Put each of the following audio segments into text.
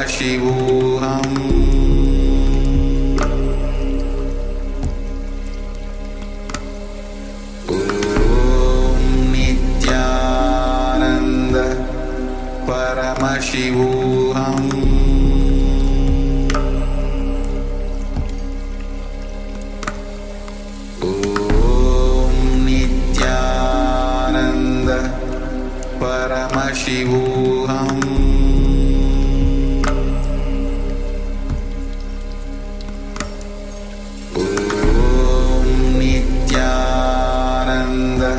Paramashivoham Nityananda Paramashivoham Nityananda Paramashivoham Nityananda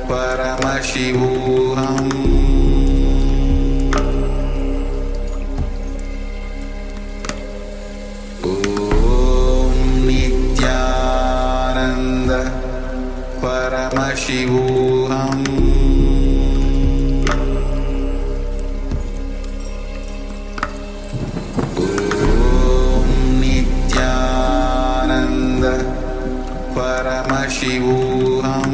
Paramashivoham Nityananda Paramashivoham Nityananda Paramashivoham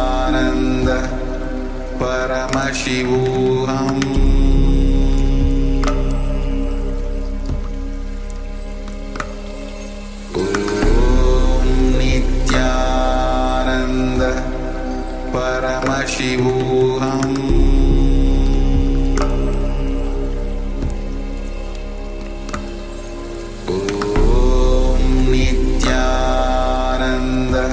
Nityananda Paramashivoham Nityananda Paramashivoham Nityananda Paramashivoham Nityananda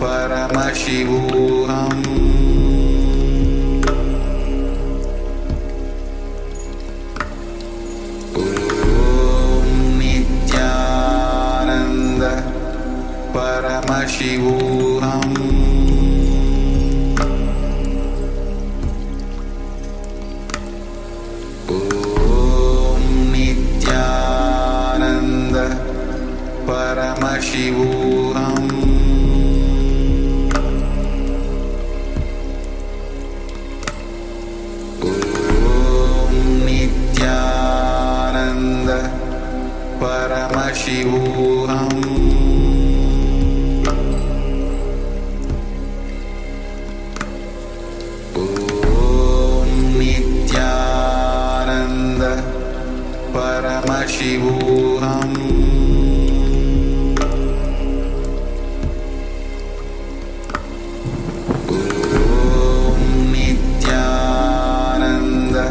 Paramashivoham Nityananda Paramashivoham Nityananda Paramashivoham Nityananda Paramashivoham Nityananda Paramashivoham Nityananda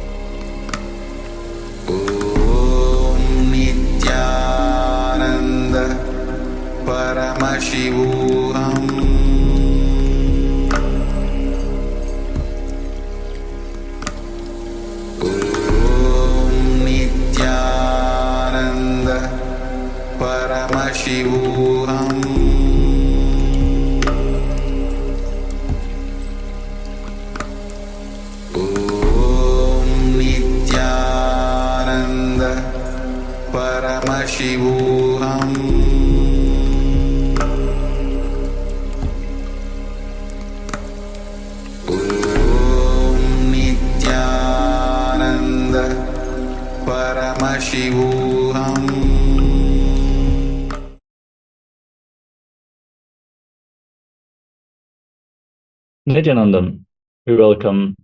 Paramashivoham Nityananda Paramashivoham Nityananda Paramashivoham Nityananda Paramashivoham Nityanandam, we welcome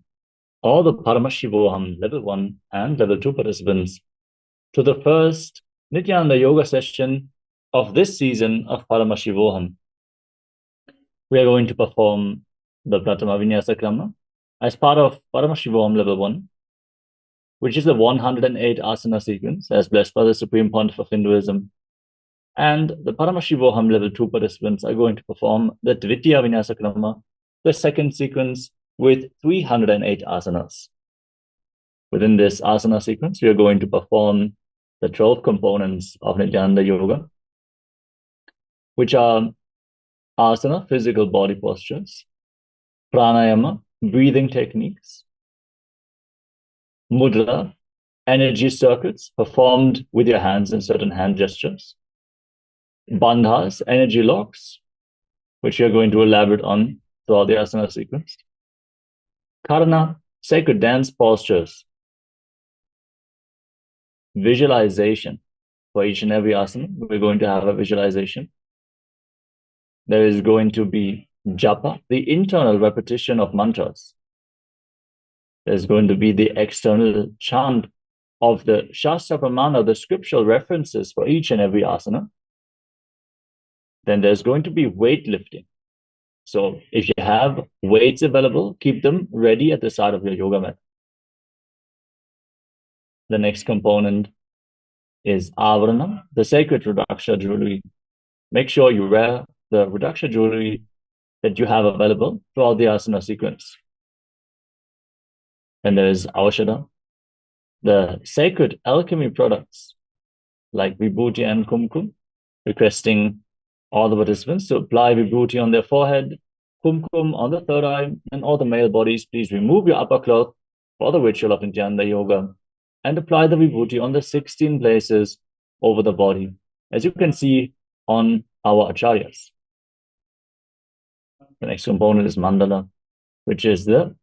all the Paramashivoham Level 1 and Level 2 participants to the first Nityananda Yoga session of this season of Paramashivoham. We are going to perform the Pratama Vinyasa Krama as part of Paramashivoham Level 1, which is the 108 asana sequence as blessed by the Supreme Pontiff of Hinduism. And the Paramashivoham Level 2 participants are going to perform the Dvitiya Vinyasa Krama, the second sequence with 308 asanas. Within this asana sequence, we are going to perform the 12 components of Nityananda Yoga, which are asana, physical body postures, pranayama, breathing techniques, mudra, energy circuits performed with your hands in certain hand gestures, bandhas, energy locks, which we are going to elaborate on throughout the asana sequence, karana, sacred dance postures, visualization. For each and every asana, we're going to have a visualization. There is going to be japa, the internal repetition of mantras. There's going to be the external chant of the Shastra Pramana, the scriptural references for each and every asana. Then there's going to be weightlifting. So if you have weights available, keep them ready at the side of your yoga mat. The next component is avaranam, the sacred Rudraksha jewelry. Make sure you wear the Rudraksha jewelry that you have available throughout the asana sequence. And there is Avashada, the sacred alchemy products like Vibhuti and Kumkum, requesting all the participants to apply Vibhuti on their forehead, Kumkum on the third eye, and all the male bodies, please remove your upper cloth for the ritual of Nityananda Yoga and apply the Vibhuti on the 16 places over the body, as you can see on our acharyas. The next component is Mandala, which is the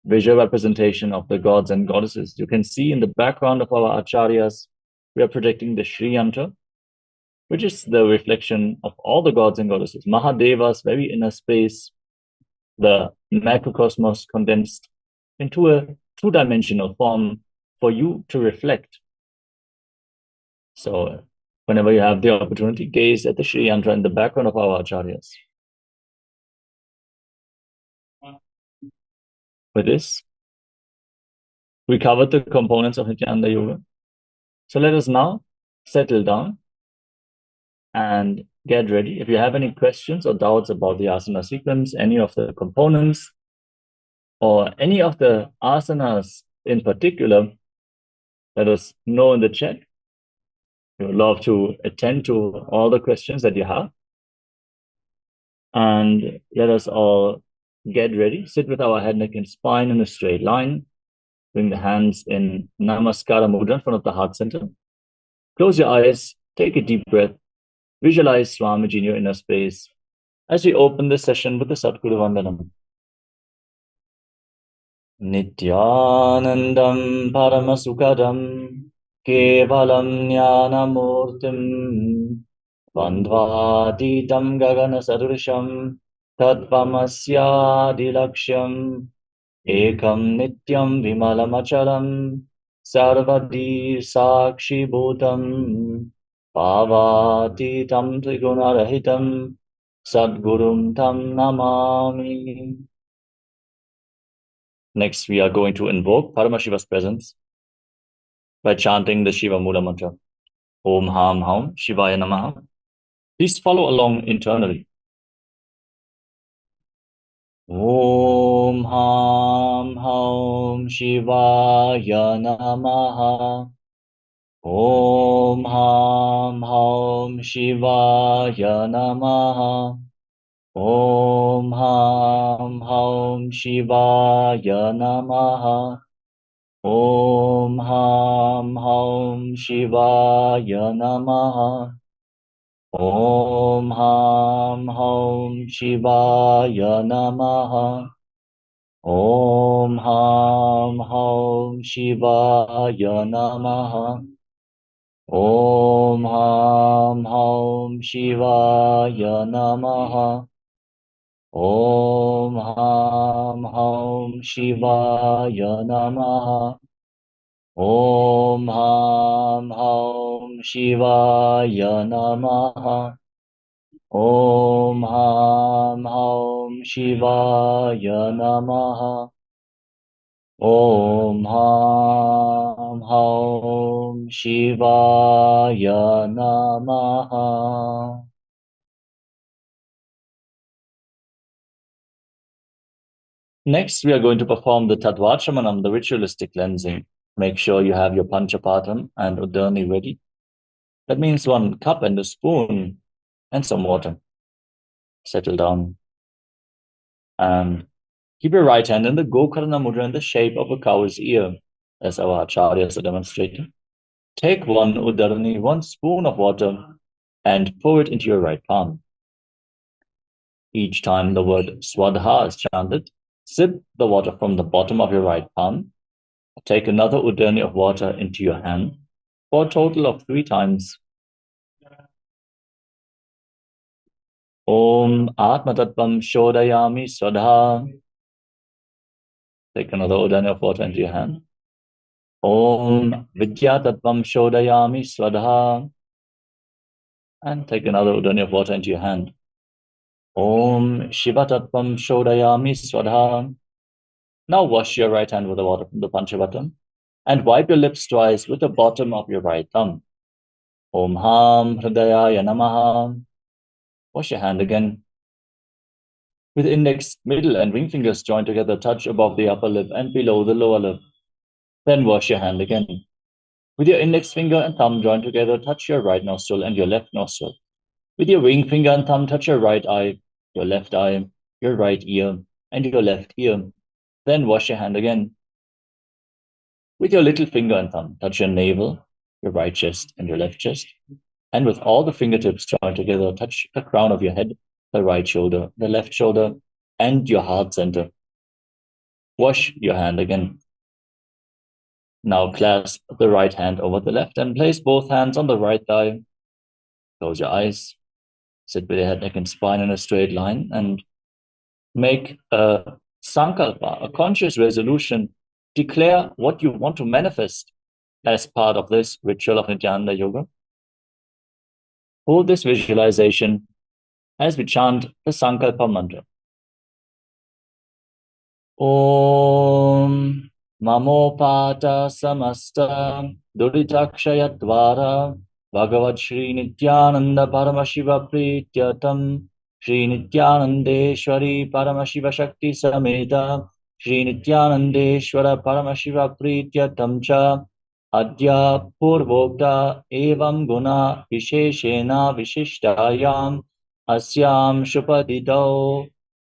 visual representation of the gods and goddesses. You can see in the background of our acharyas, we are projecting the Sri Yantra, which is the reflection of all the gods and goddesses. Mahadeva's very inner space, the macrocosmos condensed into a two-dimensional form for you to reflect. So whenever you have the opportunity, gaze at the Sri Yantra in the background of our acharyas. With this, we covered the components of Nityananda Yoga. So let us now settle down and get ready. If you have any questions or doubts about the asana sequence, any of the components, or any of the asanas in particular, let us know in the chat. We would love to attend to all the questions that you have. And let us all get ready. Sit with our head, neck, and spine in a straight line. Bring the hands in Namaskara Mudra in front of the heart center. Close your eyes, take a deep breath. Visualize Swamiji in your inner space as we open this session with the Sadguru Vandanam. Nityanandam Paramasukadam Kevalam Jnanamurtim Bandvatitam Gagana Sadurisham Tattvamasyadilaksham Ekam Nityam Vimalamachalam Sarvadi Sakshi Bhutam Pavatitam Trigunarahitam Sadgurum Tam Namami. Next, we are going to invoke Paramashiva's presence by chanting the Shiva Mula mantra. Om Ham Haum Shivaya Namaha. Please follow along internally. Om Ham Haum Shivaya Namaha. Om Ham Haum Shivaya Namaha. Om Ham Haum Shivaya Namaha. Om Ham Haum Shivaya Namaha. Om Ham Haum Shivaya Namaha. Om Ham Haum Shivaya Namaha. Om Ham Haum Shivaya Namaha. Om Ham Haum Shivaya Namaha. Om Ham Haum Shivaya Namaha. Om Ham Haum Shivaya Namaha. Om Ham Haum Shivaya Namaha. Next, we are going to perform the Tattvachamanam, the ritualistic cleansing. Make sure you have your Panchapatam and Udani ready. That means 1 cup and a spoon and some water. Settle down. And keep your right hand in the Gokarna Mudra in the shape of a cow's ear, as our acharyas are demonstrating. Take 1 Udarani, 1 spoon of water, and pour it into your right palm. Each time the word Swadha is chanted, sip the water from the bottom of your right palm. Take another Udani of water into your hand. for a total of 3 times. Om Atma Tattvam Shodayami Swadha. Take another udana of water into your hand. Om Vidya Tattvam Shodayami Swadha. And take another udana of water into your hand. Om Shiva Tattvam Shodayami Swadha. Now wash your right hand with the water from the Panchavatam and wipe your lips twice with the bottom of your right thumb. Om Ham Hridayaya Namaha. Wash your hand again. With index, middle, and ring fingers joined together, touch above the upper lip and below the lower lip. Then wash your hand again. With your index finger and thumb joined together, touch your right nostril and your left nostril. With your ring finger and thumb, touch your right eye, your left eye, your right ear, and your left ear. Then wash your hand again. With your little finger and thumb, touch your navel, your right chest, and your left chest. And with all the fingertips joined together, touch the crown of your head, the right shoulder, the left shoulder, and your heart center. Wash your hand again. Now clasp the right hand over the left and place both hands on the right thigh. Close your eyes. Sit with your head, neck, and spine in a straight line and make a sankalpa, a conscious resolution. Declare what you want to manifest as part of this ritual of Nityananda Yoga. Hold this visualization as we chant the sankalpa mantra. Om Mamopata Samasta Duritakshayadvara Bhagavat Shri Nityananda Paramashiva Prityatam Shri Nityanandeshwari Paramashiva Shakti Sameta Shri Nityanandeshwara Paramashiva Prityatam Cha Adya Purvokta Evam Guna Visheshena Vishishtayam Asyam Shupadidau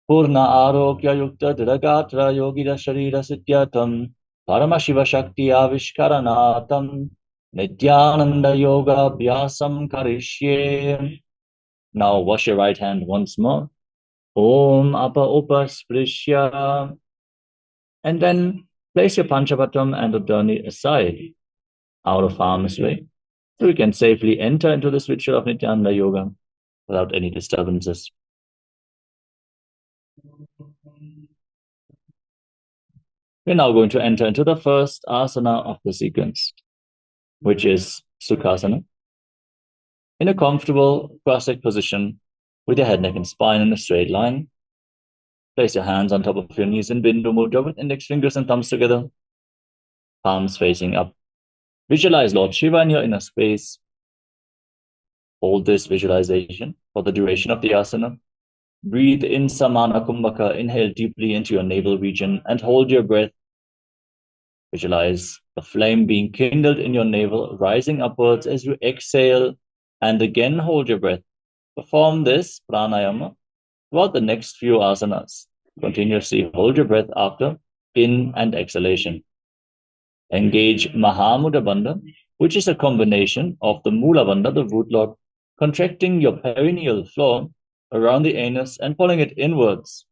Purna Arokya Yukta Didagatra Yogida Sharira Sityatam Paramashiva Shakti Avishkaranatam Nityananda Yoga Abhyasam Karishye. Now wash your right hand once more. Om Apa Upasprishya. And then place your Panchavatam and Udani aside, out of harm's way, so you can safely enter into this ritual of Nityananda Yoga without any disturbances. We're now going to enter into the first asana of the sequence, which is Sukhasana. In a comfortable cross-legged position with your head, neck, and spine in a straight line, place your hands on top of your knees in Bindu Mudra with index fingers and thumbs together, palms facing up. Visualize Lord Shiva in your inner space. Hold this visualization for the duration of the asana. Breathe in Samana Kumbhaka. Inhale deeply into your navel region and hold your breath. Visualize the flame being kindled in your navel, rising upwards as you exhale, and again hold your breath. Perform this pranayama throughout the next few asanas. Continuously hold your breath after in and exhalation. Engage Mahamudra Bandha, which is a combination of the Mula Bandha, the root lock, contracting your perineal floor around the anus and pulling it inwards.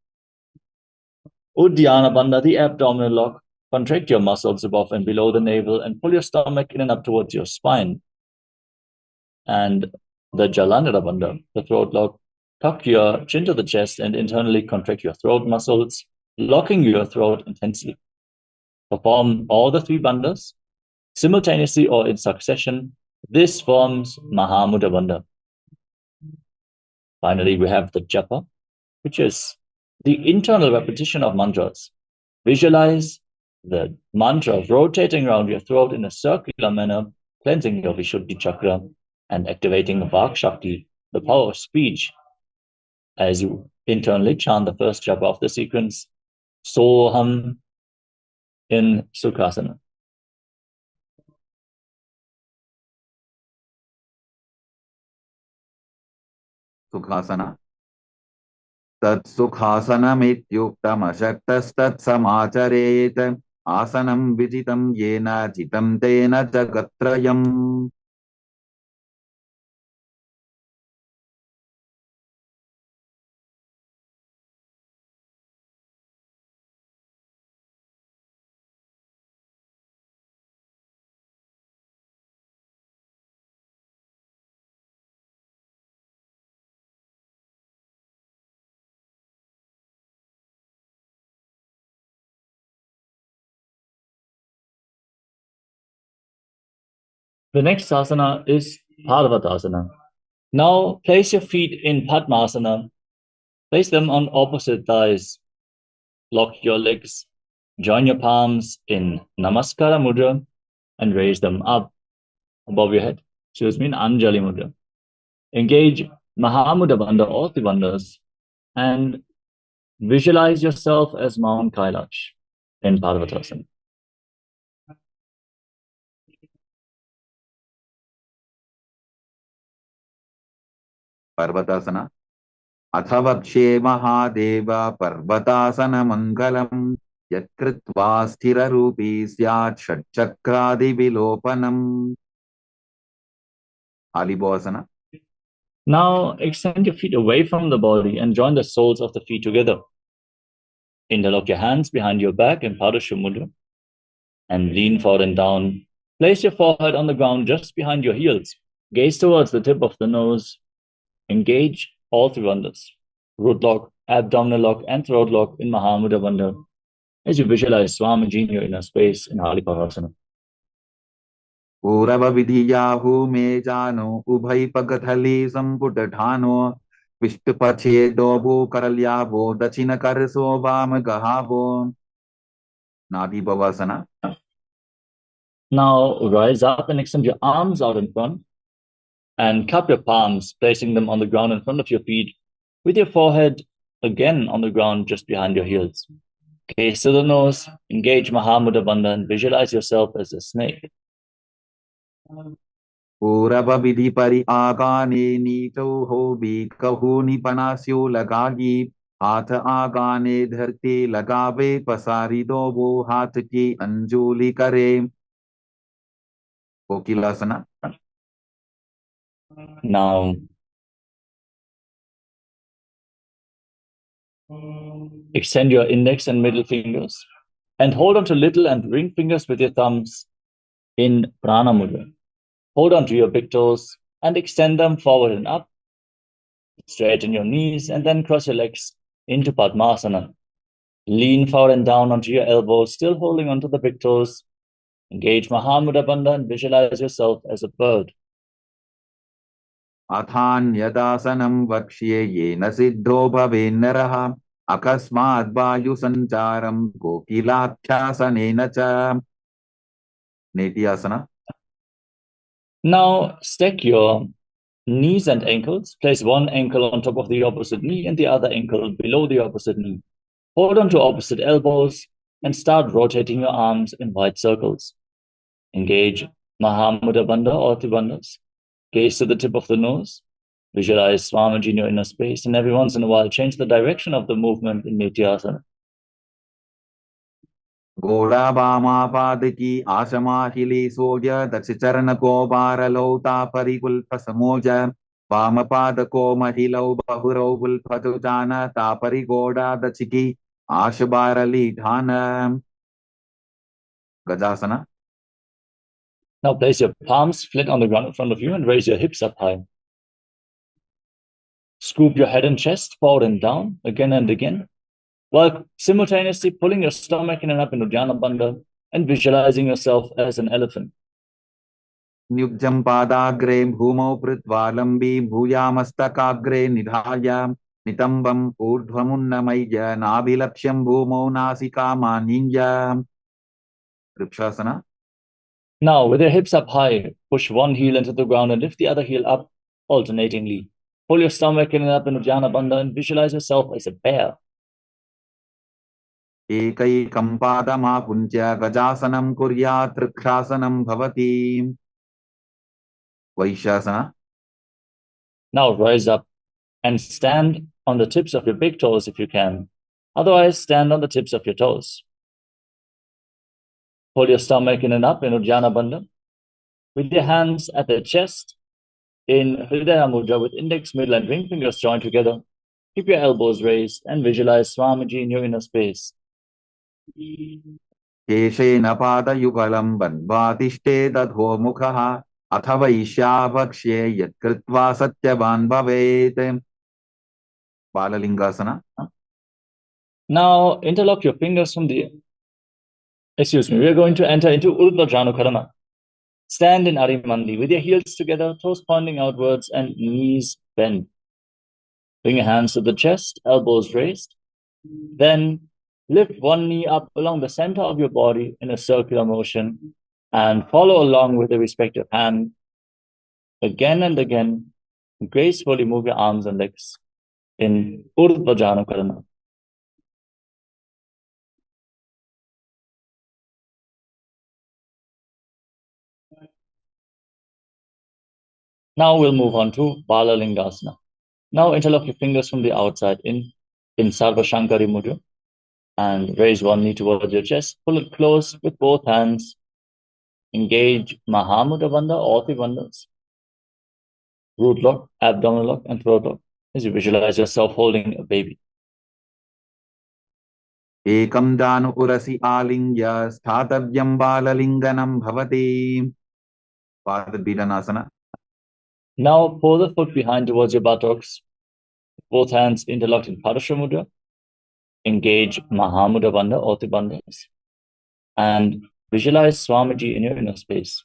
Uddiyana Bandha, the abdominal lock, contract your muscles above and below the navel and pull your stomach in and up towards your spine. And the Jalandhara Bandha, the throat lock, tuck your chin to the chest and internally contract your throat muscles, locking your throat intensely. Perform all the 3 bandhas simultaneously or in succession. This forms Mahamudra Bandha. Finally, we have the japa, which is the internal repetition of mantras. Visualize the mantra rotating around your throat in a circular manner, cleansing your Vishuddhi chakra and activating Vak Shakti, the power of speech, as you internally chant the first japa of the sequence, Soham, in Sukhasana. Sukhasana. Tat Sukhasanamityuktamashaktastat Asanam Vijitam Yena Jitam Tena Jagatrayam. The next asana is Parvatasana. Now place your feet in Padmasana. Place them on opposite thighs. Lock your legs. Join your palms in Namaskara Mudra and raise them up above your head. Excuse me, in Anjali Mudra. Engage Mahamudra Bandha, all the bandhas, and visualize yourself as Mount Kailash in Parvatasana. Parvatasana. अथवक्षे Mahadev पर्वतासनमङ्गलम् यत्कृत्वा स्थिररूपी स्यात् षट्चक्रादिविलोपनम्. Alibhasana. Now extend your feet away from the body and join the soles of the feet together. Interlock your hands behind your back in Padasha Mudra and lean forward and down. Place your forehead on the ground just behind your heels. Gaze towards the tip of the nose. Engage all three bandhas, root lock, abdominal lock, and throat lock in Mahamudra Bandha as you visualize Swamiji in your inner space in Alibhasana. पूरव विधियाहु मे जानो उभय पगथली संपुट ढानो विष्ट पछे डोबो करल्यावो दक्षिण करसो वाम गहावो. Nadi Bhavasana. Now rise up and extend your arms out in front and cup your palms, placing them on the ground in front of your feet with your forehead again on the ground just behind your heels. Gaze to the nose, engage Mahamudra Bandha and visualize yourself as a snake. पूरव विधि परि आगाने नीचो हो भी कहू निपनास्यो लगागी हाथ आगाने धरती लगावे पसारी दो वो हाथ की अंजुली करे. कोकिलासना. Now extend your index and middle fingers and hold on to little and ring fingers with your thumbs in Prana Mudra. Hold on to your big toes and extend them forward and up. Straighten your knees and then cross your legs into Padmasana. Lean forward and down onto your elbows, still holding onto the big toes. Engage Mahamudra Bandha and visualize yourself as a bird. अथान्यदासनं वक्ष्ये येन सिद्धो भवेन्नरः अकस्मात् वायुसञ्चारं कोकिलाख्यासनेन च. Netyasana. Now stack your knees and ankles. Place one ankle on top of the opposite knee and the other ankle below the opposite knee. Hold on to opposite elbows and start rotating your arms in wide circles. Engage Mahamudra Bandha or the bandhas. Gaze to the tip of the nose. Visualize Swamiji in your inner space, and every once in a while change the direction of the movement in Nityasana. घोड़ा वामापाद की आशमाहिली सोज दक्ष चरण को बारलौता परिकुल्प समोज वामपाद को महिलौ बहुरौ बुल्फतु जान तापरि घोड़ा दक्ष की आश बारली ढान. Gajasana. Now place your palms flat on the ground in front of you and raise your hips up high. Scoop your head and chest forward and down again and again, while simultaneously pulling your stomach in and up into Dhyana Bandha and visualizing yourself as an elephant. Nyukjam padagre bhumau pritvalambhi bhuyamastakaagre nidhaya nitambam urdhvamunnamaya nabhilaksham bhumau nasika maninya. Vrikshasana. Now, with your hips up high, push one heel into the ground and lift the other heel up alternatingly. Pull your stomach in and up into Dhyana Bandha and visualize yourself as a bear. एकैकं पादमापुञ्ज्य गजासनं कुर्यात् त्रिक्षासनं भवति. Vaishasana. Now rise up and stand on the tips of your big toes if you can. Otherwise, stand on the tips of your toes. Pull your stomach in and up in Uddiyana Bandha. With your hands at the chest, in Hridaya Mudra with index, middle, and ring fingers joined together. Keep your elbows raised and visualize Swamiji in your inner space. केशेन पादयुगलं बन्ध्वातिष्ठे दधो मुखः अथ वैश्यावक्ष्ये यत्कृत्वा सत्यवान् भवेत्. Balalingasana. Now interlock your fingers from the... we are going to enter into Urdhva Janukarana. Stand in Arimandi with your heels together, toes pointing outwards and knees bent. Bring your hands to the chest, elbows raised. Then lift one knee up along the center of your body in a circular motion and follow along with the respective hand. Again and again, gracefully move your arms and legs in Urdhva Janu. Now we'll move on to Bala Lingasana. Now interlock your fingers from the outside in Sarva Shankari Mudra and raise one knee towards your chest. Pull it close with both hands. Engage Mahamudra Bandha or Tribandhas. Root lock, abdominal lock, and throat lock as you visualize yourself holding a baby. Ekam janu urasi alingya sthatavyam balalinganam bhavati. Padabhidanasana. Now pull the foot behind towards your buttocks. Both hands interlocked in Padasha Mudra. Engage Mahamudra Bandha or Tribandhas. And visualize Swamiji in your inner space.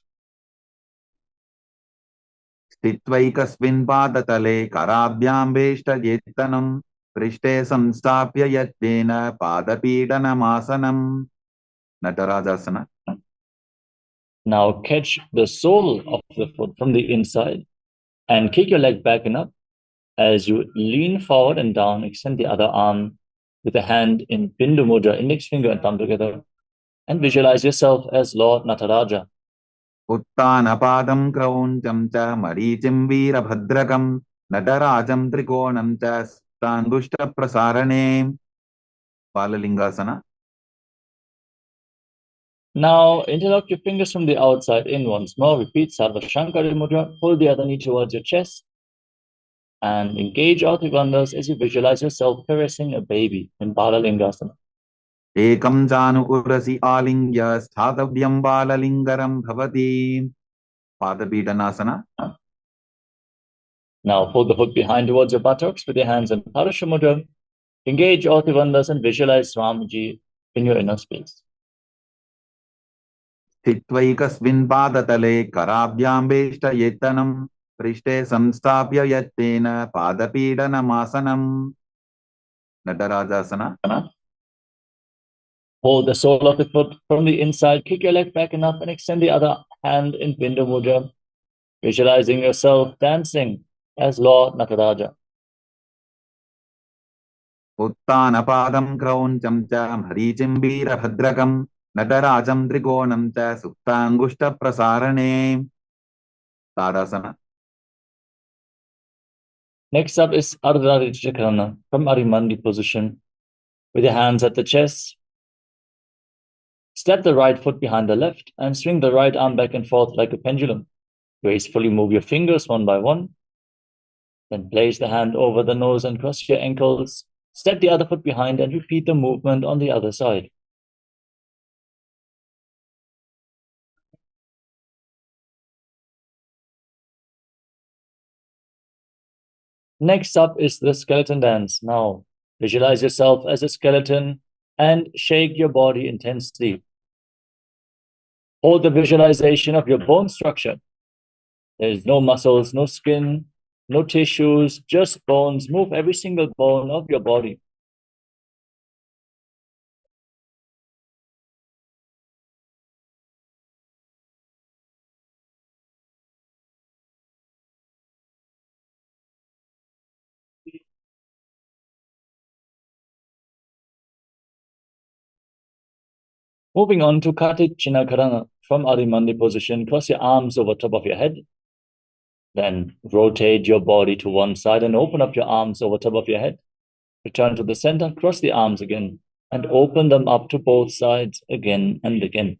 Stitvaikasmin padatale karabhyam veshtajetanam prishte samstapya yatvena padapidanamasana. Natarajasana. Now catch the sole of the foot from the inside and kick your leg back and up. As you lean forward and down, extend the other arm with the hand in Bindu Mudra, index finger and thumb together, and visualize yourself as Lord Nataraja. Uttanapadam krauncham cha marichim virabhadrakam natarajam trikonam cha stangushta prasarane. Balalingasana. Now interlock your fingers from the outside in once more. Repeat Sarva Shankari Mudra. Pull the other knee towards your chest and engage all Tribandhas as you visualize yourself caressing a baby in Balalingasana. Ekam janu urasi alingya sthatavyam balalingaram bhavati. Padabhidanasana. Now pull the foot behind towards your buttocks with your hands in Padasha Mudra. Engage all Tribandhas and visualize Swamiji in your inner space. Stitvaikasmin padatale karabhyam veshtajetanam prishte samstapya yatvena padapidanamasana. Natarajasana. Hold the sole of the foot from the inside, kick your leg back and up, and extend the other hand in Bindu Mudra, visualizing yourself dancing as Lord Nataraja. Uttanapadam krauncham cha marichim virabhadrakam natarajam trikonam cha suptangushta prasarane. Tadasana. Next up is Ardha Chakrana from Arimandi position with your hands at the chest. Step the right foot behind the left and swing the right arm back and forth like a pendulum. Gracefully move your fingers one by one. Then place the hand over the nose and cross your ankles. Step the other foot behind and repeat the movement on the other side. Next up is the skeleton dance. Now, visualize yourself as a skeleton and shake your body intensely. Hold the visualization of your bone structure. There's no muscles, no skin, no tissues, just bones. Move every single bone of your body. Moving on to Kartik Chinakarana from Adimandi position. Cross your arms over top of your head. Then rotate your body to one side and open up your arms over top of your head. Return to the center, cross the arms again, and open them up to both sides again and again.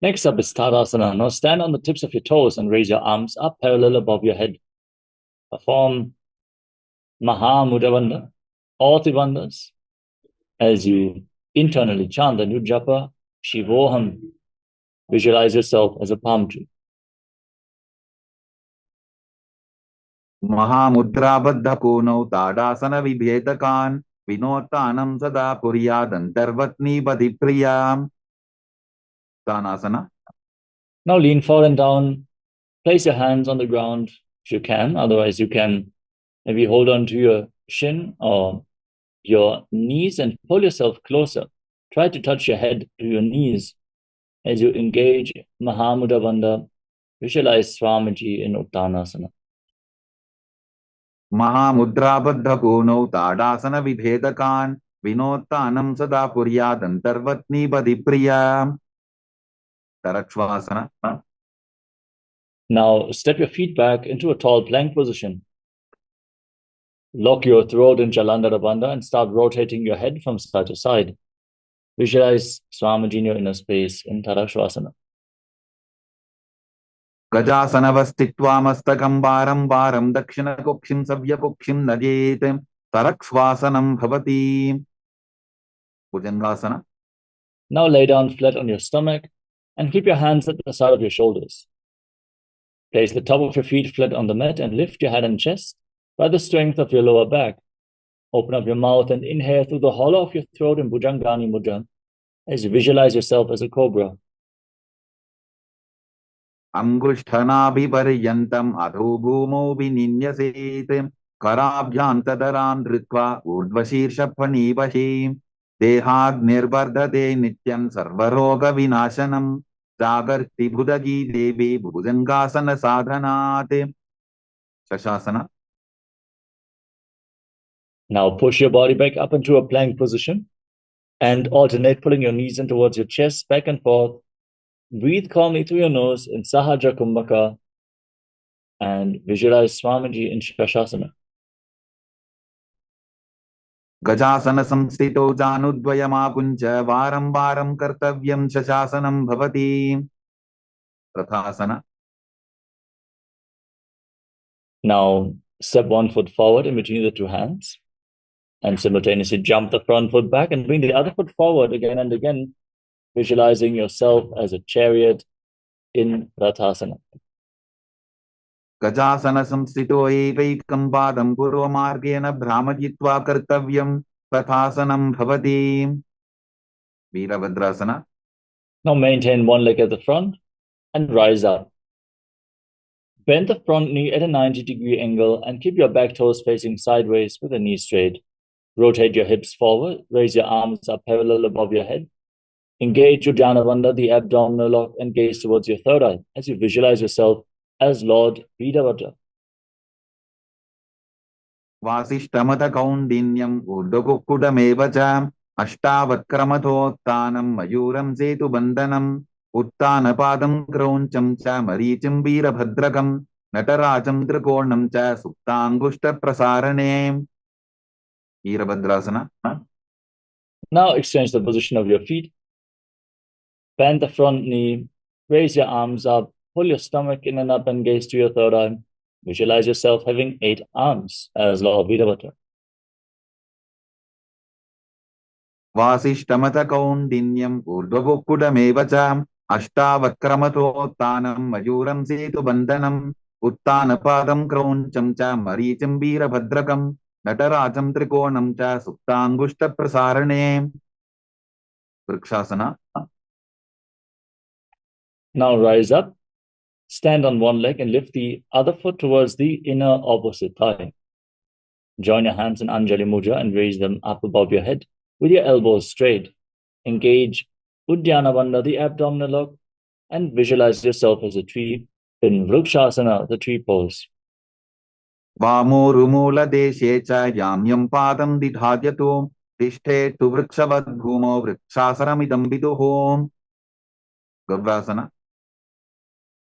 Next up is Tadasana. Now stand on the tips of your toes and raise your arms up parallel above your head. Perform Mahamudra Bandha, all Tribandhas, as you internally chant the new japa, Shivoham. Visualize yourself as a palm tree. महामुद्राबद्धकोनौ ताडासनविभेदकान् विनोत्तानं सदा कुर्यादन्तर्वत्नीपतिप्रियाम् Uttanasana. Now lean forward and down. Place your hands on the ground if you can. Otherwise, you can maybe hold on to your shin or your knees and pull yourself closer. Try to touch your head to your knees as you engage Mahamudra Bandha. Visualize Swamiji in Uttanasana. महामुद्राबद्धकोनौ ताडासनविभेदकान् विनोत्तानं सदा कुर्यादन्तर्वत्नीपतिप्रियाम् Tarakshvasana. Now step your feet back into a tall plank position. Lock your throat in Jalandhara Bandha and start rotating your head from side to side. Visualize Swamiji in your inner space in Tarakshvasana. गजासनवस्थित्वा मस्तकं वारं वारं दक्षिणकुक्षिं सव्यकुक्षिं नजेत् तरक्ष्वासनं भवति Bhujangasana. Now lay down flat on your stomach and keep your hands at the side of your shoulders. Place the top of your feet flat on the mat and lift your head and chest by the strength of your lower back. Open up your mouth and inhale through the hollow of your throat in Bhujangani Mudra as you visualize yourself as a cobra. अंगुष्ठनाभिपर्यन्तम् अधो भूमौ विनिन्यसेत् कराभ्यान्तरान् धृत्वा ऊर्ध्वशीर्षफणीवशी देहाग्निर्वर्धते नित्यं सर्वरोगविनाशनं जागर्ति भुजगी देवी भुजंगासन साधनात् Shashasana. Now push your body back up into a plank position and alternate pulling your knees in towards your chest, back and forth. Breathe calmly through your nose in Sahaja Kumbhaka and visualize Swamiji in Shashasana. गजासन संस्थितो जानुद्वयमाकुञ्च वारं वारं कर्तव्यं शशासनं भवति प्रथासना. Now step one foot forward in between the two hands and simultaneously jump the front foot back and bring the other foot forward again and again, visualizing yourself as a chariot in Rathasana. गजासन संस्थितो एवैकं पादं पूर्वमार्गेण भ्रामयित्वा कर्तव्यं तथासनं भवति Virabhadrasana. Now maintain one leg at the front and rise up. Bend the front knee at a 90-degree angle and keep your back toes facing sideways with the knee straight. Rotate your hips forward, raise your arms up parallel above your head. Engage Uddiyana Bandha, the abdominal lock, and gaze towards your third eye as you visualize yourself as Lord Veerabhadra. वासिष्ठमथ कौण्डिन्यम् ऊर्ध्वकुक्कुटमेव च अष्टावक्रमथोत्थानं मयूरं सेतुबन्धनम् उत्थानपादं क्रौञ्चं च मरीचिं वीरभद्रकं नटराजं त्रिकोणं च सुप्ताङ्गुष्ठप्रसारणे Virabhadrasana. Now exchange the position of your feet. Bend the front knee, raise your arms up, pull your stomach in and up and gaze to your third eye. Visualize yourself having 8 arms as Lord Veerabhadra. वासिष्ठमथ कौण्डिन्यम् ऊर्ध्वकुक्कुटमेव च अष्टावक्रमथोत्थानं मयूरं सेतुबन्धनम् उत्थानपादं क्रौञ्चं च मरीचिं वीरभद्रकं नटराजं त्रिकोणं च सुप्ताङ्गुष्ठप्रसारणे vrikshasana. Now rise up, stand on one leg and lift the other foot towards the inner opposite thigh. Join your hands in Anjali Mudra and raise them up above your head with your elbows straight. Engage Uddiyana Bandha, the abdominal lock, and visualize yourself as a tree in Vrukshasana, the tree pose. वामोरुमूलदेशे च याम्यं पादं दिधात्यतो तिष्ठेतु वृक्षवद्भूमौ वृक्षासनमिदं विदुः गव्रासना.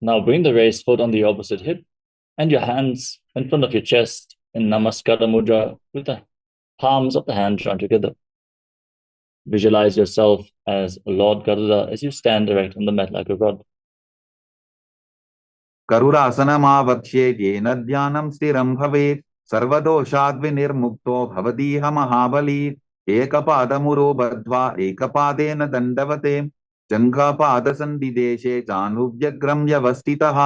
Now bring the raised foot on the opposite hip and your hands in front of your chest in Namaskara Mudra with the palms of the hand joined together. Visualize yourself as Lord Garuda as you stand erect on the mat like a rod. करुरासनमावक्ष्ये येन ध्यानं स्थिरं भवेत् सर्वदोषाद्विनिर्मुक्तो भवतीह महाबली एकपादमुरो बद्ध्वा एकपादेन दण्डवते जङ्घापादसन्धिदेशे चानुव्यग्रं व्यवस्थितः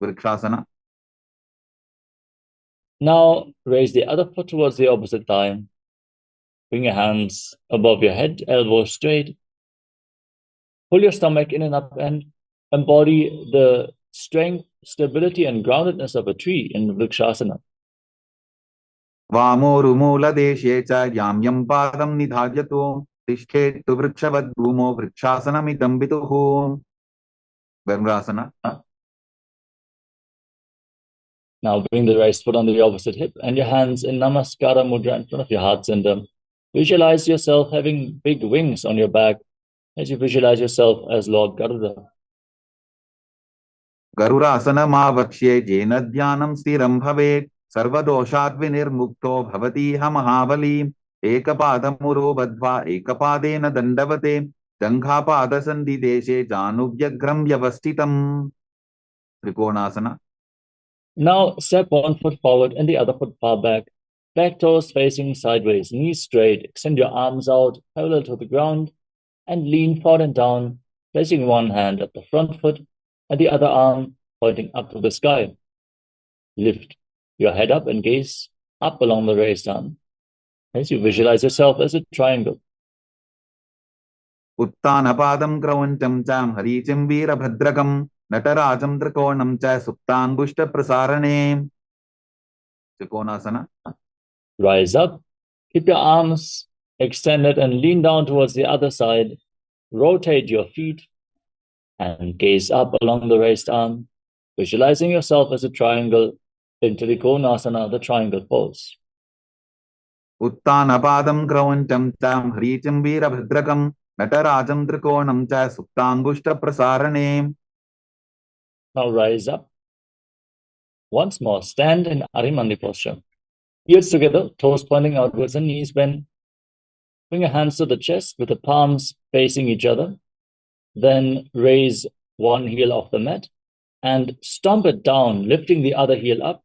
vrikshasana. Now raise the other foot towards the opposite thigh. Bring your hands above your head, elbows straight. Pull your stomach in and up and embody the strength, stability, and groundedness of a tree in Vrikshasana. वामोरुमूलदेशे च यां यं पादं निधार्यतो तिष्ठेत्तु वृक्षवद्भूमो वृक्षासनमिदं विदुः. Varmrasana. Now bring the right foot on the opposite hip and your hands in Namaskara Mudra in front of your heart center. Visualize yourself having big wings on your back as you visualize yourself as Lord Garuda. गरुरासनमावक्ष्ये येन ध्यानं स्थिरं भवेत् सर्वदोषात् विनिर्मुक्तो भवतीह महाबली. एकपादमुरो बद्ध्वा एकपादेन दण्डवते जङ्घापादसन्धिदेशे जानुव्यग्रं व्यवस्थितम्. त्रिकोणासना. Now step one foot forward and the other foot far back. Back toes facing sideways, knees straight. Extend your arms out parallel to the ground and lean forward and down, placing one hand at the front foot and the other arm pointing up to the sky. Lift your head up and gaze up along the raised arm as you visualize yourself as a triangle. उत्तानपादं क्रौञ्चं च हरीचिं वीरभद्रकं नटराजं त्रिकोणं च सुप्ताङ्गुष्ठप्रसारणे. त्रिकोणासना. Rise up, keep your arms extended and lean down towards the other side. Rotate your feet and gaze up along the raised arm, visualizing yourself as a triangle in Trikonasana, the triangle pose. उत्तानपादं क्रौञ्चं च हरीचिं वीरभद्रकं नटराजं त्रिकोणं च सुप्ताङ्गुष्ठप्रसारणे. Now rise up. Once more, stand in Arimandi posture. Heels together, toes pointing outwards and knees bent. Bring your hands to the chest with the palms facing each other. Then raise one heel off the mat and stomp it down, lifting the other heel up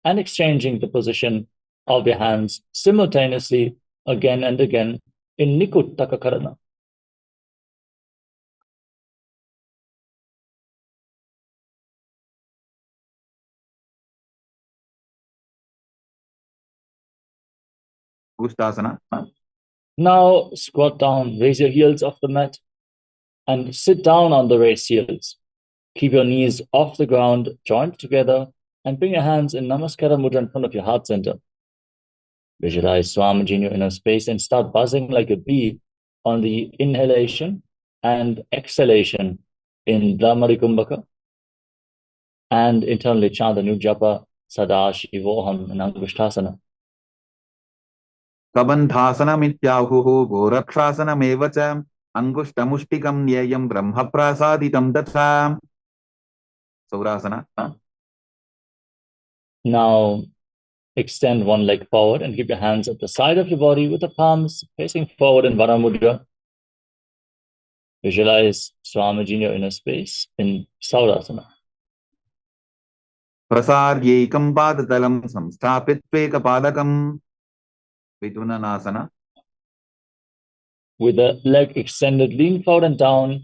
and exchanging the position of your hands simultaneously again and again in Nikuttaka Karana. Ushtasana. Now squat down, raise your heels off the mat and sit down on the raised heels. Keep your knees off the ground, joined together, and bring your hands in Namaskara Mudra in front of your heart center. Visualize Swamiji in your inner space and start buzzing like a bee on the inhalation and exhalation in Brahmarikumbhaka. And internally chant the new japa Sadashivoham in Angushtasana. कबन्धासनमित्याहुः गोरक्षासनमेव च अङ्गुष्ठमुष्टिकं न्येयं ब्रह्मप्रसादितं तथा. सौरासना. Now extend one leg forward and keep your hands at the side of your body with the palms facing forward in Varamudra. Visualize Swamiji in your inner space in Saurasana. प्रसार्यैकं पादतलं संस्थापित्वेकपादकं. विदुननासना. With the leg extended, lean forward and down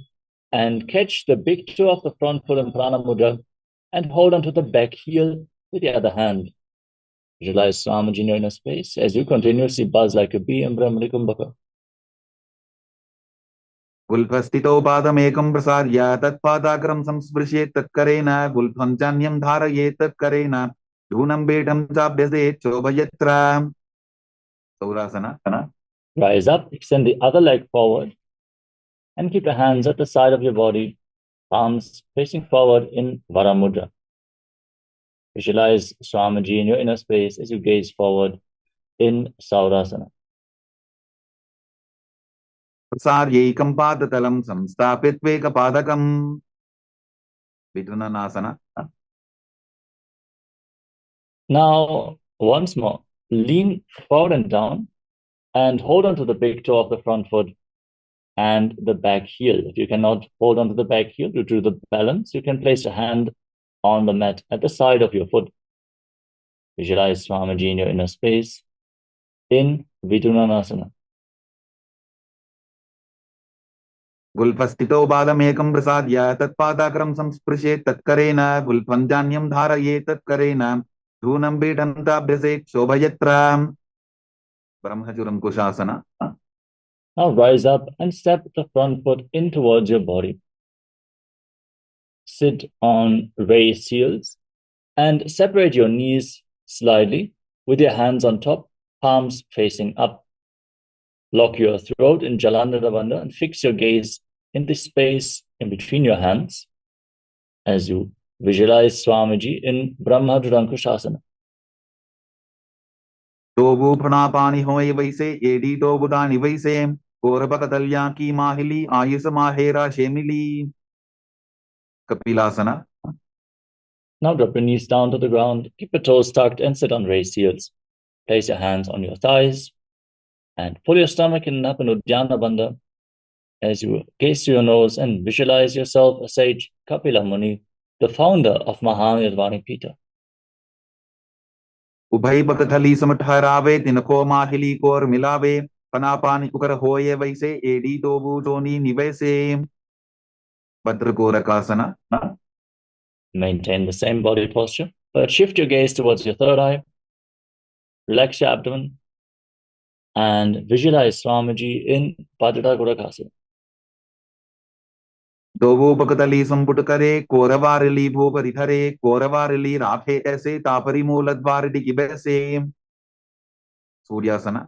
and catch the big toe of the front foot in Prana Mudra and hold onto the back heel with the other hand. Visualize Swamiji in your inner space as you continuously buzz like a bee in Brahmarikumbhaka. गुल्फस्थितो पादमेकं प्रसार्य तत्पादाग्रं संस्पृशेत् तत्करेण गुल्फं चान्यं धारयेत् तत्करेण धूनं बेढं चाभ्यसेत् शोभयत्र. सौरासना. Rise up, extend the other leg forward and keep your hands at the side of your body, palms facing forward in Varamudra. Visualize Swamiji in your inner space as you gaze forward in Saurasana. प्रसार्यैकं पादतलं संस्थापित्वेकपादकं. विदुननासना. Now, once more, lean forward and down and hold on to the big toe of the front foot and the back heel. If you cannot hold on to the back heel due to the balance, you can place a hand on the mat at the side of your foot. Visualize Swamiji in your inner space in Vidunanasana. गुल्फस्थितो पादमेकं प्रसार्य तत्पादाग्रं संस्पृशेत् तत्करेण गुल्फं चान्यं धारयेत् तत्करेण Dhunam Vedanta Shobhayatra Brahmachuram Kushasana. Now rise up and step the front foot in towards your body. Sit on raised heels and separate your knees slightly with your hands on top, palms facing up. Lock your throat in Jalandhara Bandha and fix your gaze in the space in between your hands as you visualize Swamiji in Brahmajurankushasana. Tobu Pranapani Hoy Vaise, Edi Tobudani Vaise, Korabakatalyanki Mahili, Ayusa Mahera Shemili. Kapilasana. Now drop your knees down to the ground, keep your toes tucked and sit on raised heels. Place your hands on your thighs and pull your stomach in and up in Uddiyana Bandha as you gaze to your nose and visualize yourself as sage Kapila Muni, the founder of Mahanirvani Pita. Ubhai Bakathali Samatharabe, Tinako Mahili Kor Milave, Panapani Ukara Hoye Vaise, Edi Tobu Toni Nivese. Bhadrakorakasana. Maintain the same body posture, but shift your gaze towards your third eye. Relax your abdomen and visualize Swamiji in Bhadrakorakasana. Dovo Bakatali Samputakare, Koravarili Bhoparithare, Koravarili Raphe Ese, Tapari Muladvaridi Kibese. Suryasana.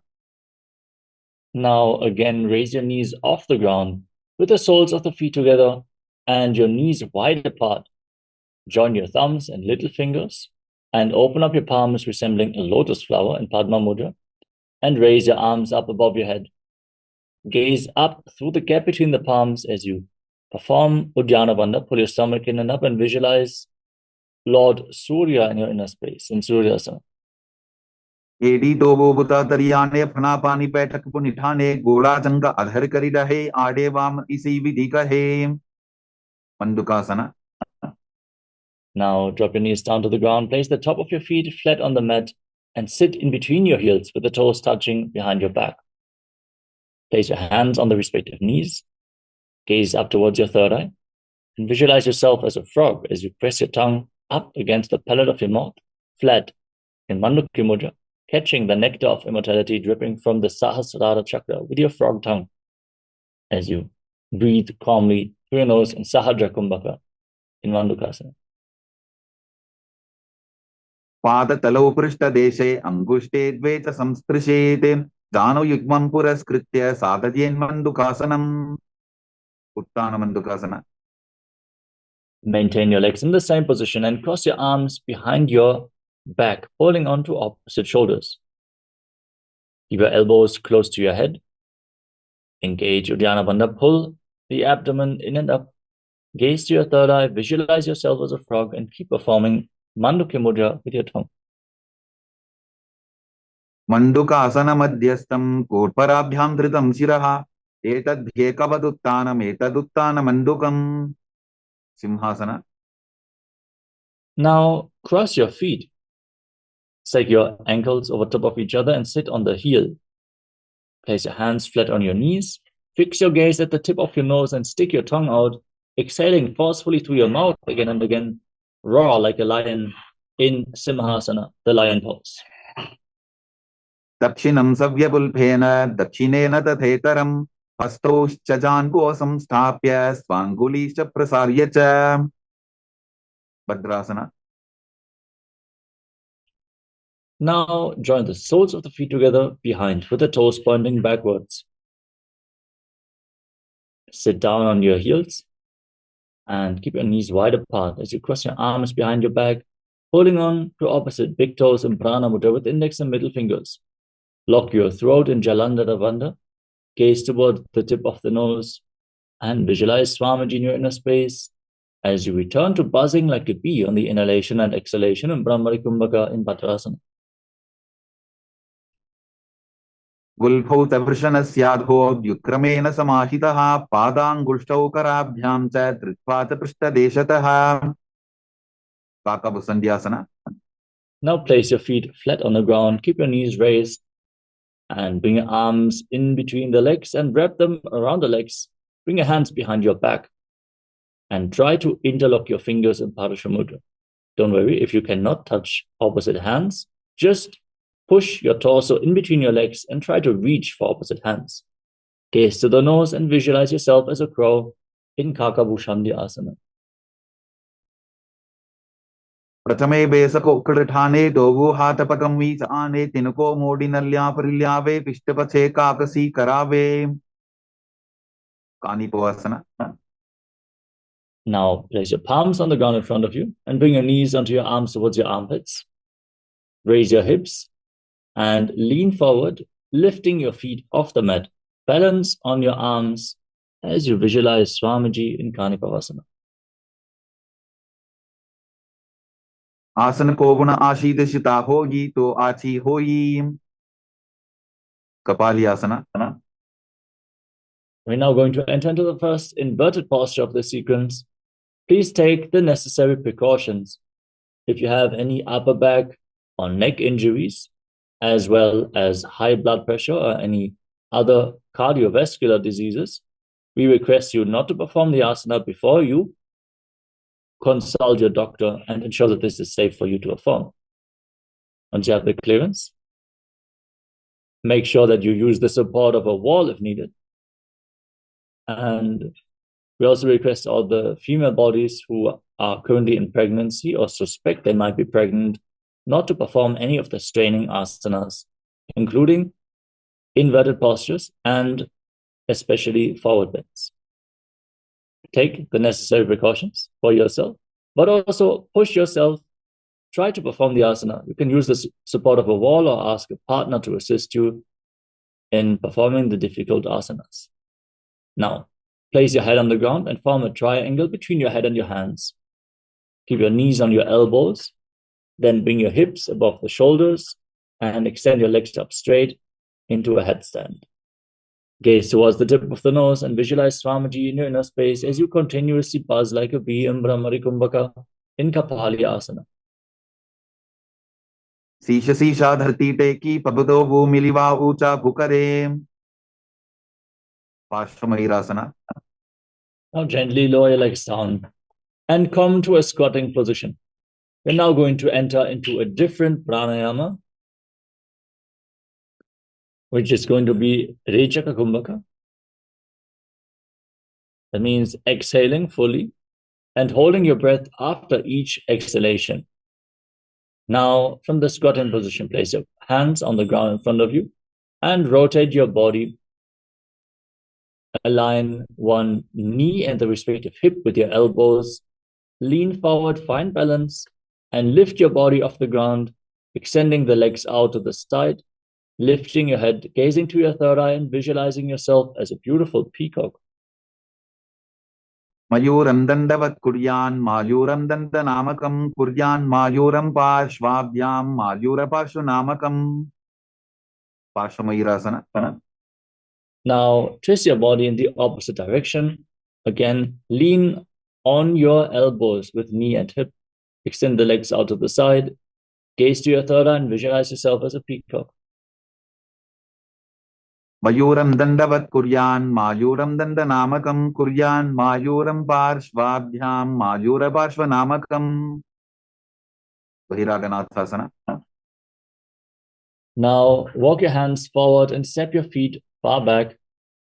Now again, raise your knees off the ground with the soles of the feet together and your knees wide apart. Join your thumbs and little fingers and open up your palms resembling a lotus flower in Padma Mudra and raise your arms up above your head. Gaze up through the gap between the palms as you perform Uddiyana Bandha. Pull your stomach in and up and visualize Lord Surya in your inner space in Suryasana. Edi Tobo Buta Tariyane, Panapani Petak Punitane, Gola Janga Adhar Karidahe, Adevam Isi Vidika He. Mandukasana. Now drop your knees down to the ground, place the top of your feet flat on the mat and sit in between your heels with the toes touching behind your back. Place your hands on the respective knees, gaze up towards your third eye, and visualize yourself as a frog as you press your tongue up against the palate of your mouth, flat in Mandukya Mudra, catching the nectar of immortality dripping from the Sahasrara chakra with your frog tongue as you breathe calmly through your nose in Sahadra Kumbhaka in Mandukasana. Padatalo Prishta Deshe, Angushte Dveta Samstrishete, Dano Yugman Puraskritya, Sadhajen Mandukasanam. Uttana Mandukasana. Maintain your legs in the same position and cross your arms behind your back, holding on to opposite shoulders. Keep your elbows close to your head. Engage Uddiyana Bandha. Pull the abdomen in and up. Gaze to your third eye. Visualize yourself as a frog and keep performing Mandukya Mudra with your tongue. Mandukasana Madhyastam, Korparabhyam Dhritam Shiraha, Etad Bhekavaduttanam, Etaduttana Mandukam. Simhasana. Now cross your feet. Take your ankles over top of each other and sit on the heel. Place your hands flat on your knees. Fix your gaze at the tip of your nose and stick your tongue out, exhaling forcefully through your mouth again and again. Roar like a lion in Simhasana, the lion pose. Dakshinam Savyapulphena, Dakshinena Tathetaram, Hastaushchajan Kosam Stapya, Swangulisha Prasaryacha. Bhadrasana. Now join the soles of the feet together behind with the toes pointing backwards. Sit down on your heels and keep your knees wide apart as you cross your arms behind your back, holding on to opposite big toes in Prana Mudra with index and middle fingers. Lock your throat in Jalandhara Bandha, gaze toward the tip of the nose, and visualize Swamiji in your inner space as you return to buzzing like a bee on the inhalation and exhalation in Brahmari Kumbhaka in Bhadrasana. Gulphau Tavrshanasyadho, Yukramena Samahitaha, Padangulshtau Karabhyam Cha, Tripata Prishta Deshataha. Kakabusandhyasana. Now place your feet flat on the ground, keep your knees raised, and bring your arms in between the legs and wrap them around the legs. Bring your hands behind your back and try to interlock your fingers in Parashamudra. Don't worry if you cannot touch opposite hands. Just push your torso in between your legs and try to reach for opposite hands. Gaze to the nose and visualize yourself as a crow in Kakabhushandi Asana. प्रथमे बेसको ठाने Dogu हाथ पकम वीच आने तिनको मोड़ी नल्या परिल्यावे पिष्टपछे काकसी करावे कानिपोवासना. Now place your palms on the ground in front of you and bring your knees onto your arms towards your armpits. Raise your hips and lean forward, lifting your feet off the mat. Balance on your arms as you visualize Swamiji in Kanipavasana. आसन को गुण आशीर्षिता होगी तो आची होई कपालियासना. We're now going to enter into the first inverted posture of the sequence. Please take the necessary precautions. If you have any upper back or neck injuries, as well as high blood pressure or any other cardiovascular diseases, we request you not to perform the asana before you consult your doctor and ensure that this is safe for you to perform. Once you have the clearance, make sure that you use the support of a wall if needed. And we also request all the female bodies who are currently in pregnancy or suspect they might be pregnant not to perform any of the straining asanas, including inverted postures and especially forward bends. Take the necessary precautions for yourself, but also push yourself. Try to perform the asana. You can use the support of a wall or ask a partner to assist you in performing the difficult asanas. Now, place your head on the ground and form a triangle between your head and your hands. Keep your knees on your elbows. Then bring your hips above the shoulders and extend your legs up straight into a headstand. Gaze towards the tip of the nose and visualize Swamiji in your inner space as you continuously buzz like a bee in Brahmari Kumbhaka in Kapali Asana. शीश शीशा धरती टेकी पबदो वो मिलिवा ऊंचा भुकरे पार्श्वमयूरासना. Now gently lower your legs down and come to a squatting position. We're now going to enter into a different pranayama, which is going to be Rechaka Kumbhaka. That means exhaling fully and holding your breath after each exhalation. Now, from the squatting position, place your hands on the ground in front of you and rotate your body. Align one knee and the respective hip with your elbows. Lean forward, find balance, and lift your body off the ground, extending the legs out to the side, lifting your head, gazing to your third eye, and visualizing yourself as a beautiful peacock. मयूरं दण्डवत् कुर्यान् मायूरं दन्तनामकं कुर्यान् मायूरं पार्श्वाभ्यां मायूरपार्श्वनामकं पार्श्वमयूरासना. Now, twist your body in the opposite direction. Again, lean on your elbows with knee and hip. Extend the legs out to the side. Gaze to your third eye and visualize yourself as a peacock. मयूरं दण्डवत् कुर्यान् मायूरं दन्तनामकं कुर्यान् मायूरं पार्श्वाभ्यां मायूरपार्श्वनामकं बहिरागनाथासना. Now, walk your hands forward and step your feet far back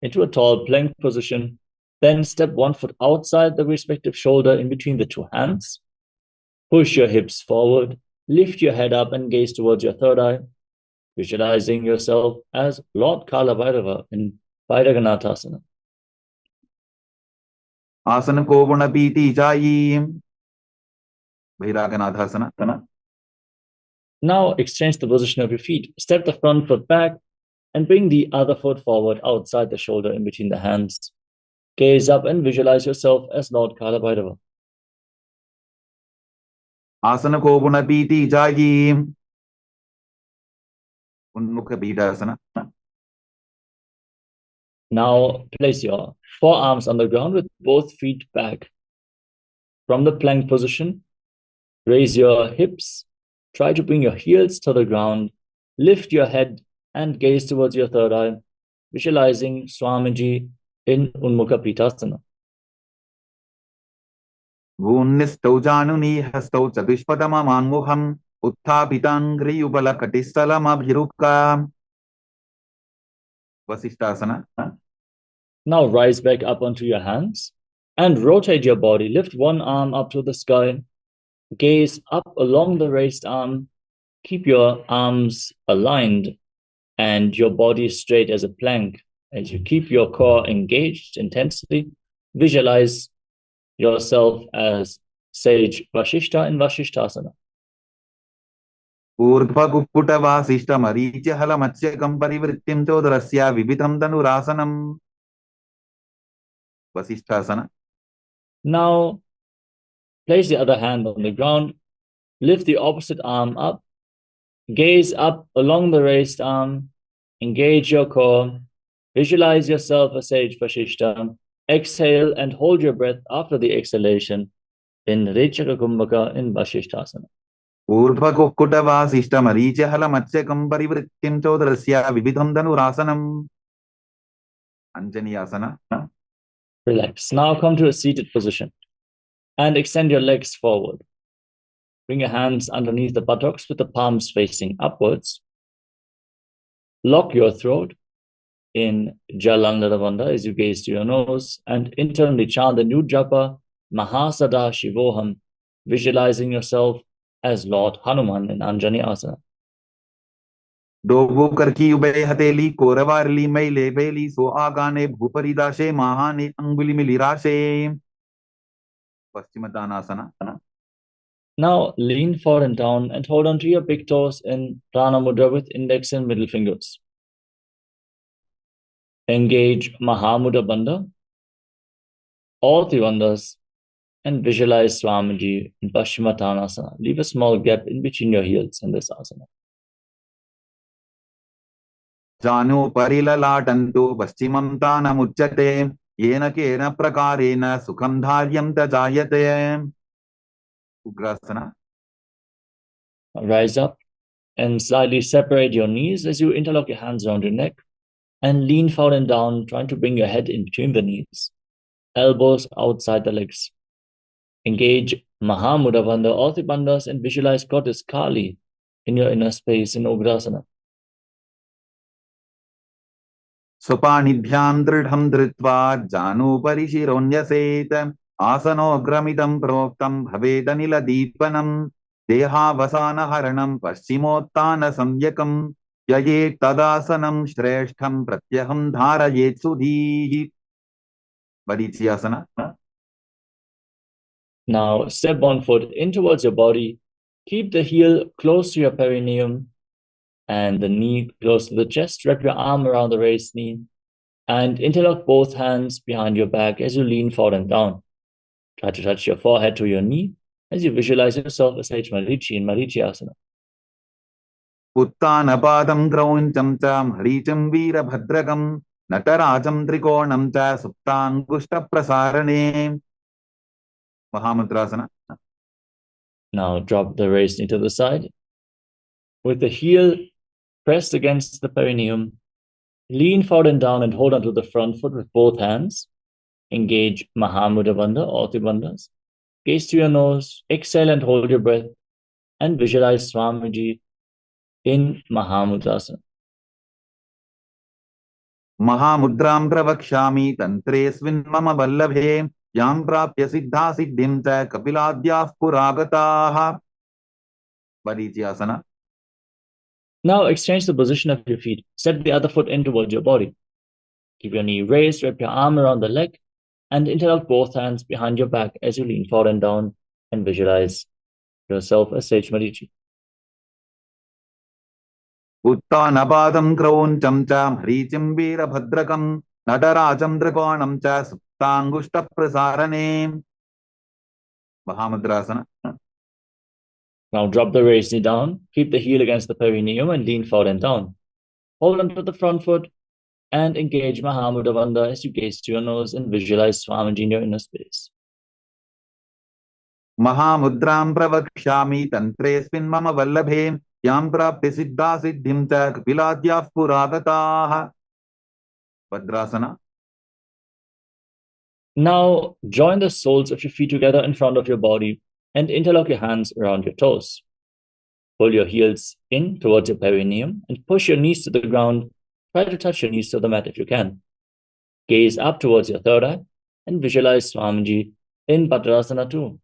into a tall plank position. Then step 1 foot outside the respective shoulder in between the two hands. Push your hips forward, lift your head up and gaze towards your third eye, visualizing yourself as Lord Kalabhairava in Vairaganathasana. आसन को गुण पीति जायी बहिरागनाथासना. Now exchange the position of your feet. Step the front foot back and bring the other foot forward outside the shoulder in between the hands. Gaze up and visualize yourself as Lord Kalabhairava. आसन को गुण पीति जायी उन्मुख पीठासना. Now place your forearms on the ground with both feet back. From the plank position, raise your hips. Try to bring your heels to the ground. Lift your head and gaze towards your third eye, visualizing Swamiji in Unmukha Pitasana. भून्निष्ठौ जानुनी हस्तौ चतुष्पदममाङ्मुखम् उत्थापिताङ्घ्रियुगलकटिस्थलमभिरुक्का वसिष्ठासना. Now rise back up onto your hands and rotate your body. Lift one arm up to the sky. Gaze up along the raised arm. Keep your arms aligned and your body straight as a plank. As you keep your core engaged intensely, visualize yourself as sage Vashishta in Vashishthasana. ऊर्ध्वकुक्कुटवासिष्ठमरीचिहलमत्स्यकं परिवृत्तिं चोदरस्य विविधं धनुरासनम् वसिष्ठासना. Now place the other hand on the ground. Lift the opposite arm up. Gaze up along the raised arm. Engage your core. Visualize yourself as sage Vashishta. Exhale and hold your breath after the exhalation in Rechaka Kumbhaka in Vashishthasana. ऊर्ध्वकुक्कुटवासिष्ठमरीचिहलमत्स्यकं परिवृत्तिं चोदरस्य विविधं धनुरासनम् अंजनीयासना. Relax. Now come to a seated position and extend your legs forward. Bring your hands underneath the buttocks with the palms facing upwards. Lock your throat in Jalandharavandha as you gaze to your nose and internally chant the new japa Mahasada-shivoham, visualizing yourself as Lord Hanuman in Anjani Asana. डोबो करकी ube हथेली कोरवारली मैले बेली सो आगाने भूपरिदाशे महाने अंगुली मिलिराशे पश्चिमतानासना. Now lean forward and down and hold on to your big toes in Prana Mudra with index and middle fingers. Engage Mahamudra Bandha, all three bandhas, and visualize Swamiji in Paschimottanasana. Leave a small gap in between your heels in this asana. जानु परिललाटन्तु पश्चिमं तानमुच्यते येन केन प्रकारेण सुखं धार्यं च जायते ugrasana. Rise up and slightly separate your knees as you interlock your hands around your neck and lean forward and down, trying to bring your head in between the knees, elbows outside the legs. Engage Mahamudra Bandha, all three bandhas, and visualize Goddess Kali in your inner space in Ugrasana. स्वपाणिभ्यां दृढं धृत्वा जानुभरि शिरोन्यसेत आसनोग्रमिदं प्रोक्तं भवेदनिलदीपनं देहावसानहरणं पश्चिमोत्तानसंज्ञकं ययेत् तदासनं श्रेष्ठं प्रत्यहं धारयेत् सुधीः मरीचियासना. Now step one foot in towards your body. Keep the heel close to your perineum and the knee close to the chest. Wrap your arm around the raised knee and interlock both hands behind your back as you lean forward and down. Try to touch your forehead to your knee as you visualize yourself as Sage Marichi in Marichiasana. उत्तानपादं क्रौञ्चं च हरीचं वीरभद्रकं नटराजं त्रिकोणं च सुप्ताङ्गुष्ठप्रसारणे Mahamudrasana. Now drop the raised knee to the side. With the heel pressed against the perineum, lean forward and down and hold onto the front foot with both hands. Engage Mahamudra Bandha, all three bandhas. Gaze to your nose, exhale and hold your breath, and visualize Swamiji in Mahamudrasana. Mahamudram pravakshami tantresvin mama vallabhe yam prapya siddha siddhim cha kapiladyah puragataah. Varityasana. Now exchange the position of your feet. Step the other foot in towards your body. Keep your knee raised, wrap your arm around the leg, and interlock both hands behind your back as you lean forward and down and visualize yourself as Sage Marichi. उत्तानपादं क्रौञ्चं च हरीचं वीरभद्रकं नटराजं त्रिकोणं च सुप्ताङ्गुष्ठप्रसारणे Mahamudrasana. Now drop the raised knee down, keep the heel against the perineum and lean forward and down. Hold on to the front foot and engage Mahamudra Bandha as you gaze to your nose and visualize Swamiji in your inner space. Mahamudram pravakshami tantresvin mama vallabhe yam prapya siddha siddhim cha kapiladyah puragataah. Vadrasana. Now join the soles of your feet together in front of your body and interlock your hands around your toes. Pull your heels in towards your perineum and push your knees to the ground. Try to touch your knees to the mat if you can. Gaze up towards your third eye and visualize Swamiji in Bhadrasana 2.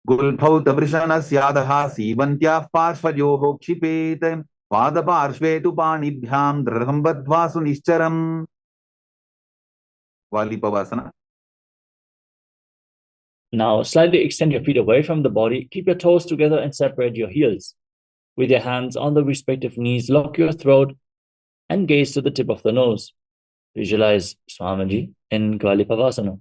गुल्फौ तवृषणस्याधः सीवन्त्याः पार्श्वयोः क्षिपेत् पादपार्श्वे तु पाणिभ्यां दृढं बद्ध्वा सुनिश्चरम् वालिपवासना. Now slightly extend your feet away from the body. Keep your toes together and separate your heels. With your hands on the respective knees, lock your throat and gaze to the tip of the nose. Visualize Swamiji in Kvalipavasana.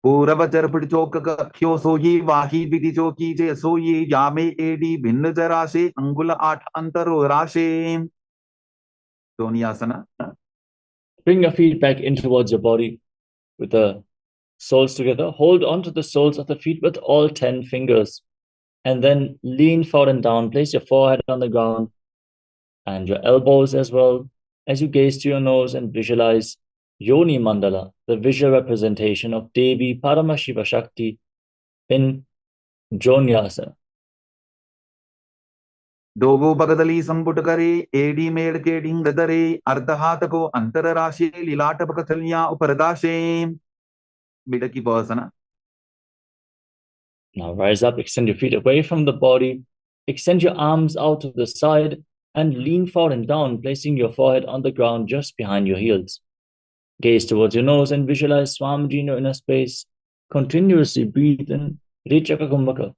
पूरवचर पिटचोक कख्यो सोये वाही बिधि चोकी जे सोये यामे AD भिन्न जराशे अंगुल 8 अंतरो राशे. Donyasana. Bring your feet back in towards your body with the soles together. Hold on to the soles of the feet with all 10 fingers. And then lean forward and down. Place your forehead on the ground and your elbows as well as you gaze to your nose and visualize Yoni Mandala, the visual representation of Devi Paramashiva Shakti in Jonyasana. दोगो बगदली संपुट करे AD मेड़ के ढिंग दरे अर्धहात को अंतर राशि लीलाट पकथलियां उपरदाशे. बिडकी पवसना. Now rise up, extend your feet away from the body, extend your arms out to the side and lean forward and down, placing your forehead on the ground just behind your heels. Gaze towards your nose and visualize Swamiji in your inner space. Continuously breathe in Rechaka Kumbhaka.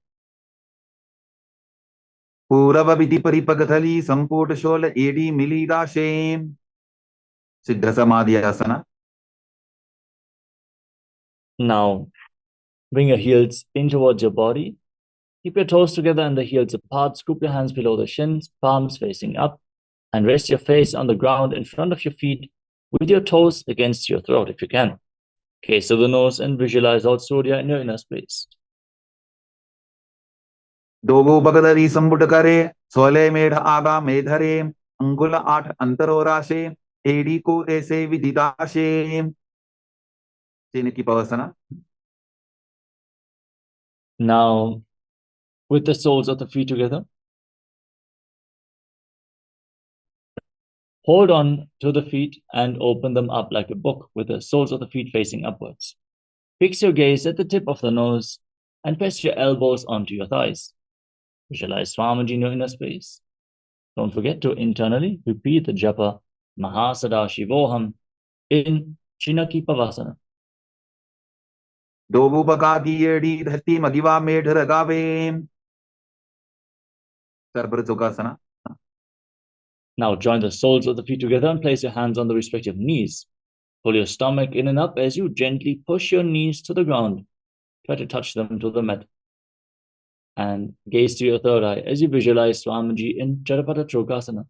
पूरव विधि परिपगथली संपुट शोल एडी मिली राशे. सिद्ध समाधि आसना. Now bring your heels in towards your body. Keep your toes together and the heels apart. Scoop your hands below the shins, palms facing up, and rest your face on the ground in front of your feet with your toes against your throat if you can. Gaze to the nose and visualize Lord Surya in your inner space. दोगो बगदली संपुट करे सोले मेढ़ आगा मेधरे अंगुल 8 अंतरो राशे AD को ऐसे विदिदाशे. की पवसना. Now, with the soles of the feet together, hold on to the feet and open them up like a book with the soles of the feet facing upwards. Fix your gaze at the tip of the nose and press your elbows onto your thighs. Visualize Swamiji in your inner space. Don't forget to internally repeat the japa Mahasadashivoham in Chinaki Pavasana. दोगो बका की AD धरती मगिवा मेढ़ रगावे. सर्पर चौकासना. Now join the soles of the feet together and place your hands on the respective knees. Pull your stomach in and up as you gently push your knees to the ground. Try to touch them to the mat. And gaze to your third eye as you visualize Swamiji in Charapata Chokasana.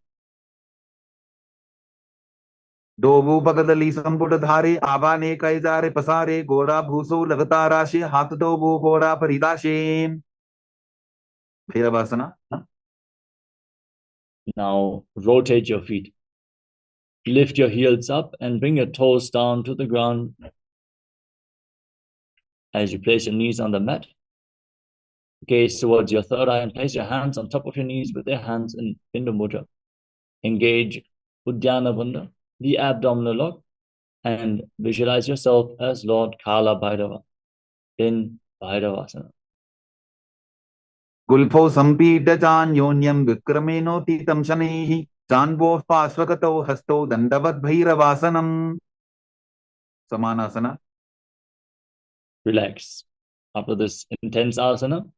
दोगो बगदली संपुट धारे आबा ने कई जारे पसारे गोड़ा भूसो लगता राशि हाथ दोगो गोड़ा परिदाशे. भैरवासना. Now rotate your feet. Lift your heels up and bring your toes down to the ground. As you place your knees on the mat, gaze towards your third eye and place your hands on top of your knees with your hands in Bindu Mudra. Engage Uddiyana Bandha, the abdominal lock, and visualize yourself as Lord Kala Bhairava in Bhairavasana. गुल्फो संपीड चान योन्यम विक्रमेनो तीतम शनैः चान्वो पार्श्वगतौ हस्तौ दंडवत् भैरवासनम. समानासना. Relax. After this intense asana,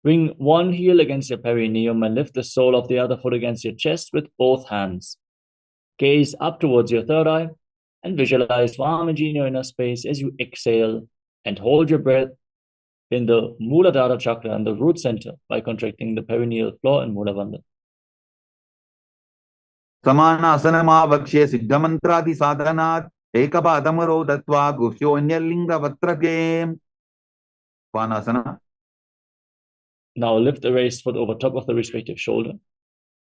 bring one heel against your perineum and lift the sole of the other foot against your chest with both hands. Gaze up towards your third eye and visualize Swamiji in your inner space as you exhale and hold your breath in the Muladhara chakra and the root center by contracting the perineal floor and Mulabandha. समानासनमावक्ष्य सिद्धमन्त्रादि साधनात् एकपादमरो दत्वा गुह्योऽन्यलिङ्गवत्रके. वानासना. Now lift the raised foot over top of the respective shoulder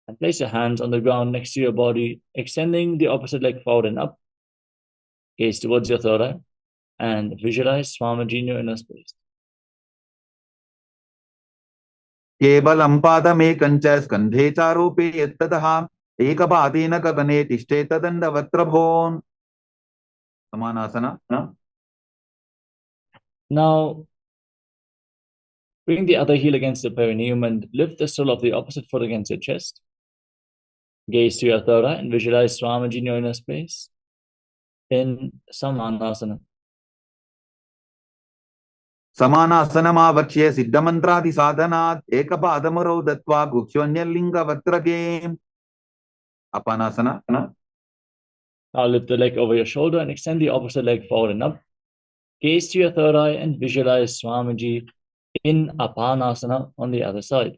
and place your hands on the ground next to your body, extending the opposite leg forward and up. Gaze towards your third eye and visualize Swamiji in your inner space. केवलं पादमेकं च स्कन्धे चारोपे यत्ततः एकपादेन गगने तिष्ठेत दण्डवक्त्रभो. Samanasana. Now, bring the other heel against the perineum and lift the sole of the opposite foot against your chest. Gaze to your third eye and visualize Swamiji in your inner space in Samanasana. समानासनमावक्ष्य सिद्धमन्त्रादिसाधनात् एकपादमरौ दत्वा गुह्योऽन्यलिङ्गवक्त्रगे. Apanasana. Now lift the leg over your shoulder and extend the opposite leg forward and up. Gaze to your third eye and visualize Swamiji in Apanasana on the other side.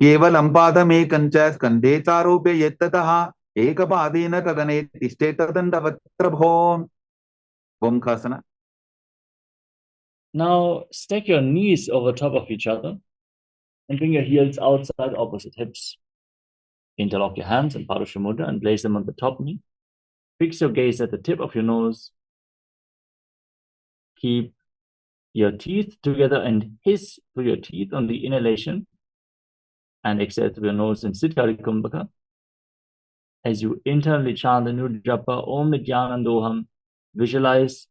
केवलं पादमेकं च स्कन्धे चारोपे यत्ततः एकपादेन गगने तिष्ठेत दण्डवक्त्रभो. Omkhasana. Now stack your knees over top of each other and bring your heels outside opposite hips. Interlock your hands in Padusha Mudra and place them on the top knee. Fix your gaze at the tip of your nose. Keep your teeth together and hiss through your teeth on the inhalation and exhale through your nose in Siddhari Kumbhaka. As you internally chant the new japa Om Nityanandoham, visualize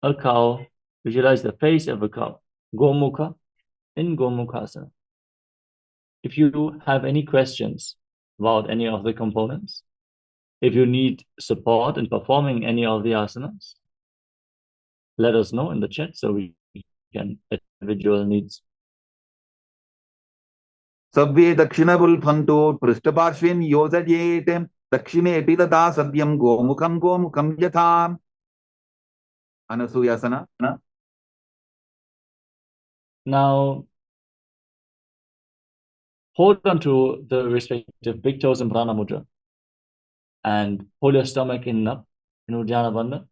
a cow, visualize the face of a cow, Gomukha in Gomukhasana. If you have any questions about any of the components, if you need support in performing any of the asanas, let us know in the chat so we can individual needs. Sabve dakshinabulphanto prishtaparshvin yojayetem dakshine tata sadyam gomukham yatham. Anasuyasana. Now, hold on to the respective big toes in Prana Mudra and hold your stomach in Uddiyana Bandha.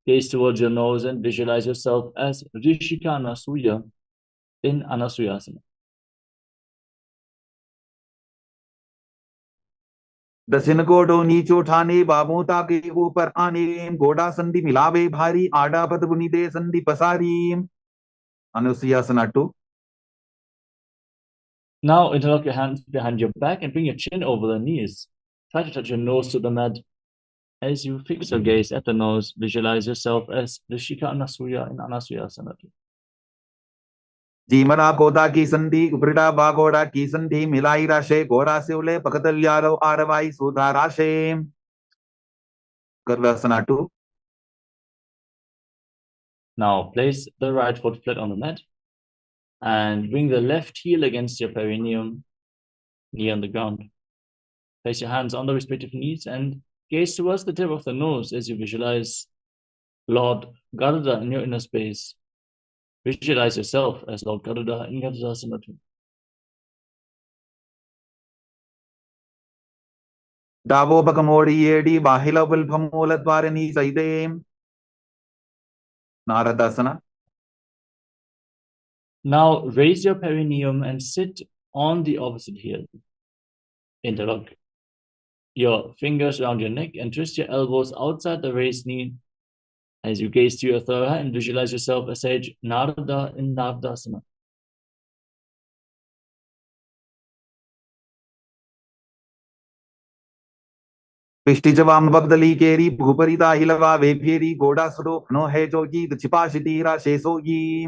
Gaze towards your nose and visualize yourself as Rishika Anasuya in Anasuyasana. दक्षिण कोटो नीचो ठाने बाबू ताके ऊपर आने घोड़ा संधि मिलावे भारी आडा पद बुनिदे संधि पसारी. Anusuyasana 2. Now interlock your hands behind your back and bring your chin over the knees. Try to touch your nose to the mat. As you fix your gaze at the nose, visualize yourself as Rishika Anasuya in Anasuyasana 2. जीमरा कोदा की संधि उपरिटा बाघोड़ा की संधि मिलाई राशे घोड़ा से उले पकतल्यारो आरवाई सुधा राशे. Garvasana 2. Now place the right foot flat on the mat and bring the left heel against your perineum, knee on the ground. Place your hands on the respective knees and gaze towards the tip of the nose as you visualize Lord Garuda in your inner space. Visualize yourself as Lord Garuda in Garudasana 2. Davo bakamori yedi bahila vilphamoladvarani saide. Naradasana. Now raise your perineum and sit on the opposite heel. Interlock your fingers around your neck and twist your elbows outside the raised knee as you gaze to your third eye and visualize yourself as sage Narada in Naradasana. पिष्टि जवाम बगदली केरी भूपरिता हिलवा वे फेरी गोड़ा सुरो no है जोगी छिपाशिती राशे सोगी.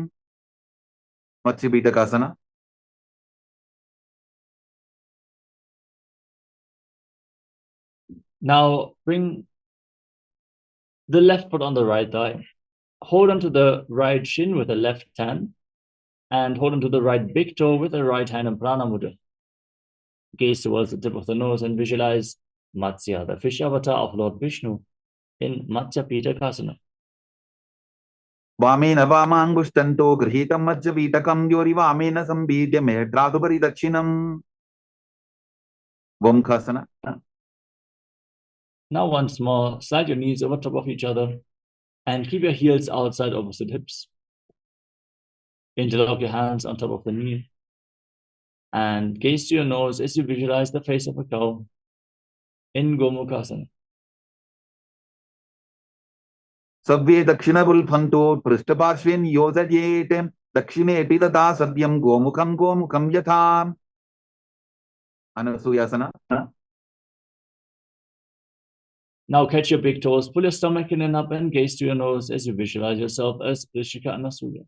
मत्स्य बीटकासना. Now bring the left foot on the right thigh. Hold onto the right shin with the left hand and hold onto the right big toe with the right hand in Prana Mudra. Gaze towards the tip of the nose and visualize Matsya, the fish avatar of Lord Vishnu, in Matsya Pitakasana. वामेन वामाङ्गुष्टन्तो गृहीतं मज्जपीठकं योरि वामेन संबीड्य मेढ्रादुपरि दक्षिणम्. Omkhasana. Now once more, slide your knees over top of each other and keep your heels outside opposite hips. Interlock your hands on top of the knee and gaze to your nose as you visualize the face of a cow in Gomukhasana. सव्ये दक्षिणबुल्फन्तो पृष्ठपार्श्वेन योजयेत् दक्षिणेऽपि तथा सद्यं गोमुखं गोमुखं यथा Anusuyasana. Now catch your big toes, pull your stomach in and up, and gaze to your nose as you visualize yourself as Prishika Anasuya.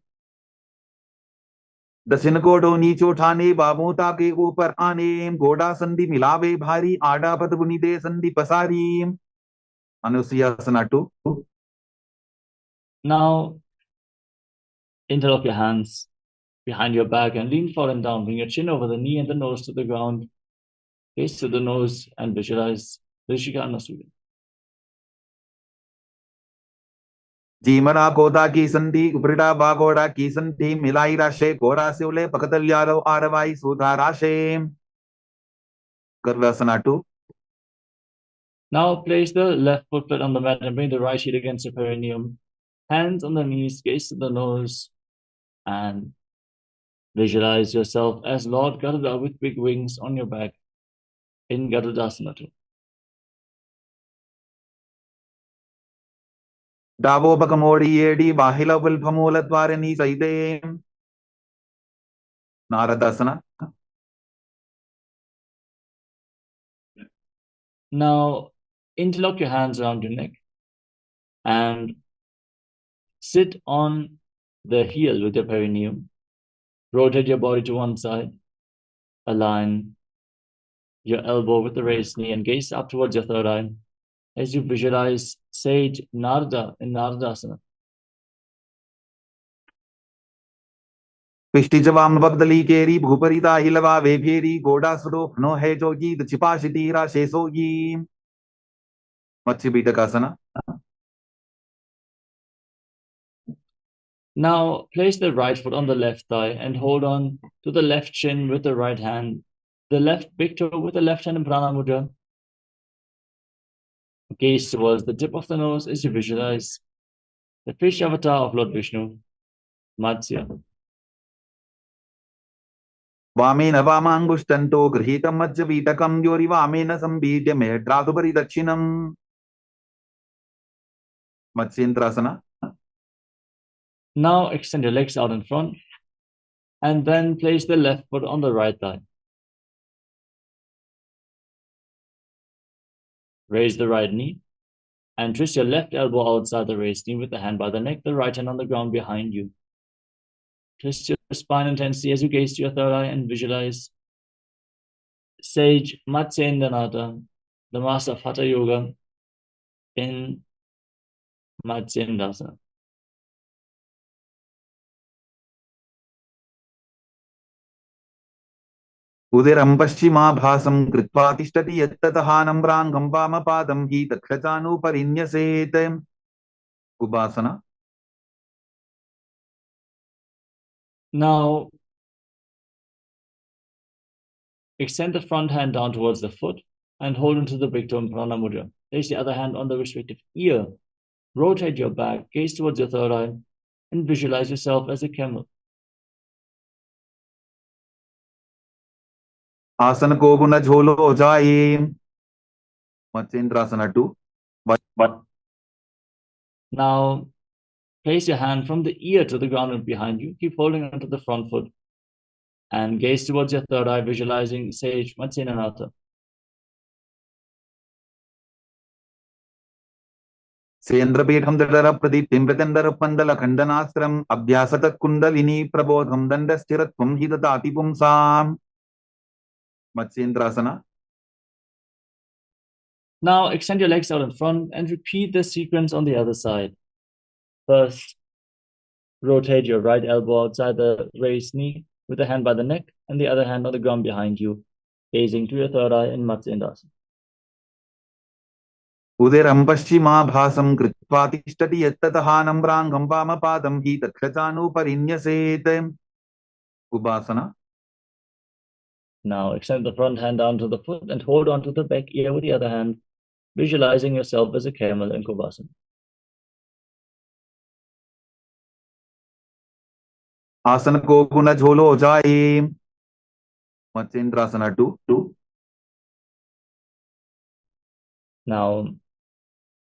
दक्षिण कोडो नीचो ठाने बाबों ताके ऊपर आने गोडा संधि मिलावे भारी आडा पद बुनी दे संधि पसारी Anusuyasana 2. Now interlock your hands behind your back and lean forward and down. Bring your chin over the knee and the nose to the ground. Gaze to the nose and visualize Prishika Anasuya. जीमना कोदा की संधि उपरिटा बागोड़ा की संधि मिलाई राशे कोरा से उले पकतल्यालो आरवाई सुधा राशे Karvasana 2. Now place the left foot flat on the mat and bring the right heel against the perineum. Hands on the knees, gaze to the nose, and visualize yourself as Lord Garuda with big wings on your back in Garudasana 2. Davo Bakamori Yedi Bahila Vilpamula Saide Naradasana. Now interlock your hands around your neck and sit on the heel with your perineum. Rotate your body to one side. Align your elbow with the raised knee and gaze up towards your third eye as you visualize Sage Narada in Naradasana. Pishtijavam Bagdali Keri Bhuparita Hilava Veveri Goda Sudo No Hejogi the Chipashitira Shesogi Matsibita. Now place the right foot on the left thigh and hold on to the left shin with the right hand, the left big toe with the left hand in Prana Mudra. Gaze towards the tip of the nose as you visualize the fish avatar of Lord Vishnu, Matsya. Vamena Vamangushtanto Grihitam Majjavitakam Yori Vamena Sambhidya Medratubari Dakshinam Matsyendrasana. Now extend your legs out in front and then place the left foot on the right thigh. Raise the right knee and twist your left elbow outside the raised knee with the hand by the neck, the right hand on the ground behind you. Twist your spine intensely as you gaze to your third eye and visualize Sage Matsyendranath, the master of Hatha Yoga, in Matsyendrasana. Udiram Paschimabhasam Kritva Tishtati Yattataha Nambrangam Vamapadam Hi Takshachanu Parinyaset Ubasana. Now, extend the front hand down towards the foot and hold onto the big toe in Prana Mudra. Place the other hand on the respective ear. Rotate your back, gaze towards your third eye, and visualize yourself as a camel. Asana ko guna jholo jaye Matsyendrasana 2. But now place your hand from the ear to the ground and behind you. Keep holding onto the front foot and gaze towards your third eye, visualizing Sage Matsyendranath. Sendrapetham Dadara Pradipim Pratendara Pandala Khandanastram Abhyasatat Kundalini Prabodham Dandastiratvam Hidatati Pumsam Matsyendrasana. Now extend your legs out in front and repeat the sequence on the other side. First, rotate your right elbow outside the raised knee with the hand by the neck and the other hand on the ground behind you, gazing to your third eye in Matsyendrasana. Udiram Paschimabhasam Kritva Tishtati Yattataha Nambrangam Vamapadam Hi Takshachanu Parinyaset Ubasana. Now extend the front hand down to the foot and hold on to the back ear with the other hand, visualizing yourself as a camel in Kovasana. Asana ko guna jholo jaye Matsyendrasana 2. Now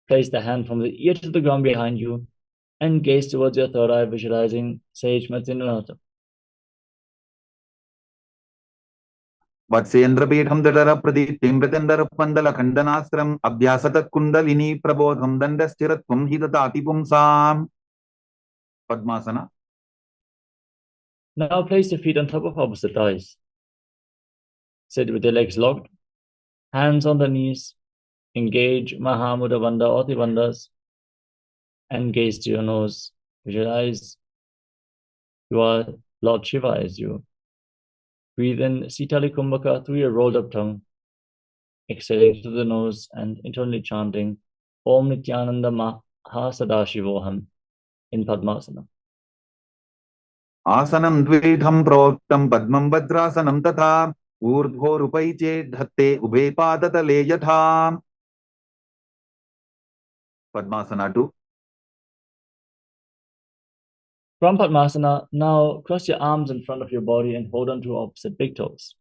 Place the hand from the ear to the ground behind you and gaze towards your third eye, visualizing Sage Matsinanata. वत्सेन्द्रपीठं दृढरप्रदीप्तिं प्रत्यन्दरपन्दलखण्डनास्त्रम् अभ्यासतत्कुण्डलिनी प्रबोधं दण्डस्थिरत्वं हि ददाति पुंसाम्. Padmasana. Now place your feet on top of opposite thighs. Sit with your legs locked, hands on the knees. Engage Mahamudra Bandha or the Bandhas and gaze to your nose. Visualize your Lord Shiva as you. Breathe in Sitali Kumbhaka through your rolled up tongue. Exhaling through the nose and internally chanting Om Nityananda Maha Sadashivoham in Padmasana. Asanam dvidham proktam padmam vajrasanam tatha urdhvorupaiche dhatte ubhe padatale yatha. Padmasana 2. From Padmasana, now cross your arms in front of your body and hold on to opposite big toes.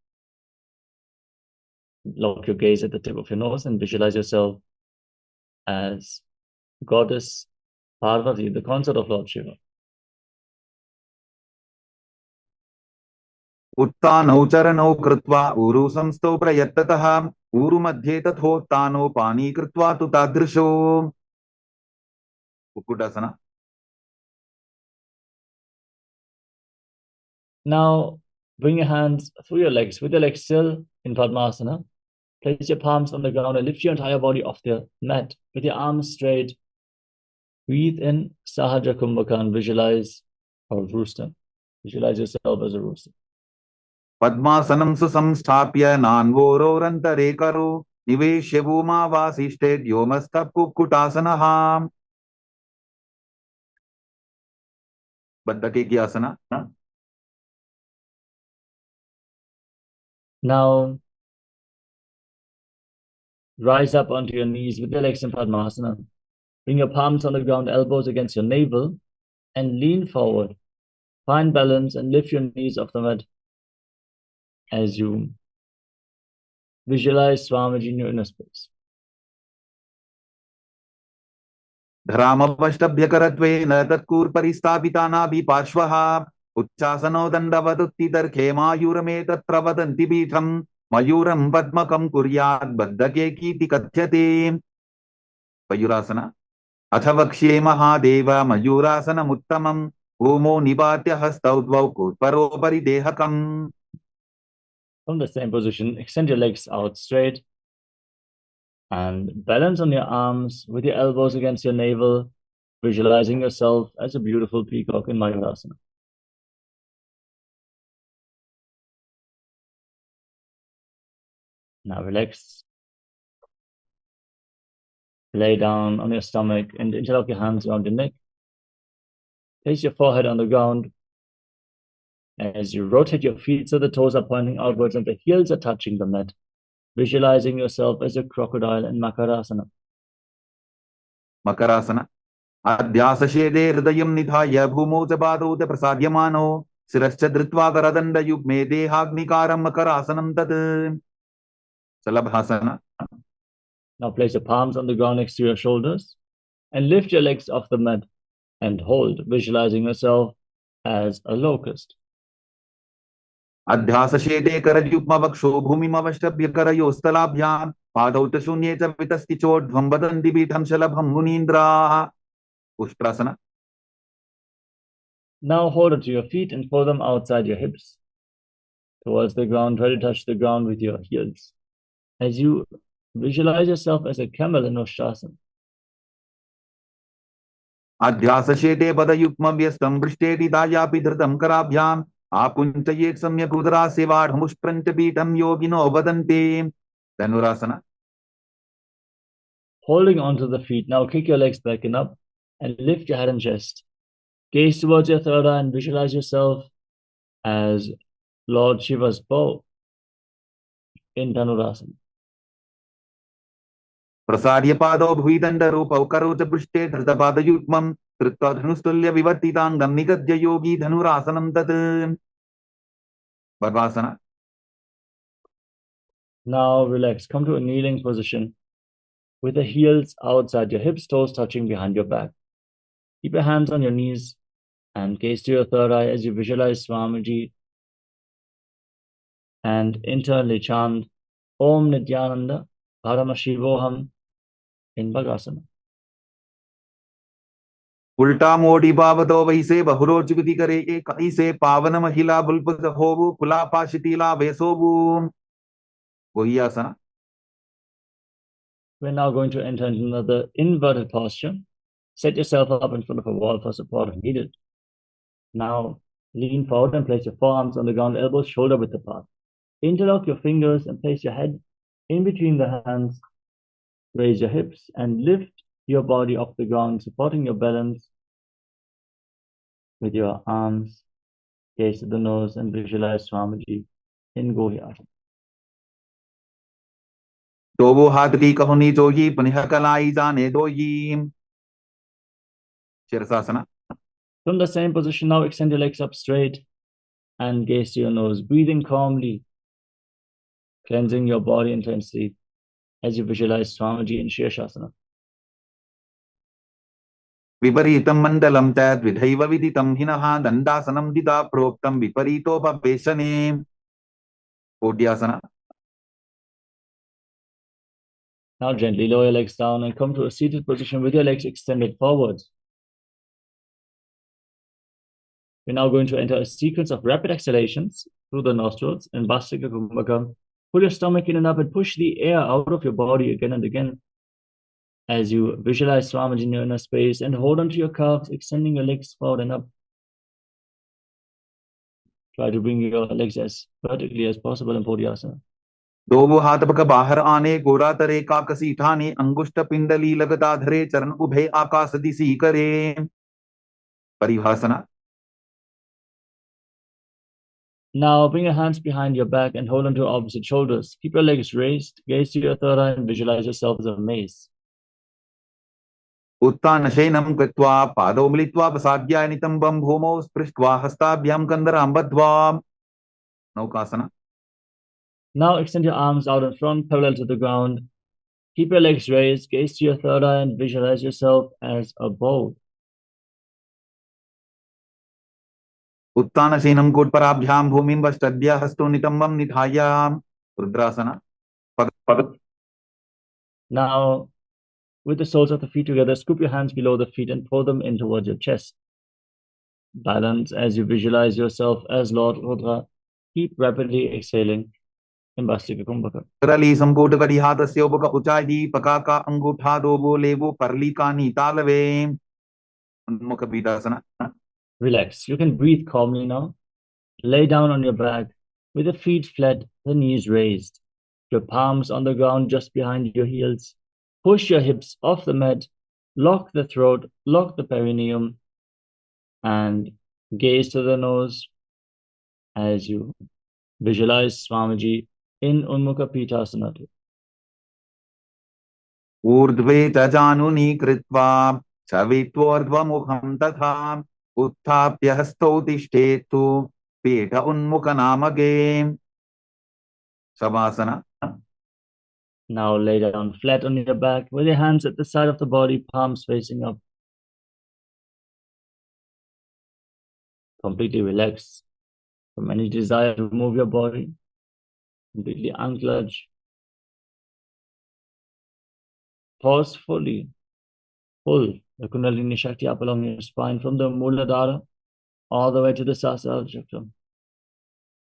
Lock your gaze at the tip of your nose and visualize yourself as Goddess Parvati, the consort of Lord Shiva. उत्तानौ चरणौ कृत्वा ऊरु संस्थौ प्रयत्ततः ऊरु मध्ये तथोत्तानौ पानी कृत्वा तु तादृशो. Kukkutasana. Now bring your hands through your legs, with your legs still in Padmasana. Place your palms on the ground and lift your entire body off the mat with your arms straight. Breathe in Sahaja Kumbhaka and visualize a rooster. Visualize yourself as a rooster. Padmasanam susamsthapya nanvororantare karo niveshya bhuma vasishted yomastap kukkutasana. Baddhakekyasana. Now rise up onto your knees with your legs in Padmasana. Bring your palms on the ground, elbows against your navel, and lean forward. Find balance and lift your knees off the mat as you visualize Swamiji in your inner space. धरामवष्टभ्यकरत्वेन तत्कूर्परिस्थापितानाभि पार्श्वः उच्चासनो दण्डवदुत्थितर्खे मायूरमे तत्र वदन्ति पीठं मयूरं पद्मकं कुर्यात् बद्धकेकीति कथ्यते. मयूरासना. अथ वक्ष्ये महादेव मयूरासनमुत्तमं भूमौ निपात्य हस्तौ द्वौ कूर्परोपरि देहकम्. From the same position, extend your legs out straight and balance on your arms with your elbows against your navel, visualizing yourself as a beautiful peacock in Mayurasana. Now relax. Lay down on your stomach and interlock your hands around your neck. Place your forehead on the ground as you rotate your feet so the toes are pointing outwards and the heels are touching the mat, visualizing yourself as a crocodile in Makarasana. Makarasana. अध्यासशेदे हृदयं निधाय भूमौ च पादौ च प्रसाद्यमानो शिरश्च धृत्वा करदण्डयुग्मे देहाग्निकारं मकरासनं तत्. Salabhasana. Now place your palms on the ground next to your shoulders and lift your legs off the mat and hold, visualizing yourself as a locust. अध्यासशेदे करयुग्मवक्षो भूमिमवष्टभ्य करयोस्तलाभ्यां पादौ च शून्ये च वितस्ति चोर्ध्वं वदन्ति पीठं शलभं मुनीन्द्राः. Ushtrasana. Now hold onto your feet and pull them outside your hips towards the ground. Try to touch the ground with your heels as you visualize yourself as a camel in Ushtrasana. अध्यासशेदे पदयुग्मव्यस्तं पृष्ठेटिदायापि धृतं कराभ्याम् आकुञ्चयेत् सम्यक् उदरासेवाढमुष्प्रञ्च पीठं योगिनो वदन्ति. Dhanurasana. Holding onto the feet, now kick your legs back and up and lift your head and chest. Gaze towards your third eye and visualize yourself as Lord Shiva's bow in Dhanurasana. प्रसार्य पादौ भुविदण्डरूपौ करौ च पृष्ठे धृतपादयुग्मं कृत्वा धनुस्तुल्य विवर्तिताङ्गं निगद्य योगी धनुरासनं तत्. Varvasana. Now relax. Come to a kneeling position with the heels outside your hips, toes touching behind your back. Keep your hands on your knees and gaze to your third eye as you visualize Swamiji and internally chant Om Nityananda Paramashivoham in Bhagasana. उल्टा मोटी पावतो वही से बहुरोचुगति करे कई से पावन महिला बुलपुत होबु कुलापा शिथिला वेसोबु वही आसन. We're now going to enter into another inverted posture. Set yourself up in front of a wall for support if needed. Now lean forward and place your forearms on the ground, elbows shoulder width apart. Interlock your fingers and place your head in between the hands. Raise your hips and lift your body off the ground, supporting your balance with your arms. Gaze to the nose and visualize Swamiji in Gohyasana. तो वो हाथ की कहुनी जोगी पुनः कलाई जाने दोगी. Shirshasana. From the same position, now extend your legs up straight and gaze to your nose, breathing calmly, cleansing your body intensely as you visualize Swamiji in Shirshasana. विपरीतं मण्डलं तद्विधैव विदितं हिनः दण्डासनं दिदा प्रोक्तं विपरीतोपवेशने. कोड्यासना. Now gently lower your legs down and come to a seated position with your legs extended forwards. We're now going to enter a sequence of rapid exhalations through the nostrils in Bhastrika Kumbhaka. Pull your stomach in and up and push the air out of your body again and again as you visualize Swamiji in your inner space and hold onto your calves, extending your legs forward and up. Try to bring your legs as vertically as possible in Podyasana. दो हाथ पक बाहर आने गोरा तरे काकसी ठाने अंगुष्ठ पिंडली लगता धरे चरण उभे आकाश दिशी करे. परिभाषना. Now bring your hands behind your back and hold onto your opposite shoulders. Keep your legs raised, gaze to your third eye and visualize yourself as a mace. उत्तानशयनं कृत्वा पादौ मिलित्वा प्रसाद्याय नितम्बं भूमौ स्पृष्ट्वा हस्ताभ्यां कन्दरां बद्ध्वा. नौकासना. Now extend your arms out in front, parallel to the ground. Keep your legs raised, gaze to your third eye and visualize yourself as a bow. उत्तानशयनं कोट्पराभ्यां भूमिं वष्टद्य हस्तो नितम्बं निधाय. रुद्रासना. Now, with the soles of the feet together, scoop your hands below the feet and pull them in towards your chest. Balance as you visualize yourself as Lord Rudra. Keep rapidly exhaling in Bhastrika Kumbhaka. करली संकोट करी हाथ से उपक उचाई दी पका का अंगूठा दो बोले वो परली का नीतालवे. उन्मुख पीठासना. Relax. You can breathe calmly now. Lay down on your back with the feet flat, the knees raised. Your palms on the ground just behind your heels. Push your hips off the mat. Lock the throat, lock the perineum, and gaze to the nose as you visualize Swamiji in Unmukha Pitasana. ऊर्ध्वे च जानुनी कृत्वा छवित्वोर्ध्वमुखं तथा उत्थाप्य हस्तौ तिष्ठेतु पीठ उन्मुखनामके. शवासना. Now lay down flat on your back with your hands at the side of the body, palms facing up. Completely relax from any desire to move your body. Completely unclench. Forcefully pull the Kundalini Shakti up along your spine from the Muladhara all the way to the Sahasrara Chakra.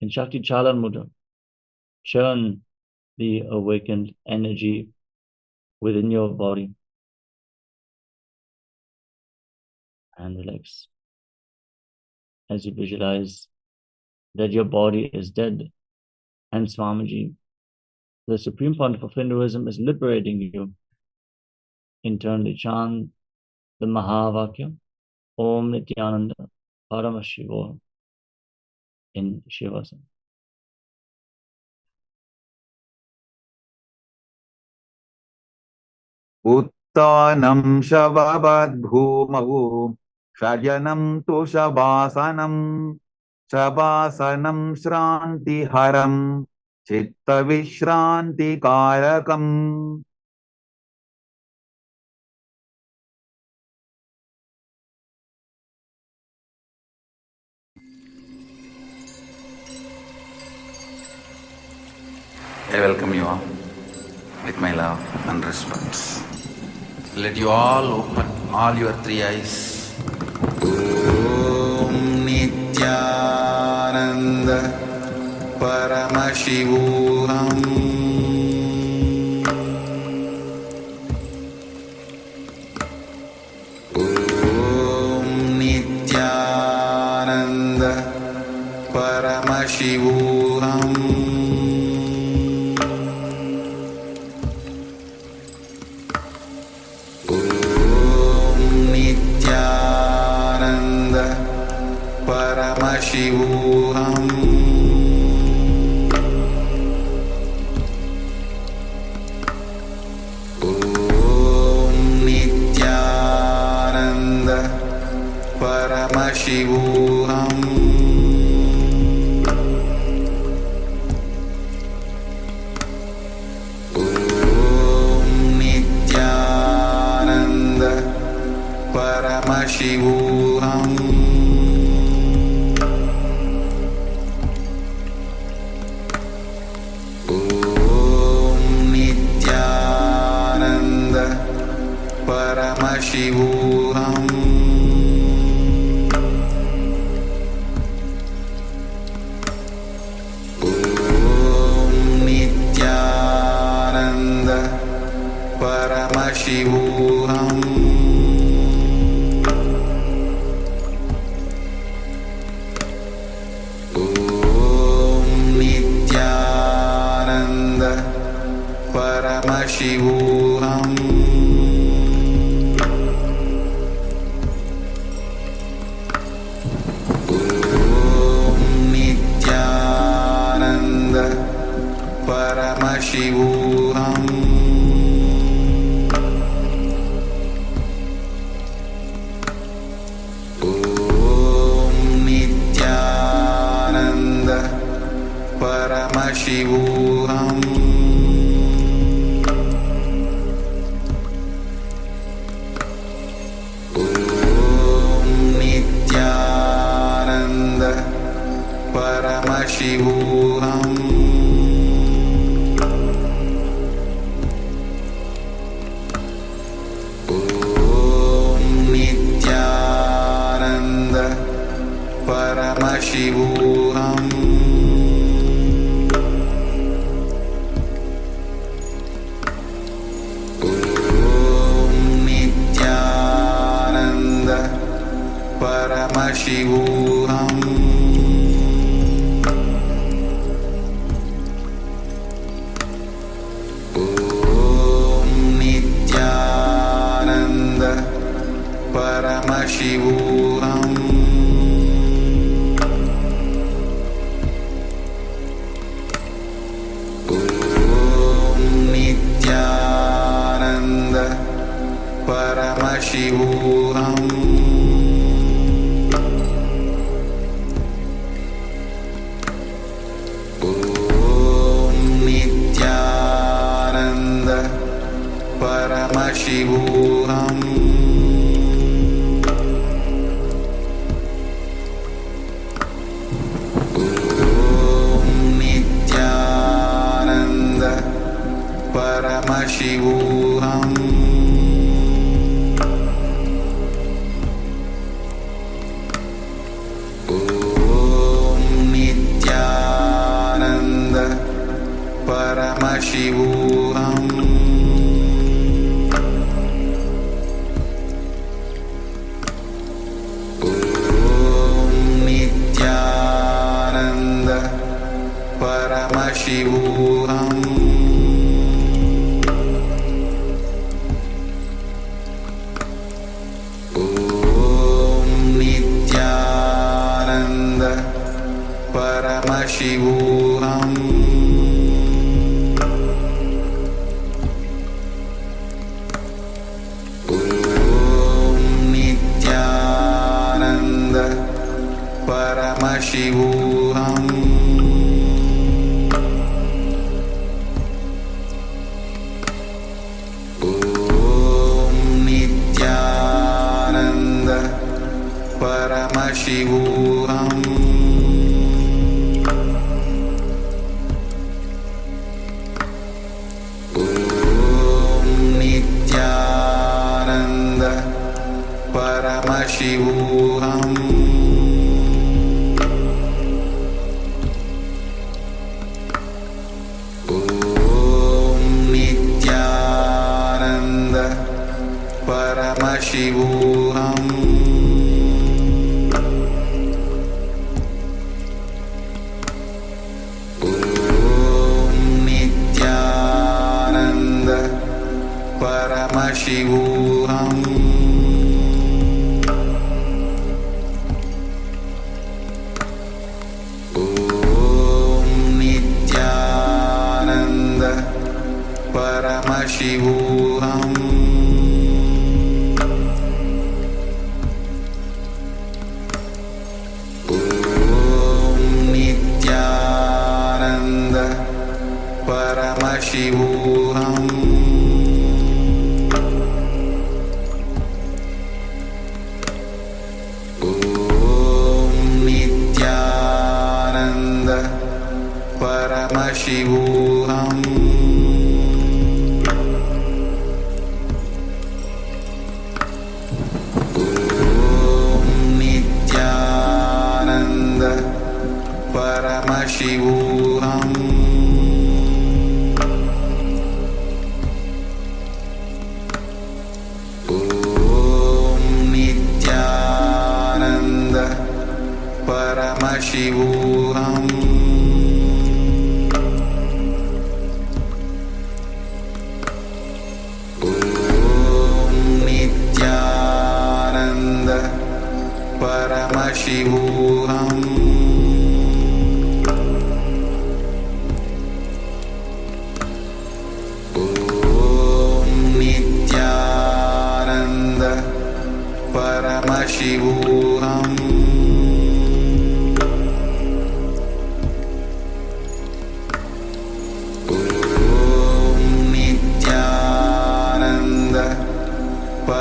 In Shakti Chalan Mudra, churn the awakened energy within your body and relax as you visualize that your body is dead and Swamiji, the Supreme Pontiff of Hinduism, is liberating you. Internally chant the Mahavakya Om Nityananda Paramashivoham in Shivasana. उत्तानं शववद्भूमौ शयनं तु शवासनं शवासनं श्रान्तिहरं चित्तविश्रान्तिकारकम्. I welcome you all with my love and respect. Let you all open all your three eyes. Om Nityananda Paramashivoham Om Nityananda Paramashivoham Paramashivoham Om Nityananda Paramashivoham Om Nityananda Paramashivoham Paramashivoham Om Nityananda Paramashivoham Om Nityananda Paramashivoham Paramashivoham Om Nityananda Paramashivoham Om Nityananda Paramashivoham Paramashivoham Om Nityananda Paramashivoham Om Nityananda Paramashivoham Paramashivoham Om Nityananda Paramashivoham Om Nityananda Paramashivoham Paramashivoham Om Nityananda Paramashivoham Om Nityananda Paramashivoham Paramashivoham Om Nityananda Paramashivoham Paramashivoham Om Nityananda Paramashivoham Paramashivoham Om Nityananda Paramashivoham Om Nityananda Paramashivoham Paramashivoham Om Nityananda Paramashivoham Om Nityananda Paramashivoham Paramashivoham Om Nityananda Paramashivoham Om Nityananda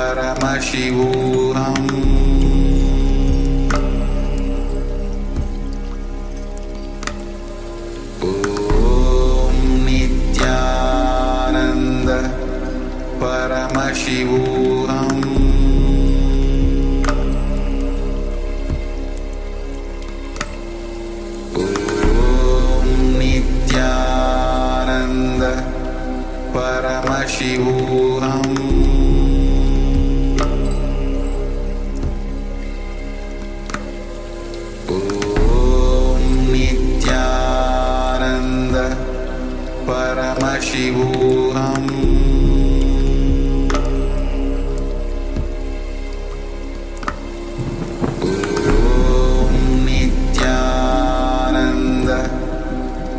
Paramashivoham Paramashivoham Om Nityananda Paramashivoham Om Nityananda Paramashivoham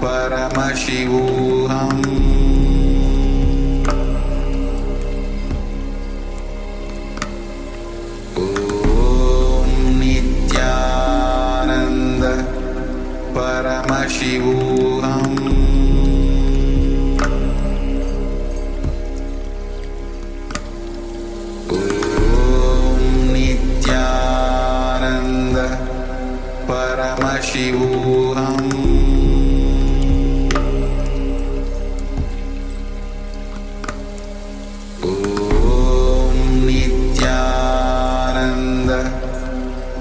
Paramashivoham Om Nityananda Paramashivoham Om Nityananda Paramashivoham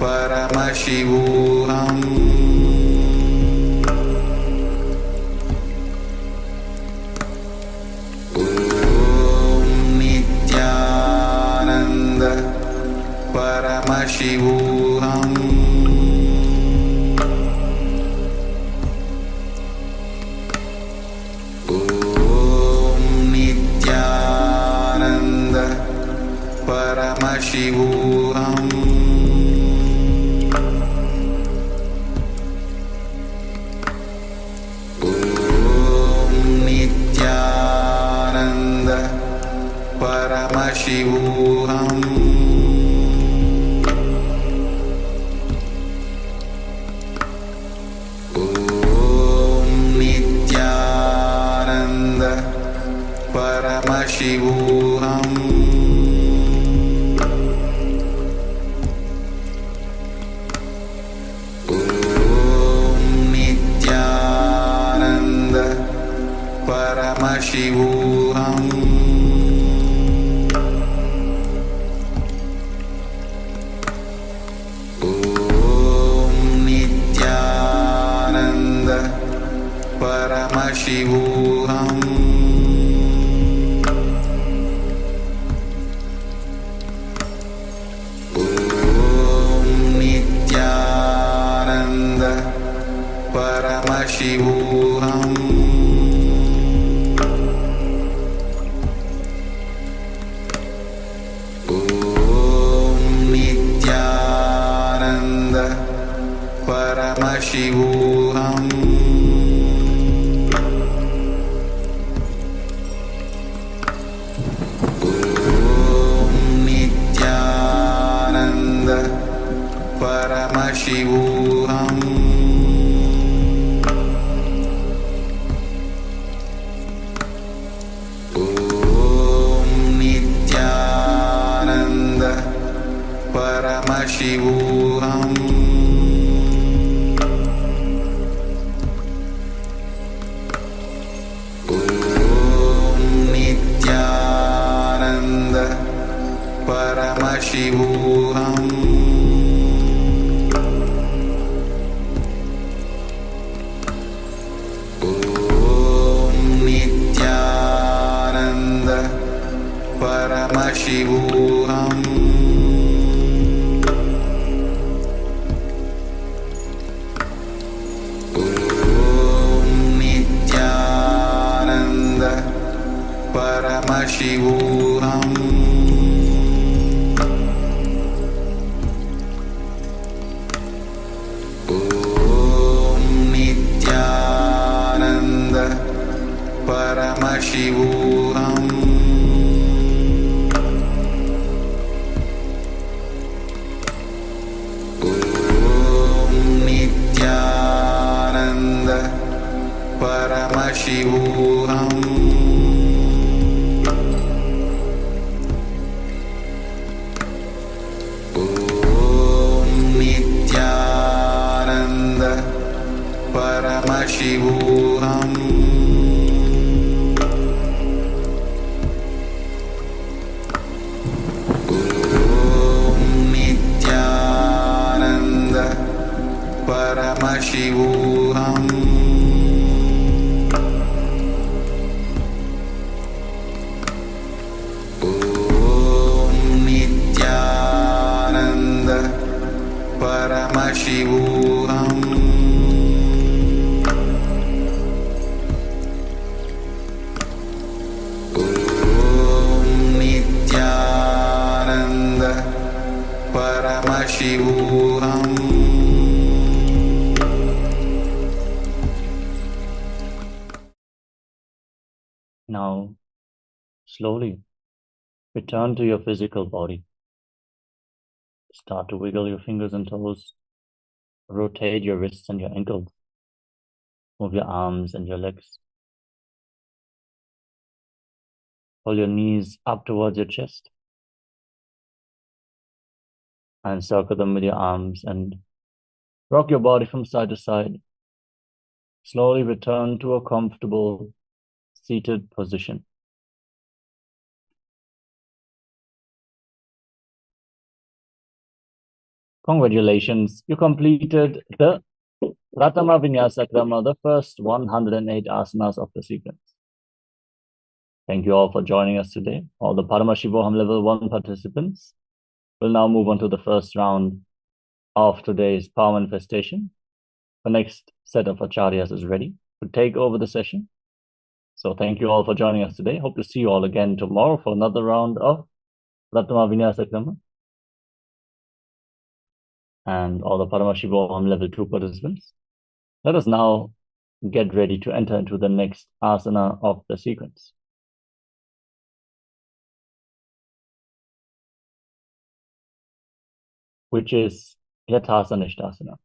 Paramashivoham Om Nityananda Paramashivoham Om Nityananda Paramashivoham Paramashivoham Om Nityananda Paramashivoham Paramashivoham Om Nityananda Paramashivoham Om Nityananda Paramashivoham Om Nityananda Paramashivoham Om Nityananda Paramashivoham Om Nityananda Paramashivoham Om Nityananda Paramashivoham Om Nityananda Paramashivoham Om Nityananda Paramashivoham Om Nityananda Paramashivoham Om Nityananda Paramashivoham Om Nityananda Paramashivoham Om Nityananda Paramashivoham Now, slowly return to your physical body. Start to wiggle your fingers and toes. Rotate your wrists and your ankles. Move your arms and your legs. Pull your knees up towards your chest. And circle them with your arms and rock your body from side to side. Slowly return to a comfortable seated position. Congratulations, you completed the Pratama Vinyasa Krama, the first 108 asanas of the sequence. Thank you all for joining us today. All the Paramashivoham Level 1 participants will now move on to the first round of today's power manifestation. The next set of acharyas is ready to take over the session. So thank you all for joining us today. Hope to see you all again tomorrow for another round of Pratama Vinyasa Krama. And all the Paramashivoham Level 2 participants, let us now get ready to enter into the next asana of the sequence, which is Yathasana Nishtasana.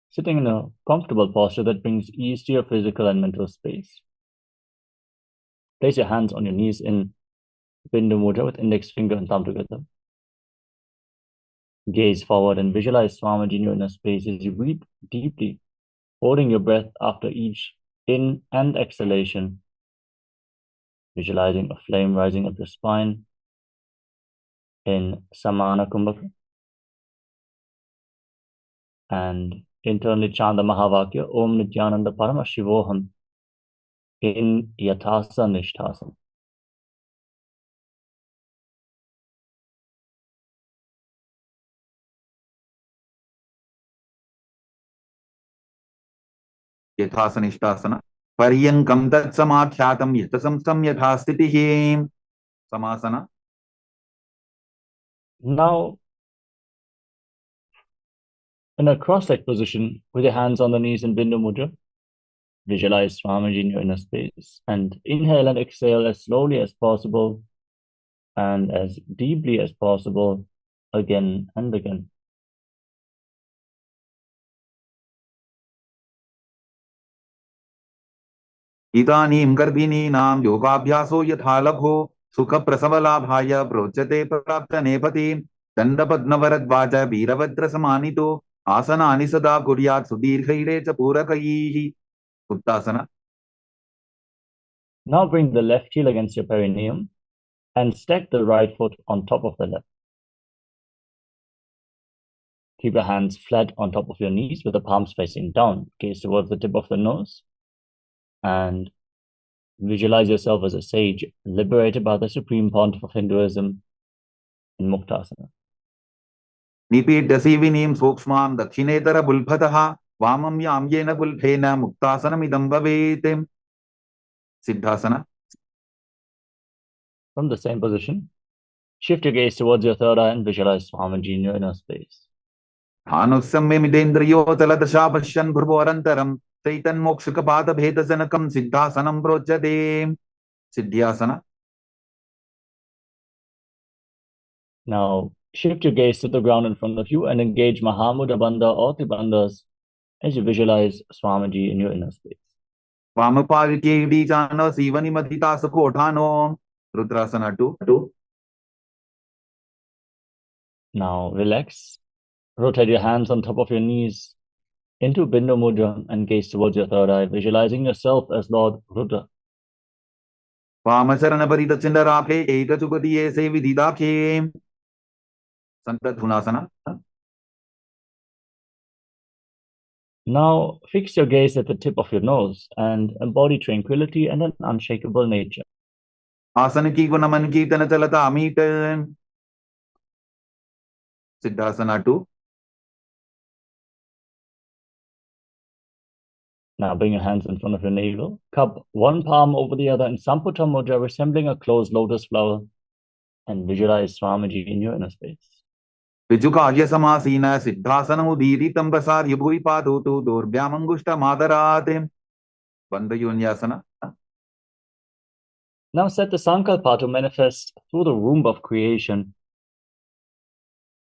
Sitting in a comfortable posture that brings ease to your physical and mental space. Place your hands on your knees in Bindu Mudra with index finger and thumb together. Gaze forward and visualize Swamiji in your inner space as you breathe deeply, holding your breath after each in and exhalation. Visualizing a flame rising up your spine in Samana Kumbhaka. And internally chant the Mahavakya, Om Nityananda Paramashivoham in Yathasana Nishtasana. यथासनिष्ठासन पर्यङ्कं तत्समाख्यातं यथसंस्थं यथा स्थितिः समासन. Now, in a cross-legged position with your hands on the knees in Bindu Mudra, visualize Swamiji in your inner space and inhale and exhale as slowly as possible and as deeply as possible again and again. इदानीं गर्भिणीनां योगाभ्यासो यथा लघो सुखप्रसवलाभाय प्रोच्यते प्राप्तनेपथि दण्डपद्मवरद्वाज वीरभद्रसमानितो आसनानि सदा कुर्यात् सुदीर्घैरे च पूरकैः. उत्तासन. Now bring the left heel against your perineum and stack the right foot on top of the left. Keep your hands flat on top of your knees with the palms facing down. Gaze towards the tip of the nose and visualize yourself as a sage liberated by the Supreme Pontiff of Hinduism in Muktasana. निपीड्य सीविनीं सूक्ष्मां दक्षिणेतरबुल्भतः वामं यां येन बुल्भेन मुक्तासनमिदं भवेत्. Siddhasana. From the same position, shift your gaze towards your third eye and visualize Swamiji in your inner space. धानुस्सम्यमिदेन्द्रियोतलदशा पश्यन् भ्रुवोरन्तरं चैतन्मोक्षकपातभेदजनकं सिद्धासनं प्रोच्यते. सिद्ध्यासन. Now, shift your gaze to the ground in front of you and engage Mahamudra Bandha or Tribandhas as you visualize Swamiji in your inner space. वामपार्श्वे बीजानो सीवनिमथिता सुकोठानो. रुद्रासन 2. Now, relax. Rotate your hands on top of your knees into Bindu Mudra and gaze towards your third eye, visualizing yourself as Lord Rudra. वामचरणपरितचिन्दराभे एकचुपतिये सेविदिदाखे. संतधुनासन. Now, fix your gaze at the tip of your nose and embody tranquility and an unshakable nature. आसन की गुणमन कीर्तन चलता अमीट. Siddhasana 2. Now bring your hands in front of your navel, cup one palm over the other in Samputa Mudra, resembling a closed lotus flower, and visualize Swamiji in your inner space. विजुकार्य समासीन सिद्धासनमुदीरितं प्रसार्य भुवि पादोतु दोर्भ्यामङ्गुष्ठमादरात्. बन्धयोन्यासन. Now set the Sankalpa to manifest through the womb of creation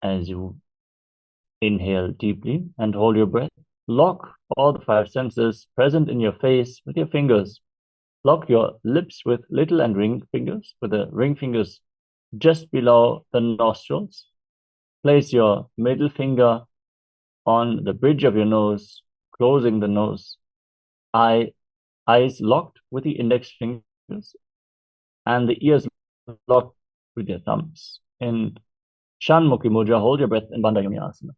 as you inhale deeply and hold your breath. Lock all the 5 senses present in your face with your fingers. Lock your lips with little and ring fingers, with the ring fingers just below the nostrils. Place your middle finger on the bridge of your nose, closing the nose. Eyes locked with the index fingers and the ears locked with your thumbs. In Shanmukhi Mudra, hold your breath in Bandhayunyasana.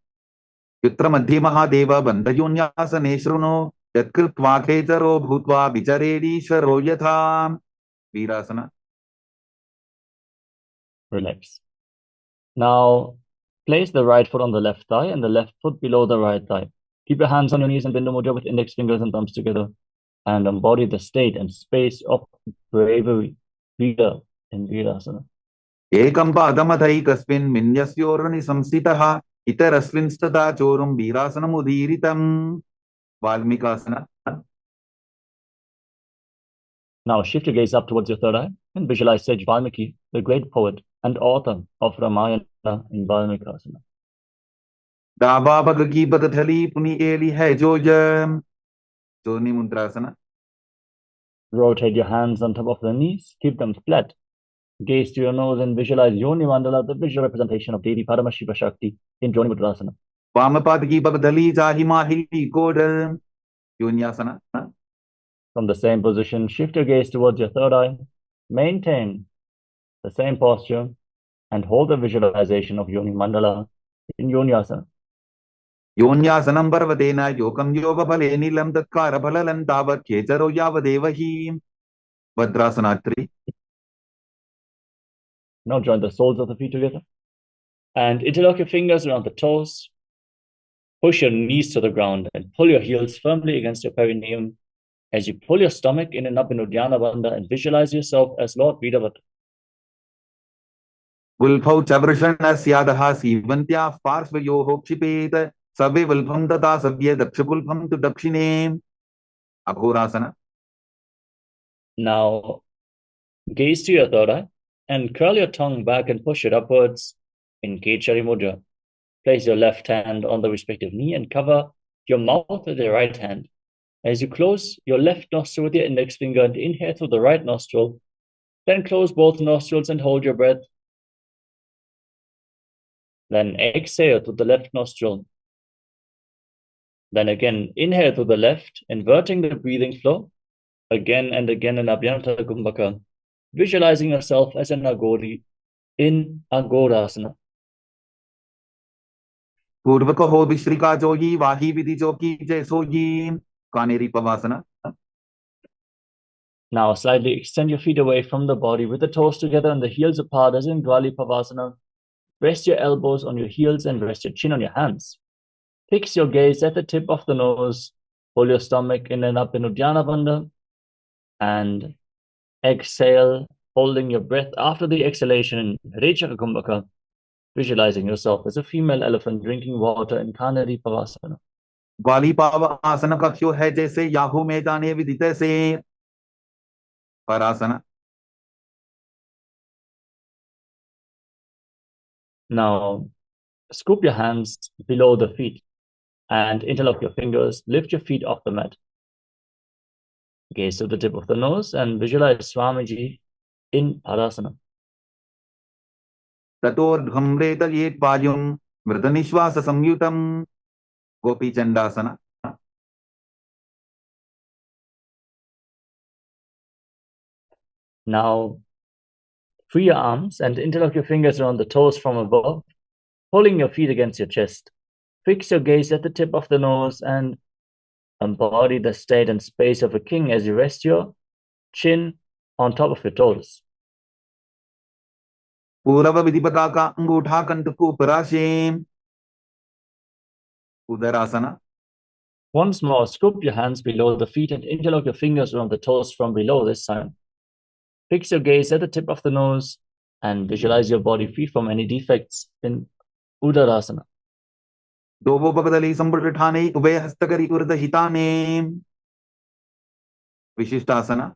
युत्र मध्ये महादेव बन्धयोन्यासने शृणु यत्कृत्वाखेचरो भूत्वा विचरेदीश्वरो यथा. वीरासन. Relax. Now, place the right foot on the left thigh and the left foot below the right thigh. Keep your hands on your knees in Bindu Mudra with index fingers and thumbs together and embody the state and space of bravery, vigor in Virasana. एकं पादमथैकस्मिन् मिन्यस्योर्नि संस्थितः इतरस्मिंस्तथा चोरुं वीरासनमुदीरितं. वाल्मीकासन. Now shift your gaze up towards your third eye and visualize Sage Valmiki, the great poet and author of Ramayana in Valmikasana. दाबाबग की पदथली पुनि Eli है जोजम. जोनि मुद्रासन. Rotate your hands on top of the knees, keep them flat. Gaze to your nose and visualize Yoni Mandala, the visual representation of deity Paramashiva Shakti in Joni Mudrasana. वामपाद की पगधली चाहि माहिली कोडल. योन्यासन. From the same position, shift your gaze towards your third eye. Maintain the same posture and hold the visualization of Yoni Mandala in Yonyasana. योन्यासनं पर्वतेन योगं योगफले नीलं तत्कारफलनं तावत् खेचरो यावदेव हि. भद्रासन 3. Now join the soles of the feet together and interlock your fingers around the toes. Push your knees to the ground and pull your heels firmly against your perineum as you pull your stomach in and up in Uddiyana Bandha and visualize yourself as Lord Vidavata. Vulpau chavrishanasyadah sivantyah parshvayoho kshipeet sabe vulpam tata sabye dakshapulpam tu dakshine. Abhorasana. Now, gaze to your third eye and curl your tongue back and push it upwards in Kechari Mudra. Place your left hand on the respective knee and cover your mouth with your right hand. As you close your left nostril with your index finger and inhale through the right nostril, then close both nostrils and hold your breath. Then exhale through the left nostril. Then again, inhale through the left, inverting the breathing flow. Again and again in Abhyanta Kumbhaka, visualizing yourself as an Agori in Agorasana. Purva kaho vishrika jogi vahi vidhi jogi jai sogi. Kaneri pavasana. Now slightly extend your feet away from the body with the toes together and the heels apart as in Dwali Pavasana. Rest your elbows on your heels and rest your chin on your hands. Fix your gaze at the tip of the nose. Pull your stomach in and up in Uddiyana Bandha. And exhale, holding your breath after the exhalation in Rechaka Kumbhaka, visualizing yourself as a female elephant drinking water in Kanari Pavasana. Dwali pavasana kakyo hai jaise yahu mein jane vidite se. Parasana. Now, scoop your hands below the feet and interlock your fingers. Lift your feet off the mat. Gaze to the tip of the nose and visualize Swamiji in Parasana. Tator dhamre talyet payum mridanishvasa samyutam. Gopi Chandasana. Now, free your arms and interlock your fingers around the toes from above, pulling your feet against your chest. Fix your gaze at the tip of the nose and embody the state and space of a king as you rest your chin on top of your toes. Purava vidipata ka angutha kantuku parashim. Udarasana. Once more, scoop your hands below the feet and interlock your fingers around the toes from below this time. Fix your gaze at the tip of the nose and visualize your body free from any defects in Udarasana. Dovo bhagdali sambrithane ube hastakari urdahitane. Vishishtasana.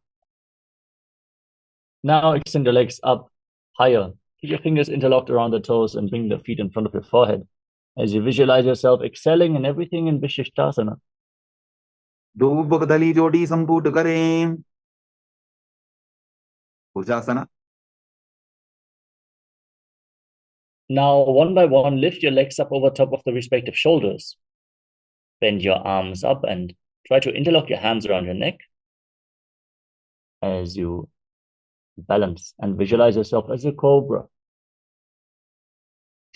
Now extend your legs up higher. Keep your fingers interlocked around the toes and bring the feet in front of your forehead as you visualize yourself excelling in everything in Vishishtasana. Dovo bhagdali jodi samput kare. Bhujasana. Now, one by one, lift your legs up over top of the respective shoulders. Bend your arms up and try to interlock your hands around your neck as you balance and visualize yourself as a cobra.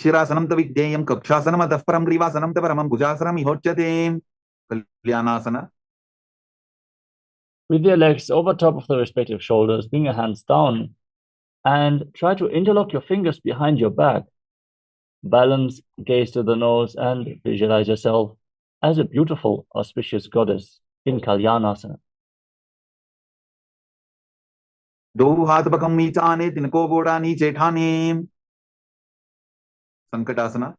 Shirasanam tavidyayam kakshasanam ataf param grivasanam tavaramam bhujasanam ihochyate. Kalyanasana. With your legs over top of the respective shoulders, bring your hands down and try to interlock your fingers behind your back. Balance, gaze to the nose, and visualize yourself as a beautiful, auspicious goddess in Kalyanasana. Dovu hath pakam nichane tinko boda niche thane. Sankatasana.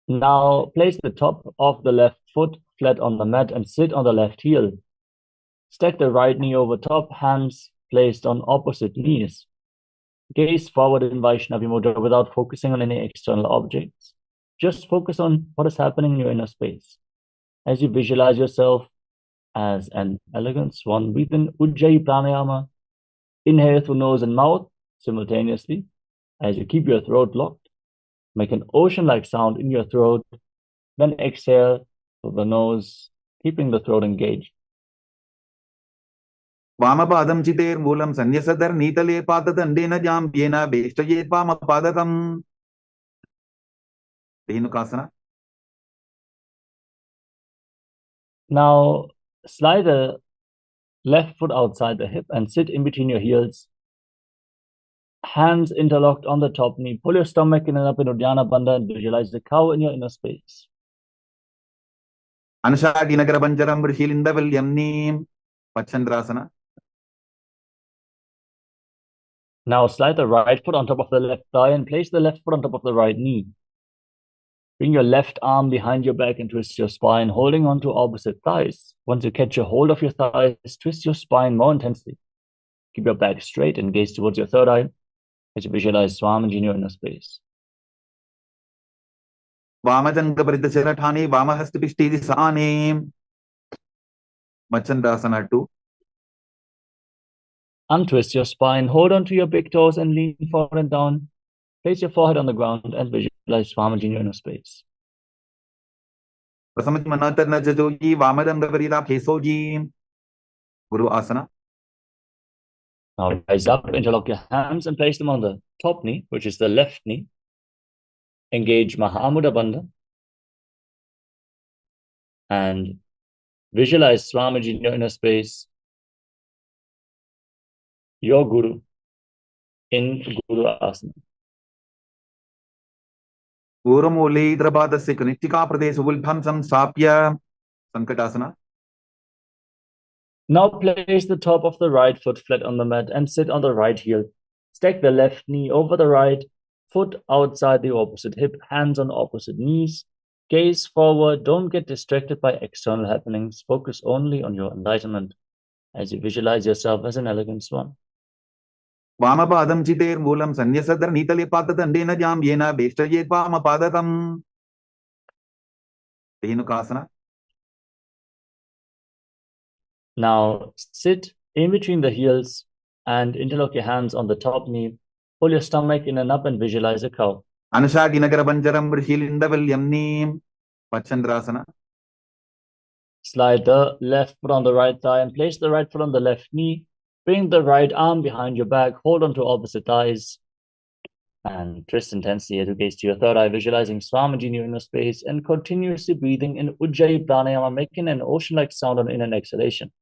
Now, place the top of the left foot flat on the mat and sit on the left heel. Stack the right knee over top, hands placed on opposite knees. Gaze forward in Vaishnavi Mudra without focusing on any external objects. Just focus on what is happening in your inner space. As you visualize yourself as an elegant swan, breathe in Ujjayi Pranayama. Inhale through nose and mouth simultaneously as you keep your throat locked. Make an ocean-like sound in your throat. Then exhale through the nose, keeping the throat engaged. Vamapadam chiter moolam sanyasadar nitale patadandena jambyena veshtaye vamapadakam. Dhenukasana. Now, slide the left foot outside the hip and sit in between your heels. hands interlocked on the top knee. Pull your stomach in and up in Uddiyana Bandha and visualize the cow in your inner space. Anshati Nagara Banjaram Rishilindavilyam Neem Pachandrasana. Now slide the right foot on top of the left thigh and place the left foot on top of the right knee. Bring your left arm behind your back and twist your spine, holding on to opposite thighs. Once you catch a hold of your thighs, twist your spine more intensely. Keep your back straight and gaze towards your third eye as you visualize Swamiji in your inner space. Vamajanga Paridacharathani Vamahastapishti Sani Machandasana 2. Untwist your spine, hold on to your big toes and lean forward and down. Place your forehead on the ground and visualize Swamiji in your inner space. Prasamati Manatarna Jajoji Vamadam Davarila Kesoji Guru Asana. Now rise up, interlock your hands and place them on the top knee, which is the left knee. Engage Mahamudra Bandha and visualize Swamiji in your inner space, your Guru, in Guru Asana. Uramuli Drabadasya Kanitika Pradesh Vulpam Samsapya Sankatasana. Now place the top of the right foot flat on the mat and sit on the right heel. Stack the left knee over the right, foot outside the opposite hip, hands on opposite knees. Gaze forward, don't get distracted by external happenings. Focus only on your enlightenment as you visualize yourself as an elegant swan. Vamapadam Chiter Mulam Sanyasadar Nitali Patatandena Jam Yena Beshtaye Vamapadatam Dhenukasana. Now sit in between the heels and interlock your hands on the top knee. Pull your stomach in and up and visualize a cow. Anashati Nagara Banjaram Rishilindavilyam Neem Pachandrasana. Slide the left foot on the right thigh and place the right foot on the left knee. Bring the right arm behind your back, hold on to opposite thighs, and twist intensely as you gaze to your third eye, visualizing Swamiji in your inner space and continuously breathing in Ujjayi Pranayama, making an ocean-like sound on in and exhalation.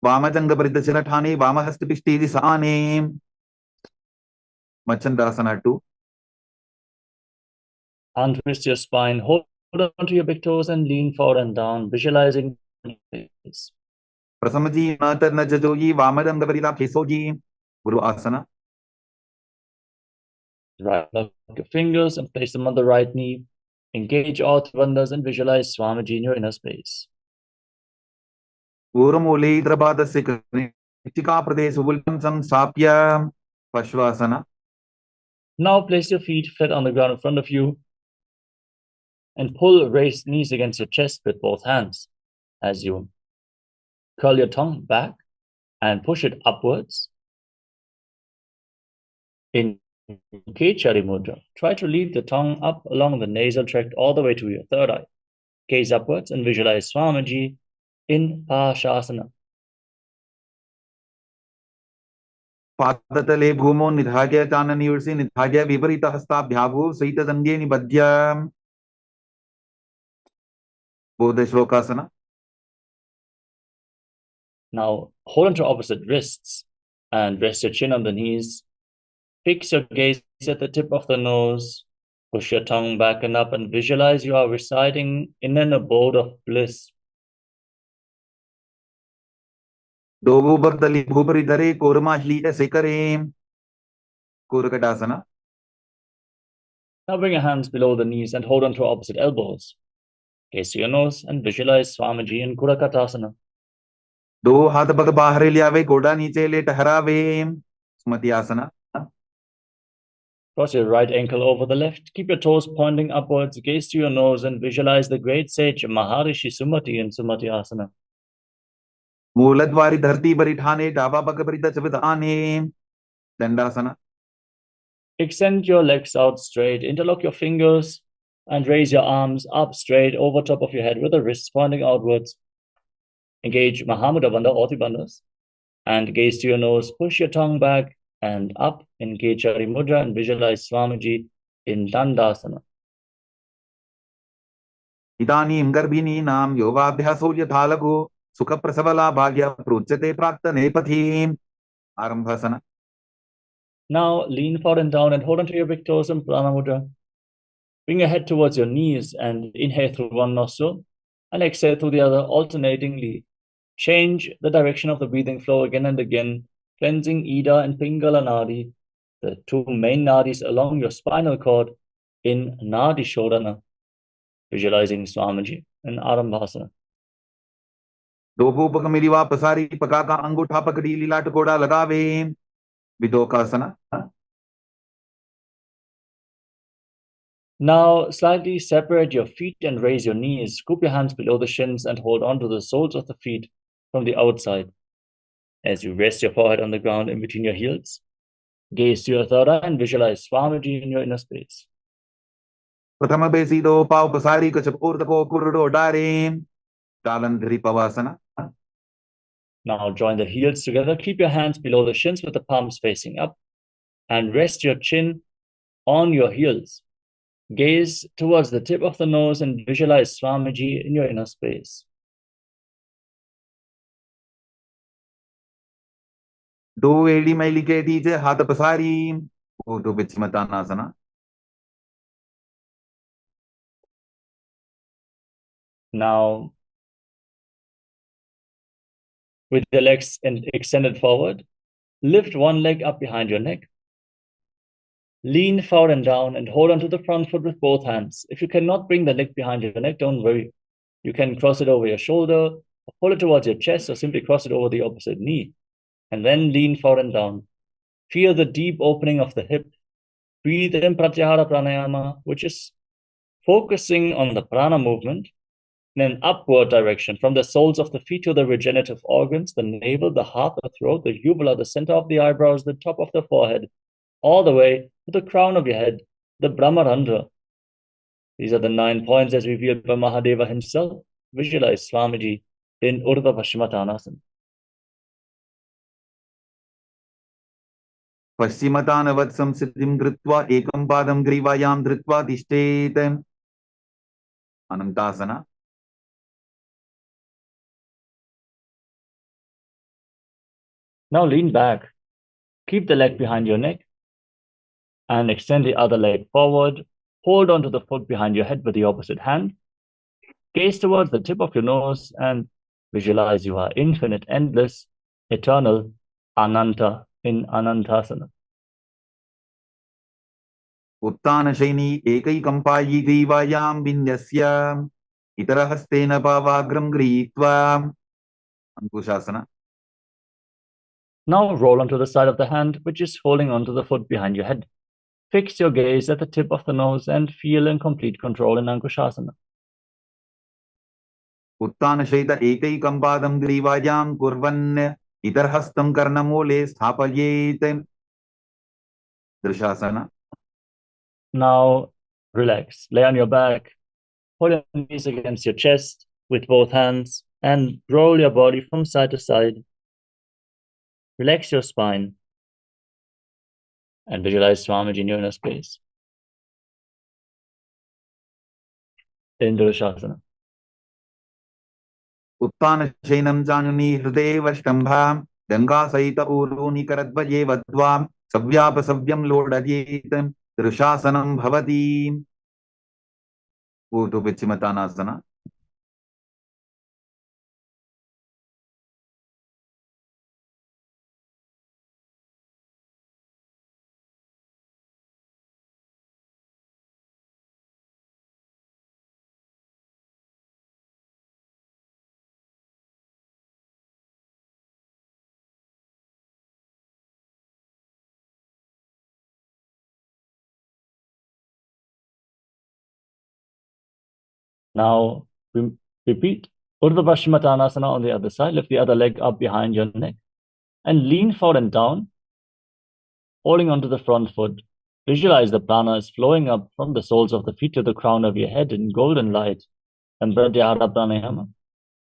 Vamajanga Paridacharathani Vamahastapishti Sani Machandasana 2. Untwist your spine, hold on to your big toes and lean forward and down, visualizing face. Prasamaji Natarna Jajoji Vamadam Davarila Kesoji Guru Asana. Right, lock your fingers and place them on the right knee. Engage all three bandhas and visualize Swamiji in your inner space. Uramuli Drabadasya Kanitika Pradesh Vulpam Samsapya Pashvasana. Now place your feet flat on the ground in front of you and pull raised knees against your chest with both hands as you curl your tongue back and push it upwards. In Kechari Mudra, try to lead the tongue up along the nasal tract all the way to your third eye. Gaze upwards and visualize Swamiji in Pashasana. Padatale Bhumo Nidhagya Chanani Ursi Nidhagya Viparita Hasta Bhyavu Saita Dange Nibadya Bodha Shlokasana. Now hold on to opposite wrists and rest your chin on the knees. Fix your gaze at the tip of the nose. Push your tongue back and up and visualize you are residing in an abode of bliss. Dogubardali Bhubaridare Korma Shlita Sekare Kurakatasana. Now bring your hands below the knees and hold on to opposite elbows. Gaze to your nose and visualize Swamiji in Kurakatasana. Do Hath Bhag Bahare Liave Goda Niche Le Taharave Smatyasana. Cross your right ankle over the left. Keep your toes pointing upwards. Gaze to your nose and visualize the great sage Maharishi Sumati in Sumati Asana. Muladvari Dharti Barithane Dava Bhagaparita Chavidane Dandasana. Extend your legs out straight. Interlock your fingers and raise your arms up straight over top of your head with the wrists pointing outwards. Engage Mahamudra Bandha, all three bandhas, and gaze to your nose. Push your tongue back and up in Kechari Mudra and visualize Swamiji in Dandasana. Idani Garbhini Nam Yogabhyaso Yathalago Sukha Prasavala Bhagya Pruchate Prakta Nepathi Arambhasana. Now lean forward and down and hold onto your big toes in Prana Mudra. Bring your head towards your knees and inhale through one nostril and exhale through the other alternatingly. Change the direction of the breathing flow again and again, cleansing Ida and Pingala Nadi, the two main nadis along your spinal cord, in Nadi Shodhana, visualizing Swamiji in Arambhasana. दोपोपक मिलिवा पसारी पकाका अंगूठा पकड़ी लीला टकोड़ा लगावे विदोकासना. Now, slightly separate your feet and raise your knees. Scoop your hands below the shins and hold on to the soles of the feet from the outside. As you rest your forehead on the ground in between your heels, gaze to your third eye and visualize Swamiji in your inner space. प्रथम बेसीदो पाव पसारी कचप ऊर्धको कुरुडो डारे डालन धरी पवासना. Now join the heels together. Keep your hands below the shins with the palms facing up and rest your chin on your heels. Gaze towards the tip of the nose and visualize Swamiji in your inner space. दो एड़ी मैली के दीजे हाथ पसारी ऊर्धो विचिमतानासना. Now, with the legs extended forward, lift one leg up behind your neck. Lean forward and down and hold onto the front foot with both hands. If you cannot bring the leg behind your neck, don't worry. You can cross it over your shoulder, or pull it towards your chest, or simply cross it over the opposite knee. And then lean forward and down. Feel the deep opening of the hip. Breathe in Pratyahara Pranayama, which is focusing on the prana movement in an upward direction from the soles of the feet to the regenerative organs, the navel, the heart, the throat, the uvula, the center of the eyebrows, the top of the forehead, all the way to the crown of your head, the Brahmarandra. These are the 9 points as revealed by Mahadeva himself. Visualize Swamiji in Urdhva Paschimottanasana. पश्चिमतानवत् संसिद्धिं कृत्वा एकं पादं ग्रीवायां धृत्वा तिष्ठेत्. अनन्तासना. Now lean back. Keep the leg behind your neck and extend the other leg forward. Hold onto the foot behind your head with the opposite hand. Gaze towards the tip of your nose and visualize you are infinite, endless, eternal, Ananta in Anantasana. उत्तानशैनी एकैकम्पायी ग्रीवायां विन्यस्य इतरहस्तेन पावाग्रं गृहीत्वा. अंकुशासना. Now roll onto the side of the hand, which is holding onto the foot behind your head. Fix your gaze at the tip of the nose and feel in complete control in Ankushasana. उत्तानशैत एकैकं पादं ग्रीवायां कुर्वन् इतरहस्तं कर्णमूले स्थापयेत्. दृशासना. Now relax. Lay on your back. Hold your knees against your chest with both hands and roll your body from side to side. Relax your spine and visualize Swamiji in your inner space. In Dhrishasana. उत्तानशैनं जानुनी हृदये वष्टम्भां गङ्गासहित ऊरूनि करद्वये वद्वां सव्यापसव्यं लोडयेत्. दृशासनं भवति. ऊर्ध्वविचिमतानासना. Now repeat Urdhva Paschimottanasana on the other side. Lift the other leg up behind your neck and lean forward and down, holding onto the front foot. Visualize the prana is flowing up from the soles of the feet to the crown of your head in golden light and Pratyahara Pranayama.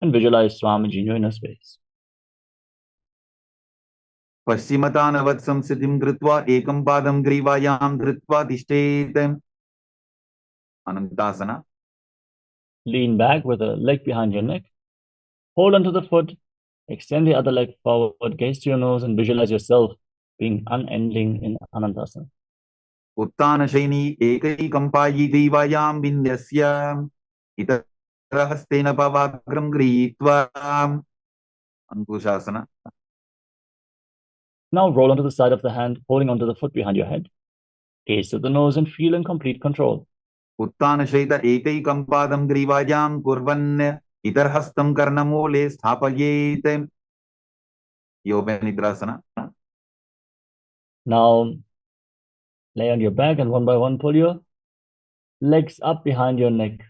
And visualize Swamiji in your inner space. पश्चिमतानवत् संसिद्धिं कृत्वा एकं पादं ग्रीवायां धृत्वा तिष्ठेत्. अनन्तासना. Lean back with a leg behind your neck. Hold onto the foot. Extend the other leg forward. Gaze to your nose and visualize yourself being unending in Anandasana. उत्तानशैनी एकैकम्पायि देवायां विन्यस्य इतरहस्तेन पवाग्रं गृहीत्वा अंकुशासना. Now roll onto the side of the hand, holding onto the foot behind your head. Gaze to the nose and feel in complete control. उत्तानशैत एकैकम्पादं ग्रीवायां कुर्वन् इतरहस्तं कर्णमूले स्थापयेत्. योगनिद्रासना. Now lay on your back and one by one pull your legs up behind your neck.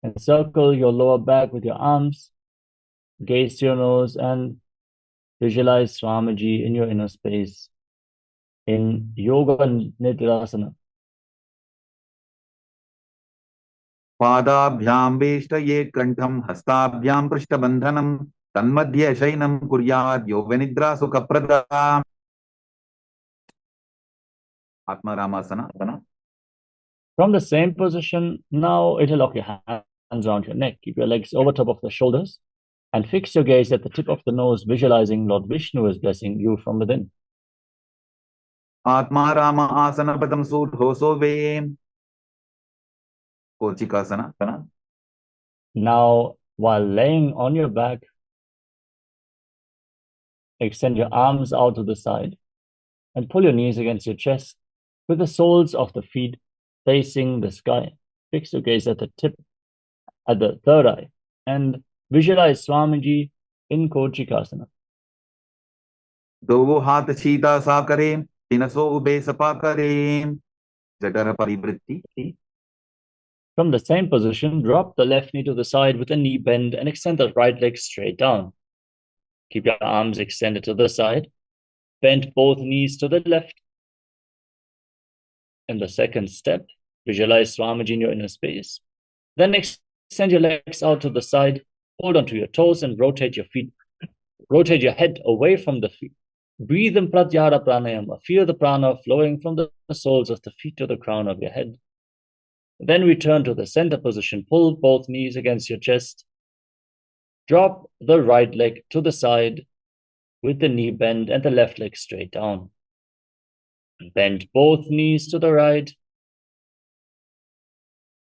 Encircle your lower back with your arms. Gaze to your nose and visualize Swamiji in your inner space in Yoga Nidrasana. पादाभ्यां वेष्टयेत् कण्ठं हस्ताभ्यां पृष्ठबन्धनं तन्मध्ये शयनं कुर्यात् योगनिद्रा सुखप्रदा. आत्मारामासना. From the same position, now interlock your hands around your neck. Keep your legs over top of the shoulders and fix your gaze at the tip of the nose, visualizing Lord Vishnu is blessing you from within. Atmaram आसन पदं सूढोसो वें. कोचिकासना. Now, while laying on your back, extend your arms out to the side and pull your knees against your chest with the soles of the feet facing the sky. Fix your gaze at the tip, at the third eye, and visualize Swamiji in Kochikasana. दो हाथ सीधा सा करें, तिनसो ube Sapa करें. जठर परिवृत्ति. From the same position, drop the left knee to the side with a knee bend and extend the right leg straight down. Keep your arms extended to the side. Bend both knees to the left. In the second step, visualize Swamiji in your inner space. Then extend your legs out to the side, hold onto your toes and rotate your feet. Rotate your head away from the feet. Breathe in Pratyahara Pranayama. Feel the prana flowing from the soles of the feet to the crown of your head. Then return to the center position. Pull both knees against your chest. Drop the right leg to the side with the knee bend and the left leg straight down. Bend both knees to the right.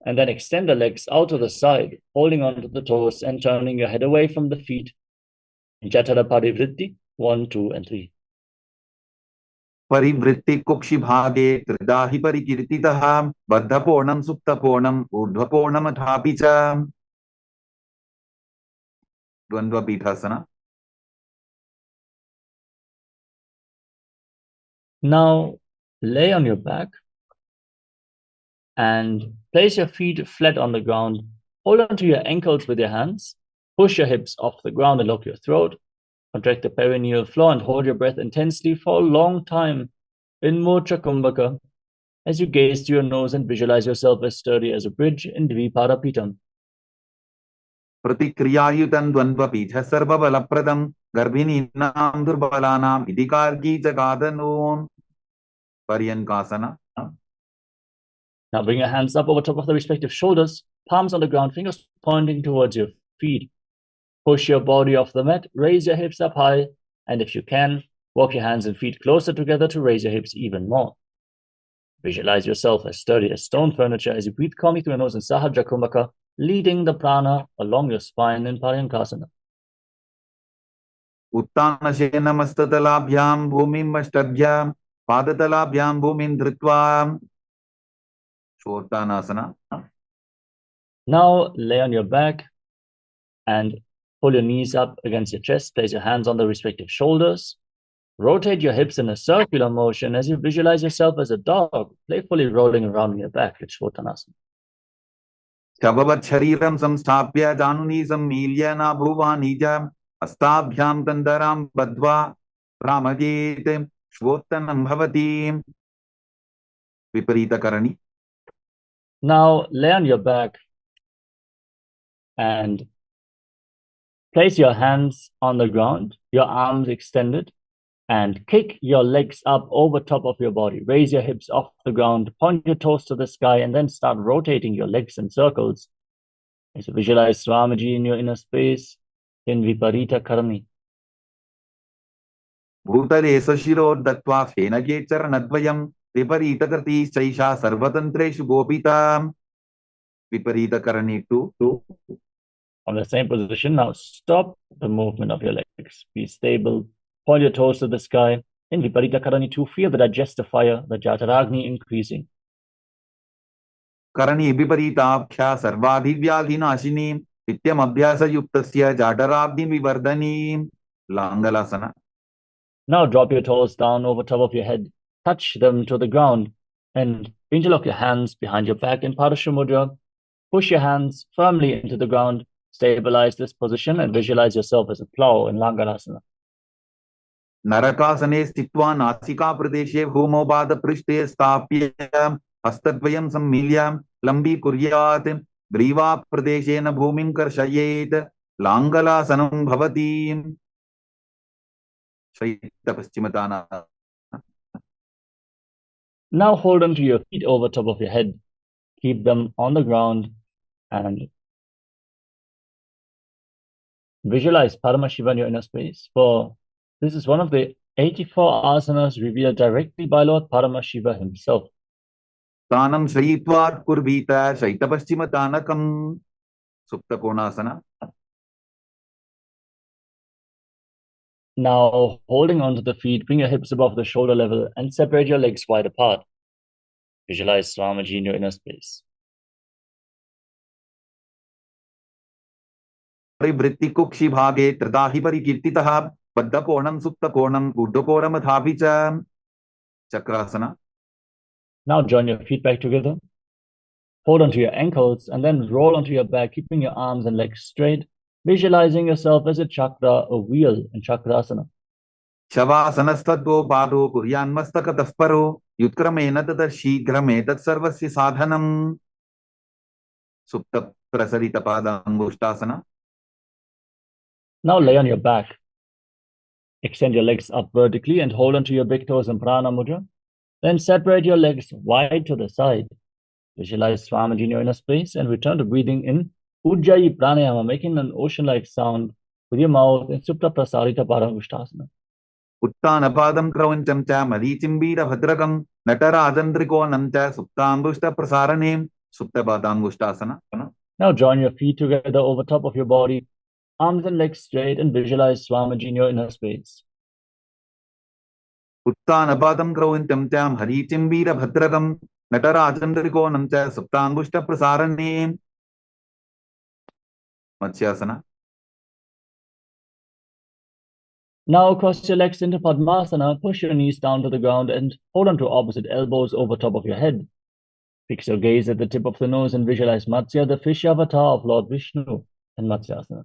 And then extend the legs out to the side, holding onto the toes and turning your head away from the feet. Jatara Parivritti, 1, 2, and 3. परिवृत्ति कुक्षि भागे त्रिदाहि परिकीर्तितः बद्धपूर्णं सुप्तपूर्णं ऊर्ध्वपूर्णमथापि च. द्वन्द्वपीठासना. Now lay on your back and place your feet flat on the ground. Hold onto your ankles with your hands. Push your hips off the ground and lock your throat. Contract the perineal floor and hold your breath intensely for a long time in Mocha Kumbhaka as you gaze to your nose and visualize yourself as sturdy as a bridge in Dviparapitam. प्रतिक्रियायुतं द्वन्द्वपीठ सर्वबलप्रदं गर्भिणीनां दुर्बलानां इदिकार्गी जगादनून्. पर्यङ्कासना. Now bring your hands up over top of the respective shoulders, palms on the ground, fingers pointing towards your feet. Push your body off the mat, raise your hips up high, and if you can, walk your hands and feet closer together to raise your hips even more. Visualize yourself as sturdy as stone furniture as you breathe calmly through your nose in Sahaja Kumbhaka, leading the prana along your spine in Paryankasana. उत्तानशयनमस्ततलाभ्यां भूमिं अष्टभ्यां पादतलाभ्यां भूमिं धृत्वा. शोर्तानासना. Now lay on your back and pull your knees up against your chest. Place your hands on the respective shoulders. Rotate your hips in a circular motion as you visualize yourself as a dog, playfully rolling around on your back. It's Shvotanasana. शववत् शरीरं संस्थाप्य जानुनी सम्मील्य नाभुवानि च हस्ताभ्यां तन्दरां बद्ध्वा भ्रामयेत्. श्वोत्तनं भवति. विपरीतकरणी. Now lay on your back and place your hands on the ground, your arms extended, and kick your legs up over top of your body. Raise your hips off the ground, point your toes to the sky, and then start rotating your legs in circles. As you visualize Swamiji in your inner space in Viparita Karani. भूतले सशिरोर्दत्वा फेनगे चरणद्वयम् विपरीतकृती चैषा सर्वतन्त्रेषु गोपिता विपरीतकरणी to On the same position, now stop the movement of your legs. Be stable. Point your toes to the sky. In Viparita Karani 2, feel the digestive fire, the Jataragni increasing. करणी विपरीताख्या सर्वाधिव्याधिनाशिनी नित्यमभ्यासयुक्तस्य जाठराग्निविवर्धनी लांगलासना. Now drop your toes down over top of your head. Touch them to the ground and interlock your hands behind your back in Parashu Mudra. Push your hands firmly into the ground. Stabilize this position and visualize yourself as a plow in Langalasana. नरकासने स्थित्वा नासिका प्रदेशे भूमोपाद पृष्ठे स्थाप्य हस्तद्वयं सम्मील्य लम्बीकुर्यात् ग्रीवा प्रदेशेन भूमिं कर्षयेत् लाङ्गलासनं भवति. शैत्यपश्चिमताना. Now hold on to your feet over top of your head. Keep them on the ground and visualize Paramashiva in your inner space. For this is one of the 84 asanas revealed directly by Lord Paramashiva himself. तानं शयित्वात् कुर्वीत शैत्यपश्चिमतानकं सुप्तकोणासना. Now, holding onto the feet, bring your hips above the shoulder level and separate your legs wide apart. Visualize Swamiji in your inner space. परिवृत्तिकुक्षि भागे त्रिदाहि परिकीर्तितः बद्धकोणं सुप्तकोणं ऊर्ध्वकोणमथापि च Chakrasana. Now join your feet back together. Hold onto your ankles and then roll onto your back, keeping your arms and legs straight, visualizing yourself as a chakra, a wheel in Chakrasana. शवासनस्तद्वो पादो कुर्यान्मस्तकतः परो युत्क्रमेण ततः शीघ्रमे तत्सर्वस्य साधनम् सुप्तप्रसरितपादाङ्गुष्ठासना. Now lay on your back. Extend your legs up vertically and hold onto your big toes in Prana Mudra. Then separate your legs wide to the side. Visualize Swamiji in your inner space and return to breathing in Ujjayi Pranayama, making an ocean-like sound with your mouth in Supta Prasarita Parangushtasana. उत्तानपादं क्रौञ्चं च मरीचिम्बीरभद्रकं नटराजन्द्रिकोणं च सुप्ताङ्गुष्ठप्रसारणे सुप्तपादाङ्गुष्ठासना. Now join your feet together over top of your body, arms and legs straight, and visualize Swamiji in your inner space. उत्तानपादं क्रौञ्चं च मरीचिम्बीरभद्रकं नटराजन्द्रिकोणं च सुप्ताङ्गुष्ठप्रसारणे मत्स्यासना. Now cross your legs into Padmasana, push your knees down to the ground and hold on to opposite elbows over top of your head. Fix your gaze at the tip of the nose and visualize Matsya, the fish avatar of Lord Vishnu, in Matsyasana.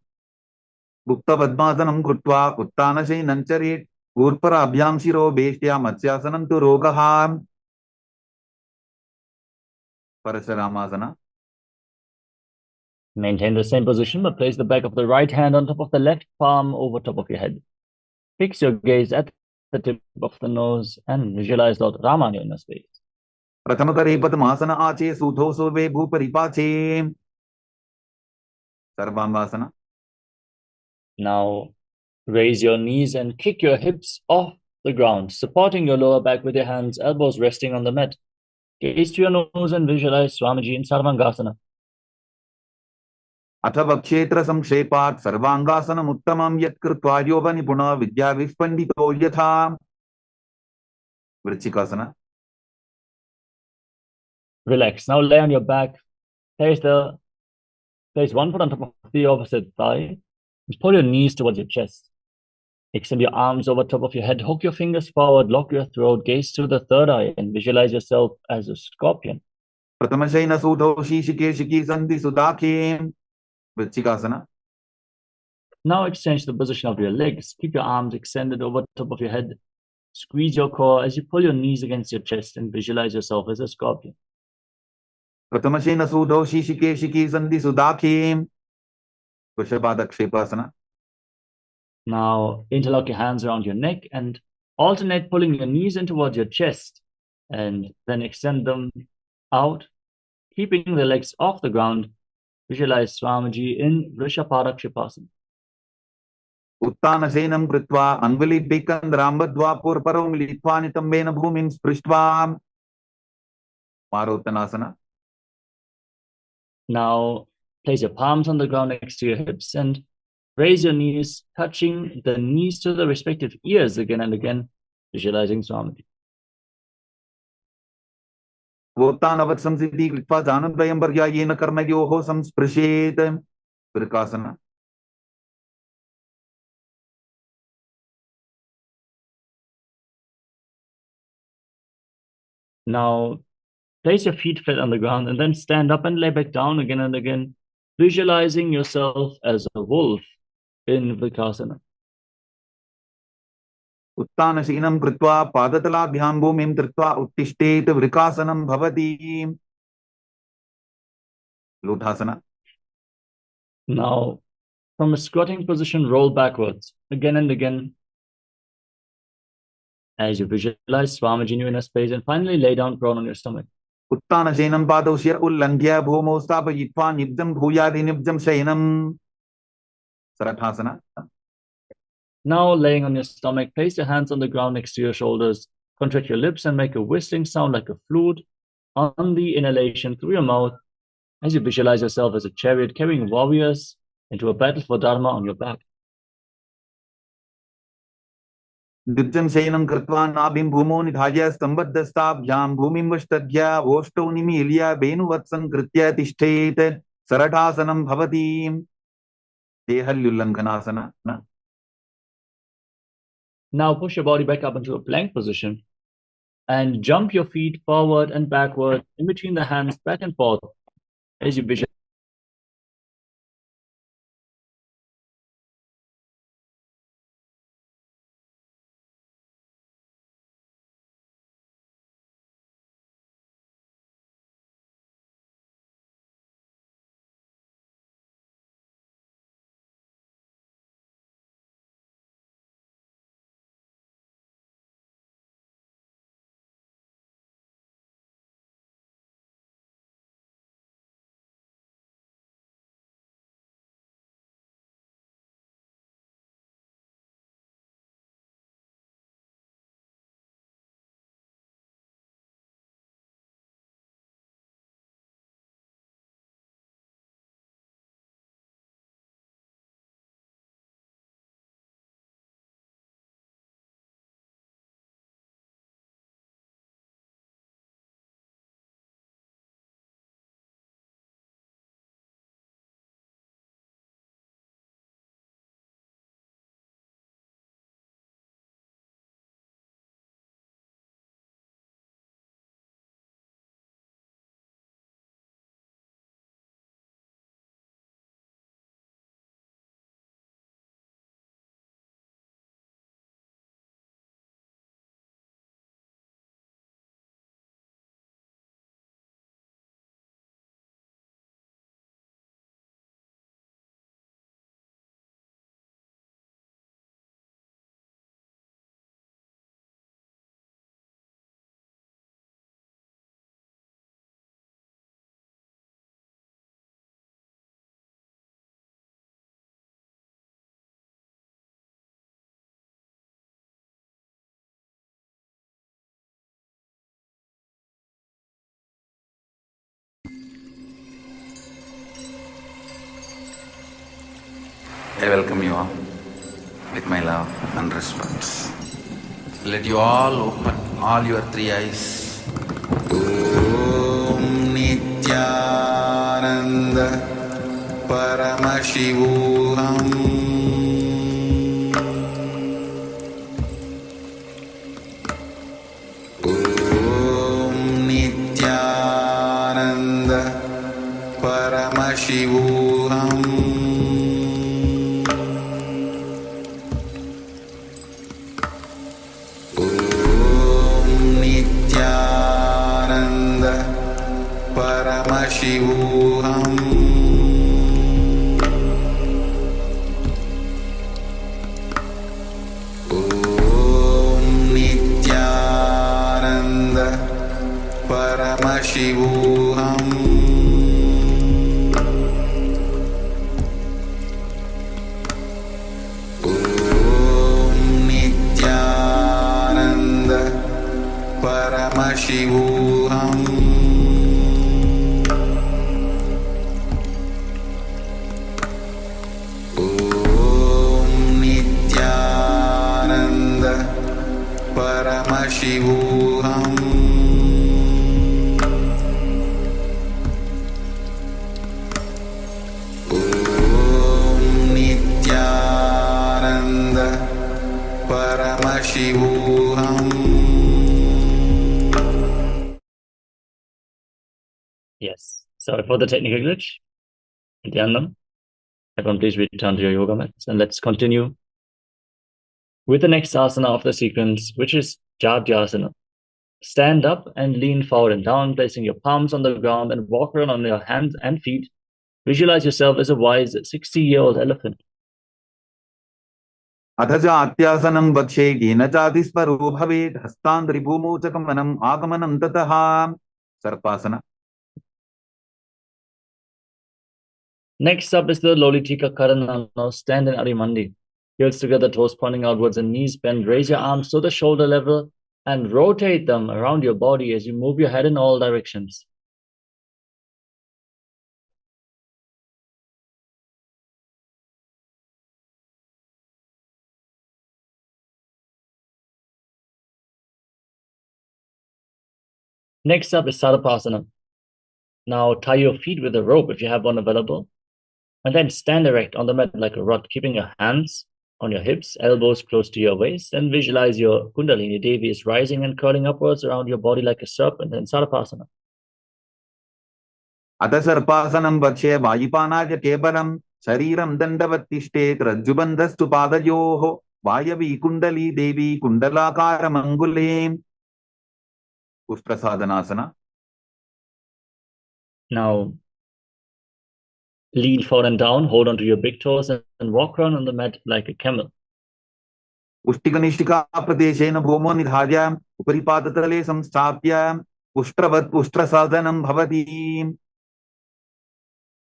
गुप्तपद्मासनं कृत्वा उत्तानशयनं चरेत् ऊर्ध्वराभ्यां शिरो वेष्ट्या मत्स्यासनं तु रोगः परशुरामासना. Maintain the same position, but place the back of the right hand on top of the left palm over top of your head. Fix your gaze at the tip of the nose and visualize Lord Rama in your inner space. प्रथमकरे पद्मासन आचे सूधो Sorve भूपरिपाचे सर्वांगासना. Now raise your knees and kick your hips off the ground, supporting your lower back with your hands, elbows resting on the mat. Gaze to your nose and visualize Swamiji in Sarvangasana. अथवा क्षेत्र संक्षेपात् सर्वांगासनम् उत्तमं यत् कृत्वा योगनिपुणः विद्याविष्पण्डितो यथा वृश्चिकासना. Relax. Now lay on your back. Place one foot on top of the opposite thigh. Just pull your knees towards your chest. Extend your arms over top of your head. Hook your fingers forward. Lock your throat. Gaze to the third eye and visualize yourself as a scorpion. प्रथमशयन सूधो शीशिके सन्धि सुदाखे वृश्चिकासना. Now exchange the position of your legs. Keep your arms extended over top of your head. Squeeze your core as you pull your knees against your chest and visualize yourself as a scorpion. प्रथमशयन सूधो शीशिके सन्धि सुदाखे वृषभादक्षेपासना. Now interlock your hands around your neck and alternate pulling your knees in towards your chest and then extend them out, keeping the legs off the ground. Visualize Swamiji in Vrishaparakshipasana. उत्तानशयनं कृत्वा अन्वलिपिकन्द्रां बद्ध्वा पूर्वपरौ मिलित्वा नितम्बेन भूमिं स्पृष्ट्वा Marottanasana. Now place your palms on the ground next to your hips and raise your knees, touching the knees to the respective ears again and again, visualizing Swamiji. Vottanavatsam-siddhi कृत्वा जानद्वयं पर्यायेन कर्णयोः संस्पृशेत् Vrikasana. Now place your feet flat on the ground and then stand up and lay back down again and again, visualizing yourself as a wolf in Vrikasana. उत्तानशीनं कृत्वा पादतलाभ्यां भूमिं धृत्वा उत्तिष्ठेत् वृकासनं भवति Luthasana. Now, from a squatting position, roll backwards again and again as you visualize Swamiji in your inner space, and finally lay down prone on your stomach. उत्तानशयनं पादौ शिर उल्लङ्घ्य भूमौ स्थापयित्वा निब्जं भूयादिनिब्जं शयनं Sarathasana. Now, laying on your stomach, place your hands on the ground next to your shoulders, contract your lips and make a whistling sound like a flute on the inhalation through your mouth as you visualize yourself as a chariot carrying warriors into a battle for Dharma on your back. Dibjam shayanam कृत्वा नाभिं भूमौ निधाय स्तम्भद्धस्ताभ्यां भूमिं वष्टद्य ओष्ठौ निमील्य वेणुवत्सं कृत्य तिष्ठेत् Sarathāsanam bhavati Dehalyullankanasana. Now push your body back up into a plank position and jump your feet forward and backward in between the hands, back and forth as you visualize. I welcome you all with my love and respect. Let you all open all your three eyes. Om Nityananda Paramashivoham Om Nityananda Paramashivoham Paramashivoham Om Nityananda Paramashivoham Om Paramashivoham Paramashivoham Om Nityananda Paramashivoham. Yes, sorry for the technical glitch. Nityanandam, everyone please return to your yoga mats and let's continue with the next asana of the sequence, which is Jadyasana. Stand up and lean forward and down, placing your palms on the ground and walk around on your hands and feet. Visualize yourself as a wise 60-year-old elephant. अथ जात्यासनं वक्षे येन जातिस्परो भवेत् हस्तान्द्रिभूमौ च गमनम् आगमनं ततः सर्पासना. Next up is the Lolitika Karana. Now stand in Adimandi. Heels together, toes pointing outwards and knees bend. Raise your arms to the shoulder level and rotate them around your body as you move your head in all directions. Next up is Sarapasana. Now tie your feet with a rope if you have one available, and then stand erect on the mat like a rod, keeping your hands on your hips, elbows close to your waist, and visualize your Kundalini Devi is rising and curling upwards around your body like a serpent in Sarapasana. अथ सर्पासनं वक्षे वायुपानाय केवलं शरीरं दण्डवत् तिष्ठेत् रज्जुबन्धस्तु पादयोः वायवी कुण्डली देवी कुण्डलाकारमङ्गुले. उष्ट्रसाधनासना. Now lean forward and down, hold onto your big toes and walk around on the mat like a camel. उष्टिकनिष्ठिका प्रदेशेन भूमो निधाय उपरिपादतले संस्थाप्य उष्ट्रवत् उष्ट्रसाधनं भवति.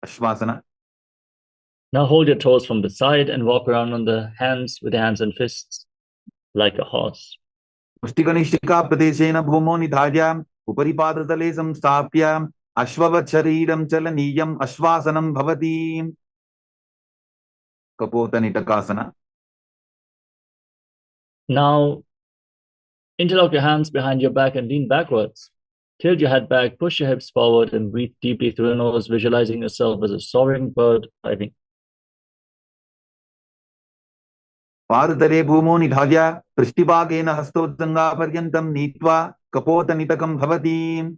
Ashwasana. Now hold your toes from the side and walk around on the hands with your hands and fists like a horse. उष्टिकनिष्ठिका प्रदेशेन भूमो निधाय उपरिपादतले संस्थाप्य अश्ववत् शरीरं चलनीयम् अश्वासनं भवति. कपोतनिटकासना. Now interlock your hands behind your back and lean backwards. Tilt your head back, push your hips forward, and breathe deeply through your nose, visualizing yourself as a soaring bird flying. पादतले भूमो निधाय पृष्ठभागेन हस्तोत्तङ्गापर्यन्तं नीत्वा कपोतनिटकं भवति.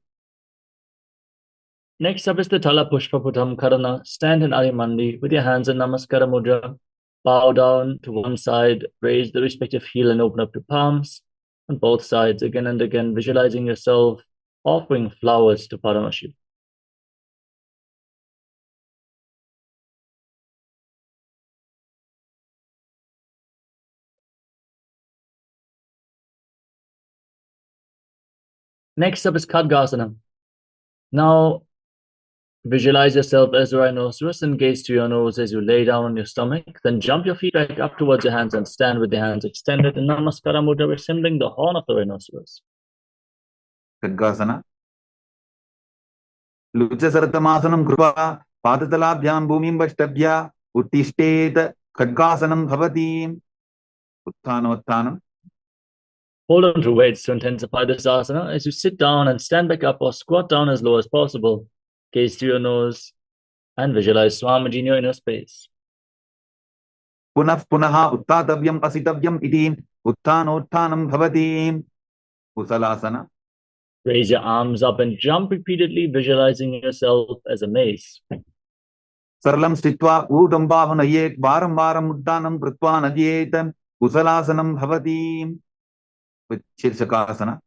Next up is the Tala Pushpaputam Karana. Stand in Adimandi with your hands in Namaskara Mudra. Bow down to one side, raise the respective heel and open up your palms on both sides again and again, visualizing yourself offering flowers to Paramashiv. Next up is Khadgasana. Now visualize yourself as a rhinoceros and gaze to your nose as you lay down on your stomach. Then jump your feet back up towards your hands and stand with your hands extended in Namaskara Mudra, resembling the horn of the rhinoceros. खड्गासना. लुचसरतमासनं कृत्वा पादतलाभ्यां भूमिं वष्टभ्य उत्तिष्ठेत् खड्गासनं भवति. उत्थानोत्थानम्. Hold on to weights to intensify this asana as you sit down and stand back up or squat down as low as possible. Gaze to your nose and visualize Swamiji in your inner space. पुनः पुनः उत्थातव्यम् असितव्यम् इति उत्थानोत्थानं भवति. कुशलासना. Raise your arms up and jump repeatedly, visualizing yourself as a mace. सरलं स्थित्वा ऊढं बाहु नयेत् वारं वारम् उड्डानं कृत्वा नयेत् कुशलासनं भवति. शीर्षकासना.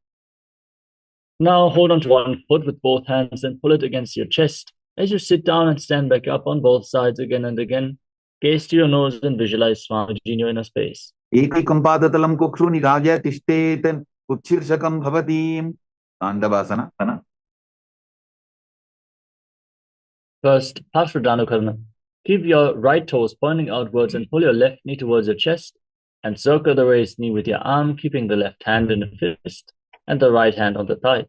Now hold on to one foot with both hands and pull it against your chest. As you sit down and stand back up on both sides again and again, gaze to your nose and visualize Swamiji in your inner space. एकैकं पादतलं कुक्षु निधाय तिष्ठेत् उत्शीर्षकं भवति. ताण्डवासना. First, Parshvadhanukarana. Keep your right toes pointing outwards and pull your left knee towards your chest and circle the raised knee with your arm, keeping the left hand in a fist. and the right hand on the thigh.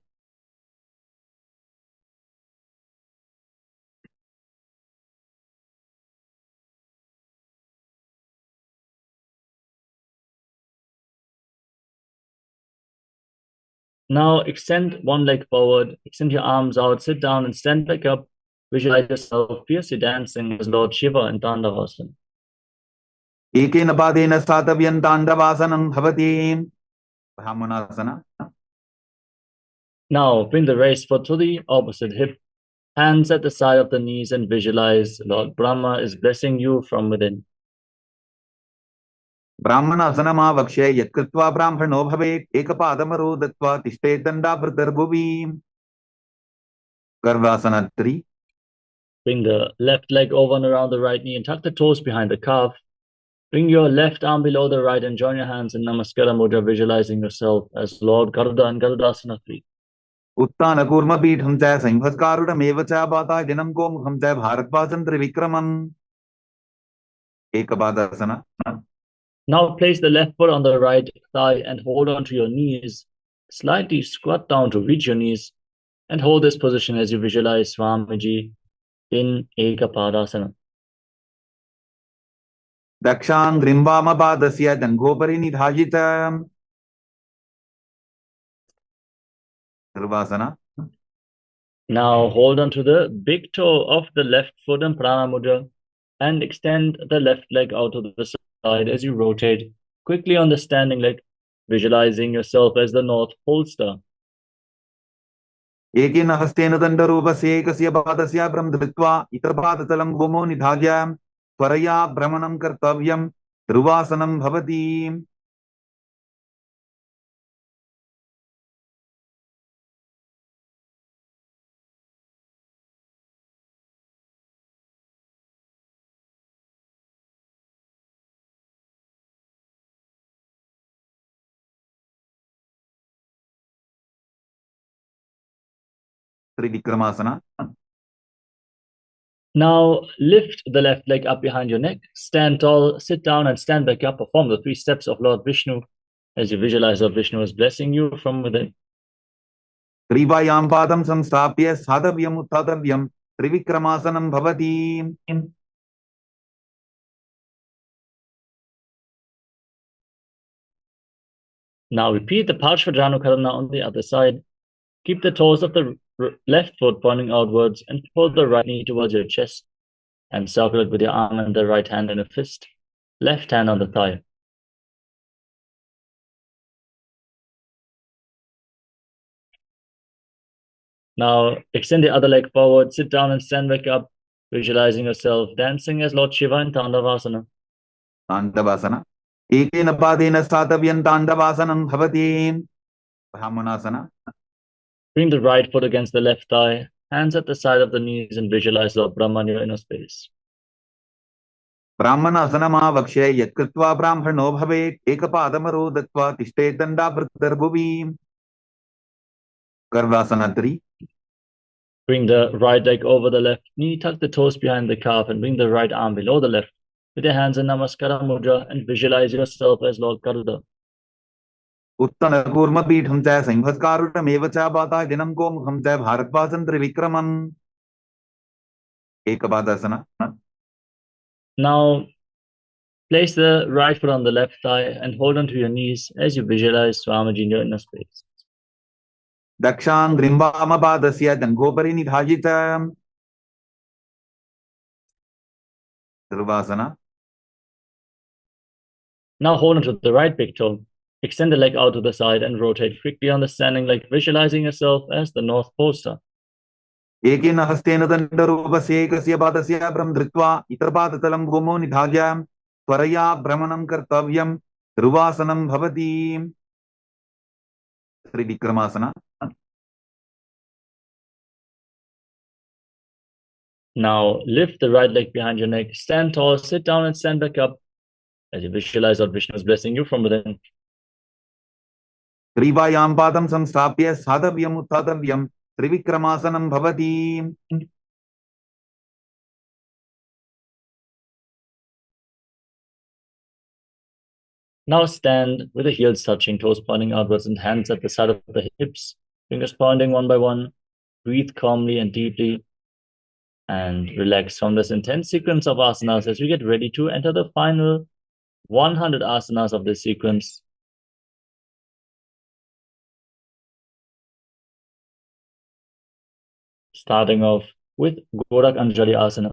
Now extend one leg forward, extend your arms out, sit down and stand back up. Visualize yourself fiercely dancing as Lord Shiva in Tandavasana. एकेन पादेन स्थातव्यं ताण्डवासनं भवति. Brahmanasana. Now bring the raised foot to the opposite hip, hands at the side of the knees, and visualize Lord Brahma is blessing you from within. ब्राह्मणासनमावक्ष्य यत्कृत्वा ब्राह्मणो भवेत् एकपादमरो दत्त्वा तिष्ठेत् दण्डाभृतर्भुवि. Garvasana 3. Bring the left leg over and around the right knee and tuck the toes behind the calf. Bring your left arm below the right and join your hands in Namaskara Mudra, visualizing yourself as Lord Garuda and Garudasana 3. उत्तानकूर्मपीठं च संहस्कारुडमेव च पाताय दिनं गोमुखं च भारद्वाजं त्रिविक्रमम्. एकपादासना. Now place the left foot on the right thigh and hold on to your knees. Slightly squat down to reach your knees and hold this position as you visualize Swamiji in Ekapadasana. दक्षाङ्घ्रिं वामपादस्य दङ्घोपरि निधाय च. Sarvasana. Now hold on to the big toe of the left foot in Prana Mudra and extend the left leg out to the side as you rotate quickly on the standing leg, visualizing yourself as the North Pole Star. एकेन हस्तेन दण्डरूपस्य एकस्य पादस्य भ्रं धृत्वा इतरपादतलं भूमौ निधाय त्वरया भ्रमणं कर्तव्यं. ध्रुवासनं भवति. Trivikramasana. Now lift the left leg up behind your neck, stand tall, sit down and stand back up. Perform the 3 steps of Lord Vishnu as you visualize Lord Vishnu is blessing you from within. त्रिवायां पादं संस्थाप्य साधव्यम् उत्थातव्यं. त्रिविक्रमासनं भवति. Now repeat the Parshvadranu Karana on the other side. Keep the toes of the left foot pointing outwards and pull the right knee towards your chest and circle it with your arm and the right hand in a fist. Left hand on the thigh. Now extend the other leg forward, sit down and stand back up, visualizing yourself dancing as Lord Shiva in Tandavasana. ताण्डवासना. एकेन पादेन स्थातव्यं ताण्डवासनं भवति. Brahmanasana. Bring the right foot against the left thigh, hands at the side of the knees, and visualize Lord Brahma in your inner space. ब्राह्मणासनमावक्ष्य यत्कृत्वा ब्राह्मणो भवेत् एकपादमरो दत्त्वा तिष्ठेत् दण्डाभृतर्भुवि. Garvasana 3. Bring the right leg over the left knee, tuck the toes behind the calf, and bring the right arm below the left with your hands in Namaskara Mudra and visualize yourself as Lord Garuda. उत्तनकूर्मपीठं च संहस्कारुडमेव च पाताय दिनं गोमुखं च भारद्वाजं त्रिविक्रमम्. एकपादासना. Now place the right foot on the left thigh and hold onto your knees as you visualize Swamiji in your inner space. दक्षाङ्घ्रिं वामपादस्य दङ्घोपरि निधाय च. Sarvasana. Now hold onto the right big toe. Extend the leg out to the side and rotate quickly on the standing leg, visualizing yourself as the North Pole Star. एकेन हस्तेन दण्डरूपस्य एकस्य पादस्य भ्रं धृत्वा इतरपादतलं भूमौ निधाय त्वरया भ्रमणं कर्तव्यं. ध्रुवासनं भवति. त्रिविक्रमासना. Now lift the right leg behind your neck, stand tall, sit down and stand back up as you visualize Lord Vishnu is blessing you from within. त्रिवायां पादं संस्थाप्य साधव्यम् उत्थातव्यं. त्रिविक्रमासनं भवति. Now stand with the heels touching, toes pointing outwards and hands at the side of the hips, fingers pointing one by one. Breathe calmly and deeply and relax from this intense sequence of asanas as we get ready to enter the final 100 asanas of this sequence. Starting off with Gorak Anjali Asana.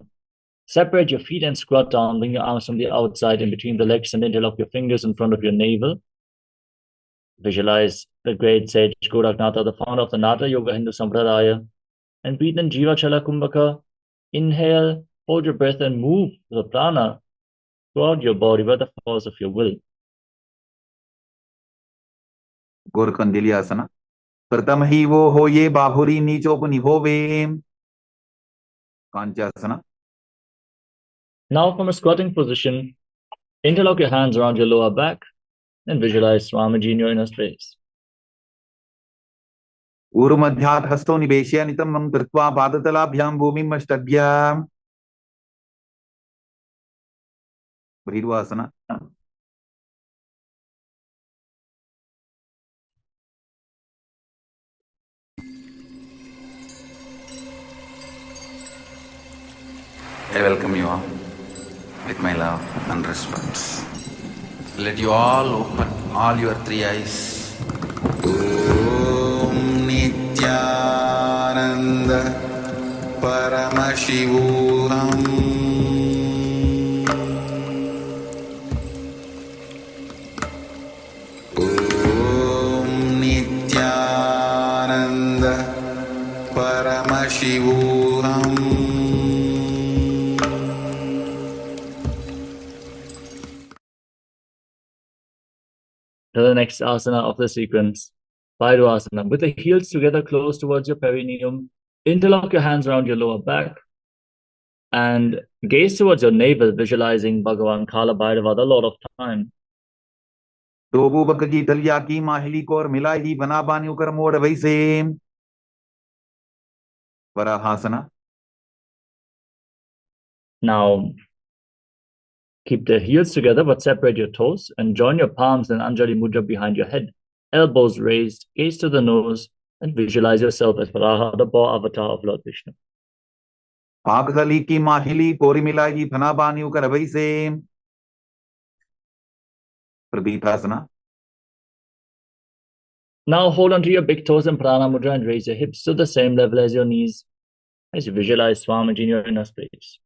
Separate your feet and squat down. Bring your arms from the outside in between the legs and interlock your fingers in front of your navel. Visualize the great sage Goraknatha, the founder of the Nata Yoga Hindu Sampradaya, and breathe in Jiva Chala Kumbhaka. Inhale, hold your breath and move the prana throughout your body by the force of your will. Gorak Anjali Asana. प्रथम ही वो हो ये बाहुरी नीचोपनि होवे. Kanchasana. Now from a squatting position, interlock your hands around your lower back and visualize Swamiji in your inner space. ऊर्ध्वमध्यात् हस्तौ निवेश्य नितम्बं कृत्वा पादतलाभ्यां भूमिम् अष्टभ्य. Bhirvasana. I welcome you all with my love and respect. Let you all open all your three eyes. Om Nityananda Paramashivoham Om Nityananda Paramashivoham. To the next asana of the sequence, Bhairava-asana. With the heels together close towards your perineum, interlock your hands around your lower back and gaze towards your navel, visualizing Bhagavan Kala Bhairava, the Lord of Time. Dobu bakaki talya ki mahili ko aur milai bana bani ukar mod vaise. Varahasana. Now, keep the heels together, but separate your toes and join your palms in Anjali Mudra behind your head. Elbows raised, gaze to the nose, and visualize yourself as Varaha, the boar avatar of Lord Vishnu. Paakali ki mahili kori milai bana bani ukar vaise. Pradipasana. Now hold onto your big toes in Prana Mudra and raise your hips to the same level as your knees as you visualize Swamiji in your inner space.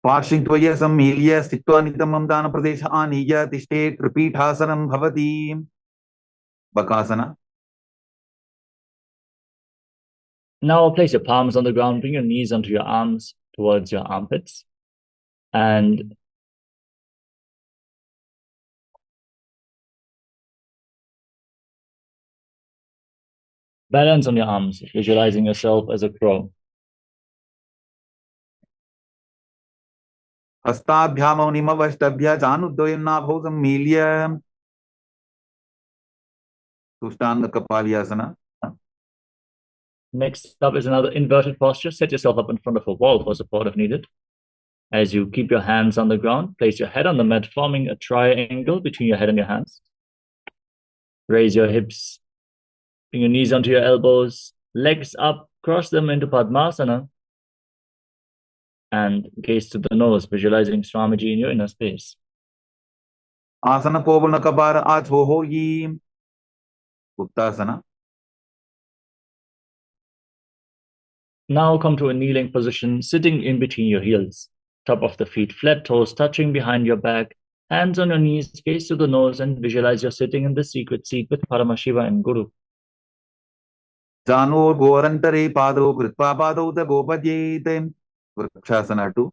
Parshing tvaya sammilya stitva nitamam dana pradesha aniya tishte tripithasanam bhavati. Bakasana. Now place your palms on the ground, bring your knees onto your arms towards your armpits, and balance on your arms, visualizing yourself as a crow. Hastadhyamo nimavashtabhya januddoyam nabho sammilya. Tushtanga Kapalyasana. Next up is another inverted posture. Set yourself up in front of a wall for support if needed. As you keep your hands on the ground, place your head on the mat, forming a triangle between your head and your hands. Raise your hips, bring your knees onto your elbows, legs up, cross them into Padmasana, and gaze to the nose, visualizing Swamiji in your inner space. Asana Povana Kabara Achoho Yim. Uttasana. Now come to a kneeling position, sitting in between your heels. Top of the feet, flat toes touching behind your back, hands on your knees, gaze to the nose, and visualize you're sitting in the secret seat with Paramashiva and Guru. Jano Gorantare Pado Kritpa Pado the Gopajete. Vrikshasana 2.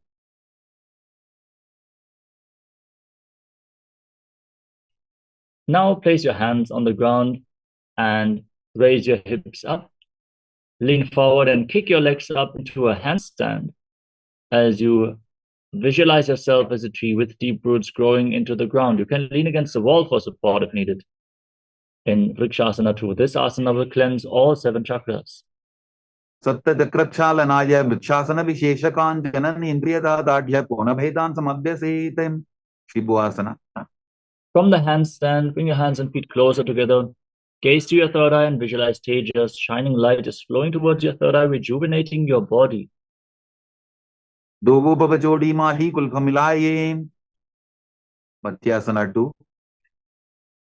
Now place your hands on the ground and raise your hips up. Lean forward and kick your legs up into a handstand as you visualize yourself as a tree with deep roots growing into the ground. You can lean against the wall for support if needed. In Vrikshasana 2, this asana will cleanse all 7 chakras. Satta Chakrakshalanaya Vrikshasana Visheshakan Janan Indriyada Dadhya Pona Bhedan Samadhyasetem. Shibhuasana. From the handstand, bring your hands and feet closer together. Gaze to your third eye and visualize Tejas. Shining light is flowing towards your third eye, rejuvenating your body. Dovo bhava jodi mahi kulpa milaye. Madhyasana 2.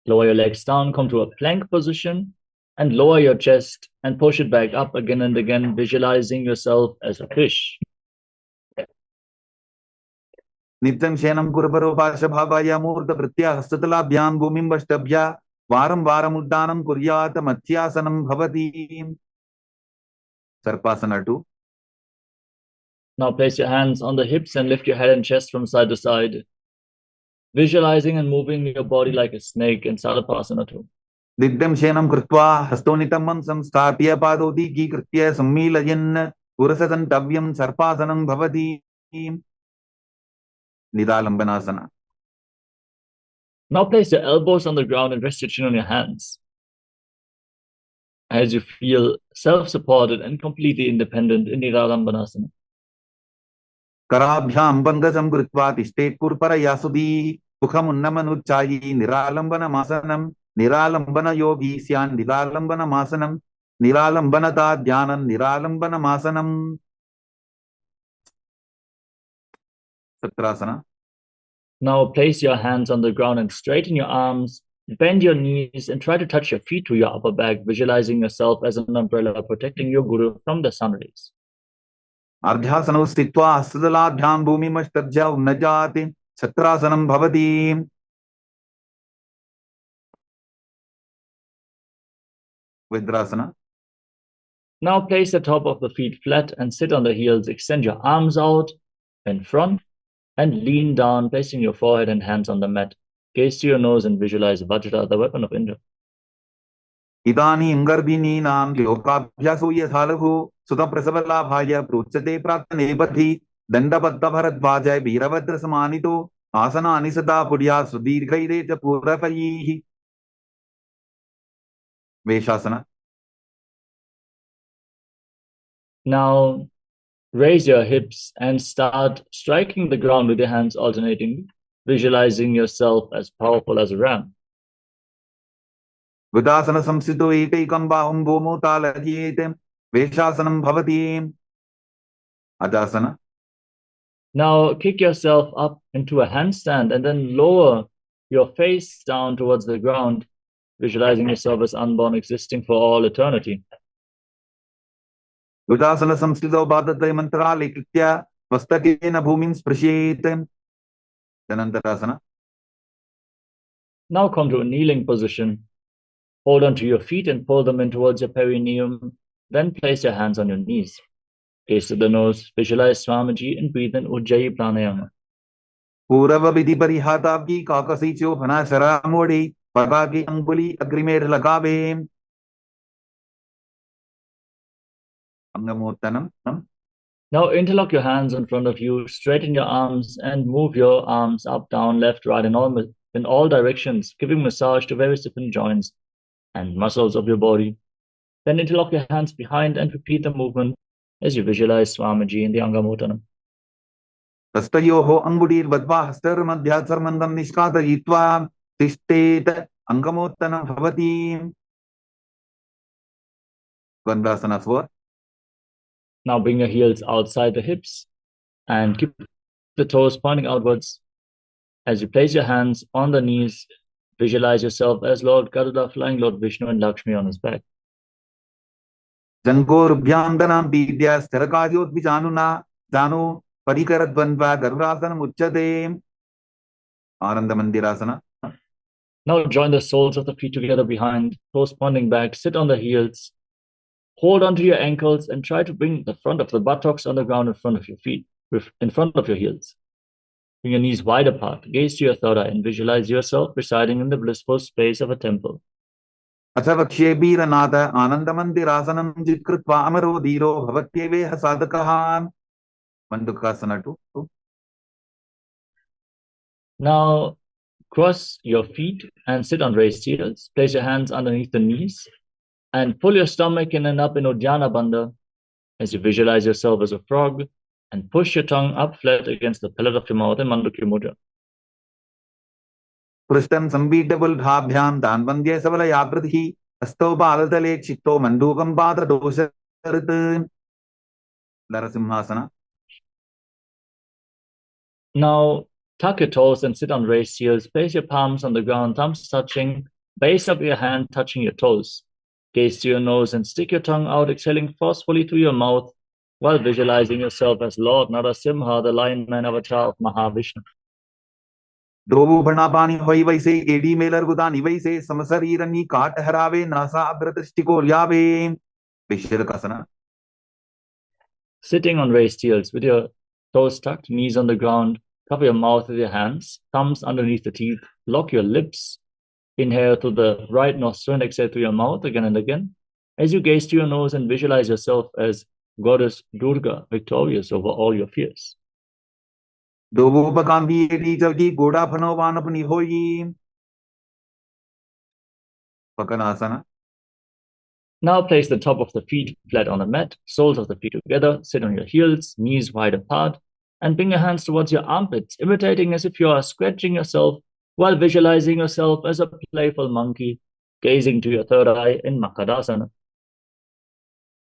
Lower your legs down, come to a plank position, and lower your chest and push it back up again and again, visualizing yourself as a fish. Nityam shenam kuraparo pashabhavaya murta pritya hastatalabhyam bhumim vashtabhya varam varam uddanam kuryata madhyasanam bhavati. Sarpasana 2. Now place your hands on the hips and lift your head and chest from side to side, visualizing and moving your body like a snake in Sarpasana 2. Didyam shenam krutva hastonitam mansam sthapya padoti ki kritya sammilayan urasasantavyam sarpasanam bhavati. Nidalambanasana. Now place your elbows on the ground and rest your chin on your hands. As you feel self-supported and completely independent in Nidalambanasana. Karabhyam bandhasam krutva tishtet purpara yasudi mukham unnamanuchayi niralambana masanam niralambana yogi syan niralambana masanam niralambanata dhyanam niralambana masanam. Satrasana. Now place your hands on the ground and straighten your arms, bend your knees and try to touch your feet to your upper back, visualizing yourself as an umbrella protecting your guru from the sun rays. Ardhyasanau sthitva hastadaladhyam bhumimashtarjya unnajati satrasanam bhavati. Vidrasana. Now place the top of the feet flat and sit on the heels. Extend your arms out in front and lean down, placing your forehead and hands on the mat. Gaze to your nose and visualize Vajra, the weapon of Indra. Idani imgarbini nam yogabhyaso yathalahu sutta prasavalabhaya pruchate prattanepati dandapatta bharadvajaya veeravadra samanito asana anisada pudya sudirghaire cha purapayihi. Veshasana. Now raise your hips and start striking the ground with your hands alternating, visualizing yourself as powerful as a ram. Vidasana samsito ekaikam bahum bhomo talajyetem veshasanam bhavati. Adasana. Now kick yourself up into a handstand and then lower your face down towards the ground, visualizing yourself as unborn, existing for all eternity. Vidasana samsito bhadate mantrale kritya vastakena bhumim sprashetem. Dhanantarasana. Now come to a kneeling position. Hold onto your feet and pull them in towards your perineum. Then place your hands on your knees. Gaze to the nose, visualize Swamiji and breathe in Ujjayi Pranayama. Purava vidhi parihatavki kakasicho bhanasara modi padaki anguli agrimed lagave. Angamottanam. Now interlock your hands in front of you, straighten your arms and move your arms up, down, left, right, in all directions, giving massage to various different joints and muscles of your body. Then interlock your hands behind and repeat the movement as you visualize Swamiji in the Angamottanam. Tastayoho angudir vadva hastar madhyasarmandam nishkatayitva tishtet angamottanam bhavati. Vandasana 4. Now bring your heels outside the hips and keep the toes pointing outwards. As you place your hands on the knees, visualize yourself as Lord Garuda flying Lord Vishnu and Lakshmi on his back. Jangor bhyandanam vidya stharakaryot vijanuna janu parikaradvanva garurasanam uchyate. Ananda Mandirasana. Now join the soles of the feet together behind, toes pointing back, sit on the heels, hold onto your ankles and try to bring the front of the buttocks on the ground in front of your feet, in front of your heels. Bring your knees wide apart, gaze to your third eye and visualize yourself residing in the blissful space of a temple. Athavakshe Biranatha Anandamandirāsanam Jitkritva Amaro Dhiro Bhavatyeveha Sadakaha. Mandukasana 2. Now cross your feet and sit on raised heels. Place your hands underneath the knees and pull your stomach in and up in Uddiyana Bandha as you visualize yourself as a frog and push your tongue up flat against the palate of your mouth in Mandukya Mudra. पृष्ठं संपीठबुल्भाभ्यां दान्वन्द्ये सबलयाकृतिः हस्तौ पादतले क्षिप्तो मण्डूकं पाददोषऋत् नरसिंहासन. Now, tuck your toes and sit on raised heels. Place your palms on the ground, thumbs touching, base of your hand touching your toes. Gaze to your nose and stick your tongue out, exhaling forcefully through your mouth while visualizing yourself as Lord Narasimha, the lion man avatar of Mahavishnu. दोबू भणापानी होई वैसे AD Mailer गुदानी वैसे समशरीरनी काट हरावे NASA अग्रदृष्टि को ल्यावे विशिरकासना. Sitting on raised heels with your toes tucked, knees on the ground, cover your mouth with your hands, thumbs underneath the teeth, lock your lips, inhale through the right nostril and exhale through your mouth again and again. As you gaze to your nose and visualize yourself as Goddess Durga, victorious over all your fears. Pakanasana. Now place the top of the feet flat on the mat, soles of the feet together, sit on your heels, knees wide apart, and bring your hands towards your armpits, imitating as if you are scratching yourself while visualizing yourself as a playful monkey, gazing to your third eye in Makadasana.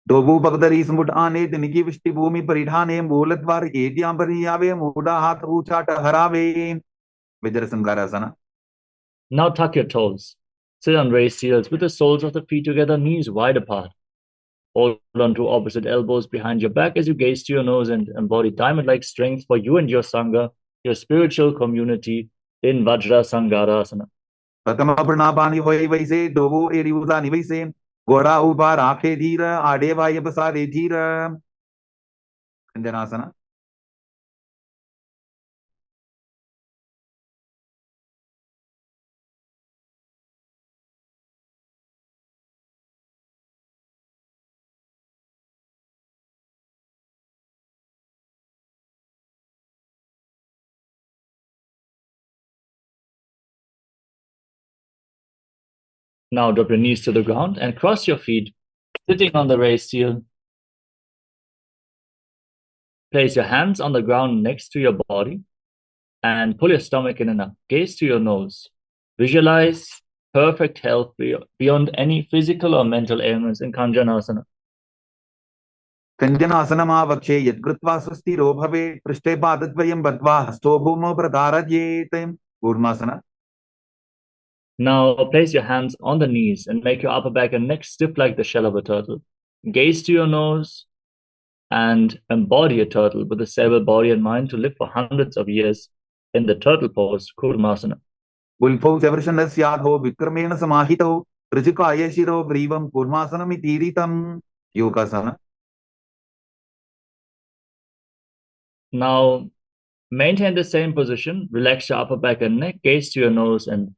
दोबू पगदरी समुट आने तिनकी विष्टि भूमि परिधाने मूलद्वार एद्यां परियावे मूडा हाथ ऊंचा टहरावे विजर संगारासना. Now tuck your toes. Sit on raised heels with the soles of the feet together, knees wide apart. Hold on to opposite elbows behind your back as you gaze to your nose and embody diamond-like strength for you and your Sangha, your spiritual community in Vajra Sangarasana. प्रथम प्रणापानी होई वैसे दोबू एरी उदानी वैसे गोरा ऊपर आंखें धीर आड़े वाय बसारे धीर खंजनासना. Now drop your knees to the ground and cross your feet, sitting on the raised heel. Place your hands on the ground next to your body and pull your stomach in and up. Gaze to your nose. Visualize perfect health beyond any physical or mental ailments in Kanjanasana. कंजनासनमा वक्षे यद्कृत्वा सुस्थिरो भवे पृष्ठे पादद्वयं बद्ध्वा हस्तो भूमौ प्रधारयेत् Kurmasana. Now place your hands on the knees and make your upper back and neck stiff like the shell of a turtle. Gaze to your nose and embody a turtle with a stable body and mind to live for hundreds of years in the turtle pose, Kurmasana. उल्फौ चवर्षणस्याधो विक्रमेण समाहितौ ऋजुकाय शिरो ग्रीवं कूर्मासनमितीरितं योगासना. Now maintain the same position, relax your upper back and neck, gaze to your nose and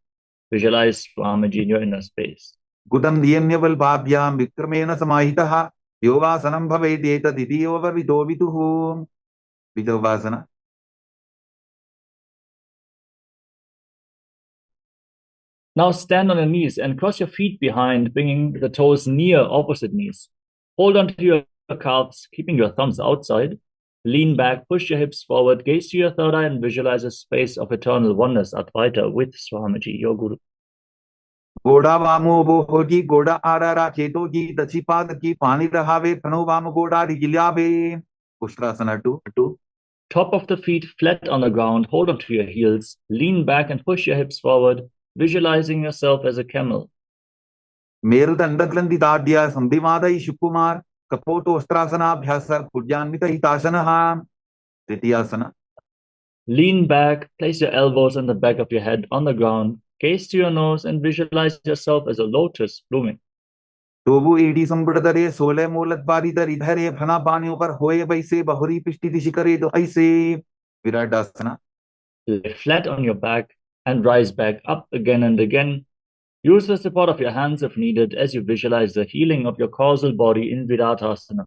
visualize Swamiji in your inner space. गुदं नियम्यवल्भाभ्यां विक्रमेण समाहितः योगासनं भवेत् एतदितियोपविदो विदुः विदोवासना. Now stand on your knees and cross your feet behind, bringing the toes near opposite knees. Hold on to your calves, keeping your thumbs outside. Lean back, push your hips forward, gaze to your third eye and visualize a space of eternal oneness, Advaita, with Swamiji, your Guru. गोड़ा वामो वो होगी गोड़ा आरारा चेतो की दक्षी पाद की पानी रहावे फनो वाम गोड़ा रिगिल्यावे उष्ट्रासना 2. Top of the feet flat on the ground, hold on to your heels, lean back and push your hips forward, visualizing yourself as a camel. मेरुदण्डग्रन्थिताढ्य संधिमादयि शुकुमार कपोटोष्ट्रासनाभ्यास कुर्यान्वितहितासनः तृतीयासना. Lean back, place your elbows on the back of your head on the ground, gaze to your nose and visualize yourself as a lotus blooming. दोबू एडी संबुड़दरे सोले मूलद्वारिधर इधरे फना पानियों पर होए वैसे बहुरी पिष्टि शिखरे दो ऐसे विराटासना. Lay flat on your back and rise back up again and again. Use the support of your hands if needed as you visualize the healing of your causal body in Viratasana.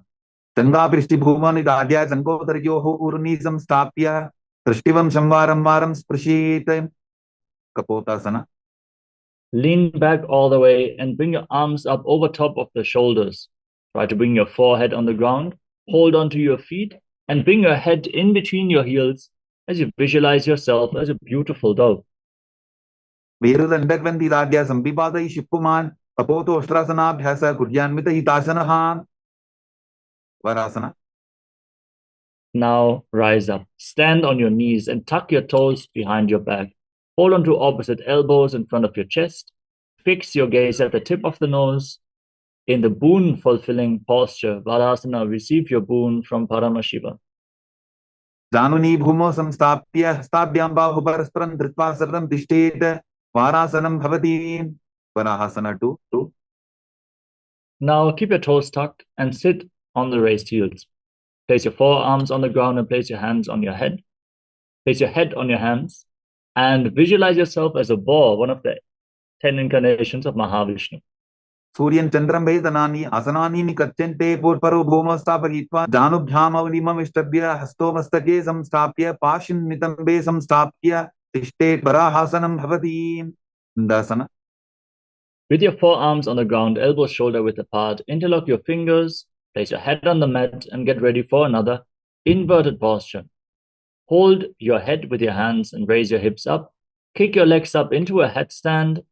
संगा पृष्टि भूमनि दाद्या संगोदरयोः ऊर्नि संस्थाप्य दृष्टिवं संवारं वारं स्पृशेत् कपोतासना. Lean back all the way and bring your arms up over top of the shoulders. Try to bring your forehead on the ground. Hold on to your feet and bring your head in between your heels as you visualize yourself as a beautiful dove. Verudandagrandhidadya sampipadai shippuman apoto ashtrasanabhyasa kuryanmita hitasanahan. Varasana. Now rise up, stand on your knees and tuck your toes behind your back. Hold on to opposite elbows in front of your chest. Fix your gaze at the tip of the nose. In the boon-fulfilling posture, Varasana, receive your boon from Paramashiva. Januni bhumo samstapya hastabhyam bahu parasparam dhritva sarvam tishtet varasanam bhavati. Varahasana 2. Now keep your toes tucked and sit on the raised heels. Place your forearms on the ground and place your hands on your head. Place your head on your hands and visualize yourself as a boar, one of the 10 incarnations of Mahavishnu. Suryan Chandram Vedanani Asanani Nikachente Purparo Bhoma Stapagitva Janubhyam Avlimam Ishtabhya Hastomastake Samstapya Pashin Nitambe Samstapya Tishtet Varahasanam Bhavati. Dasana. With your forearms on the ground, elbows shoulder width apart, interlock your fingers, place your head on the mat and get ready for another inverted posture. Hold your head with your hands and raise your hips up. Kick your legs up into a headstand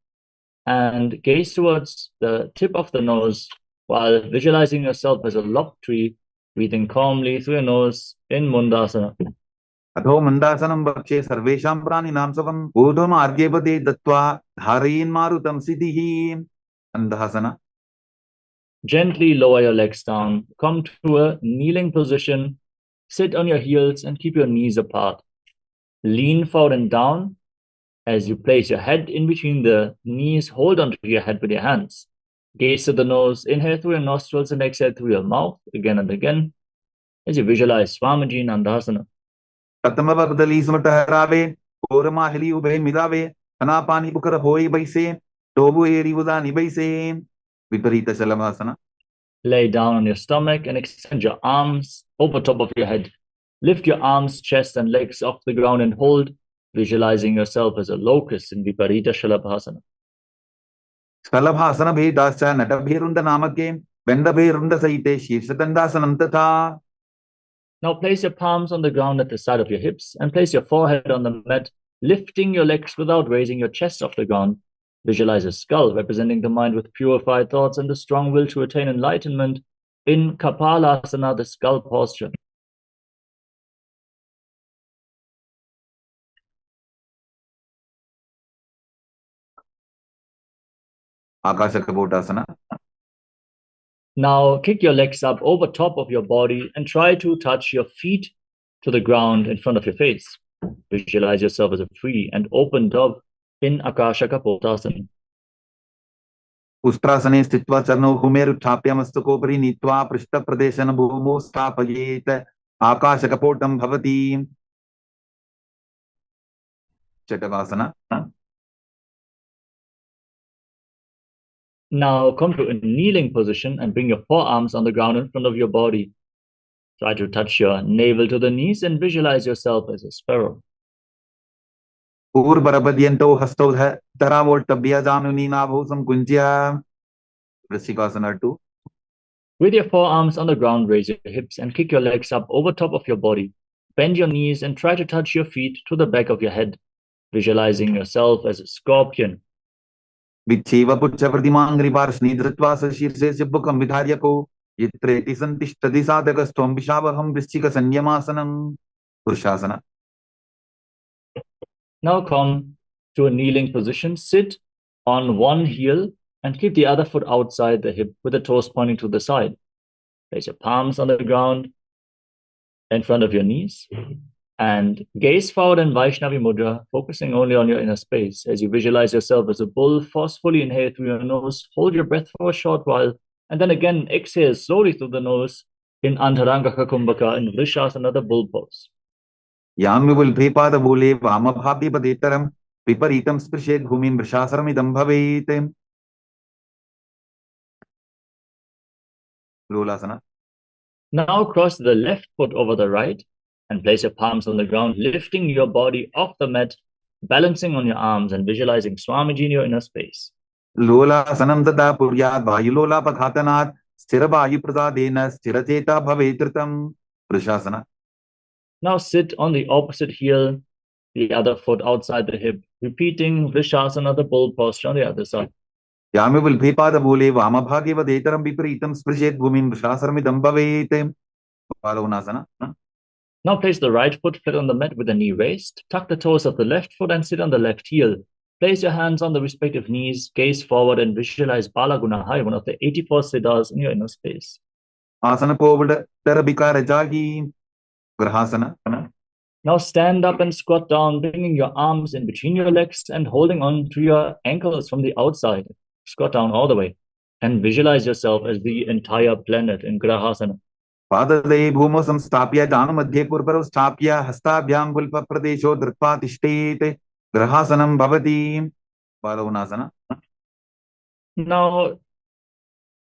and gaze towards the tip of the nose while visualizing yourself as a lopped tree, breathing calmly through your nose in Mundasana. Atho Mandasanam Bakshe Sarvesham Praninam Savam Udham Argyapade Dattva Dharayin Marutam Siddhihi. Andhasana. Gently lower your legs down. Come to a kneeling position. Sit on your heels and keep your knees apart. Lean forward and down. As you place your head in between the knees, hold onto your head with your hands. Gaze to the nose. Inhale through your nostrils and exhale through your mouth again and again. As you visualize Swamiji Nandasana. Katamavardali Smataharabe, Koramahili Ube Midave, Anapani Bukara Hoi Baise, Tobu Eri Udani Baise, Viparita Salamasana. Lay down on your stomach and extend your arms over top of your head. Lift your arms, chest, and legs off the ground and hold, visualizing yourself as a locust in Viparita Shalabhasana. Shalabhasana Bhedascha Natabhirunda Namake, Vendabhirunda Saite, Shirshatandasanam Tatha. Now place your palms on the ground at the side of your hips and place your forehead on the mat, lifting your legs without raising your chest off the ground. Visualize a skull representing the mind with purified thoughts and the strong will to attain enlightenment in Kapalasana, the skull posture. Akashakapotasana. Now kick your legs up over top of your body and try to touch your feet to the ground in front of your face. Visualize yourself as a free and open dove in Akashakapotasana. Ustrasane Stitva Charno Humeru Tapyamastokopari Nitva Prishta Pradeshana Bhumo Stapayet Akashakapotam Bhavati. Chatavasana. Now come to a kneeling position and bring your forearms on the ground in front of your body. Try to touch your navel to the knees and visualize yourself as a sparrow. Urbarabadyanto Hastodha Taravoltabhya Januni Nabhosam Kunjya. Vrishikasana 2. With your forearms on the ground, raise your hips and kick your legs up over top of your body. Bend your knees and try to touch your feet to the back of your head, visualizing yourself as a scorpion. Vicheva Puchavardimangri Parshni Dritva Sashirse Sibukam Vidharyako Yitreti Santishtadi Sadakastom Vishavaham Vrishika Sanyamasanam. Purushasana. Now come to a kneeling position. Sit on one heel and keep the other foot outside the hip with the toes pointing to the side. Place your palms on the ground in front of your knees and gaze forward in Vaishnavi Mudra, focusing only on your inner space. As you visualize yourself as a bull, forcefully inhale through your nose, hold your breath for a short while, and then again exhale slowly through the nose in Antharangaka Kumbhaka in Vrishasana, the bull pose. Yamivul Prepada Bole Vamabhapi Padetaram Viparitam Sprishet Bhumim Vrishasaram Idam Bhavete. Lolasana. Now cross the left foot over the right and place your palms on the ground, lifting your body off the mat, balancing on your arms and visualizing Swamiji in your inner space. Lolasanam Dada Puryat Vayulola Pakhatanat Sthirabayu Prasadena Sthiracheta Bhavetritam. Vrishasana. Now sit on the opposite heel the other foot outside the hip, repeating Vrishasana, the bull posture on the other side. यामिवल्भीपादमूले वामभागे विपरीतं स्पृशेत् भूमिं शासनमिदं भवेत्. Balanasana. Now place the right foot flat on the mat with the knee raised. Tuck the toes of the left foot and sit on the left heel. Place your hands on the respective knees, gaze forward and visualize Balagunahai, one of the 84 siddhas in your inner space. Asana povada tarabikara jagi. Grahasana. Now stand up and squat down, bringing your arms in between your legs and holding on to your ankles from the outside. Squat down all the way and visualize yourself as the entire planet in Grahasana. पाददये भूमौ संस्थाप्य दानमध्ये पूर्वरौ स्थाप्य हस्ताभ्यां पुल्पप्रदेशो धृत्वा तिष्ठेत्. ग्रहासनं भवति. बालवनासना. Now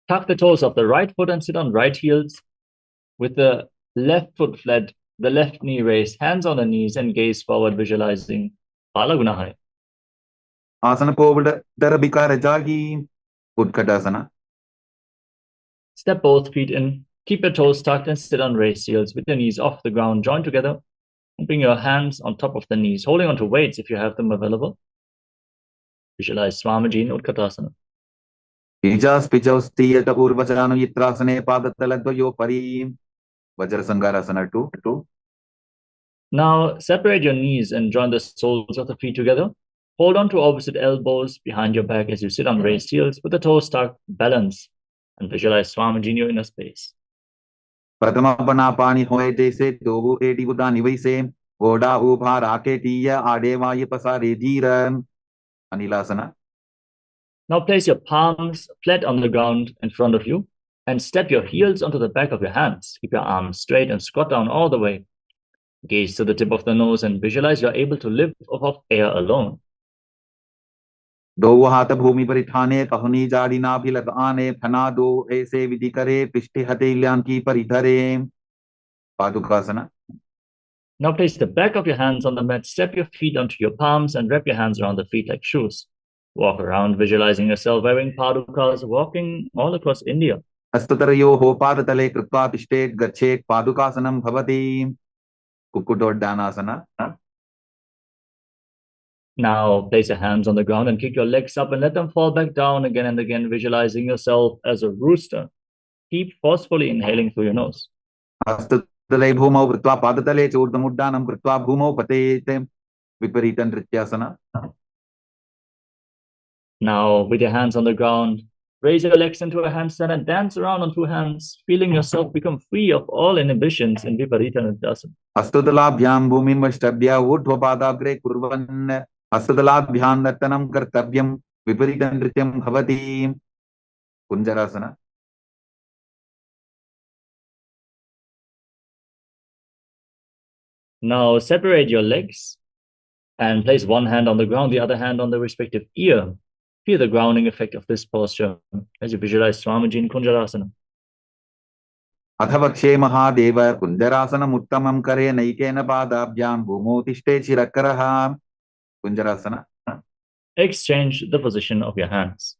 tuck the toes of the right foot and sit on right heels with the left foot flat, the left knee raised, hands on the knees and gaze forward, visualizing Balagunahai. Asana povada tarabikara jagi. Utkatasana. Step both feet in. Keep your toes tucked and sit on raised heels with your knees off the ground, joined together, and bring your hands on top of the knees, holding onto weights if you have them available. Visualize Swamiji in Utkatasana. Ijas pijaus tiyata urvachano yitrasane padatalagvayo pari. Vajrasangarasana 2. Now separate your knees and join the soles of the feet together. Hold on to opposite elbows behind your back as you sit on raised heels with the toes tucked, balance, and visualize Swamiji in your inner space. प्रथम बना पानी होए जैसे Dogu AD बुदानी वैसे गोडा उभा राके टीया आडे वाये पसारे Jiran. Anilasana. Now place your palms flat on the ground in front of you and step your heels onto the back of your hands. Keep your arms straight and squat down all the way. Gaze to the tip of the nose and visualize you're able to live off of air alone. दो हाथ भूमि पर ठाने कहनी जाड़ी ना भी लगाने फना दो ऐसे विधि करे पिष्टि हथेलियां की परिधरे. पादुकासना. Now place the back of your hands on the mat, step your feet onto your palms and wrap your hands around the feet like shoes. Walk around visualizing yourself wearing padukas, walking all across India. हस्ततरयोः पादतले कृत्वा तिष्ठेत् गच्छेत्. पादुकासनं भवति. कुक्कुटोड्डानासना. Now place your hands on the ground and kick your legs up and let them fall back down again and again, visualizing yourself as a rooster. Keep forcefully inhaling through your nose. हस्ततले भूमौ कृत्वा पादतले चूर्दमुड्डानं कृत्वा भूमौ पतेत्. विपरीतं नृत्यासना. Now with your hands on the ground, raise your legs into a handstand and dance around on two hands, feeling yourself become free of all inhibitions in Viparita Nrityasana. हस्ततलाभ्यां भूमिं वष्टभ्य ऊर्ध्वपादाग्रे कुर्वन्. हस्ततलाभ्यां नर्तनं कर्तव्यं. विपरीतं नृत्यं भवति. कुञ्जरासना. Now separate your legs and place one hand on the ground, the other hand on the respective ear. Feel the grounding effect of this posture as you visualize Swamiji in Kunjarasana. अथवक्षे Mahadev कुञ्जरासनम् उत्तमं करे नैकेन पादाभ्यां भूमौ तिष्ठेत् शिरकरः. कुञ्जरासना. Exchange the position of your hands.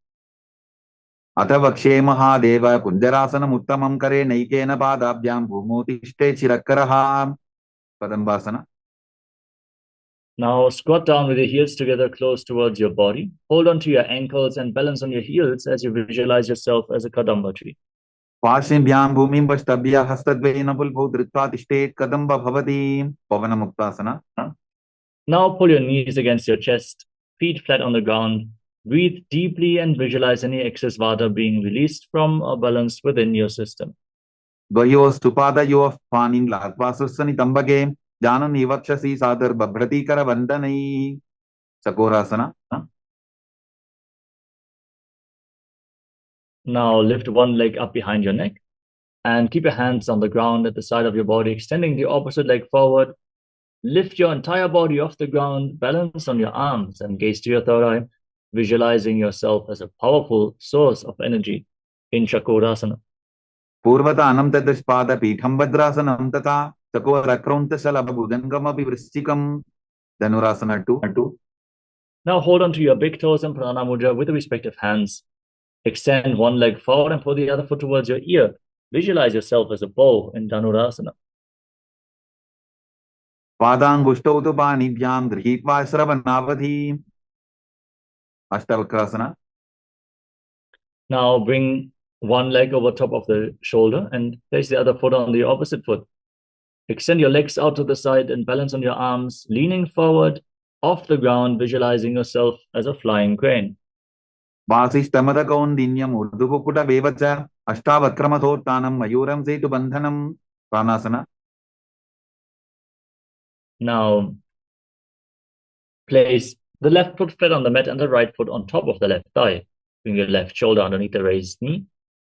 अथवक्षे Mahadev कुञ्जरासनम् उत्तमं करे नैकेन पादाभ्यां भूमौ तिष्ठेत् शिरकरः. Padambasana. Now squat down with your heels together close towards your body. Hold on to your ankles and balance on your heels as you visualize yourself as a kadamba tree. पार्श्वभ्यां भूमिं वष्टभ्य हस्तद्वयेन पुल्भौ धृत्वा तिष्ठेत्. कदम्ब भवति. पवनमुक्तासना. Now pull your knees against your chest, feet flat on the ground. Breathe deeply and visualize any excess vata being released from or balanced within your system. द्वयोस्तु पादयोः पाणिं लात्वा सुस्सनितम्बके जानन् वक्षसि सादर्बभ्रतीकरवन्दनैः. चकोरासना. Now lift one leg up behind your neck and keep your hands on the ground at the side of your body, extending the opposite leg forward. Lift your entire body off the ground, balance on your arms and gaze to your third eye, visualizing yourself as a powerful source of energy in Chakorasana. पूर्वतानं तदस्पाद पीठं भद्रासनं तथा चकोरक्रौन्तशलभभुजङ्गमपि वृश्चिकं. Dhanurasana 2. Now hold on to your big toes and Pranama Mudra with the respective hands. Extend one leg forward and pull the other foot towards your ear. Visualize yourself as a bow in Dhanurasana. पादांगुष्टौ तु पाणिभ्यां गृहीत्वा श्रवणावधि. Ashtavakrasana. Now bring one leg over top of the shoulder and place the other foot on the opposite foot. Extend your legs out to the side and balance on your arms, leaning forward off the ground, visualizing yourself as a flying crane. वासिष्ठमदकौन्दिन्यम् ऊर्ध्वकुकुटमेव च अष्टावक्रमथोत्थानं मयूरं सेतुबन्धनं. Pranasana. Now place the left foot flat on the mat and the right foot on top of the left thigh. Bring your left shoulder underneath the raised knee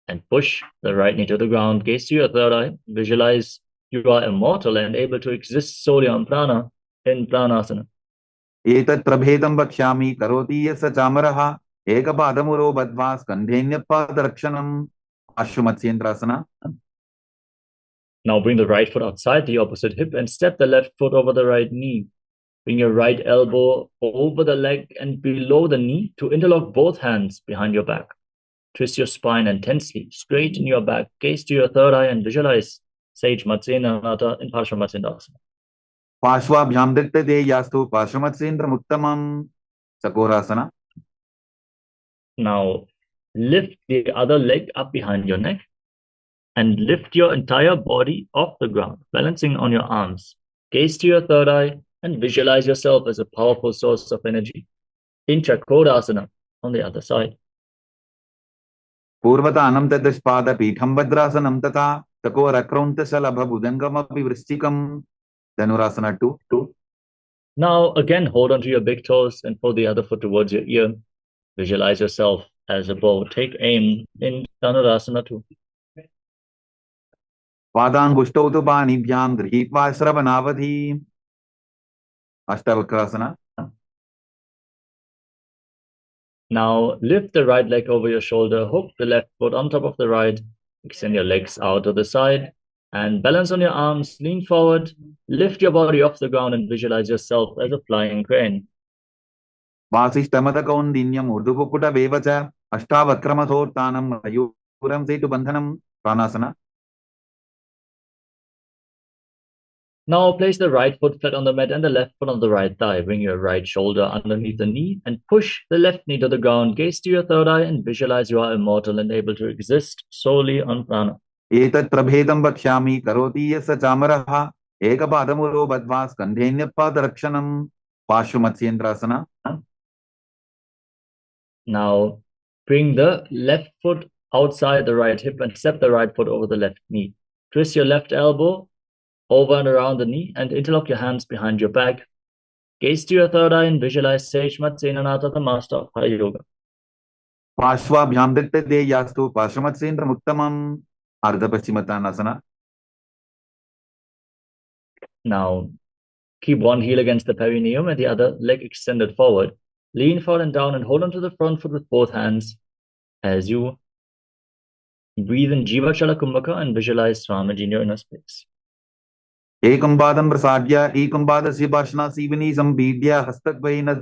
and push the right knee to the ground. Gaze to your third eye. Visualize you are immortal and able to exist solely on prana in pranasana. एतत् प्रभेदं वक्ष्यामि करोति यस्य चामरः एकपादमुरो बद्ध्वा स्कन्धेऽन्यत्पादरक्षणम्. Ashwamtsyendrasana. Now bring the right foot outside the opposite hip and step the left foot over the right knee. Bring your right elbow over the leg and below the knee to interlock both hands behind your back. Twist your spine intensely, straighten your back, gaze to your third eye and visualize Sage Matsyendranath in Paramashivoham. पार्श्वाभ्यां दृक्ते यास्तु पार्श्वमत्स्येन्द्रमुत्तमम्. Sakorasana. Now lift the other leg up behind your neck and lift your entire body off the ground, balancing on your arms. Gaze to your third eye and visualize yourself as a powerful source of energy. In Chakrasana on the other side. पूर्वतानं तदस्पादपीठं भद्रासनं तथा चकोरक्रौन्तशलभभुजङ्गमपि वृश्चिकम्. Dhanurasana 2. Now again hold onto your big toes and pull the other foot towards your ear. Visualize yourself as a bow. Take aim in Dhanurasana 2. पादांगुष्टौ तु पाणिभ्यां गृहीत्वा श्रवणावधि. Ashtavakrasana. Now lift the right leg over your shoulder, hook the left foot on top of the right, extend your legs out to the side, and balance on your arms, lean forward, lift your body off the ground and visualize yourself as a flying crane. वासिष्ठमदकौन्दिन्यम् ऊर्ध्वकुकुटमेव च अष्टावक्रमथोत्थानं मयूरं सेतुबन्धनं. Pranasana. Now place the right foot flat on the mat and the left foot on the right thigh. Bring your right shoulder underneath the knee and push the left knee to the ground. Gaze to your third eye and visualize you are immortal and able to exist solely on prana. एतत् प्रभेदं वक्ष्यामि करोति यस्य चामरः एकपादमुरो बद्ध्वा स्कन्धेऽन्यत्पादरक्षणम्. Pashwamtsyendrasana. Now bring the left foot outside the right hip and step the right foot over the left knee. Twist your left elbow over and around the knee and interlock your hands behind your back. Gaze to your third eye and visualize Sage Matsyendranath, the master of Hatha Yoga. पार्श्वाभ्यां दृक्ते यास्तु पार्श्वमत्स्येन्द्रमुत्तमम्. Ardhapaschimatanasana. Now keep one heel against the perineum and the other leg extended forward. Lean forward and down and hold onto the front foot with both hands as you breathe in Jiva Chala Kumbhaka and visualize Swamiji in your inner space. एकं पादं प्रसाद्य एकं पादस्य भाषणासीवनी सम्पीड्य हस्तद्वयेन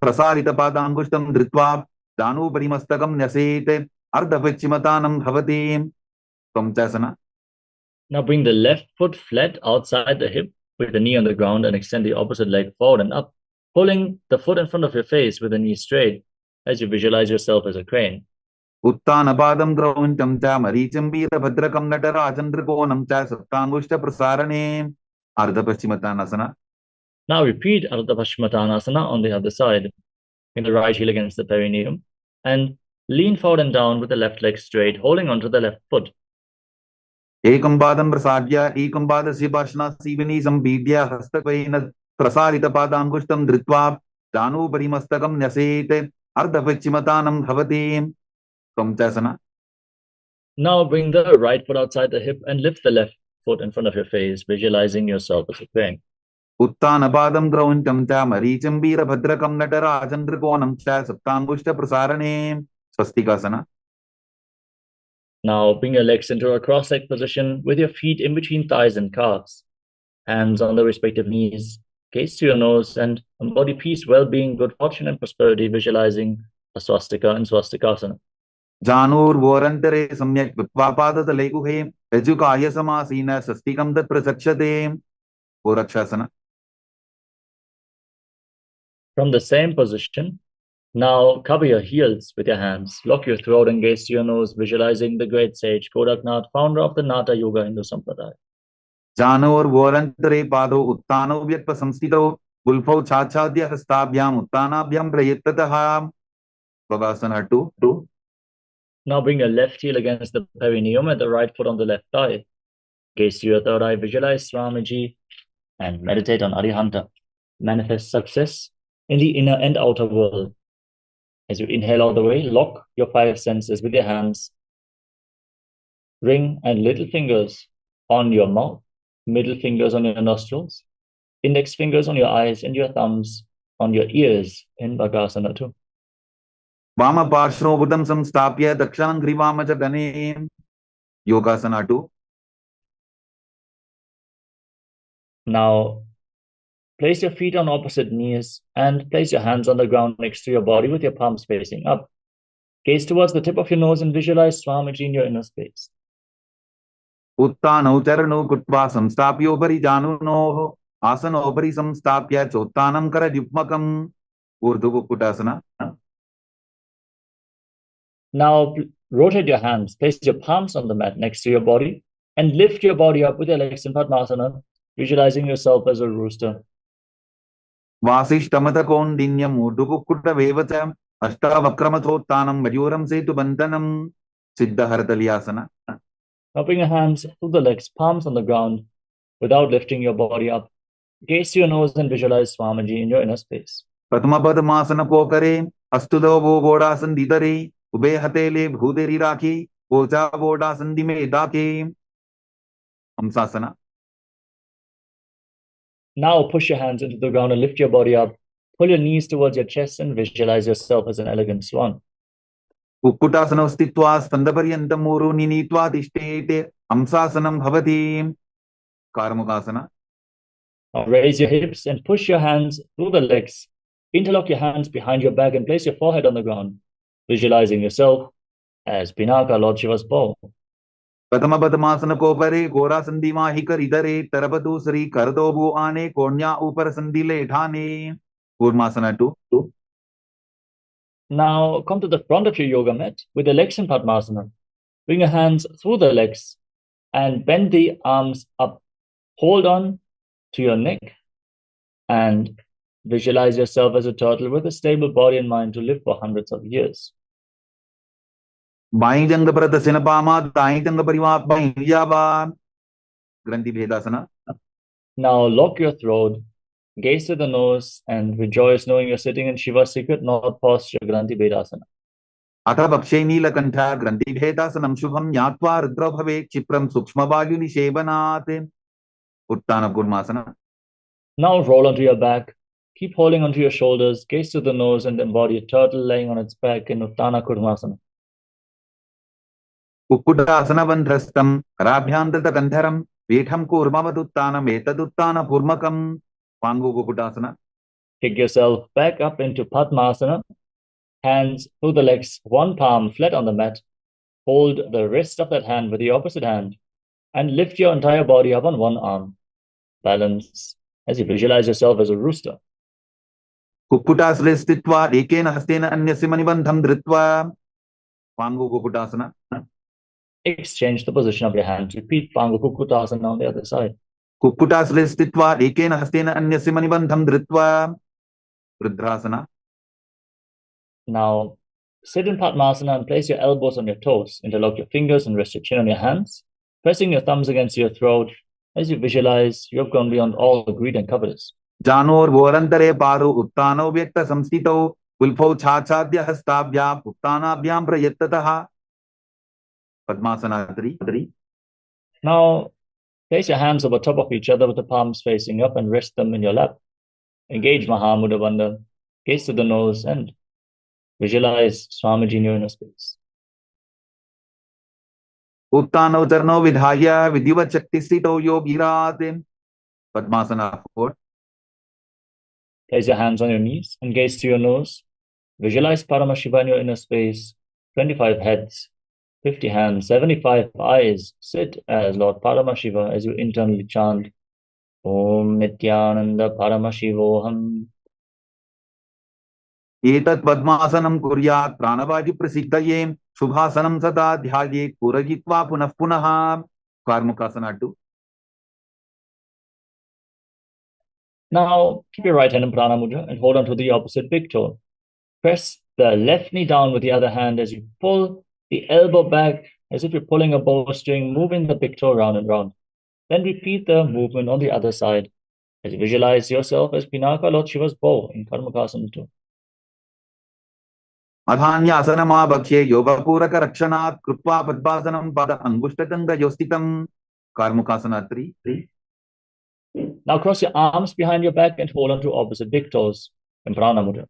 प्रसारितपादाङ्गुष्ठं धृत्वा दानोपरिमस्तकं न्यसेत् अर्धपश्चिमतानं भवति. Samchasana. Now bring the left foot flat outside the hip with the knee on the ground and extend the opposite leg forward and up, pulling the foot in front of your face with the knee straight as you visualize yourself as a crane. उत्तानपादं द्रौण्टं च मरीचिं वीरभद्रकं नटराजन्द्रकोणं च सप्ताङ्गुष्ठप्रसारणे. Ardhapaschimatanasana. Now repeat Ardhapaschimatanasana on the other side. Bring the right heel against the perineum and lean forward and down with the left leg straight, holding onto the left foot. एकं पादं प्रसाद्य एकं पादस्य भाषणासीवनी सम्पीड्य हस्तद्वयेन प्रसारितपादाङ्गुष्ठं धृत्वा दानोपरिमस्तकं न्यसेत् अर्धपश्चिमतानं भवति. Samchasana. Now bring the right foot outside the hip and lift the left foot in front of your face, visualizing yourself as a crane. उत्तानपादं द्रौण्टं च मरीचिं वीरभद्रकं नटराजन्द्रकोणं च सप्ताङ्गुष्ठप्रसारणे. Swastikasana. Now bring your legs into a cross-legged position with your feet in between thighs and calves. Hands on the respective knees. Gaze to your nose and embody peace, well-being, good fortune and prosperity, visualizing a swastika in swastikasana. जानूर्वोरन्तरे सम्यक् कृत्वा पादतले गुहे यजुकाय समासीन स्वस्तिकं तत् प्रचक्षते. Gorakshasana. From the same position, now cover your heels with your hands, lock your throat and gaze to your nose, visualizing the great sage Kodaknath, founder of the Nata Yoga Hindu Sampradaya. Janor गोरंतरे पादो उत्तानो व्यक्त संस्थितो गुल्फौ छाछाद्य हस्ताभ्याम उत्तानाभ्याम प्रयत्ततः Babasana 2. Now bring your left heel against the perineum and the right foot on the left thigh. Gaze to your third eye, visualize Swamiji, and meditate on Arihanta. Manifest success in the inner and outer world. As you inhale all the way, lock your 5 senses with your hands, ring and little fingers on your mouth, middle fingers on your nostrils, index fingers on your eyes, and your thumbs on your ears in Bhagasana 2. Vama parshno buddham samstapya dakshanam grivama cha dane Yogasana 2. Now, place your feet on opposite knees and place your hands on the ground next to your body with your palms facing up. Gaze towards the tip of your nose and visualize Swamiji in your inner space. Uttanau charanu kutva samstapyopari janunoho asanopari samstapya chottanam kara jupmakam Urdhu Kukkutasana. Now rotate your hands, place your palms on the mat next to your body and lift your body up with your legs in Padmasana, visualizing yourself as a rooster. Vasishtamata kondinyam Urdhu Vevata Ashtavakramatottanam Majuram Setu Bandhanam Siddhaharatalyasana. Now bring your hands through the legs, palms on the ground, without lifting your body up. Gaze to your nose and visualize Swamiji in your inner space. Pratama Padmasana Pokare, Astudo Vodasan Didare, Ube Hatele Bhuderi Raki, Oja Vodasan Dime Dake. Hamsasana. Now push your hands into the ground and lift your body up. Pull your knees towards your chest and visualize yourself as an elegant swan. Kukkutasana stitva standaparyantam muru ninitva tishtete hamsasanam bhavati. Karmukasana. Now raise your hips and push your hands through the legs. Interlock your hands behind your back and place your forehead on the ground, visualizing yourself as Pinaka, Lord Shiva's bow. Pratama Padmasana Kopare, Gora Sandima Hikar Idare, Tarapatu Sri Kardobu Ane, Kornya Upar Sandile Thane. Kurmasana 2. Now come to the front of your yoga mat with the legs in Padmasana. Bring your hands through the legs and bend the arms up. Hold on to your neck and visualize yourself as a turtle with a stable body and mind to live for hundreds of years. Now lock your throat, gaze to the nose, and rejoice knowing you're sitting in Shiva's secret north posture, Granthi Bhedasana. Athabakshe Nilakantha Granthi Bhedasanam Shubham Nyatva Rudra Bhave Chipram Sukshma Bhaguni Shebanate. Uttana Kurmasana. Now roll onto your back. Keep holding onto your shoulders, gaze to the nose, and embody a turtle laying on its back in Uttana Kurmasana. Kukkutasana Bandhrastam, Karabhyantata Gandharam, Vetham Kurmavatuttanam, Etaduttana Purmakam, Pangu Kukkutasana. Pick yourself back up into Padmasana, hands through the legs, one palm flat on the mat. Hold the wrist of that hand with the opposite hand, and lift your entire body up on one arm. Balance as you visualize yourself as a rooster. Kukkutasana stitva ekena hastena anyasya manibandham dhritva. Pangu Kukkutasana. Exchange the position of your hands. Repeat Pangu Kukkutasana on the other side. Kukkutasana stitva ekena hastena anyasya manibandham dhritva. Rudrasana. Now sit in Padmasana and place your elbows on your toes. Interlock your fingers and rest your chin on your hands, pressing your thumbs against your throat as you visualize you have gone beyond all greed and covetous. Janor Vorantare Paru Uttano Vyakta Samstito Ulpo Chachadya Hastabhya Uttana Bhyam Prayattataha. Padmasana 3. Now place your hands over top of each other with the palms facing up and rest them in your lap. Engage Mahamudra Bandha, gaze to the nose and visualize Swamiji in your inner space. Uttano Charno Vidhaya Vidhivat Shakti Sthito Yogirate. Padmasana 4. Place your hands on your knees and gaze to your nose. Visualize Paramashiva in your inner space. 25 heads, 50 hands, 75 eyes. Sit as Lord Paramashiva as you internally chant Om Nityananda Paramashivoham एतत् पद्मासनं कुर्यात् प्राणवायुप्रसिद्धये शुभासनं सदा ध्यायेत् पूरयित्वा पुनः पुनः. Karmukasana 2. Now, keep your right hand in Prana Mudra and hold on to the opposite big toe. Press the left knee down with the other hand as you pull the elbow back as if you're pulling a bowstring, moving the big toe round and round. Then repeat the movement on the other side as you visualize yourself as Pinaka Lord Shiva's bow in Karmakasana 2. अधान्यासनमाभक्ष्ये योगपूरकरक्षणात् कृत्वा पद्मासनं पाद अङ्गुष्ठगङ्गयोस्थितम्. Karmukasana 3. Now cross your arms behind your back and hold on to opposite big toes in Prana Mudra.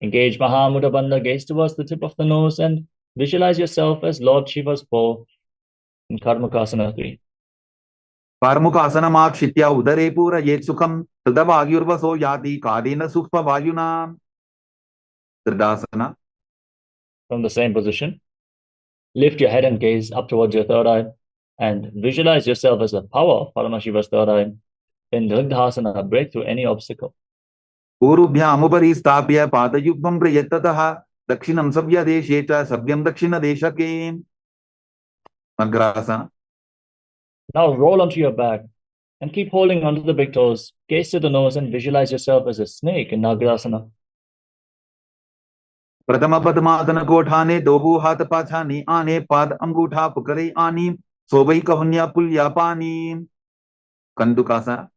Engage Mahamudra Bandha, gaze towards the tip of the nose and visualize yourself as Lord Shiva's bow in Karmakasana 3. Karmukasanamakshitya udare purayet sukham tadavagyurvaso yati kadena sukha vayuna. Tridasana. From the same position, lift your head and gaze up towards your third eye and visualize yourself as the power of Paramashiva's third eye. In Dhrigdhasana, break through any obstacle. पूर्वभ्यामुपरि स्थाप्य पादयुग्मं प्रयत्ततः दक्षिणं सव्यदेशे च सव्यं दक्षिणदेशके. Nagrasana. Now roll onto your back and keep holding onto the big toes. Gaze to the nose and visualize yourself as a snake in Nagrasana. प्रथम पद्मासन कोठाने दोहु हाथ पाछाने आने पाद अंगूठा पुकरे आनी सोबई कहुन्या पुल्या पानी. Kandukasana.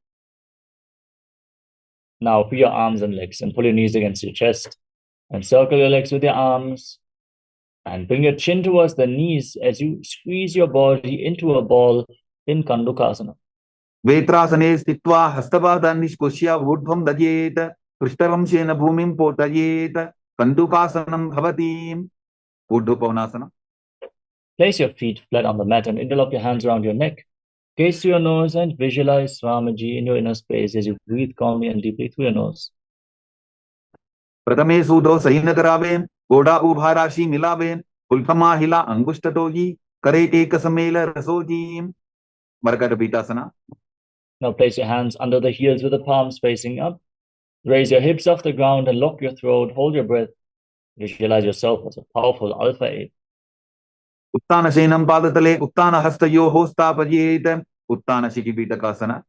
Now free your arms and legs and pull your knees against your chest and circle your legs with your arms and bring your chin towards the knees as you squeeze your body into a ball in Kandukasana. वेत्रासने स्थित्वा हस्तपादान् निष्कुष्य ऊर्ध्वं दजेत पृष्ठवंशेन भूमिं पोतयेत. Kandukasanam bhavati. Urdhva. Place your feet flat on the mat and interlock your hands around your neck. Gaze to your nose and visualize Swamiji in your inner space as you breathe calmly and deeply through your nose. प्रथमे सूदो सहीन करावे गोड़ा उभा राशि मिलावे उल्फमा हिला अंगुष्ठतोजी करे take समेल रसोजी. Margadapītāsana. Now place your hands under the heels with the palms facing up. Raise your hips off the ground and lock your throat. Hold your breath. Visualize yourself as a powerful alpha ape. Uttana Shenam Padatale, Uttana Hastayo Hostapajeta, Uttana Shikipītakasana.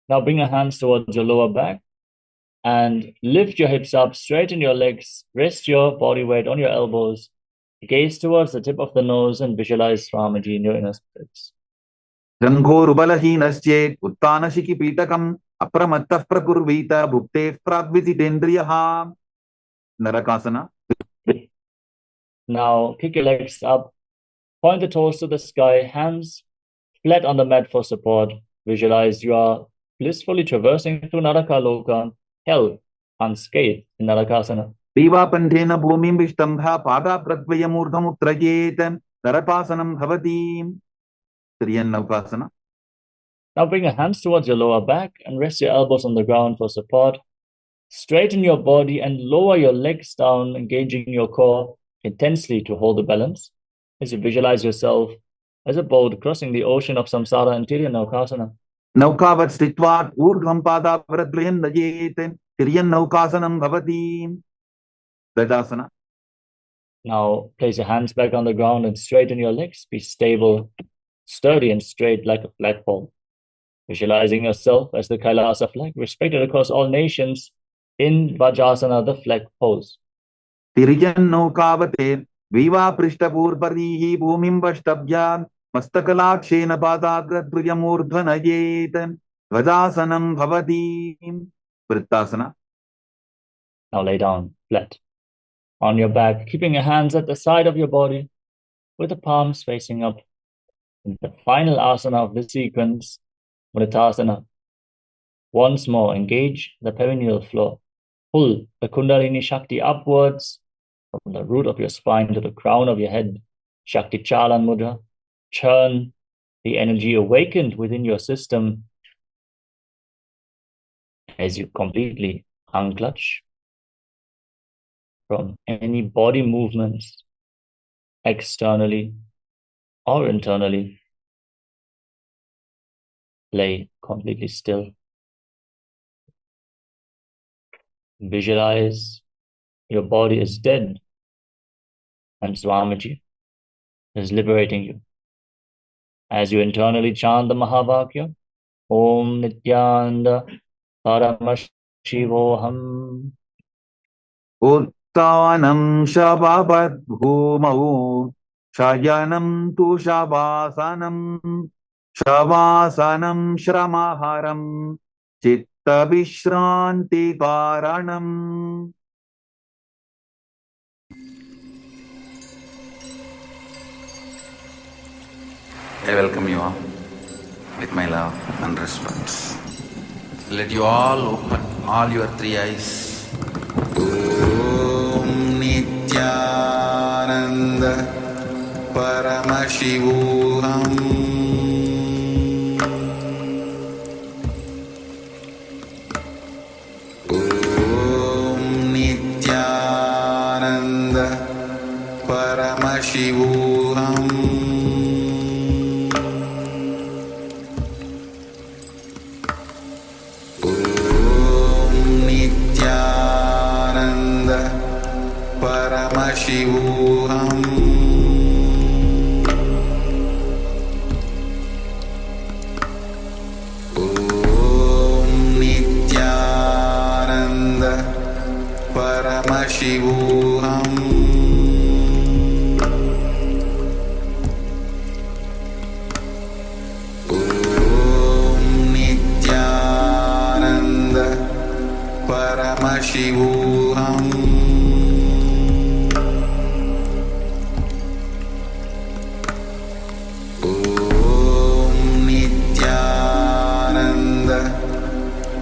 Now bring your hands towards your lower back and lift your hips up, straighten your legs, rest your body weight on your elbows, gaze towards the tip of the nose and visualize Swamiji in your inner space. Rangorubalahinaschet, Uttana Shikipītakam, Apramattah Prakurvita, Bhukte Pragvisitendriyaha. Narakasana. Now kick your legs up, point the toes to the sky, hands flat on the mat for support. Visualize you are blissfully traversing through Narakaloka, hell, unscathed in Narakasana. Divapandhena bhumim vishtambha pada pratvayamurdhamuttrajet narapasanam bhavati. Triyanavasana. Now bring your hands towards your lower back and rest your elbows on the ground for support. Straighten your body and lower your legs down, engaging your core intensely to hold the balance as you visualize yourself as a boat crossing the ocean of samsara in Tiryanavasana. Naukavat stitvat urdhvam pada pratvayam Tiryanavkasanam bhavati. Dadasana. Now place your hands back on the ground and straighten your legs. Be stable, sturdy and straight like a flagpole. Visualizing yourself as the Kailasa flag, respected across all nations in Vajrasana, the flag pose. Tiryanavkavate viva prishtapurparihi bhumim vashtabhyam mastakalaakshena padagradhriyamurdhanayet Vajasanam bhavati. Vrittasana. Now lay down flat on your back, keeping your hands at the side of your body with the palms facing up. In the final asana of this sequence, Vritasana. Once more, engage the perineal floor. Pull the Kundalini Shakti upwards from the root of your spine to the crown of your head. Shakti Chalan Mudra. Churn the energy awakened within your system as you completely unclutch from any body movements externally or internally. Lay completely still. Visualize your body is dead, and Swamiji is liberating you. As you internally chant the Mahavakya, Om Nityanda Paramashivoham. Uttanam Shababad Bhumau Shayanam Tu Shabasanam Shavasanam Shramaharam Chitta Vishranti Karanam. I welcome you all with my love and respect. Let you all open all your three eyes. Om Nityananda Paramashivoham Om Nityananda Paramashivoham Paramashivoham Om Nityananda Paramashivoham Om Nityananda Paramashivoham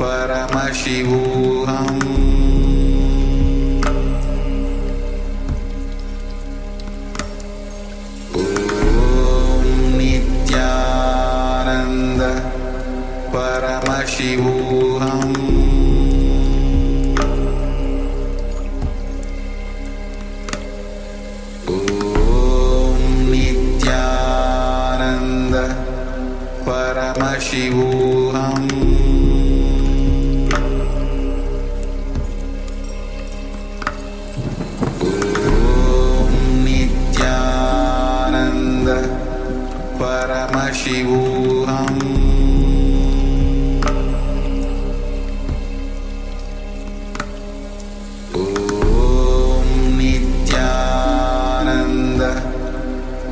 Paramashivoham Om Nityananda Paramashivoham Om Nityananda Paramashivoham Paramashivoham Om Nityananda Paramashivoham Om Nityananda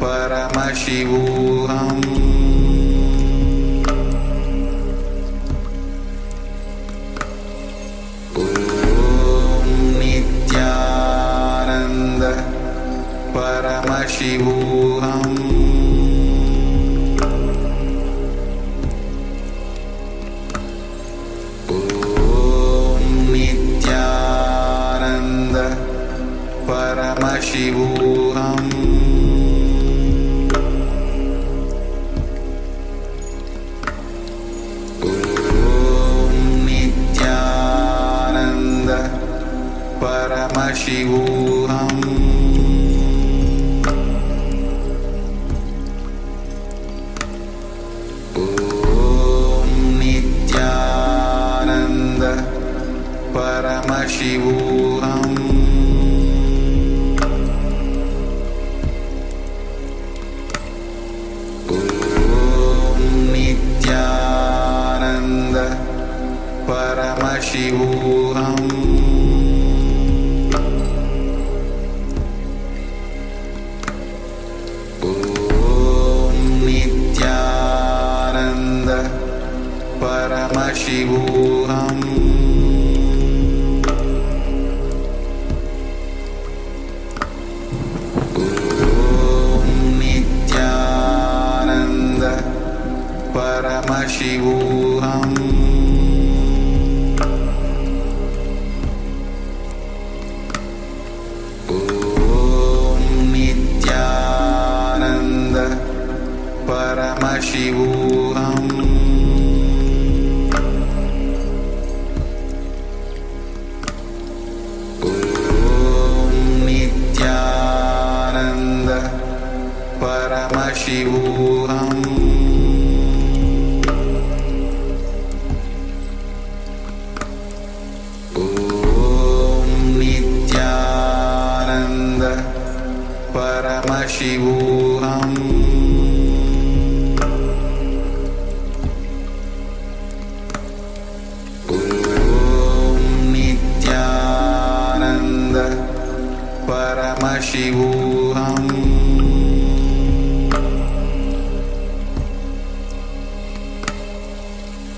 Paramashivoham Paramashivoham Om Nityananda Paramashivoham Om Nityananda Paramashivoham Paramashivoham Om Nityananda Paramashivoham Om Nityananda Paramashivoham Paramashivoham Om Nityananda Paramashivoham Om Nityananda Paramashivoham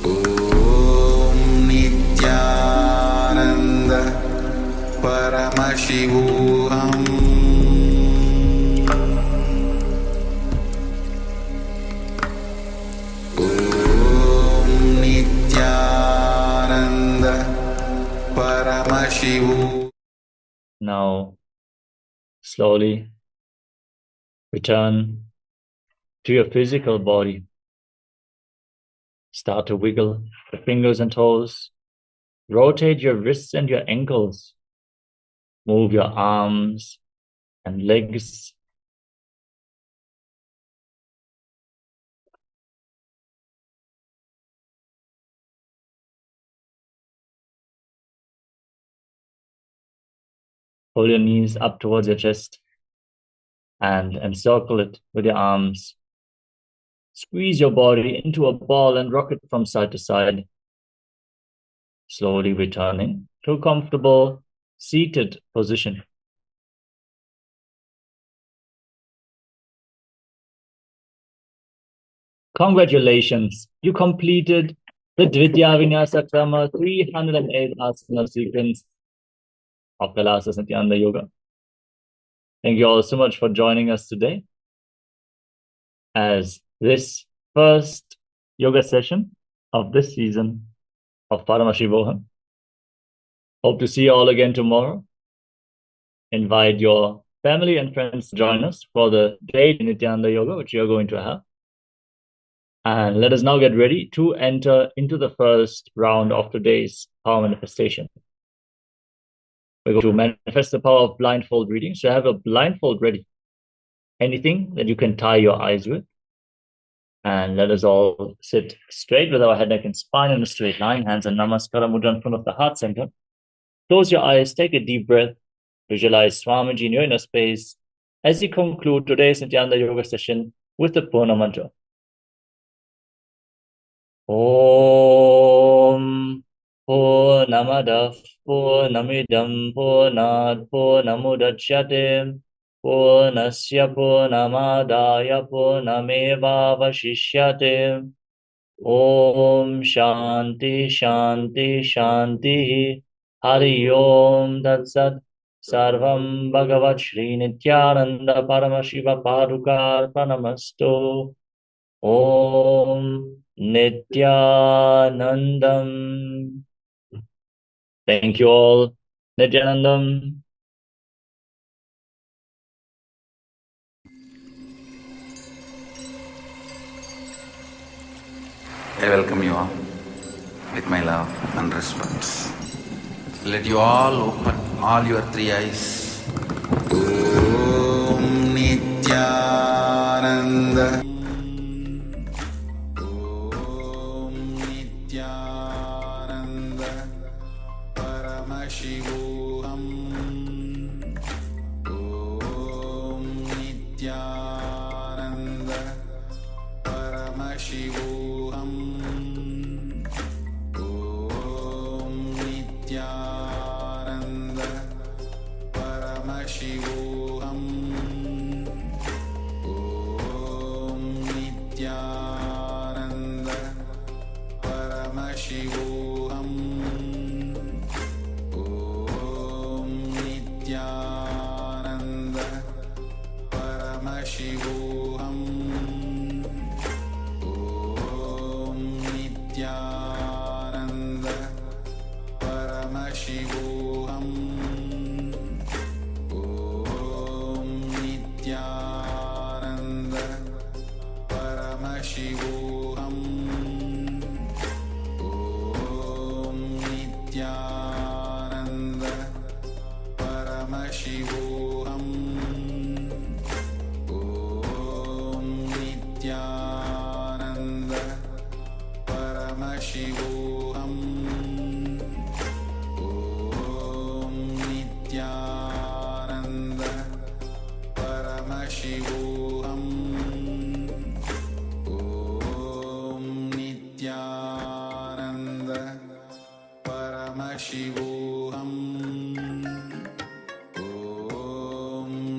Om Nityananda Paramashivoham Om Nityananda Paramashivoham. Now, slowly return to your physical body. Start to wiggle the fingers and toes. Rotate your wrists and your ankles. Move your arms and legs. Pull your knees up towards your chest and encircle it with your arms. Squeeze your body into a ball and rock it from side to side. Slowly returning to a comfortable seated position. Congratulations, you completed the Dvitya Vinyasa Krama 308 asana sequence of Kailasa Nityananda Yoga. Thank you all so much for joining us today as this first yoga session of this season of Paramashivoham. Hope to see you all again tomorrow. Invite your family and friends to join us for the day in Nityananda Yoga, which we are going to have. And let us now get ready to enter into the first round of today's power manifestation. We're going to manifest the power of blindfold reading. So have a blindfold ready. Anything that you can tie your eyes with. And let us all sit straight with our head, neck, and spine in a straight line. Hands and namaskara mudra in front of the heart center. Close your eyes, take a deep breath. Visualize Swamiji in your inner space as you conclude today's Nityananda Yoga session with the Purna mantra. Om Purnamadav Purnamidam Purnat Purnamudachyate Purnasya Purnamadaya Purnameva Vashishyate. Om Shanti Shanti Shanti Hari Om Tatsat. Sarvam Bhagavat Shri Nityananda Paramashiva Padukar Pranamastu. Om Nityanandam. Thank you all. Nityanandam. I welcome you all with my love and respect. Let you all open all your three eyes. Om Nityananda. Om Nityananda Paramashivoham. Om Nityananda Paramashivoham. Om Nityananda Paramashivoham. Om Nityananda Paramashivoham. Om Nityananda Paramashivoham. Om Nityananda Paramashivoham. Om Nityananda Paramashivoham. Om Nityananda Paramashivoham. Om Nityananda Paramashivoham. Om Nityananda Paramashivoham. Om Nityananda Paramashivoham. Om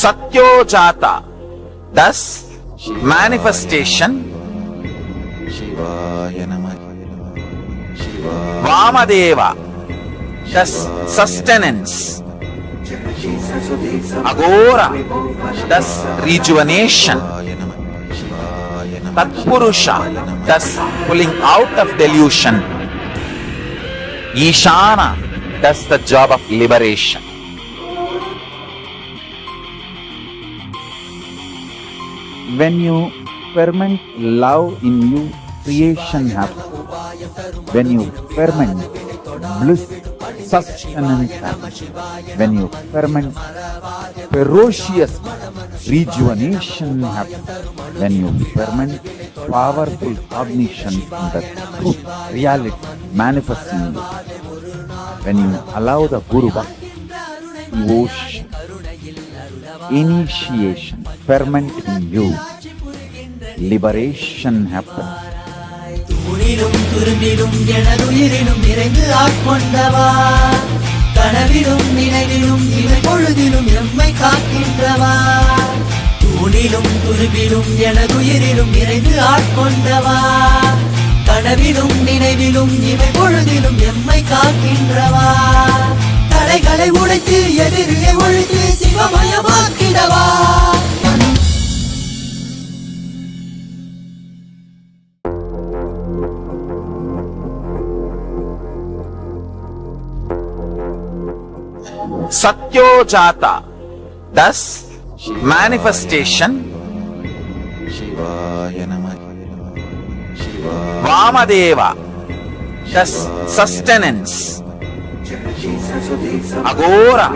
Satyojata, thus manifestation. Vamadeva, thus sustenance. Agora, thus rejuvenation. Tatpurusha, thus pulling out of delusion. Ishana, thus the job of liberation. When you ferment love in you, creation happens. When you ferment bliss, sustenance happens. When you ferment ferocious, rejuvenation happens. When you ferment powerful cognition that truth, reality manifests in you. When you allow the Guru Bhakti, devotion, initiation, ferment in you, liberation happens. துணிலும் துரும்பிலும் எனதுயிரிலும் நிறைந்து ஆட்கொண்டவா, கனவிலும் நினைவிலும் இவை பொழுதிலும் எம்மை காக்கின்றவா. துணிலும் துரும்பிலும் எனதுயிரிலும் நிறைந்து ஆட்கொண்டவா, கனவிலும் நினைவிலும் இவை பொழுதிலும் எம்மை காக்கின்றவா. தடைகளை உடைத்து எதிரியை ஒழித்து சிவமயமாக்கிடவா. Satyojata, thus manifestation. Vamadeva, thus sustenance. Agora,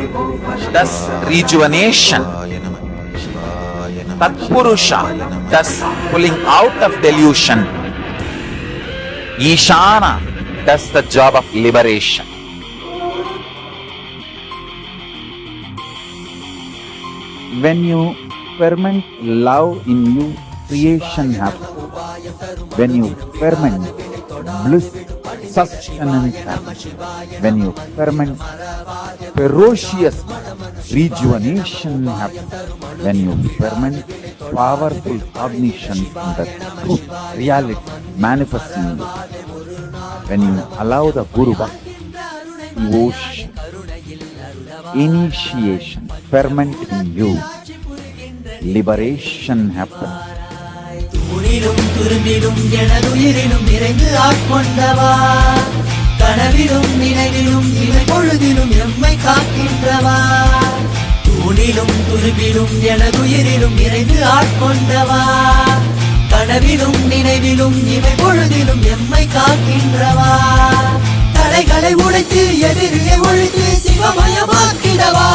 thus rejuvenation. Tatpurusha, thus pulling out of delusion. Ishana, thus the job of liberation. When you ferment love in you, creation happens. When you ferment bliss, sustenance happens. When you ferment ferocious, rejuvenation happens. When you ferment powerful cognition that truth, reality manifests in you. When you allow the Guru Bhakti, devotion, initiation, ferment in you, liberation happens. துணிலும் துரும்பிலும் எனதுயிரிலும் நிறைந்து ஆட்கொண்டவா, கனவிலும் நினைவிலும் இவை பொழுதிலும் எம்மை காக்கின்றவா. துணிலும் துரும்பிலும் எனதுயிரிலும் நிறைந்து ஆட்கொண்டவா, கனவிலும் நினைவிலும் இவை பொழுதிலும் எம்மை காக்கின்றவா. தடைகளை உடைத்து எதிரியை ஒழித்து சிவமயமாக்கிடவா.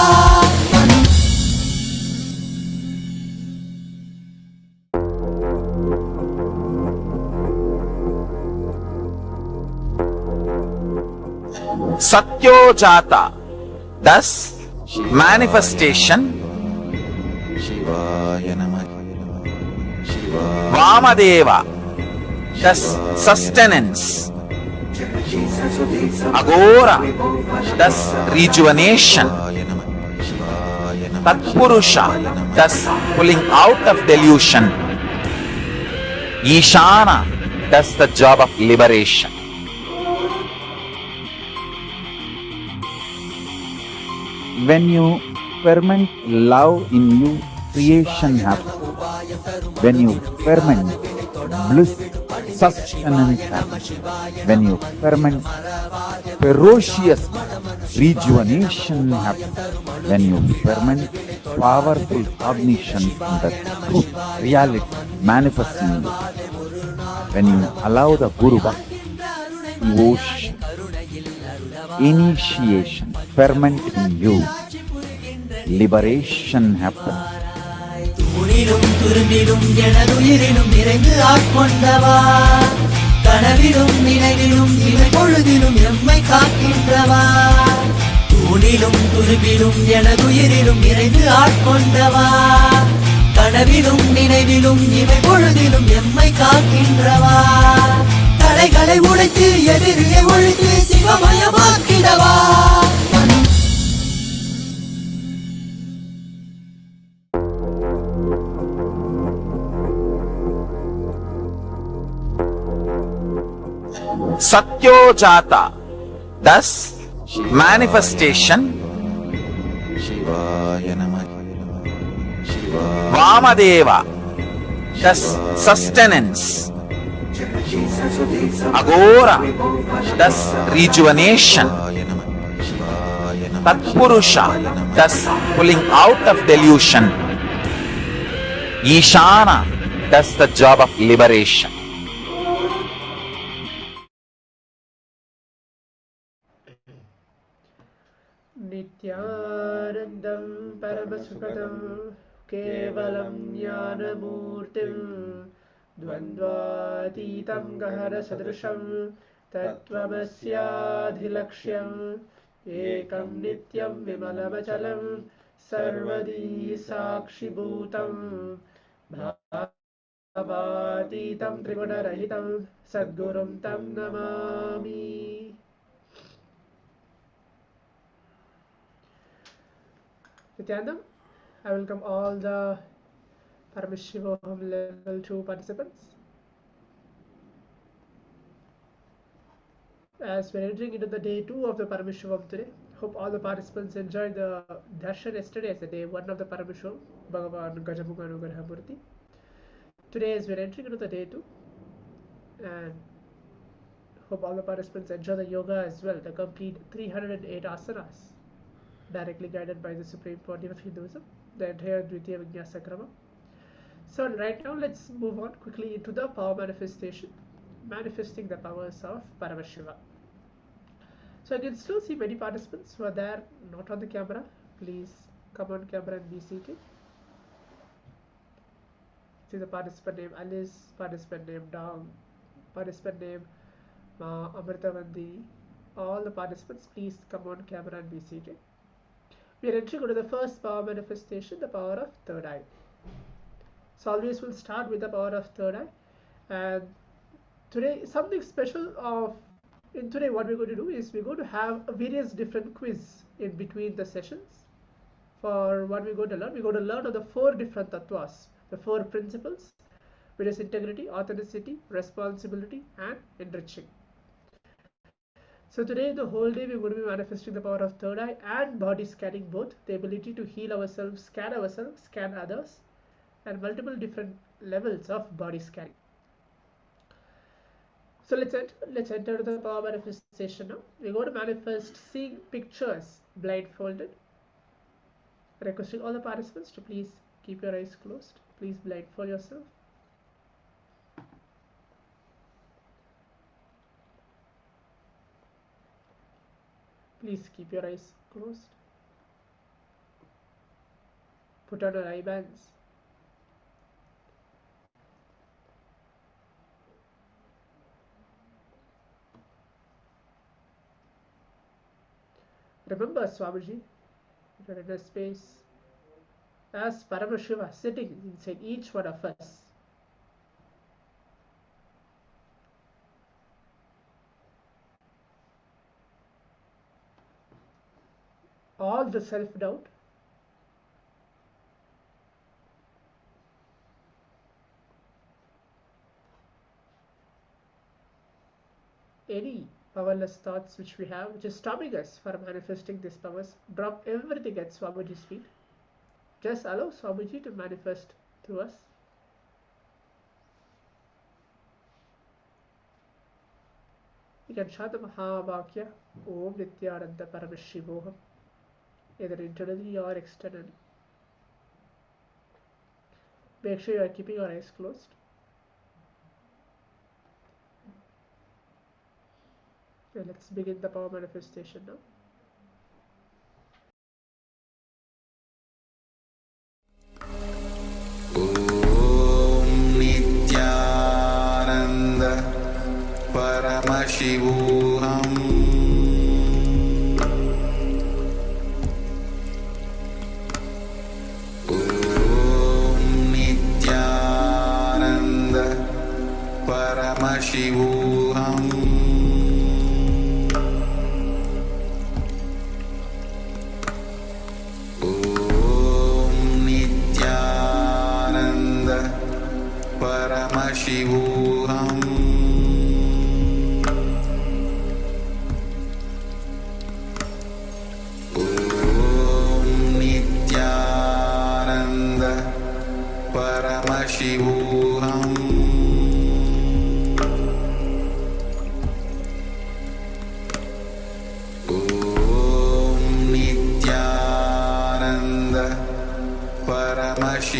Satyojata, thus manifestation. Vamadeva, thus sustenance. Agora, thus rejuvenation. Tatpurusha, thus pulling out of delusion. Ishana, thus the job of liberation. When you ferment love in you, creation happens. When you ferment bliss, sustenance happens. When you ferment ferocious, rejuvenation happens. When you ferment powerful cognition that truth, reality manifests in you. When you allow the Guru Bhakti, devotion, initiation, ferment in you, liberation happens. துணிலும் துரும்பிலும் எனதுயிரிலும் நிறைந்து ஆட்கொண்டவா, கனவிலும் நினைவிலும் இவை பொழுதிலும் எம்மை காக்கின்றவா. துணிலும் துரும்பிலும் எனதுயிரிலும் நிறைந்து ஆட்கொண்டவா, கனவிலும் நினைவிலும் இவை பொழுதிலும் எம்மை காக்கின்றவா. தடைகளை உடைத்து எதிரியை ஒழித்து சிவமயமாக்கிடவா. Satyojata, thus manifestation. Vamadeva, thus sustenance. Agora, thus rejuvenation. Tatpurusha, thus pulling out of delusion. Ishana, thus the job of liberation. नित्यानन्दं परमसुखदं केवलं ज्ञानमूर्तिं द्वन्द्वातीतं गहनसदृशं तत्त्वमस्याधिलक्ष्यम् एकं नित्यं विमलमचलं सर्वदी साक्षिभूतं भावातीतं त्रिगुणरहितं सद्गुरुं तं Namami. Nityanandam, I welcome all the Paramashivoham Level-2 participants. As we're entering into the day 2 of the Paramashivoham today, hope all the participants enjoyed the darshan yesterday as the day 1 of the Paramashivoham, Bhagavan Gajamuganugrahamurti. Today as we're entering into the day 2, and hope all the participants enjoy the yoga as well, the complete 308 asanas, directly guided by the Supreme Pontiff of Hinduism, the entire Dvitiya Vinyasa Krama. So right now let's move on quickly into the power manifestation, manifesting the powers of Paramashiva. So I can still see many participants who are there not on the camera. Please come on camera and be seated. See the participant name Alice, participant name Dong, participant name Amritavandi. All the participants, please come on camera and be seated. We are entering into the first power manifestation, the power of third eye. So always we'll start with the power of third eye, and today something special in today what we're going to do is we're going to have various different quiz in between the sessions. For what we're going to learn, we're going to learn of the 4 different tattvas, the 4 principles, which is integrity, authenticity, responsibility, and enriching. So today, the whole day, we're going to be manifesting the power of third eye and body scanning both, the ability to heal ourselves, scan others, and multiple different levels of body scanning. So let's enter the power manifestation now. We're going to manifest seeing pictures blindfolded. Requesting all the participants to please keep your eyes closed. Please blindfold yourself. Please keep your eyes closed. Put on your eye bands. Remember Swamiji, you're in a space as Paramashiva sitting inside each one of us. All the self-doubt, any powerless thoughts which we have, which is stopping us from manifesting these powers, drop everything at Swamiji's feet. Just allow Swamiji to manifest through us. You can chant the Mahavakya, Om Nityananda Paramashivoham, either internally or externally. Make sure you are keeping your eyes closed. Okay, let's begin the power manifestation now. Om Nityananda Paramashivoham Om Nityananda Paramashivoham Paramashivoham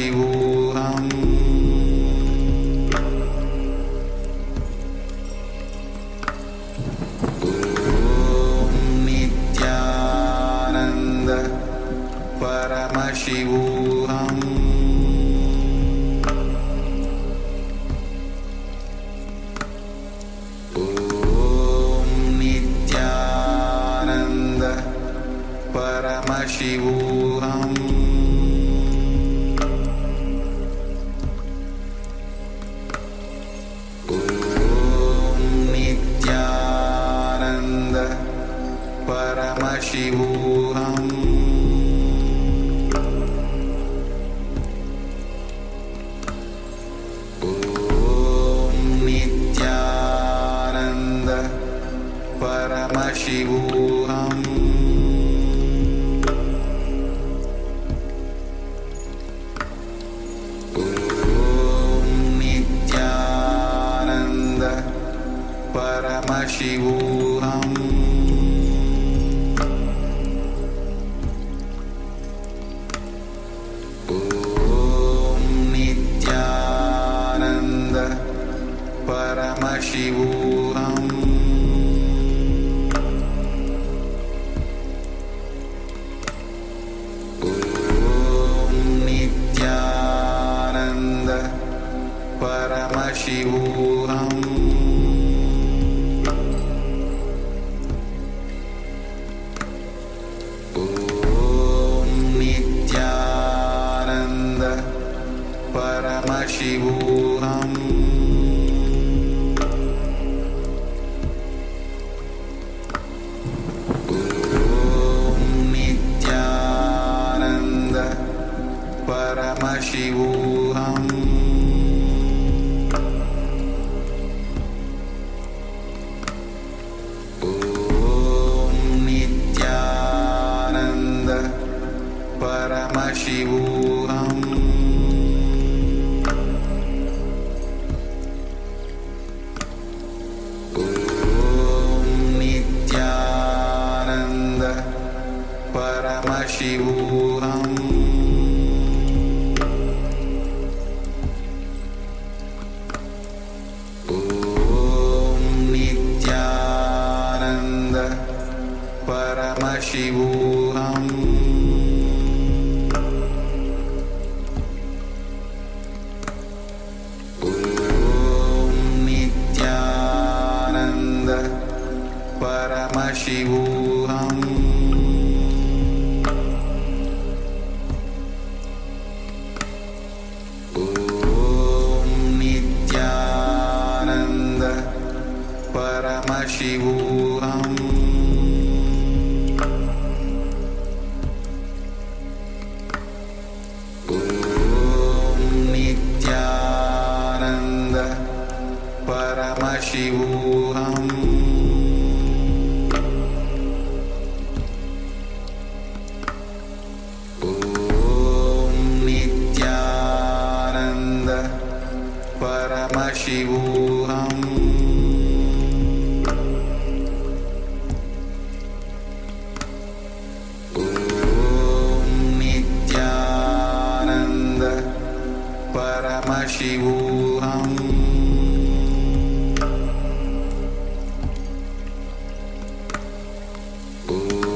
Paramashivoham Om Nityananda Paramashivoham Paramashivoham Om Nityananda Paramashivoham Om Nityananda Paramashivoham Paramashivoham Om Nityananda Paramashivoham Om Nityananda Paramashivoham Paramashivoham Om Nityananda Paramashivoham Om Nityananda Paramashivoham Paramashivoham Om Nityananda Paramashivoham Om Nityananda Paramashivoham Paramashivoham Om Nityananda Paramashivoham Om Nityananda Paramashivoham Paramashivoham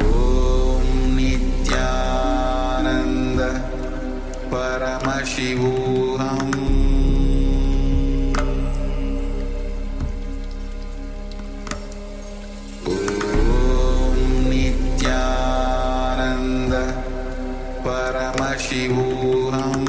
Om Nityananda Paramashivoham Om Nityananda Paramashivoham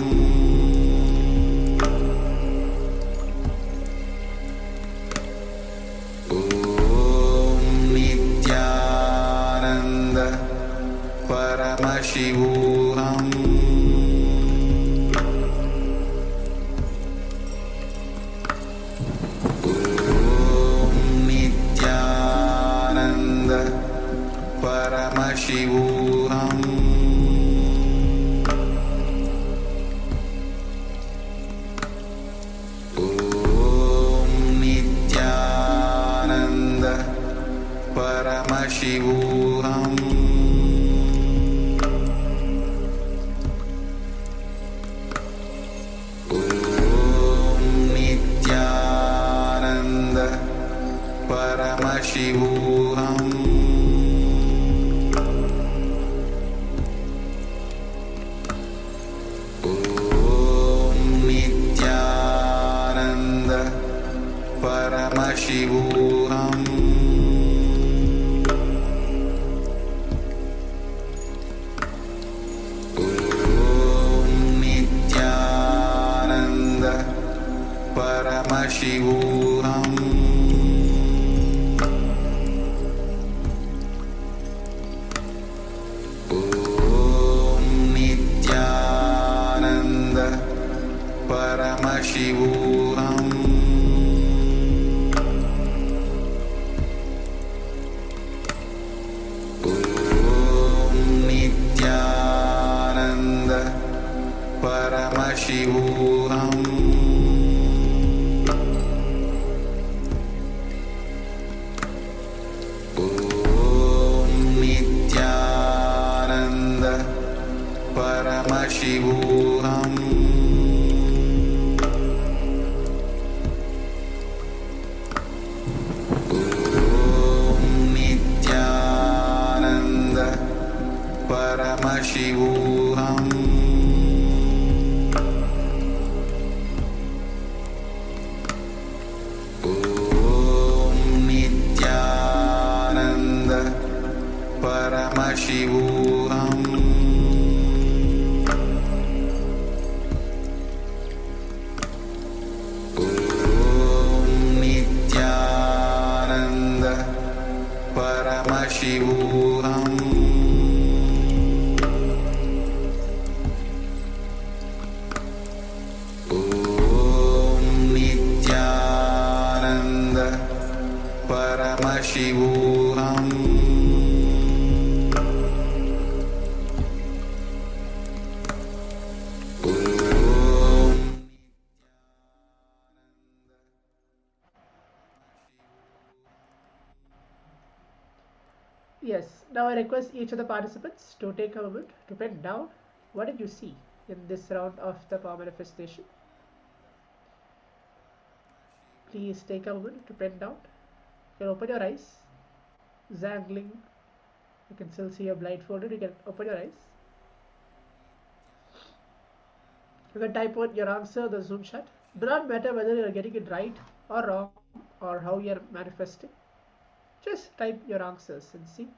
Paramashivoham Om Nityananda Paramashivoham Om Nityananda Paramashivoham Paramashivoham Om Nityananda Paramashivoham Om Nityananda Paramashivoham Paramashivoham Om Nityananda Paramashivoham Om Nityananda Paramashivoham Paramashivoham Om Nityananda Paramashivoham Om Nityananda Paramashivoham Paramashivoham Yes, now I request each of the participants to take a moment to pen down what did you see in this round of the power manifestation. Please take a moment to pen down. You can open your eyes. Zangling. You can still see your blindfolded. You can open your eyes. You can type out your answer, the Zoom chat. Do not matter whether you are getting it right or wrong or how you are manifesting. Just type your answers and see.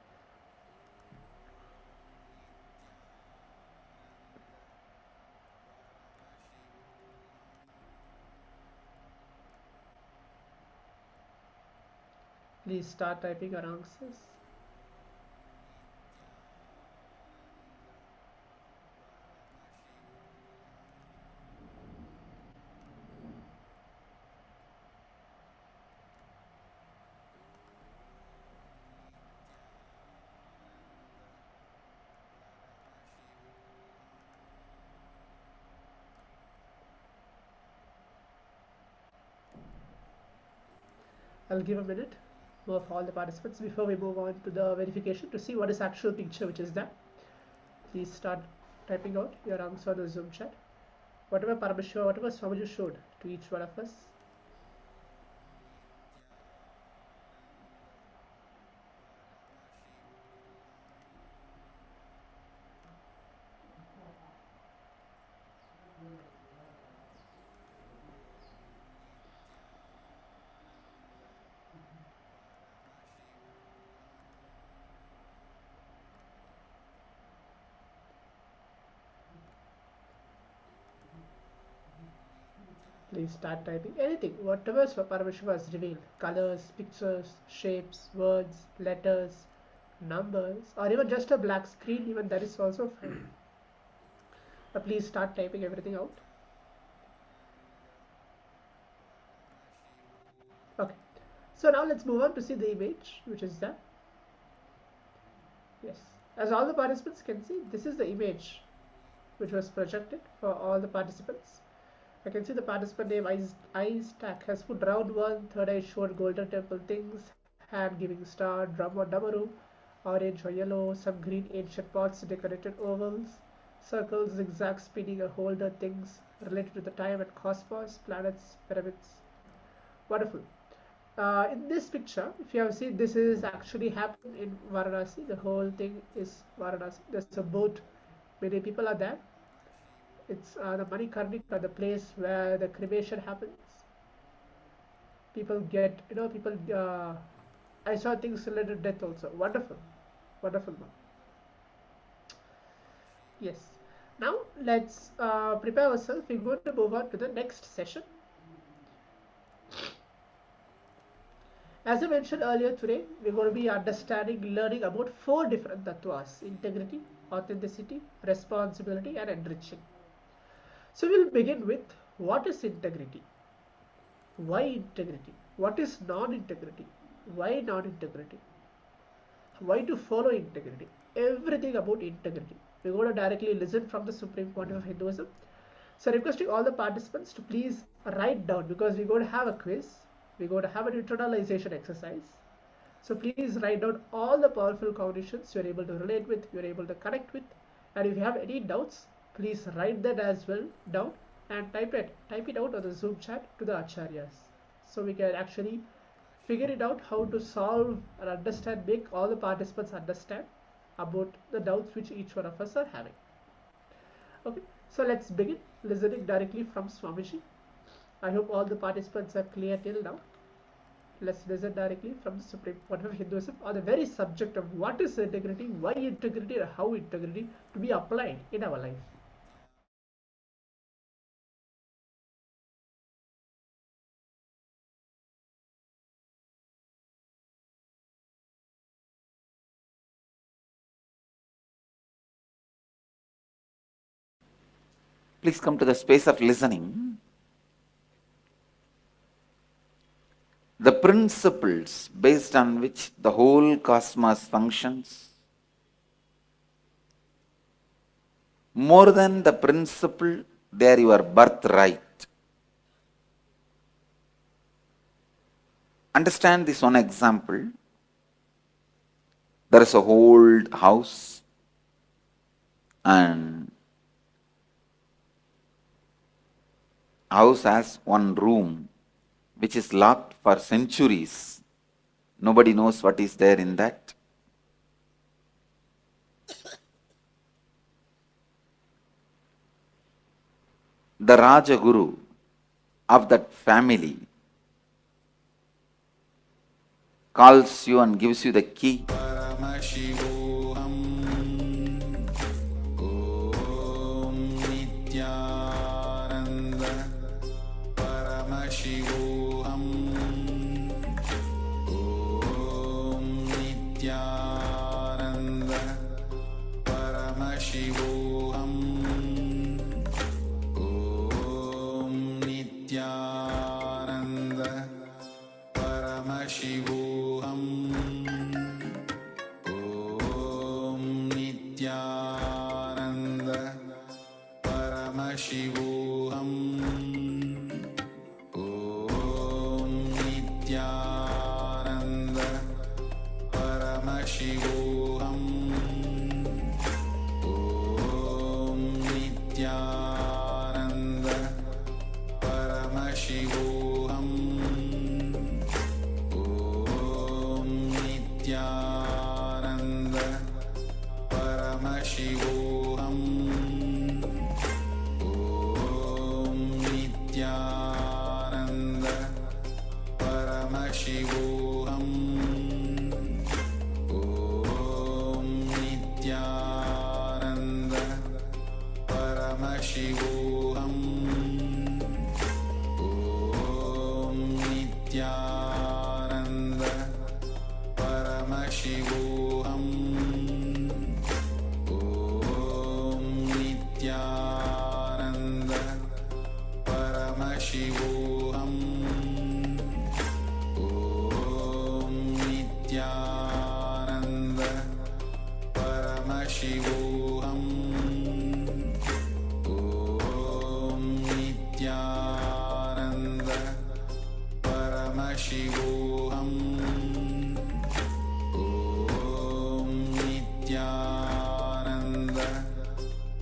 Please start typing your answers. I'll give a minute of all the participants before we move on to the verification to see what is actual picture which is there. Please start typing out your answer on the Zoom chat. Whatever Paramashiva, whatever Swamiji showed to each one of us. Please start typing anything, whatever Paramashiva has revealed. Colors, pictures, shapes, words, letters, numbers, or even just a black screen, even that is also fine. But please start typing everything out. Okay, so now let's move on to see the image which is there. Yes, as all the participants can see, this is the image which was projected for all the participants. I can see the participant name Ice Stack has put round one, third eye showed golden temple things, hand giving star, drum or damaru, orange or yellow, some green ancient pots, decorated ovals, circles, zigzags, spinning a holder, things related to the time and cosmos, planets, pyramids. Wonderful. In this picture, if you have seen, this is actually happened in Varanasi. The whole thing is Varanasi. There's a boat. Many people are there. It's the Manikarnika, the place where the cremation happens. People get, people. I saw things related to death also. Wonderful, wonderful one. Yes. Now let's prepare ourselves. We're going to move on to the next session. As I mentioned earlier today, we're going to be learning about 4 different tattvas: integrity, authenticity, responsibility, and enriching. So we'll begin with what is integrity? Why integrity? What is non-integrity? Why non-integrity? Why to follow integrity? Everything about integrity. We're going to directly listen from the Supreme Pontiff of Hinduism. So requesting all the participants to please write down, because we're going to have a quiz. We're going to have an internalization exercise. So please write down all the powerful cognitions you're able to relate with, you're able to connect with. And if you have any doubts, please write that as well down and type it out on the Zoom chat to the Acharyas. So we can actually figure it out how to solve and understand, make all the participants understand about the doubts which each one of us are having. Okay, so let's begin listening directly from Swamiji. I hope all the participants are clear till now. Let's listen directly from the Supreme Pontiff of Hinduism on the very subject of what is integrity, why integrity, and how integrity to be applied in our life. Please come to the space of listening. The principles based on which the whole cosmos functions, more than the principle, they are your birthright. Understand this one example. There is a old house and house has one room which is locked for centuries. Nobody knows what is there in that. The Rajaguru of that family calls you and gives you the key. Paramashivoham Om Nityananda Paramashivoham Om Nityananda Paramashivoham Om Nityananda Paramashivoham Om Nityananda Paramashivoham Om Nityananda Paramashivoham Om Nityananda Paramashivoham Om Nityananda Paramashivoham Om Nityananda Paramashivoham Om Nityananda Paramashivoham Om Nityananda Paramashivoham Om Nityananda Paramashivoham Om Nityananda Paramashivoham Om Nityananda Paramashivoham Om Nityananda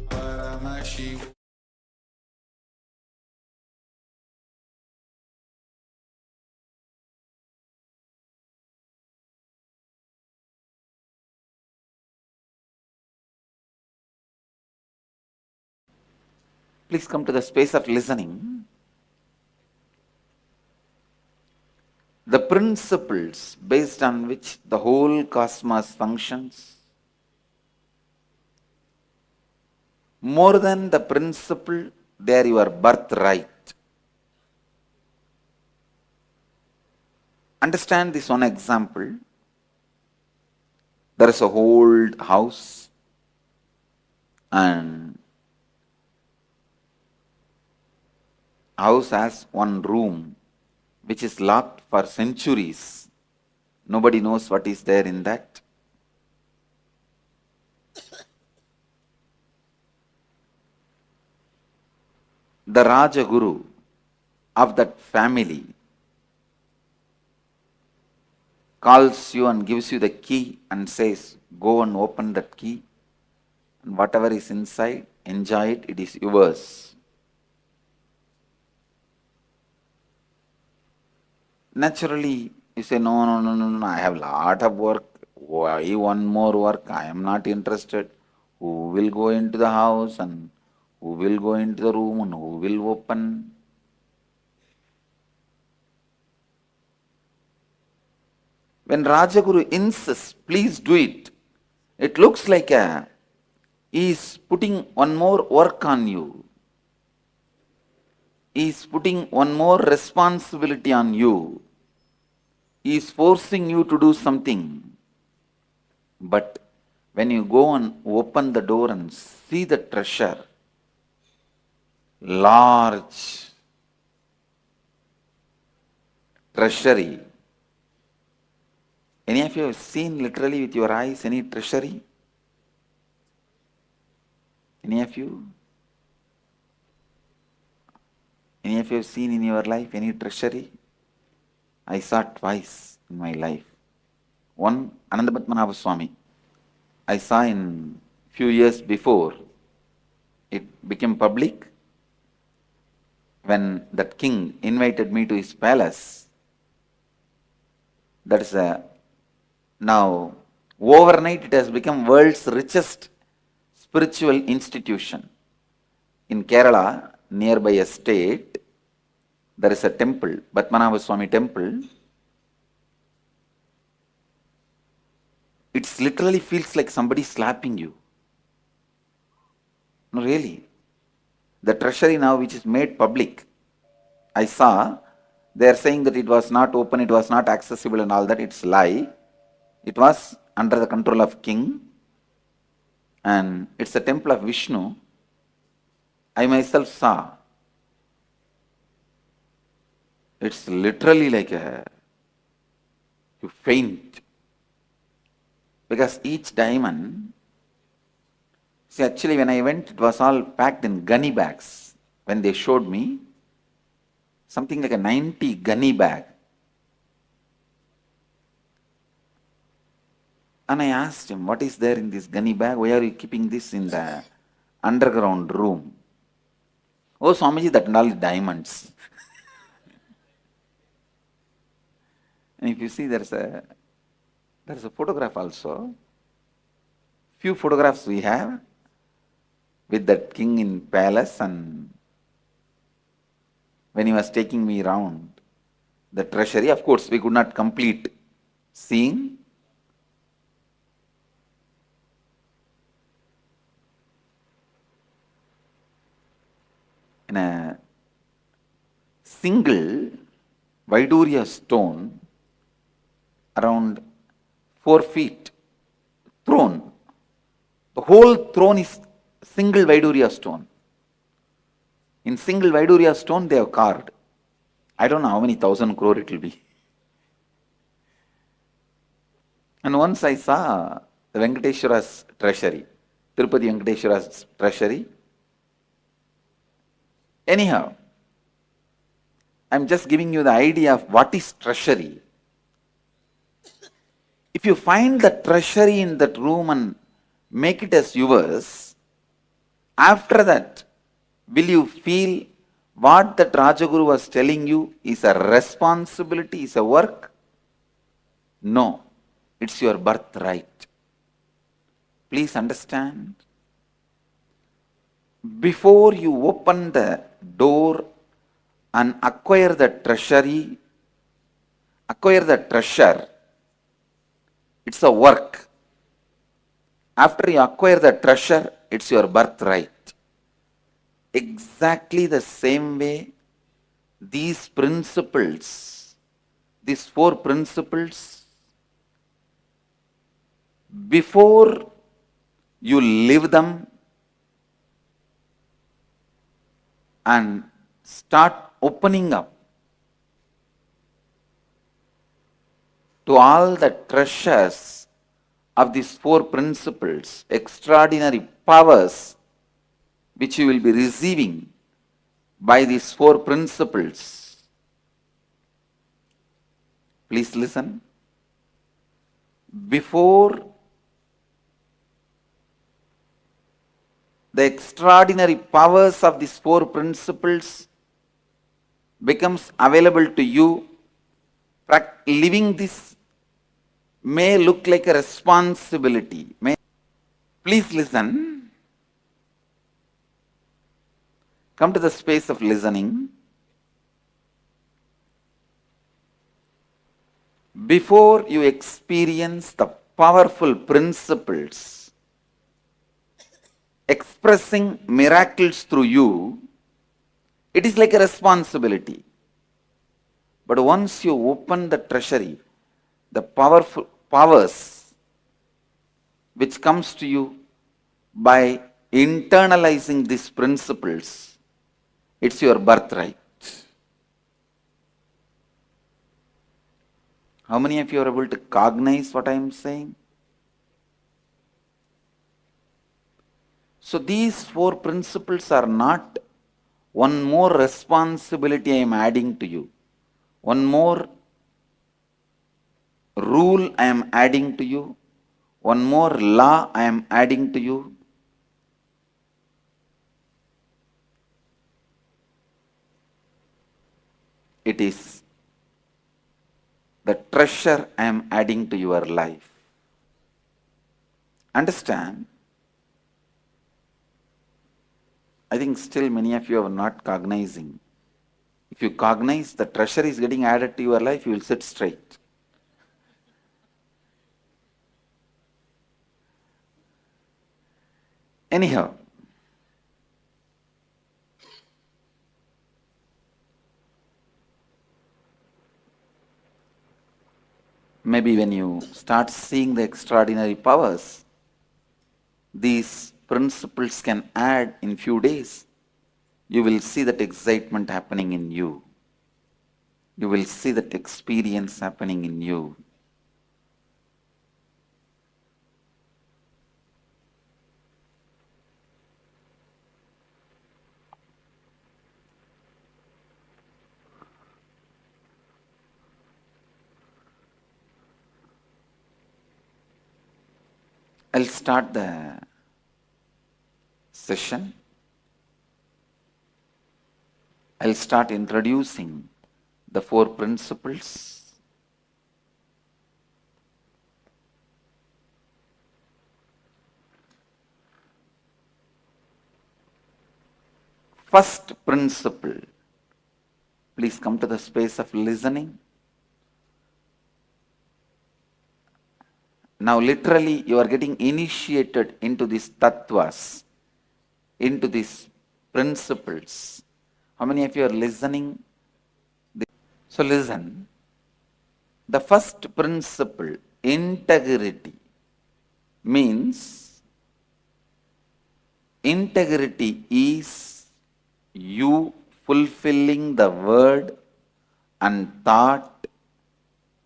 Paramashivoham Please come to the space of listening. The principles based on which the whole cosmos functions, more than the principle, they are your birthright. Understand this one example. There is a old house and house has one room which is locked for centuries. Nobody knows what is there in that. The Rajaguru of that family calls you and gives you the key and says, go and open that key, and whatever is inside, enjoy it, it is yours. Naturally, you say, no, I have a lot of work. Why one more work? I am not interested. Who will go into the house and who will go into the room and who will open? When Rajaguru insists, please do it, it looks like he is putting one more work on you. He is putting one more responsibility on you. He is forcing you to do something. But when you go and open the door and see the treasure, large treasury. Any of you have seen literally with your eyes any treasury? Any of you? Any of you have seen in your life any treasury? I saw twice in my life. One, Anandapadmanabha Swami. I saw in few years before it became public when that king invited me to his palace. That is now overnight it has become world's richest spiritual institution. In Kerala, nearby a state, there is a temple, Padmanabha Swami temple. It literally feels like somebody slapping you. No, really. The treasury now which is made public, I saw, they are saying that it was not open, it was not accessible and all that. It's lie. It was under the control of king and it's a temple of Vishnu. I myself saw. It's literally like you faint. Because each diamond, see, actually when I went, it was all packed in gunny bags. When they showed me, something like a 90 gunny bag. And I asked him, what is there in this gunny bag? Why are you keeping this in the underground room? Oh, Swamiji, that and all diamonds. And if you see, there's a photograph also. Few photographs we have with that king in palace, and when he was taking me around the treasury, of course we could not complete seeing. In a single Vaidurya stone, around 4 feet, throne. The whole throne is single Vaidurya stone. In single Vaidurya stone they have carved. I don't know how many 1,000 crore it will be. And once I saw the Venkateshwara's treasury, Tirupati Venkateshwara's treasury. Anyhow, I'm just giving you the idea of what is treasury. If you find the treasury in that room and make it as yours, after that, will you feel what that Rajaguru was telling you is a responsibility, is a work? No, it's your birthright. Please understand. before you open the door and acquire the treasury, acquire the treasure, it's a work. After you acquire the treasure, it's your birthright. Exactly the same way, these principles, these 4 principles, before you live them and start opening up to all the treasures of these 4 principles, extraordinary powers which you will be receiving by these 4 principles. Please listen. Before the extraordinary powers of these 4 principles becomes available to you, living this may look like a responsibility. Please listen. Come to the space of listening. Before you experience the powerful principles expressing miracles through you, it is like a responsibility. But once you open the treasury, the powerful powers which comes to you by internalizing these principles, it's your birthright. How many of you are able to cognize what I am saying? So these 4 principles are not one more responsibility I am adding to you, one more rule I am adding to you, one more law I am adding to you. It is the treasure I am adding to your life. Understand? I think still many of you are not cognizing. If you cognize the treasure is getting added to your life, you will sit straight. Anyhow, maybe when you start seeing the extraordinary powers, these principles can add in few days. You will see that excitement happening in you. You will see that experience happening in you. I'll start the session. I'll start introducing the 4 principles. First principle. Please come to the space of listening. Now literally you are getting initiated into these tattvas, into these principles. How many of you are listening? So listen. The first principle, integrity, means integrity is you fulfilling the word and thought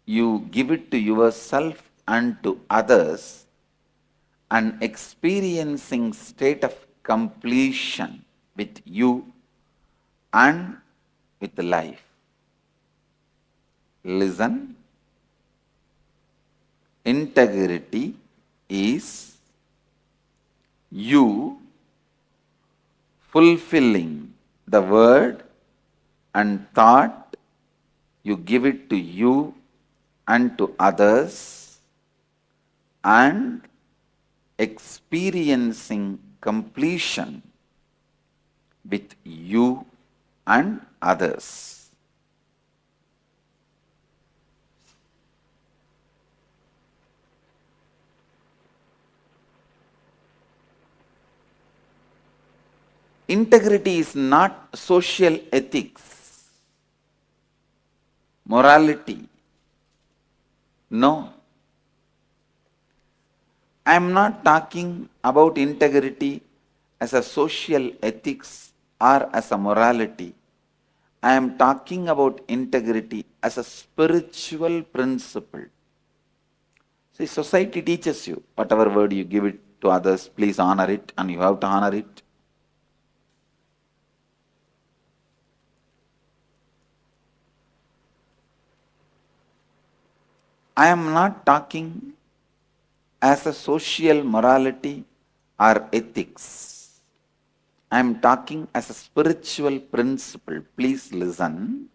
you give it to yourself and to others and experiencing state of completion with you and with life. Listen. Integrity is you fulfilling the word and thought you give it to you and to others and experiencing completion with you and others. Integrity is not social ethics, morality. No. I am not talking about integrity as a social ethics or as a morality. I am talking about integrity as a spiritual principle. See, society teaches you, whatever word you give it to others, please honor it, and you have to honor it. I am not talking as a social morality or ethics. I am talking as a spiritual principle. Please listen.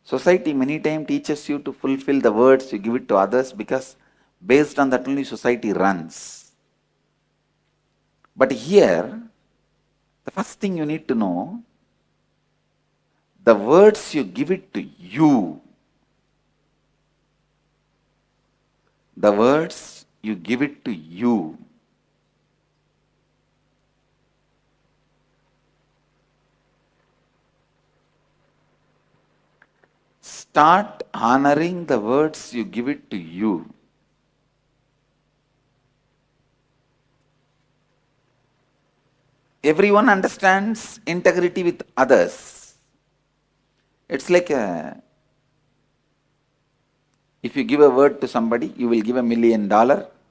Society many times teaches you to fulfill the words you give it to others because based on that only society runs. But here, the first thing you need to know, the words you give it to you, the words you give it to you, start honoring the words you give it to you. Everyone understands integrity with others. It's like if you give a word to somebody, you will give $1 million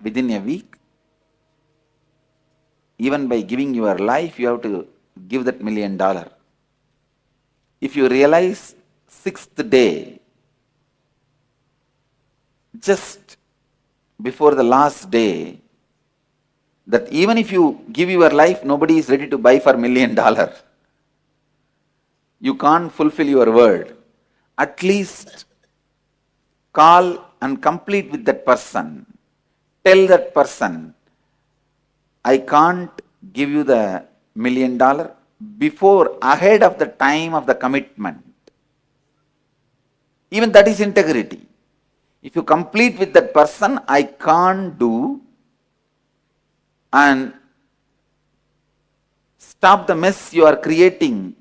within a week. Even by giving your life, you have to give that $1 million. If you realize 6th day, just before the last day, that even if you give your life, nobody is ready to buy for $1 million. You can't fulfill your word. At least call and complete with that person. Tell that person, I can't give you the $1 million before, ahead of the time of the commitment. Even that is integrity. If you complete with that person, I can't do, and stop the mess you are creating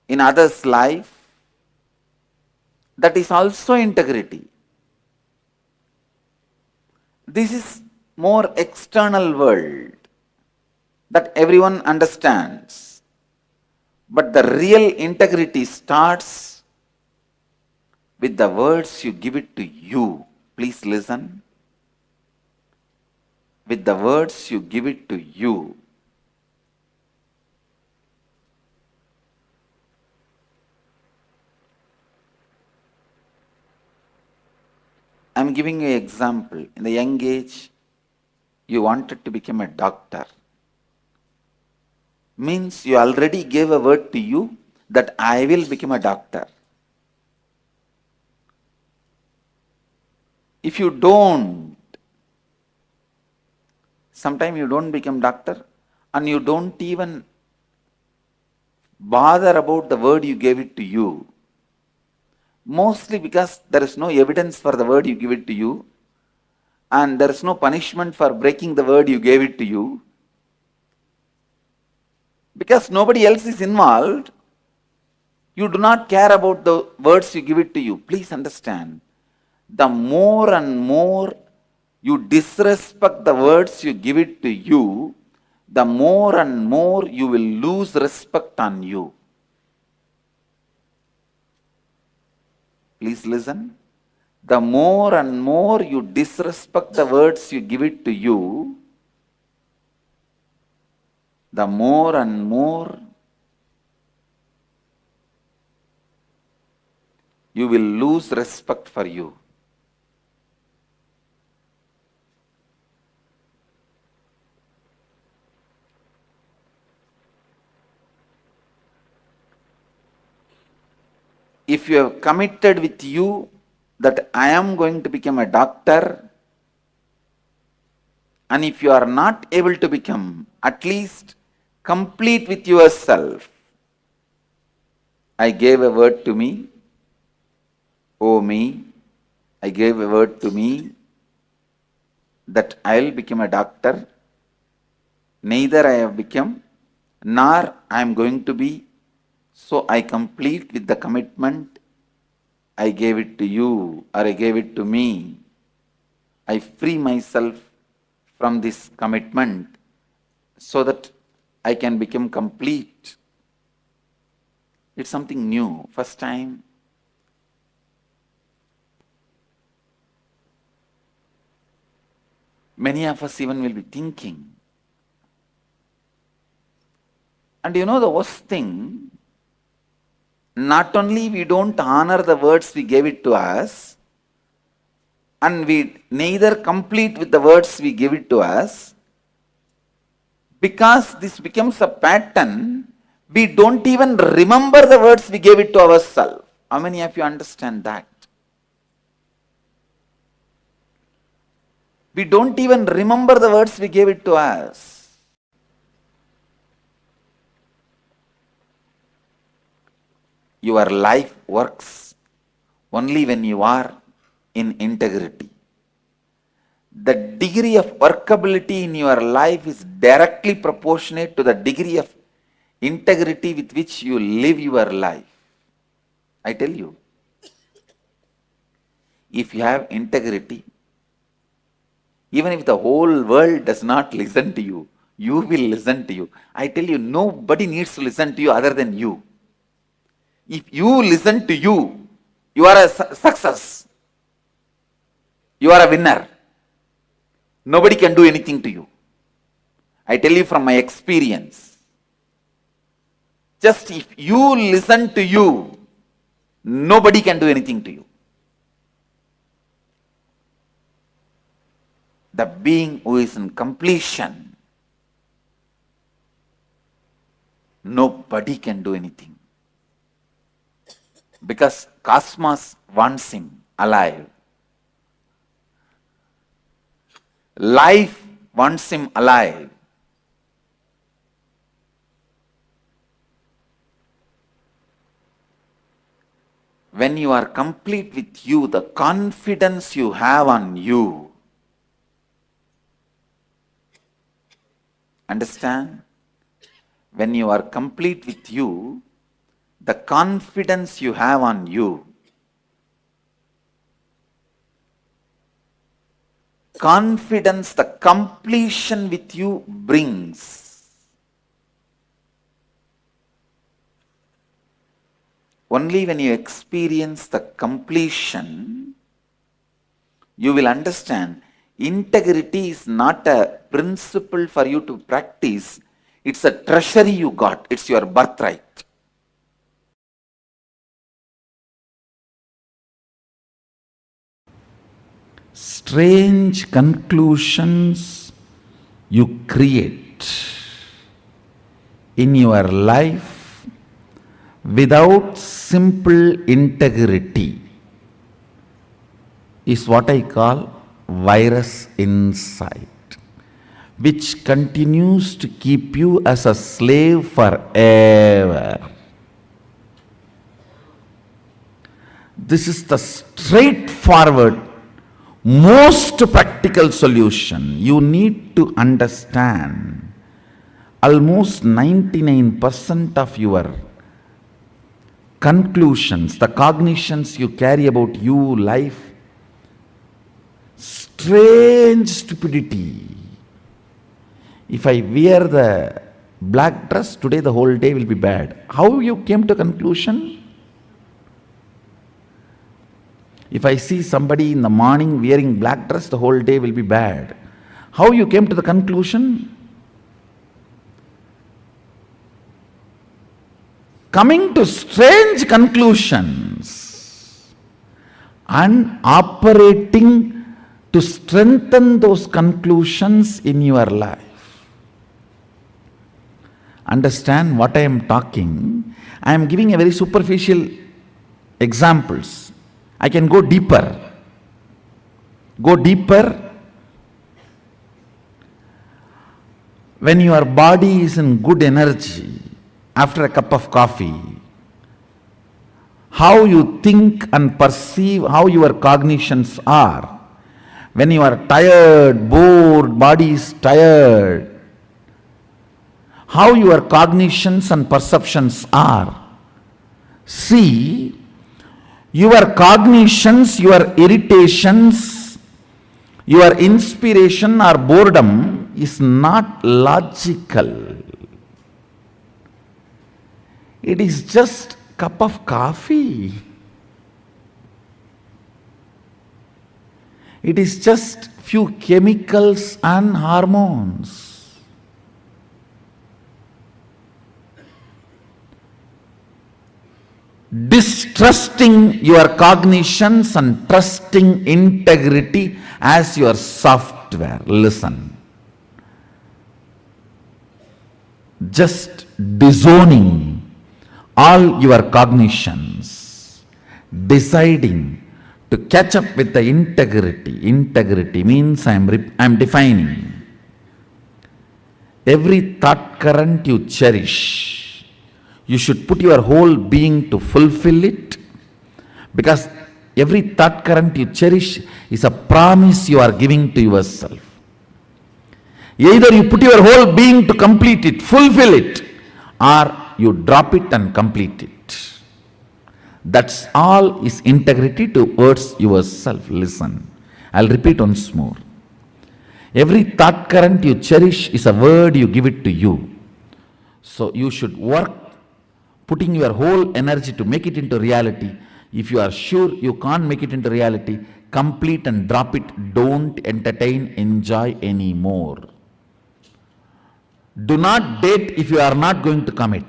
in others' life, that is also integrity. This is more external world that everyone understands. But the real integrity starts with the words you give it to you. Please listen. With the words you give it to you. I am giving you an example. In the young age, you wanted to become a doctor. Means you already gave a word to you that I will become a doctor. If you don't, sometimes you don't become doctor and you don't even bother about the word you gave it to you. Mostly because there is no evidence for the word you give it to you, and there is no punishment for breaking the word you gave it to you. Because nobody else is involved, you do not care about the words you give it to you. Please understand, the more and more you disrespect the words you give it to you, the more and more you will lose respect on you. Please listen. The more and more you disrespect the words you give it to you, the more and more you will lose respect for you. If you have committed with you that I am going to become a doctor, and if you are not able to become, at least complete with yourself. I gave a word to me, oh me, I gave a word to me that I'll become a doctor. Neither I have become, nor I am going to be. So I complete with the commitment. I gave it to you, or I gave it to me. I free myself from this commitment so that I can become complete. It's something new, first time. Many of us even will be thinking. And you know the worst thing, not only we don't honor the words we gave it to us, and we neither complete with the words we give it to us, because this becomes a pattern, we don't even remember the words we gave it to ourselves. How many of you understand that? We don't even remember the words we gave it to us. Your life works only when you are in integrity. The degree of workability in your life is directly proportionate to the degree of integrity with which you live your life. I tell you, if you have integrity, even if the whole world does not listen to you, you will listen to you. I tell you, nobody needs to listen to you other than you. If you listen to you, you are a success. You are a winner. Nobody can do anything to you. I tell you from my experience. Just if you listen to you, nobody can do anything to you. The being who is in completion, nobody can do anything. Because cosmos wants him alive. Life wants him alive. When you are complete with you, the confidence you have on you, understand? When you are complete with you, the confidence you have on you, confidence the completion with you brings. Only when you experience the completion, you will understand integrity is not a principle for you to practice. It's a treasury you got. It's your birthright. Strange conclusions you create in your life without simple integrity is what I call virus inside, which continues to keep you as a slave forever. This is the straightforward, most practical solution. You need to understand almost 99% of your conclusions, the cognitions you carry about you, life, strange stupidity. If I wear the black dress, today the whole day will be bad. How you came to conclusion? If I see somebody in the morning wearing black dress, the whole day will be bad. How you came to the conclusion? Coming to strange conclusions and operating to strengthen those conclusions in your life. Understand what I am talking. I am giving a very superficial examples. I can go deeper. when your body is in good energy after a cup of coffee, how you think and perceive, how your cognitions are. When you are tired, bored, body is tired, how your cognitions and perceptions are. See, your cognitions, your irritations, your inspiration or boredom is not logical. It is just cup of coffee. It is just few chemicals and hormones. Distrusting your cognitions and trusting integrity as your software. Listen. Just disowning all your cognitions, deciding to catch up with the integrity. Integrity means I am defining. Every thought current you cherish, you should put your whole being to fulfill it, because every thought current you cherish is a promise you are giving to yourself. Either you put your whole being to complete it, fulfill it, or you drop it and complete it. That's all is integrity towards yourself. Listen, I'll repeat once more. Every thought current you cherish is a word you give it to you. So you should work putting your whole energy to make it into reality. If you are sure you can't make it into reality, complete and drop it. Don't entertain, enjoy anymore. Do not date if you are not going to commit.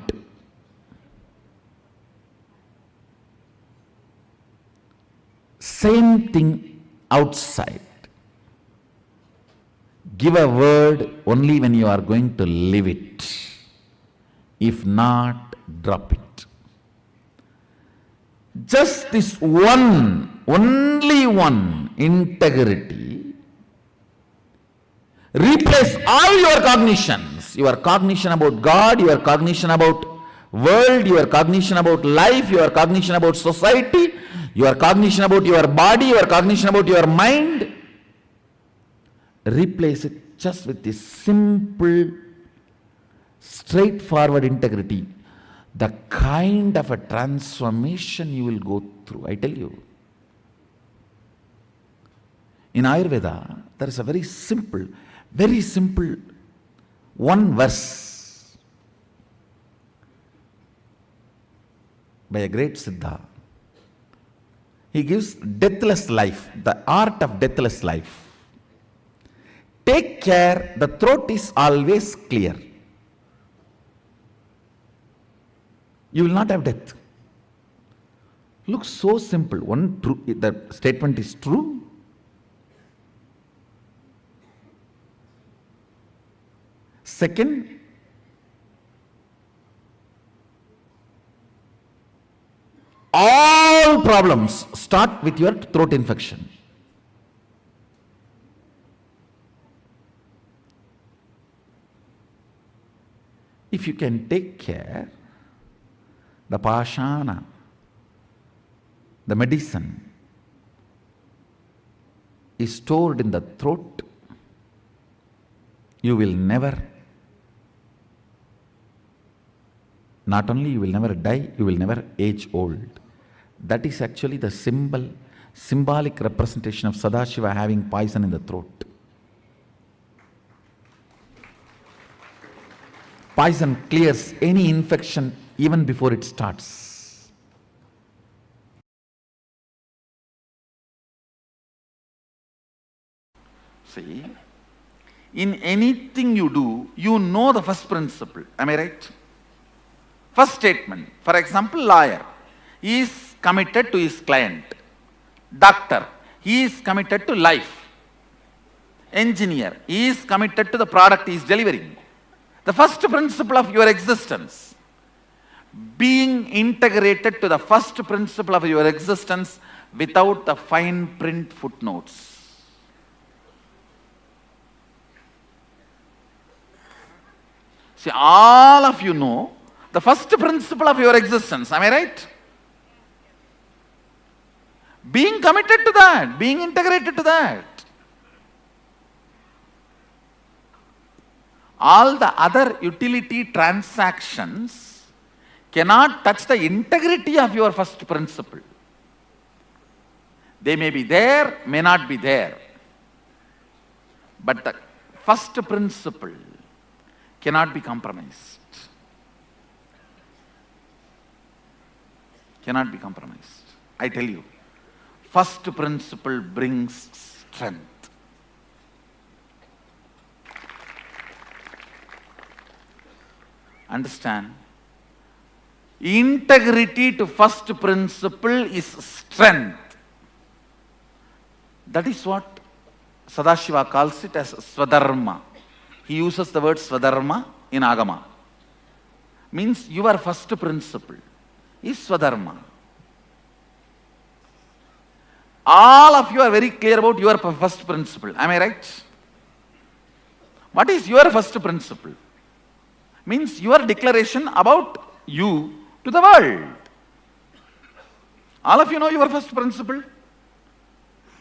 Same thing outside. Give a word only when you are going to live it. If not, drop it. Just this one, only one, integrity, replace all your cognitions. Your cognition about God, your cognition about world, your cognition about life, your cognition about society, your cognition about your body, your cognition about your mind. Replace it just with this simple, straightforward integrity. The kind of a transformation you will go through, I tell you. In Ayurveda, there is a very simple one verse by a great Siddha. He gives deathless life, the art of deathless life. Take care, the throat is always clear. You will not have death. Looks so simple. One true, the statement is true. Second, all problems start with your throat infection. If you can take care, the pashana, the medicine, is stored in the throat, you will never, not only you will never die, you will never age old. That is actually the symbolic representation of Sadashiva having poison in the throat. Poison clears any infection even before it starts. See, in anything you do, you know the first principle. Am I right? First statement. For example, lawyer, he is committed to his client. Doctor, he is committed to life. Engineer, he is committed to the product he is delivering. The first principle of your existence, being integrated to the first principle of your existence without the fine print footnotes. See, all of you know the first principle of your existence. Am I right? Being committed to that, being integrated to that. All the other utility transactions cannot touch the integrity of your first principle. They may be there, may not be there. But the first principle cannot be compromised. Cannot be compromised. I tell you, first principle brings strength. Understand? Integrity to first principle is strength. That is what Sadashiva calls it as Swadharma. He uses the word Swadharma in Agama. Means your first principle is Swadharma. All of you are very clear about your first principle. Am I right? What is your first principle? Means your declaration about you to the world. All of you know your first principle.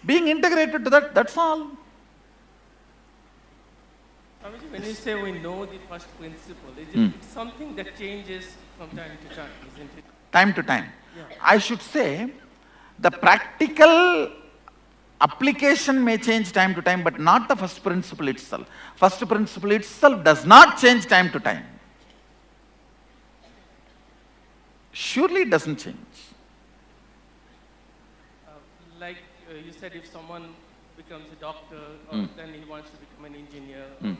Being integrated to that, that's all. Swamiji, when you say we know the first principle, it's something that changes from time to time, isn't it? Time to time. Yeah. I should say, the practical application may change time to time, but not the first principle itself. First principle itself does not change time to time. Surely it doesn't change. Like you said, if someone becomes a doctor, or then he wants to become an engineer, then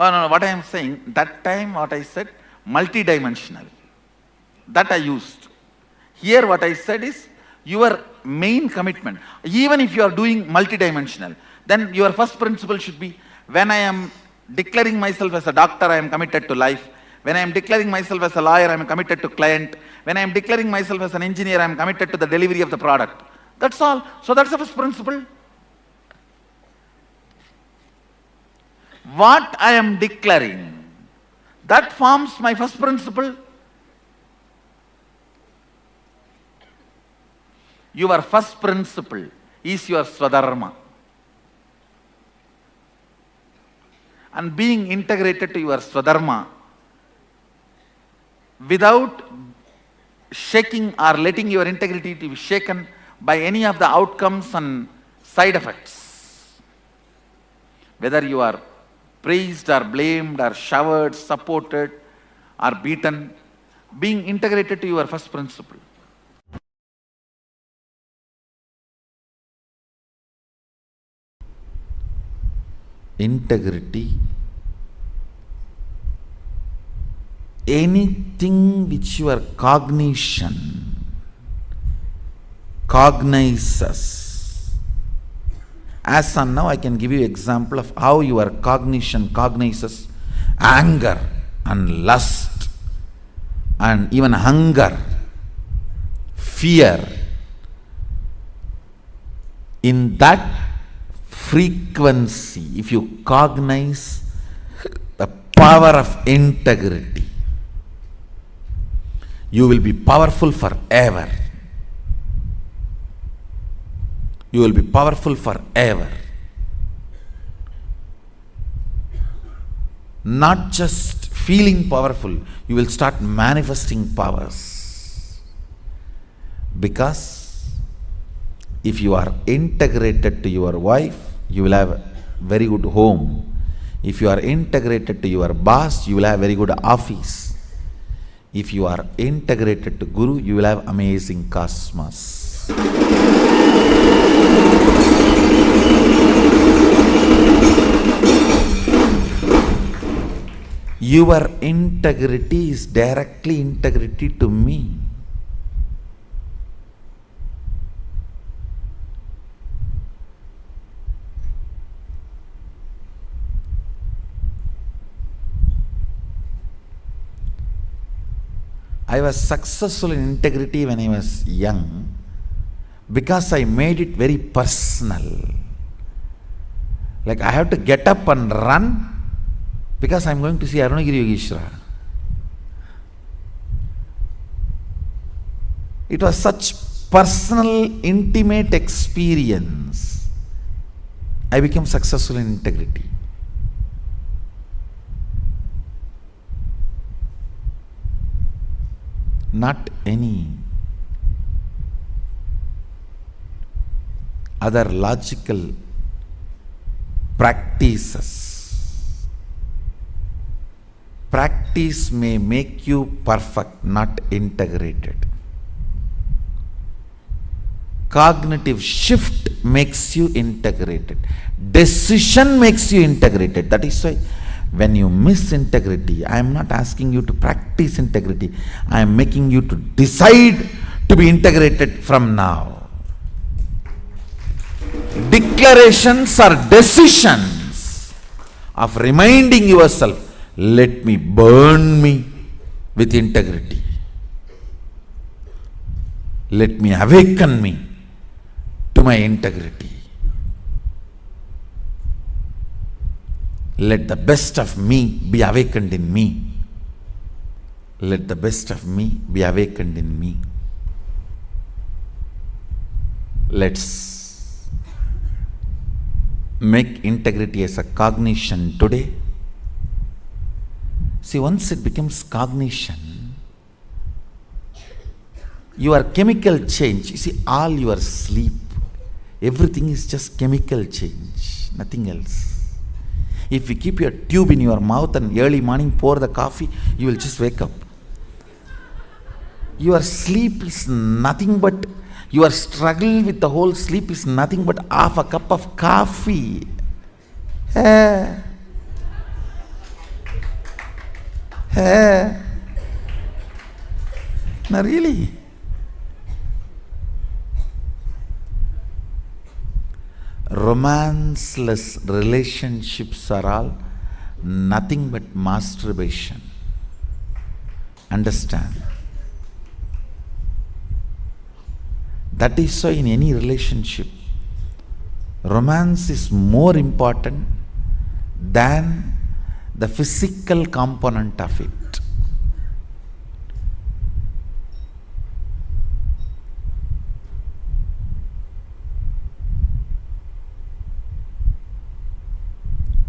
Oh, no, what I am saying, that time what I said, multidimensional. That I used. Here what I said is, your main commitment. Even if you are doing multidimensional, then your first principle should be, when I am declaring myself as a doctor, I am committed to life. When I am declaring myself as a lawyer, I am committed to client. When I am declaring myself as an engineer, I am committed to the delivery of the product. That's all. So that's the first principle. What I am declaring, that forms my first principle. Your first principle is your Swadharma. And being integrated to your Swadharma without shaking or letting your integrity to be shaken by any of the outcomes and side effects. Whether you are praised or blamed or showered, supported or beaten, being integrated to your first principle. Integrity, anything which your cognition cognizes. As on now, I can give you example of how your cognition cognizes anger and lust and even hunger, fear. In that frequency, if you cognize the power of integrity, you will be powerful forever. You will be powerful forever. Not just feeling powerful, you will start manifesting powers. Because if you are integrated to your wife, you will have a very good home. If you are integrated to your boss, you will have very good office. If you are integrated to Guru, you will have amazing cosmos. Your integrity is directly integrity to me. I was successful in integrity when I was young because I made it very personal. Like I have to get up and run because I'm going to see Arunagiri Yogeshwara. It was such personal, intimate experience. I became successful in integrity. Not any other logical practices. Practice may make you perfect, not integrated. Cognitive shift makes you integrated. Decision makes you integrated. That is why when you miss integrity, I am not asking you to practice integrity. I am making you to decide to be integrated from now. Declarations are decisions of reminding yourself, let me burn me with integrity. Let me awaken me to my integrity. Let the best of me be awakened in me. Let the best of me be awakened in me. Let's make integrity as a cognition today. See, once it becomes cognition, your chemical change, you see, all your sleep, everything is just chemical change, nothing else. If you keep your tube in your mouth and early morning pour the coffee, you will just wake up. Your sleep is nothing but, your struggle with the whole sleep is nothing but half a cup of coffee. No, really. Romanceless relationships are all nothing but masturbation. Understand? That is why in any relationship, romance is more important than the physical component of it.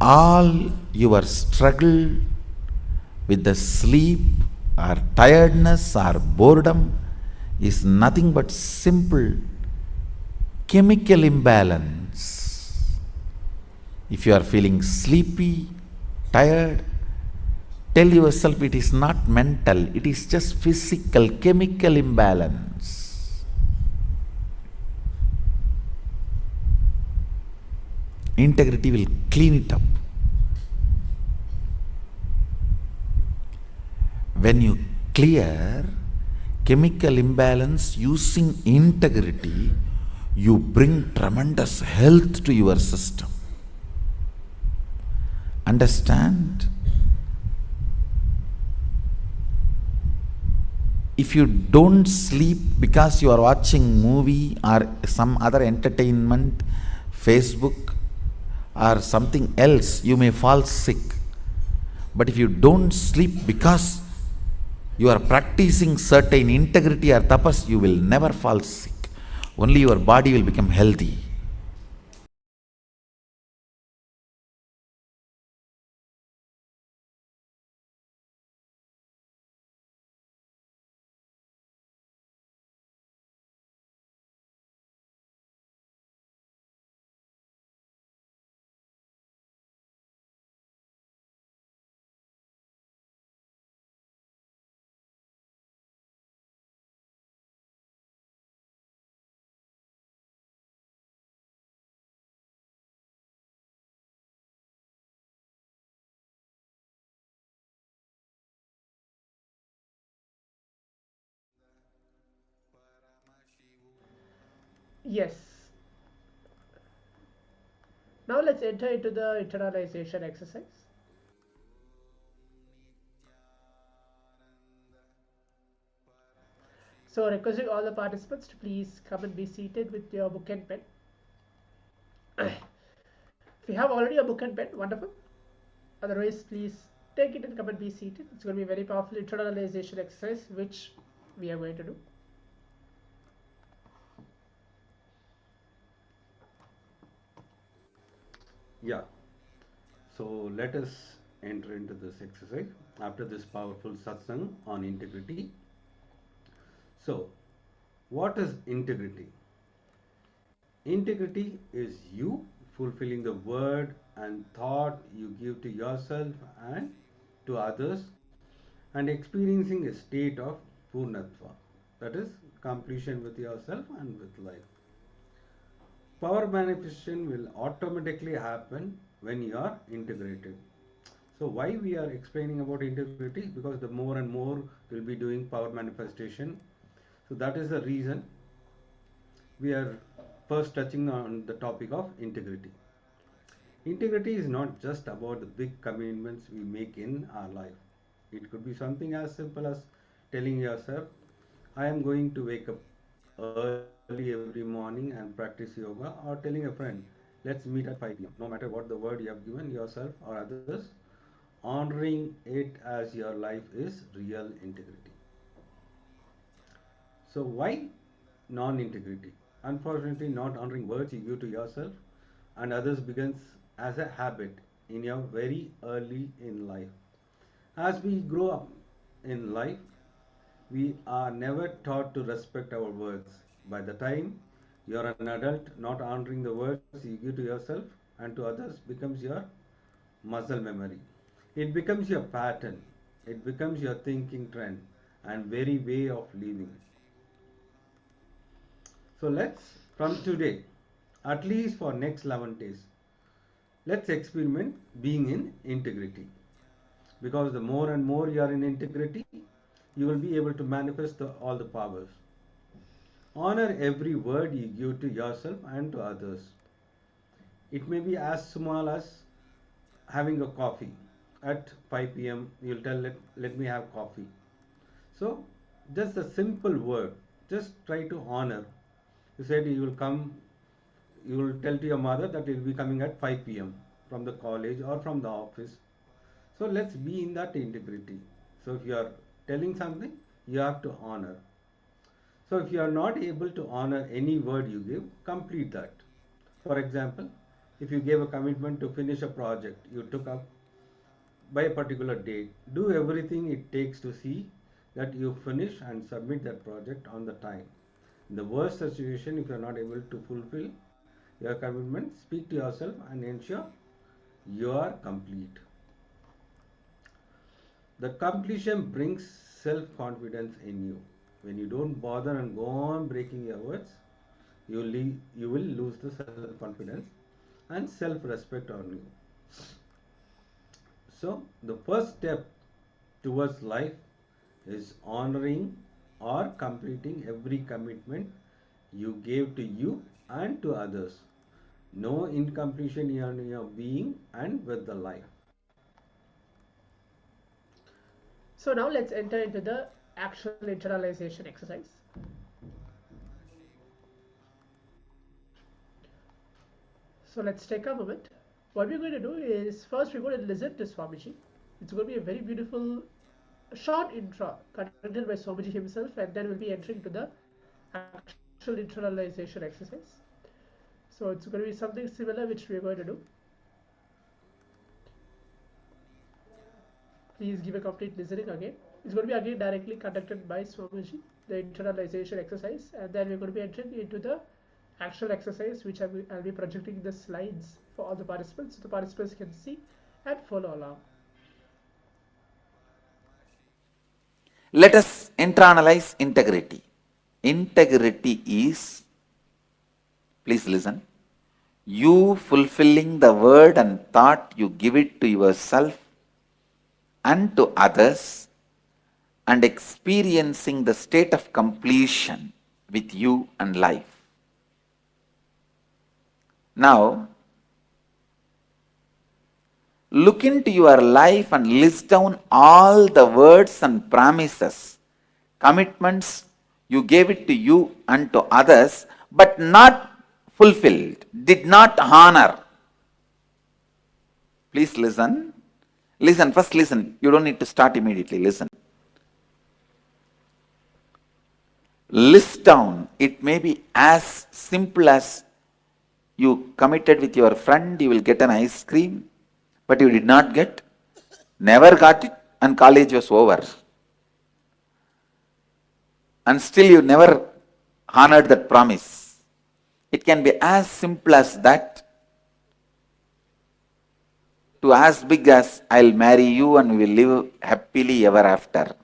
All your struggle with the sleep or tiredness or boredom is nothing but simple chemical imbalance. If you are feeling sleepy, tired, tell yourself it is not mental, it is just physical chemical imbalance. Integrity will clean it up. When you clear chemical imbalance using integrity, you bring tremendous health to your system. Understand? If you don't sleep because you are watching movie or some other entertainment, Facebook or something else, you may fall sick. But if you don't sleep because you are practicing certain integrity or tapas, you will never fall sick. Only your body will become healthy. Yes. Now let's enter into the internalization exercise. So requesting all the participants to please come and be seated with your book and pen. If you have already a book and pen, wonderful. Otherwise, please take it and come and be seated. It's going to be a very powerful internalization exercise, which we are going to do. Yeah. So let us enter into this exercise after this powerful satsang on integrity. So, what is integrity? Integrity is you fulfilling the word and thought you give to yourself and to others and experiencing a state of purnatva, that is completion with yourself and with life. Power manifestation will automatically happen when you are integrated. So why we are explaining about integrity? Because the more and more we'll be doing power manifestation. So that is the reason we are first touching on the topic of integrity. Integrity is not just about the big commitments we make in our life. It could be something as simple as telling yourself, I am going to wake up early every morning and practice yoga, or telling a friend, let's meet at 5 pm. No matter what the word you have given yourself or others, honoring it as your life is real integrity. So why non-integrity? Unfortunately, not honoring words you give to yourself and others begins as a habit in your very early in life. As we grow up in life, we are never taught to respect our words. By the time you are an adult, not honoring the words you give to yourself and to others becomes your muscle memory. It becomes your pattern. It becomes your thinking trend and very way of living. So let's, from today, at least for next 11 days, let's experiment being in integrity. Because the more and more you are in integrity, you will be able to manifest all the powers. Honor every word you give to yourself and to others. It may be as small as having a coffee. At 5 p.m., you'll tell, let me have coffee. So, just a simple word, just try to honor. You said you will come, you will tell to your mother that you will be coming at 5 p.m. from the college or from the office. So let's be in that integrity. So if you are telling something, you have to honor. So if you are not able to honor any word you give, complete that. For example, if you gave a commitment to finish a project you took up by a particular date, do everything it takes to see that you finish and submit that project on the time. In the worst situation, if you are not able to fulfill your commitment, speak to yourself and ensure you are complete. The completion brings self-confidence in you. When you don't bother and go on breaking your words, you will lose the self-confidence and self-respect on you. So the first step towards life is honoring or completing every commitment you gave to you and to others. No incompletion in your being and with the life. So now let's enter into the actual internalization exercise. So let's take a moment. What we're going to do is first we're going to listen to Swamiji. It's going to be a very beautiful short intro conducted by Swamiji himself, and then we'll be entering to the actual internalization exercise. So it's going to be something similar which we're going to do. Please give a complete listening again. It's going to be again directly conducted by Swamiji, the internalization exercise, and then we're going to be entering into the actual exercise which I'll be projecting the slides for all the participants so the participants can see and follow along. Let us internalize integrity. Integrity is, please listen, you fulfilling the word and thought you give it to yourself and to others and experiencing the state of completion with you and life. Now, look into your life and list down all the words and promises, commitments you gave it to you and to others, but not fulfilled, did not honor. Please listen. Listen, first listen. You don't need to start immediately. Listen. List down. It may be as simple as you committed with your friend, you will get an ice cream, but you did not get, never got it, and college was over. And still you never honored that promise. It can be as simple as that to as big as I'll marry you and we will live happily ever after.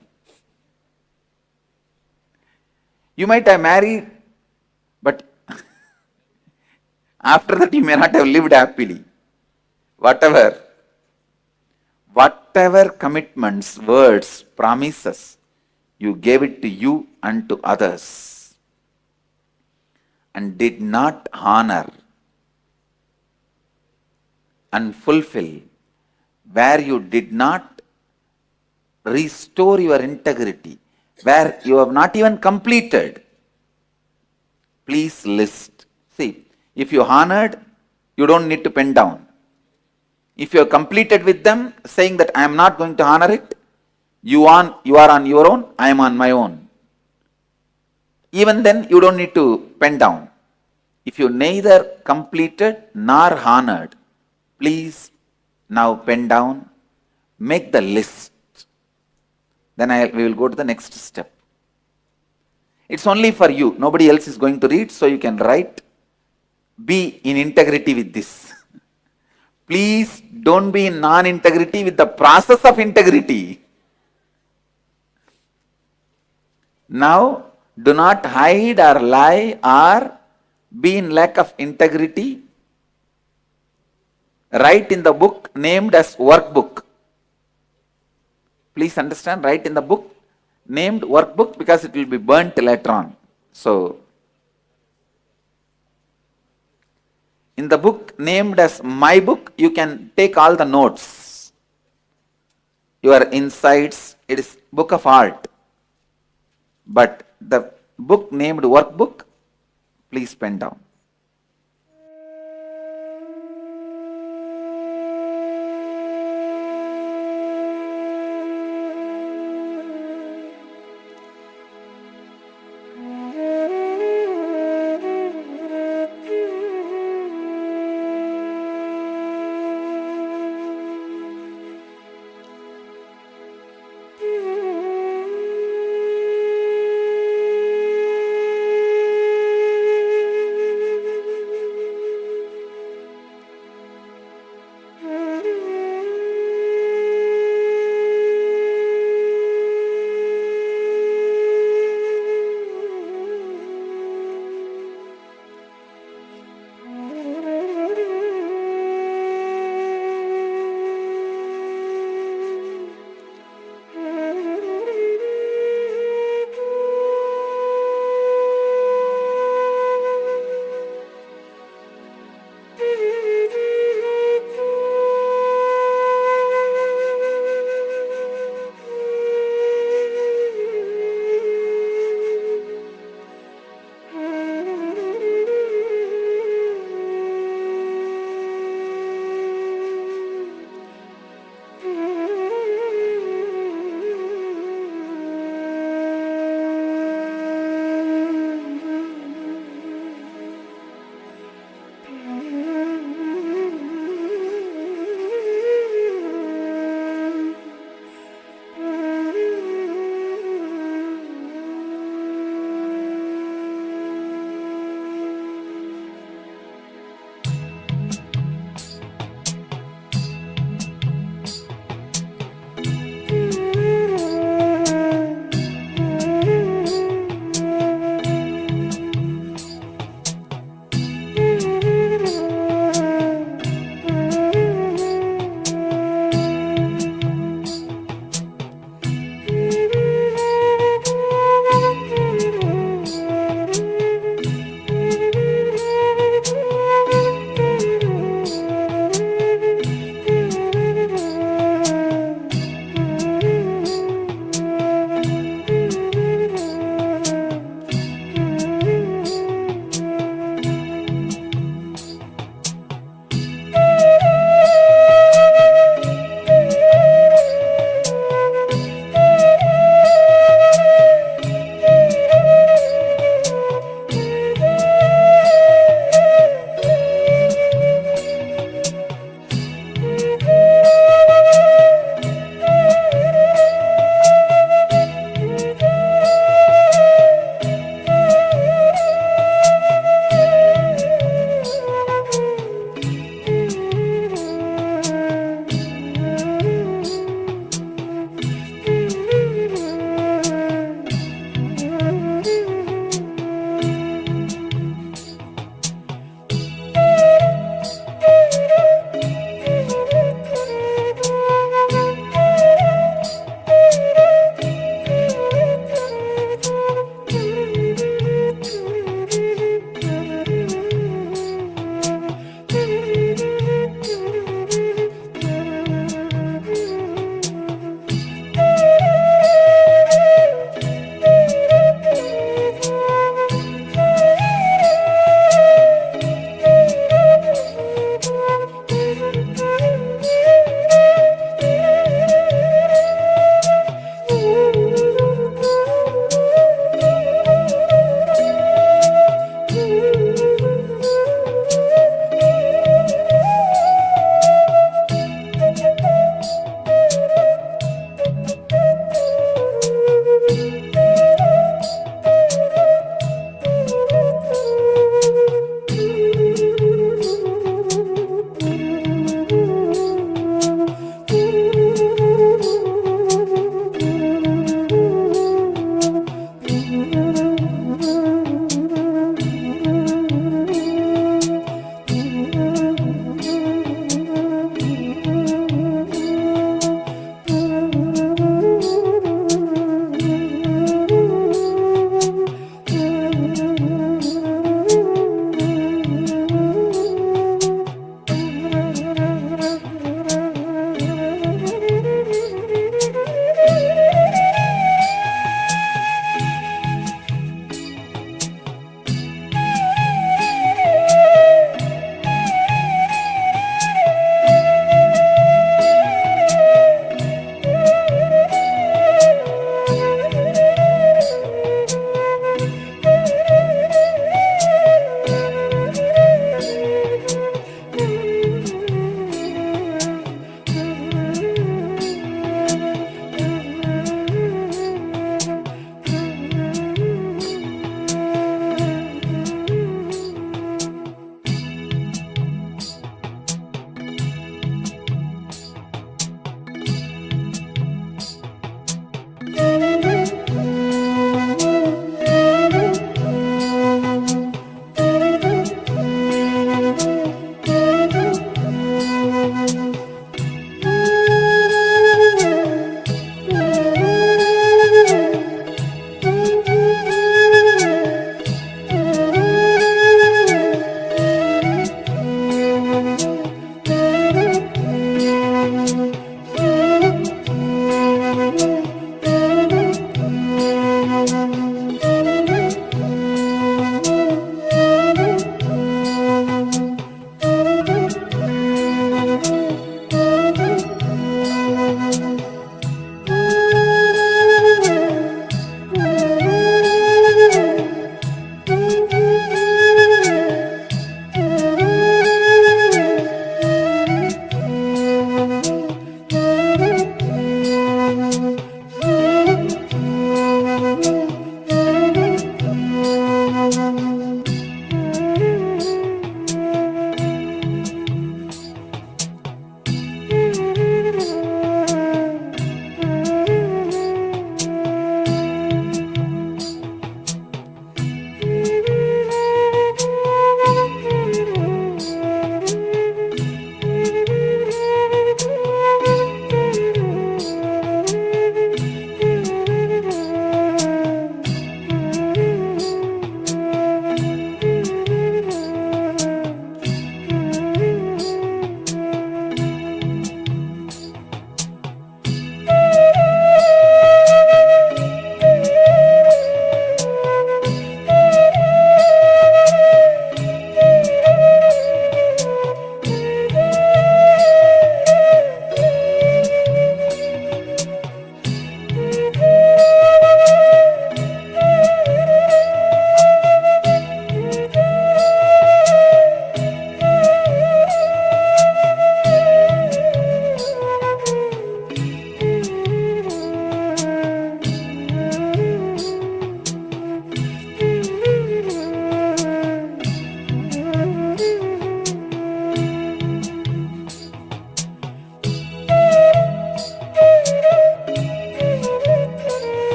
You might have married, but after that you may not have lived happily. Whatever commitments, words, promises, you gave it to you and to others and did not honor and fulfill, where you did not restore your integrity, where you have not even completed, please list. See, if you honored, you don't need to pen down. If you have completed with them, saying that I am not going to honor it, you are on your own, I am on my own. Even then, you don't need to pen down. If you neither completed nor honored, please now pen down, make the list. Then we will go to the next step. It's only for you. Nobody else is going to read, so you can write, be in integrity with this. Please don't be in non-integrity with the process of integrity. Now, do not hide or lie or be in lack of integrity. Write in the book named as workbook. Please understand, write in the book named workbook because it will be burnt later on. So, in the book named as my book, you can take all the notes, your insights. It is book of art. But the book named workbook, please pen down.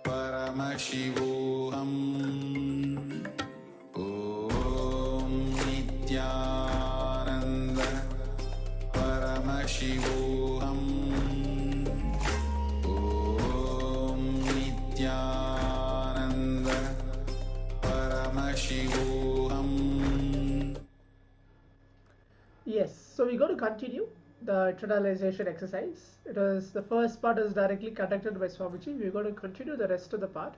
Paramashivoham Om Nityananda Paramashivoham Om Nityananda Paramashivoham. Yes, so we're going to continue the internalization exercise. The first part is directly conducted by Swamiji. We're going to continue the rest of the part.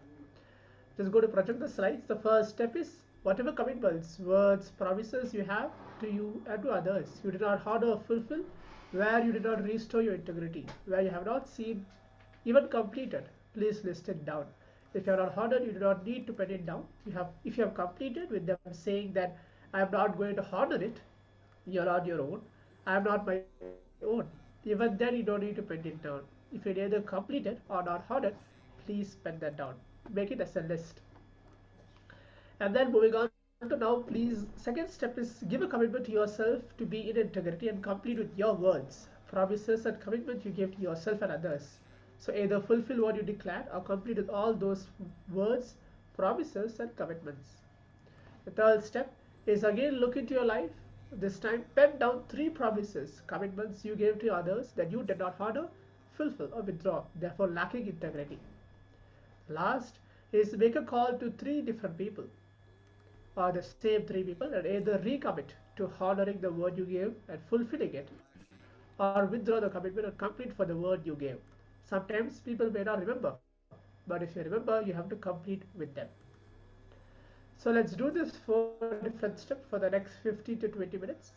Just go to project the slides. The first step is whatever commitments, words, promises you have to you and to others, you did not honor or fulfill, where you did not restore your integrity, where you have not seen even completed, please list it down. If you are not honored, you do not need to pen it down. If you have completed with them saying that I am not going to honor it, you're on your own. I am not my own. Even then, you don't need to pen it down. If you either completed or not honored, please pen that down. Make it as a list. And then moving on to now, please, second step is give a commitment to yourself to be in integrity and complete with your words, promises and commitment you give to yourself and others. So either fulfill what you declared or complete with all those words, promises and commitments. The third step is again look into your life. This time pen down 3 promises, commitments you gave to others that you did not honor, fulfill or withdraw, therefore lacking integrity. Last is make a call to 3 different people or the same 3 people and either recommit to honoring the word you gave and fulfilling it or withdraw the commitment and complete for the word you gave. Sometimes people may not remember, but if you remember, you have to complete with them. So let's do this 4 different steps for the next 15 to 20 minutes.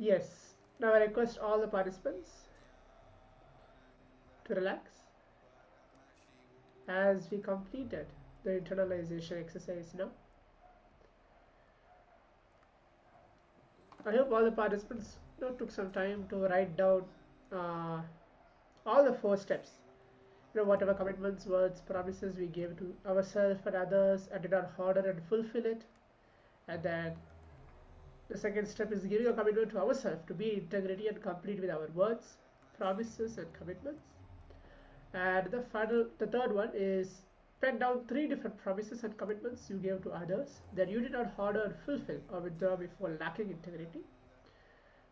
Yes. Now I request all the participants to relax as we completed the internalization exercise now. I hope all the participants took some time to write down uh, all the 4 steps. Whatever commitments, words, promises we gave to ourselves and others and did not honor and fulfill it. And then the second step is giving a commitment to ourselves to be in integrity and complete with our words, promises and commitments. And the third one is pen down 3 different promises and commitments you gave to others that you did not honor and fulfill or withdraw before lacking integrity.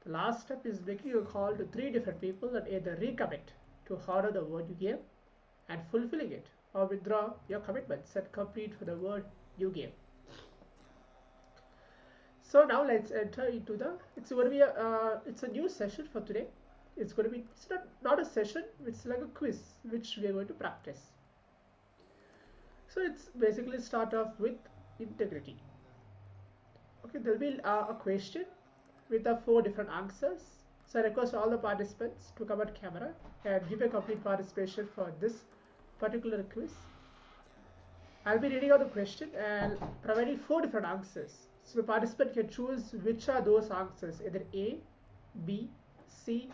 The last step is making a call to 3 different people and either recommit to honor the word you gave and fulfilling it, or withdraw your commitments and complete for the word you gave. So now let's enter into it's going to be it's a new session for today. It's going to be, it's not a session, it's like a quiz which we are going to practice. So it's basically start off with integrity. Okay, there will be a question with the 4 different answers. So I request all the participants to come on camera and give a complete participation for this particular quiz. I'll be reading out the question and providing 4 different answers. So the participant can choose which are those answers, either A, B, C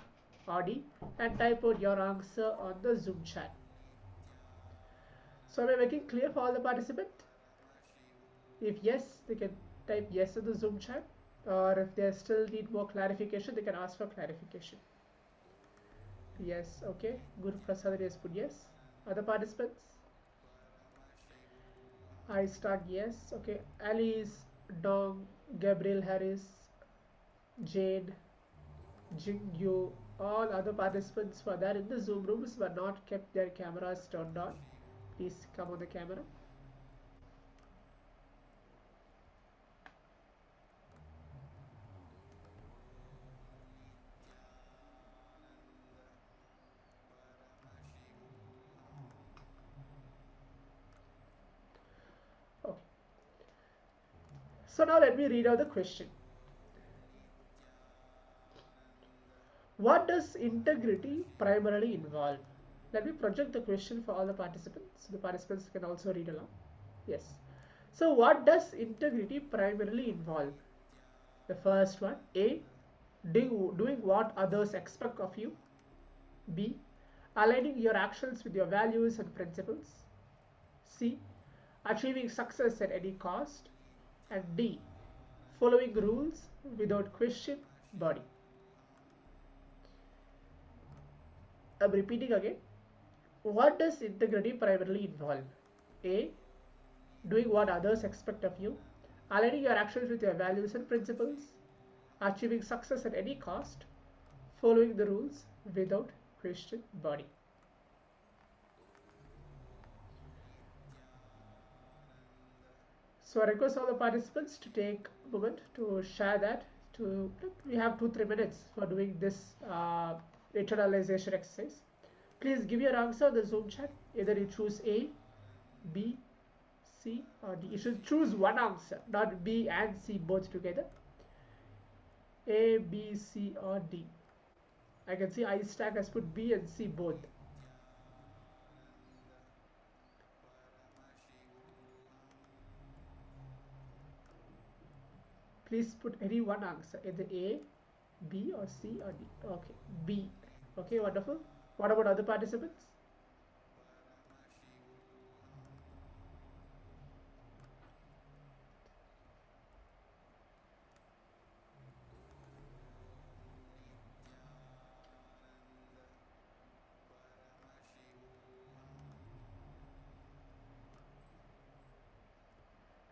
or D, and type out your answer on the Zoom chat. So am I making clear for all the participants? If yes, they can type yes in the Zoom chat, or if they still need more clarification, they can ask for clarification. Yes, okay. Guru Prasad has put yes. Other participants? I start yes. Okay. Alice, Dong, Gabriel Harris, Jade, Jingyu, all other participants who are there in the Zoom rooms but not kept their cameras turned on. Please come on the camera. Okay. So now let me read out the question. What does integrity primarily involve? Let me project the question for all the participants. The participants can also read along. Yes. So what does integrity primarily involve? The first one, A, doing what others expect of you. B, aligning your actions with your values and principles. C, achieving success at any cost. And D, following rules without question, body. I'm repeating again. What does integrity primarily involve? A, doing what others expect of you, aligning your actions with your values and principles, achieving success at any cost, following the rules without question, body. So I request all the participants to take a moment to share that. We have 2-3 minutes for doing this internalization exercise. Please give your answer in the Zoom chat. Either you choose A, B, C or D. You should choose one answer, not B and C both together. A, B, C or D. I can see iStack has put B and C both. Please put any one answer, either A, B or C or D. Okay, B. Okay, wonderful. What about other participants?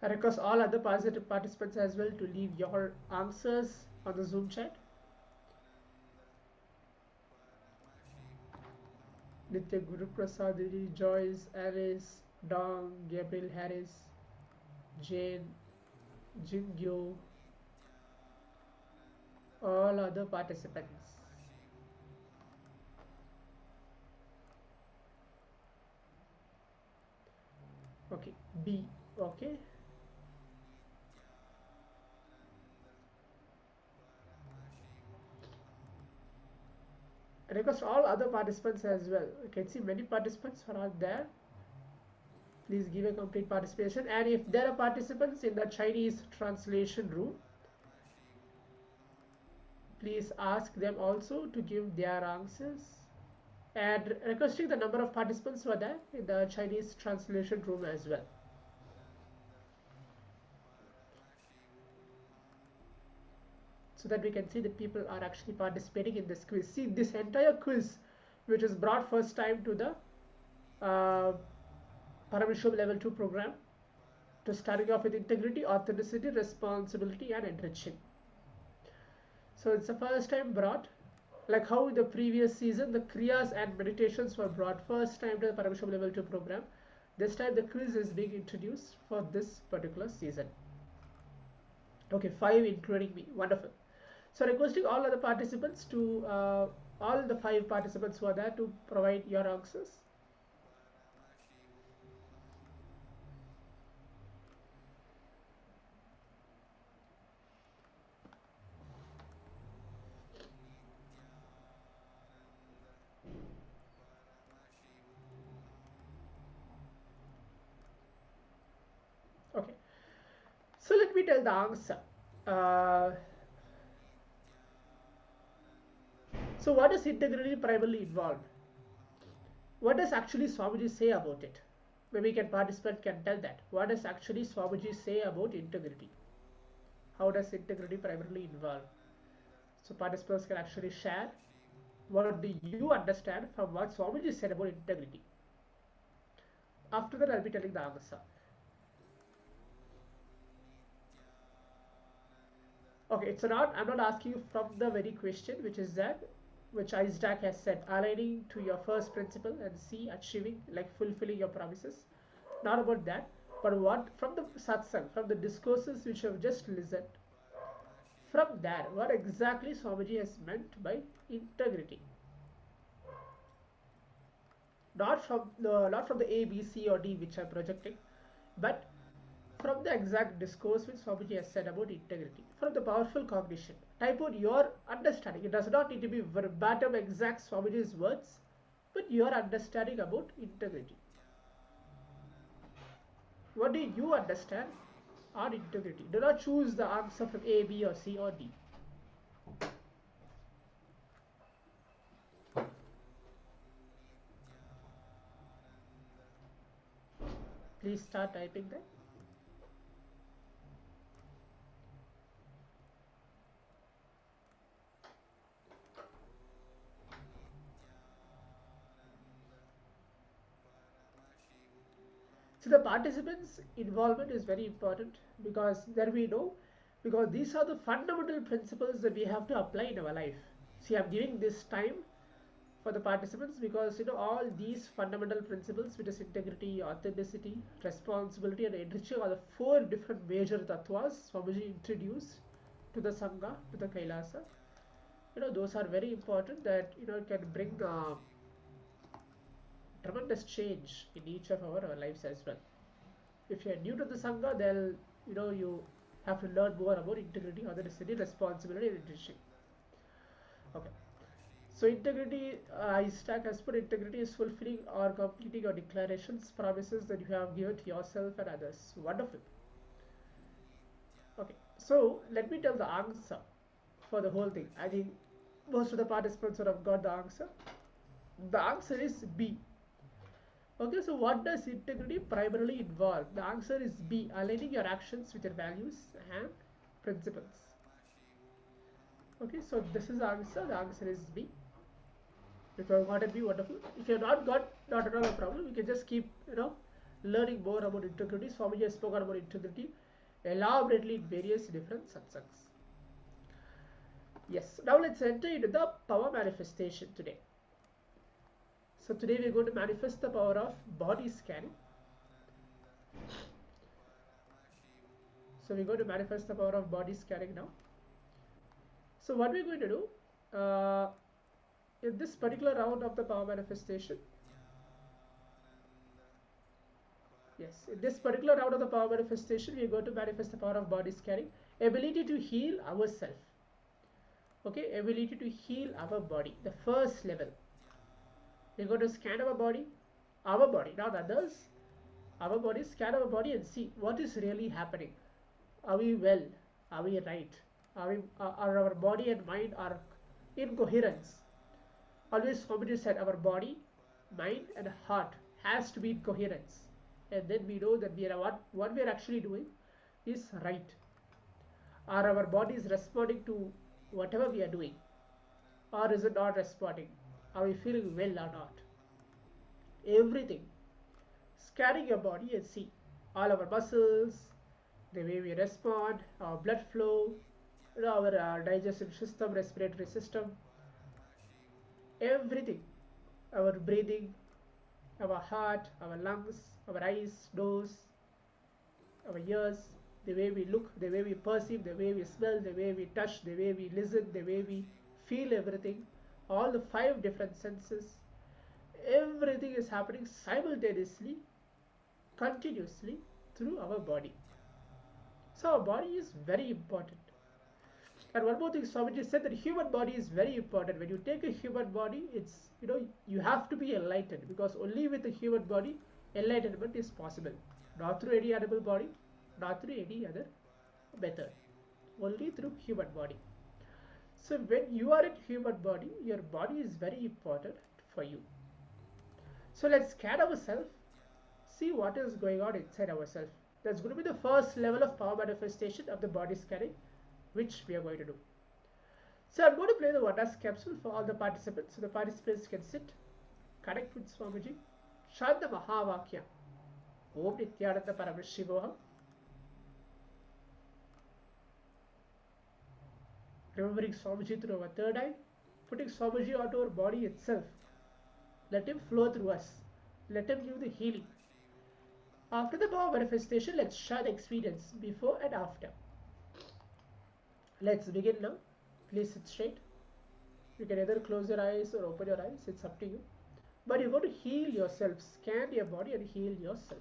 I request all other participants as well to leave your answers on the Zoom chat. Nitya Guru Prasad, Joyce, Alice, Dong, Gabriel Harris, Jane, Jingyo, all other participants. Okay, B. Okay. request all other participants as well. You can see many participants are out there. Please give a complete participation, and if there are participants in the Chinese translation room, please ask them also to give their answers, and requesting the number of participants who are there in the Chinese translation room as well. So that we can see that people are actually participating in this quiz. See, this entire quiz, which is brought first time to the Paramashivoham Level 2 program, to starting off with integrity, authenticity, responsibility, and enriching. So it's the first time brought, like how in the previous season the kriyas and meditations were brought first time to the Paramashivoham Level 2 program. This time the quiz is being introduced for this particular season. Okay, 5 including me. Wonderful. So requesting all other participants to, all the 5 participants who are there, to provide your answers. Okay, so let me tell the answer. So what does integrity primarily involve? What does actually Swamiji say about it? Maybe participant can tell that. What does actually Swamiji say about integrity? How does integrity primarily involve? So participants can actually share what do you understand from what Swamiji said about integrity. After that, I'll be telling the answer. Okay, it's not, I'm not asking you from the very question, which is that, which Isaac has said, aligning to your first principle and see achieving, like fulfilling your promises. Not about that, but what from the satsang, from the discourses which you have just listened, from there, what exactly Swamiji has meant by integrity. Not from the A, B, C or D which I'm projecting, but from the exact discourse which Swamiji has said about integrity, from the powerful cognition. Type out your understanding. It does not need to be verbatim exact Swamiji's words, but your understanding about integrity. What do you understand on integrity? Do not choose the answer from A, B or C or D. Please start typing that. So the participants' involvement is very important, because there we know, because these are the fundamental principles that we have to apply in our life. See, I'm giving this time for the participants because all these fundamental principles, which is integrity, authenticity, responsibility, and enriching, are the 4 different major tattvas Swamiji introduced to the Sangha, to the Kailasa. Those are very important, that it can bring tremendous change in each of our lives as well. If you are new to the Sangha, then you have to learn more about integrity, authenticity, responsibility, and enriching. Okay. So integrity, Isaac has put, integrity is fulfilling or completing your declarations, promises that you have given to yourself and others. Wonderful. Okay, so let me tell the answer for the whole thing. I think most of the participants would have got the answer. The answer is B. Okay, so what does integrity primarily involve? The answer is B, aligning your actions with your values and principles. Okay, so this is the answer. The answer is B. If you have got it, be wonderful. If you have not got, not at all a problem. You can just keep learning more about integrity. Swamiji has spoken about integrity elaborately in various different satsangs. Yes, now let's enter into the power manifestation today. So today we are going to manifest the power of body scanning. So we're going to manifest the power of body scanning now. So what we're going to do in this particular round of the power manifestation, in this particular round of the power manifestation, we are going to manifest the power of body scanning, ability to heal ourselves. Okay, ability to heal our body. The first level. We're going to scan our body, not others. Our body, scan our body and see what is really happening. Are we well? Are we right? Are our body and mind are in coherence? Always Swamiji said our body, mind and heart has to be in coherence. And then we know that what we are actually doing is right. Are our bodies responding to whatever we are doing? Or is it not responding? Are we feeling well or not? Everything. Scanning your body and see all our muscles, the way we respond, our blood flow, our digestive system, respiratory system, everything. Our breathing, our heart, our lungs, our eyes, nose, our ears, the way we look, the way we perceive, the way we smell, the way we touch, the way we listen, the way we feel everything, all the 5 different senses, everything is happening simultaneously, continuously through our body. So our body is very important. And one more thing, Swamiji said that human body is very important. When you take a human body, it's, you have to be enlightened, because only with the human body, enlightenment is possible. Not through any animal body, not through any other method. Only through human body. So when you are in human body, your body is very important for you. So let's scan ourselves, see what is going on inside ourselves. That's going to be the first level of power manifestation of the body scanning, which we are going to do. So I'm going to play the Oneness capsule for all the participants, so the participants can sit, connect with Swamiji. Shanta Mahavakya. Om Nityananda Paramashivoham. Remembering Swamiji through our third eye, putting Swamiji onto our body itself. Let him flow through us. Let him give the healing. After the power manifestation, let's share the experience before and after. Let's begin now. Please sit straight. You can either close your eyes or open your eyes. It's up to you. But you're going to heal yourself. Scan your body and heal yourself.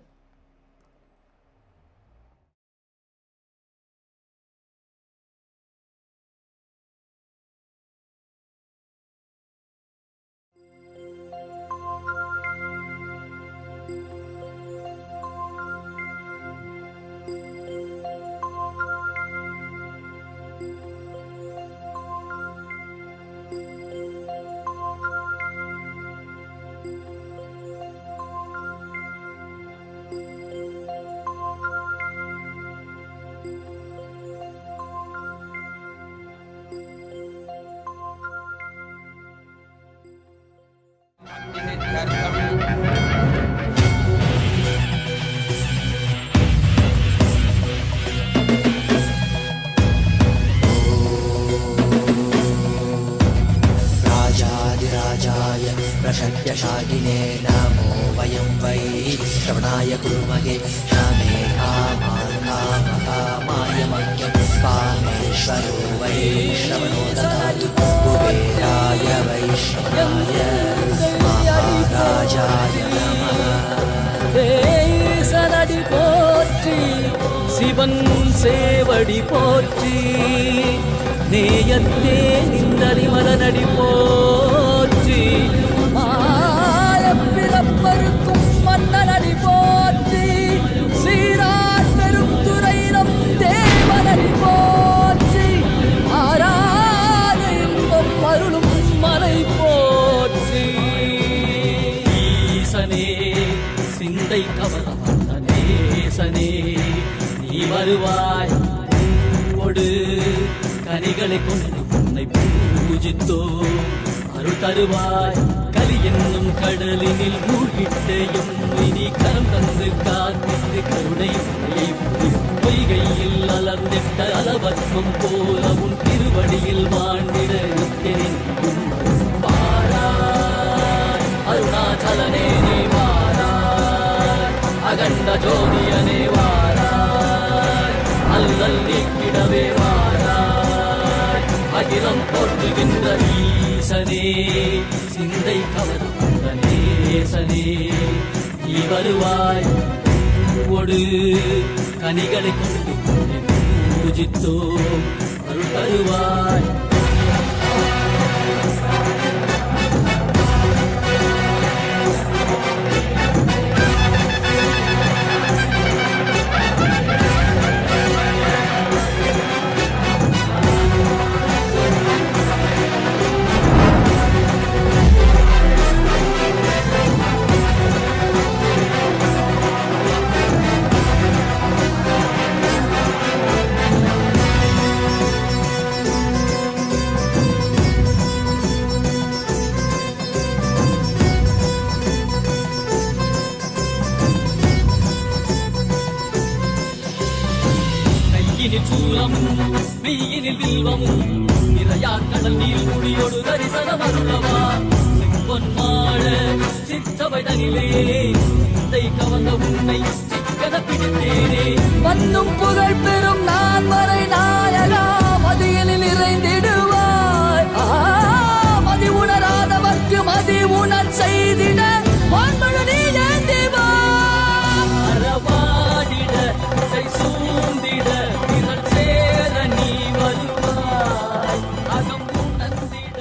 प्रशक्यशाकिने नमो वयं वै श्रवणाय कुर्महे नमे कामाय मह्यं कामेश्वरो वै श्रवणो ददातु कुबेराय वै श्रवणाय महाराजाय नमः सनडि पोற்றி சிவன் சேவடி போற்றி நேயத்தே நின்றடி மலனடி போற்றி மாயப்பிறப்பருக்கும் மன்னனடி போற்றி சீரார் பெருந்துரையினம் தேவனடி போற்றி ஆராத இன்பம் அருளும் மலை போற்றி ஈசனே சிந்தை கவர்ந்த நேசனே நீ வருவாய் பூவோடு கனிகளை கொண்டு உன்னை பூஜித்தோ அருள் தருவாய் கலி என்னும் கடலினில் மூழ்கிட்டேயும் இனி கரம் தந்து காத்திட்டு கருணை பொய்கையில் அலர்ந்திட்ட அலவத்மம் போல உன் திருவடியில் வாழ்ந்திட வாராய் அருணாச்சலனே நீ வாராய் அகண்ட ஜோதியனே வாராய் அல்லல் நீக்கிடவே வாராய் அகிலம் போற்றுகின்ற ஈசனே சிந்தை கவர்ந்த நேசனே நீ வருவாய் பூவோடு கனிகளை கொண்டு பூஜித்தோம் அருள் தருவாய் கையினில் சூலமும் மெய்யினில் வில்வமும் நிறையா கடல் நீர் முடியோடு தரிசனம் அருளவா செம்பொன்மாள சிற்றவை தனிலே சிந்தை கவர்ந்த உன்னை சிக்கன பிடித்தேனே வந்தும் புகழ் பெறும் நான் வரை நாயகா மதியினில் நிறைந்திடுவாய் மதி உணராதவர்க்கு மதி உணர் செய்திட வான்மழு நீ ஏந்திவா அறவாடிட கை சூழ்ந்திட விரல் சேர நீ வருவாய் அகம் உணர்ந்திட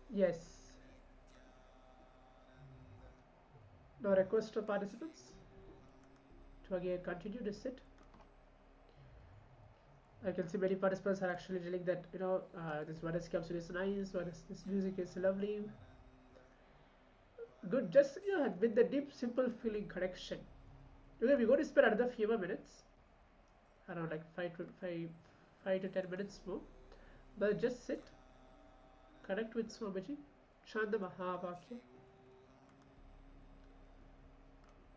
Yes. Now request to participants to again continue to sit. I can see many participants are actually telling that this Venice capsule is nice, this music is lovely. Good, just with the deep, simple feeling connection. Okay, we're going to spend another few more minutes, around like 5 5 to 10 minutes more. But just sit, connect with Swamiji, chant the Mahavakya.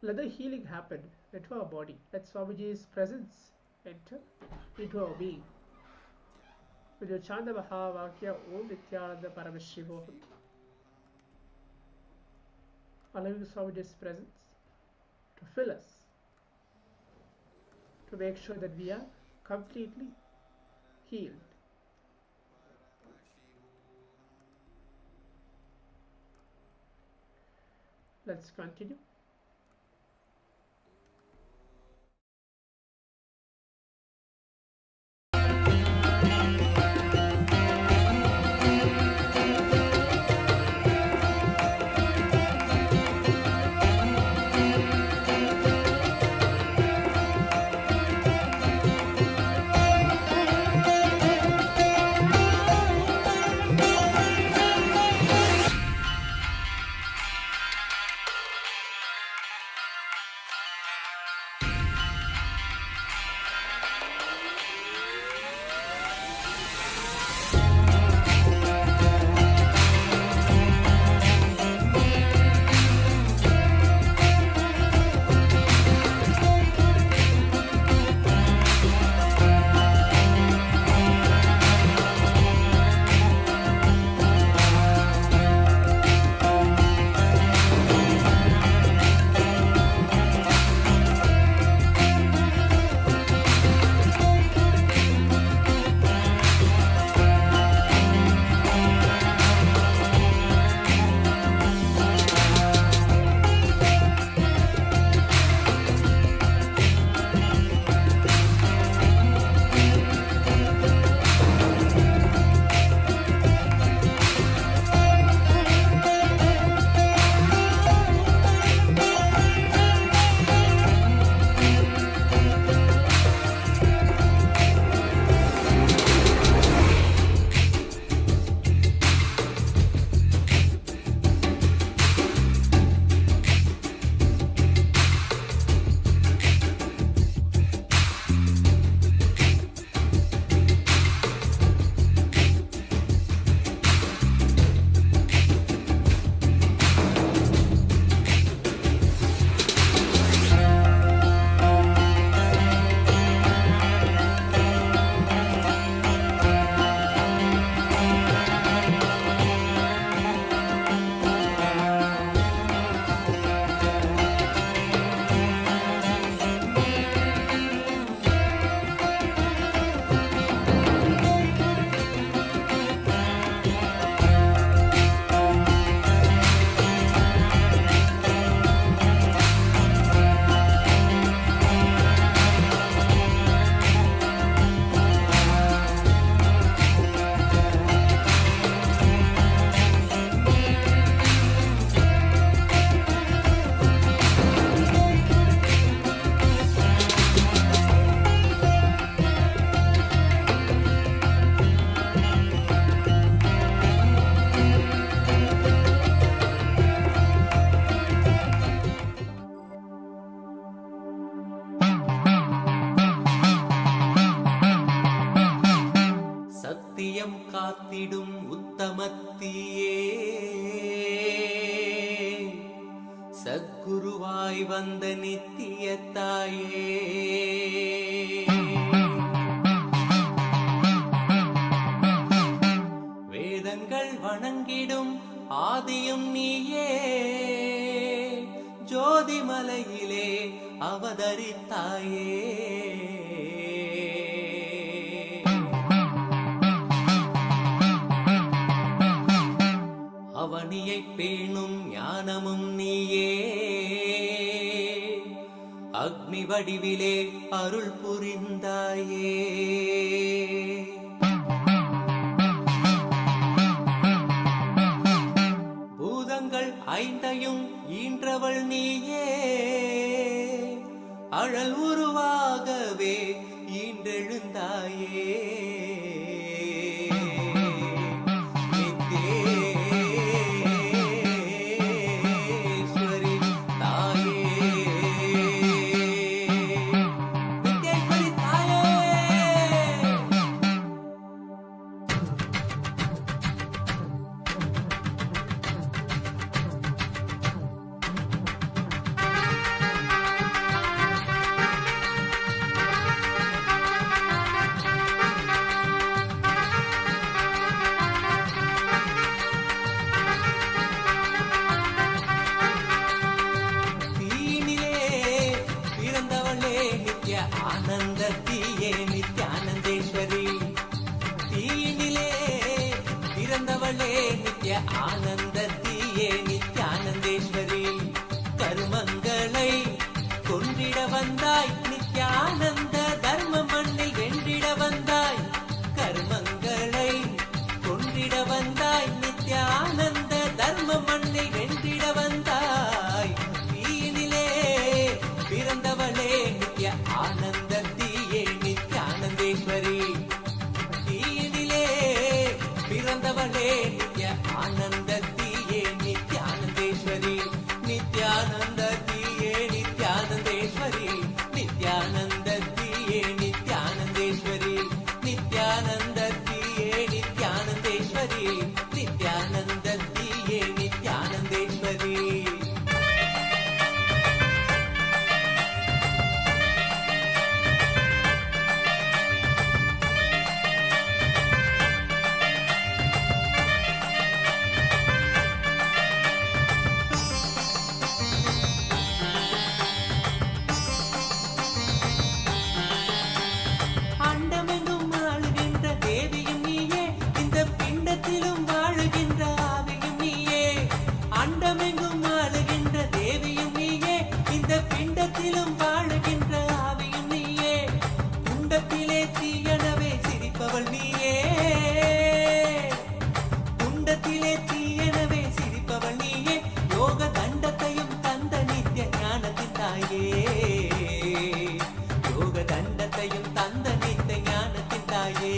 Let the healing happen into our body. Let Swamiji's presence enter into our being. When you chant the Mahavakya, Om Nityananda Paramashivoham, allowing Swamiji's presence to fill us, to make sure that we are completely healed. Let's continue. காத்திடும் உத்தமத்தியே சத்குருவாய் வந்த நித்திய தாயே வேதங்கள் வணங்கிடும் ஆதியும் நீயே ஜோதிமலையிலே அவதரித்தாயே அவனியை பேணும் ஞானமும் நீயே அக்னி வடிவிலே அருள் புரிந்தாயே பூதங்கள் ஐந்தையும் ஈன்றவள் நீயே அழல் உருவாகவே ஈன்றெழுந்தாயே நித்ய ஆனந்தத்தியே நித்யானந்தேஸ்வரி தீயினிலே பிறந்தவளே நித்ய ஆனந்தத்தியே நித்யானந்தேஸ்வரி கருமங்களை கொன்றிட வந்தாய் நித்யானந்த தர்ம மண்ணில் வென்றிட வந்தாய் கருமங்களை கொன்றிட வந்தாய் நித்யானந்த தர்ம மண்ணில் வென்றிட வந்தாய் தீயினிலே பிறந்தவளே நித்ய ஆனந்தத்தியே நித்யானந்தேஸ்வரி தீயினிலே பிறந்தவளே நித்ய ஆனந்தத்தியே நித்யானந்தேஸ்வரி நித்யானந்தத்தியே நித்யானந்தேஸ்வரி நித்யானந்தத்தியே நித்யானந்தேஸ்வரி நித்யானந்தத்தியே நித்யானந்தேஸ்வரி நித்யானந்தத்தியே நித்யானந்தேஸ்வரி அண்டமெங்கும் ஆளுகின்ற தேவியும் நீயே இந்த பிண்டத்திலும் வாழுகின்ற ஆவியும் நீயே அண்டமெங்கும் ஆளுகின்ற தேவியும் நீயே இந்த பிண்டத்திலும் வாழுகின்ற ஆவியும் நீயே குண்டத்திலே தீயனவே சிரிப்பவள் நீயே குண்டத்திலே தீயனவே சிரிப்பவள் நீயே யோக தண்டத்தையும் தந்த நித்ய ஞானத்தின் தாயே யோக தண்டத்தையும் தந்த நித்த ஞானத்தின் தாயே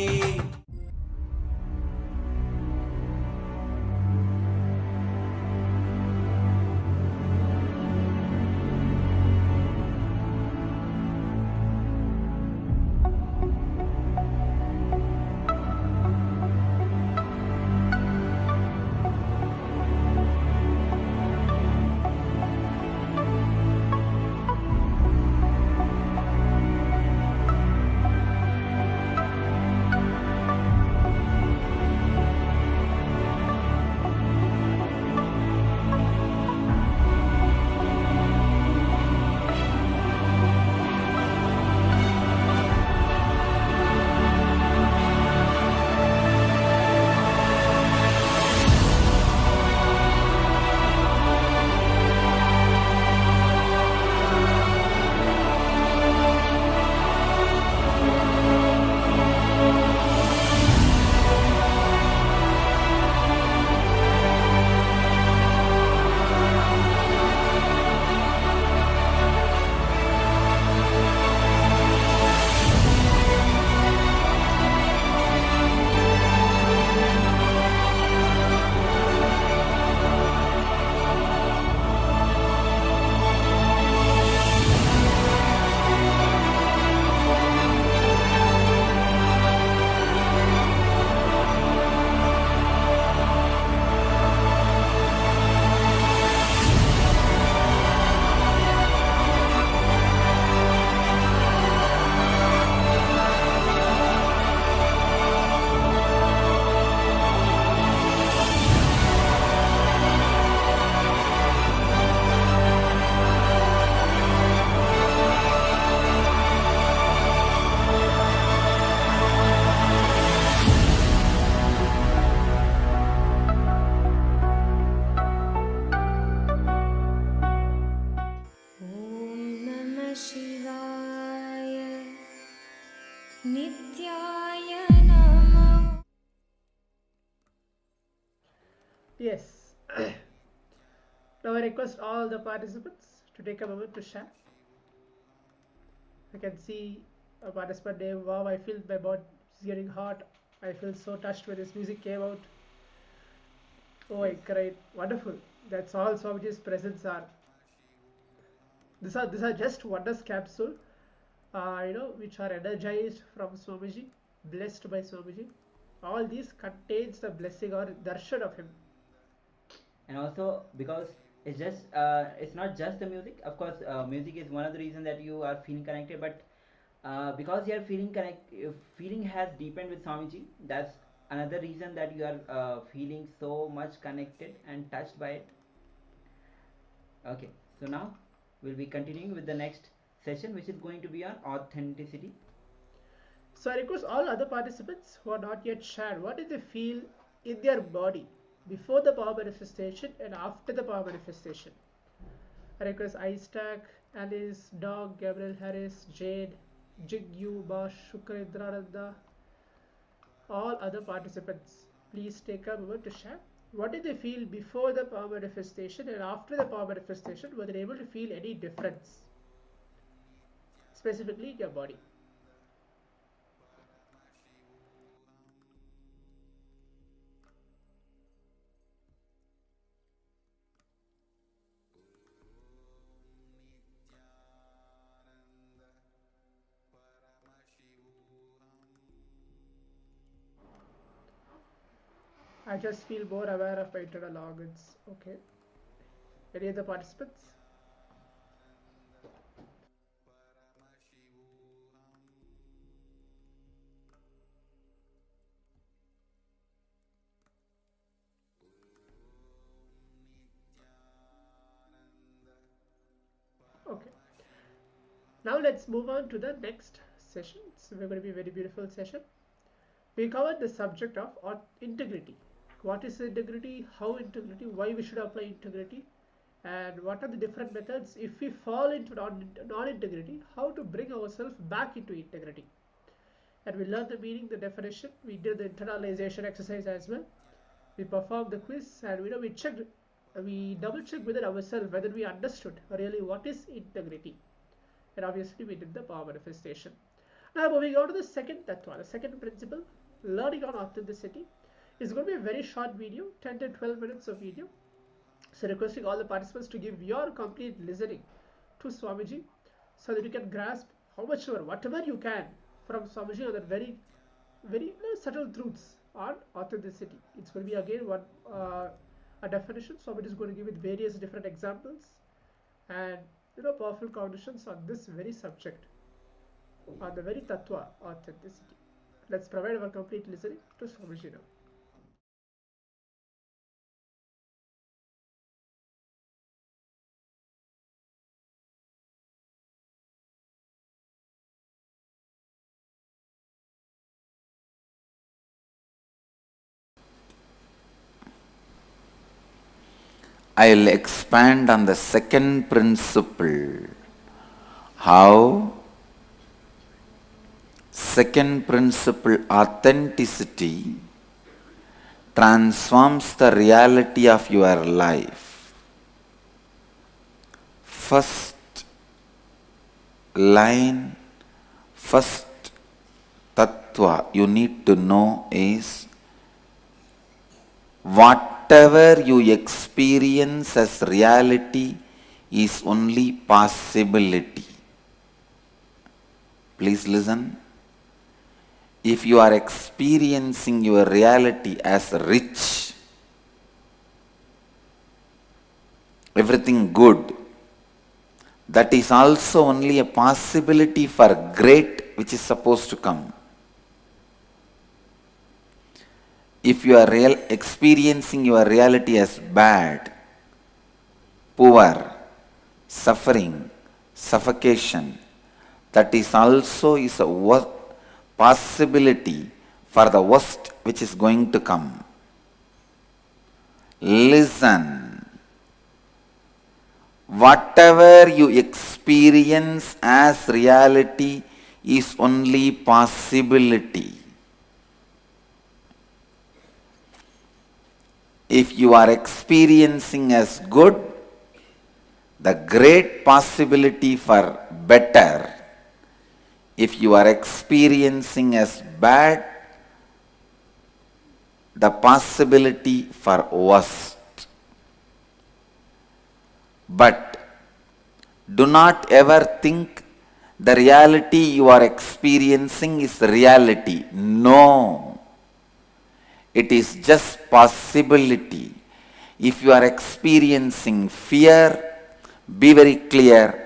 Yes. Now I request all the participants to take a moment to share. I can see a participant name. Wow, I feel my body is getting hot. I feel so touched when this music came out. Oh, I cried. Wonderful. That's all Swamiji's presence are. These are just wonders capsule, which are energized from Swamiji, blessed by Swamiji. All these contains the blessing or darshan of him. And also because it's not just the music. Of course, music is one of the reasons that you are feeling connected, but because you are feeling has deepened with Swamiji, that's another reason that you are feeling so much connected and touched by it. Okay, so now we'll be continuing with the next session, which is going to be on authenticity. So I request all other participants who are not yet shared, what did they feel in their body before the power manifestation and after the power manifestation? I request Istack, Alice, Dog, Gabriel Harris, Jade, Jigyu, Bash, Shukra, Indrananda, all other participants. Please take a moment to share. What did they feel before the power manifestation and after the power manifestation? Were they able to feel any difference, specifically in your body? I just feel more aware of my internal organs. Okay. Any other participants? Okay. Now let's move on to the next session. So we're going to be a very beautiful session. We covered the subject of integrity. What is integrity? How integrity? Why we should apply integrity? And what are the different methods if we fall into non-integrity? How to bring ourselves back into integrity? And we learned the meaning, the definition. We did the internalization exercise as well. We performed the quiz, and we double checked within ourselves whether we understood really what is integrity. And obviously we did the power manifestation. Now moving on to the second tattva, the second principle, learning on authenticity. It's going to be a very short video, 10 to 12 minutes of video. So requesting all the participants to give your complete listening to Swamiji so that you can grasp how much or whatever you can from Swamiji on the very subtle truths on authenticity. It's going to be again a definition. Swamiji is going to give it various different examples and powerful cognitions on this very subject, on the very tattva, authenticity. Let's provide our complete listening to Swamiji now. I will expand on the second principle. How second principle, authenticity, transforms the reality of your life. First line, first tattva you need to know is whatever you experience as reality is only possibility. Please listen. If you are experiencing your reality as rich, everything good, that is also only a possibility for great which is supposed to come. If you are experiencing your reality as bad, poor, suffering, suffocation, that is also a possibility for the worst which is going to come. Listen. Whatever you experience as reality is only possibility. If you are experiencing as good, the great possibility for better. If you are experiencing as bad, the possibility for worst. But do not ever think the reality you are experiencing is reality. No. It is just possibility. If you are experiencing fear, be very clear.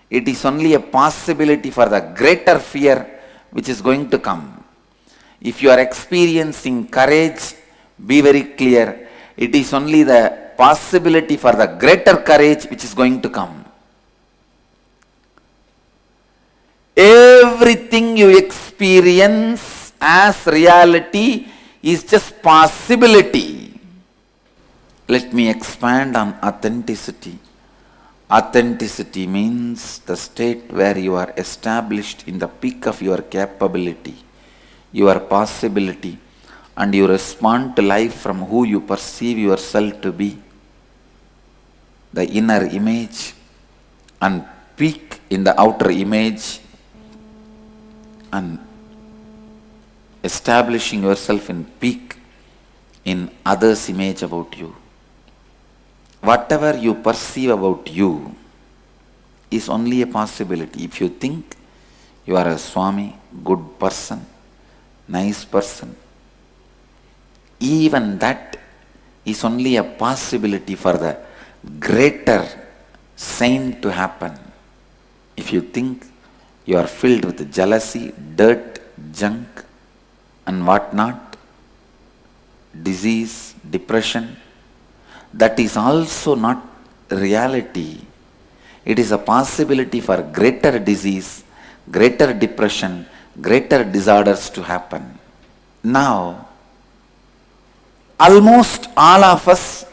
It is only a possibility for the greater fear which is going to come. If you are experiencing courage, be very clear. It is only the possibility for the greater courage which is going to come. everything you experience as reality is just possibility. Let me expand on authenticity. Authenticity means the state where you are established in the peak of your capability, your possibility, and you respond to life from who you perceive yourself to be, the inner image, and peak in the outer image, and establishing yourself in peak in others' image about you. Whatever you perceive about you is only a possibility. If you think you are a Swami, good person, nice person, even that is only a possibility for the greater saint to happen. If you think you are filled with jealousy, dirt, junk, and whatnot, disease, depression, that is also not reality. It is a possibility for greater disease, greater depression, greater disorders to happen. Now, almost all of us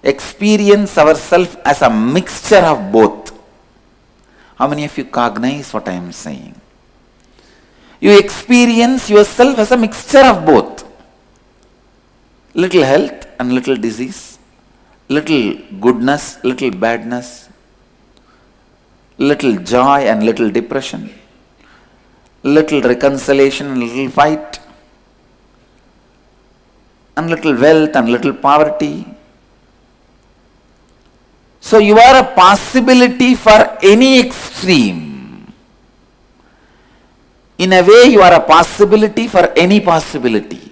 experience ourselves as a mixture of both. How many of you cognize what I am saying? You experience yourself as a mixture of both. Little health and little disease, little goodness, little badness, little joy and little depression, little reconciliation and little fight, and little wealth and little poverty. So you are a possibility for any extreme. In a way, you are a possibility for any possibility.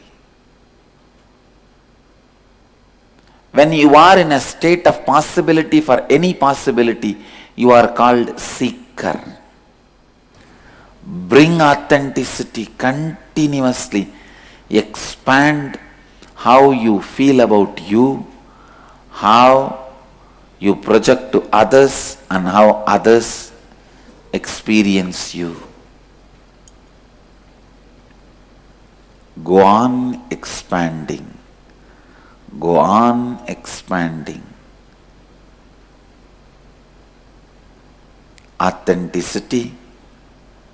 When you are in a state of possibility for any possibility, you are called seeker. Bring authenticity continuously. Expand how you feel about you, how you project to others, and how others experience you. Go on expanding. Go on expanding. Authenticity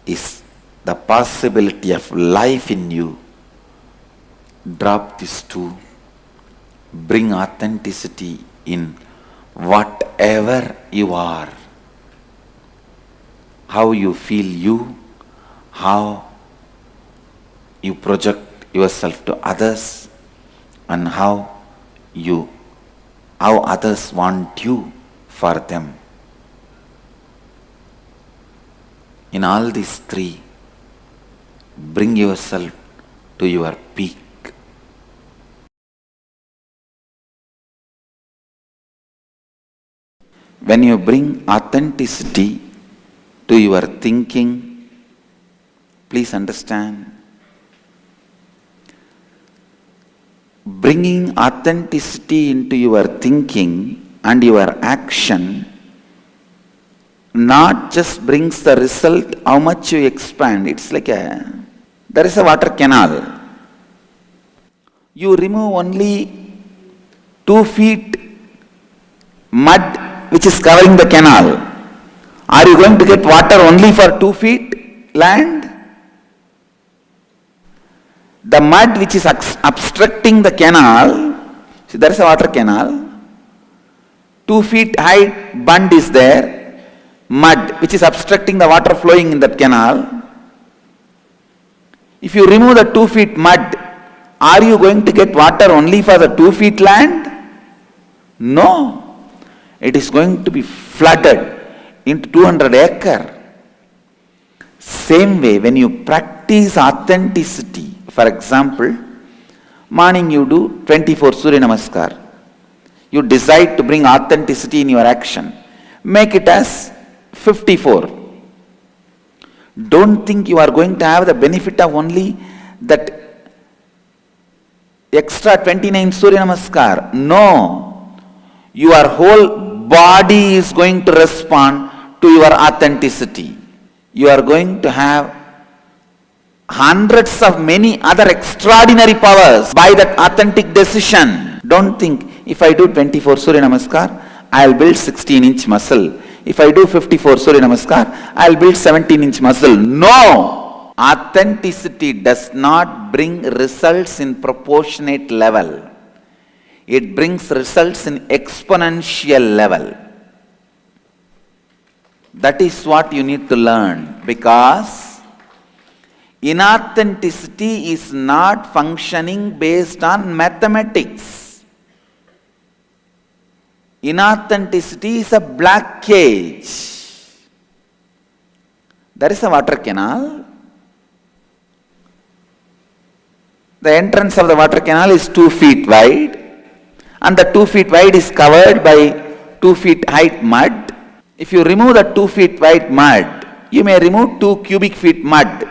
is the possibility of life in you. Drop this too. Bring authenticity in whatever you are. How you feel you, how you project yourself to others, and how others want you for them. In all these three, bring yourself to your peak. When you bring authenticity to your thinking, please understand, bringing authenticity into your thinking and your action not just brings the result how much you expand. It's like there is a water canal. You remove only 2 feet mud which is covering the canal. Are you going to get water only for 2 feet land? The mud which is obstructing the canal, see there is a water canal, 2 feet high bund is there, mud which is obstructing the water flowing in that canal. If you remove the 2 feet mud, are you going to get water only for the 2 feet land? No. It is going to be flooded into 200 acres. Same way, when you practice authenticity, for example, morning you do 24 Surya Namaskar. You decide to bring authenticity in your action. Make it as 54. Don't think you are going to have the benefit of only that extra 29 Surya Namaskar. No. Your whole body is going to respond to your authenticity. You are going to have hundreds of many other extraordinary powers by that authentic decision. Don't think, if I do 24 Surya Namaskar, I'll build 16-inch muscle. If I do 54 Surya Namaskar, I'll build 17-inch muscle. No! Authenticity does not bring results in proportionate level. It brings results in exponential level. That is what you need to learn, because inauthenticity is not functioning based on mathematics. Inauthenticity is a black cage. There is a water canal. The entrance of the water canal is 2 feet wide, and the 2 feet wide is covered by 2 feet height mud. If you remove the 2 feet wide mud, you may remove 2 cubic feet mud.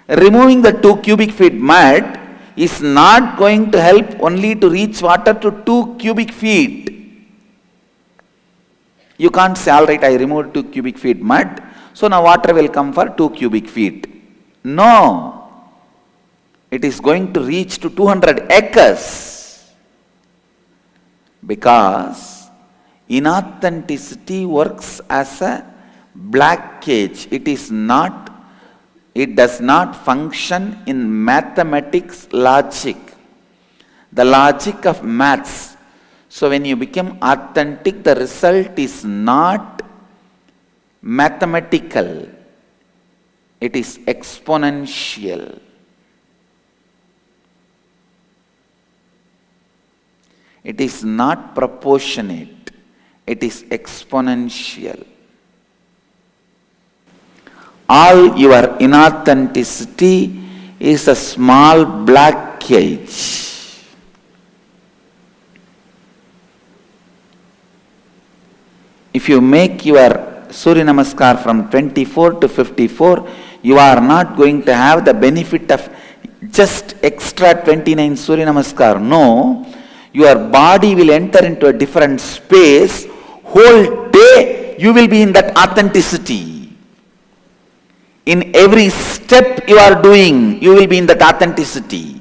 Removing the 2 cubic feet mud is not going to help only to reach water to 2 cubic feet. You can't say, all right, I removed 2 cubic feet mud, so now water will come for 2 cubic feet. No. It is going to reach to 200 acres. Because inauthenticity works as a black cage. It does not function in mathematics logic. The logic of maths. So when you become authentic, the result is not mathematical. It is exponential. It is not proportionate. It is exponential. All your inauthenticity is a small black cage. If you make your Surya Namaskar from 24 to 54, you are not going to have the benefit of just extra 29 Surya Namaskar. No. Your body will enter into a different space. Whole day you will be in that authenticity. In every step you are doing, you will be in that authenticity.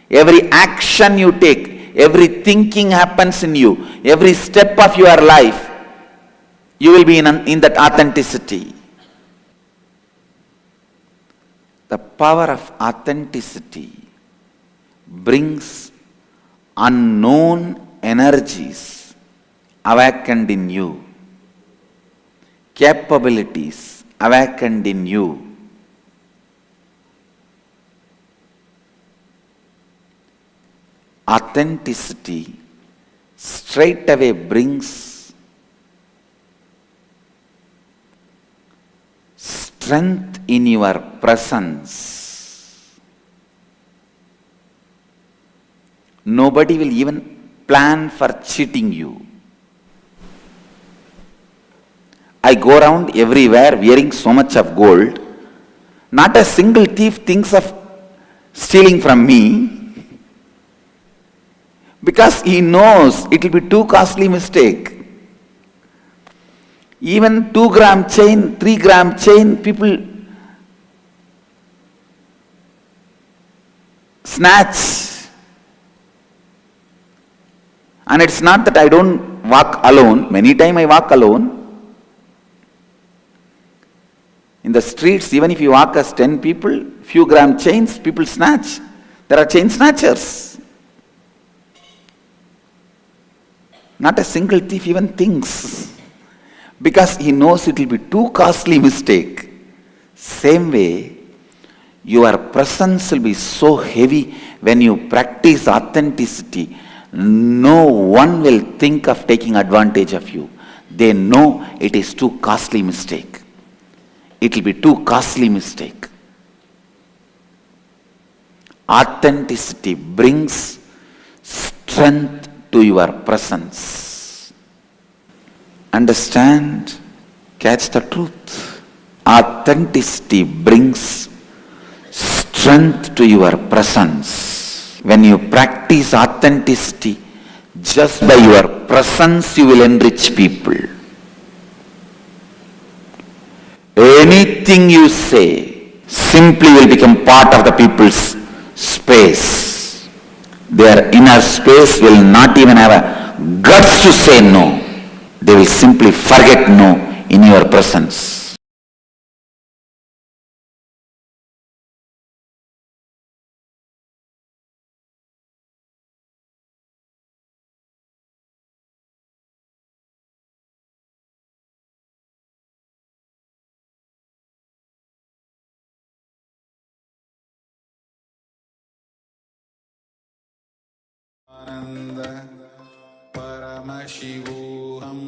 Every action you take, every thinking happens in you, every step of your life, you will be in that authenticity. The power of authenticity brings unknown energies awakened in you, capabilities awakened in you. Authenticity straight away brings strength in your presence. Nobody will even plan for cheating you. I go around everywhere wearing so much of gold. Not a single thief thinks of stealing from me, because he knows it will be too costly mistake. Even 2-gram chain, 3-gram chain, people snatch. And it's not that I don't walk alone. Many times I walk alone. In the streets, even if you walk as 10 people, few gram chains, people snatch. There are chain snatchers. Not a single thief even thinks, because he knows it will be too costly mistake. Same way, your presence will be so heavy when you practice authenticity. No one will think of taking advantage of you. They know it is too costly mistake. It will be too costly mistake. Authenticity brings strength to your presence. Understand? Catch the truth. Authenticity brings strength to your presence. When you practice authenticity, just by your presence you will enrich people. Anything you say simply will become part of the people's space. Their inner space will not even have a guts to say no. They will simply forget no in your presence. Paramashivoham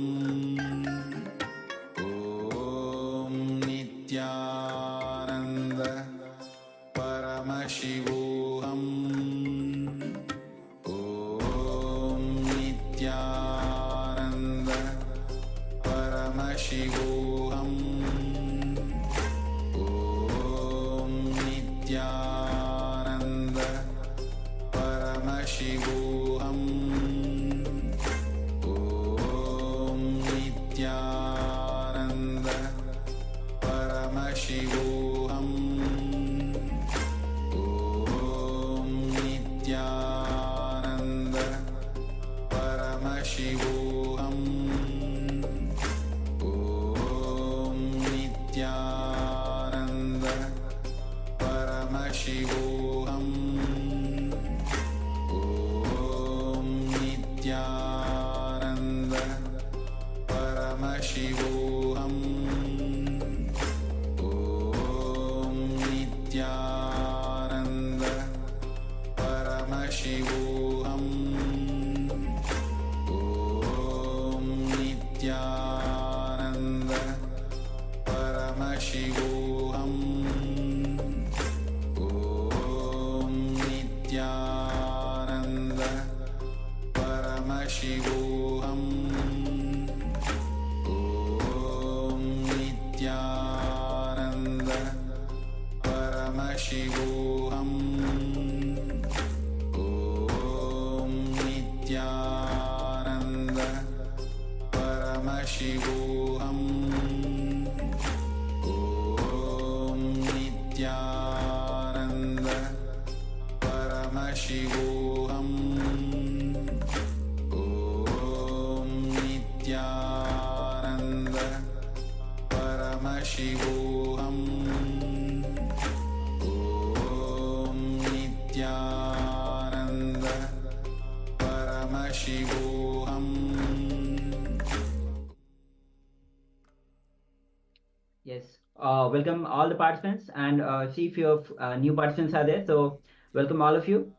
Om Nityananda Paramashivoham Om Nityananda Paramashivoham Om Nityananda Paramashivoham Nityananda Paramashivoham Om Nityananda Paramashivoham Om Nityananda Paramashivoham Om Nityananda Paramashivoham Om Nityananda Paramashivoham Om Nityananda Paramashivoham Om Nityananda Paramashivoham Nityananda Paramashivoham Om Nityananda Paramashivoham Om Nityananda Paramashivoham Om Nityananda Paramashivoham Om Nityananda Paramashivoham. Yes. Welcome all the participants, and see if your new participants are there. So welcome all of you.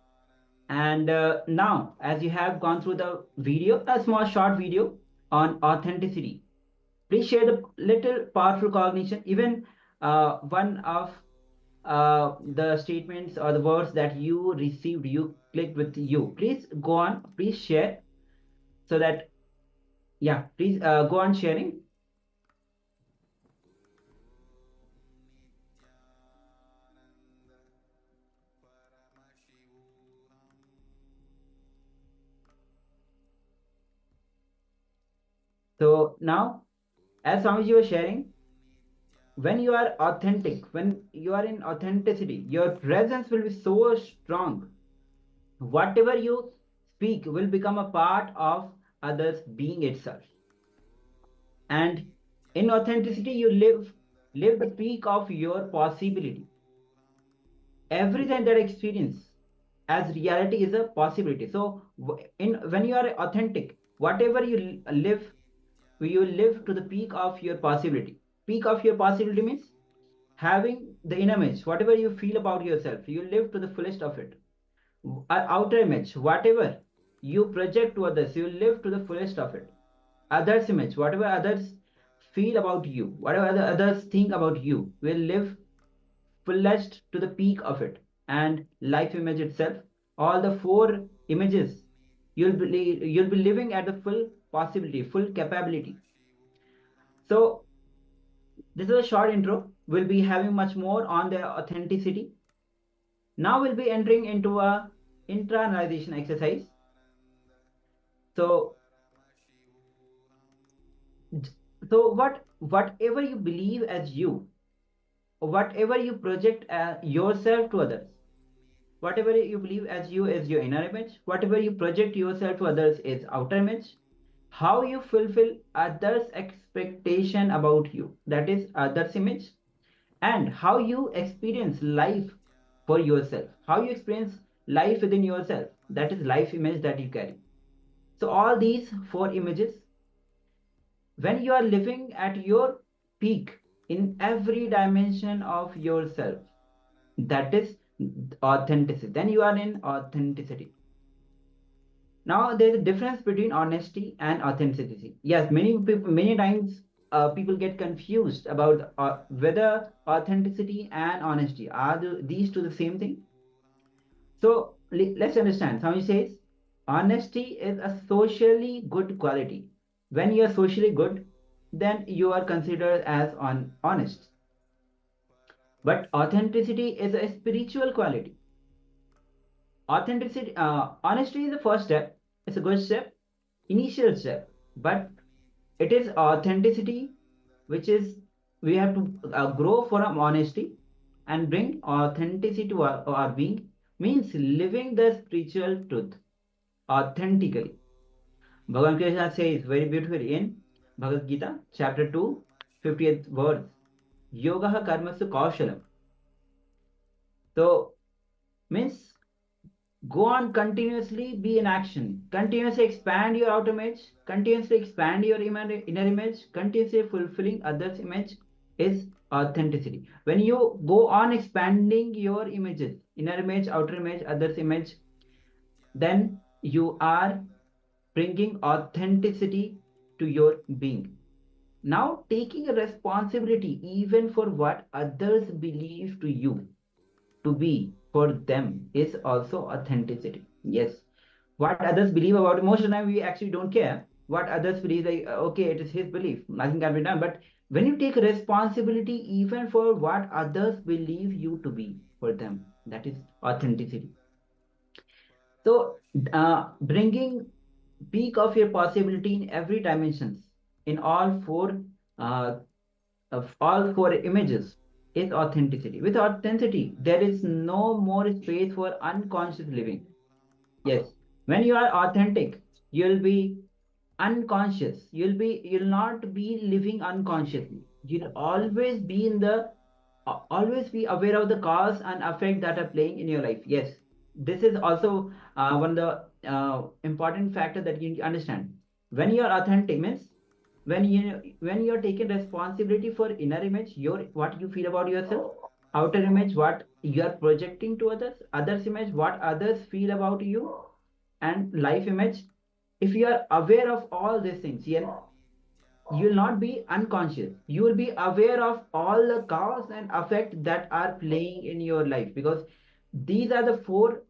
And now, as you have gone through the video, a small short video on authenticity, please share the little powerful cognition, even one of the statements or the words that you received, you clicked with you. Please go on, please share, so that, yeah, please go on sharing. So now, as Swamiji was sharing, when you are authentic, when you are in authenticity, your presence will be so strong. Whatever you speak will become a part of others' being itself. And in authenticity, you live the peak of your possibility. Everything that experience as reality is a possibility. So when you are authentic, whatever you live to the peak of your possibility. Peak of your possibility means having the inner image, whatever you feel about yourself, you live to the fullest of it. Outer image, whatever you project to others, you live to the fullest of it. Others image, whatever others feel about you, whatever others think about you, will live fullest to the peak of it. And life image itself, all the four images, you'll be living at the full possibility, full capability. So this is a short intro. We'll be having much more on the authenticity. Now we'll be entering into a internalization exercise. So whatever you believe as you, whatever you project yourself to others, whatever you believe as you is your inner image, whatever you project yourself to others is outer image. How you fulfill others' expectation about you, that is others' image, and how you experience life for yourself, how you experience life within yourself, that is life image that you carry. So all these four images, when you are living at your peak in every dimension of yourself, that is authenticity, then you are in authenticity. Now there's a difference between honesty and authenticity. Yes, many people, many times people get confused about whether authenticity and honesty are these two the same thing. So let's understand. Swami says honesty is a socially good quality. When you are socially good, then you are considered as honest. But authenticity is a spiritual quality. Authenticity, honesty is the first step. It's a good step, initial step. But it is authenticity, which is we have to grow from honesty and bring authenticity to our being, means living the spiritual truth authentically. Bhagavan Krishna says very beautifully in Bhagavad Gita, chapter 2, 50th verse, Yoga karmasu kaushalam. So, means go on continuously be in action, continuously expand your outer image, continuously expand your inner image, continuously fulfilling others' image is authenticity. When you go on expanding your images, inner image, outer image, others' image, then you are bringing authenticity to your being. Now, taking a responsibility even for what others believe to you to be for them is also authenticity. Yes, what others believe about emotion, and we actually don't care what others believe. Like, okay, it is his belief, nothing can be done. But when you take responsibility even for what others believe you to be for them, that is authenticity. So, bringing peak of your possibility in every dimensions, in uh, all four images, is authenticity. With authenticity, there is no more space for unconscious living. Yes, when you are authentic, you'll be unconscious. You'll not be living unconsciously. You'll always be in the always be aware of the cause and effect that are playing in your life. Yes, this is also one of the important factor that you need to understand. When you are authentic means when you're taking responsibility for inner image, your what you feel about yourself, outer image what you are projecting to others image what others feel about you, and life image. If you are aware of all these things, you will not be unconscious, you will be aware of all the cause and effect that are playing in your life, because these are the four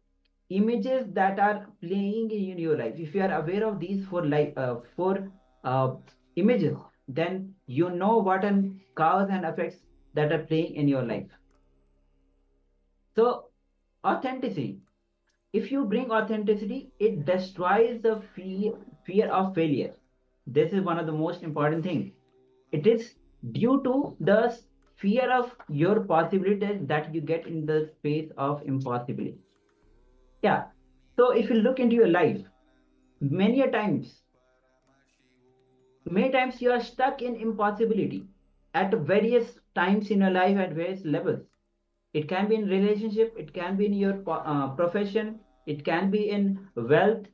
images that are playing in your life. If you are aware of these four uh, images, then you know what and cause and effects that are playing in your life. So authenticity, if you bring authenticity, it destroys the fear of failure. This is one of the most important things. It is due to the fear of your possibilities that you get in the space of impossibility. Yeah. So if you look into your life, many a times, many times you are stuck in impossibility at various times in your life at various levels. It can be in relationship, it can be in your profession, it can be in wealth,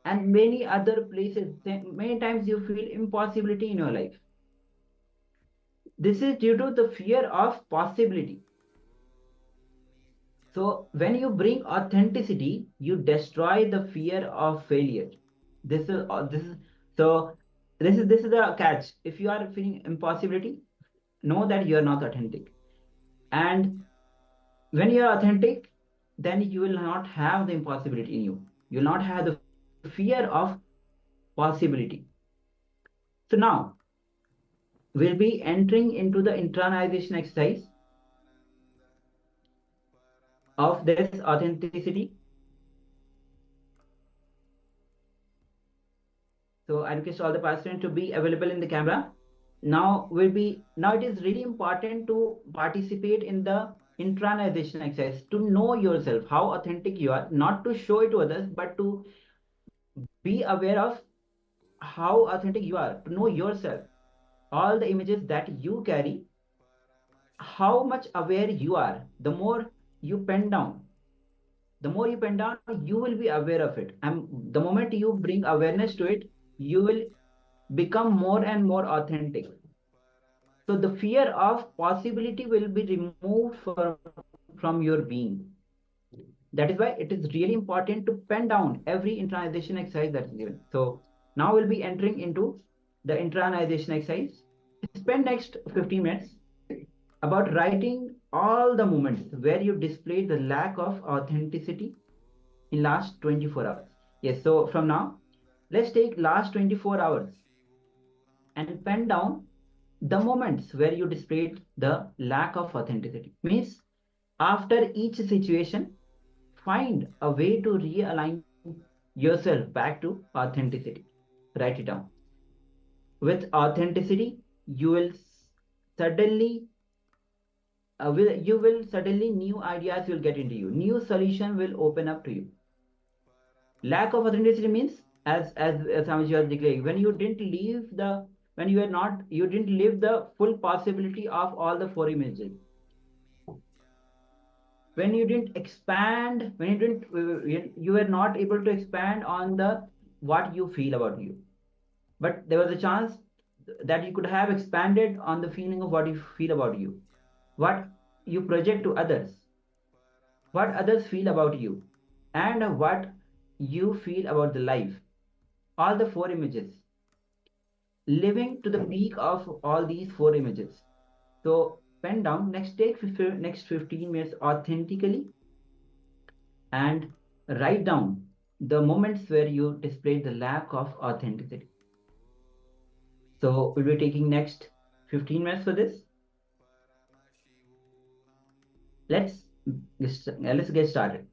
and many other places. Many times you feel impossibility in your life. This is due to the fear of possibility. So when you bring authenticity, you destroy the fear of failure. This is the catch. If you are feeling impossibility, know that you are not authentic. And when you are authentic, then you will not have the impossibility in you. You will not have the fear of possibility. So now we'll be entering into the internalization exercise of this authenticity. So I request all the participants to be available in the camera. now it is really important to participate in the internalization exercise, to know yourself, how authentic you are, not to show it to others, but to be aware of how authentic you are, to know yourself, all the images that you carry, how much aware you are. The more you pen down, you will be aware of it, and the moment you bring awareness to it, you will become more and more authentic. So the fear of possibility will be removed from your being. That is why it is really important to pen down every internalization exercise that is given. So now we'll be entering into the internalization exercise. Spend next 15 minutes about writing all the moments where you displayed the lack of authenticity in last 24 hours. Yes, so from now, let's take last 24 hours and pen down the moments where you displayed the lack of authenticity. Means after each situation, find a way to realign yourself back to authenticity. Write it down. With authenticity, you will suddenly you will suddenly new ideas will get into you. New solution will open up to you. Lack of authenticity means, as Swamiji was declaring, when you didn't leave the when you were not you didn't live the full possibility of all the four images, when you didn't expand, when you didn't you were not able to expand on the what you feel about you, but there was a chance that you could have expanded on the feeling of what you feel about you, what you project to others, what others feel about you, and what you feel about the life. All the four images, living to the peak of all these four images. So pen down, next 15 minutes authentically, and write down the moments where you displayed the lack of authenticity. So we'll be taking next 15 minutes for this. Let's get started.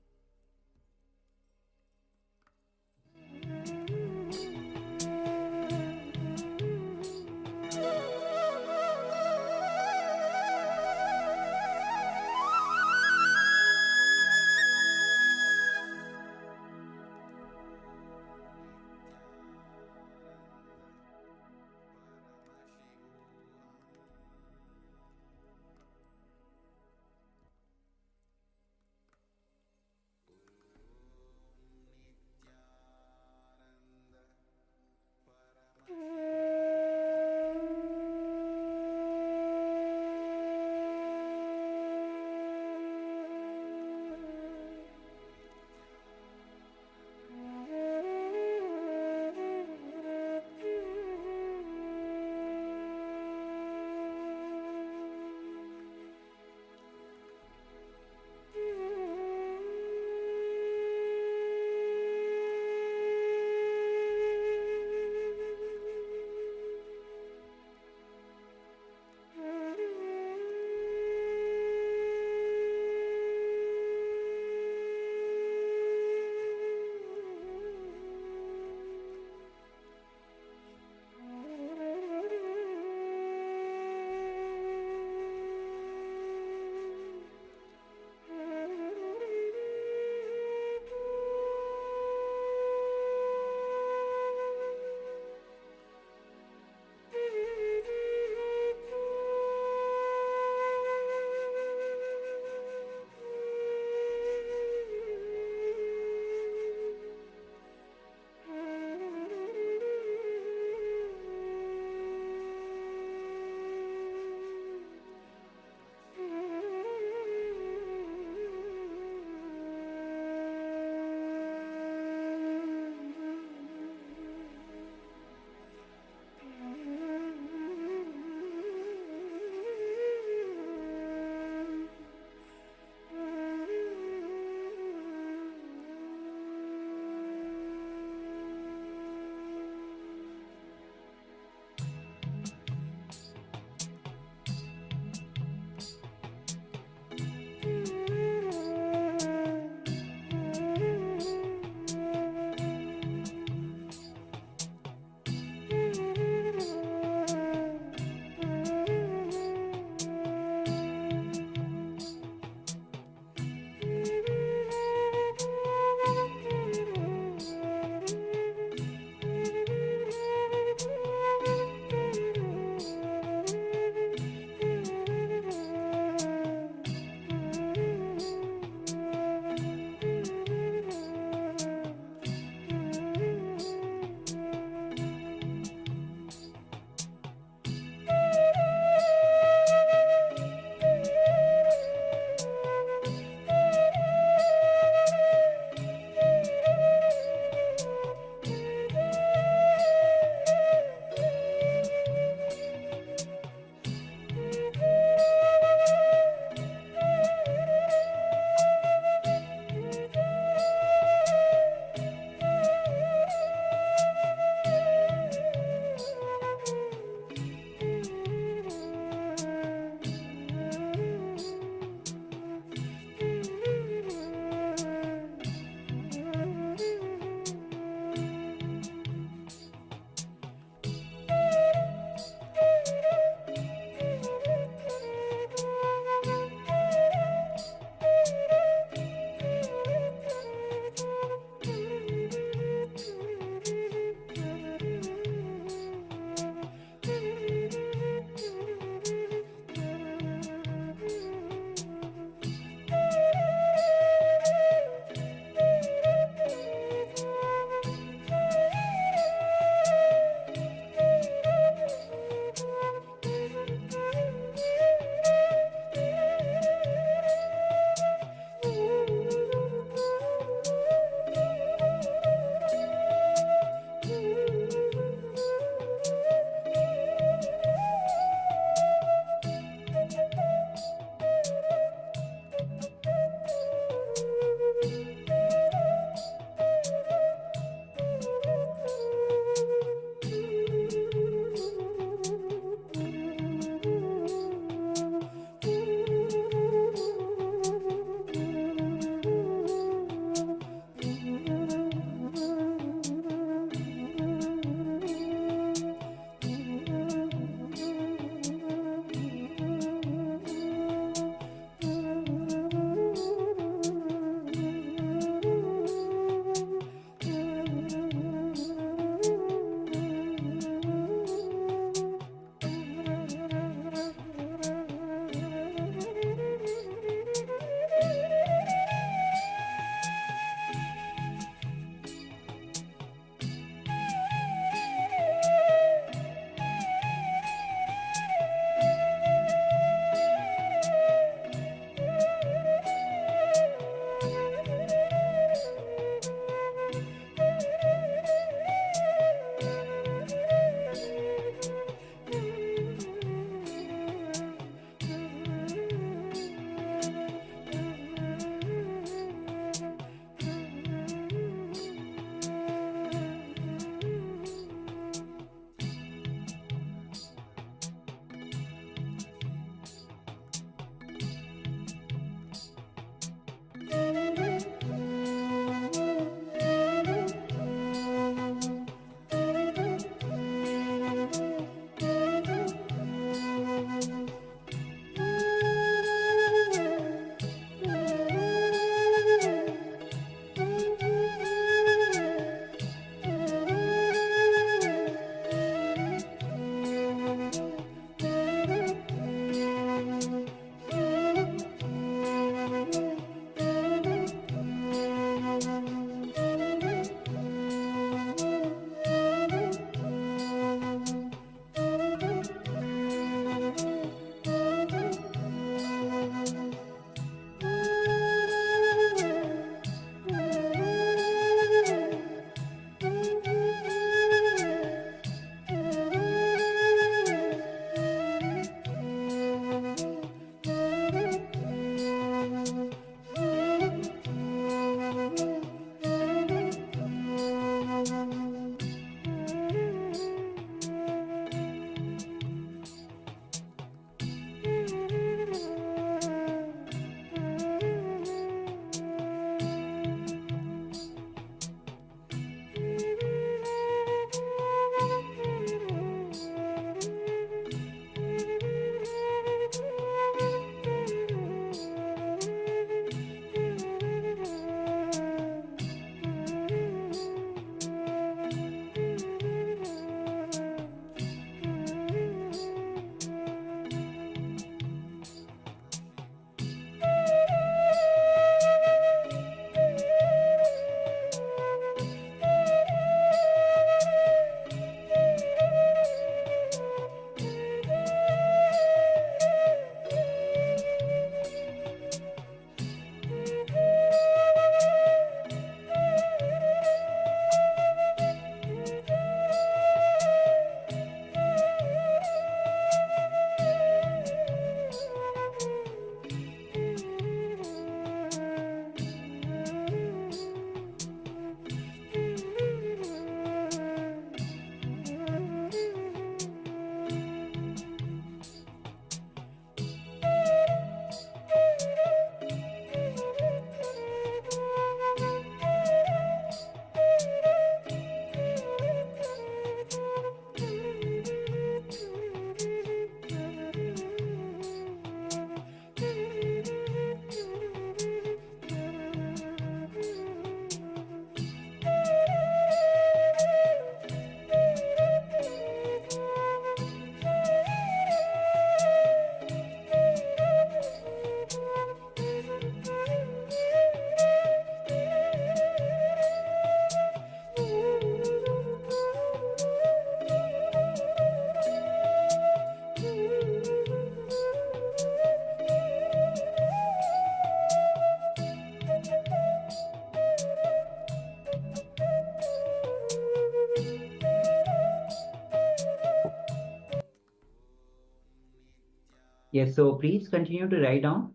Yes, so please continue to write down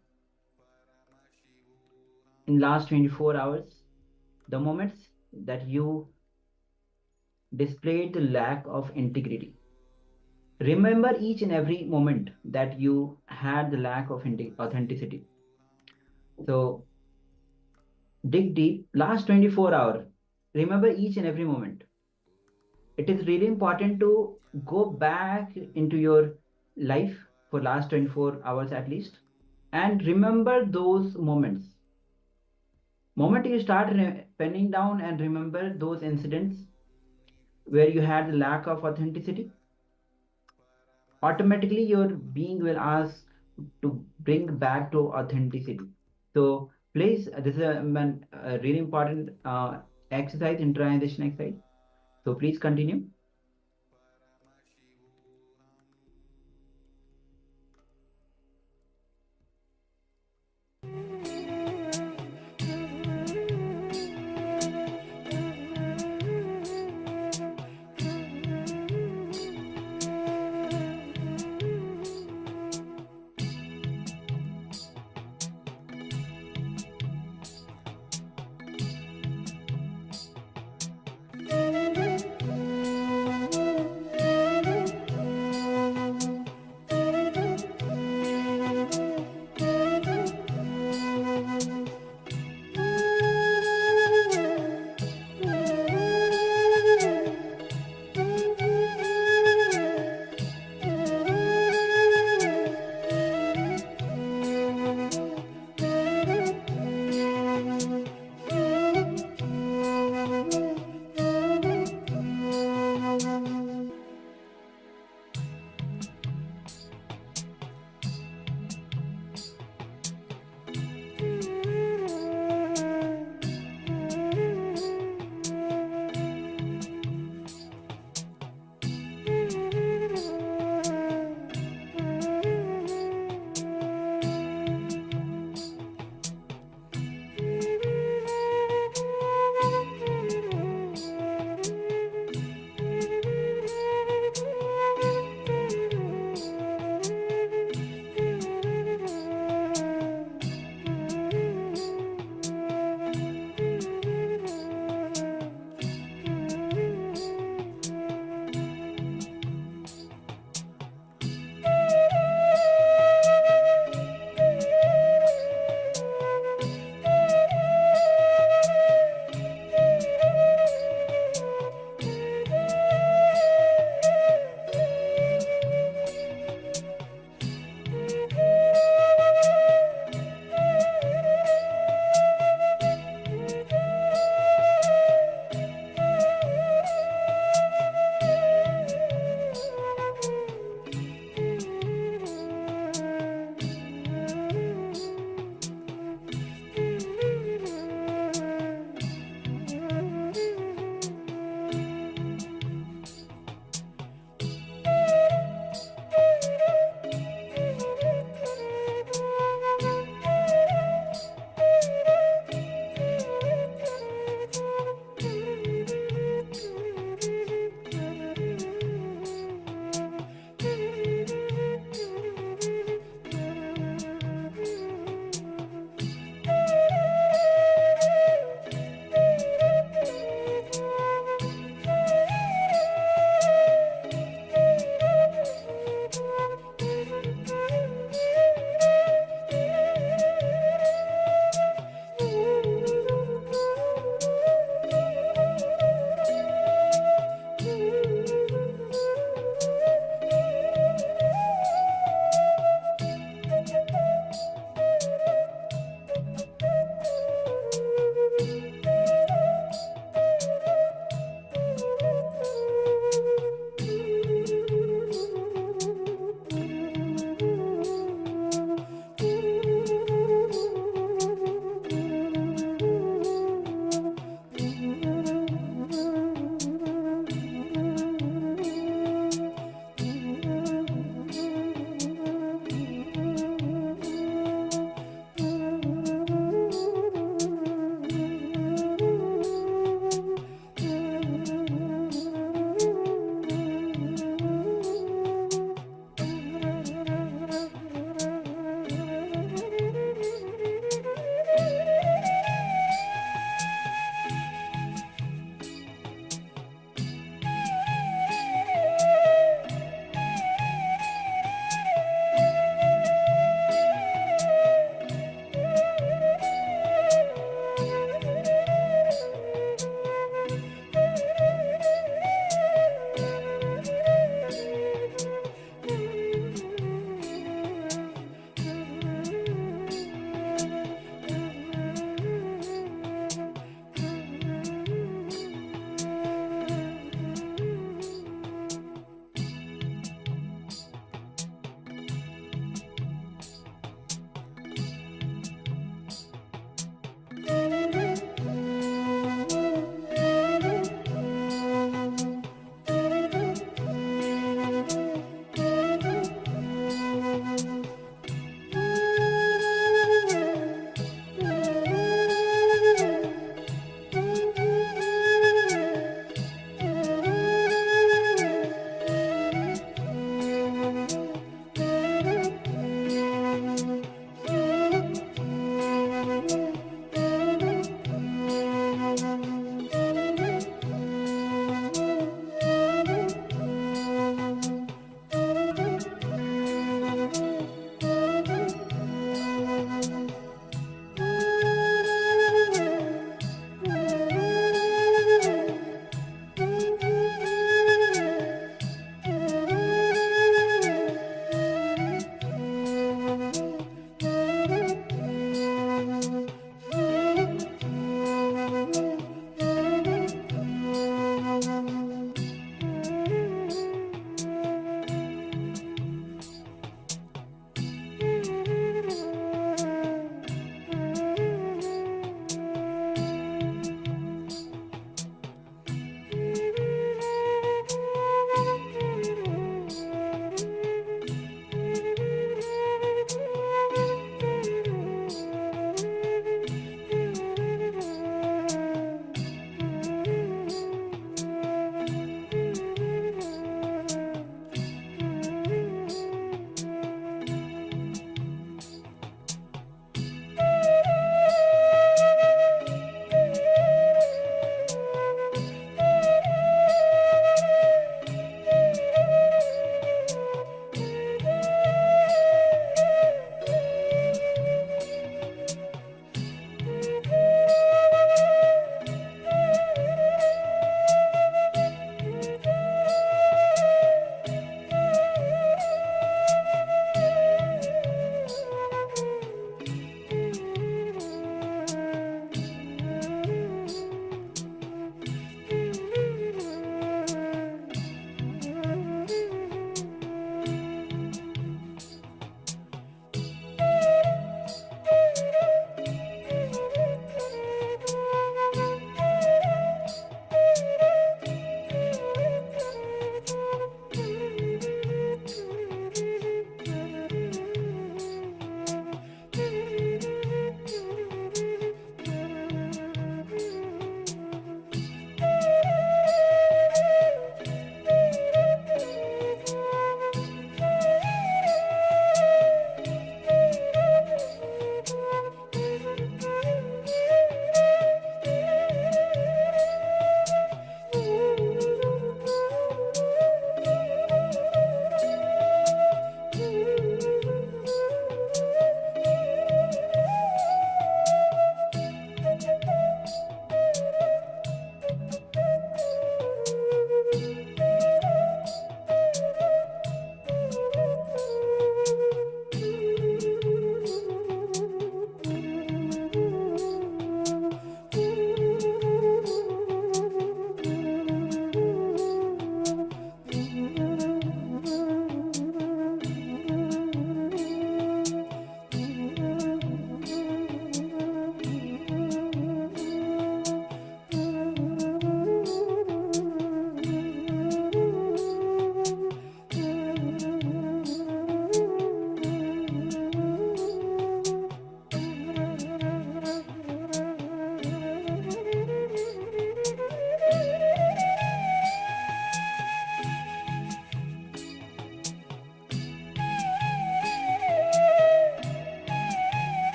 in last 24 hours the moments that you displayed the lack of integrity. Remember each and every moment that you had the lack of authenticity. So dig deep, last 24 hours. Remember each and every moment. It is really important to go back into your life for last 24 hours at least and remember those moments. Moment you start penning down and remember those incidents where you had the lack of authenticity, automatically your being will ask to bring back to authenticity. So please, this is a really important exercise, internalization exercise. So please continue.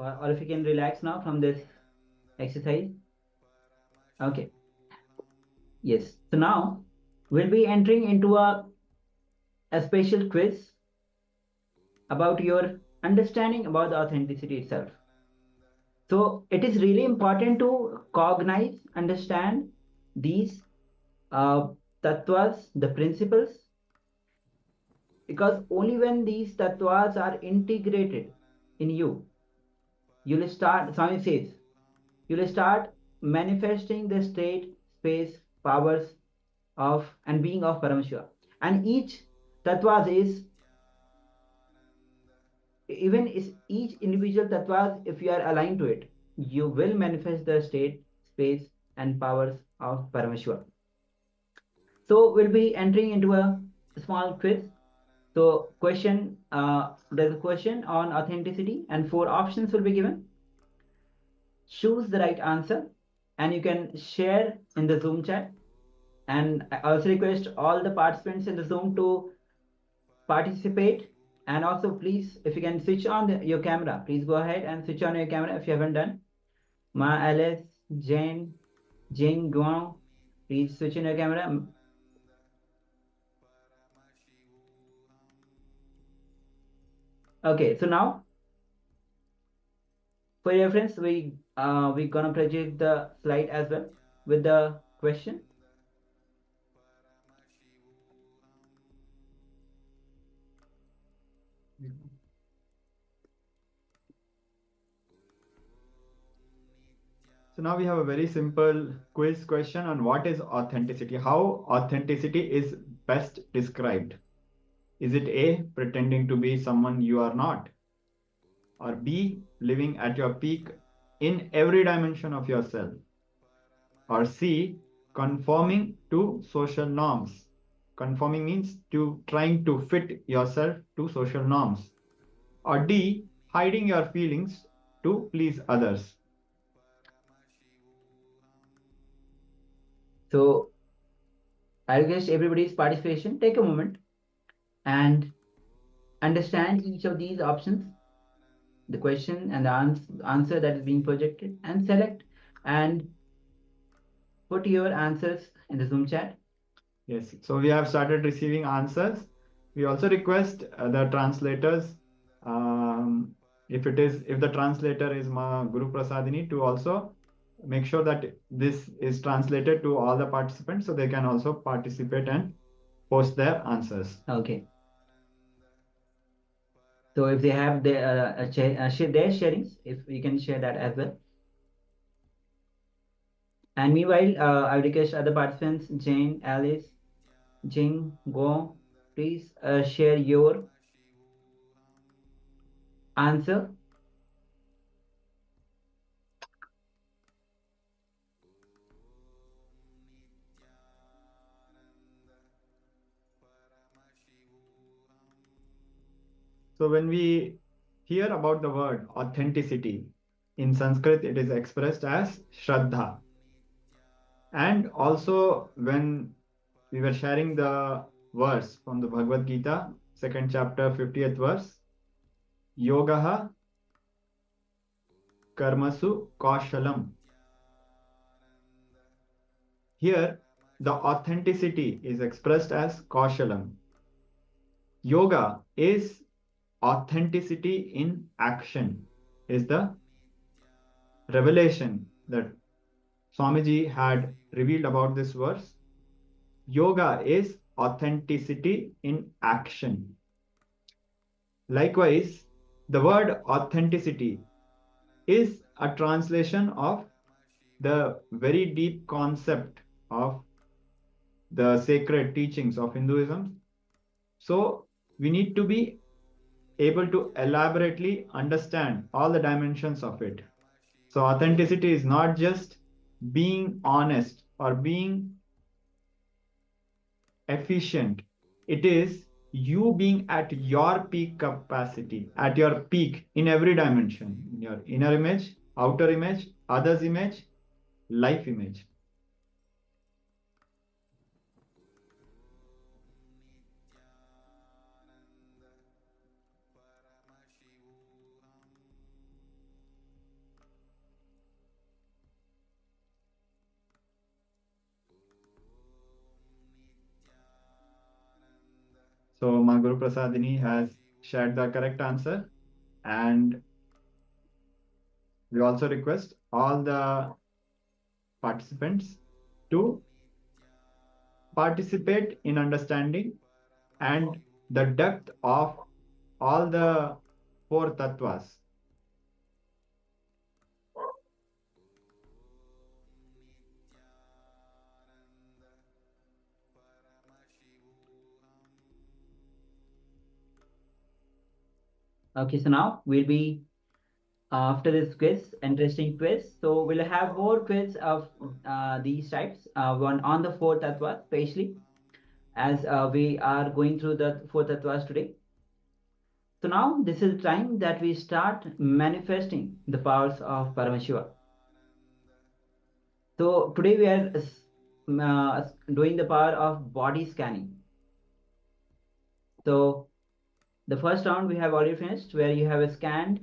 all of you can relax now from this exercise. Okay. Yes. So now we'll be entering into a special quiz about your understanding about the authenticity itself. So it is really important to cognize, understand these tattvas, the principles, because only when these tattvas are integrated in you, you'll start, Swami says, you'll start manifesting the state, space, powers of and being of Paramashiva. And each tattvas is, even is each individual tattvas, if you are aligned to it, you will manifest the state, space, and powers of Paramashiva. So we'll be entering into a small quiz. So there's a question on authenticity and 4 options will be given. Choose the right answer and you can share in the Zoom chat. And I also request all the participants in the Zoom to participate. And also please, if you can switch on your camera, please go ahead and switch on your camera if you haven't done. Ma Alice, Jane, Jing Guang, please switch on your camera. Okay, so now for your reference, we're gonna project the slide as well with the question. So now we have a very simple quiz question on what is authenticity. How authenticity is best described? Is it A, pretending to be someone you are not? Or B, living at your peak in every dimension of yourself? Or C, conforming to social norms? Conforming means trying to fit yourself to social norms. Or D, hiding your feelings to please others? So I request everybody's participation. Take a moment and understand each of these options, the question and the answer that is being projected, and select and put your answers in the Zoom chat. Yes, so we have started receiving answers. We also request the translators, if the translator is Ma Guru Prasadini, to also make sure that this is translated to all the participants so they can also participate and post their answers. Okay. So if they have their sharings, if we can share that as well. And meanwhile, I would request other participants, Jane, Alice, Jing, Go, please share your answer. So when we hear about the word authenticity, in Sanskrit it is expressed as Shraddha. And also when we were sharing the verse from the Bhagavad Gita, 2nd chapter, 50th verse, Yogaha Karmasu Kaushalam. Here, the authenticity is expressed as Kaushalam. Yoga is authenticity in action, is the revelation that Swamiji had revealed about this verse. Yoga is authenticity in action. Likewise, the word authenticity is a translation of the very deep concept of the sacred teachings of Hinduism. So we need to be able to elaborately understand all the dimensions of it. So authenticity is not just being honest or being efficient. It is you being at your peak capacity, at your peak in every dimension, in your inner image, outer image, others image, life image. So Ma Guru Prasadini has shared the correct answer, and we also request all the participants to participate in understanding and the depth of all the 4 tattvas. Okay, so now we'll be after this quiz, interesting quiz. So we'll have more quiz of these types, one on the 4 tattvas, especially as we are going through the 4 tattvas today. So now this is the time that we start manifesting the powers of Paramashiva. So today we are doing the power of body scanning. So the first round we have already finished, where you have scanned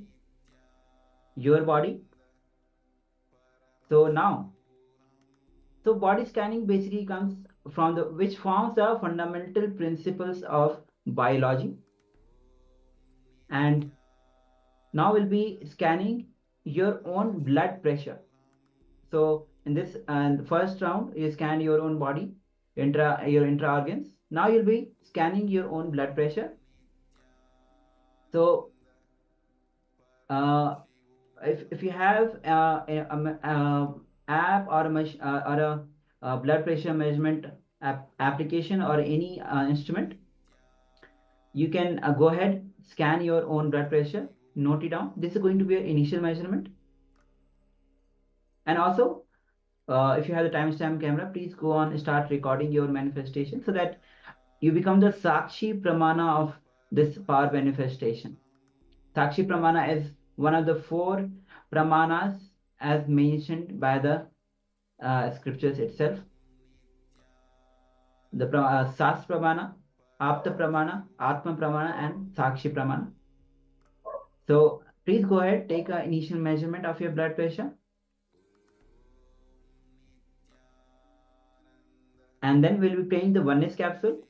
your body. So now, so body scanning basically comes from which forms the fundamental principles of biology. And now we'll be scanning your own blood pressure. So in this first round, you scan your own body, your intra organs. Now you'll be scanning your own blood pressure. So if you have an app or a blood pressure measurement application or any instrument, you can go ahead, scan your own blood pressure, note it down. This is going to be an initial measurement. And also, if you have the timestamp camera, please go on and start recording your manifestation so that you become the Sakshi Pramana of this power manifestation. Sakshi Pramana is one of the 4 Pramanas as mentioned by the scriptures itself. The Sas Pramana, Apta Pramana, Atma Pramana, and Sakshi Pramana. So please go ahead, take an initial measurement of your blood pressure. And then we'll be playing the oneness capsule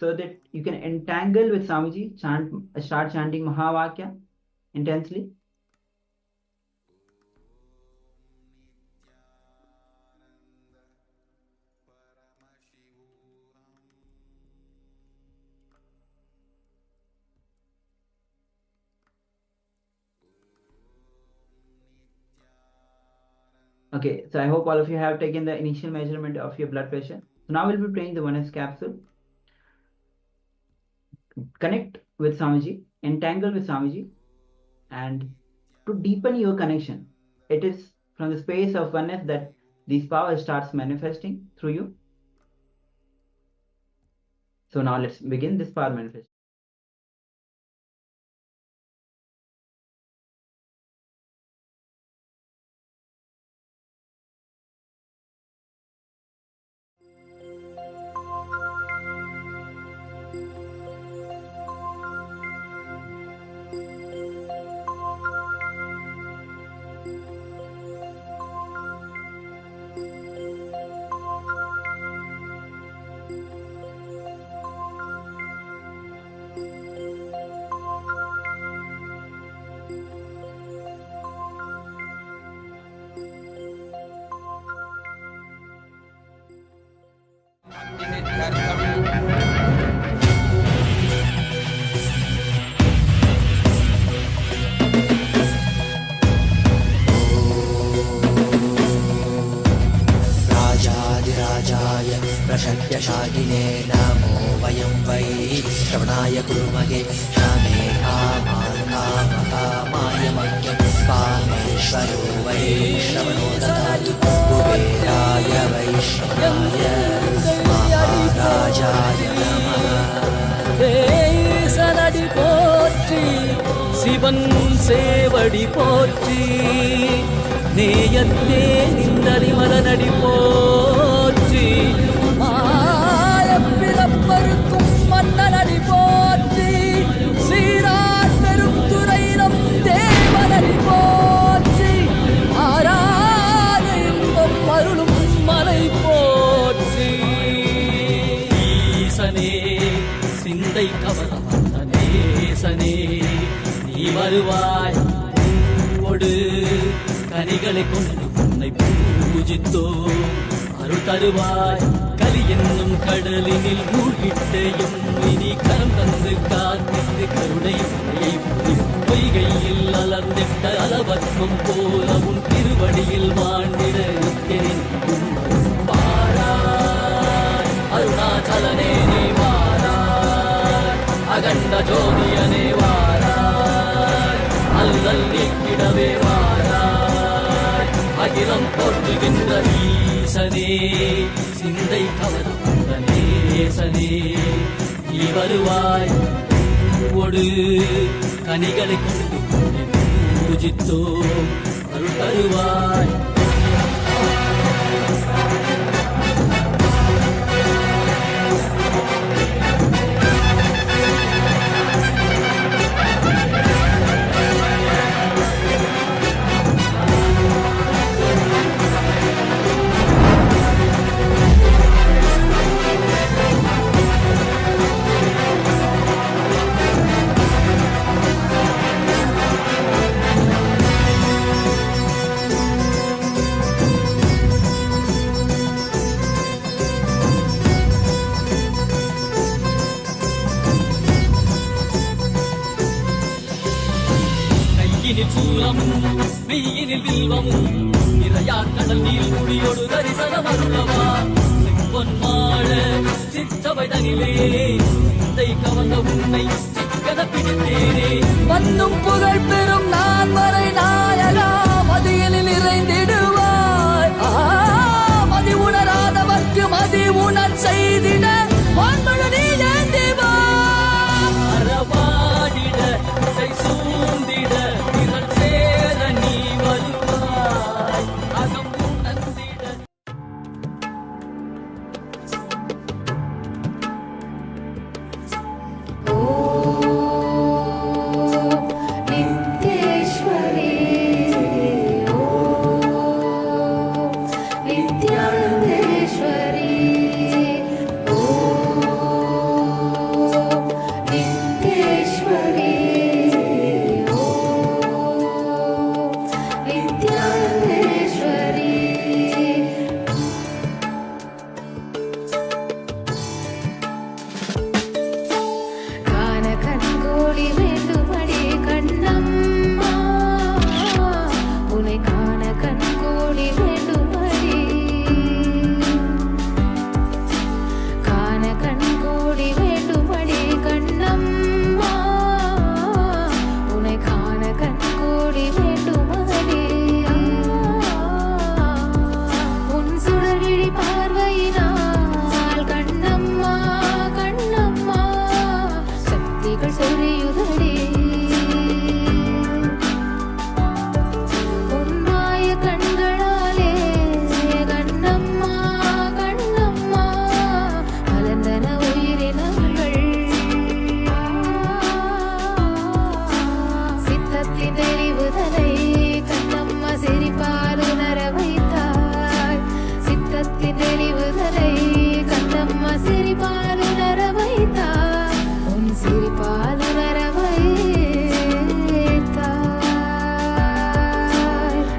so that you can entangle with Swamiji, start chanting Mahavakya intensely. Okay, so I hope all of you have taken the initial measurement of your blood pressure. So now we'll be playing the oneness capsule. Connect with Swamiji, entangle with Swamiji, and to deepen your connection, it is from the space of oneness that this power starts manifesting through you. So now let's begin this power manifestation. प्रशक्यशालिने नमो वयं वै श्रवणाय कुर्महे श्यामे कामाय मह्यं कामेश्वरो वै श्रवणो ददातु कुबेराय वै श्रवणाय महाराजाय नमः சனடி போற்றி சிவன் சேவடி போற்றி நேயத்தே நின்னடி மலனடி போற்றி மாயப்பிறப்பருக்கும் மன்னனடி போற்றி சீரார் பெரும் துறையிடம் தேவனடி போற்றி ஆராத இன்பம் அருளும் மலை போற்றி ஈசனே சிந்தை கவர வந்த நேசனே நீ வருவாய் பூவோடு கனிகளை கொண்டு உன்னை பூஜித்தோ அருள் தருவாய் கலி என்னும் கடலினில் மூழ்கிட்டையும் இனி கரம் தந்து காத்திட்டு கருணை பொய்கையில் அலர்ந்திட்ட அலவத்மம் போல உன் திருவடியில் வாழ்ந்திட நிற்கிறேன் வாராய் அருணாச்சலனே நீ வாராய் அகண்ட ஜோதியனே வாராய் அல்லல் நீக்கிடவே வாராய் அகிலம் போற்றுகின்ற ஈசனே சிந்தை கவர வந்த நேசனே நீ வருவாய் பூவோடு கனிகளை கொண்டு உன்னை பூஜித்தோ அருள் தருவாய் கையினில் சூலமும் மெய்யினில் வில்வமும் நிறையா கடல் நீர் குடியோடு தரிசனம் அருளவா செம்பொன் மாழ சிற்றவை தனிலே சிந்தை கவர்ந்த உன்னை சிக்கன பிடித்தேனே மண்ணும் புகழ் பெறும் நான் வரை நாயகா மதியினில் நிறைந்திடுவாய் மதி உணராதவர்க்கு மதி உணர் செய்திட வான்மழு நீ ஏந்திவா அறவாடிட இசை சூழ்ந்திட திரள் சேர நீ வருவாய் அகம் உணர்ந்திட नित्येश्वरी नित्यानन्देश्वरी नित्येश्वरी नित्यानन्देश्वरी காணகண்கோடி வேண்டுமடி கண்ணம்மா உனை காண கண்கோடி வேண்டுமடி காண கண்கோடி வேண்டுமடி கண்ணம்மா உனை காண கண்கோடி வேண்டுமடி உன் சுடரிழி பார்வையினால் கண்ணம்மா கண்ணம்மா சக்திகள் சொரியுதடி உன் மாய கண்களாலே கண்ணம்மா கண்ணம்மா மலர்ந்தன உயிரினங்கள் சித்தத்தின் தெளிவுதலை கண்ணம்மா சிரிப்பால் உணர வைத்தாய் சித்தத்தின் தெளிவுதலை கண்ணம்மா சிரிப்பால் உணர வைத்தாய் உன் சிரிப்பால் உணர வைத்தாய்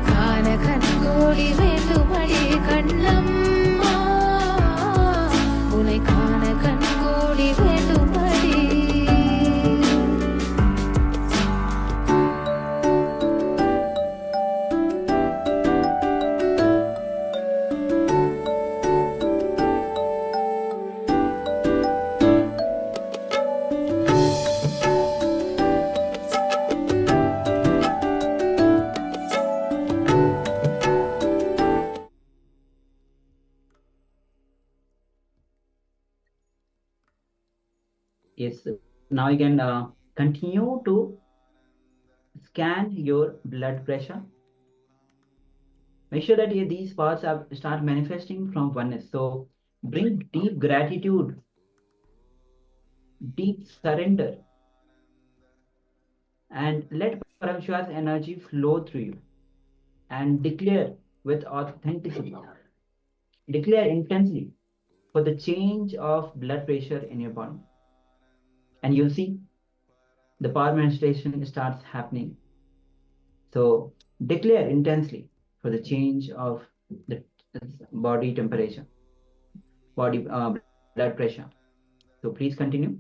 காண கண்கோடி வேண்டுமடி கண்ணம்மா உனை காண கண்கோடி வேண்டுமடி Yes, now you can continue to scan your blood pressure. Make sure that these parts start manifesting from oneness. So bring deep gratitude, deep surrender, and let Paramashiva's energy flow through you. And declare with authenticity, declare intensely for the change of blood pressure in your body. and you'll see the power manifestation starts happening. So declare intensely for the change of the body temperature, body blood pressure. So please continue.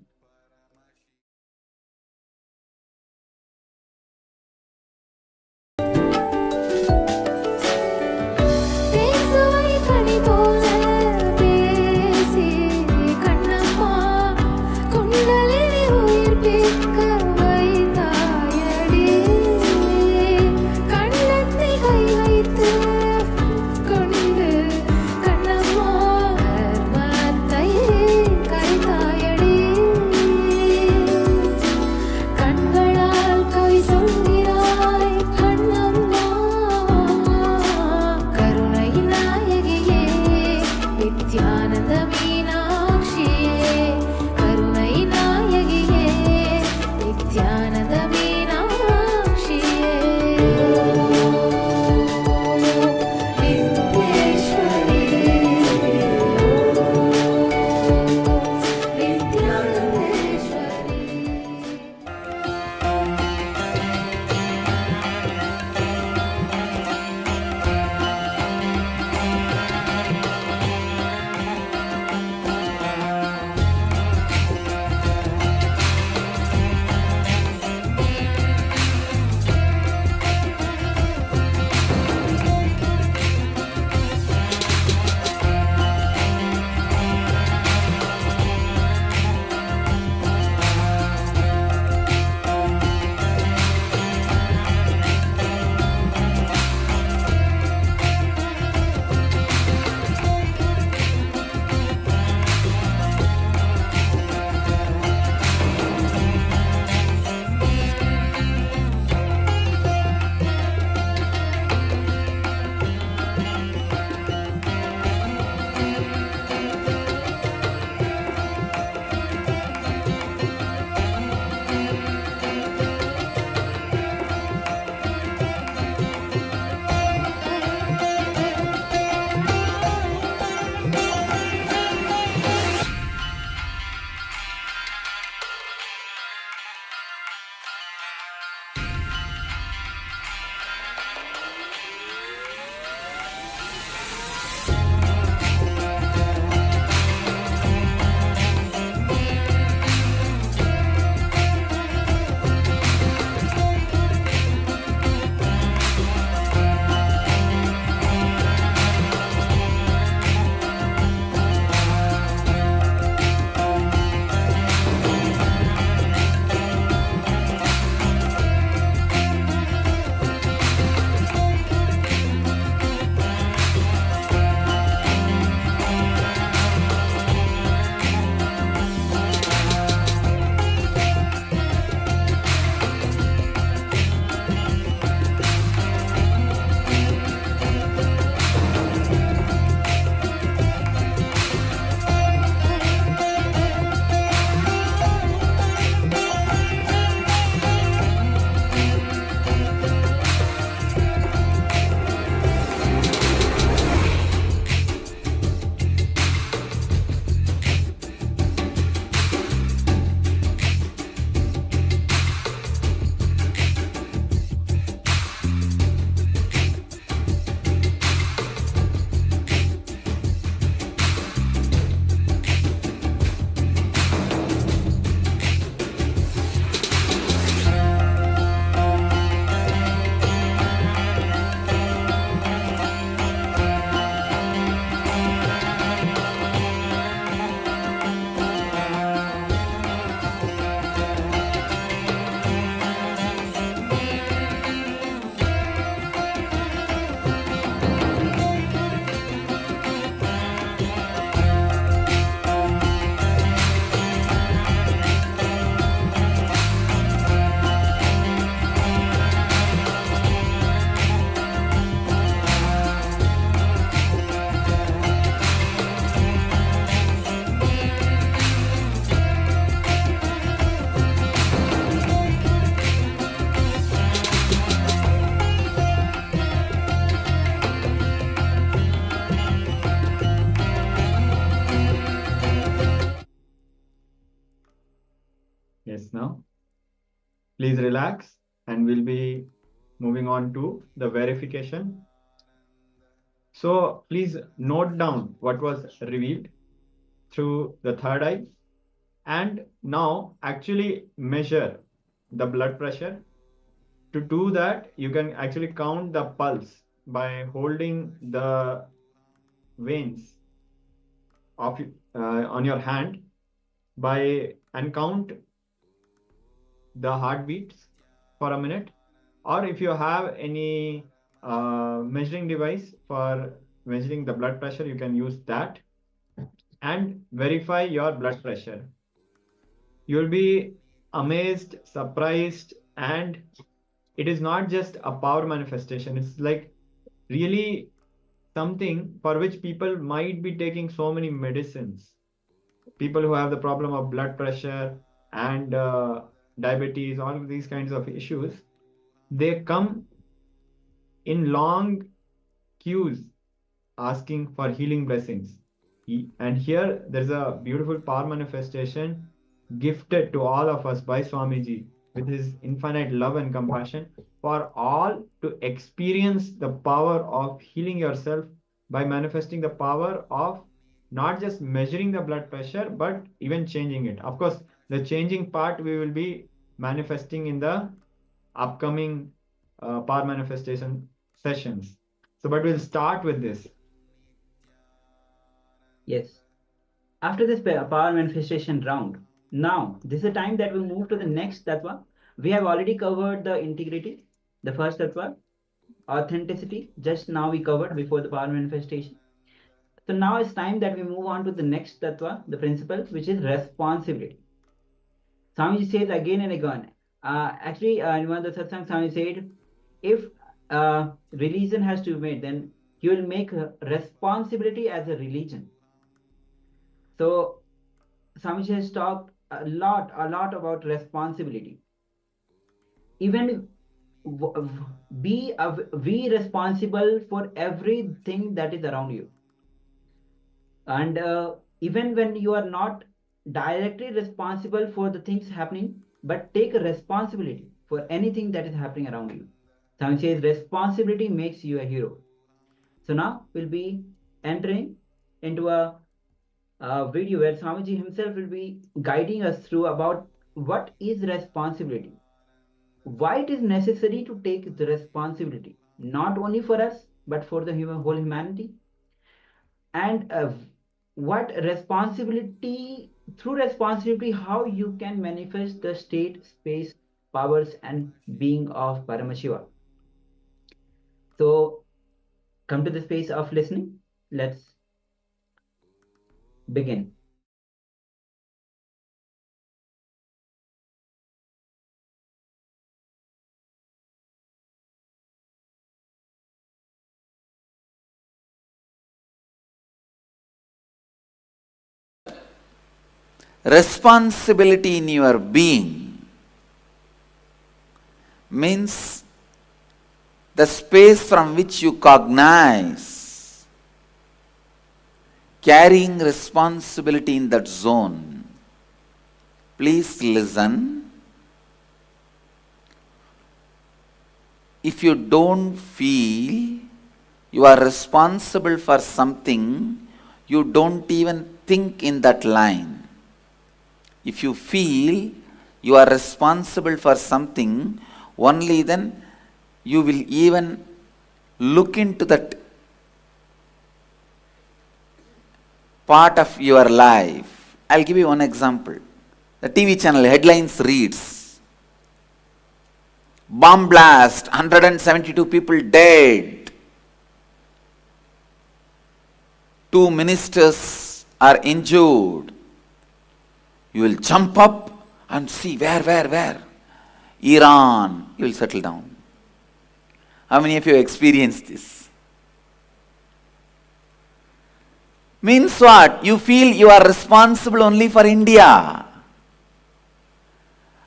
Yes, now. Please relax and we'll be moving on to the verification. So please note down what was revealed through the third eye and now actually measure the blood pressure. To do that, you can actually count the pulse by holding the veins of on your hand and count the heartbeats for a minute, or if you have any measuring device for measuring the blood pressure, you can use that and verify your blood pressure. You'll be amazed, surprised, and it is not just a power manifestation. It's like really something for which people might be taking so many medicines. People who have the problem of blood pressure and diabetes, all of these kinds of issues, they come in long queues asking for healing blessings. And here there's a beautiful power manifestation gifted to all of us by Swamiji with his infinite love and compassion for all to experience the power of healing yourself by manifesting the power of not just measuring the blood pressure, but even changing it. Of course, the changing part we will be manifesting in the upcoming power manifestation sessions. So, but we'll start with this. Yes. After this power manifestation round, now this is the time that we move to the next tattva. We have already covered the integrity, the first tattva, authenticity. Just now we covered before the power manifestation. So now it's time that we move on to the next tattva, the principle, which is responsibility. Swamiji says again and again. Actually, in one of the satsang, Swamiji said, if religion has to be made, then he will make responsibility as a religion. So Swamiji has talked a lot about responsibility. Even be responsible for everything that is around you. And even when you are not directly responsible for the things happening, but take a responsibility for anything that is happening around you. Swamiji says responsibility makes you a hero. So now we'll be entering into a video where Swamiji himself will be guiding us through about what is responsibility, why it is necessary to take the responsibility, not only for us, but for the whole humanity, and what responsibility, through responsibility, how you can manifest the state, space, powers, and being of Paramashiva. So come to the space of listening. Let's begin. Responsibility in your being means the space from which you cognize, carrying responsibility in that zone. Please listen. If you don't feel you are responsible for something, you don't even think in that line. If you feel you are responsible for something, only then you will even look into that part of your life. I'll give you one example. The TV channel headlines reads, bomb blast, 172 people dead. 2 ministers are injured. You will jump up and see where? Iran. You will settle down. How many of you experienced this? Means what? You feel you are responsible only for India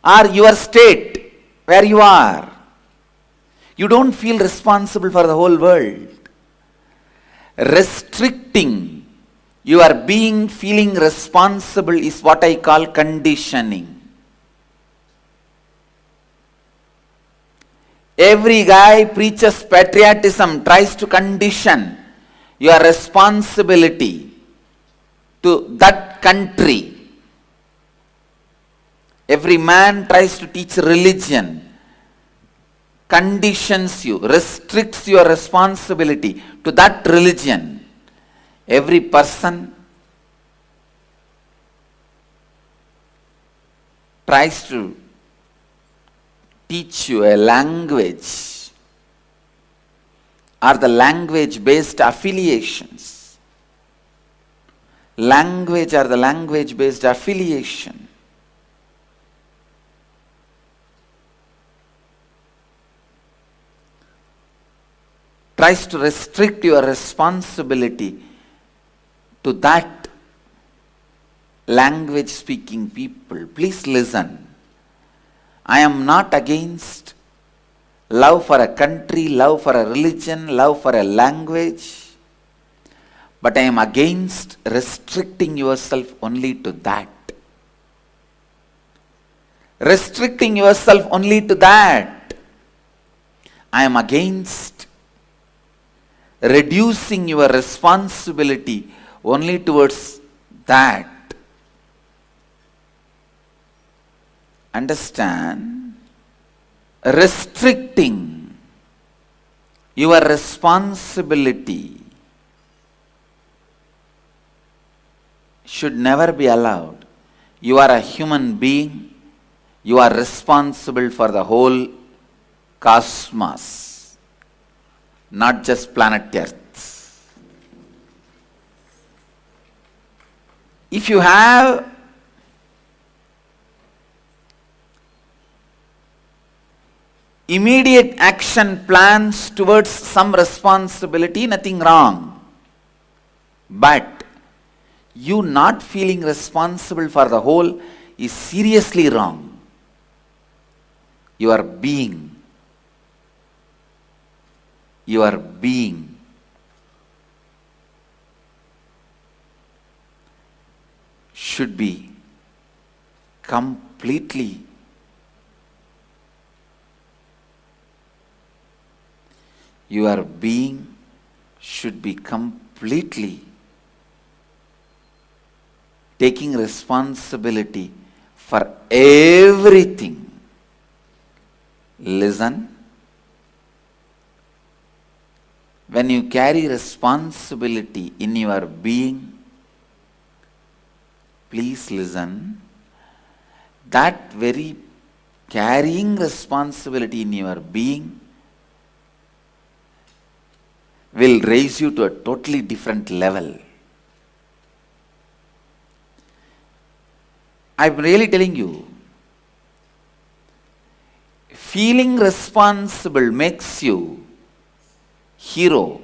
or your state where you are. You don't feel responsible for the whole world. Restricting your being feeling responsible is what I call conditioning. Every guy preaches patriotism, tries to condition your responsibility to that country. Every man tries to teach religion, conditions you, restricts your responsibility to that religion. Every person tries to teach you a language or the language-based affiliations. Language or the language-based affiliation. Tries to restrict your responsibility to that language-speaking people. Please listen. I am not against love for a country, love for a religion, love for a language, but I am against restricting yourself only to that. Restricting yourself only to that. I am against reducing your responsibility only towards that. Understand? Restricting your responsibility should never be allowed. You are a human being. You are responsible for the whole cosmos, not just planet Earth. If you have immediate action plans towards some responsibility, nothing wrong. But you not feeling responsible for the whole is seriously wrong. Your being should be completely taking responsibility for everything. Listen. When you carry responsibility in your being, please listen. That very carrying responsibility in your being will raise you to a totally different level. I'm really telling you, feeling responsible makes you hero.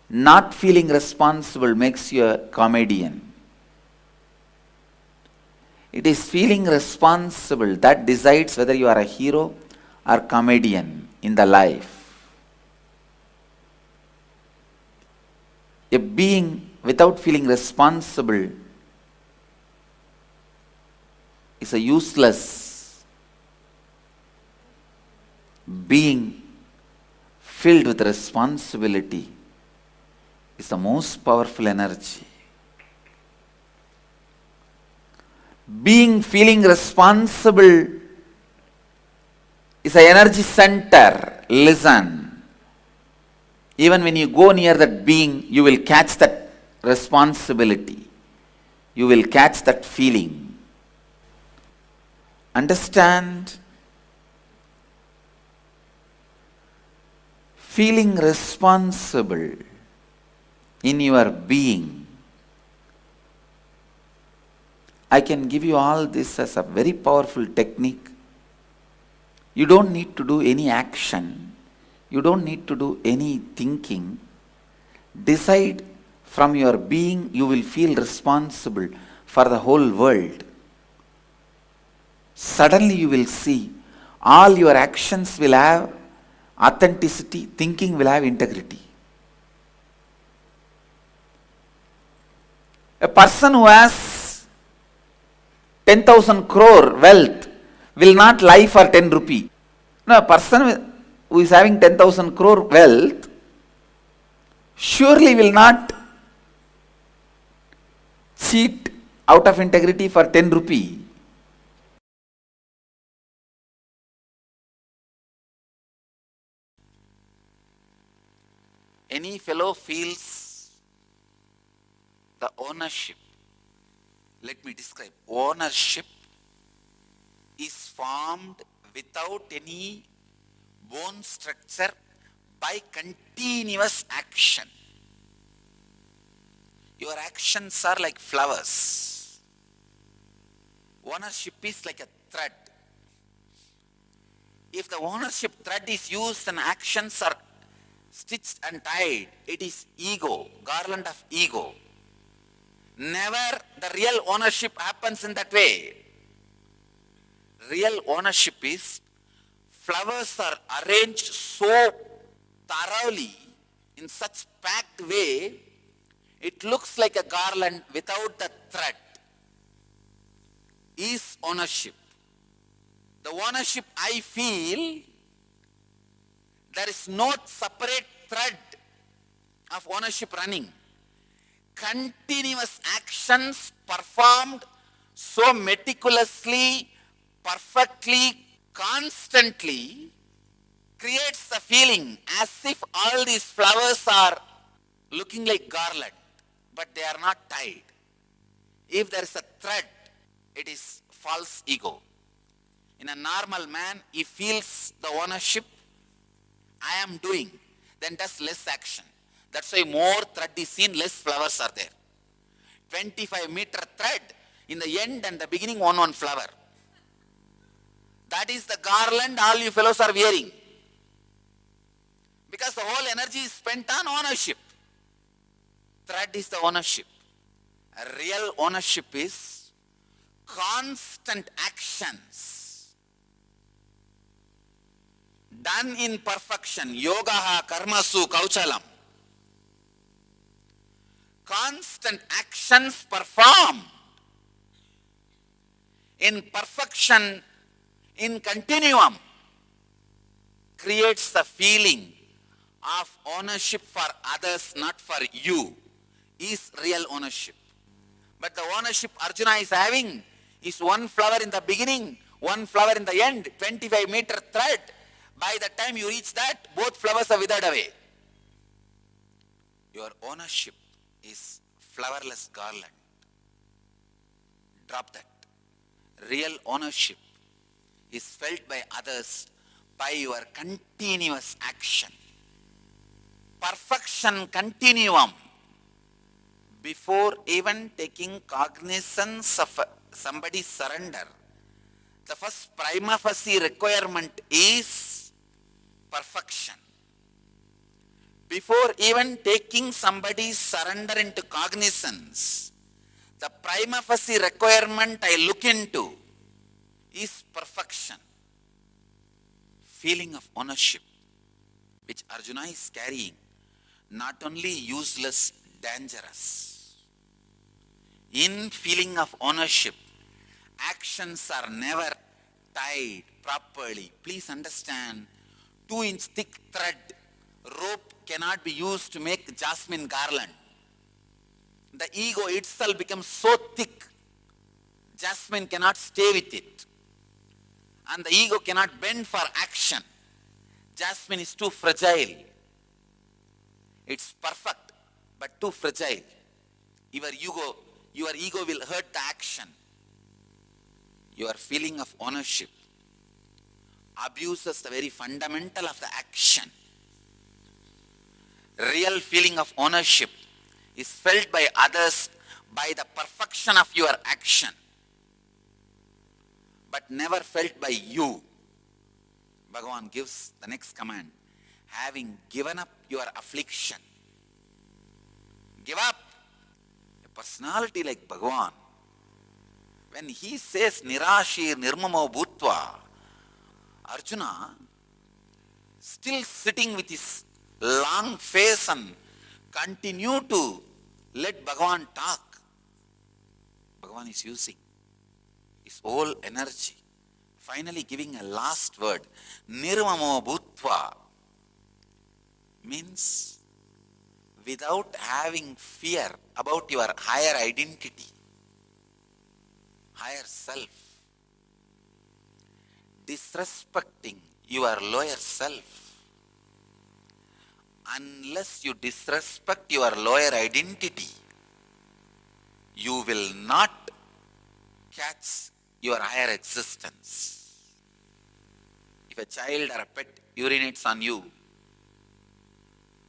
Not feeling responsible makes you a comedian. It is feeling responsible that decides whether you are a hero or comedian in the life. A being without feeling responsible is a useless being. Filled with responsibility is the most powerful energy. Being feeling responsible is an energy center. Listen. Even when you go near that being, you will catch that responsibility. You will catch that feeling. Understand? Feeling responsible in your being. I can give you all this as a very powerful technique. You don't need to do any action. You don't need to do any thinking. Decide from your being, you will feel responsible for the whole world. Suddenly you will see all your actions will have authenticity, thinking will have integrity. A person who has 10,000 crore wealth will not lie for 10 rupee. No, a person who is having 10,000 crore wealth surely will not cheat out of integrity for 10 rupee. Any fellow feels the ownership. Let me describe. Ownership is formed without any bone structure by continuous action. Your actions are like flowers. Ownership is like a thread. If the ownership thread is used and actions are stitched and tied, it is ego, garland of ego. Never the real ownership happens in that way. Real ownership is flowers are arranged so thoroughly in such packed way, it looks like a garland without the thread. Is ownership. The ownership I feel, there is no separate thread of ownership running. Continuous actions performed so meticulously, perfectly, constantly creates the feeling as if all these flowers are looking like garland, but they are not tied. If there is a thread, it is false ego. In a normal man, he feels the ownership, I am doing, then does less action. That's why more thread is seen, less flowers are there. 25-meter thread, in the end and the beginning, one flower. That is the garland all you fellows are wearing. Because the whole energy is spent on ownership. Thread is the ownership. A real ownership is constant actions done in perfection. Yogaha karmasu kauchalam. Constant actions performed in perfection, in continuum, creates the feeling of ownership for others, not for you, is real ownership. But the ownership Arjuna is having is one flower in the beginning, one flower in the end, 25-meter thread. By the time you reach that, both flowers are withered away. Your ownership is flowerless garland. Drop that. Real ownership is felt by others by your continuous action. Perfection continuum. Before even taking cognizance of somebody's surrender, the first prima facie requirement is perfection. Before even taking somebody's surrender into cognizance, the prima facie requirement I look into is perfection. Feeling of ownership, which Arjuna is carrying, not only useless, dangerous. In feeling of ownership, actions are never tied properly. Please understand, 2-inch thick thread, rope cannot be used to make jasmine garland. The ego itself becomes so thick, jasmine cannot stay with it. And the ego cannot bend for action. Jasmine is too fragile. It's perfect, but too fragile. Your ego will hurt the action. Your feeling of ownership abuses the very fundamental of the action. Real feeling of ownership is felt by others by the perfection of your action, but never felt by you. Bhagavan gives the next command. Having given up your affliction. Give up. A personality like Bhagavan, when he says Nirashir Nirmamo Bhutva, Arjuna, still sitting with his long face and continue to let Bhagavan talk. Bhagavan is using his whole energy, finally giving a last word. Nirmamo Bhutva tattva means without having fear about your higher identity, higher self, disrespecting your lower self. Unless you disrespect your lower identity, you will not catch your higher existence. If a child or a pet urinates on you,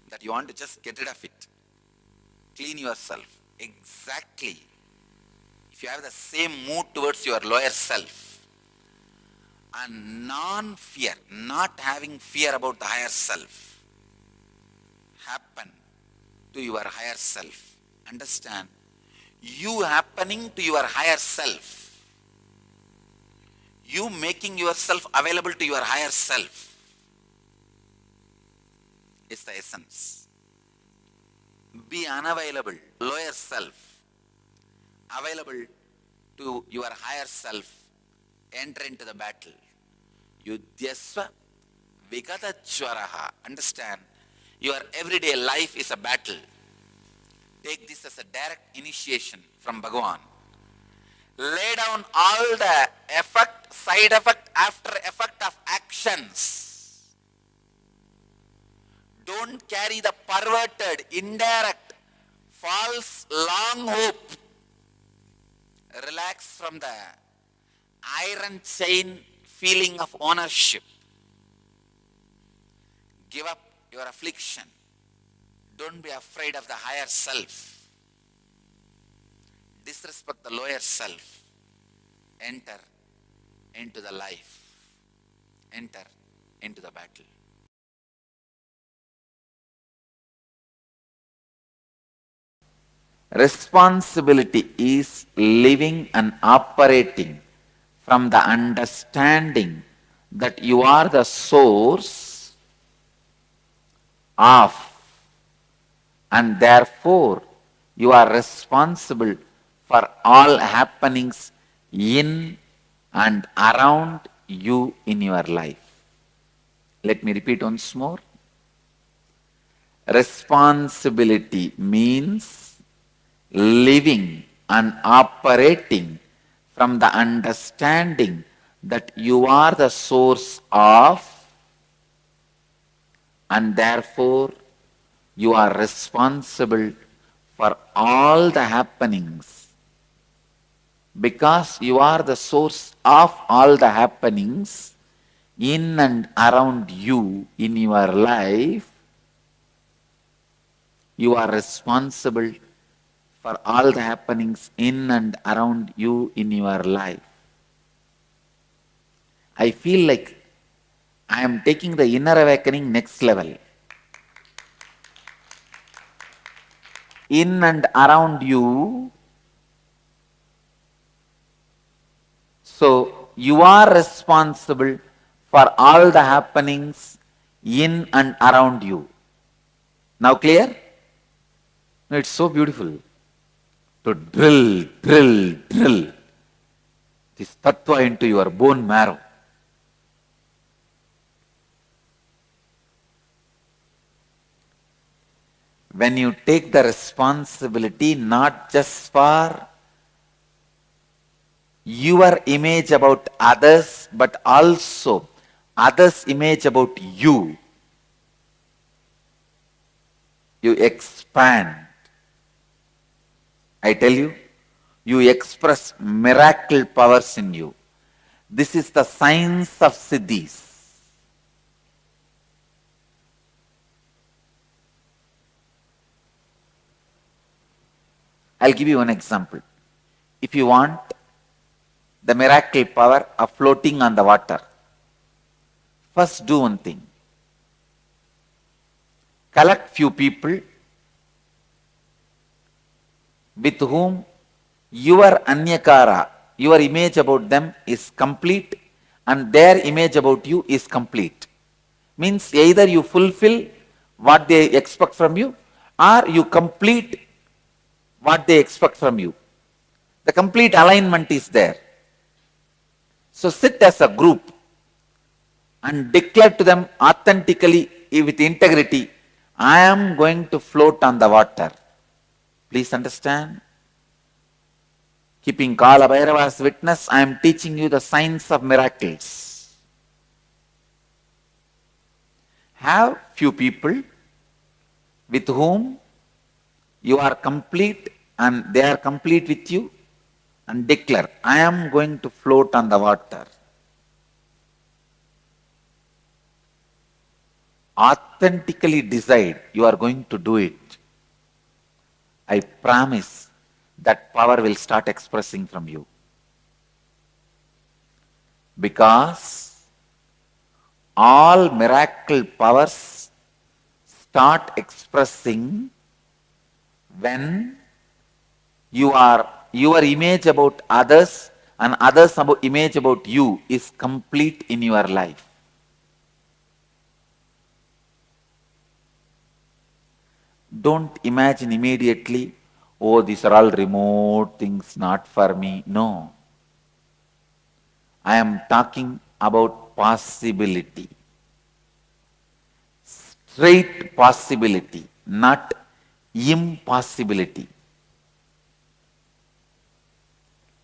that you want to just get rid of it, clean yourself. Exactly. If you have the same mood towards your lower self, and non-fear, not having fear about the higher self, happen to your higher self. Understand? You happening to your higher self, you making yourself available to your higher self is the essence. Be unavailable, lower self, available to your higher self, enter into the battle. Yudhyasva Vigatachwaraha. Understand? Your everyday life is a battle. Take this as a direct initiation from Bhagavan. Lay down all the effect, side effect, after effect of actions. Don't carry the perverted, indirect, false, long hope. Relax from the iron chain feeling of ownership. Give up your affliction. Don't be afraid of the higher self. Disrespect the lower self. Enter into the life. Enter into the battle. Responsibility is living and operating from the understanding that you are the source of, and therefore you are responsible for all happenings in and around you in your life. Let me repeat once more. Responsibility means living and operating from the understanding that you are the source of, and therefore you are responsible for all the happenings. Because you are the source of all the happenings in and around you in your life, you are responsible for all the happenings in and around you in your life. I feel like I am taking the inner awakening next level. In and around you, so you are responsible for all the happenings in and around you. Now clear? It's so beautiful to drill this tattva into your bone marrow. When you take the responsibility not just for your image about others, but also others' image about you, you expand. I tell you, you express miracle powers in you. This is the science of siddhis. I'll give you one example. If you want the miracle power of floating on the water, first do one thing. Collect few people with whom your anyakara, your image about them is complete and their image about you is complete. Means either you fulfill what they expect from you or you complete what they expect from you. The complete alignment is there. So sit as a group and declare to them authentically with integrity, I am going to float on the water. Please understand? Keeping Kala Bhairava as witness, I am teaching you the science of miracles. Have few people with whom you are complete and they are complete with you, and declare, I am going to float on the water. Authentically decide you are going to do it. I promise that power will start expressing from you. Because all miracle powers start expressing when your image about others and others' image about you is complete in your life. Don't imagine immediately, oh, these are all remote things, not for me. No. I am talking about possibility. Straight possibility, not impossibility.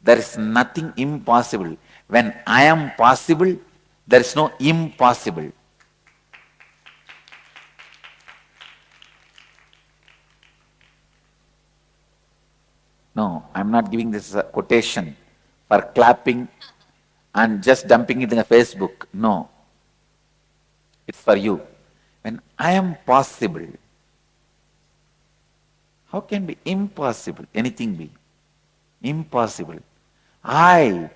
There is nothing impossible. When I am possible, there is no impossible. No, I am not giving this as a quotation for clapping and just dumping it in a Facebook. No. It's for you. When I am possible, how can be impossible? Anything be impossible. I,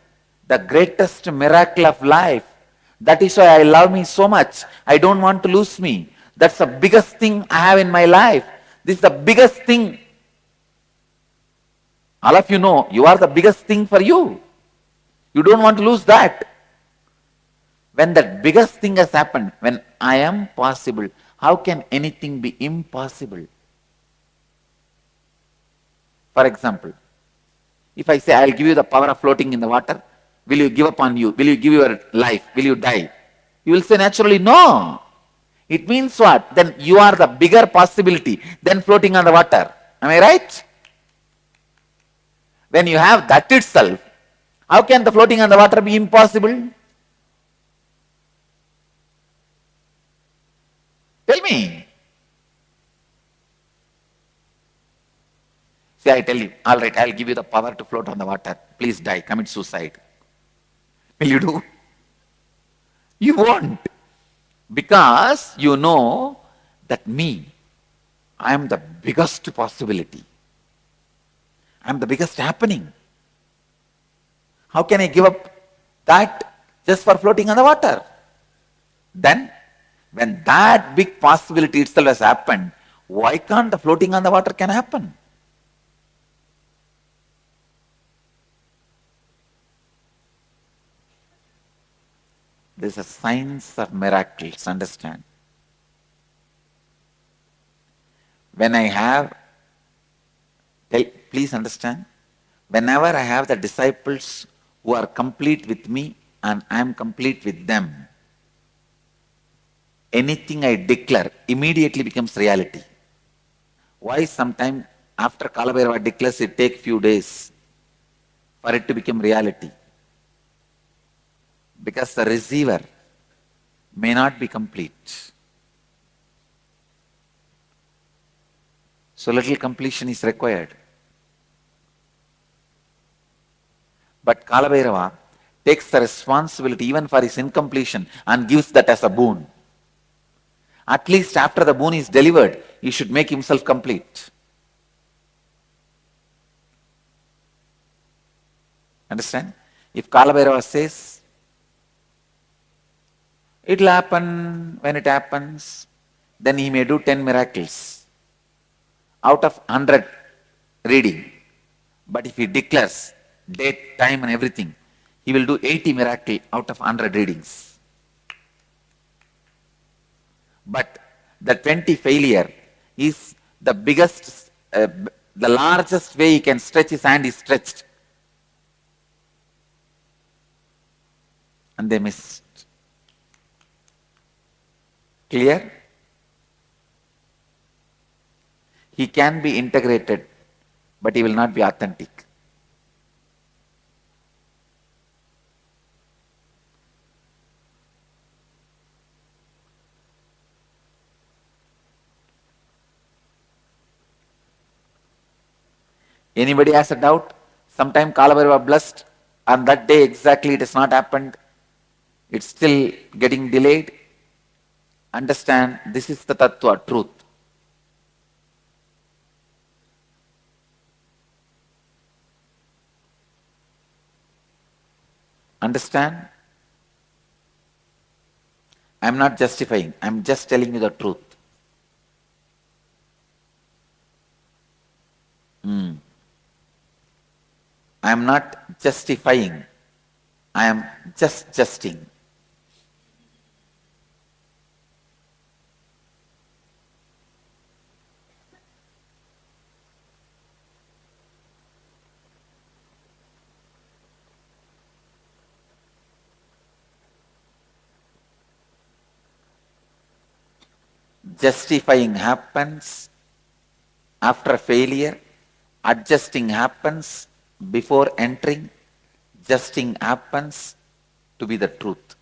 the greatest miracle of life. That is why I love me so much. I don't want to lose me. That's the biggest thing I have in my life. This is the biggest thing. All of you know, you are the biggest thing for you. You don't want to lose that. When that biggest thing has happened, when I am possible, how can anything be impossible? For example, if I say, I'll give you the power of floating in the water, will you give up on you? Will you give your life? Will you die? You will say naturally, no. It means what? Then you are the bigger possibility than floating on the water. Am I right? When you have that itself, how can the floating on the water be impossible? Tell me. See, I tell you, all right, I'll give you the power to float on the water. Please die, commit suicide. Will you do? You won't. Because you know that I am the biggest possibility. I am the biggest happening. How can I give up that just for floating on the water? Then, when that big possibility itself has happened, why can't the floating on the water can happen? This is a science of miracles, understand? When I have, please understand, whenever I have the disciples who are complete with me and I am complete with them, anything I declare immediately becomes reality. Why sometime after Kalabhairava declares it takes few days for it to become reality? Because the receiver may not be complete. So little completion is required. But Kalabhairava takes the responsibility even for his incompletion and gives that as a boon. At least after the boon is delivered, he should make himself complete. Understand? If Kalabhairava says, it will happen when it happens, then he may do 10 miracles out of 100 reading. But if he declares date, time and everything, he will do 80 miracles out of 100 readings. But the 20 failure is the biggest, the largest way he can stretch his hand is stretched. And they missed. Clear? He can be integrated, but he will not be authentic. Anybody has a doubt? Sometime Kalabhaiva blessed, and that day exactly it has not happened. It's still getting delayed. Understand, this is the Tattva, truth. Understand? I'm not justifying, I'm just telling you the truth. I am not justifying, I am just justing. Justifying happens after failure, adjusting happens before entering, justing happens to be the truth.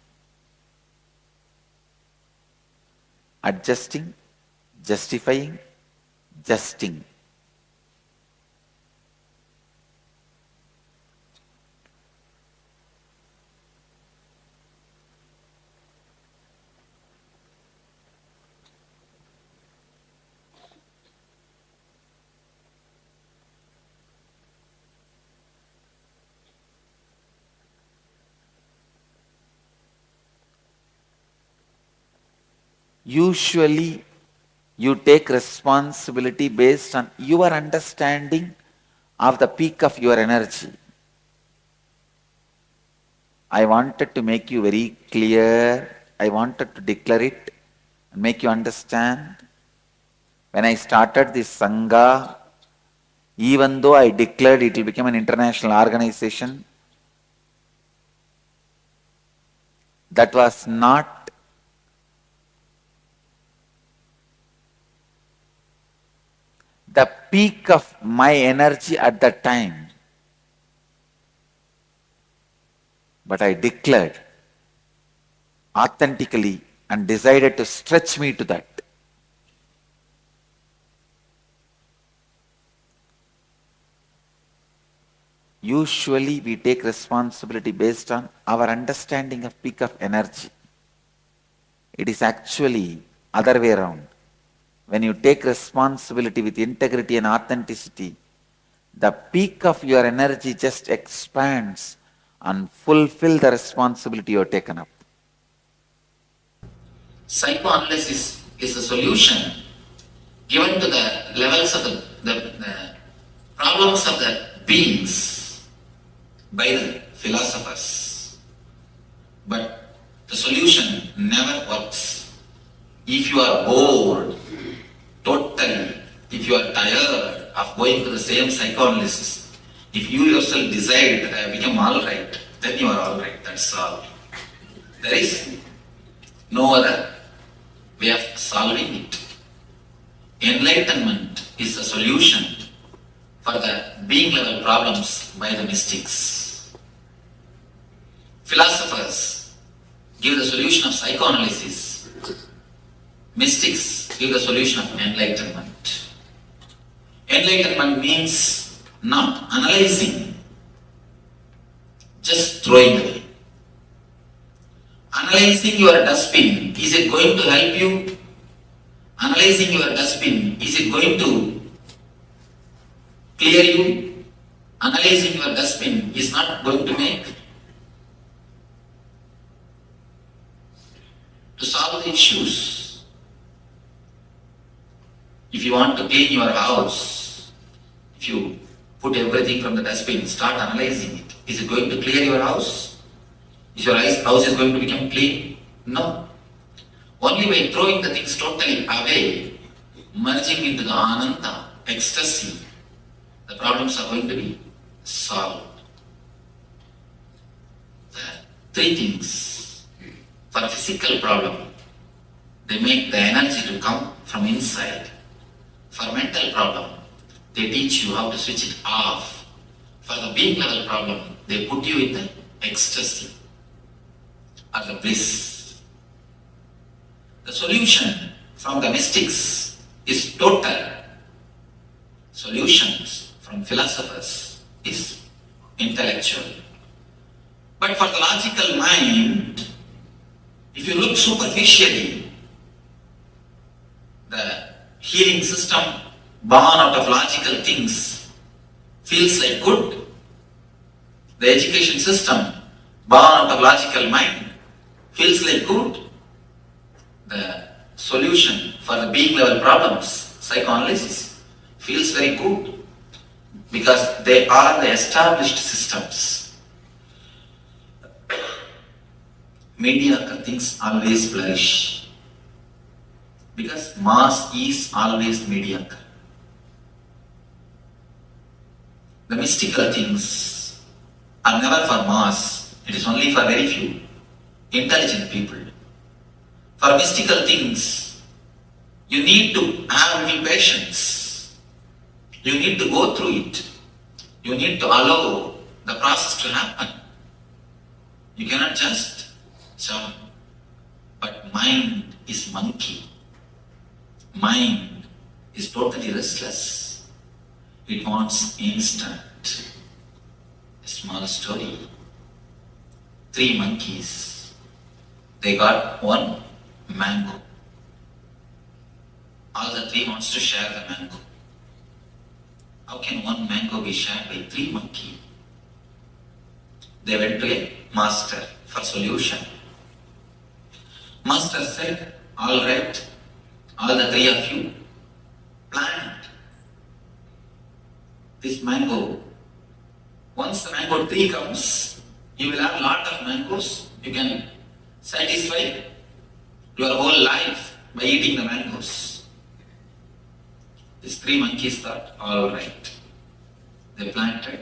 Adjusting, justifying, justing. Usually, you take responsibility based on your understanding of the peak of your energy. I wanted to make you very clear. I wanted to declare it and make you understand. When I started this Sangha, even though I declared it will become an international organization, that was not the peak of my energy at that time. But I declared authentically and decided to stretch me to that. Usually we take responsibility based on our understanding of peak of energy. It is actually other way around. When you take responsibility with integrity and authenticity, the peak of your energy just expands and fulfill the responsibility you have taken up. Psychoanalysis is a solution given to the levels of the problems of the beings by the philosophers. But the solution never works. If you are bored, totally, if you are tired of going to the same psychoanalysis, if you yourself decide that I have become alright, then you are alright, that's all. There is no other way of solving it. Enlightenment is a solution for the being level problems by the mystics. Philosophers give the solution of psychoanalysis. Mystics give the solution of enlightenment. Enlightenment means not analyzing, just throwing away. Analyzing your dustbin, is it going to help you? Analyzing your dustbin, is it going to clear you? Analyzing your dustbin is not going to make. To solve the issues, if you want to clean your house, if you put everything from the dustbin, start analyzing it. Is it going to clear your house? Is your house is going to become clean? No. Only by throwing the things totally away, merging into the ananta, ecstasy, the problems are going to be solved. The three things. For a physical problem, they make the energy to come from inside. For mental problem, they teach you how to switch it off. For the being level problem, they put you in the ecstasy or the bliss. The solution from the mystics is total. Solutions from philosophers is intellectual. But for the logical mind, if you look superficially, the healing system born out of logical things feels like good. The education system born out of logical mind feels like good. The solution for the being level problems, psychoanalysis, feels very good because they are the established systems. Mediocre things always flourish because mass is always mediocre. The mystical things are never for mass, it is only for very few intelligent people. For mystical things, you need to have little patience. You need to go through it. You need to allow the process to happen. You cannot just jump. But mind is monkey. Mind is totally restless. It wants instant. A small story. 3 monkeys. They got 1 mango. All the 3 wants to share the mango. How can 1 mango be shared by 3 monkeys? They went to a master for solution. Master said, all right, all the 3 of you, plant this mango. Once the mango tree comes, you will have a lot of mangoes. You can satisfy your whole life by eating the mangoes. These 3 monkeys thought, all right. They planted.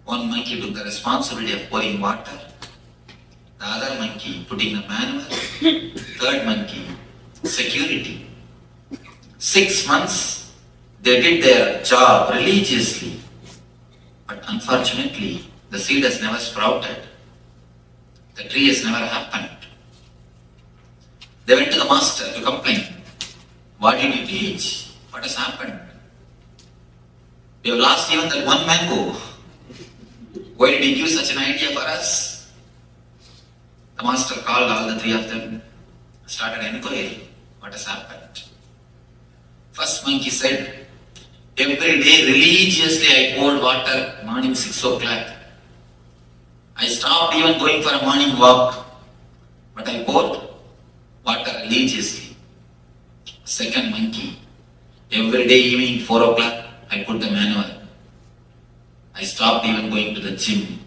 1 monkey took the responsibility of pouring water. The other monkey putting the manure. 3rd monkey, security. 6 months, they did their job religiously. But unfortunately, the seed has never sprouted. The tree has never happened. They went to the master to complain. What did you teach? What has happened? We have lost even that 1 mango. Why did you give such an idea for us? The master called all the 3 of them, started inquiry. What has happened? First monkey said, every day religiously I poured water morning 6 o'clock. I stopped even going for a morning walk, but I poured water religiously. Second monkey, every day evening 4 o'clock I put the manure. I stopped even going to the gym.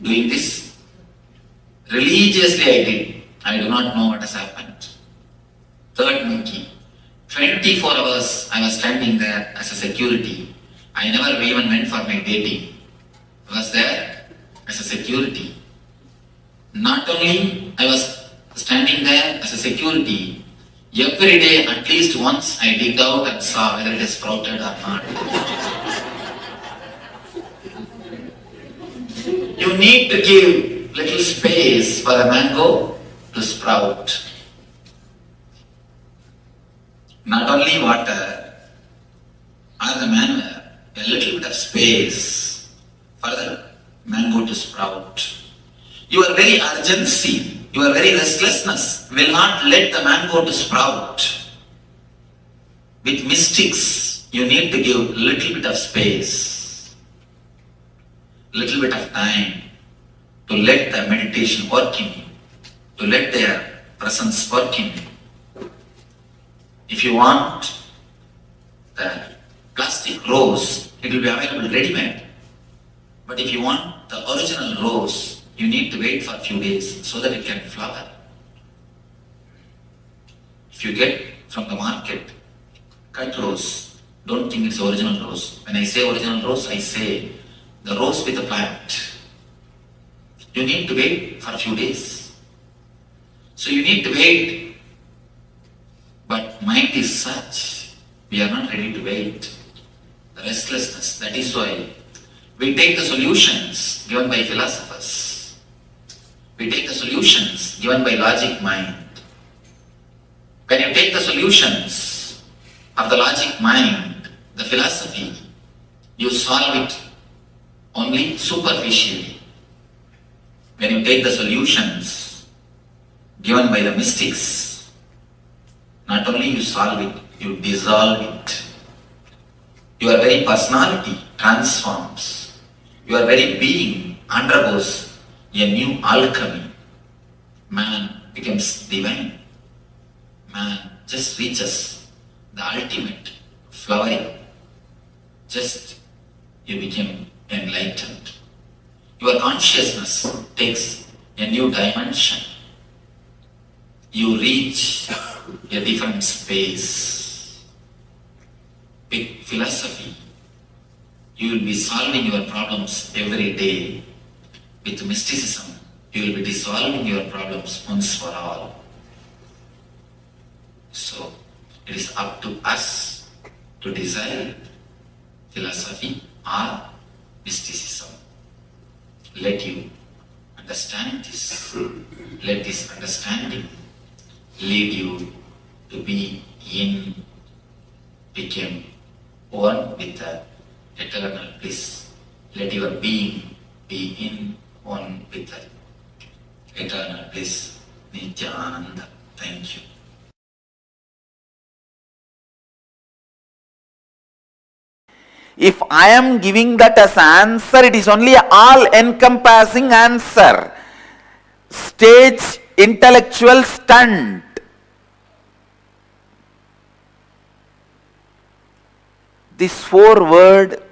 Doing this religiously I did. I do not know what has happened. Third monkey, 24 hours I was standing there as a security. I never even went for my dating. I was there as a security. Not only I was standing there as a security, every day at least once I digged out and saw whether it is sprouted or not. You need to give little space for a mango to sprout. Not only water or the manure, a little bit of space for the mango to sprout. Your very urgency, your very restlessness will not let the mango to sprout. With mystics, you need to give little bit of space, little bit of time to let the meditation work in you, to let their presence work in you. If you want the plastic rose, it will be available ready-made. But if you want the original rose, you need to wait for a few days so that it can flower. If you get from the market cut rose, don't think it's original rose. When I say original rose, I say the rose with the plant. You need to wait for a few days. So you need to wait mind is such, we are not ready to wait. The restlessness, that is why we take the solutions given by philosophers. We take the solutions given by logic mind. When you take the solutions of the logic mind, the philosophy, you solve it only superficially. When you take the solutions given by the mystics, not only you solve it, you dissolve it. Your very personality transforms. Your very being undergoes a new alchemy. Man becomes divine. Man just reaches the ultimate flowering. Just you become enlightened. Your consciousness takes a new dimension. You reach a different space. With philosophy, you will be solving your problems every day. With mysticism, you will be dissolving your problems once for all. So, it is up to us to decide philosophy or mysticism. Let you understand this. Let this understanding lead you to be in, become one with the eternal bliss. Let your being be in, one with the eternal bliss. Nityananda. Thank you. If I am giving that as answer, it is only an all-encompassing answer. Stage intellectual stunt. This 4-word,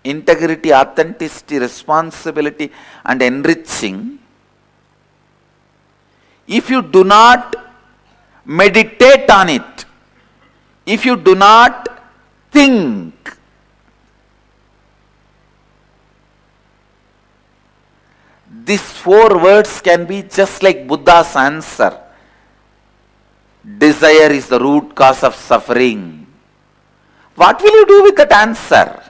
integrity, authenticity, responsibility and enriching, if you do not meditate on it, if you do not think, these 4 words can be just like Buddha's answer. Desire is the root cause of suffering. What will you do with that answer?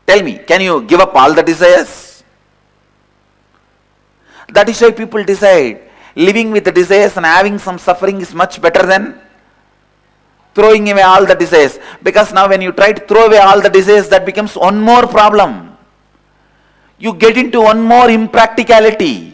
Tell me, can you give up all the desires? That is why people decide living with the desires and having some suffering is much better than throwing away all the desires. Because now when you try to throw away all the desires, that becomes one more problem. You get into one more impracticality.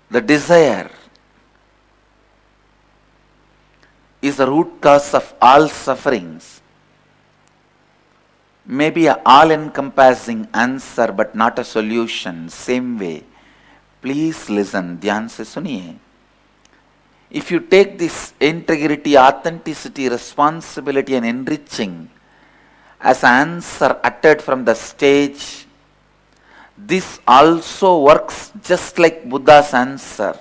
The desire is the root cause of all sufferings. Maybe an all-encompassing answer but not a solution. Same way. Please listen, ध्यान से सुनिए. If you take this integrity, authenticity, responsibility and enriching as an answer uttered from the stage, this also works just like Buddha's answer.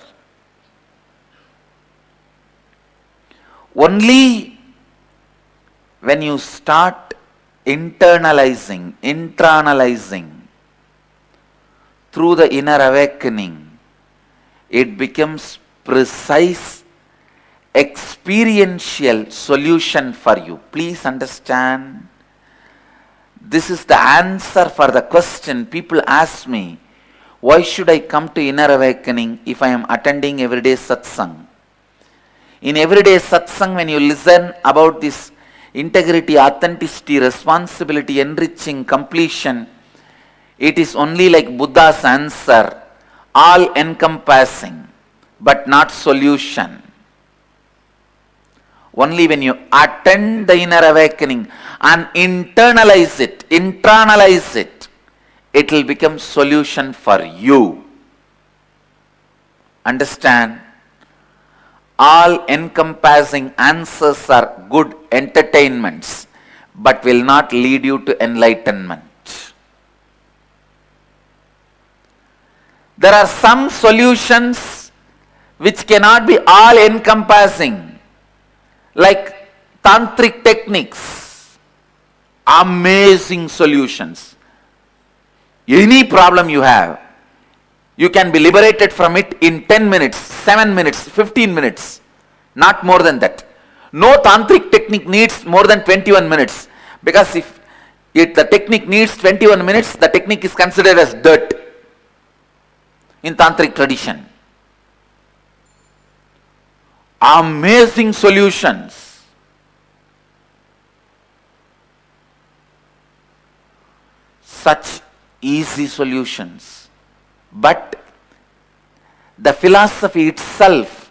Only when you start internalizing through the inner awakening, it becomes precise, experiential solution for you. Please understand, this is the answer for the question people ask me, why should I come to inner awakening if I am attending everyday satsang? In everyday satsang, when you listen about this integrity, authenticity, responsibility, enriching, completion, it is only like Buddha's answer, all-encompassing, but not solution. Only when you attend the inner awakening and internalize it, it will become solution for you. Understand? All-encompassing answers are good entertainments, but will not lead you to enlightenment. There are some solutions which cannot be all-encompassing, like Tantric techniques, amazing solutions. Any problem you have, you can be liberated from it in 10 minutes, 7 minutes, 15 minutes, not more than that. No tantric technique needs more than 21 minutes, because if the technique needs 21 minutes, the technique is considered as dirt in tantric tradition. Amazing solutions. Such easy solutions. But the philosophy itself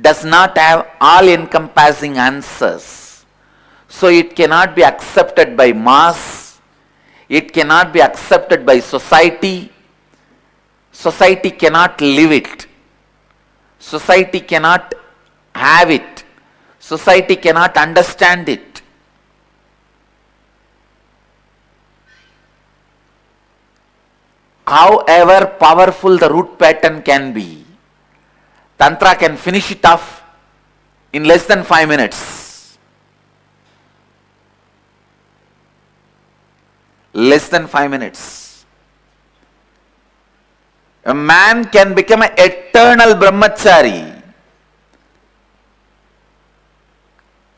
does not have all-encompassing answers. So it cannot be accepted by mass. It cannot be accepted by society. Society cannot live it. Society cannot have it. Society cannot understand it. However powerful the root pattern can be, Tantra can finish it off in less than 5 minutes. Less than 5 minutes. A man can become an eternal brahmachari.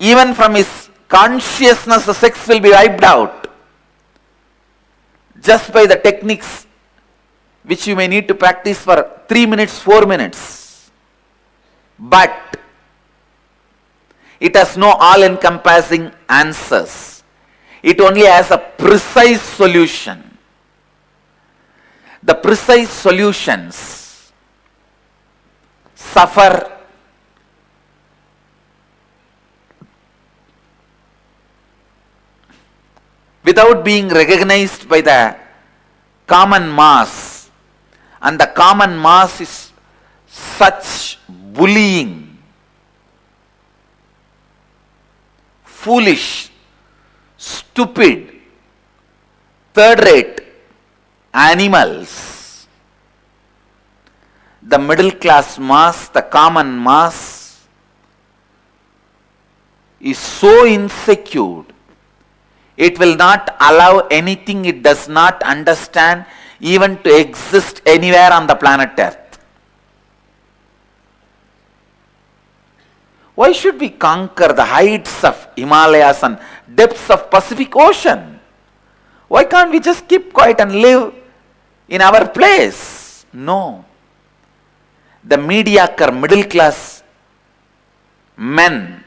Even from his consciousness, the sex will be wiped out. Just by the techniques which you may need to practice for 3 minutes, 4 minutes. But it has no all-encompassing answers. It only has a precise solution. The precise solutions suffer without being recognized by the common mass, and the common mass is such bullying, foolish, stupid, third-rate animals. The middle class mass, the common mass, is so insecure. It will not allow anything it does not understand even to exist anywhere on the planet Earth. Why should we conquer the heights of Himalayas and depths of Pacific Ocean? Why can't we just keep quiet and live in our place? No. The mediocre middle class men,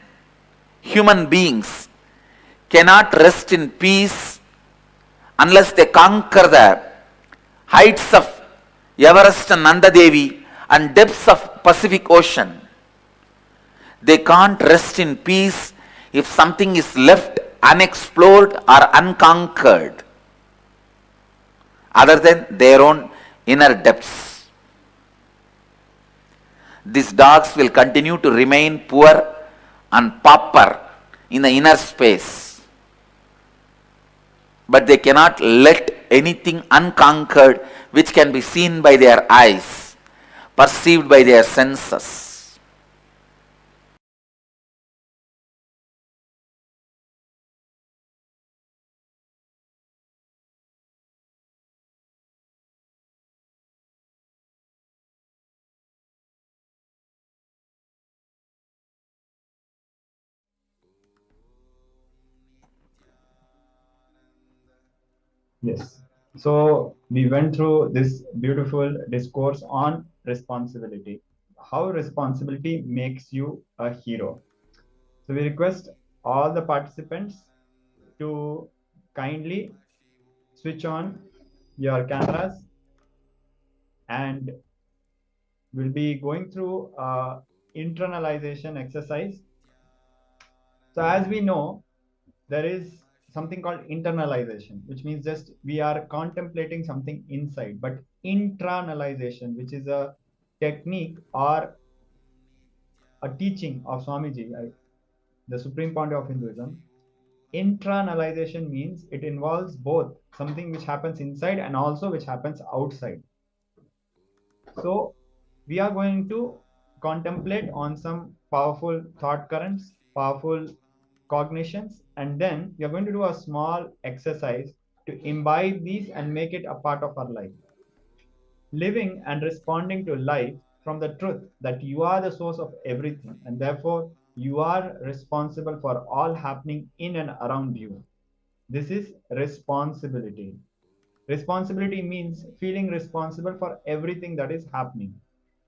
human beings, cannot rest in peace unless they conquer the heights of Everest and Nanda Devi and depths of Pacific Ocean. They can't rest in peace if something is left unexplored or unconquered other than their own inner depths. These dogs will continue to remain poor and pauper in the inner space, but they cannot let anything unconquered which can be seen by their eyes, perceived by their senses. Yes. So we went through this beautiful discourse on responsibility. How responsibility makes you a hero. So we request all the participants to kindly switch on your cameras, and we'll be going through internalization exercise. So as we know, there is something called internalization, which means just we are contemplating something inside, but internalization, which is a technique or a teaching of Swamiji, the Supreme Pontiff of Hinduism. Internalization means it involves both something which happens inside and also which happens outside. So we are going to contemplate on some powerful thought currents, powerful cognitions, and then you're going to do a small exercise to imbibe these and make it a part of our life. Living and responding to life from the truth that you are the source of everything, and therefore you are responsible for all happening in and around you. This is responsibility. Responsibility means feeling responsible for everything that is happening.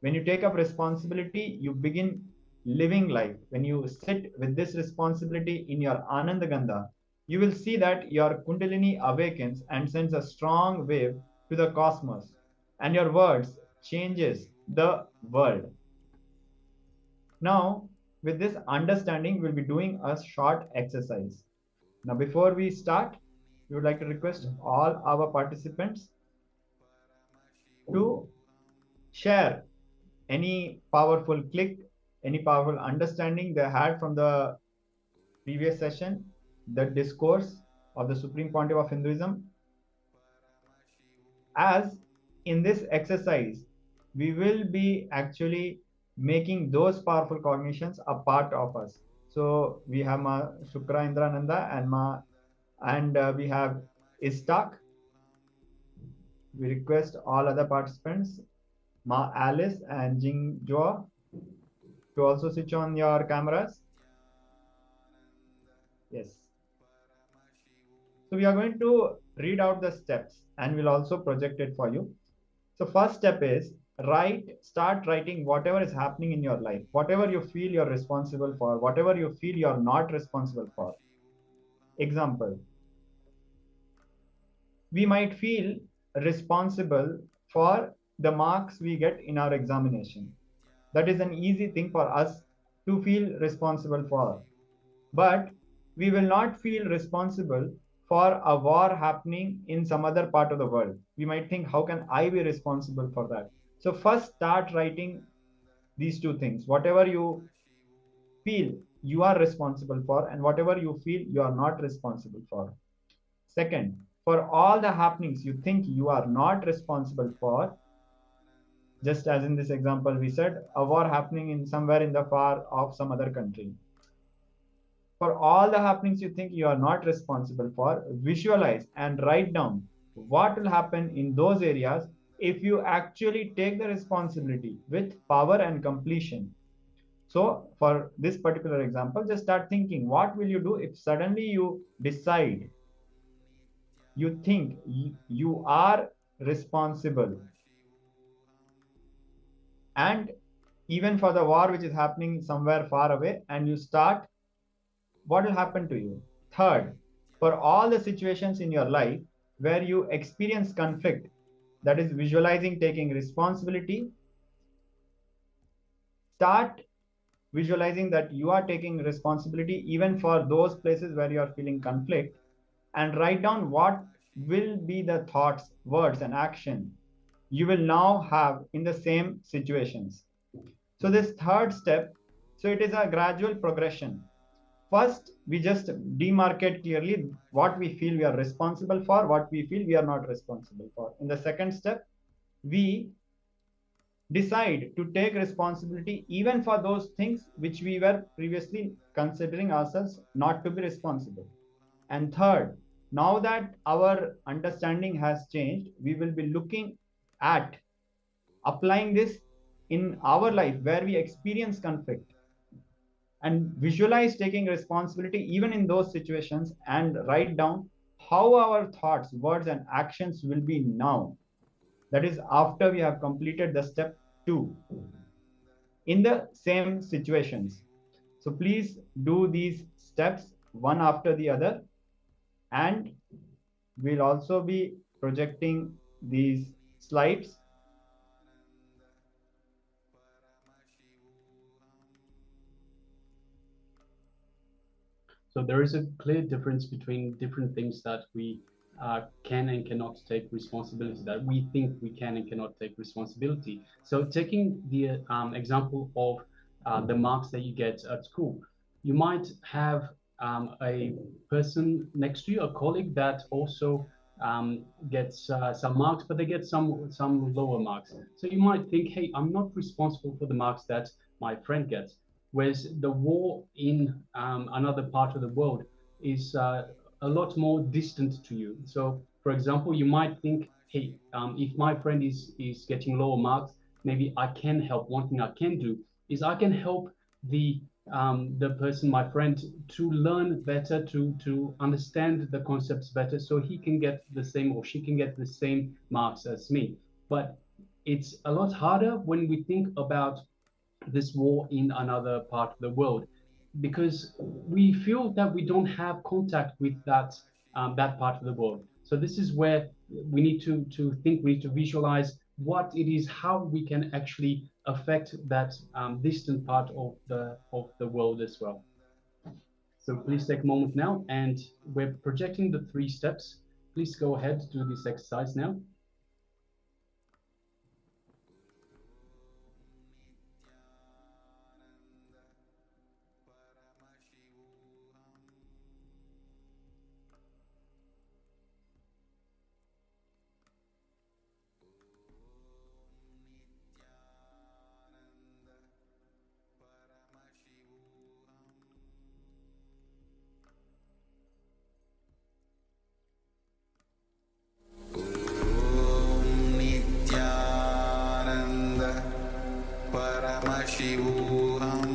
When you take up responsibility, you begin living life. When you sit with this responsibility in your Ananda Gandha, you will see that your Kundalini awakens and sends a strong wave to the cosmos, and your words changes the world. Now, with this understanding, we'll be doing a short exercise. Now, before we start, we would like to request all our participants to share any powerful click, any powerful understanding they had from the previous session, the discourse of the Supreme Pontiff of Hinduism. As in this exercise, we will be actually making those powerful cognitions a part of us. So we have Ma Shukra Indrananda and we have Istak. We request all other participants, Ma Alice and Jing Joa, to also switch on your cameras. Yes. So we are going to read out the steps and we'll also project it for you. So first step is start writing whatever is happening in your life, whatever you feel you're responsible for, whatever you feel you're not responsible for. Example, we might feel responsible for the marks we get in our examination. That is an easy thing for us to feel responsible for. But we will not feel responsible for a war happening in some other part of the world. We might think, how can I be responsible for that? So first start writing these two things, whatever you feel you are responsible for and whatever you feel you are not responsible for. Second, for all the happenings you think you are not responsible for, just as in this example we said, a war happening in somewhere in the far off some other country. For all the happenings you think you are not responsible for, visualize and write down what will happen in those areas if you actually take the responsibility with power and completion. So for this particular example, just start thinking, what will you do if suddenly you decide, you think you are responsible, and even for the war which is happening somewhere far away, and you start, what will happen to you? Third, for all the situations in your life where you experience conflict, that is visualizing taking responsibility, start visualizing that you are taking responsibility even for those places where you are feeling conflict, and write down what will be the thoughts, words, and action you will now have in the same situations. So this third step, so it is a gradual progression. First, we just demarcate clearly what we feel we are responsible for, what we feel we are not responsible for. In the second step, we decide to take responsibility even for those things which we were previously considering ourselves not to be responsible. And third, now that our understanding has changed, we will be looking at applying this in our life where we experience conflict, and visualize taking responsibility even in those situations, and write down how our thoughts, words, and actions will be now. That is after we have completed the step 2 in the same situations. So please do these steps one after the other, and we'll also be projecting these slides. So there is a clear difference between different things that we can and cannot take responsibility, that we think we can and cannot take responsibility. So taking the example of the marks that you get at school, you might have a person next to you, a colleague that also gets some marks, but they get some lower marks. So you might think, hey, I'm not responsible for the marks that my friend gets. whereas the war in another part of the world is a lot more distant to you. So, for example, you might think, hey, if my friend is getting lower marks, maybe I can help. One thing I can do is I can help the person, my friend, to learn better, to understand the concepts better, so he can get the same or she can get the same marks as me. But it's a lot harder when we think about this war in another part of the world, because we feel that we don't have contact with that part of the world. So this is where we need to think, we need to visualize what it is, how we can actually affect that distant part of the world as well. So please take a moment now, and we're projecting the 3 steps. Please go ahead, do this exercise now. Paramashivoham.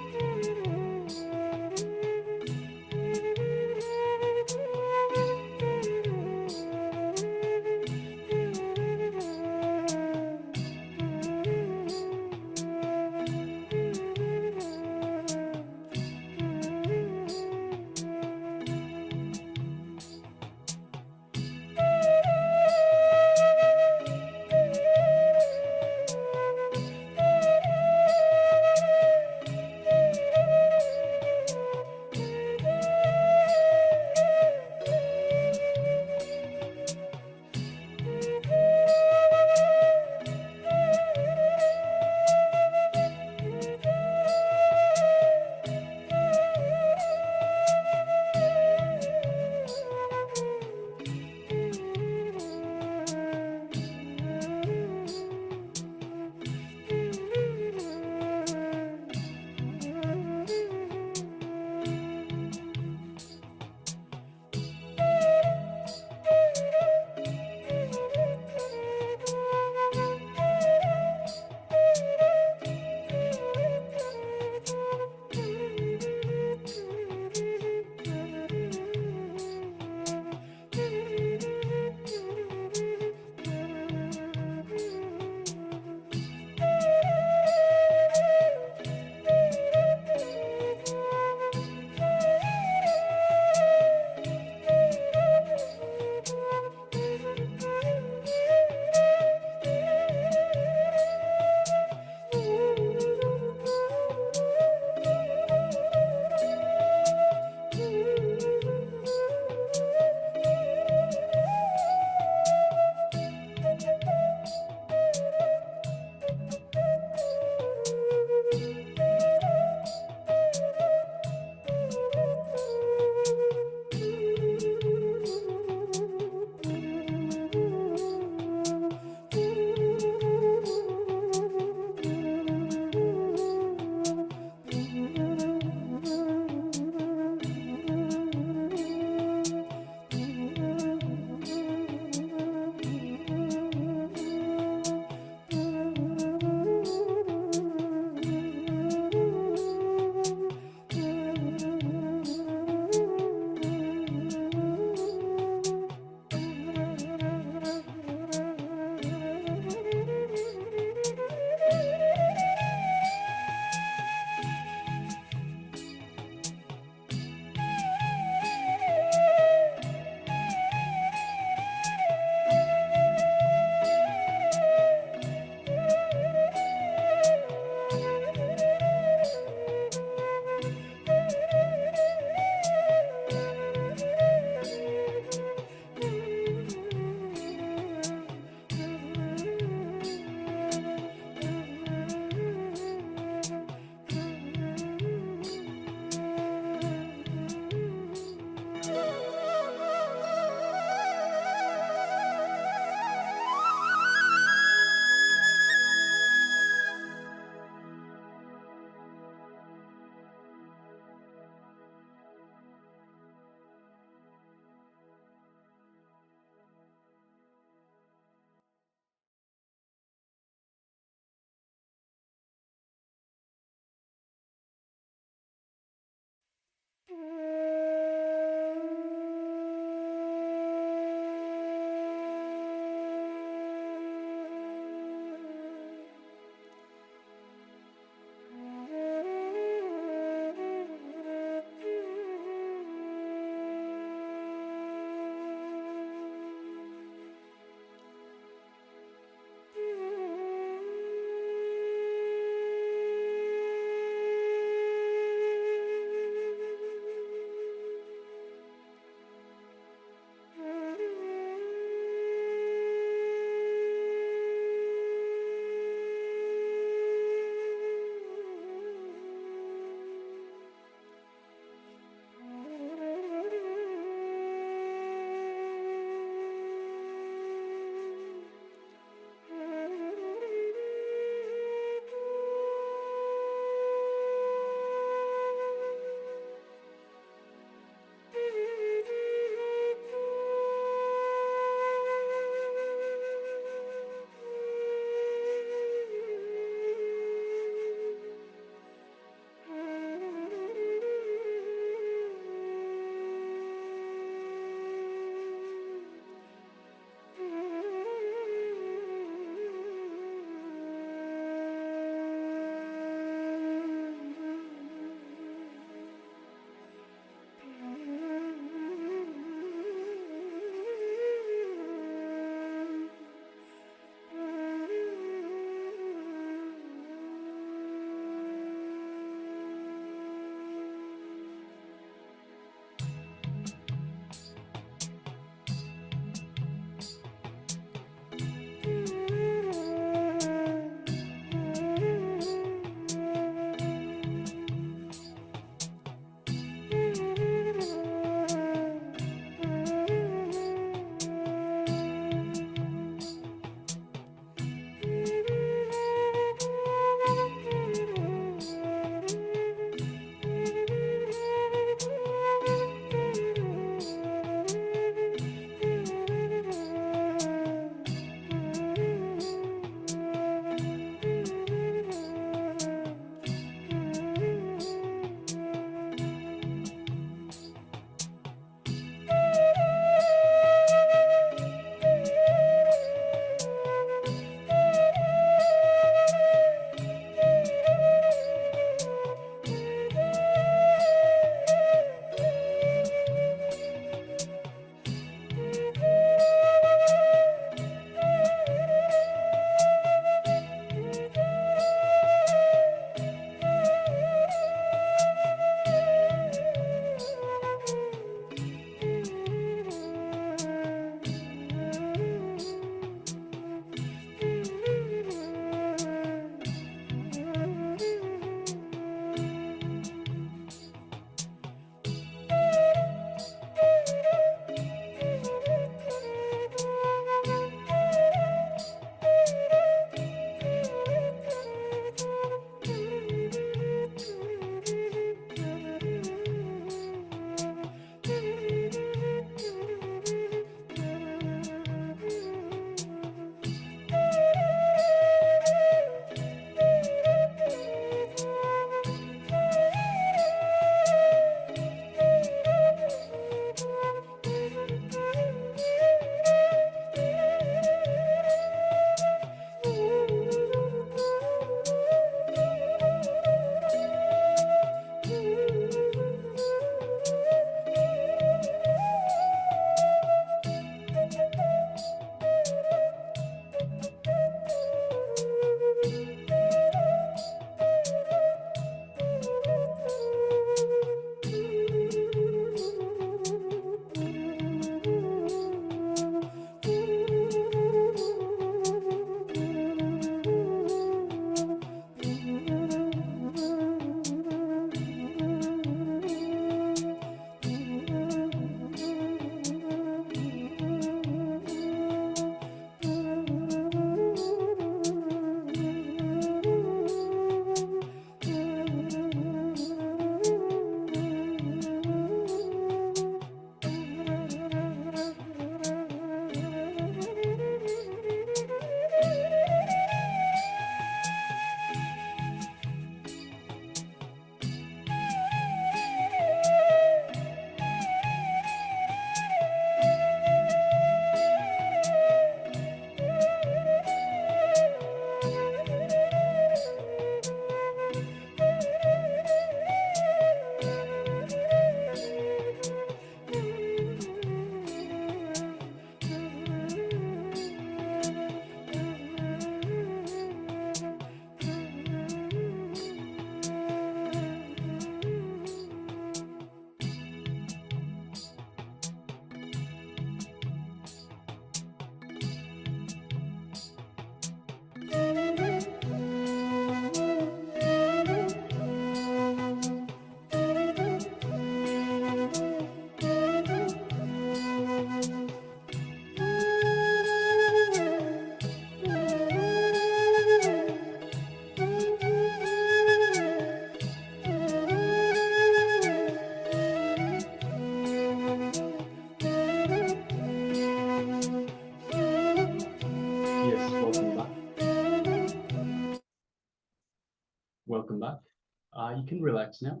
you can relax now.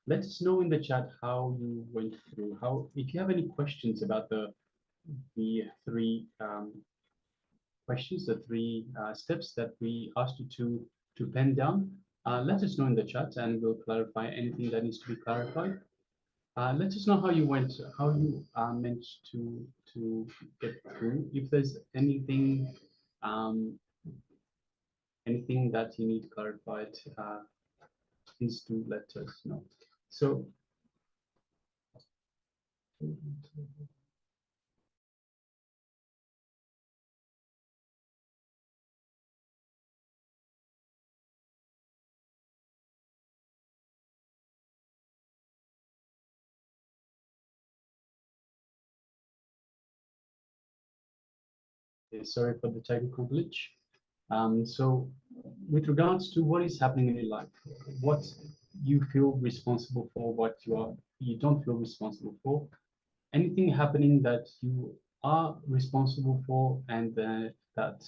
Let us know in the chat how you went through. If you have any questions about the three questions, the three steps that we asked you to pen down. Let us know in the chat, and we'll clarify anything that needs to be clarified. Let us know how you went, how you managed to get through. If there's anything anything that you need clarified, please do let us know. So. Sorry for the technical glitch. So with regards to what is happening in your life, what you feel responsible for, what you don't feel responsible for, anything happening that you are responsible for and that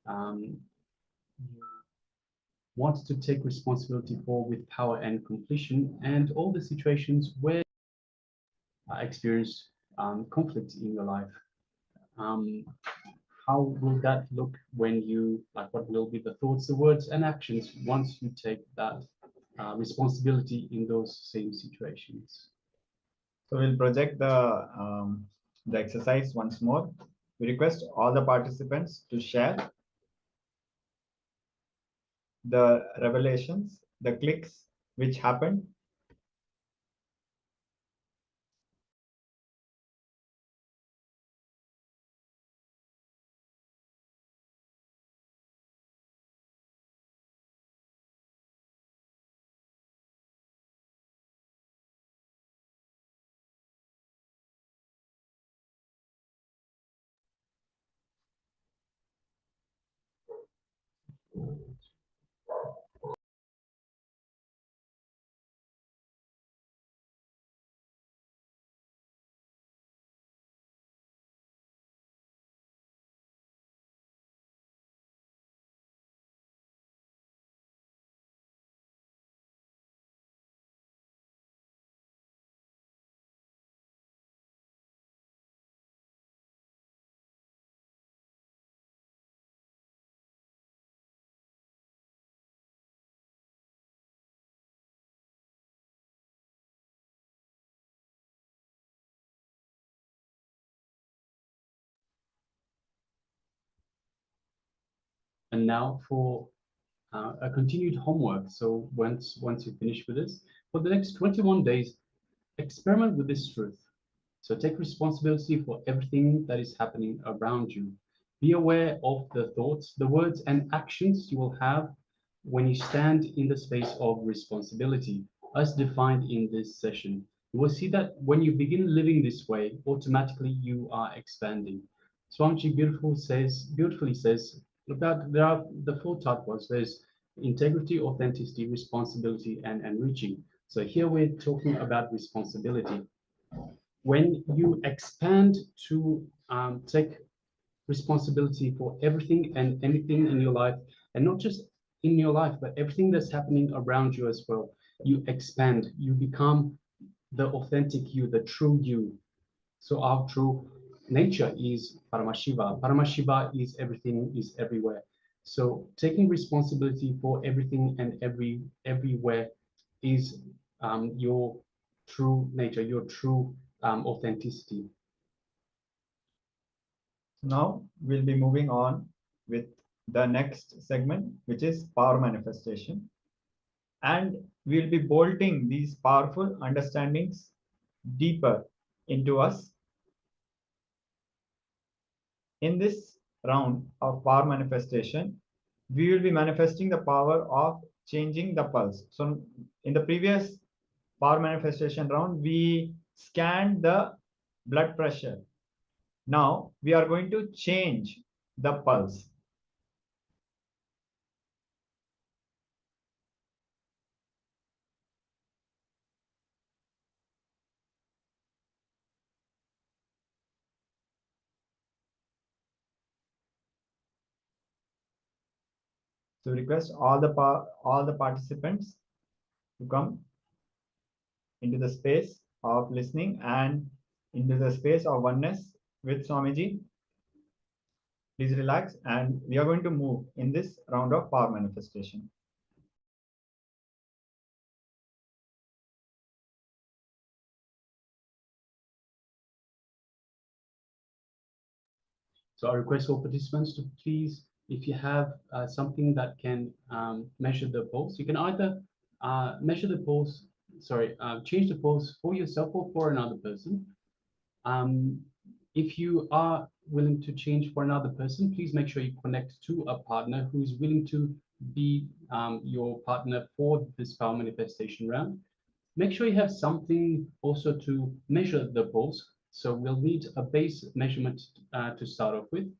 you want to take responsibility for with power and completion, and all the situations where you experience conflict in your life. How will that look when you, like, what will be the thoughts, the words, and actions once you take that responsibility in those same situations? So we'll project the exercise once more. We request all the participants to share the revelations, the clicks which happened. And now for a continued homework. So once you finish with this, for the next 21 days, experiment with this truth. So take responsibility for everything that is happening around you. Be aware of the thoughts, the words, and actions you will have when you stand in the space of responsibility, as defined in this session. You will see that when you begin living this way, automatically you are expanding. Swamiji beautifully says that there are the four tattvas. There's integrity, authenticity, responsibility, and enriching. So here we're talking about responsibility. When you expand to take responsibility for everything and anything in your life, and not just in your life, but everything that's happening around you as well, you expand, you become the authentic you, the true you. So our true nature is Paramashiva. Paramashiva is everything, is everywhere. So taking responsibility for everything and everywhere is your true nature, your true authenticity. Now we'll be moving on with the next segment, which is power manifestation. And we'll be bolting these powerful understandings deeper into us. In this round of power manifestation, we will be manifesting the power of changing the pulse. So in the previous power manifestation round, we scanned the blood pressure. Now we are going to change the pulse. So request all the participants to come into the space of listening and into the space of oneness with Swamiji. Please relax, and we are going to move in this round of power manifestation. So I request all participants to please, if you have something that can measure the pulse, you can either measure the pulse, change the pulse for yourself or for another person. If you are willing to change for another person, please make sure you connect to a partner who is willing to be your partner for this power manifestation round. Make sure you have something also to measure the pulse. So we'll need a base measurement to start off with.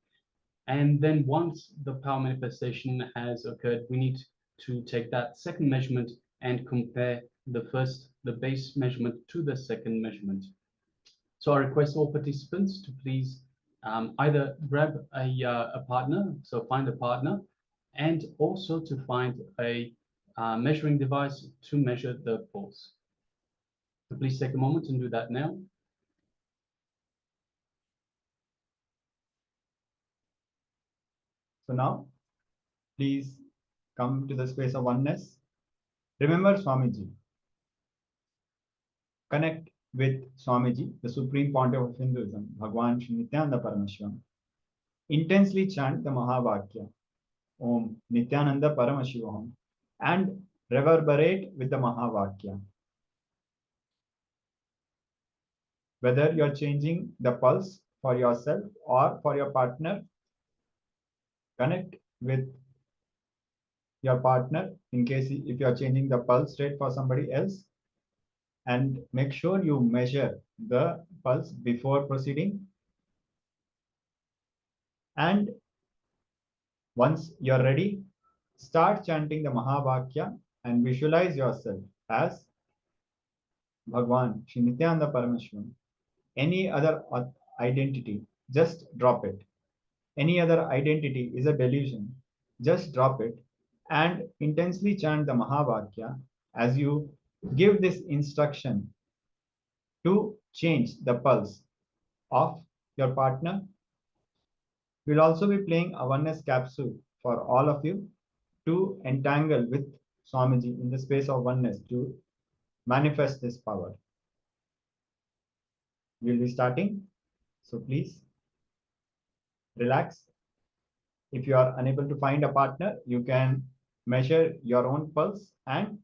And then once the power manifestation has occurred, we need to take that second measurement and compare the base measurement to the second measurement. So I request all participants to please either grab a partner, so find a partner, and also to find a measuring device to measure the pulse. So please take a moment and do that now. So now, please come to the space of oneness. Remember Swamiji. Connect with Swamiji, the Supreme Pontiff of Hinduism, Bhagwan Shri Nityananda Paramashivoham. Intensely chant the Mahavakya, Om Nityananda Paramashivoham, and reverberate with the Mahavakya. Whether you're changing the pulse for yourself or for your partner, connect with your partner in case if you're changing the pulse rate for somebody else, and make sure you measure the pulse before proceeding. And once you're ready, start chanting the Mahavakya and visualize yourself as Bhagwan Shri Nityananda Paramashivoham. Any other identity, just drop it. Any other identity is a delusion. Just drop it and intensely chant the Mahavakya as you give this instruction to change the pulse of your partner. We'll also be playing a oneness capsule for all of you to entangle with Swamiji in the space of oneness to manifest this power. We'll be starting, so please relax. If you are unable to find a partner, you can measure your own pulse and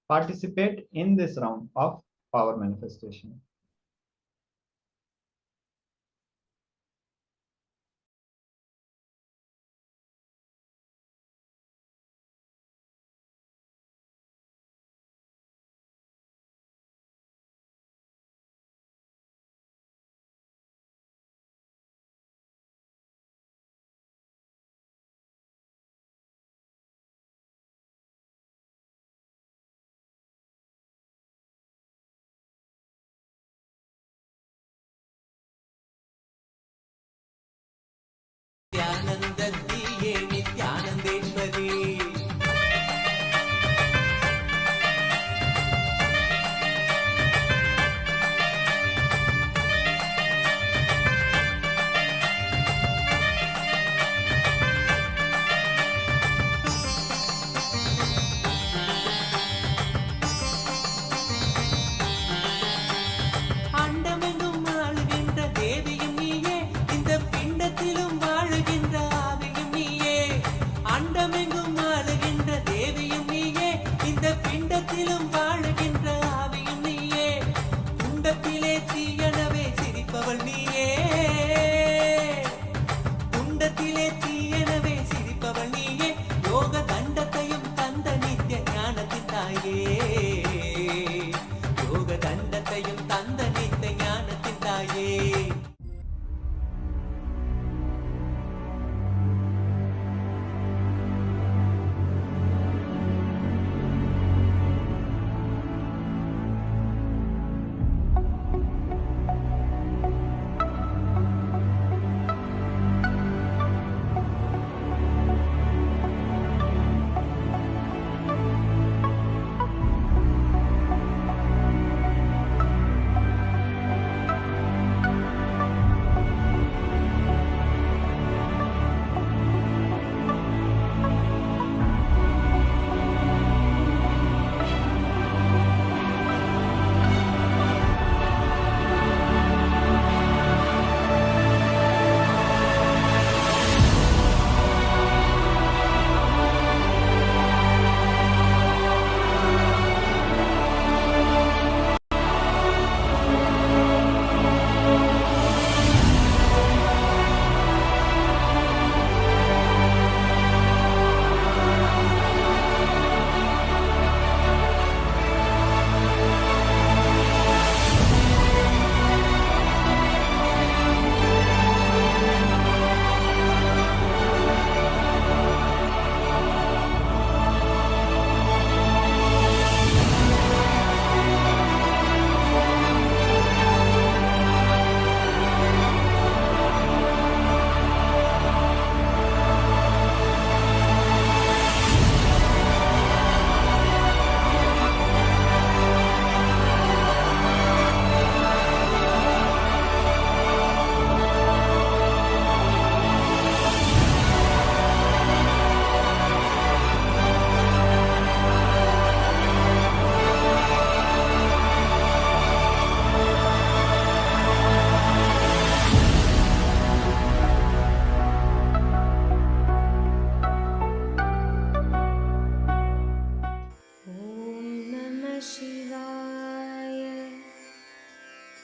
participate in this round of power manifestation. नित्यानंदीये नित्यानंदेश्वरी அண்டமெங்கும் ஆளுகின்ற தேவியும் நீயே இந்த பிண்டத்திலும் வாழுகின்ற ஆவியும் நீயே அண்டமெங்கும் ஆளுகின்ற தேவியும் நீயே இந்த பிண்டத்திலும் வாழுகின்ற ஆவியும் நீயே குண்டத்திலே தீயனவே சிரிப்பவள் நீயே குண்டத்திலே தீயனவே சிரிப்பவள் நீயே யோக தண்டத்தையும் தந்த நித்திய ஞானத்தின் தாயே யோக தண்டத்தையும் தந்த நித்திய ஞானத்தின் தாயே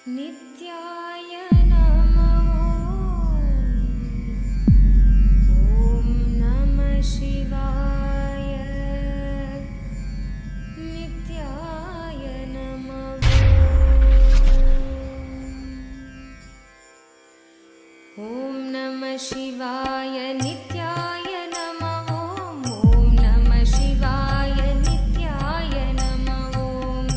नित्याय नमः ॐ नमः शिवाय नित्याय नमः ॐ नमः शिवाय नित्याय नमः ॐ नमः शिवाय नित्याय नमः ॐ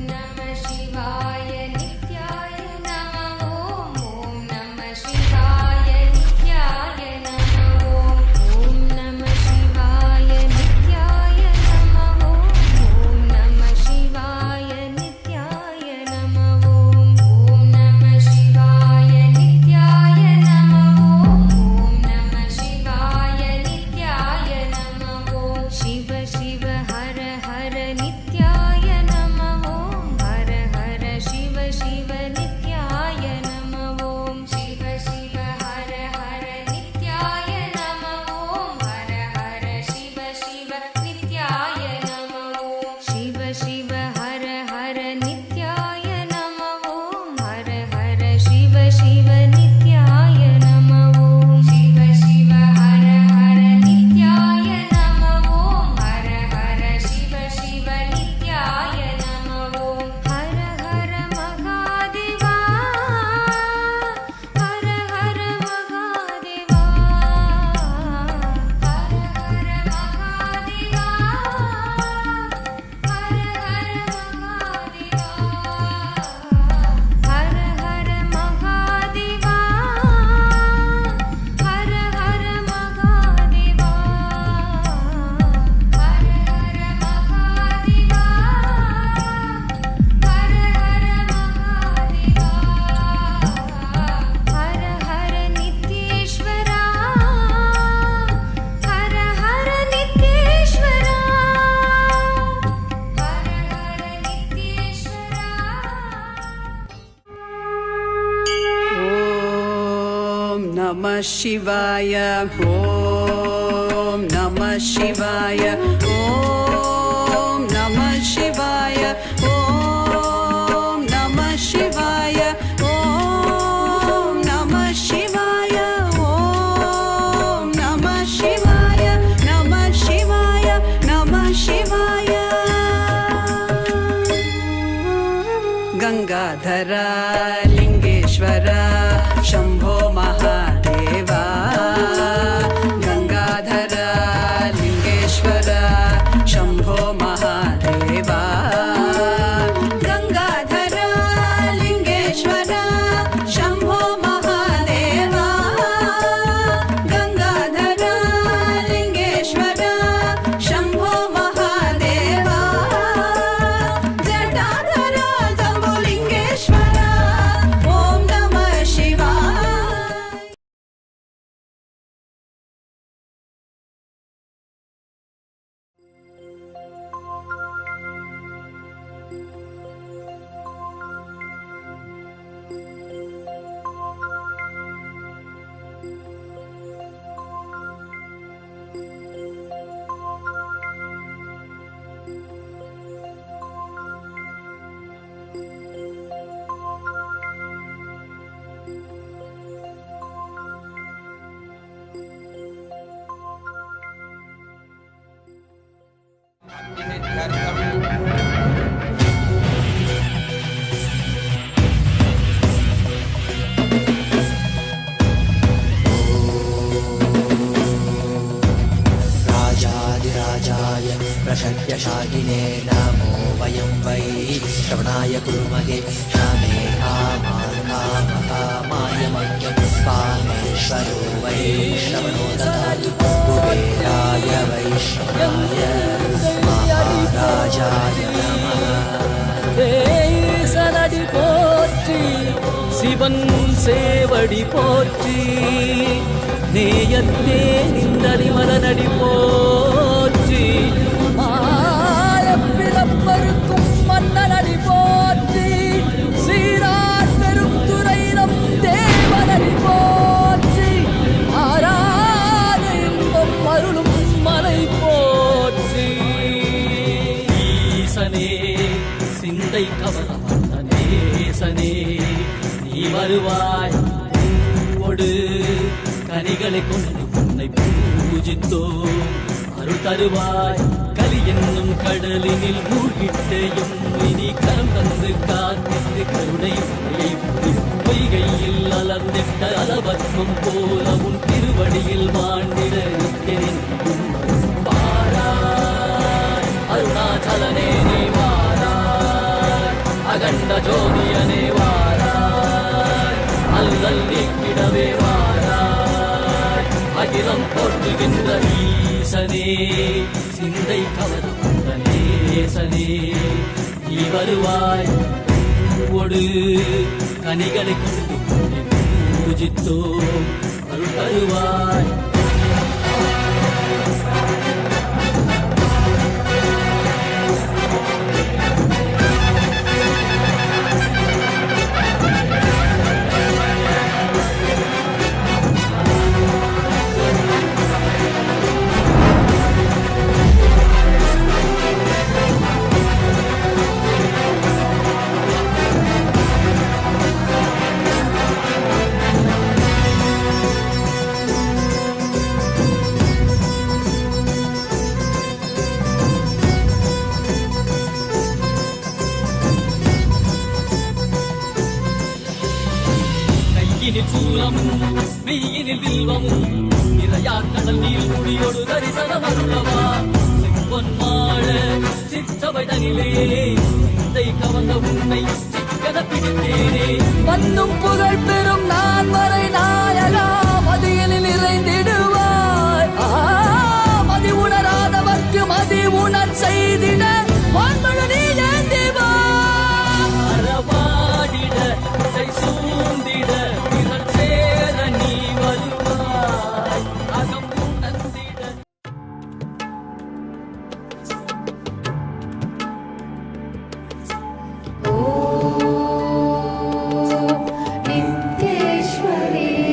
नमः शिवाय नित्याय नमः ॐ नमः शिवाय नित्याय नमः ॐ नमः शिवाय नित्याय नमः ॐ नमः शिवाय नित्याय नमः ॐ नमः शिवाय नित्याय नमः ॐ नमः शिवाय नित्याय नमः शिव शिव हर हर नित्याय नमः हर हर शिव शिव नित्याय नमः शिव शिव हर हर नित्याय नमः हर हर शिव शिव नित्याय नमः शिव शिव हर हर नित्याय नमः हर हर शिव शिव नित्याय नमः शिव शिव हर हर नित्याय नमः हर हर शिव शिव नित्याय नमः हर हर महादेवा हर हर महादेवा हर हर महादेवा हर हर महादेवा हर हर महादेवा हर हर महादेवा हर हर महादेवा हर हर महादेवा हर हर नित्येश्वरा हर हर नित्येश्वरा हर हर नित्येश्वरा ॐ नमः शिवाय ॐ नमः शिवाय ॐ नमः शिवाय ॐ नमः शिवाय ॐ नमः शिवाय ॐ नमः शिवाय नमः शिवाय नमः शिवाय गंगाधरा लिंगेश्वरा शंभो महादेवा गंगाधरा लिंगेश्वरा शंभो महादेवा गंगाधरा लिंगेश्वरा शंभो महादेवा गंगाधरा लिंगेश्वरा शंभो महादेवा जटाधरा जम्बुलिंगेश्वरा ॐ नमः शिवाय राजाधिराजाय प्रशक्यशालिने नमो वयं वै श्रवणाय कुर्महे श्यामे कामाय मह्यं कामेश्वरो वै श्रवणो ददातु कुबेराय वैष्णवाय महाराजाय नमः சனடி போற்றி சிவன் சேவடி போற்றி நேயத்தே நின்றறிமலனடி போற்றி ஆயப்பிறப்பருக்கும் மன்னனடி போற்றி சீரார் பெரும் துறையினம் தேவனடி போற்றி ஆராத இன்பம் அருளும் மலை போற்றி ஈசனே சிந்தை கவல நேசனே நீ வருவாய் பூவோடு கனிகளை கொண்டு உன்னை பூஜித்தோம் அருள் தருவாய் கலி என்னும் கடலினில் மூழ்கிட்டேயும் இனி கரம் தந்து காத்திட்டு கருணை உரையை பொய்கையில் அலர்ந்திட்ட அலபத்மம் போல உன் திருவடியில் வாழ்ந்திட நித்தரின் வாராய் அருணாச்சலனே நீ வாராய் அகண்ட ஜோதியனே வாராய் அல்லல் நீக்கிடவே வாராய் அகிலம் போற்றுகின்ற ஈசனே சிந்தை கவர்ந்த நேசனே நீ வருவாய் பூவோடு கனிகளை கொண்டு உன்னை பூஜித்தோம் அருள் தருவாய் கையினில் சூலமும் மெய்யினில் வில்வமும் நிறையா கடல் நீர் முடியோடு தரிசனம் அருளவா செம்பொன் மாட சிற்றவை தனிலே சிந்தை கவர்ந்த உன்னை சிக்கன பிடித்தேனே மண்ணும் புகழ் பெறும் நான் வரை நாயகா மதியனில் நிறைந்திடுவாய் மதி உணராதவர்க்கு மதி உணர் செய்திட வான்மழு நீ ஏந்திவா அறவாடிட இசை சூழ்ந்திட விரல் சேர நீ வருவாய் அகம் உணர்ந்திட नित्येश्वरी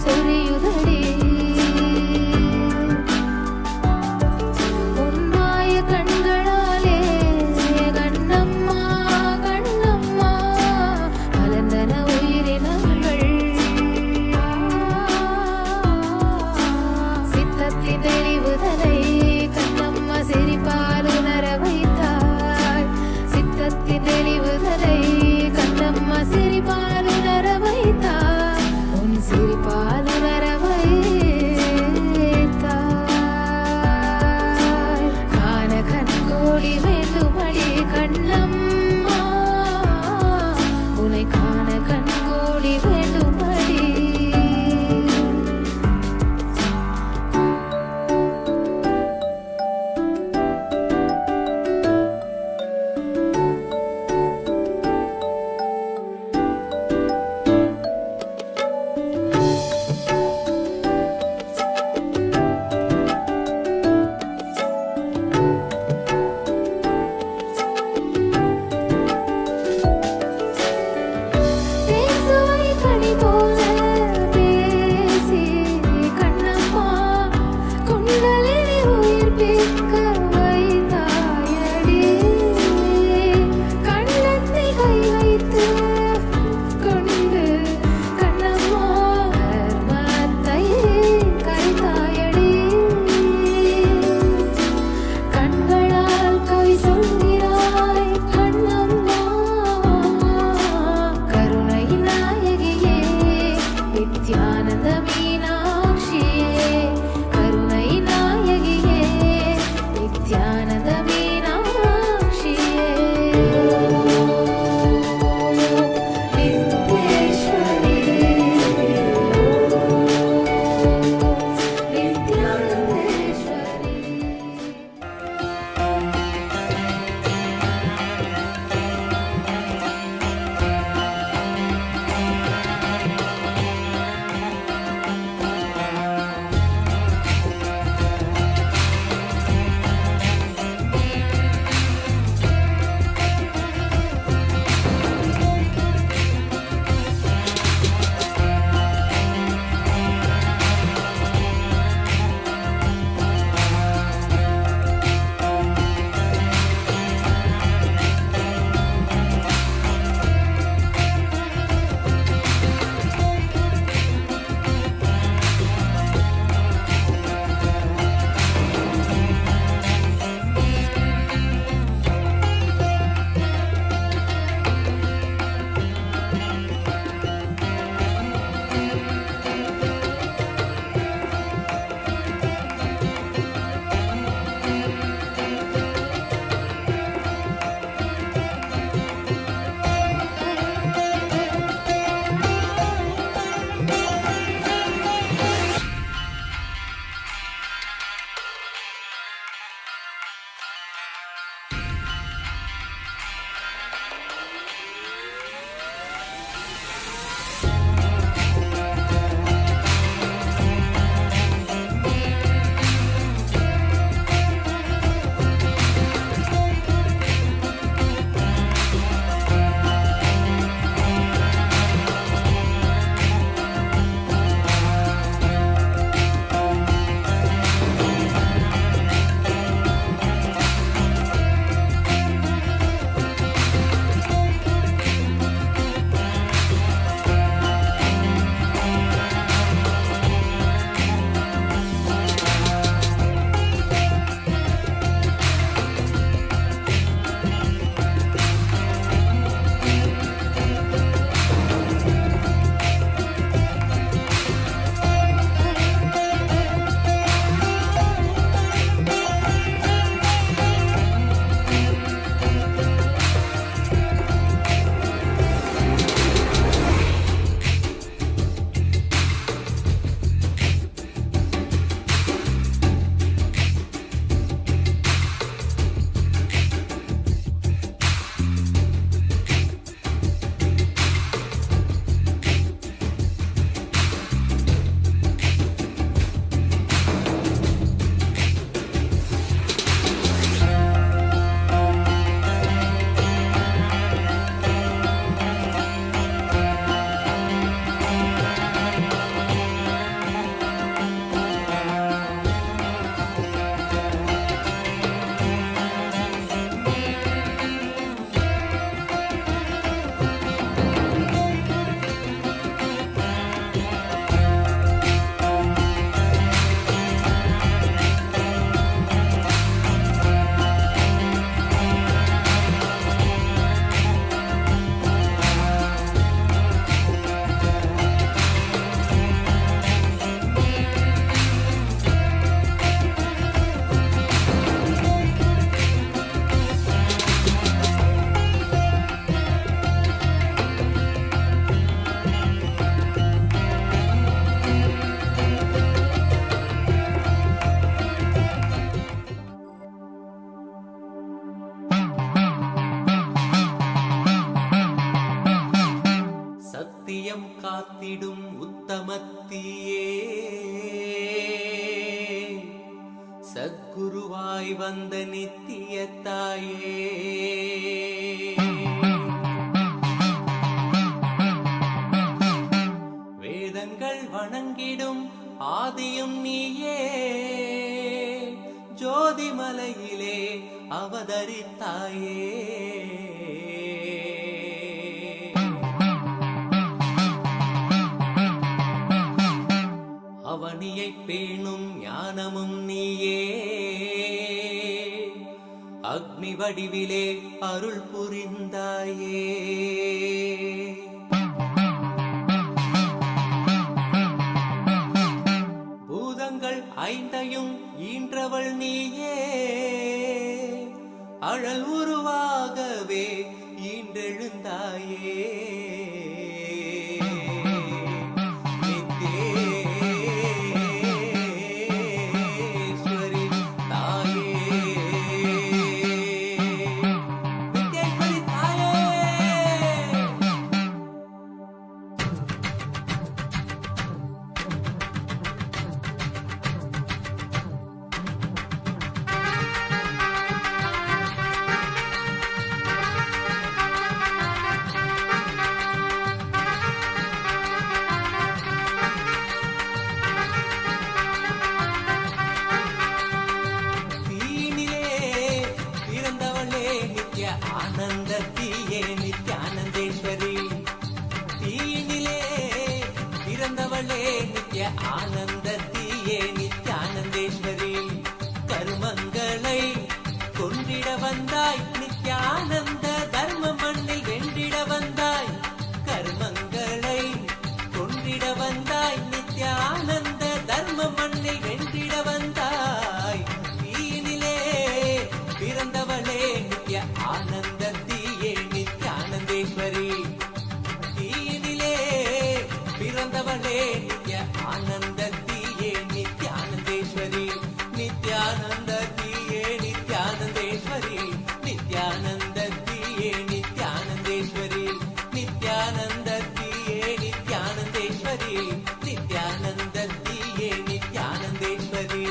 சொரியுதடி உன்மாய கண்களாலே கண்ணம்மா கண்ணம்மா மலர்ந்தன உயிரினங்கள் சித்தத்தின் தெளிவுதலை கண்ணம்மா சிரிப்பால் உணர வைத்தாய் சித்தத்தின் தெளிவுதலை கண்ணம்மா சிரிப்பால் உணர வைத்தாய் உன் சிரிப்பால் உணர வைத்தாய் காண கண்கோடி வேண்டுமடி கண்ணம்மா உன்னை காண கண்கோடி வேண்டுமடி பேசுவை கனி போல பேசி கண்ணம்மா குண்டலினி உயிர்ப்பிக்க வைத்தாயடி கண்ணத்தை கை வைத்து கொண்டு கண்ணம்மா கர்மத்தை கரைத்தாயடி கண்களால் கவி சொல்கிறாய் கண்ணம்மா கருணை நாயகியே நித்யானந்த மீனாட்சியே கருணை நாயகியே நித்யானந்த மீனாட்சியே நித்யேஸ்வரி நித்யானந்தேஸ்வரி சத்குருவாய் வந்த நித்திய தாயே வேதங்கள் வணங்கிடும் ஆதியும் நீயே ஜோதிமலையிலே அவதரித்தாயே அவனியை பேணும் ஞானமும் நீயே அக்னி வடிவிலே அருள் புரிந்தாயே பூதங்கள் ஐந்தையும் ஈன்றவள் நீயே அழல் உருவாகவே ஈன்றெழுந்தாயே ஆனந்தத்தியே நித்யானந்தேஸ்வரி தீயினிலே பிறந்தவளே நித்ய ஆனந்தத்தியே நித்யானந்தேஸ்வரி கருமங்களை கொன்றிட வந்தாய் நித்யானந்த தர்ம மண்ணில் வென்றிட வந்தாய் கருமங்களை கொன்றிட வந்தாய் நித்யானந்த தர்ம மண்ணில் வென்றிட வந்தாய் தீயினிலே பிறந்தவளே நித்ய ஆனந்தத்தியே நித்யானந்தேஸ்வரி தீயினிலே பிறந்தவளே நித்ய ஆனந்தத்தியே நித்யானந்தேஸ்வரி நித்யானந்தத்தியே நித்யானந்தேஸ்வரி நித்யானந்தத்தியே நித்யானந்தேஸ்வரி நித்யானந்தத்தியே நித்யானந்தேஸ்வரி நித்யானந்தத்தியே நித்யானந்தேஸ்வரி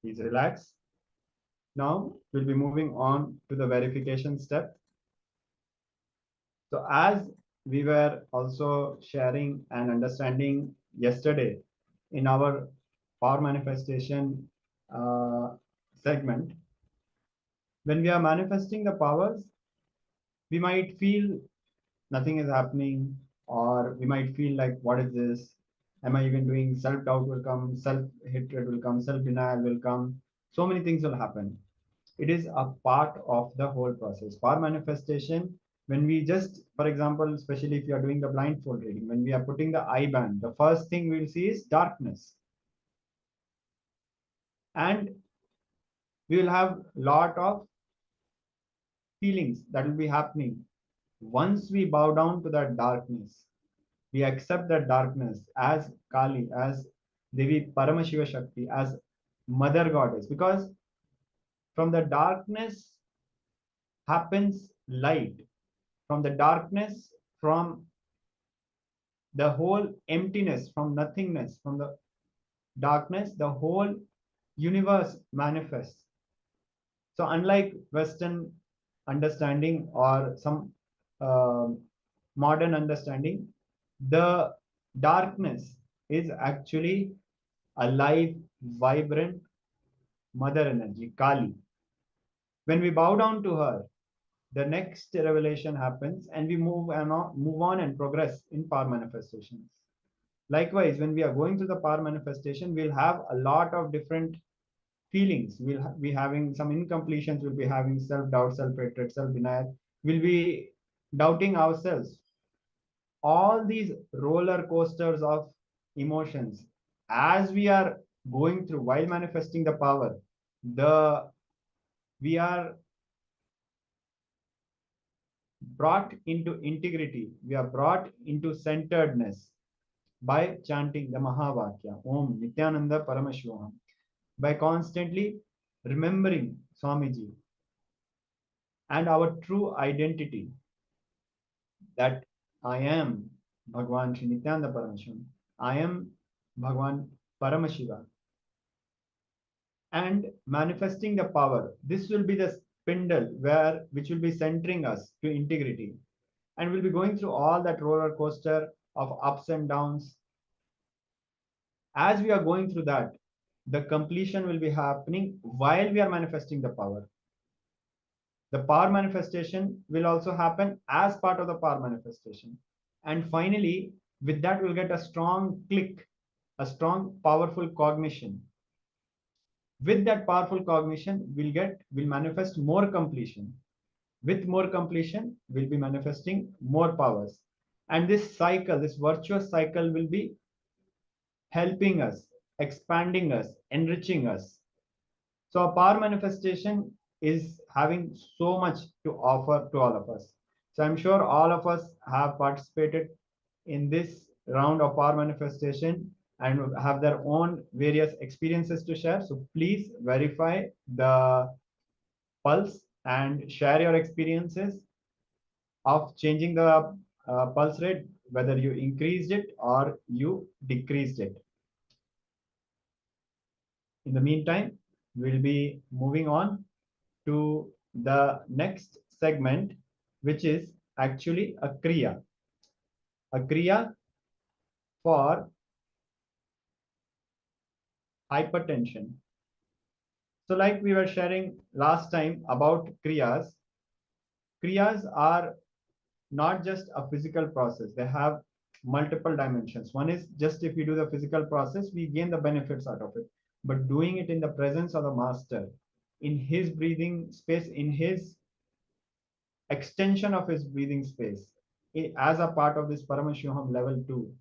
Please relax. Now we'll be moving on to the verification step. So as we were also sharing and understanding yesterday in our power manifestation segment, when we are manifesting the powers, we might feel nothing is happening, or we might feel like, what is this? Am I even doing? Self-doubt will come, self-hatred will come, self-denial will come. So many things will happen. It is a part of the whole process. Power manifestation When we just, for example, especially if you are doing the blindfold reading, when we are putting the eye band, the first thing we'll see is darkness. And we will have a lot of feelings that will be happening. Once we bow down to that darkness, we accept that darkness as Kali, as Devi Paramashiva Shakti, as Mother Goddess, because from the darkness happens light. From the darkness, from the whole emptiness, from nothingness, from the darkness, the whole universe manifests. So unlike Western understanding or some modern understanding, the darkness is actually a live, vibrant mother energy, Kali. When we bow down to her, the next revelation happens and we move on and progress in power manifestations. Likewise, when we are going through the power manifestation, we'll have a lot of different feelings. We'll be having some incompletions, we'll be having self-doubt, self-hatred, self-denial, we'll be doubting ourselves. All these roller coasters of emotions, as we are going through while manifesting the power, we are brought into integrity, we are brought into centeredness by chanting the Mahavakya, Om Nityananda Paramashivoham, by constantly remembering Swamiji and our true identity, that I am Bhagwan Shri Nityananda Paramashivam, I am Bhagwan Paramashiva, and manifesting the power. This will be the spindle which will be centering us to integrity, and we'll be going through all that roller coaster of ups and downs. As we are going through that, the completion will be happening while we are manifesting the power. The power manifestation will also happen as part of the power manifestation. And finally, with that, we'll get a strong click, a strong, powerful cognition. With that powerful cognition, we'll manifest more completion. With more completion, we'll be manifesting more powers. And this cycle, this virtuous cycle, will be helping us, expanding us, enriching us. So a power manifestation is having so much to offer to all of us. So I'm sure all of us have participated in this round of power manifestation and have their own various experiences to share. So please verify the pulse and share your experiences of changing the pulse rate, whether you increased it or you decreased it. In the meantime, we'll be moving on to the next segment, which is actually a kriya for hypertension. So like we were sharing last time about kriyas are not just a physical process. They have multiple dimensions. One is just if we do the physical process, we gain the benefits out of it. But doing it in the presence of the master, in his breathing space, in his extension of his breathing space, as a part of this Paramashivoham level 2,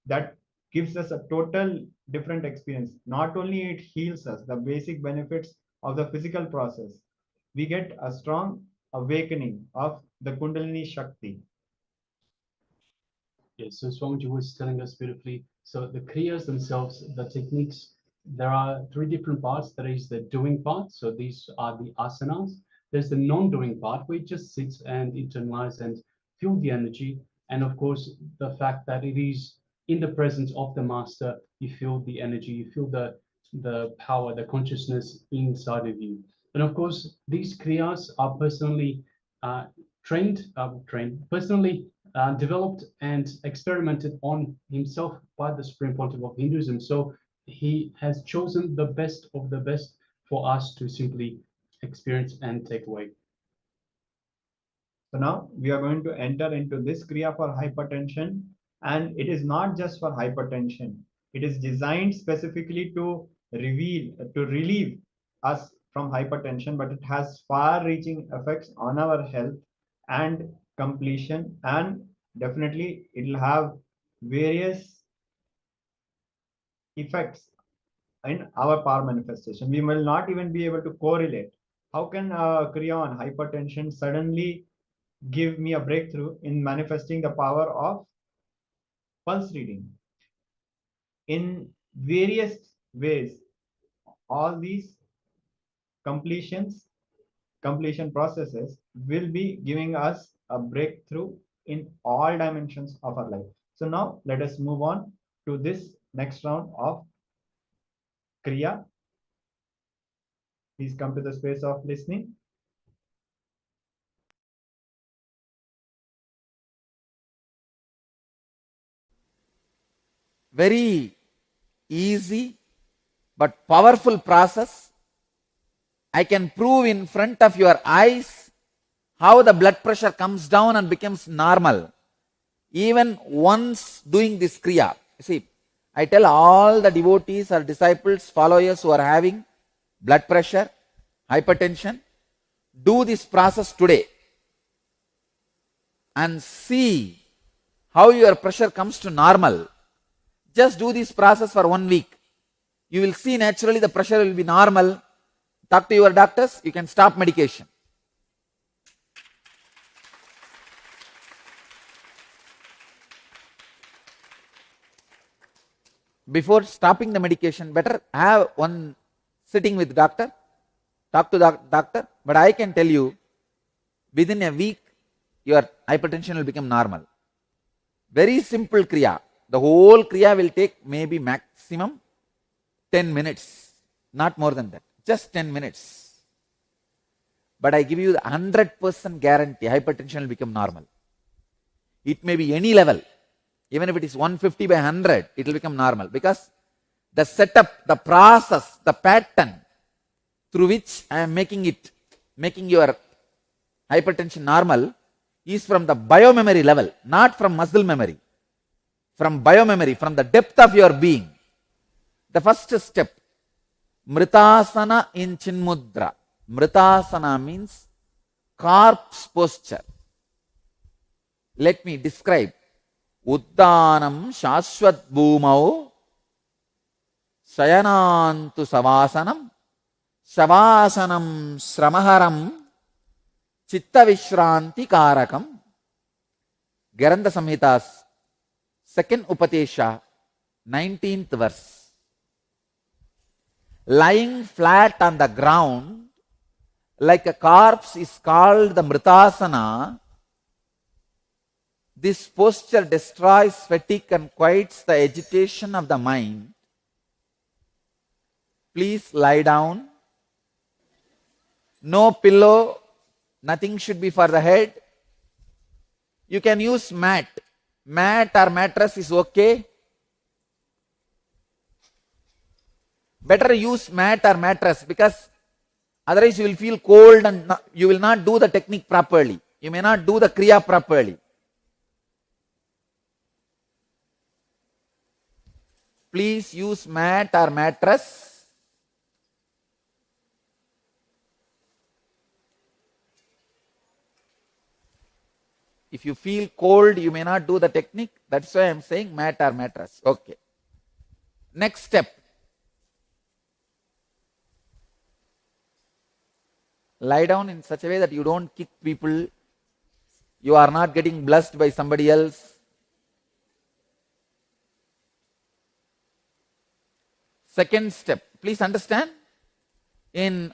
that gives us a total different experience. Not only it heals us, the basic benefits of the physical process, we get a strong awakening of the Kundalini Shakti. Yes, so Swamiji was telling us beautifully. So the kriyas themselves, the techniques, there are three different parts. There is the doing part. So these are the asanas. There's the non-doing part where it just sits and internalize and feel the energy. And of course, the fact that it is in the presence of the master, you feel the energy, you feel the power, the consciousness inside of you. And of course, these kriyas are personally personally developed and experimented on himself by the Supreme Pontiff of Hinduism. So he has chosen the best of the best for us to simply experience and take away. So now we are going to enter into this kriya for hypertension, and it is not just for hypertension. It is designed specifically to relieve us from hypertension, but it has far-reaching effects on our health and completion, and definitely it will have various effects in our power manifestation. We will not even be able to correlate. How can Kriya on hypertension suddenly give me a breakthrough in manifesting the power of pulse reading? In various ways, all these completion processes will be giving us a breakthrough in all dimensions of our life. So now let us move on to this next round of Kriya. Please come to the space of listening. Very easy but powerful process. I can prove in front of your eyes how the blood pressure comes down and becomes normal. Even once doing this Kriya. See, I tell all the devotees or disciples, followers who are having blood pressure, hypertension, do this process today and see how your pressure comes to normal. Just do this process for 1 week. You will see naturally the pressure will be normal. Talk to your doctors, you can stop medication. Before stopping the medication, better have one sitting with doctor, talk to the doctor, but I can tell you, within a week, your hypertension will become normal. Very simple Kriya. The whole Kriya will take maybe maximum 10 minutes, not more than that, just 10 minutes. But I give you the 100% guarantee, hypertension will become normal. It may be any level. Even if it is 150 by 100, it will become normal, because the setup, the process, the pattern through which I am making your hypertension normal is from the biomemory level, not from muscle memory. From biomemory, from the depth of your being. The first step, Mritasana in Chinmudra. Mritasana means corpse posture. Let me describe. Uddanam Shashvat Bhumau Shayanantu Savasanam Shavasanam Sramaharam Chitta Vishranti Karakam. Garanda Samhita's second Upatesha, 19th verse. Lying flat on the ground like a corpse is called the Mritasana. This posture destroys fatigue and quiets the agitation of the mind. Please lie down. No pillow, nothing should be for the head. You can use mat. Mat or mattress is okay. Better use mat or mattress, because otherwise you will feel cold and you will not do the technique properly. You may not do the Kriya properly. Please use mat or mattress. If you feel cold, you may not do the technique. That's why I am saying mat or mattress. Okay. Next step. Lie down in such a way that you don't kick people. You are not getting blessed by somebody else. Second step, please understand, in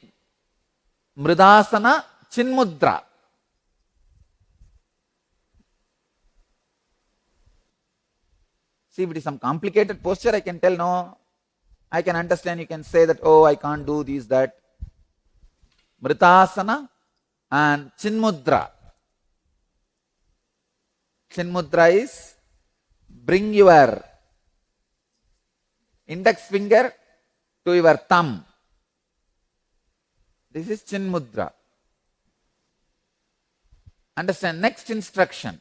Mridasana, Chinmudra. See, if it is some complicated posture, I can tell, no, I can understand, you can say that, oh, I can't do this, that. Mritasana and Chinmudra. Chinmudra is bring your index finger to your thumb. This is Chinmudra. Understand, next instruction.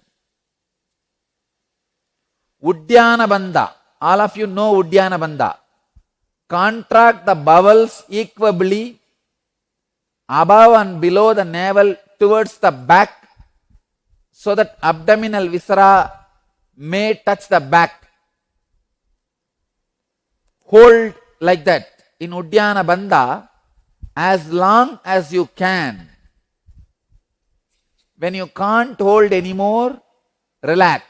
Uddiyana Bandha. All of you know Uddiyana Bandha. Contract the bowels equably above and below the navel towards the back so that abdominal viscera may touch the back. Hold like that in Uddiyana Bandha as long as you can. When you can't hold anymore, relax.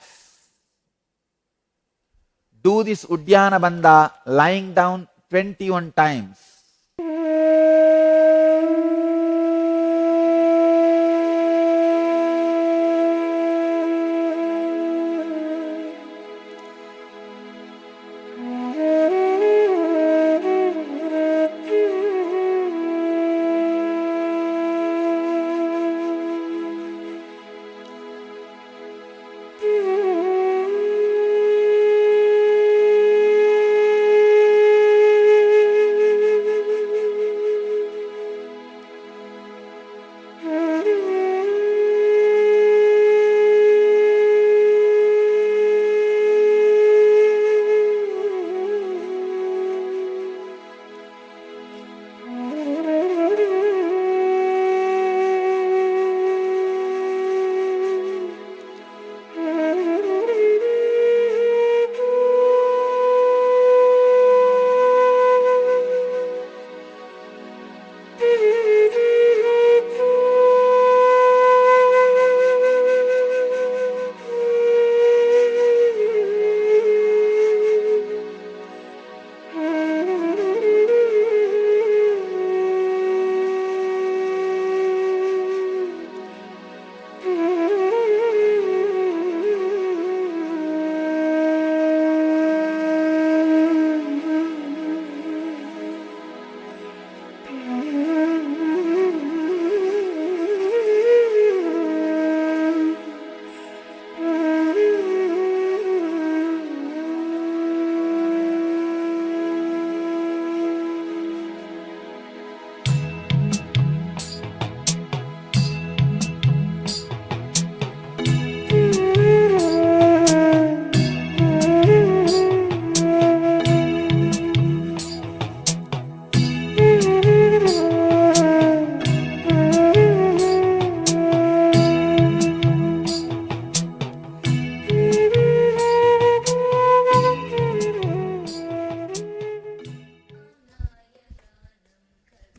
Do this Uddiyana Bandha lying down 21 times.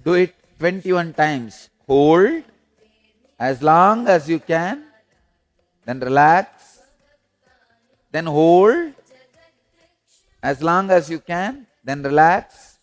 Do it 21 times. Hold as long as you can, then relax, then hold as long as you can, then relax.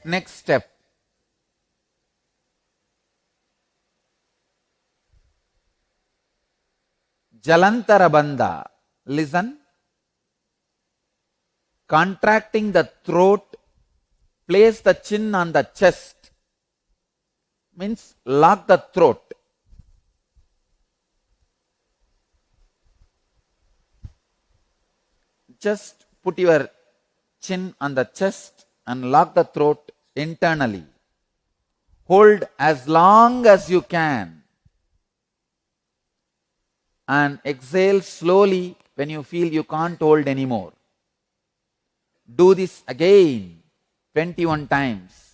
next step. Jalantara bandha. Listen. Contracting the throat, place the chin on the chest. Means lock the throat. Just put your chin on the chest and lock the throat internally. Hold as long as you can. And exhale slowly when you feel you can't hold anymore. Do this again 21 times.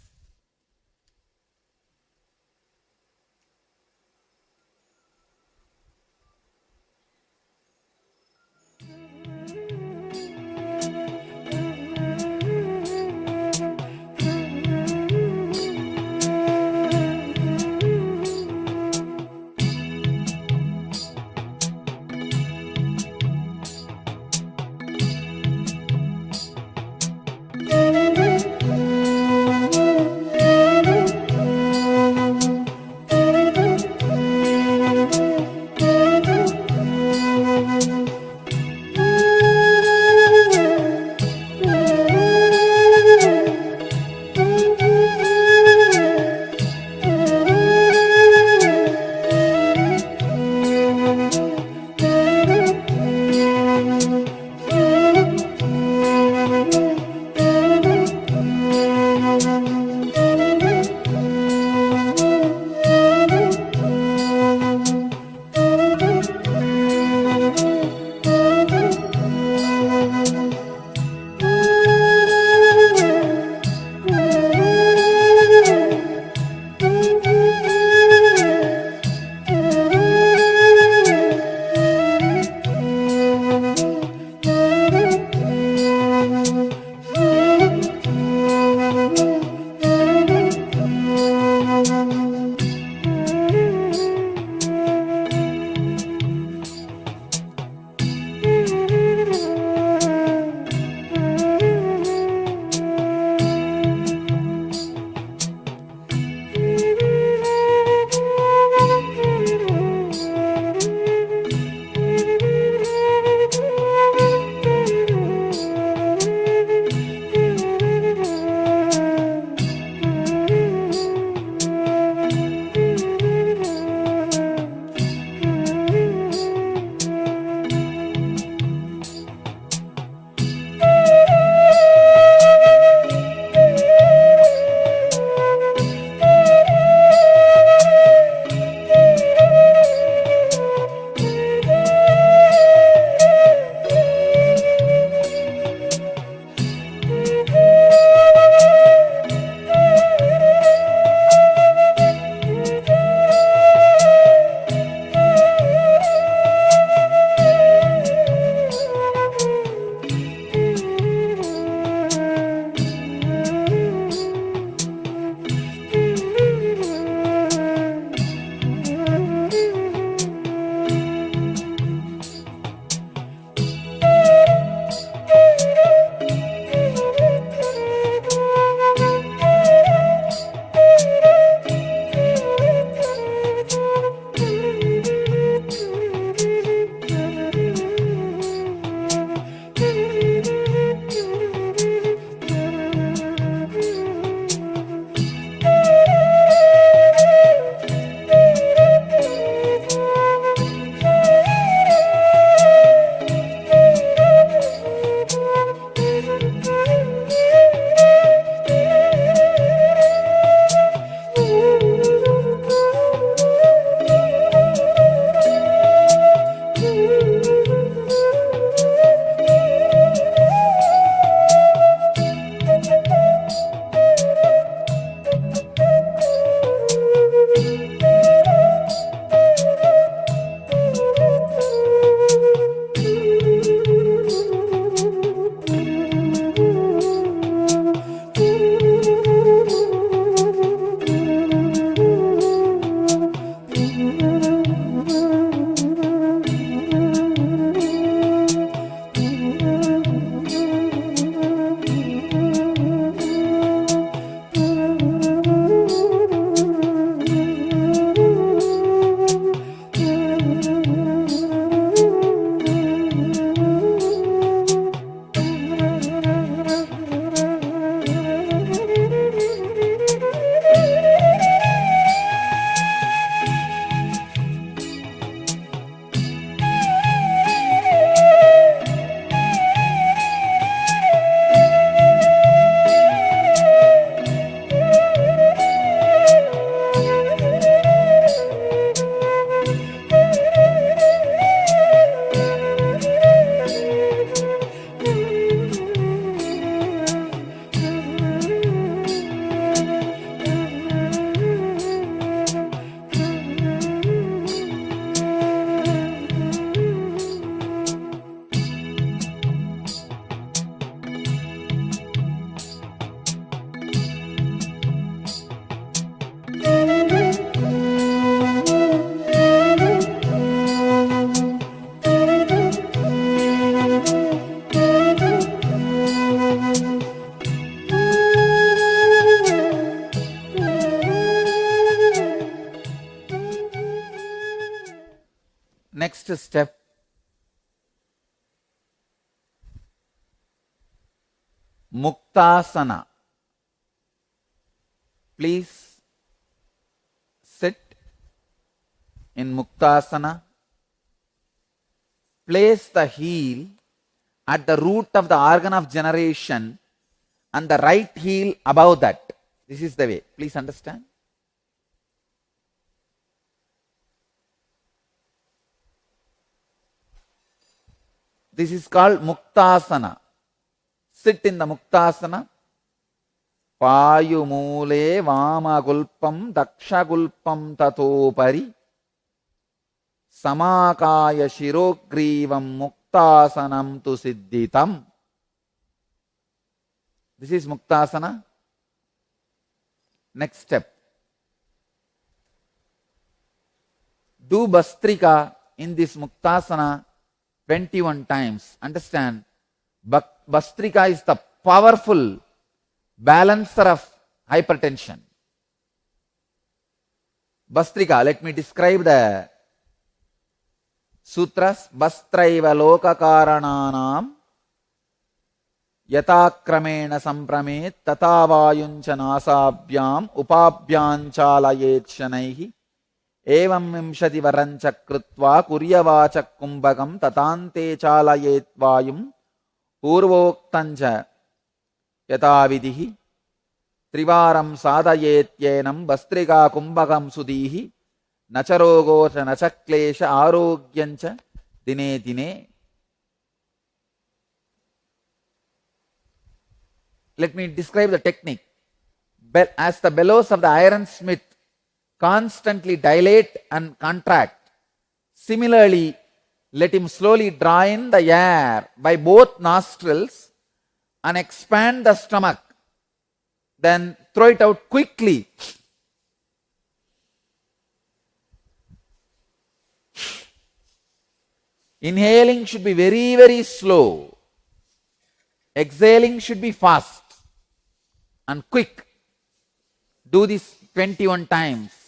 step. Muktasana. Please sit in Muktasana. Place the heel at the root of the organ of generation and the right heel above that. This is the way. Please understand. This is called Muktasana. Sit in the Muktasana. Payumule Vamagulpam Dakshagulpam Tatopari Samakaya Shirogrivam Muktasanam tu Siddhitam. This is Muktasana. Next step. Do Bastrika in this Muktasana 21 times. Understand? Bastrika is the powerful balancer of hypertension. Bastrika, let me describe the sutras. Bastraiva loka karananam yatakramena sampramet tatavayuncha nasabhyam upabhyanchalayet shanaihi evam vimshati varancha krutva kuryavacha kumbhagam tatante chalayet vayum purvoktancha yatavidihi trivaram sadayetyenam bastrika kumbhagam sudihi nacharogocha nachaklesha arogyancha dine dine. Let me describe the technique. As the bellows of the ironsmith constantly dilate and contract, similarly, let him slowly draw in the air by both nostrils and expand the stomach. Then throw it out quickly. Inhaling should be very, very slow. Exhaling should be fast and quick. Do this 21 times.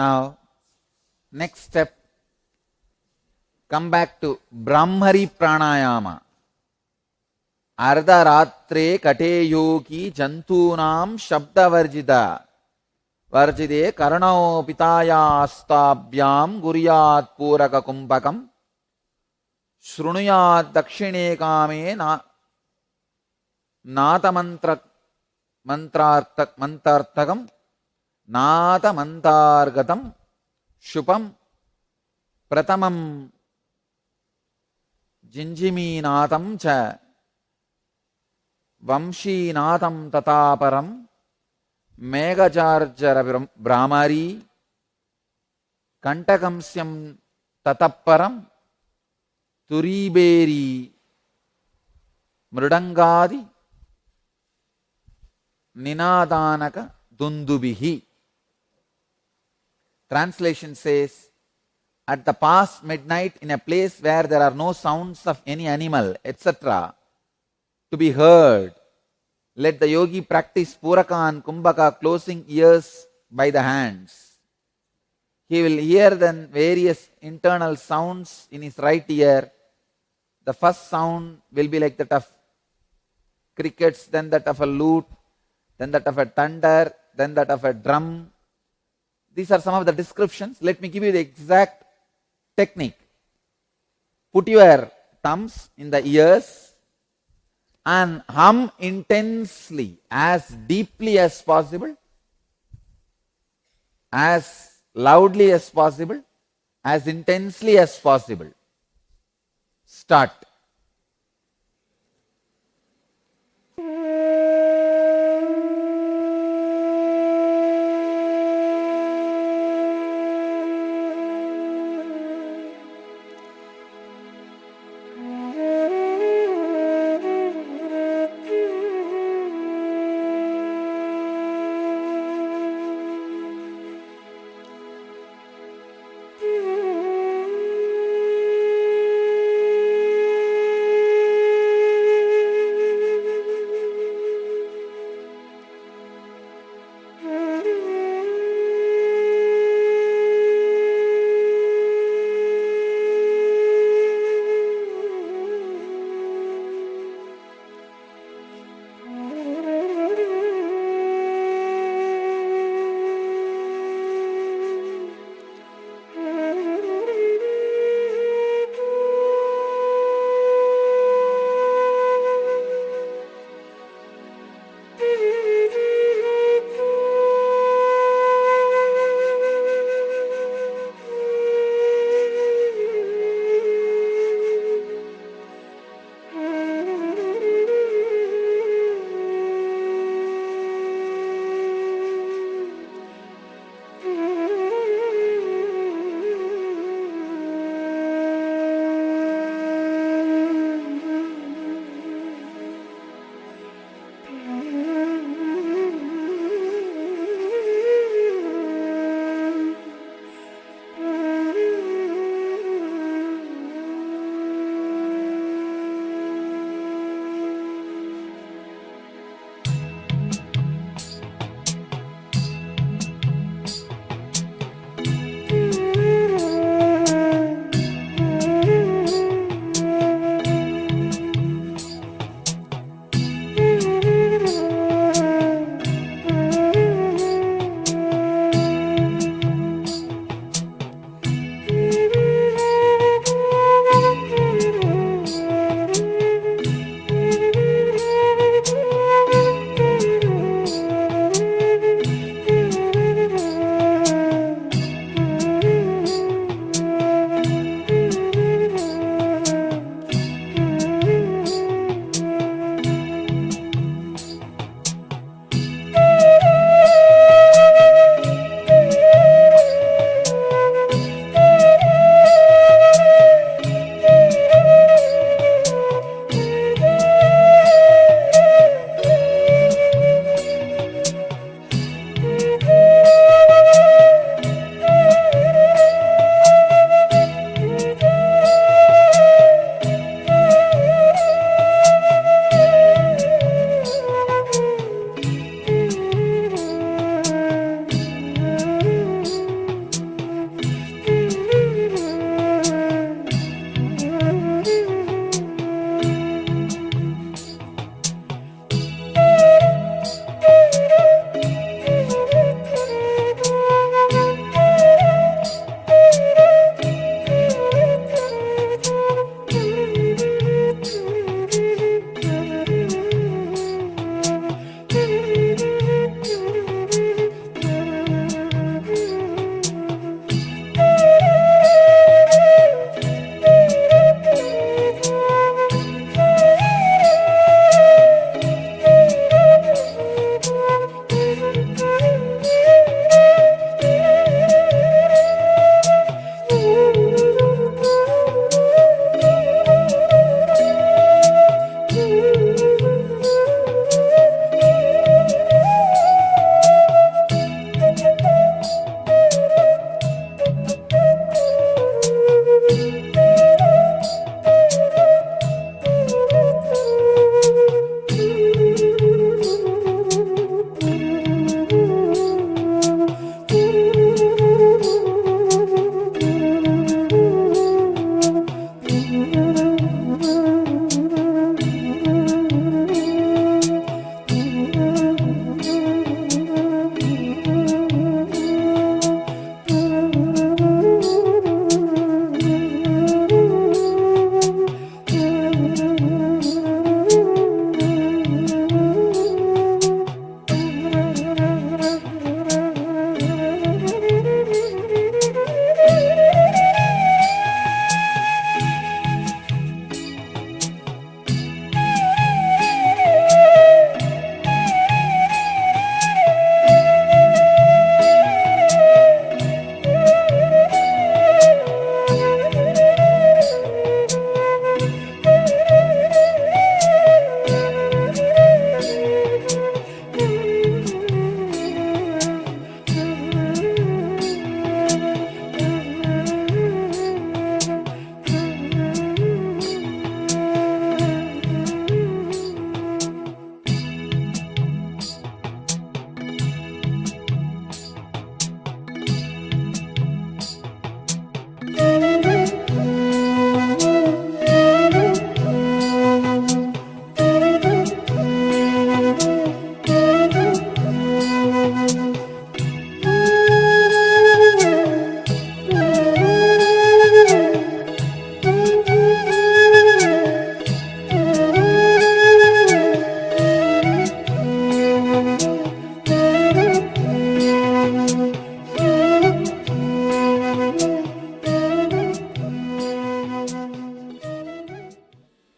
Now, next step, come back to Brahmari Pranayama. Ardharatre kate yogi jantunam shabda varjida. Varjide karanao pitaya astabhyam guryat puraka kumbhakam. Shrunuyat dakshine kame nata mantarthakam. Nata mantargatam. Shupam pratamam jinjiminatam cha vamshinatam tataparam megacharjara brahmari kantakamsyam tatapparam turiberi mridangadi ninadanaka dundubihi. Translation says, at the past midnight in a place where there are no sounds of any animal, etc., to be heard, let the yogi practice Puraka and Kumbhaka, closing ears by the hands. He will hear then various internal sounds in his right ear. The first sound will be like that of crickets, then that of a lute, then that of a thunder, then that of a drum. These are some of the descriptions. Let me give you the exact technique. Put your thumbs in the ears and hum intensely, as deeply as possible, as loudly as possible, as intensely as possible. Start.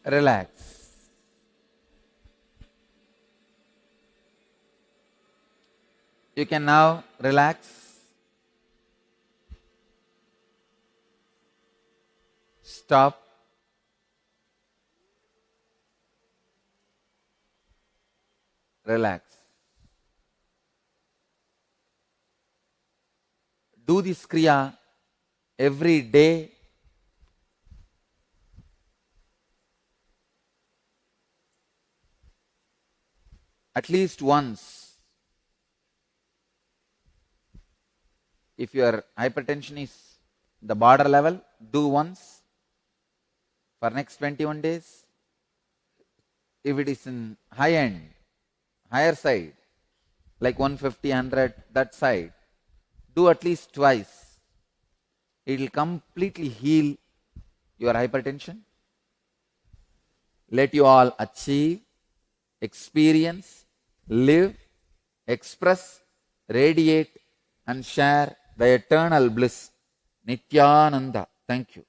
relax. You can now relax. Stop. Relax. Do this kriya every day. At least once. If your hypertension is the border level, do once for next 21 days. If it is in high end, higher side, like 150, 100, that side, do at least twice. It will completely heal your hypertension. Let you all achieve, experience, live, express, radiate, and share the eternal bliss. Nityananda. Thank you.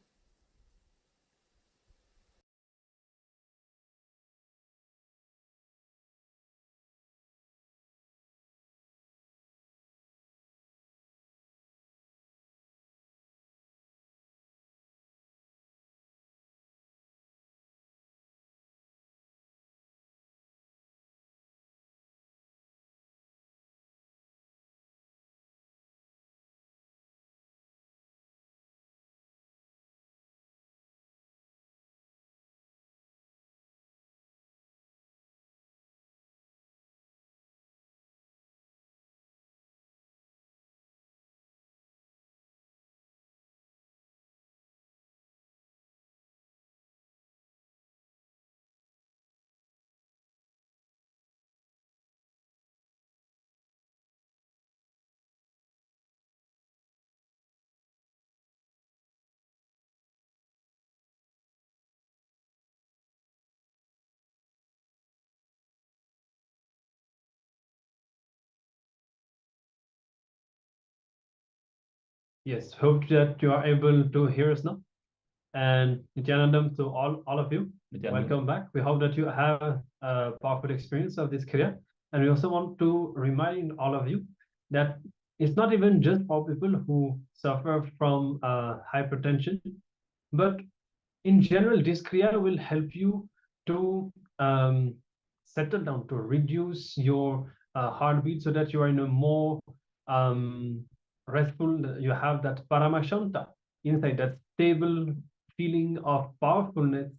Yes, hope that you are able to hear us now. And Nityanandam to all of you, welcome back. We hope that you have a powerful experience of this Kriya. And we also want to remind all of you that it's not even just for people who suffer from hypertension, but in general, this Kriya will help you to settle down, to reduce your heartbeat so that you are in a more restful, you have that paramashanta inside, that stable feeling of powerfulness.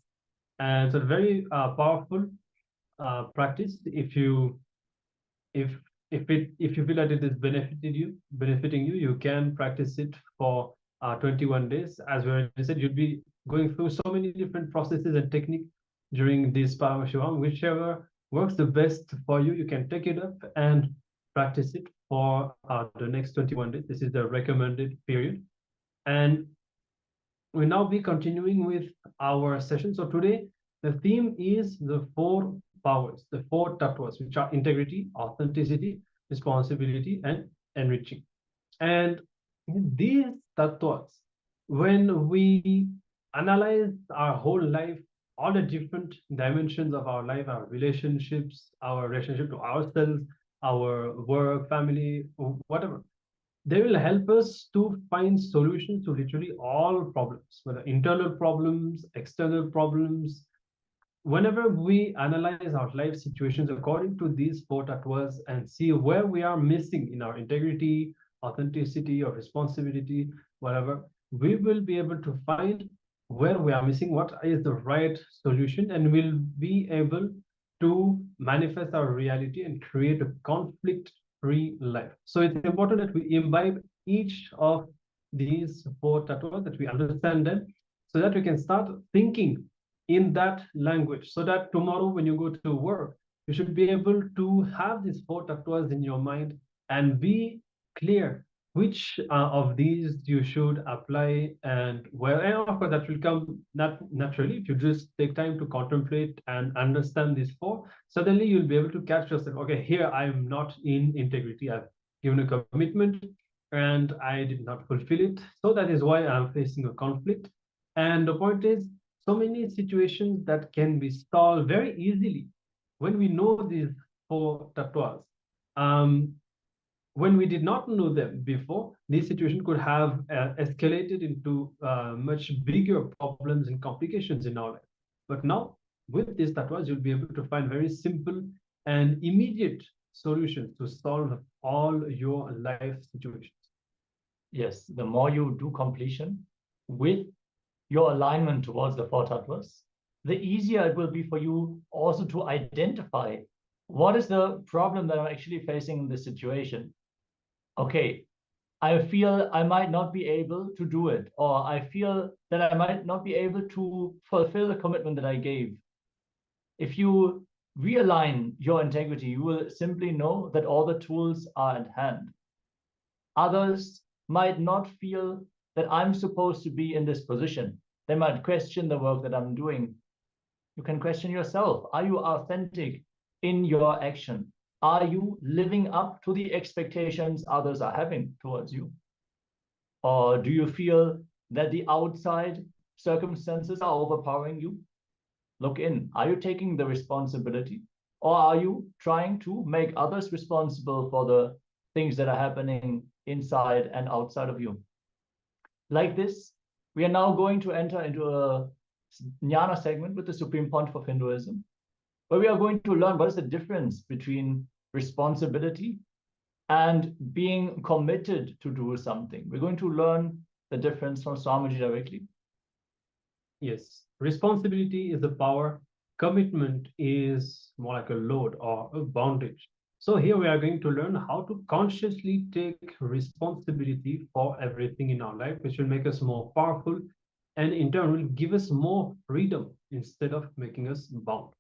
And so very powerful practice. If you feel that it is benefiting you, you can practice it for 21 days. As we already said, you'll be going through so many different processes and techniques during this Paramashivoham. Whichever works the best for you, you can take it up and practice it for the next 21 days. This is the recommended period. And we'll now be continuing with our session. So today, the theme is the 4 powers, the 4 tattvas, which are integrity, authenticity, responsibility, and enriching. And these tattvas, when we analyze our whole life, all the different dimensions of our life, our relationships, our relationship to ourselves, our work, family, whatever, they will help us to find solutions to literally all problems, whether internal problems, external problems. Whenever we analyze our life situations according to these 4 tattvas and see where we are missing in our integrity, authenticity, or responsibility, whatever, we will be able to find where we are missing, what is the right solution, and we'll be able to manifest our reality and create a conflict-free life. So it's important that we imbibe each of these 4 tattvas, that we understand them, so that we can start thinking in that language, so that tomorrow when you go to work, you should be able to have these 4 tattvas in your mind and be clear which of these you should apply and where. And of course, that will come naturally if you just take time to contemplate and understand these 4. Suddenly you'll be able to catch yourself, okay, here I am not in integrity. I've given a commitment and I did not fulfill it, so that is why I'm facing a conflict. And the point is, so many situations that can be solved very easily when we know these four tattvas. When we did not know them before, this situation could have escalated into much bigger problems and complications in our life. But now, with these tattvas, you'll be able to find very simple and immediate solutions to solve all your life situations. Yes, the more you do completion with your alignment towards the four tattvas, the easier it will be for you also to identify what is the problem that I'm actually facing in this situation. Okay, I feel I might not be able to do it, or I feel that I might not be able to fulfill the commitment that I gave. If you realign your integrity, you will simply know that all the tools are at hand. Others might not feel that I'm supposed to be in this position. They might question the work that I'm doing. You can question yourself. Are you authentic in your action? Are you living up to the expectations others are having towards you? Or do you feel that the outside circumstances are overpowering you? Look in. Are you taking the responsibility? Or are you trying to make others responsible for the things that are happening inside and outside of you? Like this, we are now going to enter into a jnana segment with the Supreme Pontiff of Hinduism, where we are going to learn what is the difference between responsibility and being committed to do something. We're going to learn the difference from Swamiji directly. Yes, responsibility is a power, commitment is more like a load or a bondage. So here we are going to learn how to consciously take responsibility for everything in our life, which will make us more powerful and in turn will give us more freedom instead of making us bound.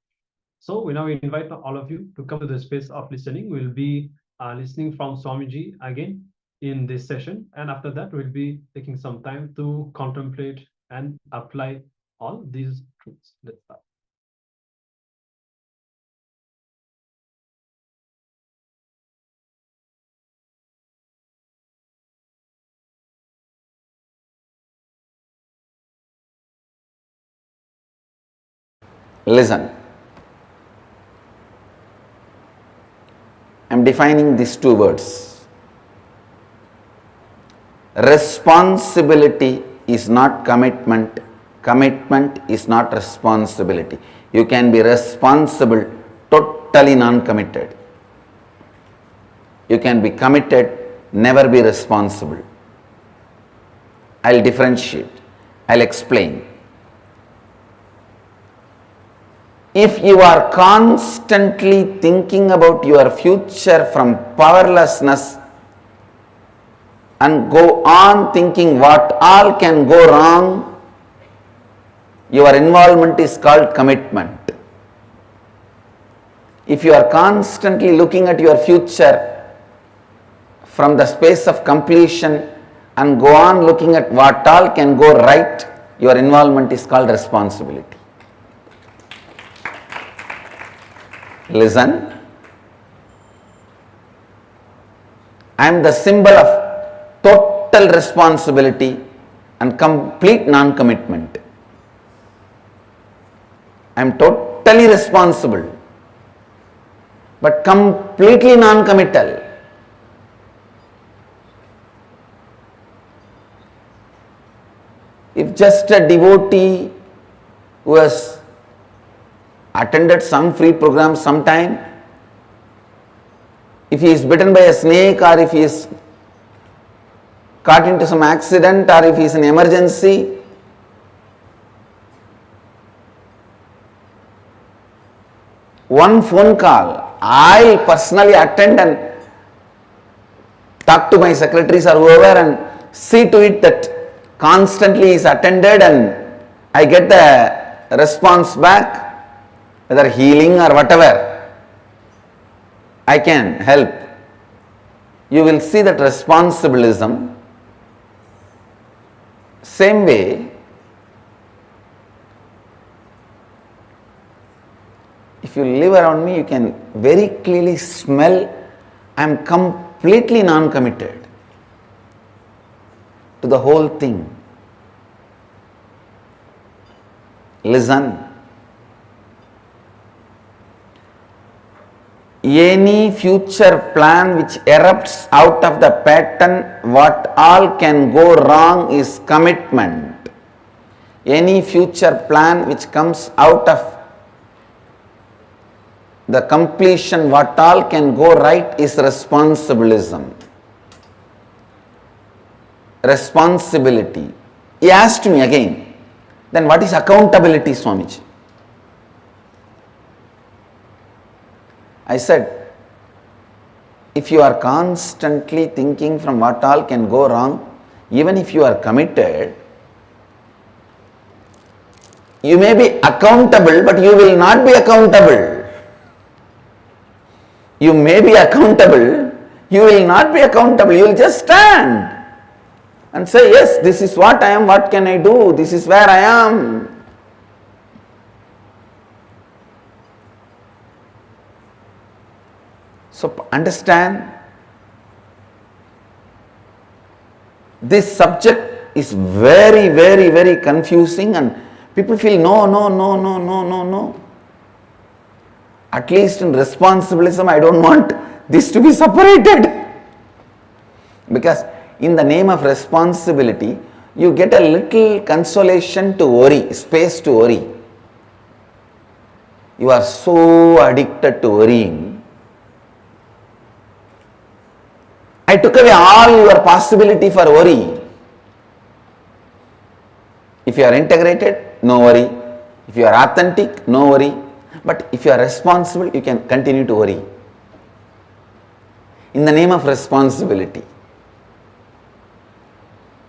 So we now invite all of you to come to the space of listening. We'll be listening from Swamiji again in this session. And after that, we'll be taking some time to contemplate and apply all these truths. Let's start. Listen. I am defining these two words. Responsibility is not commitment. Commitment is not responsibility. You can be responsible, totally non-committed. You can be committed, never be responsible. I'll differentiate. I'll explain. If you are constantly thinking about your future from powerlessness and go on thinking what all can go wrong, your involvement is called commitment. If you are constantly looking at your future from the space of completion and go on looking at what all can go right, your involvement is called responsibility. Listen, I am the symbol of total responsibility and complete non-commitment. I am totally responsible but completely non-committal. If just a devotee who has attended some free program sometime, if he is bitten by a snake or if he is caught into some accident or if he is in emergency, one phone call, I personally attend and talk to my secretaries or whoever and see to it that constantly is attended and I get the response back, whether healing or whatever, I can help. You will see that responsibilism. Same way, if you live around me, you can very clearly smell I am completely non-committed to the whole thing. Listen. Any future plan which erupts out of the pattern, what all can go wrong is commitment. Any future plan which comes out of the completion, what all can go right is responsibilism. Responsibility. He asked me again, then what is accountability, Swamiji? I said, if you are constantly thinking from what all can go wrong, even if you are committed, you may be accountable, but you will not be accountable. You may be accountable, you will not be accountable. You will just stand and say, yes, this is what I am, what can I do? This is where I am. So understand, this subject is very, very, very confusing and people feel no. At least in responsibilism, I don't want this to be separated. Because in the name of responsibility, you get a little consolation to worry, space to worry. You are so addicted to worrying. I took away all your possibility for worry. If you are integrated, no worry. If you are authentic, no worry. But if you are responsible, you can continue to worry. In the name of responsibility.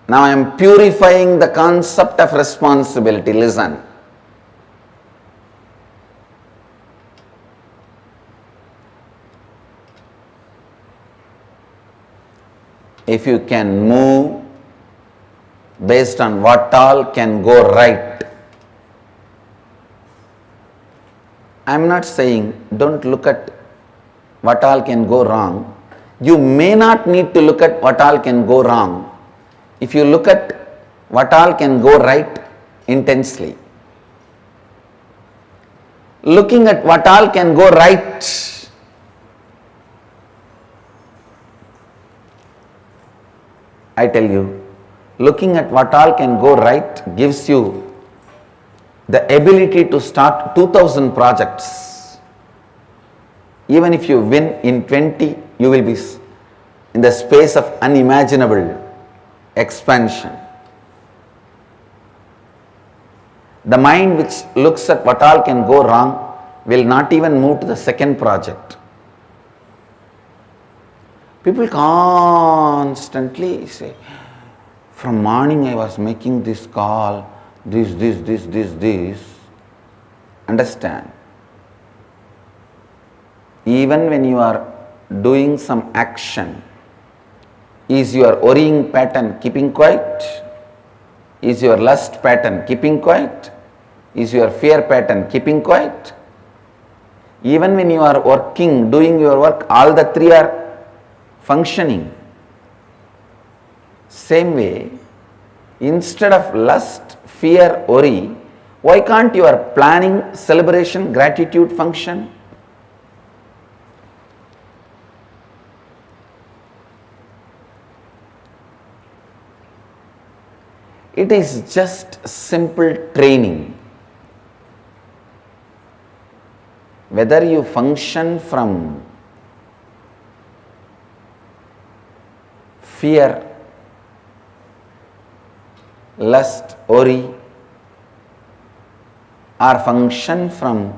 Now I am purifying the concept of responsibility. Listen. If you can move based on what all can go right, I am not saying don't look at what all can go wrong. You may not need to look at what all can go wrong if you look at what all can go right intensely. Looking at what all can go right, I tell you, looking at what all can go right gives you the ability to start 2000 projects. Even if you win in 20, you will be in the space of unimaginable expansion. The mind which looks at what all can go wrong will not even move to the second project. People constantly say, from morning I was making this call, this. Understand. Even when you are doing some action, is your worrying pattern keeping quiet? Is your lust pattern keeping quiet? Is your fear pattern keeping quiet? Even when you are working, doing your work, all the three are functioning. Same way, instead of lust, fear, worry, why can't your planning, celebration, gratitude function? It is just simple training. Whether you function from fear, lust, worry, or function from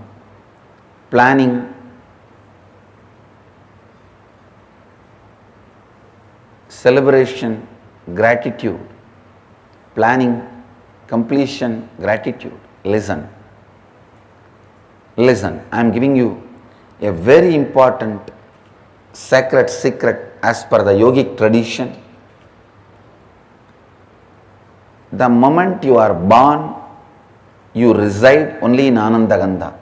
planning, celebration, gratitude, planning, completion, gratitude. Listen. I am giving you a very important sacred secret as per the yogic tradition. The moment you are born, you reside only in Anandagandha.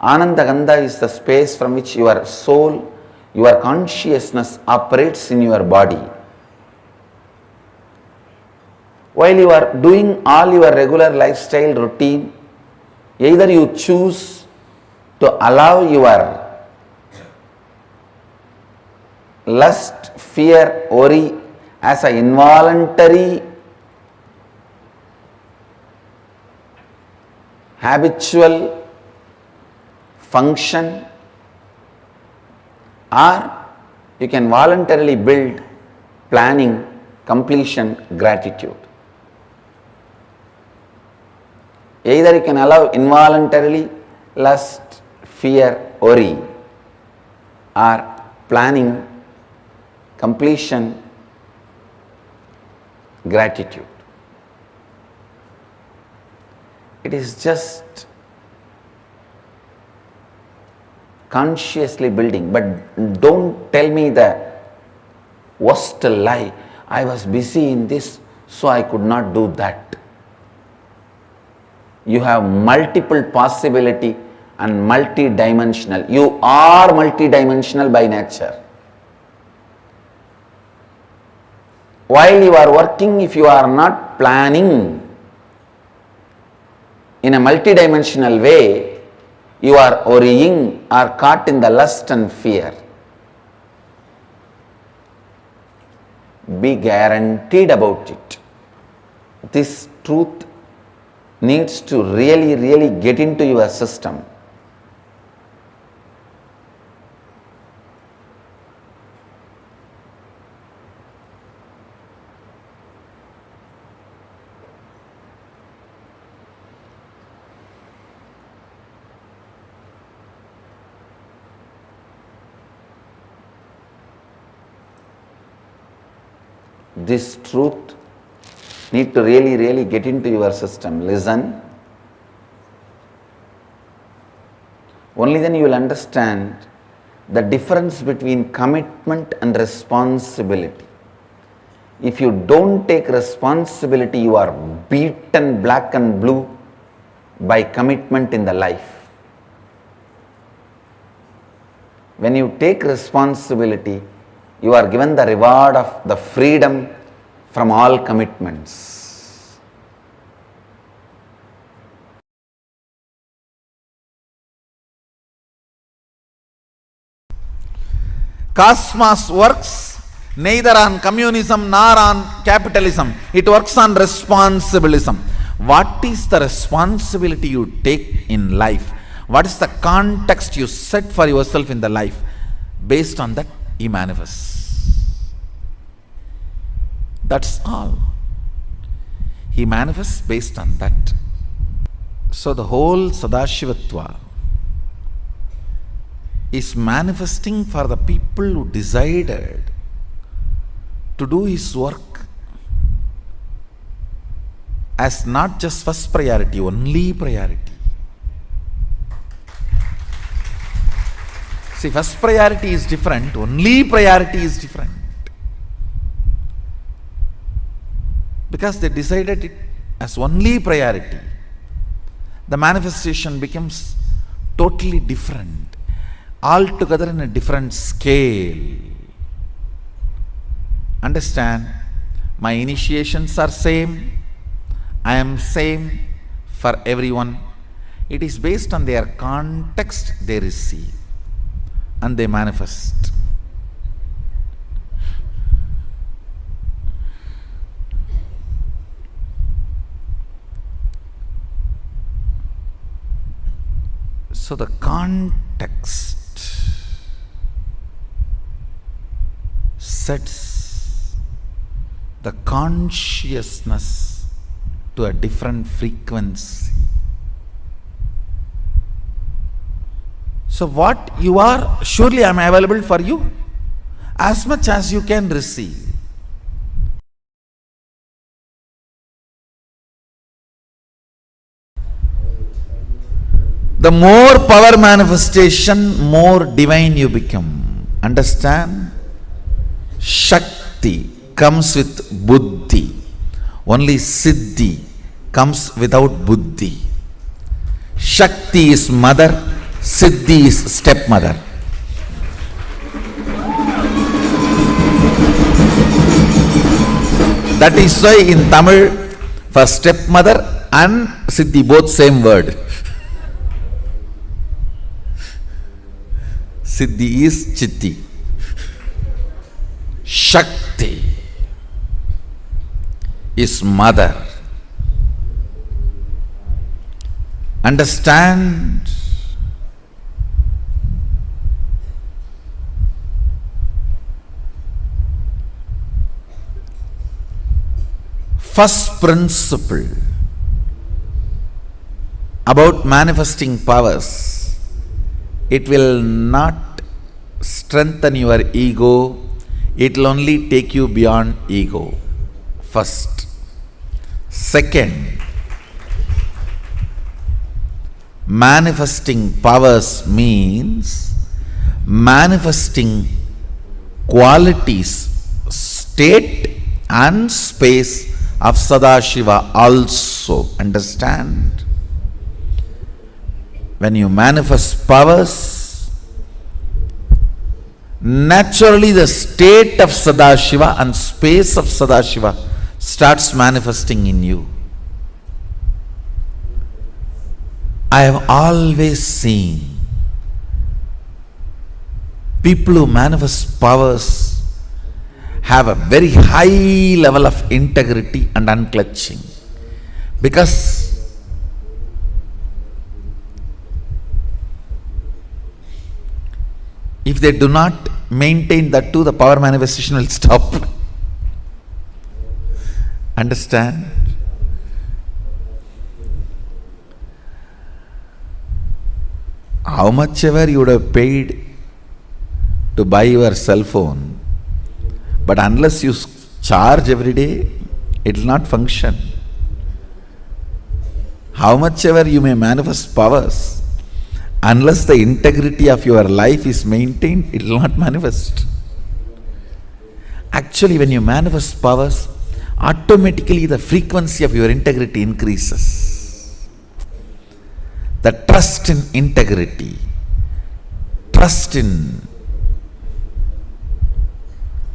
Anandagandha is the space from which your soul, your consciousness operates in your body. While you are doing all your regular lifestyle routine, Either you choose to allow your lust, fear, worry as an involuntary, habitual function, or you can voluntarily build planning, completion, gratitude. Either you can allow involuntarily lust, fear, worry, or planning, completion, gratitude. It is just consciously building, but don't tell me the worst lie. I was busy in this, so I could not do that. You have multiple possibility and multi-dimensional. You are multi-dimensional by nature. While you are working, if you are not planning in a multi-dimensional way, you are worrying or caught in the lust and fear. Be guaranteed about it. This truth needs to really get into your system. This truth need to really get into your system. Listen. Only then you will understand the difference between commitment and responsibility. If you don't take responsibility, you are beaten black and blue by commitment in the life. When you take responsibility, you are given the reward of the freedom from all commitments. Cosmos works neither on communism nor on capitalism. It works on responsibilism. What is the responsibility you take in life? What is the context you set for yourself in the life? Based on that, he manifests. That's all. He manifests based on that. So the whole Sadashivatva is manifesting for the people who decided to do his work as not just first priority, only priority. See, first priority is different, only priority is different. Because they decided it as only priority, the manifestation becomes totally different, altogether in a different scale. Understand, my initiations are same, I am same for everyone. It is based on their context they receive and they manifest. So the context sets the consciousness to a different frequency. So what you are, surely I am available for you as much as you can receive. The more power manifestation, more divine you become. Understand? Shakti comes with buddhi. Only siddhi comes without buddhi. Shakti is mother, siddhi is stepmother. That is why in Tamil, for stepmother and siddhi both same word. Siddhi is Chitti. Shakti is mother. Understand? First principle about manifesting powers, it will not strengthen your ego, it will only take you beyond ego. First. Second, manifesting powers means manifesting qualities, state and space of Sadashiva also. Understand? When you manifest powers, naturally the state of Sadashiva and space of Sadashiva starts manifesting in you. I have always seen people who manifest powers have a very high level of integrity and unclutching, because if they do not maintain that too, the power manifestation will stop. Understand? How much ever you would have paid to buy your cell phone, but unless you charge every day, it will not function. How much ever you may manifest powers, unless the integrity of your life is maintained, it will not manifest. Actually, when you manifest powers, automatically the frequency of your integrity increases. The trust in integrity, trust in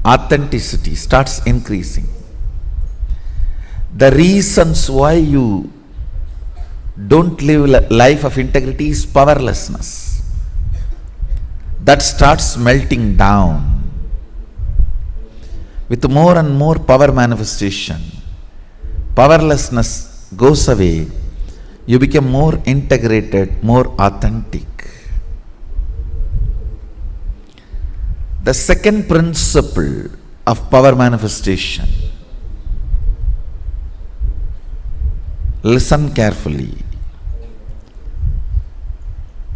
authenticity starts increasing. The reasons why you don't live a life of integrity is powerlessness. That starts melting down. With more and more power manifestation, powerlessness goes away. You become more integrated, more authentic. The second principle of power manifestation, listen carefully.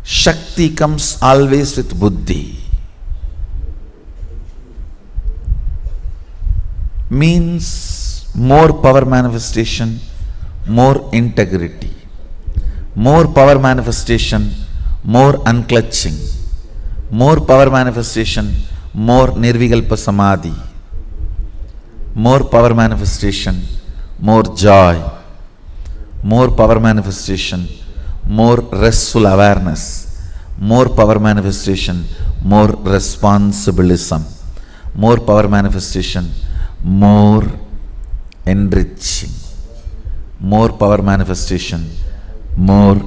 Shakti comes always with buddhi. Means more power manifestation, more integrity. More power manifestation, more unclutching. More power manifestation, more nirvikalpa samadhi. More power manifestation, more joy. More power manifestation, more restful awareness. More power manifestation, more responsibilism. More power manifestation, more enriching. More power manifestation, more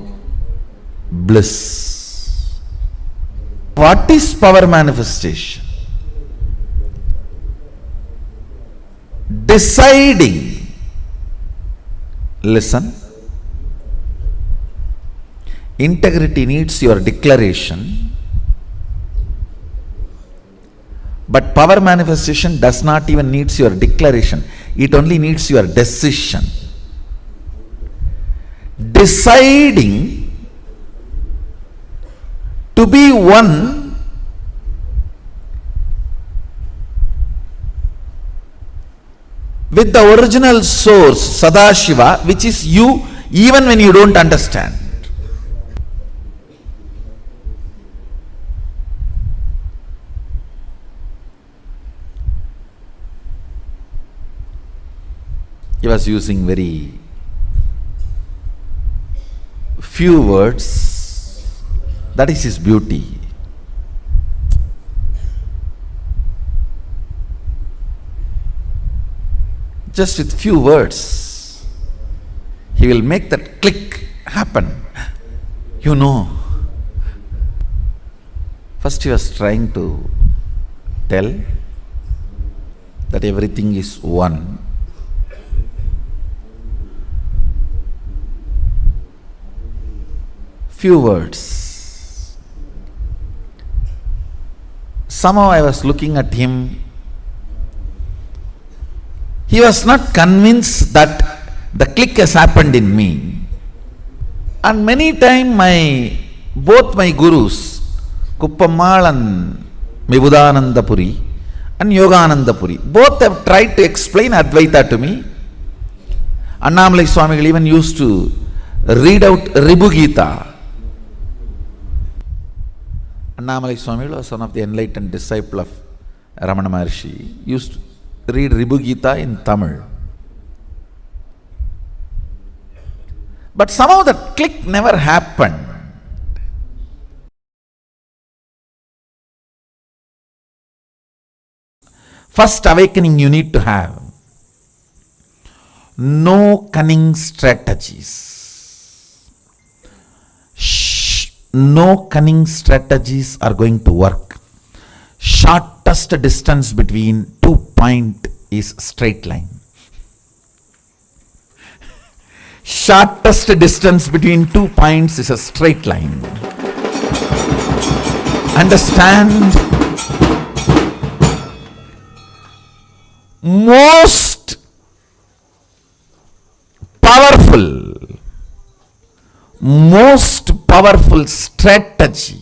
bliss. What is power manifestation? Deciding. Listen. Integrity needs your declaration, but power manifestation does not even need your declaration. It only needs your decision. Deciding to be one with the original source, Sadashiva, which is you, even when you don't understand. He was using very few words. That is his beauty. Just with few words, he will make that click happen. You know. First he was trying to tell that everything is one. Few words. Somehow I was looking at him. He was not convinced that the click has happened in me. And many times both my gurus, Kuppammal and Vibudanandapuri and Yoganandapuri, both have tried to explain Advaita to me. Annamalai Swamigal even used to read out Ribu Gita. Annamalai Swamigal was one of the enlightened disciple of Ramana Maharshi. Used to read Ribu Gita in Tamil. But somehow that click never happened. First awakening you need to have. No cunning strategies. No cunning strategies are going to work. Shortest distance between 2 points is straight line. Shortest distance between 2 points is a straight line. Understand? Most powerful strategy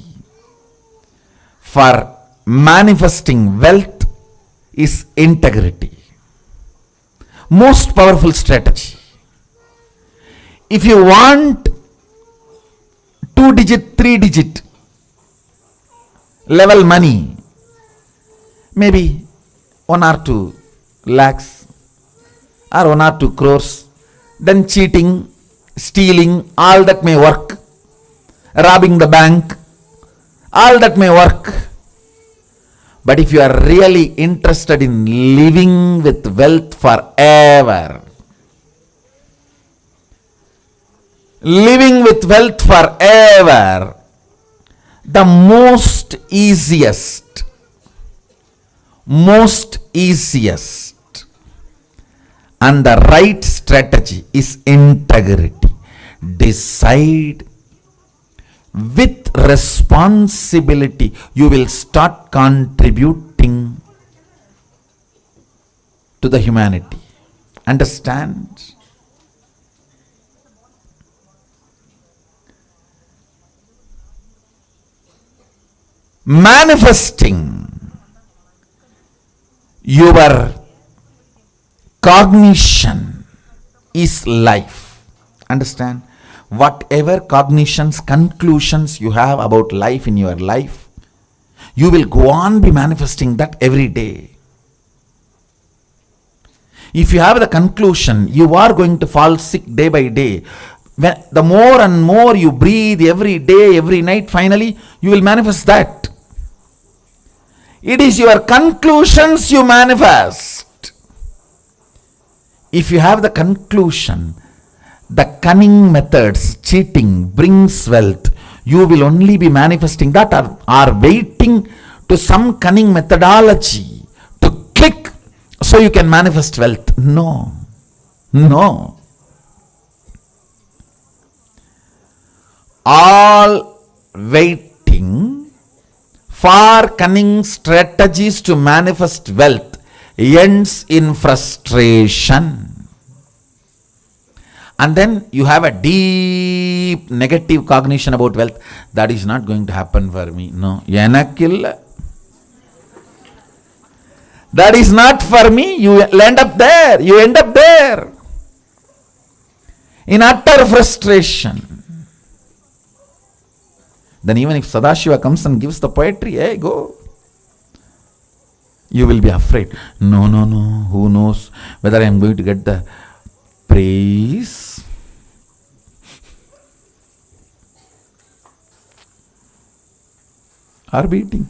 for manifesting wealth is integrity. Most powerful strategy. If you want 2-digit, 3-digit level money, maybe 1 or 2 lakhs or 1 or 2 crores, then cheating, stealing, all that may work. Robbing the bank, all that may work. But if you are really interested in living with wealth forever, living with wealth forever, the most easiest and the right strategy is integrity. Decide with responsibility. You will start contributing to the humanity. Understand? Manifesting your cognition is life. Understand? Whatever cognitions, conclusions you have about life in your life, you will go on be manifesting that every day. If you have the conclusion, you are going to fall sick day by day. The more and more you breathe every day, every night, finally you will manifest that. It is your conclusions you manifest. If you have the conclusion, the cunning methods, cheating brings wealth, you will only be manifesting that, or waiting to some cunning methodology to click so you can manifest wealth. No. All waiting for cunning strategies to manifest wealth ends in frustration. And then you have a deep negative cognition about wealth. That is not going to happen for me. No. That is not for me. You end up there. In utter frustration. Then even if Sadashiva comes and gives the poetry, hey, go. You will be afraid. No. Who knows whether I am going to get the praise. Or beating.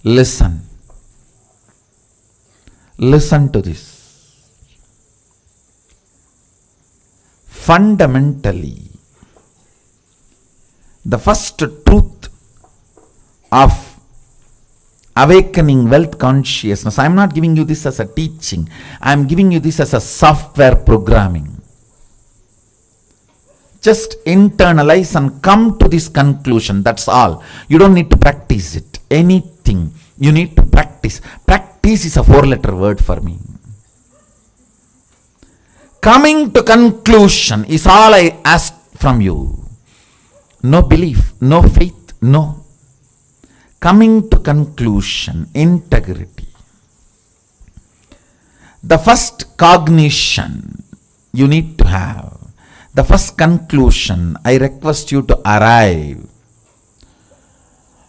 Listen to this. Fundamentally, the first truth of awakening wealth consciousness. I am not giving you this as a teaching. I am giving you this as a software programming. Just internalize and come to this conclusion. That's all. You don't need to practice it. Anything you need to practice. Practice is a 4-letter word for me. Coming to conclusion is all I ask from you. No belief, no faith, no. Coming to conclusion, integrity. The first cognition you need to have. The first conclusion I request you to arrive.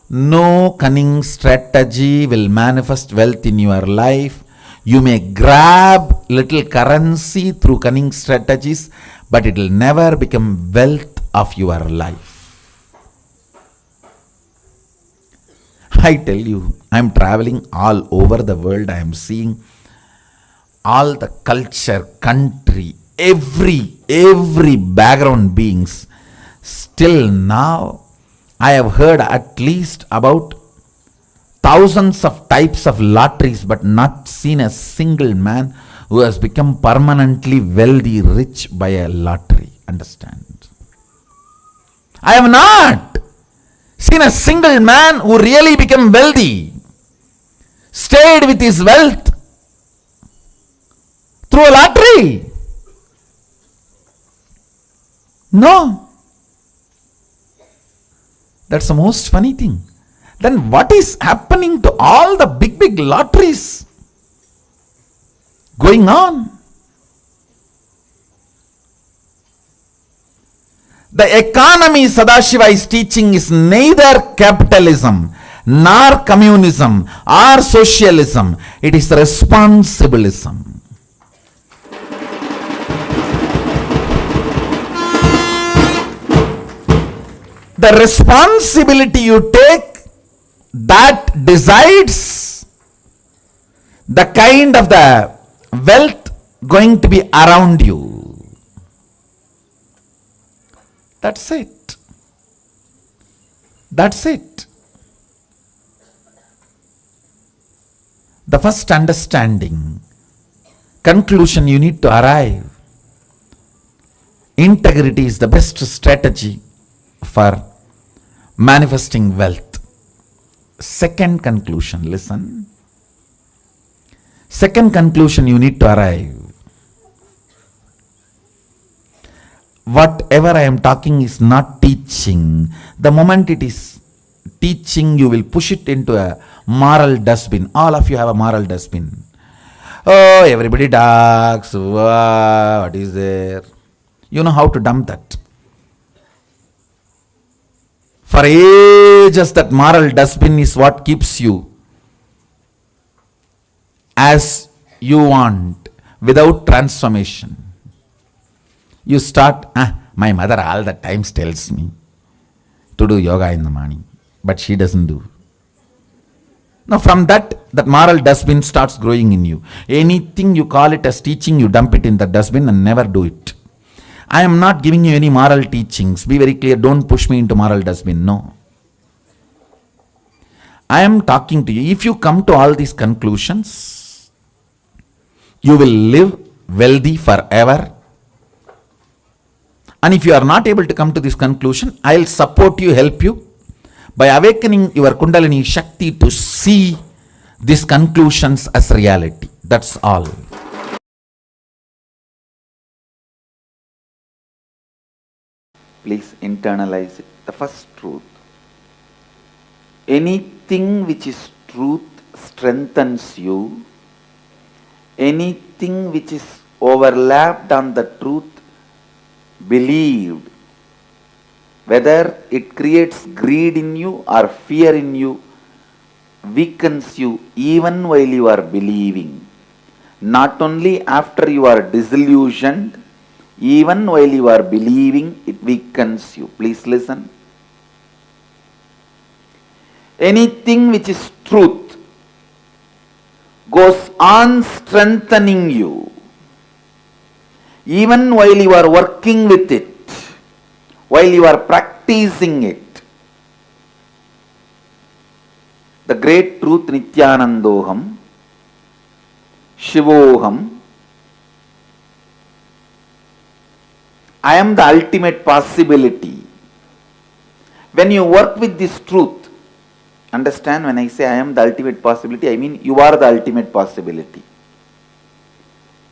No cunning strategy will manifest wealth in your life. You may grab little currency through cunning strategies, but it will never become wealth of your life. I tell you, I am traveling all over the world. I am seeing all the culture, country, every background beings. Still now, I have heard at least about thousands of types of lotteries, but not seen a single man who has become permanently wealthy, rich by a lottery. Understand? I have not seen a single man who really became wealthy, stayed with his wealth through a lottery. No. That's the most funny thing. Then what is happening to all the big lotteries going on? The economy Sadashiva is teaching is neither capitalism, nor communism, or socialism. It is responsibilism. The responsibility you take, that decides the kind of the wealth going to be around you. That's it. That's it. The first understanding, conclusion you need to arrive. Integrity is the best strategy for manifesting wealth. Second conclusion, listen. Second conclusion you need to arrive. Whatever I am talking is not teaching. The moment it is teaching, you will push it into a moral dustbin. All of you have a moral dustbin. Oh, everybody talks. What is there? You know how to dump that. For ages, that moral dustbin is what keeps you as you want, without transformation. You start, my mother all the times tells me to do yoga in the morning, but she doesn't do. Now from that moral dustbin starts growing in you. Anything you call it as teaching, you dump it in the dustbin and never do it. I am not giving you any moral teachings. Be very clear, don't push me into moral dustbin. No. I am talking to you. If you come to all these conclusions, you will live wealthy forever. And if you are not able to come to this conclusion, I will support you, help you by awakening your Kundalini Shakti to see these conclusions as reality. That's all. Please internalize it. The first truth. Anything which is truth strengthens you. Anything which is overlapped on the truth, believed, whether it creates greed in you or fear in you, weakens you even while you are believing. Not only after you are disillusioned, even while you are believing, it weakens you. Please listen. Anything which is truth goes on strengthening you. Even while you are working with it, while you are practicing it, The great truth Nityanandoham, Shivoham, I am the ultimate possibility. When you work with this truth, understand, when I say I am the ultimate possibility, I mean you are the ultimate possibility.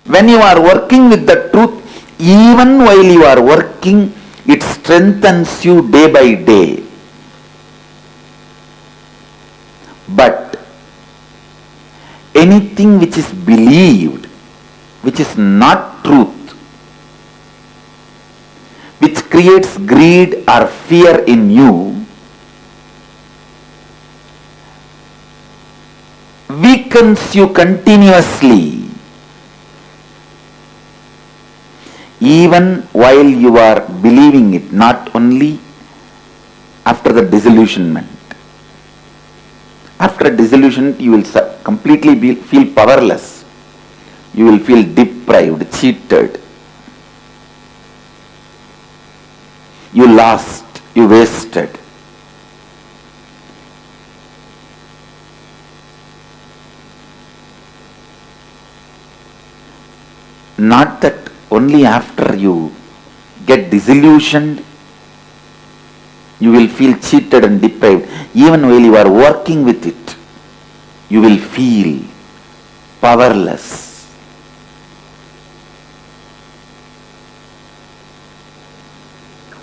When you are working with the truth, even while you are working, it strengthens you day by day. But anything which is believed, which is not truth, which creates greed or fear in you, weakens you continuously. Even while you are believing it, not only after the disillusionment. After disillusionment, you will completely feel powerless. You will feel deprived, cheated. You lost, you wasted. Not that only after you get disillusioned, you will feel cheated and deprived. Even while you are working with it, you will feel powerless.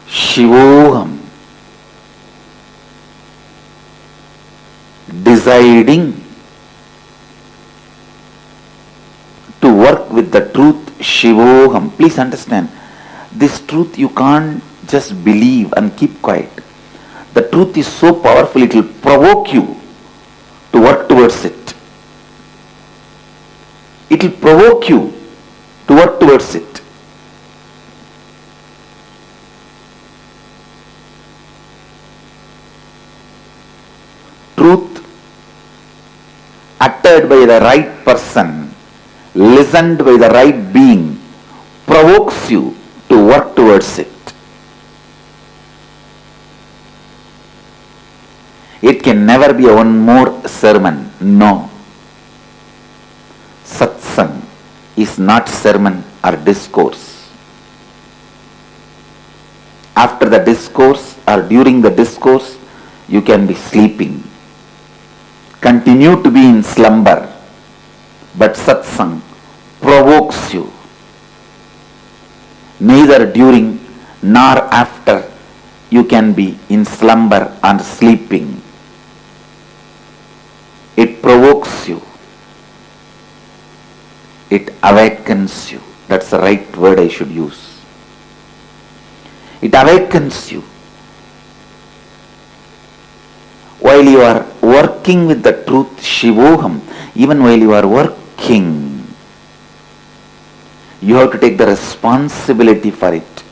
Shivoham, deciding to work with the truth, Shivoham. Please understand, this truth you can't just believe and keep quiet. The truth is so powerful, it will provoke you to work towards it. It will provoke you to work towards it. Truth uttered by the right person, listened by the right being, provokes you to work towards it. It can never be one more sermon. No. Satsang is not sermon or discourse. After the discourse or during the discourse, you can be sleeping. Continue to be in slumber. But satsang provokes you. Neither during nor after you can be in slumber and sleeping. It provokes you. It awakens you. That's the right word I should use. It awakens you. While you are working with the truth, Shivoham, even while you are working, you have to take the responsibility for it.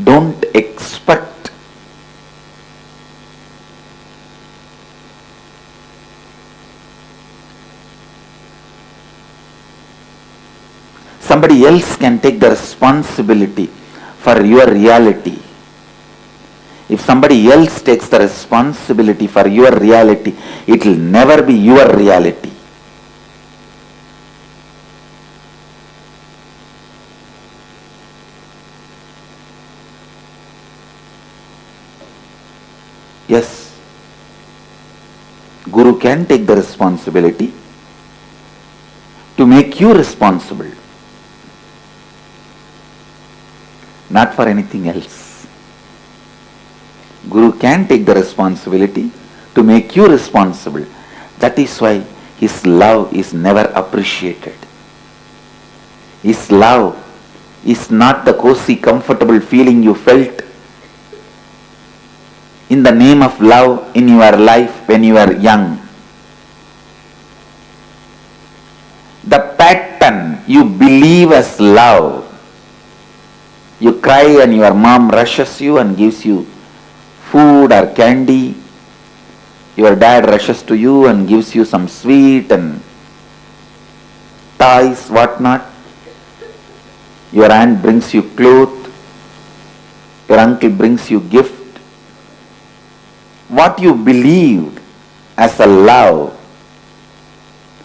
Don't expect somebody else can take the responsibility for your reality. If somebody else takes the responsibility for your reality, it will never be your reality. Yes, Guru can take the responsibility to make you responsible, not for anything else. Guru can take the responsibility to make you responsible. That is why his love is never appreciated. His love is not the cozy, comfortable feeling you felt in the name of love in your life when you were young. The pattern you believe as love. You cry and your mom rushes you and gives you food or candy. Your dad rushes to you and gives you some sweet and toys, whatnot. Your aunt brings you clothes. Your uncle brings you gift. What you believed as a love,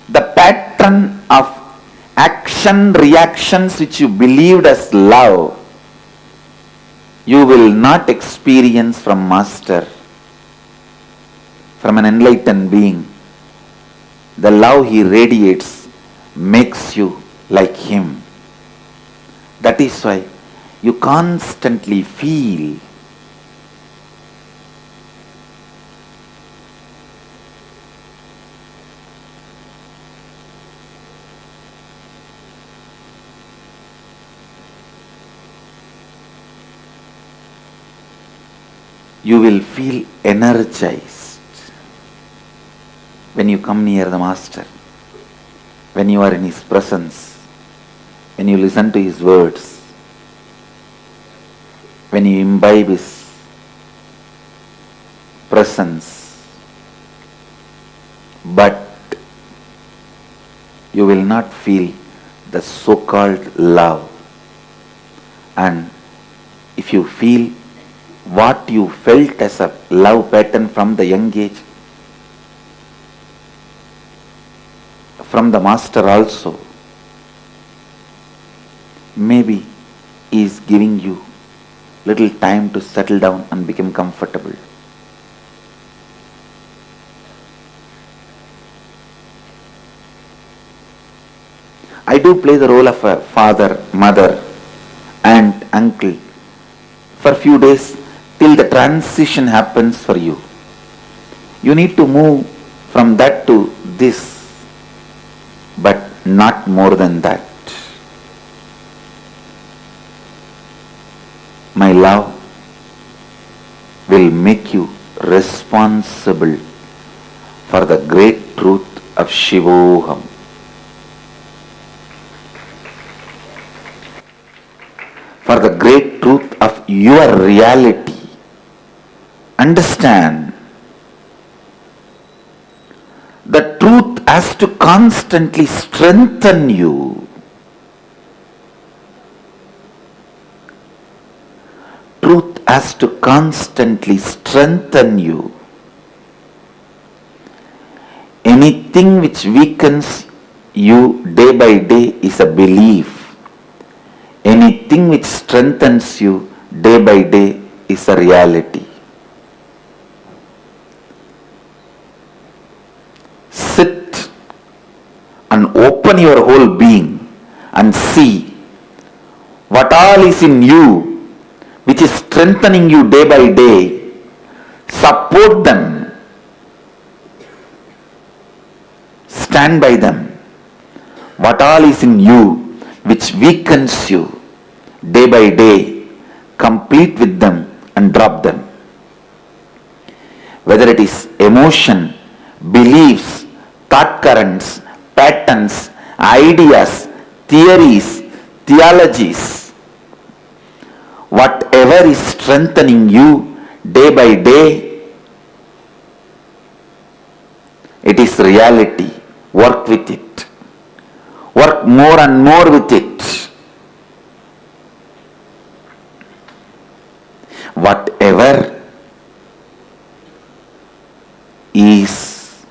the pattern of action reactions which you believed as love, you will not experience from Master, from an enlightened being. The love he radiates makes you like him. That is why you constantly feel you will feel energized when you come near the Master, when you are in his presence, when you listen to his words, when you imbibe his presence. But you will not feel the so-called love. And if you feel what you felt as a love pattern from the young age, from the Master also, maybe he is giving you little time to settle down and become comfortable. I do play the role of a father, mother, aunt, uncle for a few days till the transition happens for you. You need to move from that to this, but not more than that. My love will make you responsible for the great truth of Shivoham. For the great truth of your reality. Understand, the truth has to constantly strengthen you. Truth has to constantly strengthen you. Anything which weakens you day by day is a belief. Anything which strengthens you day by day is a reality. Sit and open your whole being and see what all is in you which is strengthening you day by day. Support them. Stand by them. What all is in you which weakens you day by day, complete with them and drop them. Whether it is emotion, beliefs, thought currents, patterns, ideas, theories, theologies, whatever is strengthening you day by day, it is reality. Work with it. Work more and more with it. Whatever is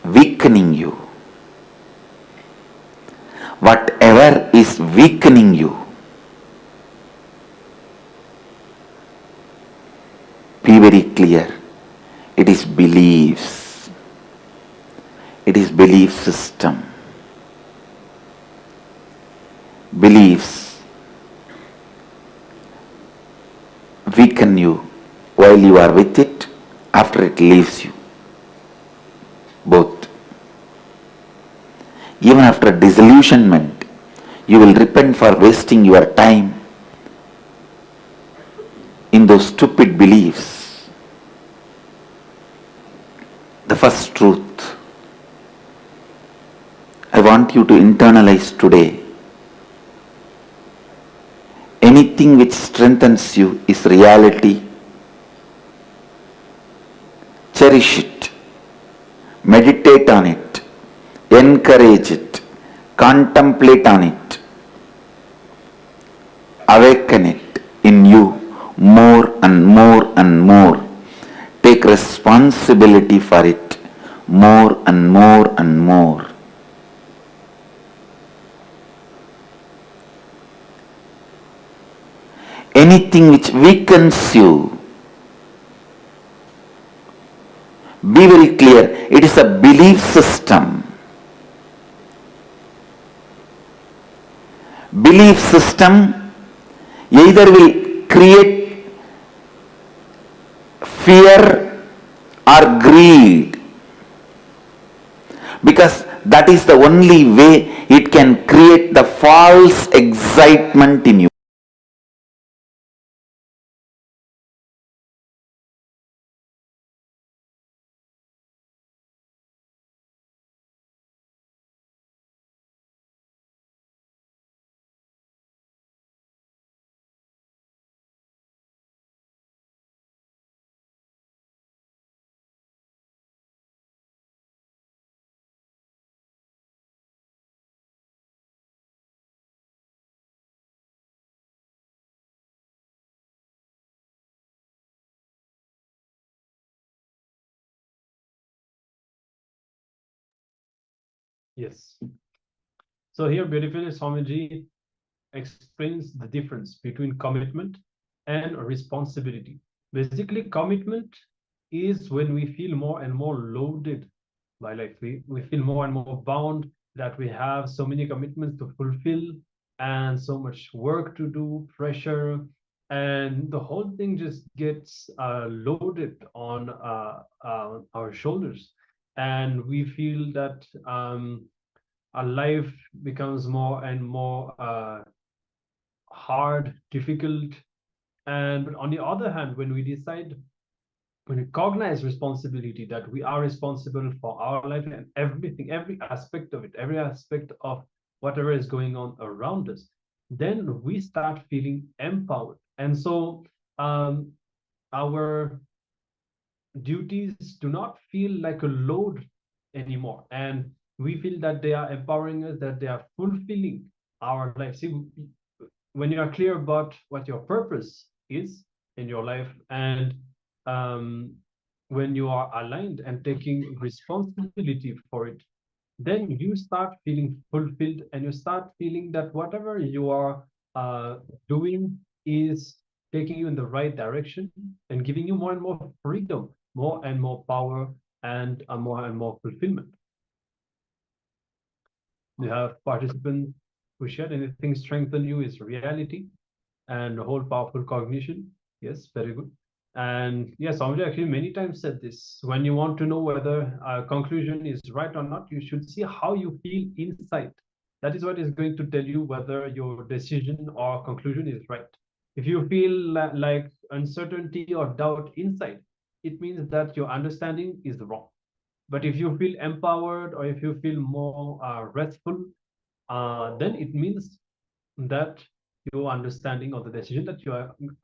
weakening you, whatever is weakening you, be very clear. It is beliefs. It is belief system. Beliefs weaken you while you are with it, after it leaves you. Both. Even after disillusionment, you will repent for wasting your time in those stupid beliefs. The first truth I want you to internalize today. Anything which strengthens you is reality. Cherish it. Meditate on it. Encourage it. Contemplate on it. Awaken it in you more and more and more take responsibility for it more and more and more. Anything which weakens you, be very clear, it is a belief system. Belief system either will create fear or greed, because that is the only way it can create the false excitement in you. Yes. So here beautifully Swamiji explains the difference between commitment and responsibility. Basically, commitment is when we feel more and more loaded by life. We feel more and more bound, that we have so many commitments to fulfill and so much work to do, pressure, and the whole thing just gets loaded on our shoulders. And we feel that our life becomes more and more hard, difficult. And on the other hand, when we cognize responsibility, that we are responsible for our life and everything, every aspect of it, every aspect of whatever is going on around us, then we start feeling empowered. And so our duties do not feel like a load anymore. And we feel that they are empowering us, that they are fulfilling our life. See, when you are clear about what your purpose is in your life, and when you are aligned and taking responsibility for it, then you start feeling fulfilled, and you start feeling that whatever you are doing is taking you in the right direction and giving you more and more freedom, more and more power, and more and more fulfillment. You have participants who shared anything strengthen you is reality and whole powerful cognition. Yes, very good. And yes, Swamiji actually many times said this. When you want to know whether a conclusion is right or not, you should see how you feel inside. That is what is going to tell you whether your decision or conclusion is right. If you feel like uncertainty or doubt inside, it means that your understanding is wrong. But if you feel empowered, or if you feel more restful, then it means that your understanding of the decision that you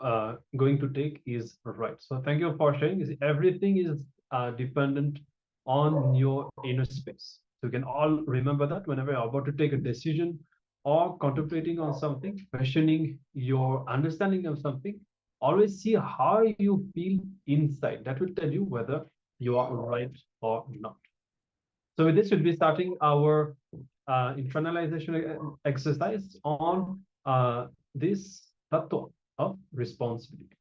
are going to take is right. So thank you for sharing. Everything is dependent on your inner space. So you can all remember that whenever you're about to take a decision or contemplating on something, questioning your understanding of something, always see how you feel inside. That will tell you whether you are right or not. So with this, we'll be starting our internalization exercise on this tattva of responsibility.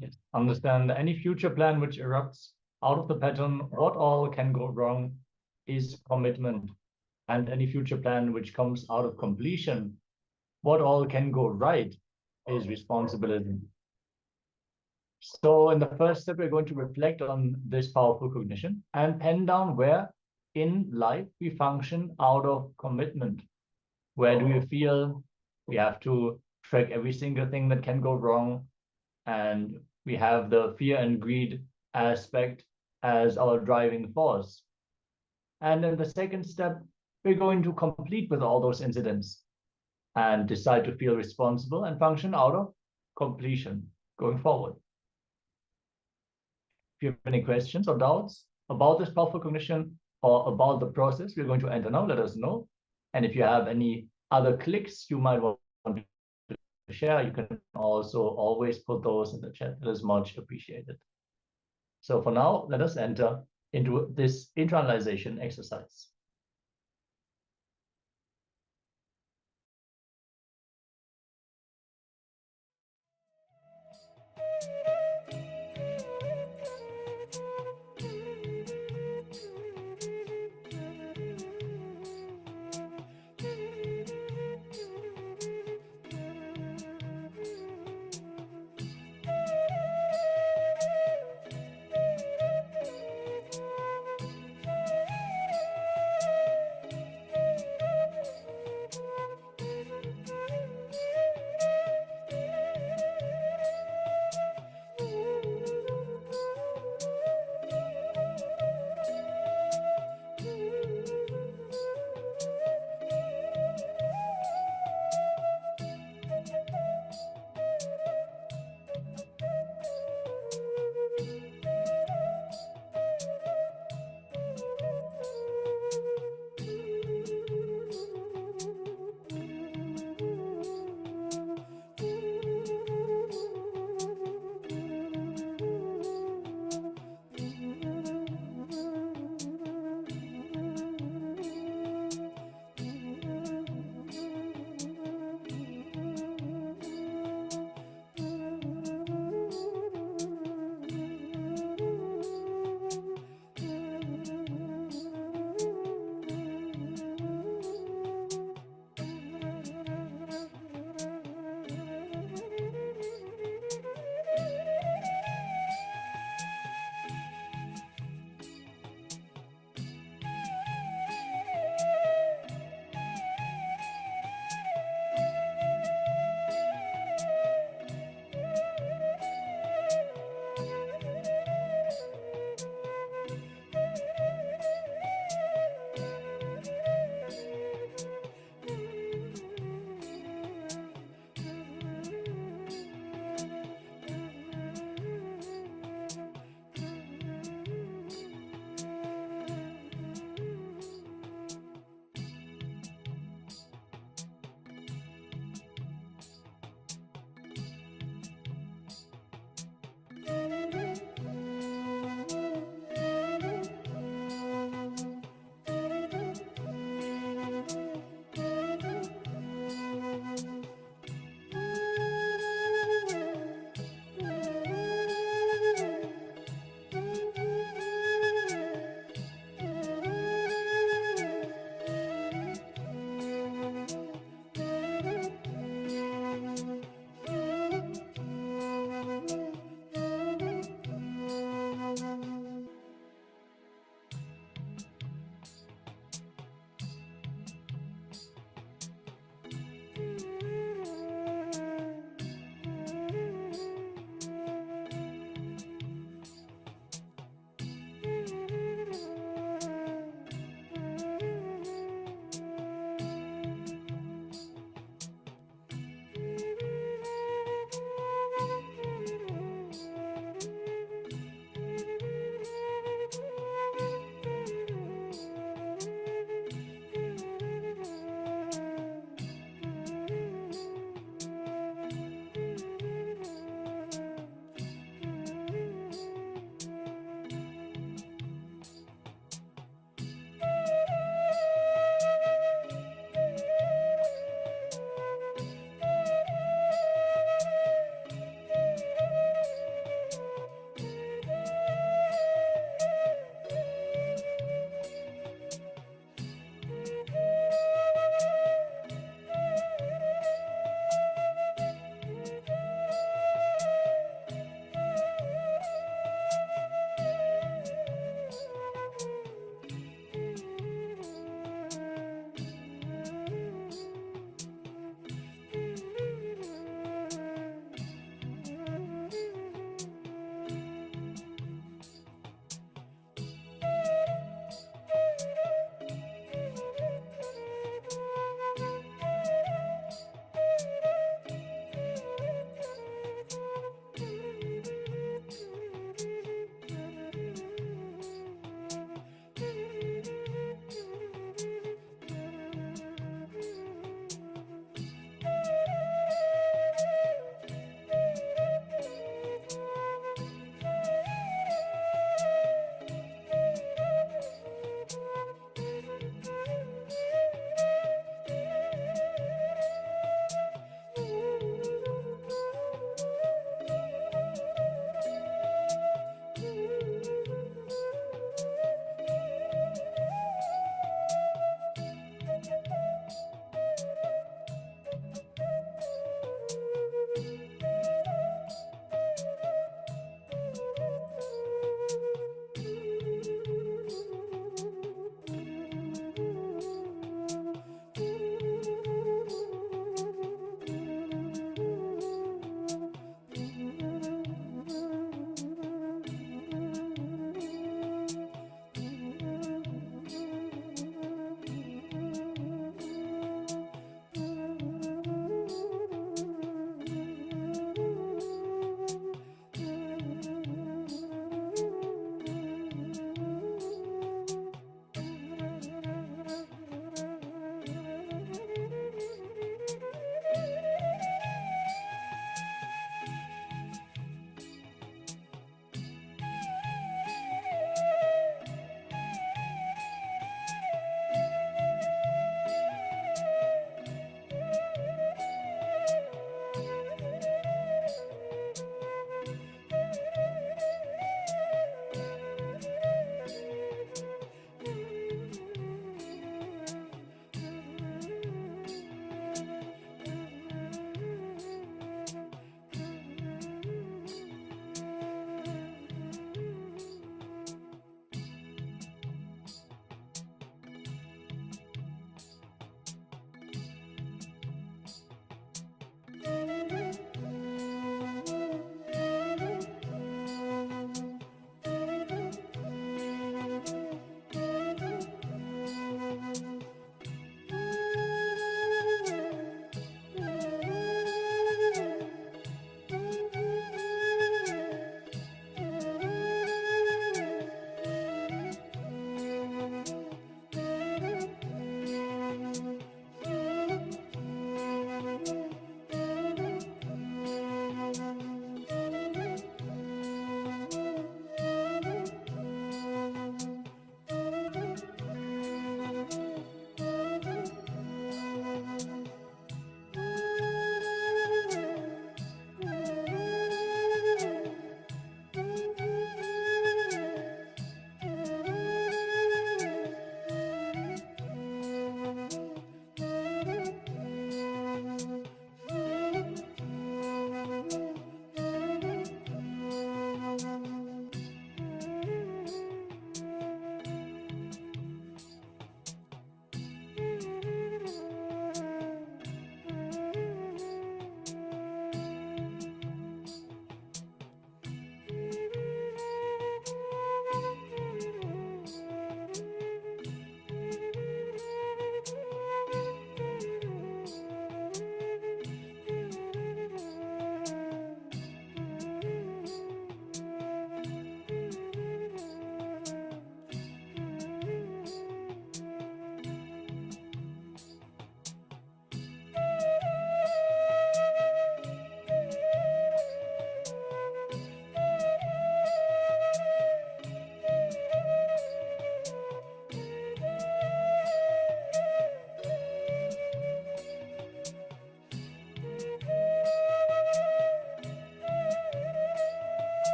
Yes. Understand any future plan which erupts out of the pattern, what all can go wrong is commitment. And any future plan which comes out of completion, what all can go right is responsibility. So in the first step, we're going to reflect on this powerful cognition and pen down where in life we function out of commitment. Where do you feel we have to track every single thing that can go wrong? And we have the fear and greed aspect as our driving force. And in the second step, we're going to complete with all those incidents and decide to feel responsible and function out of completion going forward. If you have any questions or doubts about this powerful cognition or about the process we're going to enter now, let us know. And if you have any other clicks you might want to share, you can also always put those in the chat. It is much appreciated. So for now, let us enter into this internalization exercise.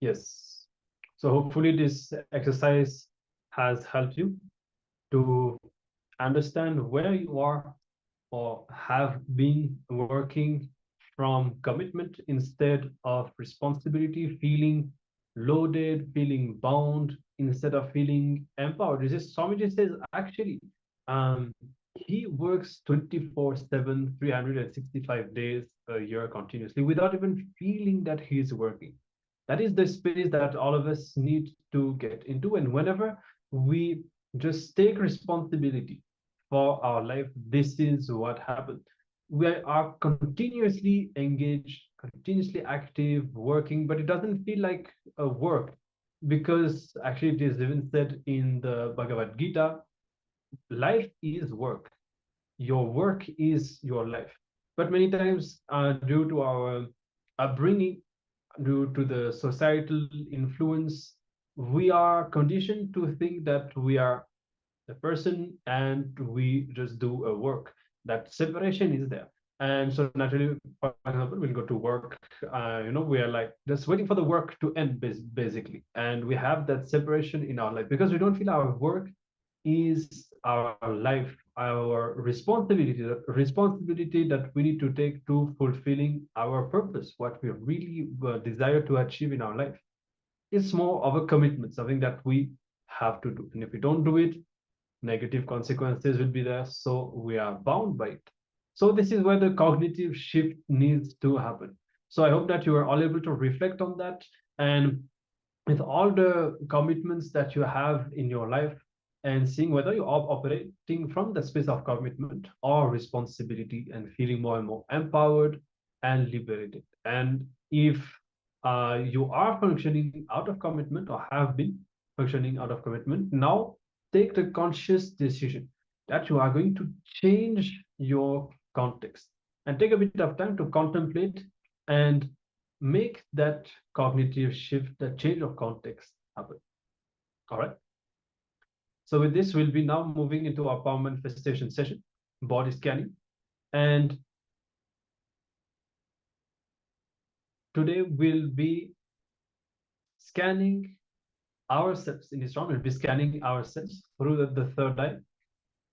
Yes. So hopefully this exercise has helped you to understand where you are or have been working from commitment instead of responsibility, feeling loaded, feeling bound instead of feeling empowered. This is Swamiji says actually, he works 24/7, 365 days a year continuously without even feeling that he's working. That is the space that all of us need to get into. And whenever we just take responsibility for our life, this is what happens. We are continuously engaged, continuously active, working, but it doesn't feel like a work, because actually it is even said in the Bhagavad Gita, life is work. Your work is your life. But many times, due to our upbringing, due to the societal influence, we are conditioned to think that we are the person and we just do a work. That separation is there. And so naturally, for example, we'll go to work, we are like just waiting for the work to end basically. And we have that separation in our life because we don't feel our work is our life, our responsibility that we need to take to fulfilling our purpose, what we really desire to achieve in our life. It's more of a commitment, something that we have to do. And if we don't do it, negative consequences will be there. So we are bound by it. So this is where the cognitive shift needs to happen. So I hope that you are all able to reflect on that. And with all the commitments that you have in your life, and seeing whether you are operating from the space of commitment or responsibility and feeling more and more empowered and liberated. And if you are functioning out of commitment or have been functioning out of commitment, now take the conscious decision that you are going to change your context and take a bit of time to contemplate and make that cognitive shift, that change of context happen. All right. So with this, we'll be now moving into our power manifestation session, body scanning. And today we'll be scanning ourselves in this round. We'll be scanning ourselves through the third eye.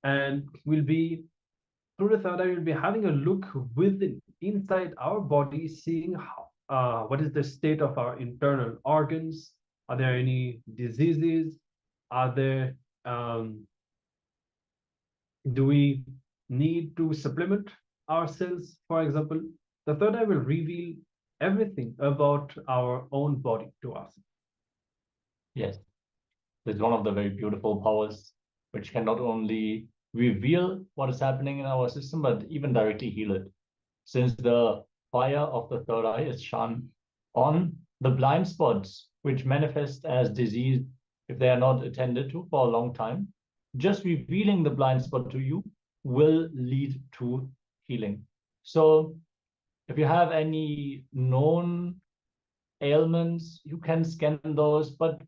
And we'll be, through the third eye, we'll be having a look within, inside our body, seeing how, what is the state of our internal organs. Are there any diseases? Are there, do we need to supplement ourselves, for example? The third eye will reveal everything about our own body to us. Yes, it's one of the very beautiful powers which can not only reveal what is happening in our system, but even directly heal it. Since the fire of the third eye is shone on the blind spots, which manifest as disease if they are not attended to for a long time, just revealing the blind spot to you will lead to healing. So if you have any known ailments, you can scan those, but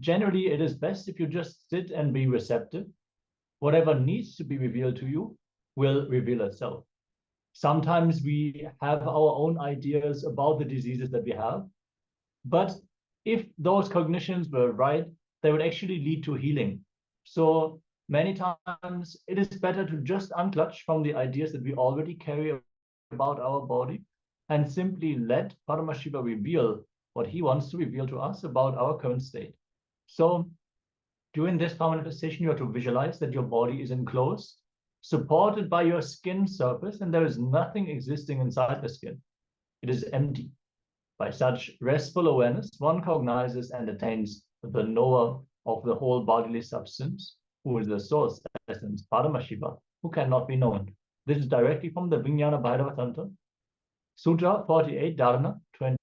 generally it is best if you just sit and be receptive. Whatever needs to be revealed to you will reveal itself. Sometimes we have our own ideas about the diseases that we have, but if those cognitions were right, they would actually lead to healing. So many times it is better to just unclutch from the ideas that we already carry about our body and simply let Paramashiva reveal what he wants to reveal to us about our current state. So during this power manifestation, you have to visualize that your body is enclosed, supported by your skin surface, and there is nothing existing inside the skin. It is empty. By such restful awareness, one cognizes and attains the knower of the whole bodily substance, who is the source, essence, Paramashiva, who cannot be known. This is directly from the Vijnana Bhairava Tantra, Sutra 48, Dharana 20.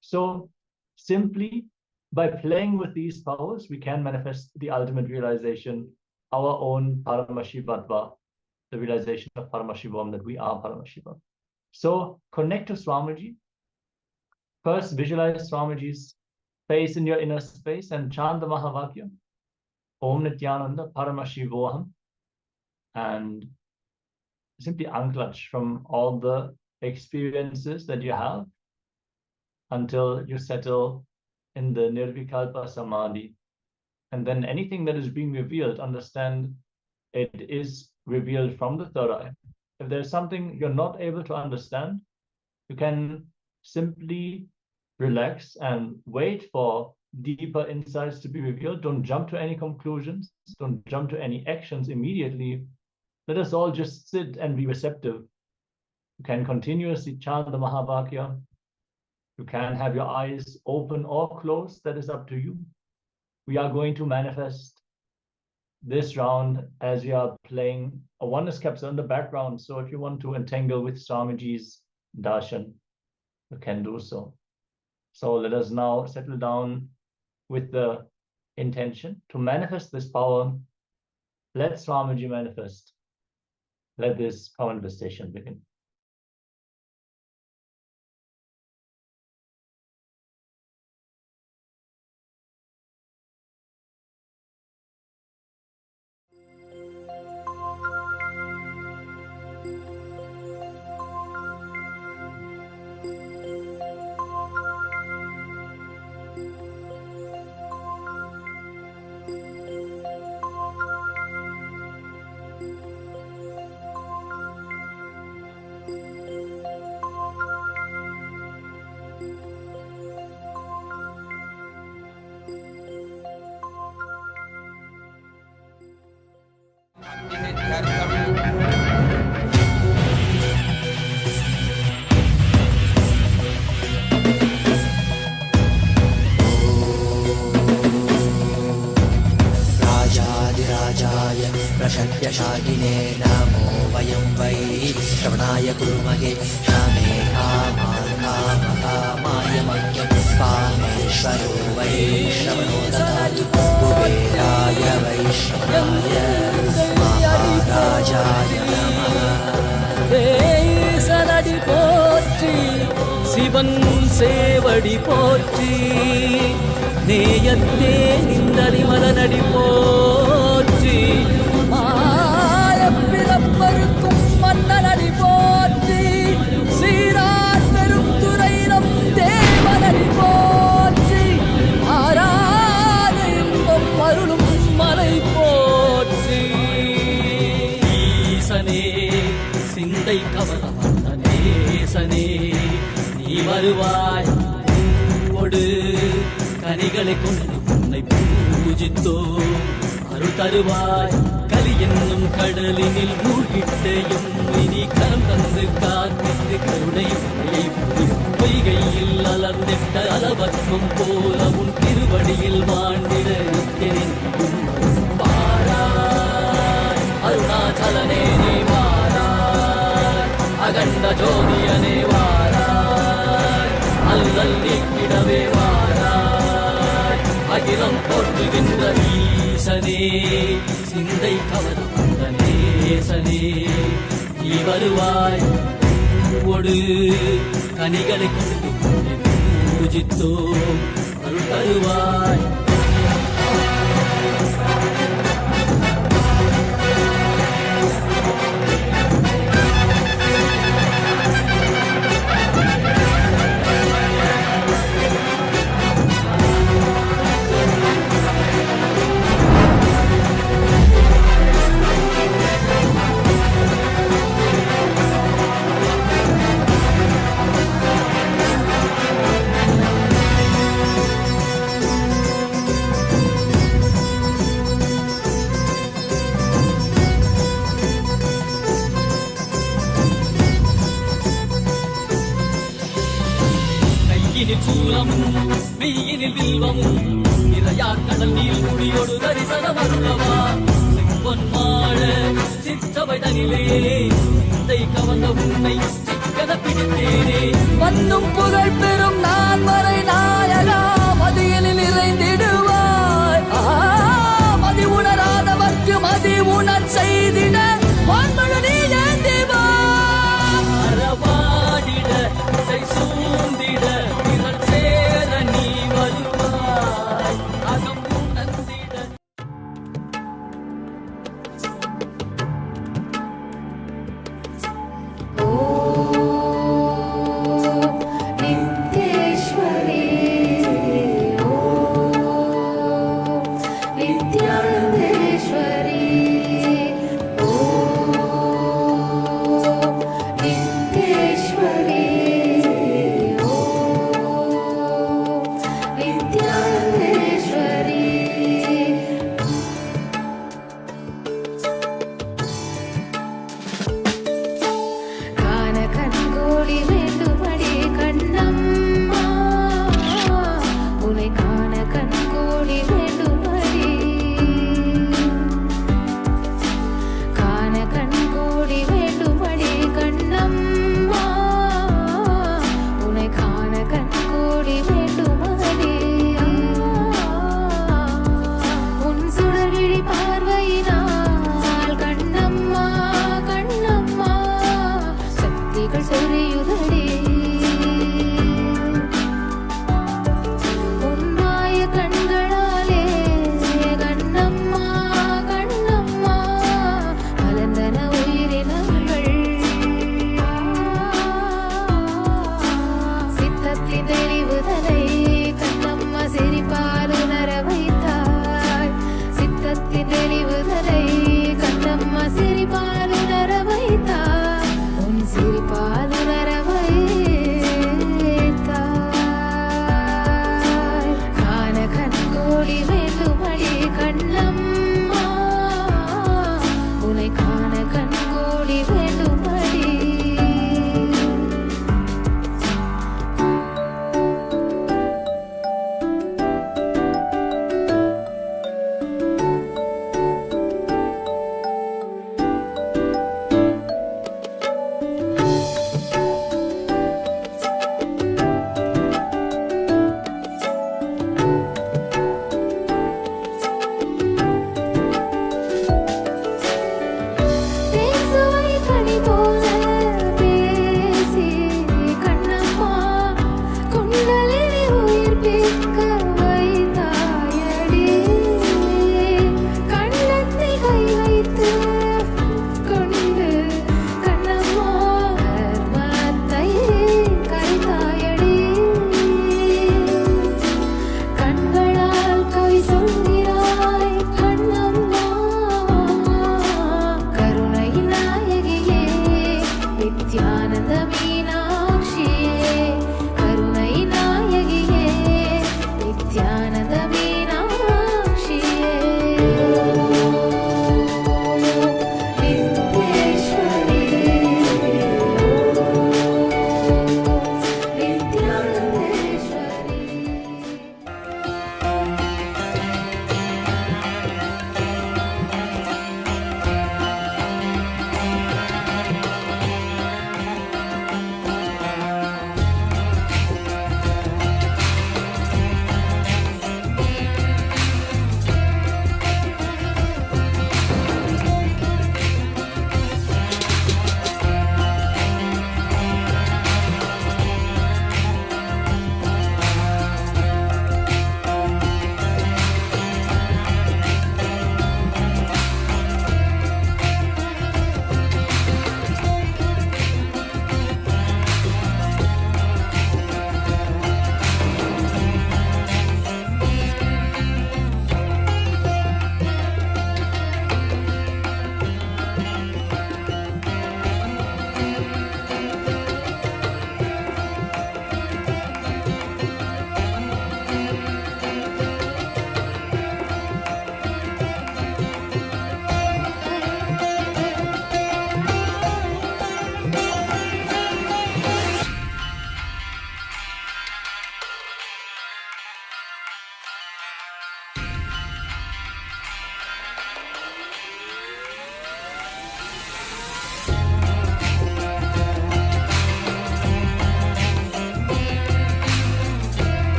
So simply by playing with these powers, we can manifest the ultimate realization, our own Paramashivatva, the realization of Paramashivoham, that we are Paramashiva. So connect to Swamiji. First, visualize Swamiji's face in your inner space and chant the Mahavakya, Om Nityananda Paramashivoham, and simply unclutch from all the experiences that you have until you settle in the Nirvikalpa Samadhi. And then anything that is being revealed, understand it is revealed from the third eye. If there's something you're not able to understand, you can simply relax and wait for deeper insights to be revealed. Don't jump to any conclusions. Don't jump to any actions immediately. Let us all just sit and be receptive. You can continuously chant the Mahavakya. You can have your eyes open or closed. That is up to you. We are going to manifest this round as we are playing a oneness capsule in the background. So if you want to entangle with Swamiji's darshan, you can do so. So let us now settle down with the intention to manifest this power. Let Swamiji manifest. Let this power manifestation begin. राजाधिराजाय प्रशक्यशाकिने नमो वयं वै श्रवणाय कुर्महे श्यामे कामान् कामकामाय मह्यं कामेश्वरो वै श्रवणो ददातु कुबेराय वैश्रवणाय महाराजाय नमः சனடி போற்றி சிவன் சேவடி போற்றி நேயத்தே நின்றடி மலனடி போற்றி மாயப்பிறப்பருக்கும் மன்னனடி போற்றி சீரார் பெருந்துரையிடம் தேவனடி போற்றி ஆராத இன்பம் அருளும் மலை போற்றி ஈசனே சிந்தை கவலம் நேசனே நீ வருவாய் பூவோடு கனிகளை கொண்டு உன்னை பூஜித்தோ அருள் தருவாய் கலி என்னும் கடலினில் மூழ்கிட்டையும் இனி கரம் தந்து காத்திட்டு கருணை பொய்கையில் அலர்ந்திட்ட அலவத்மம் போல உன் திருவடியில் வாழ்ந்திட வாராய் அருணாச்சலனே நீ வாராய் அகண்ட ஜோதியனே வாராய் அல்லல் நீக்கிடவே வாராய் அகிலம் போற்றுகின்ற ஈசனே சிந்தை கவரும் அந்த நேசனே நீ வருவாய் பூவோடு கனிகளை கொண்டு பூஜித்தோம் அருள் தருவாய் சூலமும் மெய்யினில் வில்வமும் நிறையா கடல் நீர் குடியோடு தரிசனம் அருளவா செம்பொன் மாழ சிற்றவை தனிலே சிந்தை கவர்ந்த உன்னை சிக்கன பிடித்தேனே வந்தும் புகழ் பெறும் நான் வரை நாயகா மதியினில் நிறைந்திடுவாய் மதி உணராதவர்க்கு மதி உணர் செய்திட வான்மழு நீ ஏந்திவாடிட சூழ்ந்திட नित्येश्वरी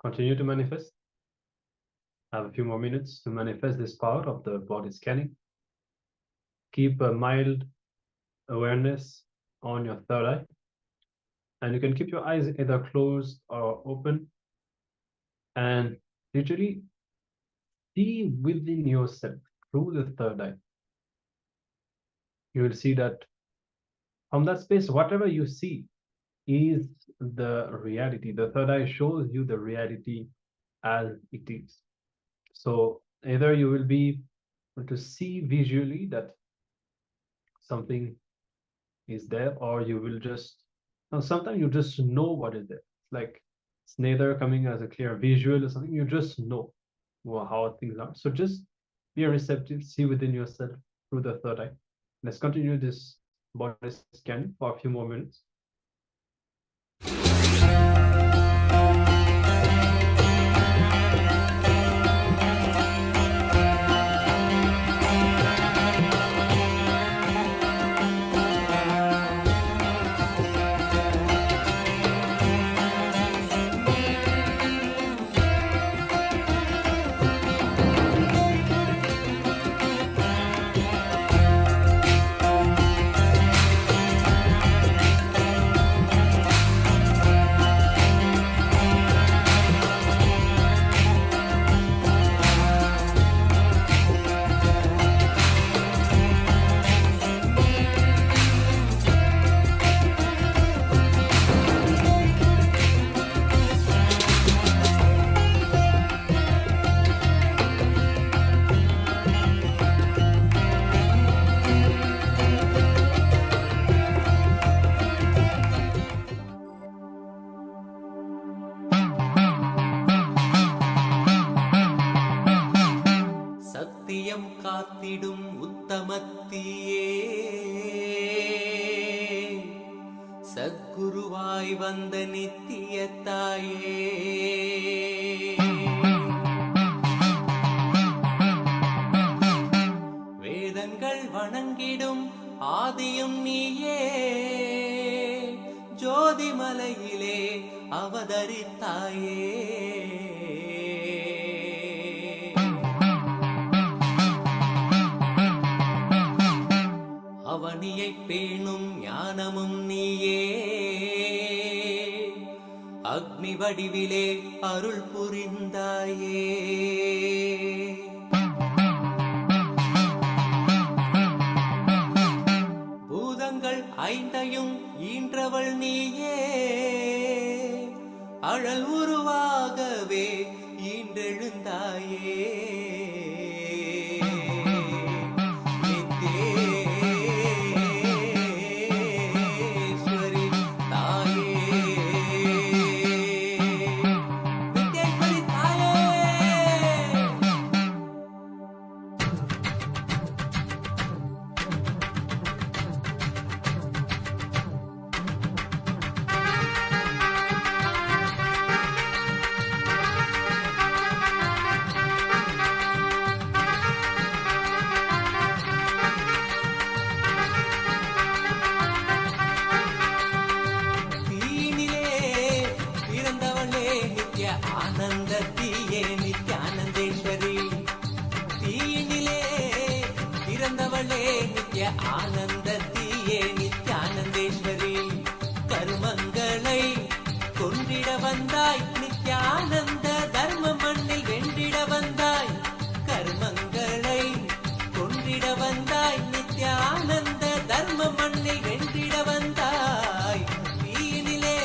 Continue to manifest. Have a few more minutes to manifest this power of the body scanning. Keep a mild awareness on your third eye. And you can keep your eyes either closed or open. And literally see within yourself through the third eye. You will see that from that space, whatever you see is the reality. The third eye shows you the reality as it is. So either you will be able to see visually that something is there, or you will just, sometimes you just know what is there. It's like it's neither coming as a clear visual or something, you just know how things are. So just be receptive, see within yourself through the third eye. Let's continue this body scan for a few more minutes. சத்தியம் காத்திடும் உத்தமத்தியே சத்குருவாய் வந்த நித்திய தாயே வேதங்கள் வணங்கிடும் ஆதியும் நீயே ஜோதிமலையிலே அவதரித்தாயே அவனியை பேணும் ஞானமும் நீயே அக்னி வடிவிலே அருள் புரிந்தாயே பூதங்கள் ஐந்தையும் ஈன்றவள் நீயே அழல் உருவாகவே ஈன்றெழுந்தாயே ஆனந்தத்தியே நித்யானந்தேஸ்வரி தீயினிலே பிறந்தவளே நித்ய ஆனந்தத்தியே நித்யானந்தேஸ்வரி கர்மங்களை கொன்றிட வந்தாய் நித்யானந்த தர்ம மண்ணில் வென்றிட வந்தாய் கர்மங்களை கொன்றிட வந்தாய் நித்யானந்த தர்ம மண்ணில் வென்றிட வந்தாய் தீயினிலே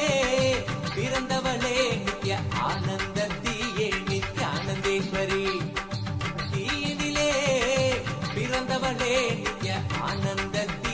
பிறந்தவளே நித்ய ஆனந்தத்தியே நித்யானந்தேஸ்வரி தீயினிலே பிறந்தவளே நித்ய ஆனந்தத்தியே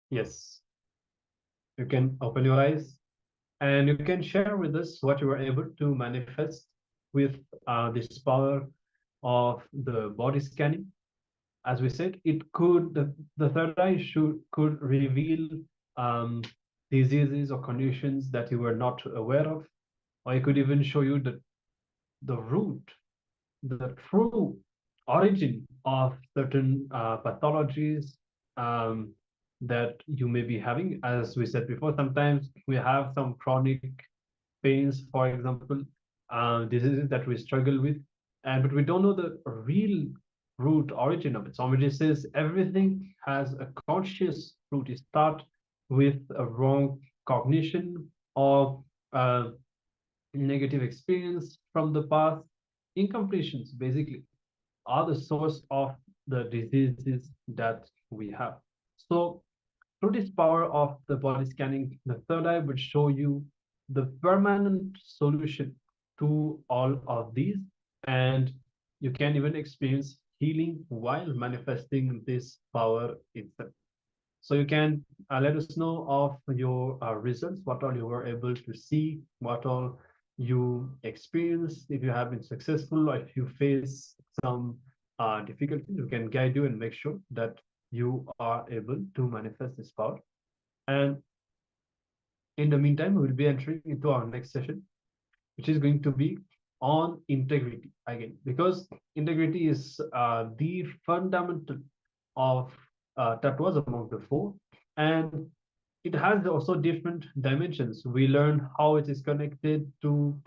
Yes. You can open your eyes and you can share with us what you were able to manifest with this power of the body scanning. As we said, it could the third eye could reveal diseases or conditions that you were not aware of, or it could even show you the root, the true origin of certain pathologies that you may be having. As we said before, sometimes we have some chronic pains, for example, diseases that we struggle with, and but we don't know the real root origin of it. Somebody says everything has a conscious root. It starts with a wrong cognition or negative experience from the past. Incompletions basically are the source of the diseases that we have. So through this power of the body scanning, the third eye would show you the permanent solution to all of these, and you can even experience healing while manifesting this power itself. So you can let us know of your results, what all you were able to see, what all you experienced, if you have been successful, or if you face some difficulties, we can guide you and make sure that you are able to manifest this power. And in the meantime, we'll be entering into our next session, which is going to be on integrity again, because integrity is the fundamental of that was among the four, and it has also different dimensions. We learn how it is connected to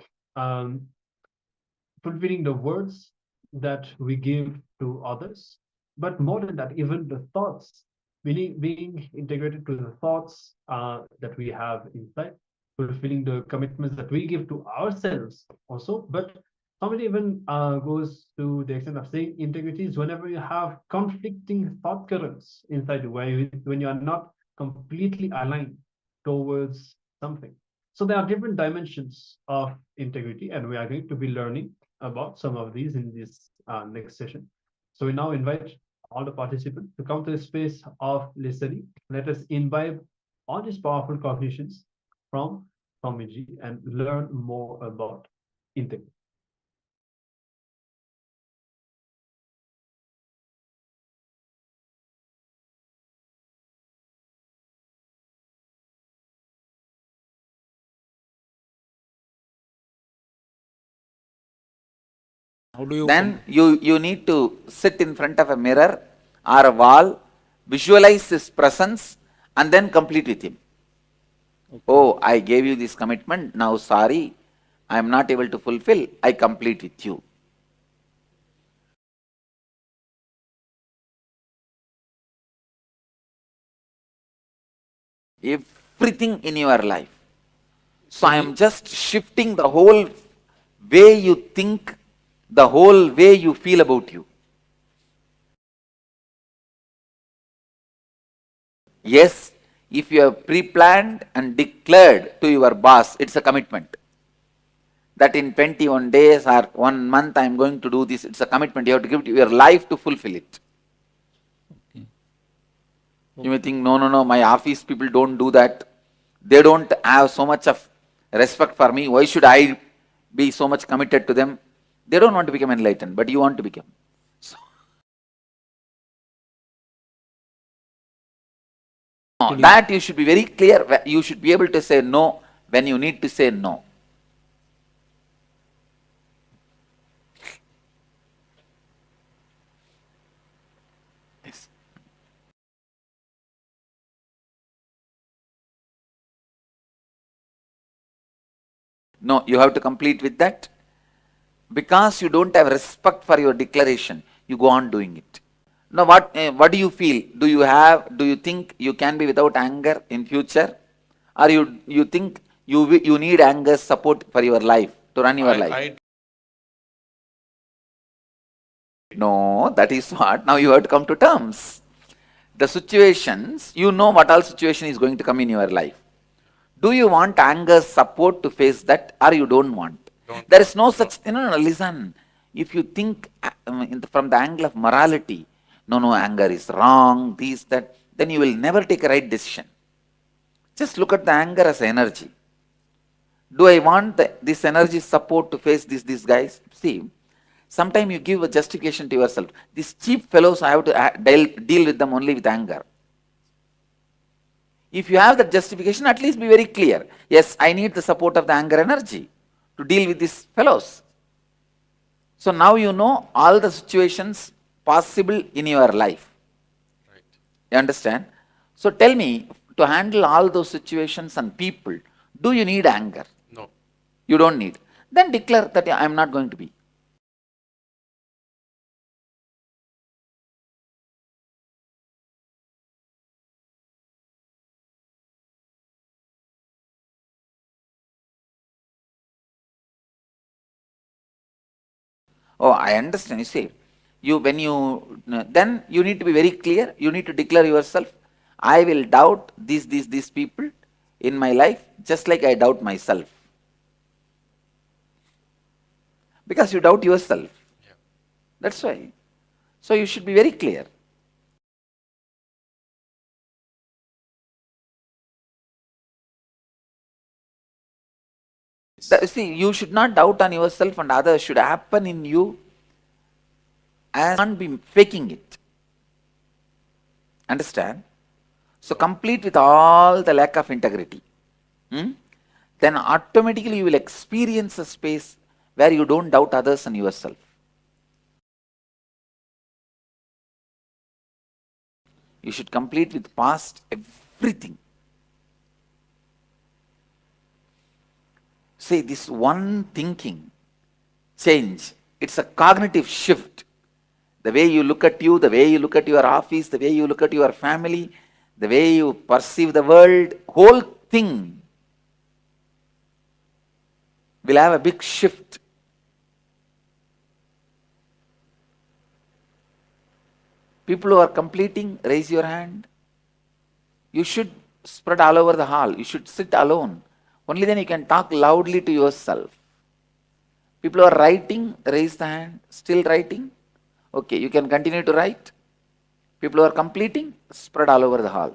fulfilling the words that we give to others, but more than that, even the thoughts, being integrated to the thoughts that we have inside, fulfilling the commitments that we give to ourselves also. But somebody even goes to the extent of saying integrity is whenever you have conflicting thought currents inside you, when you are not completely aligned towards something. So there are different dimensions of integrity, and we are going to be learning about some of these in this next session. So we now invite all the participants to come to the space of listening. Let us imbibe all these powerful cognitions from Swamiji and learn more about integrity. Then you need to sit in front of a mirror or a wall, visualize his presence, and then complete with him. Okay. Oh, I gave you this commitment, now sorry, I am not able to fulfill, I complete with you. Everything in your life. So I am just shifting the whole way you think, the whole way you feel about you. Yes, if you have pre-planned and declared to your boss, it's a commitment. That in 21 days or 1 month I am going to do this, it's a commitment. You have to give your life to fulfill it. Okay. You may think, no, my office people don't do that. They don't have so much of respect for me. Why should I be so much committed to them? They don't want to become enlightened, but you want to become. So, that you should be very clear. You should be able to say no when you need to say no. Yes. No, you have to complete with that. Because you don't have respect for your declaration, you go on doing it. Now, what do you feel? Do you think you can be without anger in future, or you think you need anger support for your life to run your life? No, that is what. Now you have to come to terms. The situations, you know what all situation is going to come in your life. Do you want anger support to face that, or you don't want? There is no such thing. No, listen. If you think from the angle of morality, no, anger is wrong, this, that, then you will never take a right decision. Just look at the anger as energy. Do I want this energy support to face these guys? See, sometimes you give a justification to yourself. These cheap fellows, I have to deal with them only with anger. If you have that justification, at least be very clear. Yes, I need the support of the anger energy to deal with these fellows. So now you know all the situations possible in your life. Right. You understand? So tell me, to handle all those situations and people, do you need anger? No. You don't need. Then declare that I am not going to be. Oh, I understand. You see, then you need to be very clear. You need to declare yourself, I will doubt these people in my life just like I doubt myself. Because you doubt yourself. Yeah. That's why. So you should be very clear. See, you should not doubt on yourself, and others should happen in you as not be faking it. Understand? So complete with all the lack of integrity. Then automatically you will experience a space where you don't doubt others and yourself. You should complete with past everything. See, this one thinking change, it's a cognitive shift. The way you look at you, the way you look at your office, the way you look at your family, the way you perceive the world, whole thing will have a big shift. People who are completing, raise your hand. You should spread all over the hall. You should sit alone. Only then you can talk loudly to yourself. People who are writing, raise the hand. Still writing? Okay, you can continue to write. People who are completing, spread all over the hall.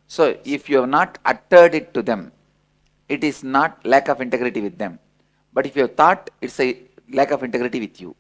So if you have not uttered it to them, it is not lack of integrity with them. But if you have thought, it's a lack of integrity with you.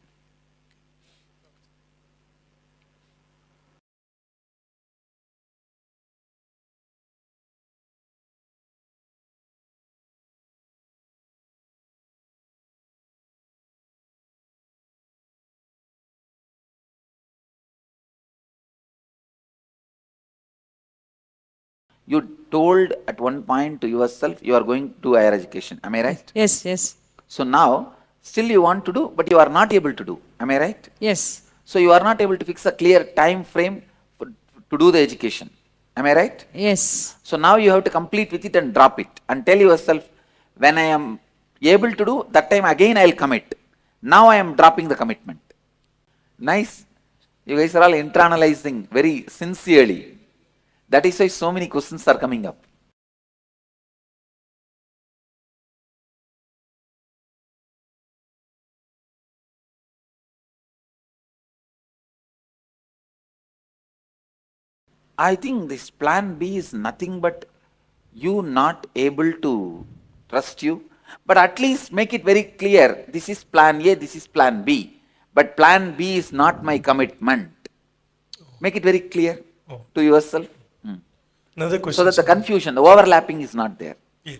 You told at one point to yourself, you are going to higher education. Am I right? Yes, yes. So now, still you want to do, but you are not able to do. Am I right? Yes. So you are not able to fix a clear time frame to do the education. Am I right? Yes. So now you have to complete with it and drop it. And tell yourself, when I am able to do, that time again I will commit. Now I am dropping the commitment. Nice. You guys are all internalizing very sincerely. That is why so many questions are coming up. I think this plan B is nothing but you not able to trust you. But at least make it very clear, this is plan A, this is plan B. But plan B is not my commitment. Make it very clear to yourself. Another question. So that the confusion, the overlapping is not there. Yeah.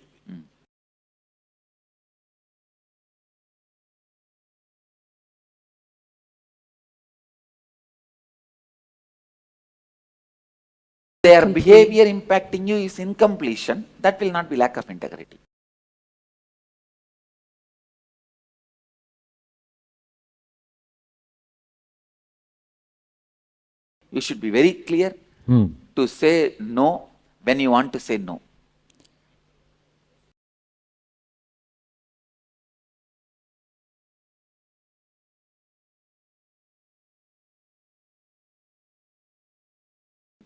Their behavior impacting you is incompletion. That will not be lack of integrity. You should be very clear to say no when you want to say no.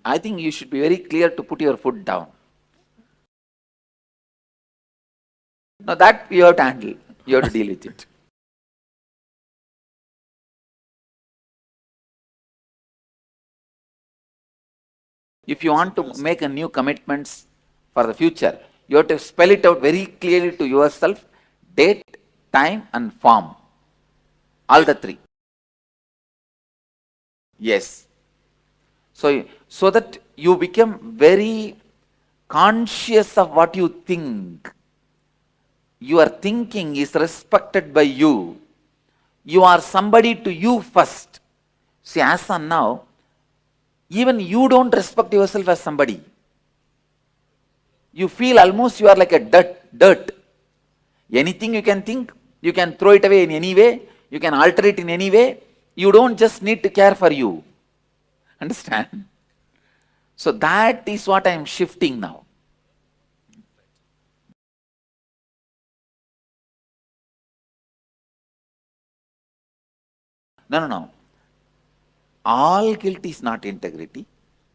I think you should be very clear to put your foot down. Now that you have to handle, you have to deal with it. If you want to make a new commitments for the future, you have to spell it out very clearly to yourself, date, time and form. All the three. Yes. So that you become very conscious of what you think. Your thinking is respected by you. You are somebody to you first. See, as on now, even you don't respect yourself as somebody. You feel almost you are like a dirt. Anything you can think, you can throw it away in any way, you can alter it in any way. You don't just need to care for you. Understand? So that is what I am shifting now. No. All guilt is not integrity.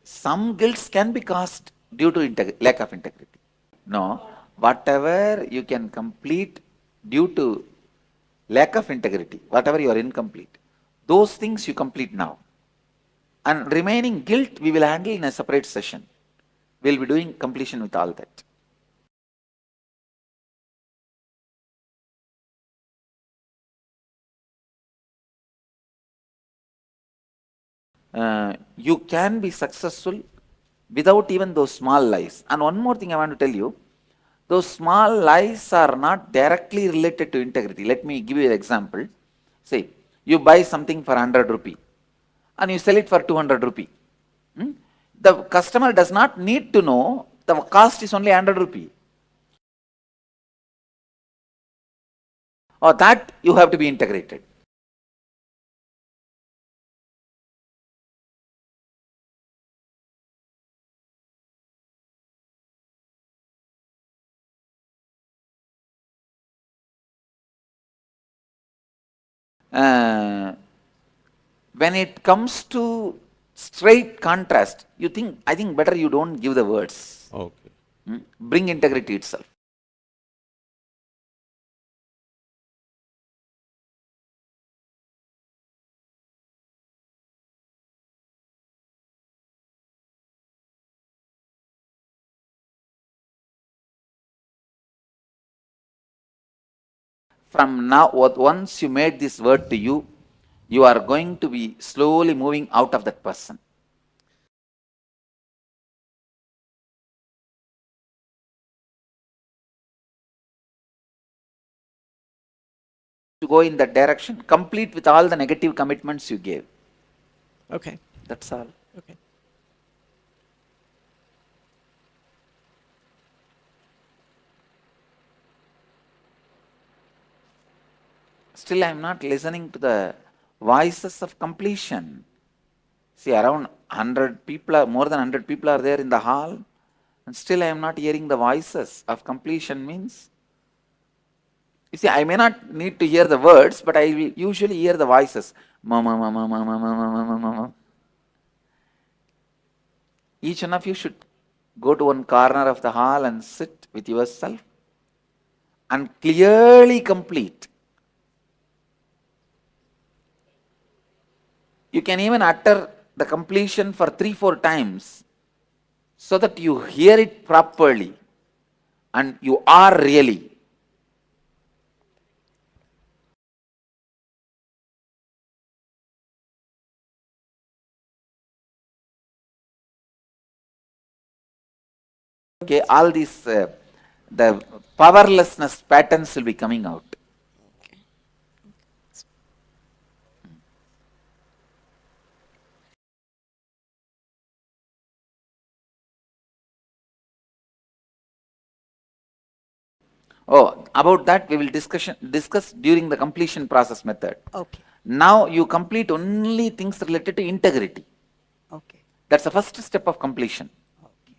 Some guilts can be caused due to lack of integrity. No, whatever you can complete due to lack of integrity, whatever you are incomplete, those things you complete now. And remaining guilt we will handle in a separate session. We will be doing completion with all that. You can be successful without even those small lies. And one more thing I want to tell you, those small lies are not directly related to integrity. Let me give you an example. Say, you buy something for 100 rupee and you sell it for 200 rupee. The customer does not need to know the cost is only 100 rupee. Or that you have to be integrated. When it comes to straight contrast, I think better you don't give the words. Okay. Bring integrity itself. From now, once you made this word to you, you are going to be slowly moving out of that person. To go in that direction, complete with all the negative commitments you gave. Okay. That's all. Okay. Still, I am not listening to the voices of completion. See, around 100 people, more than 100 people are there in the hall, and still I am not hearing the voices of completion means. You see, I may not need to hear the words, but I will usually hear the voices. Each one of you should go to one corner of the hall and sit with yourself and clearly complete. You can even utter the completion for 3-4 times so that you hear it properly and you are really. Okay, all these the powerlessness patterns will be coming out. Oh, about that we will discuss during the completion process method. Okay. Now you complete only things related to integrity. Okay. That's the first step of completion. Okay.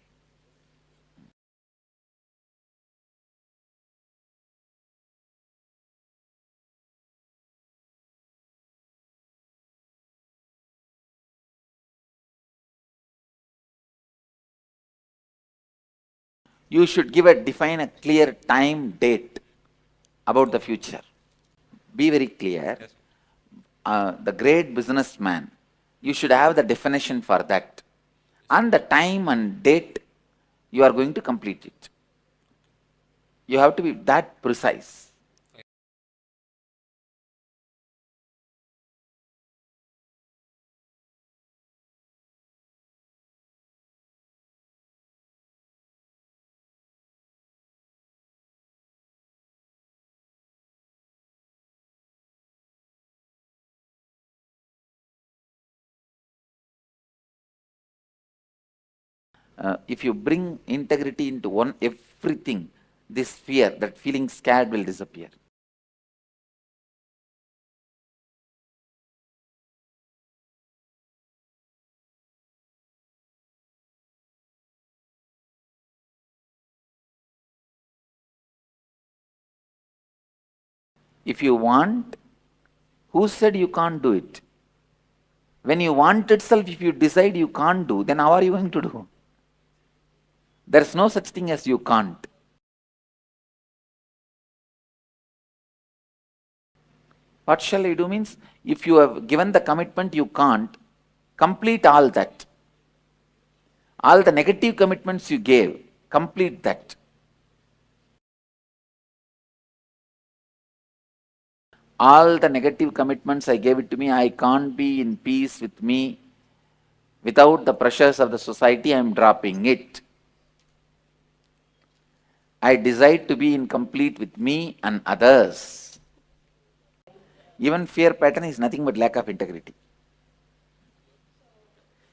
You should define a clear time, date. about the future. Be very clear. The great businessman, you should have the definition for that. And the time and date you are going to complete it. You have to be that precise. If you bring integrity into everything, this fear, that feeling scared will disappear. If you want, who said you can't do it? When you want itself, if you decide you can't do, then how are you going to do? There is no such thing as you can't. What shall I do means, if you have given the commitment you can't, complete all that. All the negative commitments you gave, complete that. All the negative commitments I gave it to me, I can't be in peace with me. Without the pressures of the society, I am dropping it. I decide to be in complete with me and others. Even fear pattern is nothing but lack of integrity.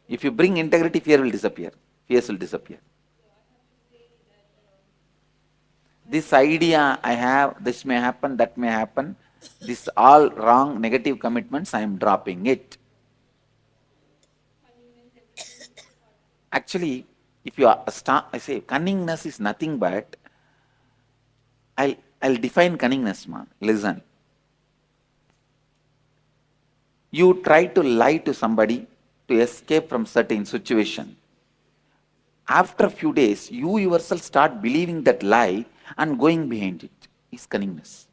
If you bring integrity, fear will disappear. Fears will disappear. This idea I have, this may happen, that may happen, this all wrong negative commitments, I am dropping it. Actually, if you start, I say cunningness is nothing but, I'll define cunningness, man. Listen. You try to lie to somebody to escape from certain situation. After a few days, you yourself start believing that lie and going behind it. Is cunningness.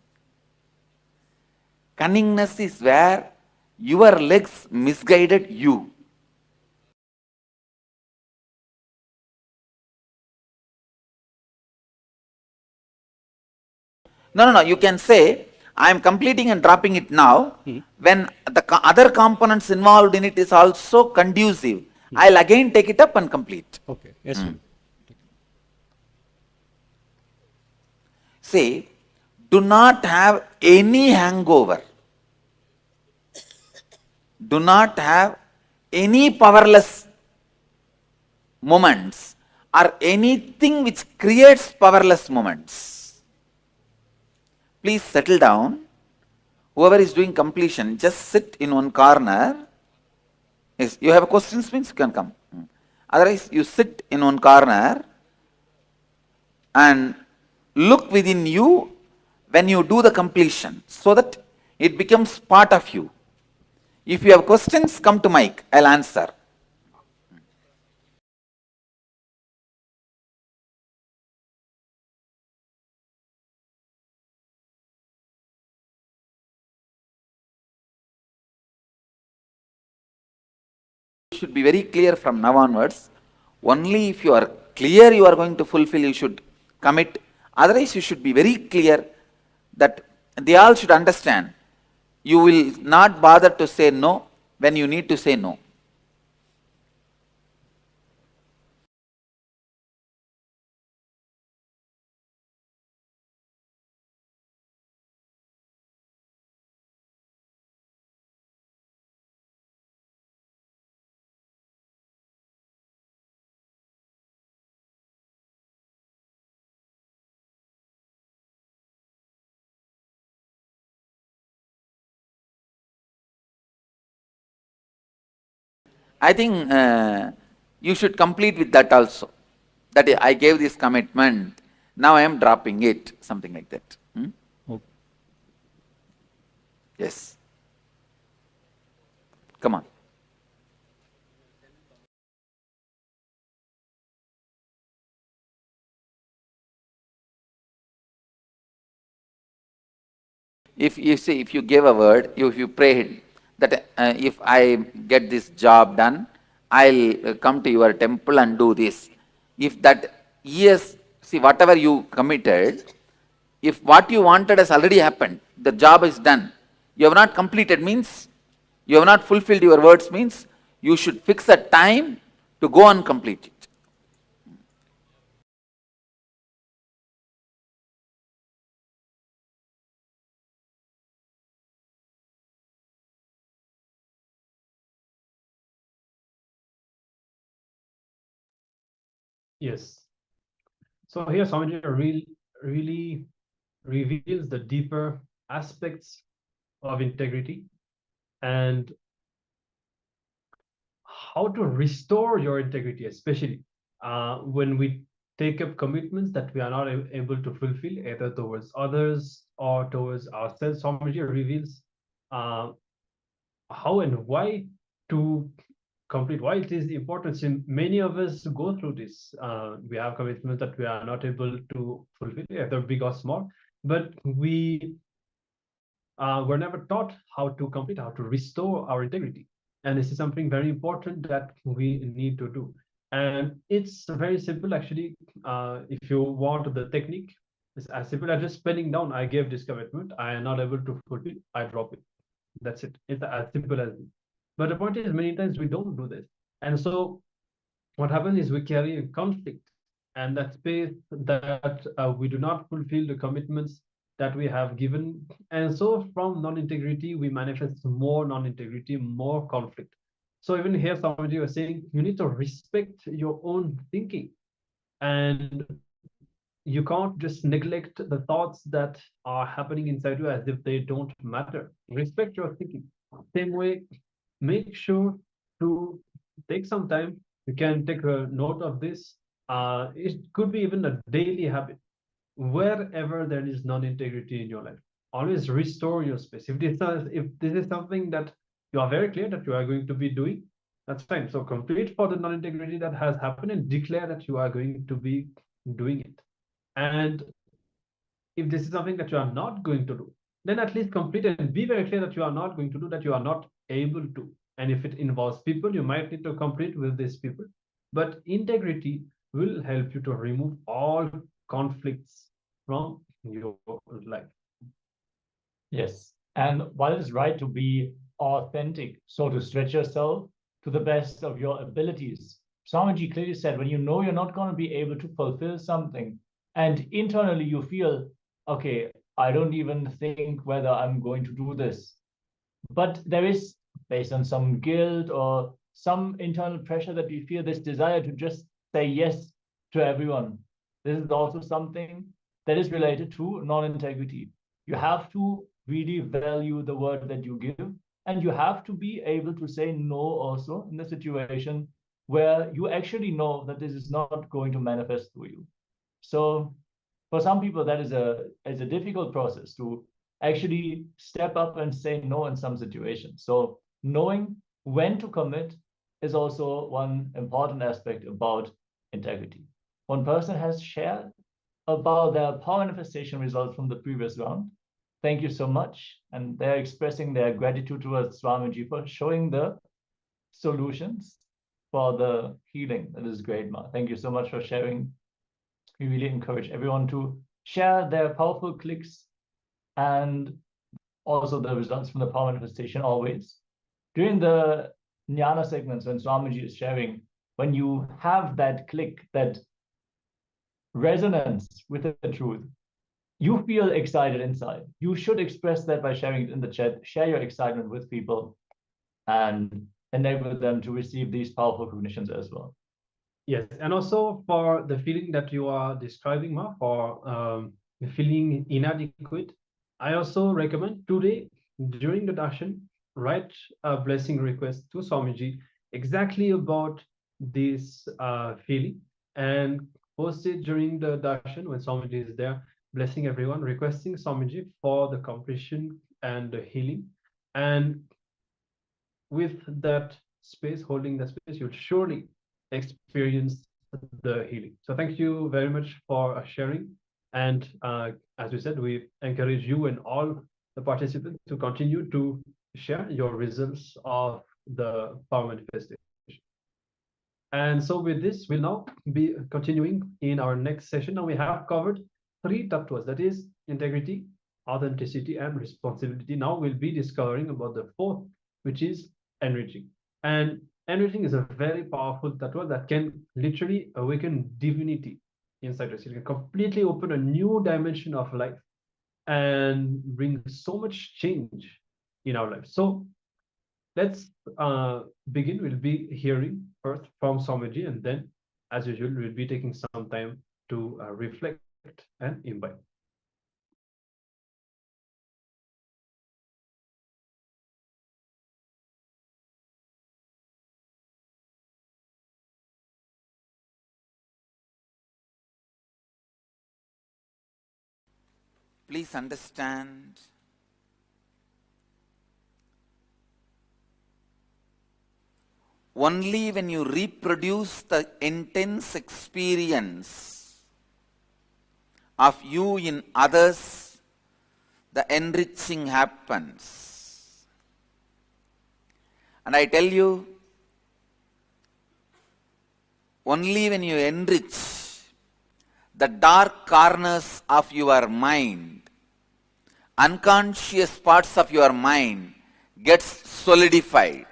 Cunningness is where your legs misguided you. No. You can say, I am completing and dropping it now. When the other components involved in it is also conducive, I'll again take it up and complete. Okay. Yes. Say, do not have any hangover. Do not have any powerless moments or anything which creates powerless moments. Please settle down. Whoever is doing completion, just sit in one corner. Yes, you have questions means you can come. Otherwise, you sit in one corner and look within you when you do the completion so that it becomes part of you. If you have questions, come to mic, I'll answer. You should be very clear from now onwards. Only if you are clear you are going to fulfill, you should commit. Otherwise, you should be very clear that they all should understand. You will not bother to say no when you need to say no. I think you should complete with that also. That I gave this commitment, now I am dropping it, something like that. Okay. Yes. Come on. If you see, if you gave a word, if you prayed that if I get this job done, I'll come to your temple and do this. If that yes, see whatever you committed, if what you wanted has already happened, the job is done, you have not completed means, you have not fulfilled your words means, you should fix a time to go and complete it. Yes. So here Swamiji really reveals the deeper aspects of integrity and how to restore your integrity, especially when we take up commitments that we are not able to fulfill, either towards others or towards ourselves. Swamiji reveals how and why to complete, why it is important. So many of us go through this. We have commitments that we are not able to fulfill, either big or small, but we were never taught how to complete, how to restore our integrity. And this is something very important that we need to do. And it's very simple, actually. If you want the technique, it's as simple as just penning down, I gave this commitment, I am not able to fulfill, I drop it. That's it. It's as simple as it. But the point is, many times we don't do this. And so what happens is we carry a conflict, and that space that we do not fulfill the commitments that we have given. And so from non-integrity, we manifest more non-integrity, more conflict. So even here, somebody was saying, you need to respect your own thinking. And you can't just neglect the thoughts that are happening inside you as if they don't matter. Respect your thinking. Same way, make sure to take some time. You can take a note of this. It could be even a daily habit. Wherever there is non-integrity in your life, always restore your space. If this is something that you are very clear that you are going to be doing, that's fine. So complete for the non-integrity that has happened and declare that you are going to be doing it. And if this is something that you are not going to do, then at least complete and be very clear that you are not going to do, that you are not able to. And if it involves people, you might need to complete with these people. But integrity will help you to remove all conflicts from your life. Yes. And while it's right to be authentic, so to stretch yourself to the best of your abilities, Swamiji clearly said, when you know you're not going to be able to fulfill something, and internally you feel, okay, I don't even think whether I'm going to do this. But there is, based on some guilt or some internal pressure, that we feel this desire to just say yes to everyone. This is also something that is related to non-integrity. You have to really value the word that you give, and you have to be able to say no also in the situation where you actually know that this is not going to manifest through you. So for some people, that is a difficult process to actually step up and say no in some situations. So knowing when to commit is also one important aspect about integrity. One person has shared about their power manifestation results from the previous round. Thank you so much. And they're expressing their gratitude towards Swamiji for showing the solutions for the healing. That is great, Ma. Thank you so much for sharing. We really encourage everyone to share their powerful clicks and also the results from the power manifestation always. During the jnana segments, when Swamiji is sharing, when you have that click, that resonance with the truth, you feel excited inside. You should express that by sharing it in the chat. Share your excitement with people and enable them to receive these powerful cognitions as well. Yes, and also for the feeling that you are describing, Ma, for feeling inadequate, I also recommend today during the darshan, write a blessing request to Swamiji exactly about this feeling, and post it during the darshan when Swamiji is there, blessing everyone, requesting Swamiji for the completion and the healing. And with that space, holding that space, you'll surely experience the healing. So thank you very much for sharing. And as we said, we encourage you and all the participants to continue to share your results of the power manifestation. And so with this, we'll now be continuing in our next session. Now we have covered 3 tattvas, that is integrity, authenticity, and responsibility. Now we'll be discovering about the 4th, which is enriching. And enriching is a very powerful tattva that can literally awaken divinity inside us. It can completely open a new dimension of life and bring so much change in our life. So let's begin. We'll be hearing first from Swamiji, and then, as usual, we'll be taking some time to reflect and imbibe. Please understand, only when you reproduce the intense experience of you in others, the enriching happens. And I tell you, only when you enrich the dark corners of your mind, unconscious parts of your mind gets solidified.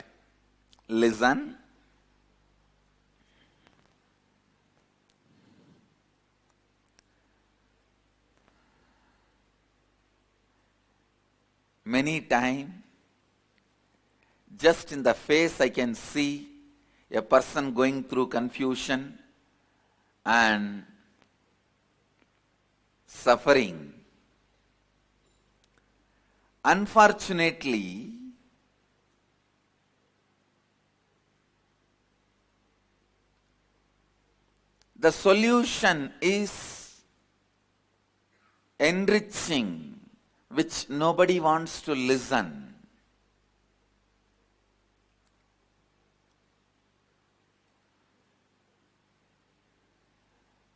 Listen. Many times, just in the face I can see a person going through confusion and suffering. Unfortunately, the solution is enriching, which nobody wants to listen.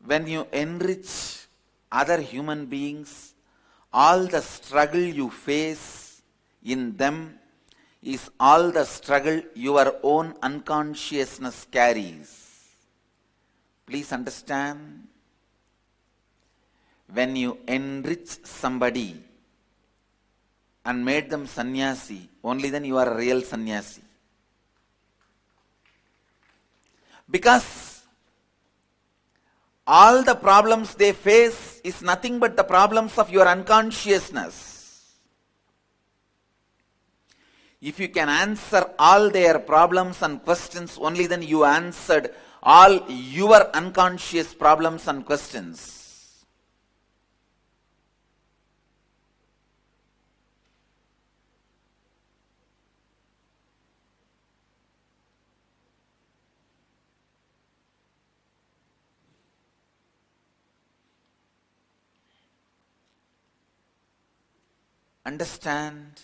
When you enrich other human beings, all the struggle you face in them is all the struggle your own unconsciousness carries. Please understand, when you enrich somebody and made them sannyasi, only then you are a real sannyasi. Because all the problems they face is nothing but the problems of your unconsciousness. If you can answer all their problems and questions, only then you answered all your unconscious problems and questions. Understand?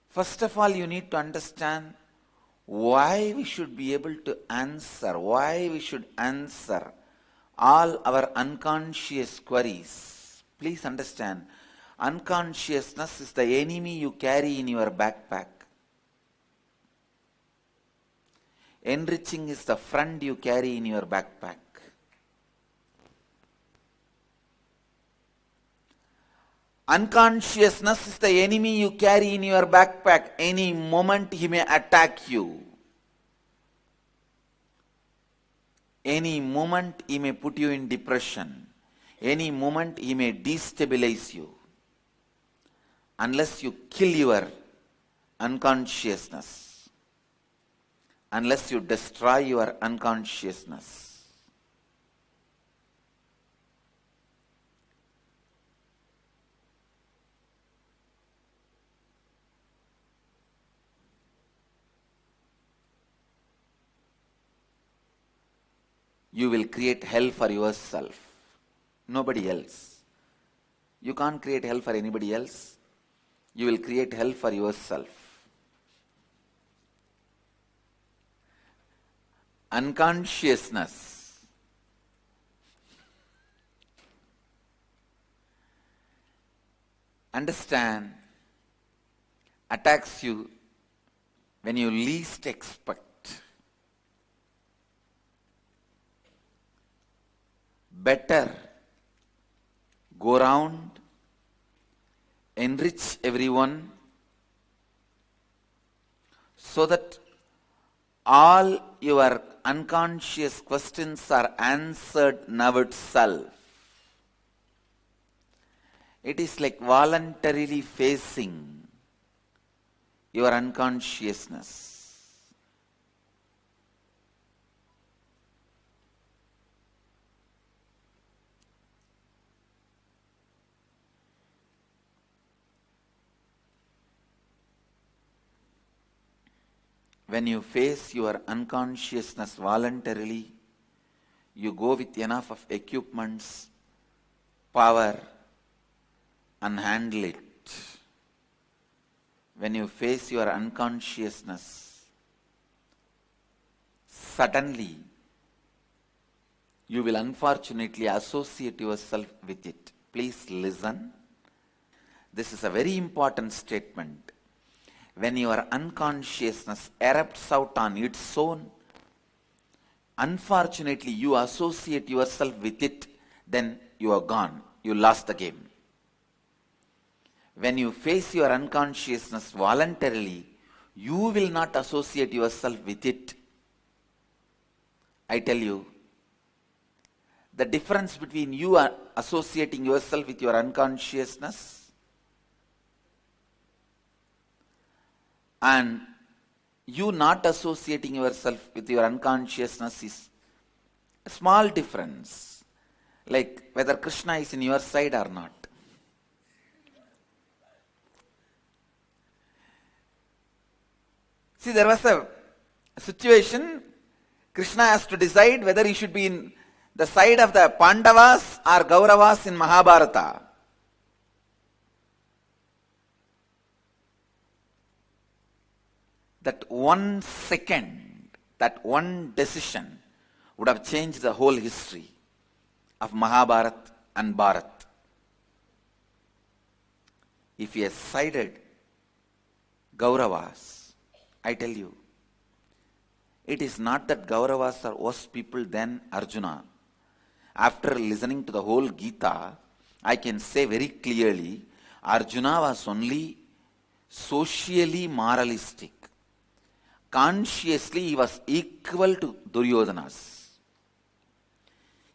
First of all, you need to understand why we should be able to answer, why we should answer all our unconscious queries. Please understand, unconsciousness is the enemy you carry in your backpack. Enriching is the friend you carry in your backpack. Unconsciousness is the enemy you carry in your backpack. Any moment he may attack you. Any moment he may put you in depression. Any moment he may destabilize you. Unless you kill your unconsciousness. Unless you destroy your unconsciousness. You will create hell for yourself, nobody else. You can't create hell for anybody else. You will create hell for yourself. Unconsciousness understand, attacks you when you least expect. Better go round, enrich everyone, so that all your unconscious questions are answered now itself. It is like voluntarily facing your unconsciousness. When you face your unconsciousness voluntarily, you go with enough of equipments, power, and handle it. When you face your unconsciousness, suddenly you will unfortunately associate yourself with it. Please listen. This is a very important statement. When your unconsciousness erupts out on its own, unfortunately you associate yourself with it, then you are gone. You lost the game. When you face your unconsciousness voluntarily, you will not associate yourself with it. I tell you, the difference between you associating yourself with your unconsciousness and you not associating yourself with your unconsciousness is a small difference, like whether Krishna is in your side or not. See, there was a situation, Krishna has to decide whether he should be in the side of the Pandavas or Kauravas in Mahabharata. That 1 second, that one decision would have changed the whole history of Mahabharata and Bharat. If he has sided Kauravas, I tell you, it is not that Kauravas are worse people than Arjuna. After listening to the whole Gita, I can say very clearly, Arjuna was only socially moralistic. Consciously, he was equal to Duryodhana's.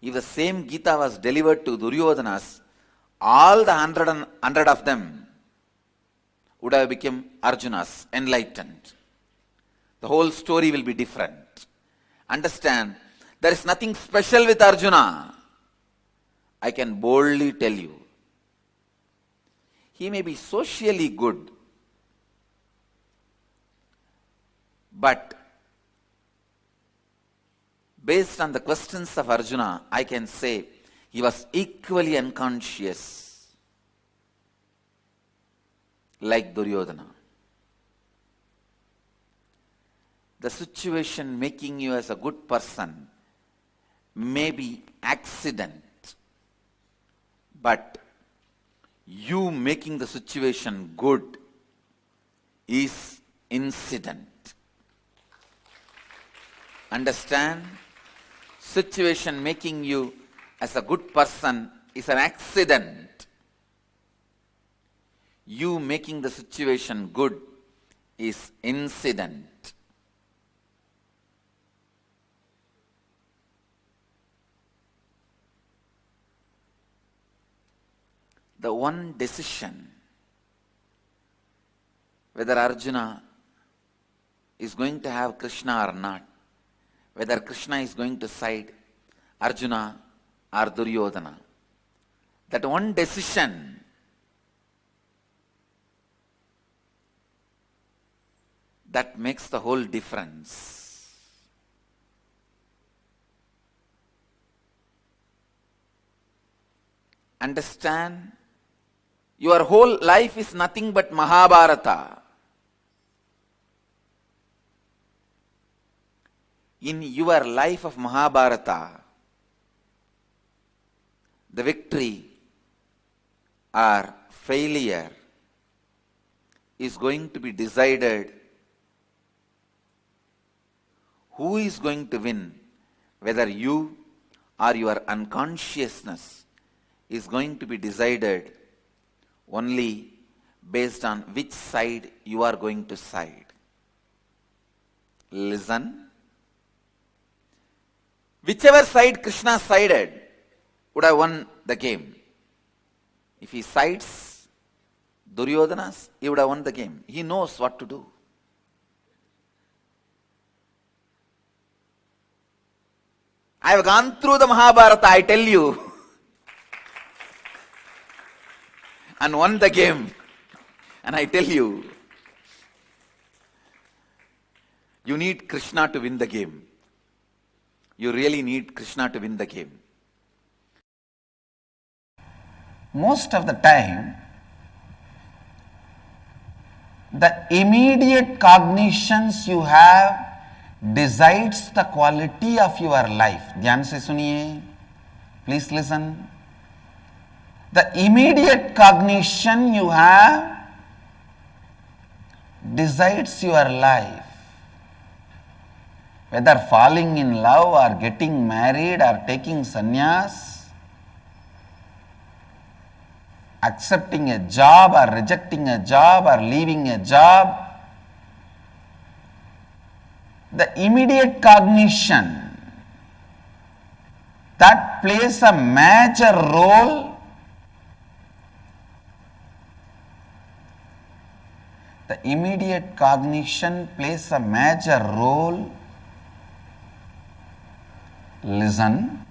If the same Gita was delivered to Duryodhana's, all the 100 of them would have become Arjuna's, enlightened. The whole story will be different. Understand, there is nothing special with Arjuna. I can boldly tell you. He may be socially good, but based on the questions of Arjuna, I can say he was equally unconscious like Duryodhana. The situation making you as a good person may be accident, but you making the situation good is incident. Understand? Situation making you as a good person is an accident. You making the situation good is incident. The one decision whether Arjuna is going to have Krishna or not, whether Krishna is going to side Arjuna or Duryodhana, that one decision that makes the whole difference. Understand? Your whole life is nothing but Mahabharata. In your life of Mahabharata, the victory or failure is going to be decided. Who is going to win? Whether you or your unconsciousness is going to be decided only based on which side you are going to side. Listen. Whichever side Krishna sided would have won the game. If he sides Duryodhana's, he would have won the game. He knows what to do. I have gone through the Mahabharata, I tell you, and won the game. And I tell you, you need Krishna to win the game. You really need Krishna to win the game. Most of the time, the immediate cognitions you have decides the quality of your life. Dhyan se suniye. Please listen. The immediate cognition you have decides your life. Whether falling in love or getting married or taking sannyas, accepting a job or rejecting a job or leaving a job, the immediate cognition that plays a major role, the immediate cognition plays a major role. Listen.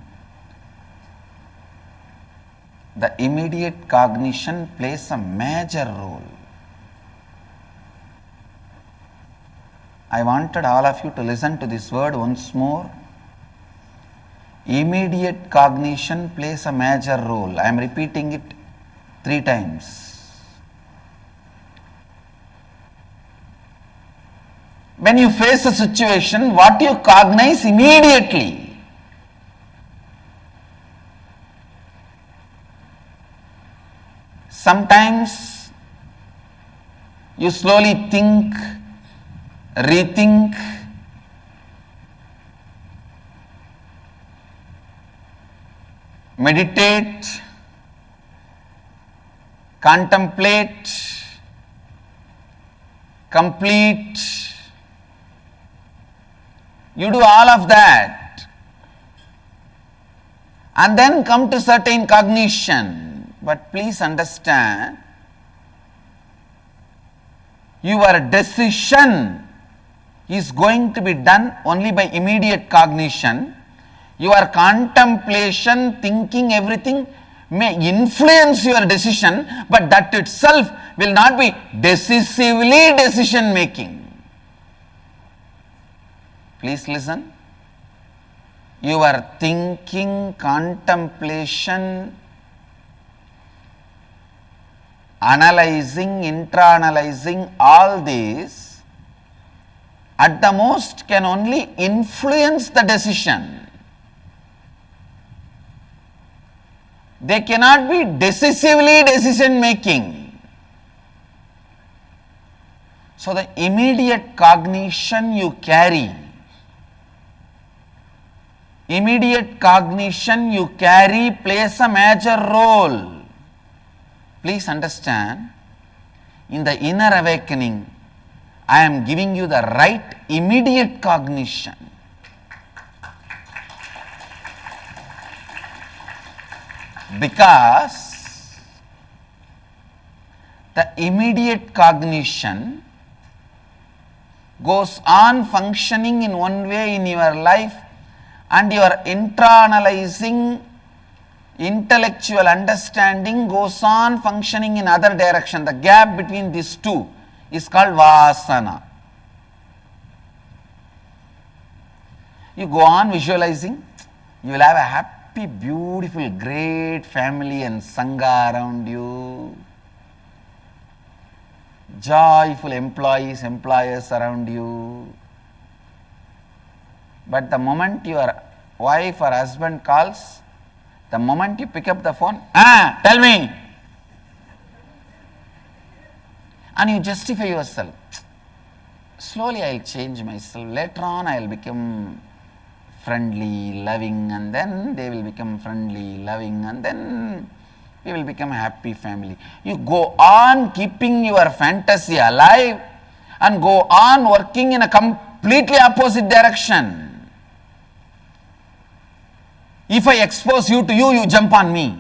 The immediate cognition plays a major role. I wanted all of you to listen to this word once more. Immediate cognition plays a major role. I am repeating it 3 times. When you face a situation, what you cognize immediately? Sometimes you slowly think, rethink, meditate, contemplate, complete. You do all of that and then come to certain cognition. But please understand, your decision is going to be done only by immediate cognition. Your contemplation, thinking, everything may influence your decision, but that itself will not be decisively decision making. Please listen. Your thinking, contemplation, analyzing, intra-analyzing, all these at the most can only influence the decision. They cannot be decisively decision making. So the immediate cognition you carry, plays a major role. Please understand, in the inner awakening, I am giving you the right immediate cognition. Because the immediate cognition goes on functioning in one way in your life, and your intra-analyzing intellectual understanding goes on functioning in other direction. The gap between these two is called vasana. You go on visualizing, you will have a happy, beautiful, great family and sangha around you, joyful employees, employers around you. But the moment your wife or husband calls, the moment you pick up the phone, tell me. and you justify yourself. Slowly I will change myself. Later on I will become friendly, loving, and then they will become friendly, loving, and then we will become a happy family. You go on keeping your fantasy alive and go on working in a completely opposite direction. If I expose you to you, you jump on me,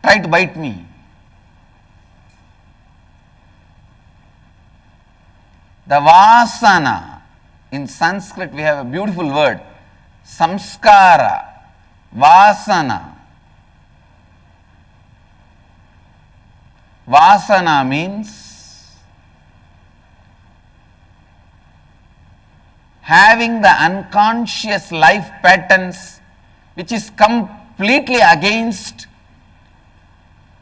try to bite me. The vasana, in Sanskrit we have a beautiful word, samskara, vasana. Vasana means having the unconscious life patterns which is completely against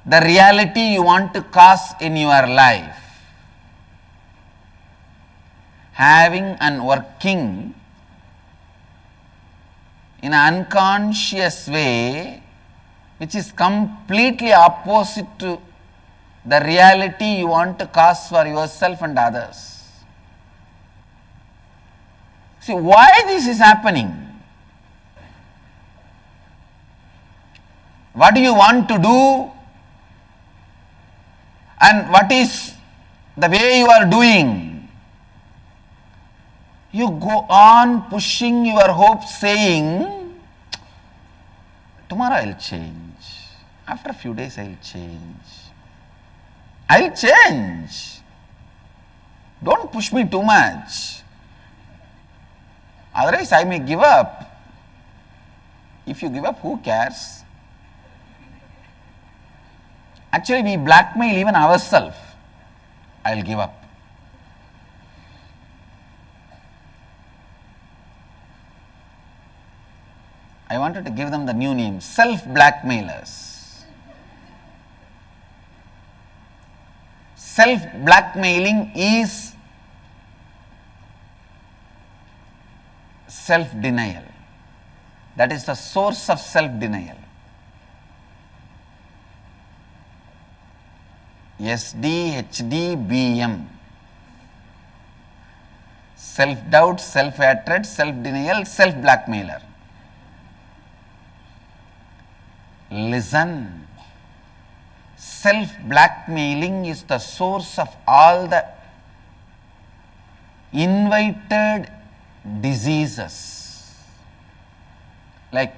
the reality you want to cause in your life. Having and working in an unconscious way which is completely opposite to the reality you want to cause for yourself and others. See, why this is happening? What do you want to do? And what is the way you are doing? You go on pushing your hopes, saying, tomorrow I will change. After a few days I will change. I will change. Don't push me too much. Otherwise I may give up. If you give up, who cares? Actually, we blackmail even ourselves. I will give up. I wanted to give them the new name, self-blackmailers. Self-blackmailing is self-denial. That is the source of self-denial. SD, HD, BM. Self-doubt, self-hatred, self-denial, self-blackmailer. Listen, self-blackmailing is the source of all the invited diseases. Like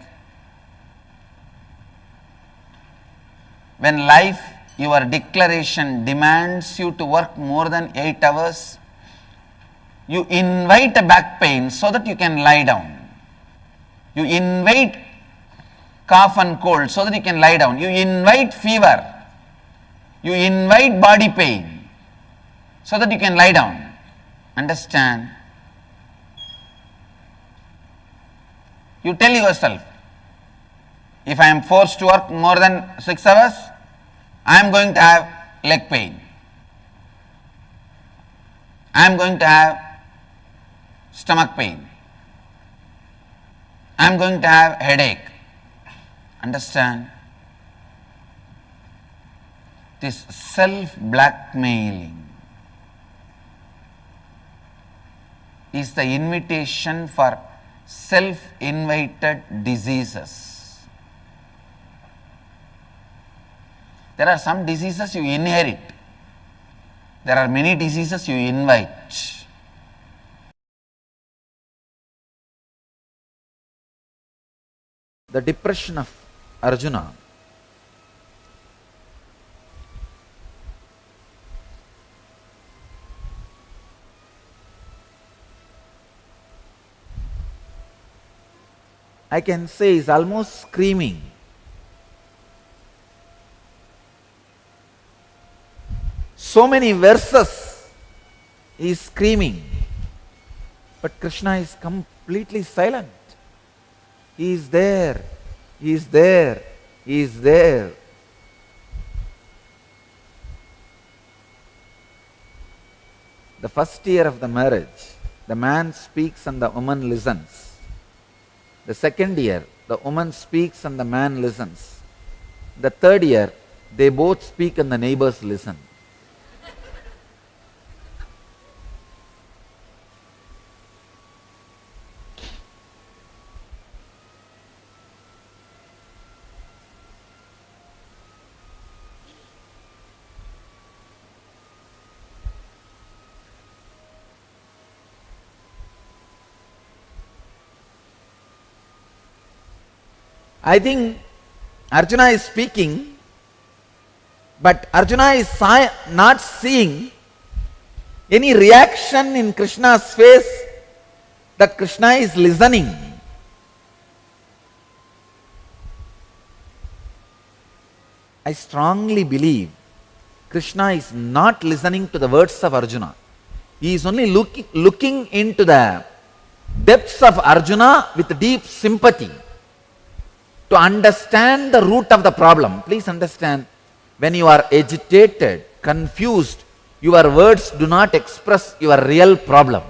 when life, your declaration demands you to work more than 8 hours, you invite a back pain so that you can lie down. You invite cough and cold so that you can lie down. You invite fever. You invite body pain so that you can lie down. Understand? You tell yourself, if I am forced to work more than 6 hours, I am going to have leg pain. I am going to have stomach pain. I am going to have headache. Understand? This self-blackmailing is the invitation for self-invited diseases. There are some diseases you inherit. There are many diseases you invite. The depression of Arjuna I can say is almost screaming. So many verses he is screaming, but Krishna is completely silent. He is there, he is there, he is there. The first year of the marriage, the man speaks and the woman listens. The second year, the woman speaks and the man listens. The third year, They both speak and the neighbors listen. I think Arjuna is speaking, but Arjuna is not seeing any reaction in Krishna's face that Krishna is listening. I strongly believe Krishna is not listening to the words of Arjuna. He is only looking into the depths of Arjuna with deep sympathy to understand the root of the problem. Please understand, when you are agitated, confused, your words do not express your real problem.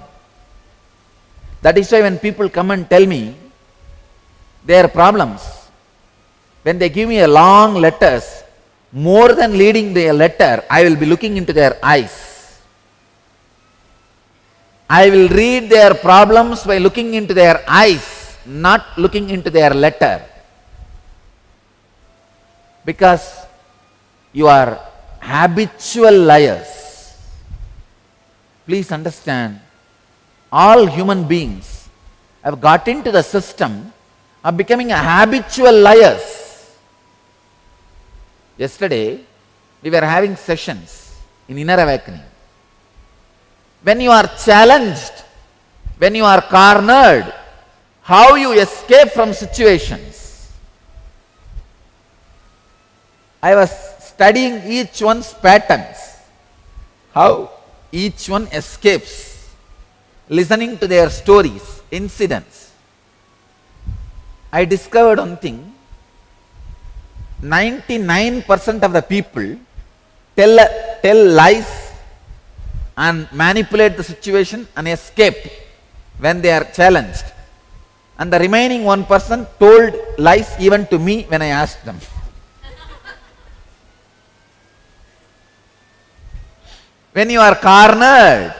That is why when people come and tell me their problems, when they give me a long letters, more than reading their letter, I will be looking into their eyes. I will read their problems by looking into their eyes, not looking into their letter. Because you are habitual liars. Please understand, all human beings have got into the system of becoming a habitual liars. Yesterday, we were having sessions in Inner Awakening. When you are challenged, when you are cornered, how you escape from situations. I was studying each one's patterns, how each one escapes, listening to their stories, incidents. I discovered one thing, 99% of the people tell lies and manipulate the situation and escape when they are challenged. And the remaining 1% told lies even to me when I asked them. When you are cornered,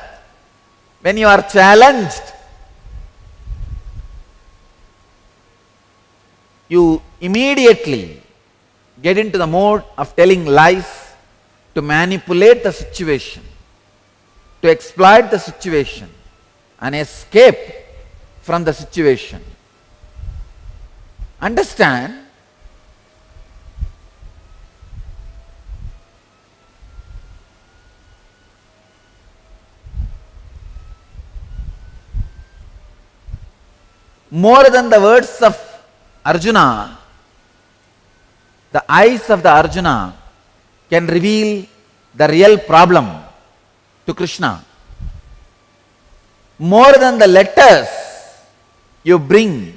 when you are challenged, you immediately get into the mode of telling lies to manipulate the situation, to exploit the situation and escape from the situation. Understand, more than the words of Arjuna, the eyes of the Arjuna can reveal the real problem to Krishna. More than the letters you bring,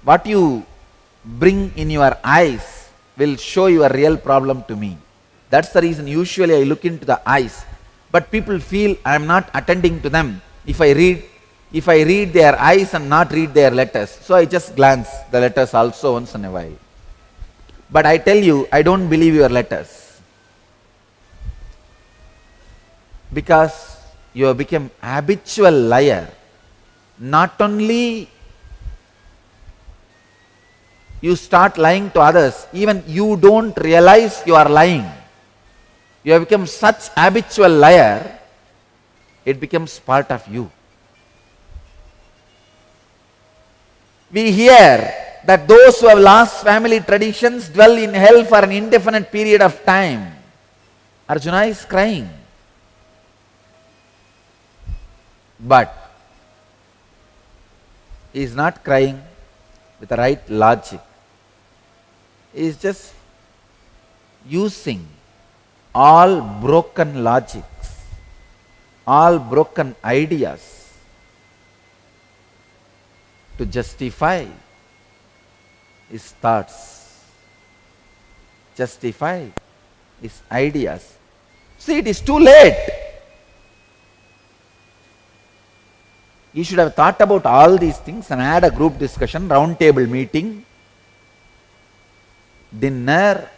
what you bring in your eyes will show your real problem to me. That's the reason usually I look into the eyes. But people feel I am not attending to them if I read their eyes and not read their letters. So I just glance the letters also once in a while. But I tell you, I don't believe your letters. Because you have become habitual liar. Not only you start lying to others, even you don't realize you are lying. You have become such habitual liar, it becomes part of you. We hear that those who have lost family traditions dwell in hell for an indefinite period of time. Arjuna is crying. But he is not crying with the right logic. He is just using all broken logics, all broken ideas to justify his thoughts, justify his ideas. See, it is too late. You should have thought about all these things and had a group discussion, round table meeting. dinner,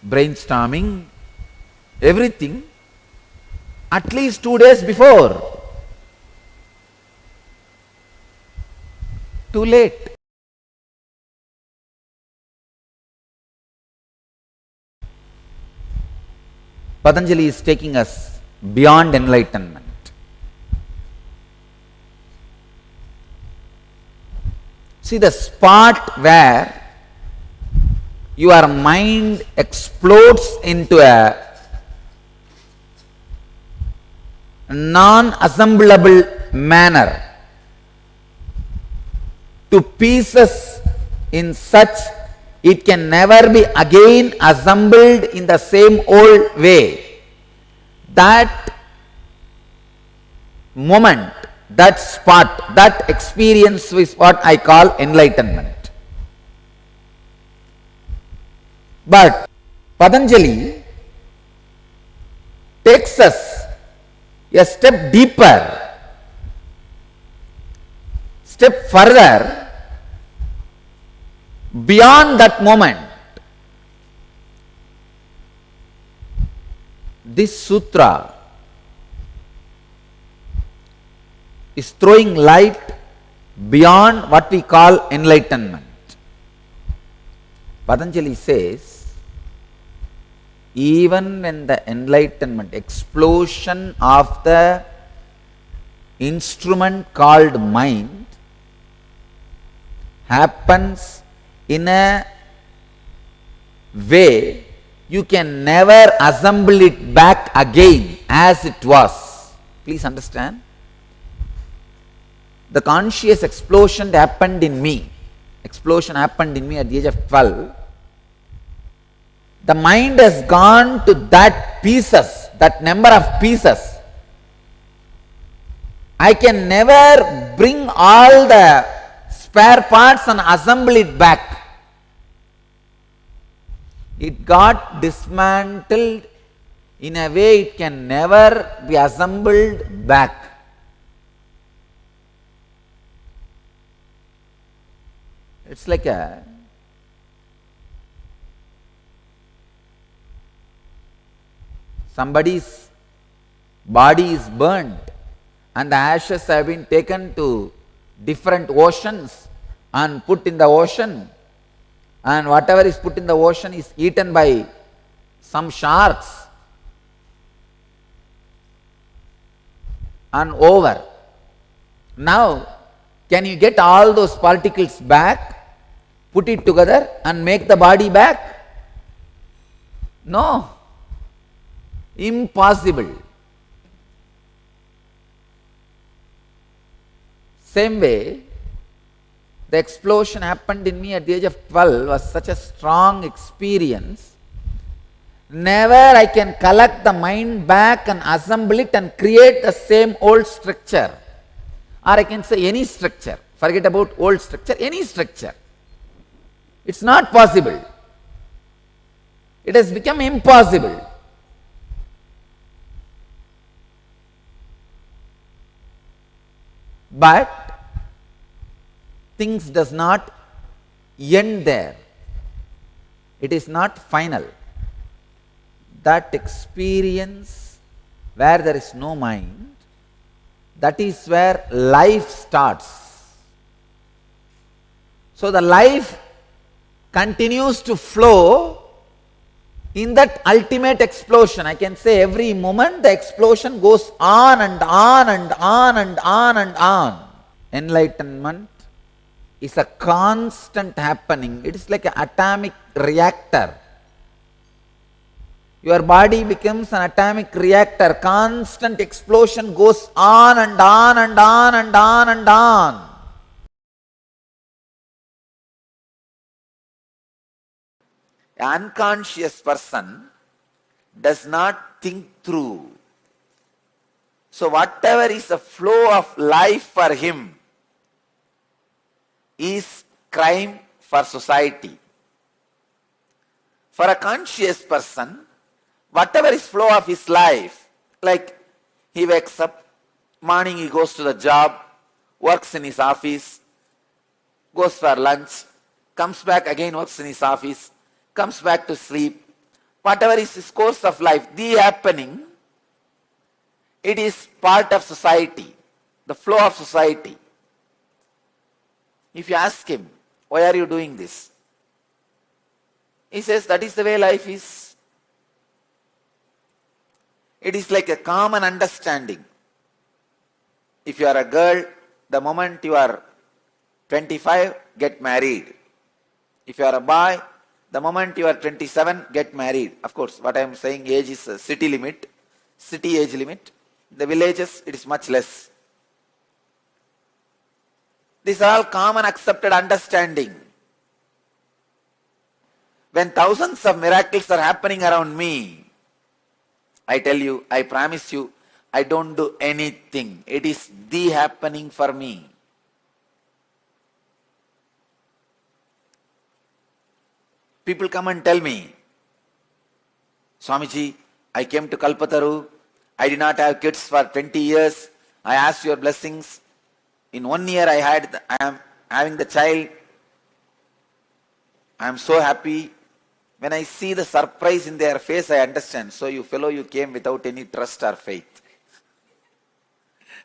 brainstorming, everything at least 2 days before. Too late. Patanjali is taking us beyond enlightenment. See, the spot where your mind explodes into a non-assemblable manner to pieces in such it can never be again assembled in the same old way. That moment, that spot, that experience is what I call enlightenment. But Patanjali takes us a step deeper, step further, beyond that moment. This sutra is throwing light beyond what we call enlightenment. Patanjali says, even when the enlightenment, explosion of the instrument called mind happens in a way you can never assemble it back again as it was. Please understand. The conscious explosion happened in me. Explosion happened in me at the age of 12. The mind has gone to that pieces, that number of pieces. I can never bring all the spare parts and assemble it back. It got dismantled in a way it can never be assembled back. It's like a somebody's body is burnt and the ashes have been taken to different oceans and put in the ocean, and whatever is put in the ocean is eaten by some sharks and over. Now, can you get all those particles back, put it together and make the body back? No. Impossible. Same way, the explosion happened in me at the age of 12 was such a strong experience. Never I can collect the mind back and assemble it and create the same old structure. Or I can say any structure. Forget about old structure, any structure. It's not possible. It has become impossible. But things does not end there. It is not final. That experience where there is no mind, that is where life starts. So the life continues to flow in that ultimate explosion. I can say every moment the explosion goes on and on and on and on and on. Enlightenment is a constant happening. It is like an atomic reactor. Your body becomes an atomic reactor. Constant explosion goes on and on and on and on and on. An unconscious person does not think through. So whatever is the flow of life for him is crime for society. For a conscious person, whatever is flow of his life, like he wakes up, morning he goes to the job, works in his office, goes for lunch, comes back again, works in his office, comes back to sleep. Whatever is his course of life, the happening, it is part of society, the flow of society. If you ask him, why are you doing this? He says, that is the way life is. It is like a common understanding. If you are a girl, the moment you are 25, get married. If you are a boy, the moment you are 27, get married. Of course, what I am saying, age is a city limit, city age limit. The villages, it is much less. These are all common accepted understanding. When thousands of miracles are happening around me, I tell you, I promise you, I don't do anything. It is the happening for me. People come and tell me, Swamiji, I came to Kalpataru. I did not have kids for 20 years. I asked your blessings. In 1 year I am having the child. I am so happy. When I see the surprise in their face, I understand. So you fellow, you came without any trust or faith.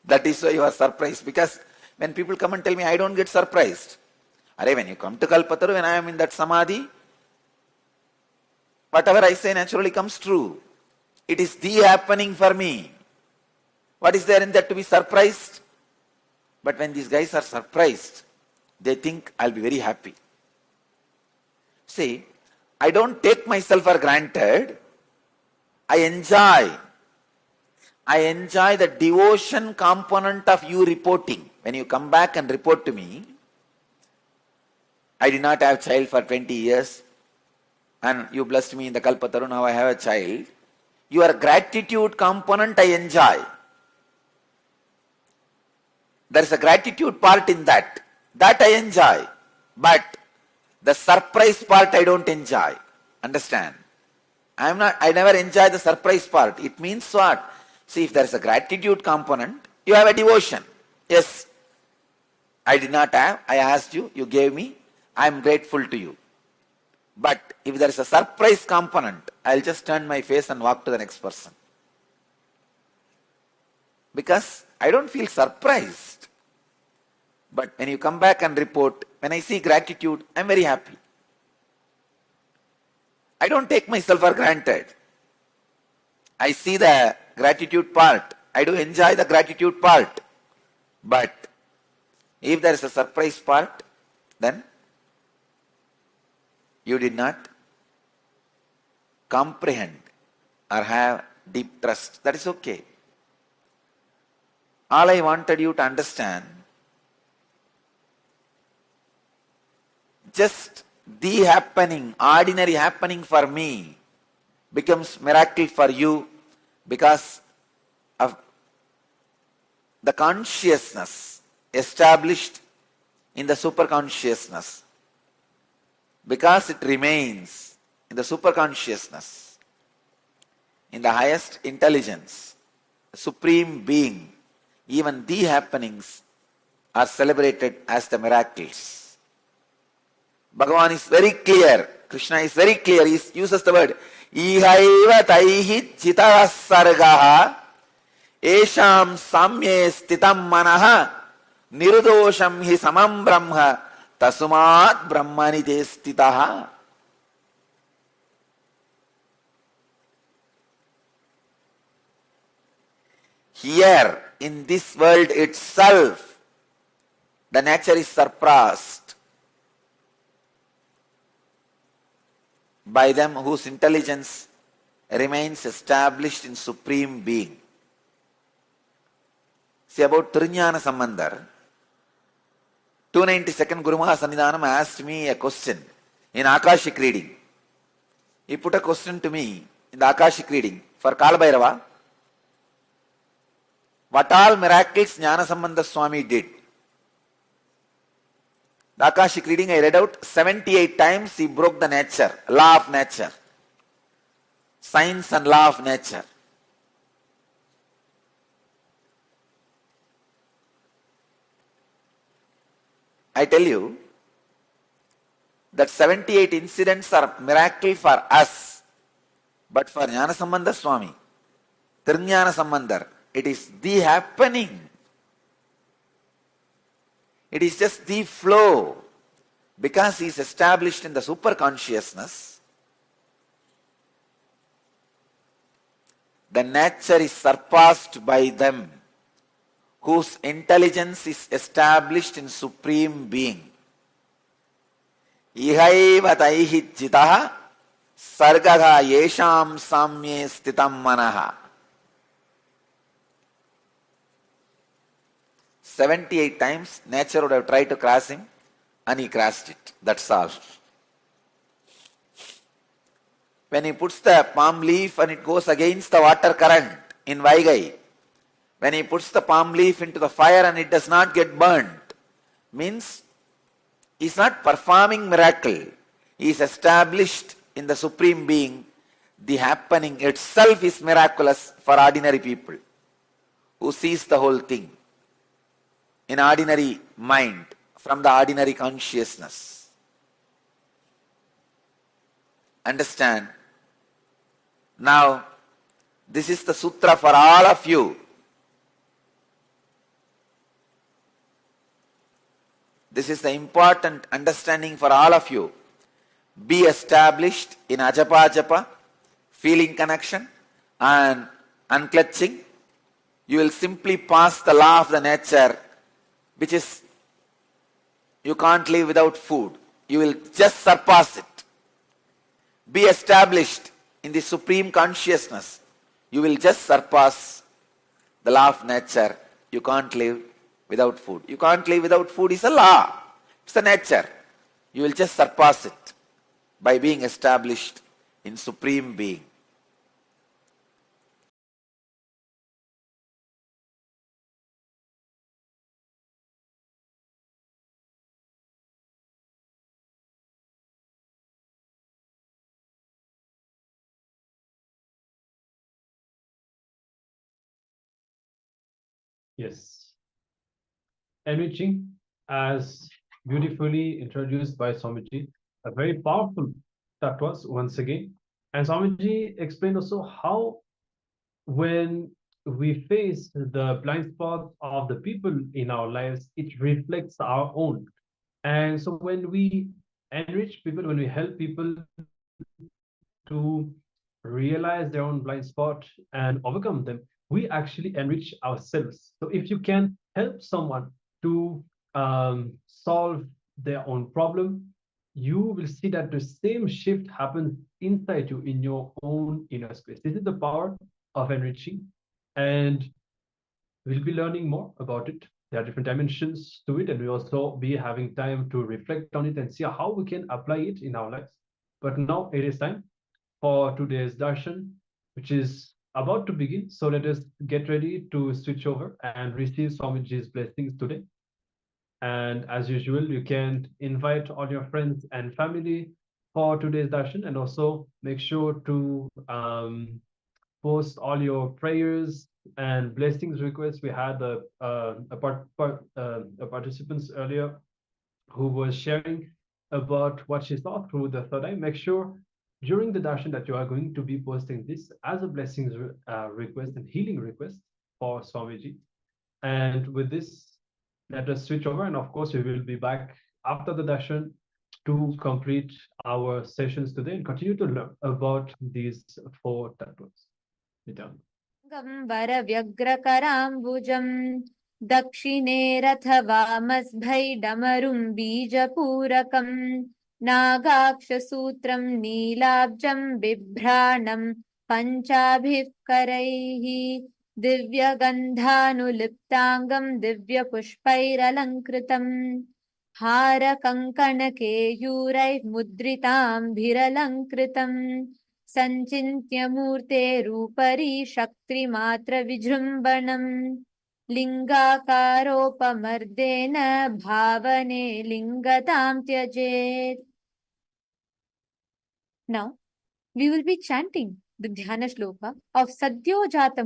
That is why you are surprised. Because when people come and tell me, I don't get surprised. When you come to Kalpataru, when I am in that samadhi, whatever I say naturally comes true. It is the happening for me. What is there in that to be surprised? But when these guys are surprised, they think I'll be very happy. See, I don't take myself for granted. I enjoy the devotion component of you reporting. When you come back and report to me, I did not have a child for 20 years and you blessed me in the Kalpataru, now I have a child. Your gratitude component I enjoy. There is a gratitude part in that. That I enjoy. But the surprise part I don't enjoy. Understand? I never enjoy the surprise part. It means what? See, if there is a gratitude component, you have a devotion. Yes, I did not have, I asked you, you gave me, I am grateful to you. But if there is a surprise component, I'll just turn my face and walk to the next person. Because I don't feel surprised. But when you come back and report, when I see gratitude, I'm very happy. I don't take myself for granted. I see the gratitude part. I do enjoy the gratitude part. But if there is a surprise part, then you did not comprehend or have deep trust. That is okay. All I wanted you to understand, just the happening, ordinary happening for me becomes miracle for you because of the consciousness established in the superconsciousness. Because it remains in the superconsciousness, in the highest intelligence, the supreme being, even the happenings are celebrated as the miracles. Bhagavan is very clear, Krishna is very clear, he uses the word ihaiva taihi chitasargaha esham samye stitam manaha nirudosham hi samam brahma tasumat brahmani te stitaha. Here in this world itself, the nature is surpassed by them whose intelligence remains established in Supreme Being. See about Trinyana Sambandar, 292nd Guru Maha Sannidhanam asked me a question in Akashic reading. He put a question to me in the Akashic reading for Kala Bhairava. What all miracles Jnana Sambandha Swami did? The Akashic reading I read out 78 times he broke the nature, law of nature, science and law of nature. I tell you, That 78 incidents are miracle for us, but for Jnana Sambandha Swami, Tirjnana Sambandhar, it is the happening. It is just the flow. Because he is established in the super consciousness, the nature is surpassed by them whose intelligence is established in Supreme Being. Ihaiva taihi jitaha sargaha yesham samye stitam manaha. 78 times nature would have tried to cross him and he crossed it. That's all. When he puts the palm leaf and it goes against the water current in Vaigai, when he puts the palm leaf into the fire and it does not get burnt, means he is not performing miracle. He is established in the Supreme Being. The happening itself is miraculous for ordinary people who sees the whole thing in ordinary mind, from the ordinary consciousness. Understand? Now, this is the sutra for all of you. This is the important understanding for all of you. Be established in ajapa japa, feeling connection and unclutching. You will simply pass the law of the nature, which is you can't live without food. You will just surpass it. Be established in the supreme consciousness. You will just surpass the law of nature. You can't live without food. You can't live without food is a law. It's a nature. You will just surpass it by being established in Supreme Being. Yes. Enriching, as beautifully introduced by Swamiji, a very powerful tattwas once again. And Swamiji explained also how when we face the blind spots of the people in our lives, it reflects our own. And so when we enrich people, when we help people to realize their own blind spot and overcome them, we actually enrich ourselves. So if you can help someone to solve their own problem, you will see that the same shift happens inside you in your own inner space. This is the power of enriching, and we'll be learning more about it. There are different dimensions to it, and we'll also be having time to reflect on it and see how we can apply it in our lives. But now it is time for today's darshan, which is about to begin. So let us get ready to switch over and receive Swamiji's blessings today. And as usual, you can invite all your friends and family for today's darshan, and also make sure to post all your prayers and blessings requests. We had a participants earlier who was sharing about what she saw through the third eye. Make sure during the darshan that you are going to be posting this as a blessings request and healing request for Swamiji. And with this, let us switch over, and of course we will be back after the darshan to complete our sessions today and continue to learn about these four tattwas. वरव्यग्रकराम्बुजम् दक्षिणे रथवामस्भैडमरुम् बीजपूरकम् नागाक्षसूत्रम् नीलाब्जम् बिभ्राणम् पञ्चाभिः करैः दिव्यगन्धानुलिप्ताङ्गम् दिव्यपुष्पैरलङ्कृतम् हारकङ्कणकेयूरैः मुद्रिताम्भिरलङ्कृतम् सञ्चिन्त्य मूर्तेरूपरि शक्तिमात्रविजृम्भणम् लिङ्गाकारोपमर्देन भावने लिङ्गतां त्यजेत्. Now we will be chanting the Dhyana Shloka of Sadyo Jatam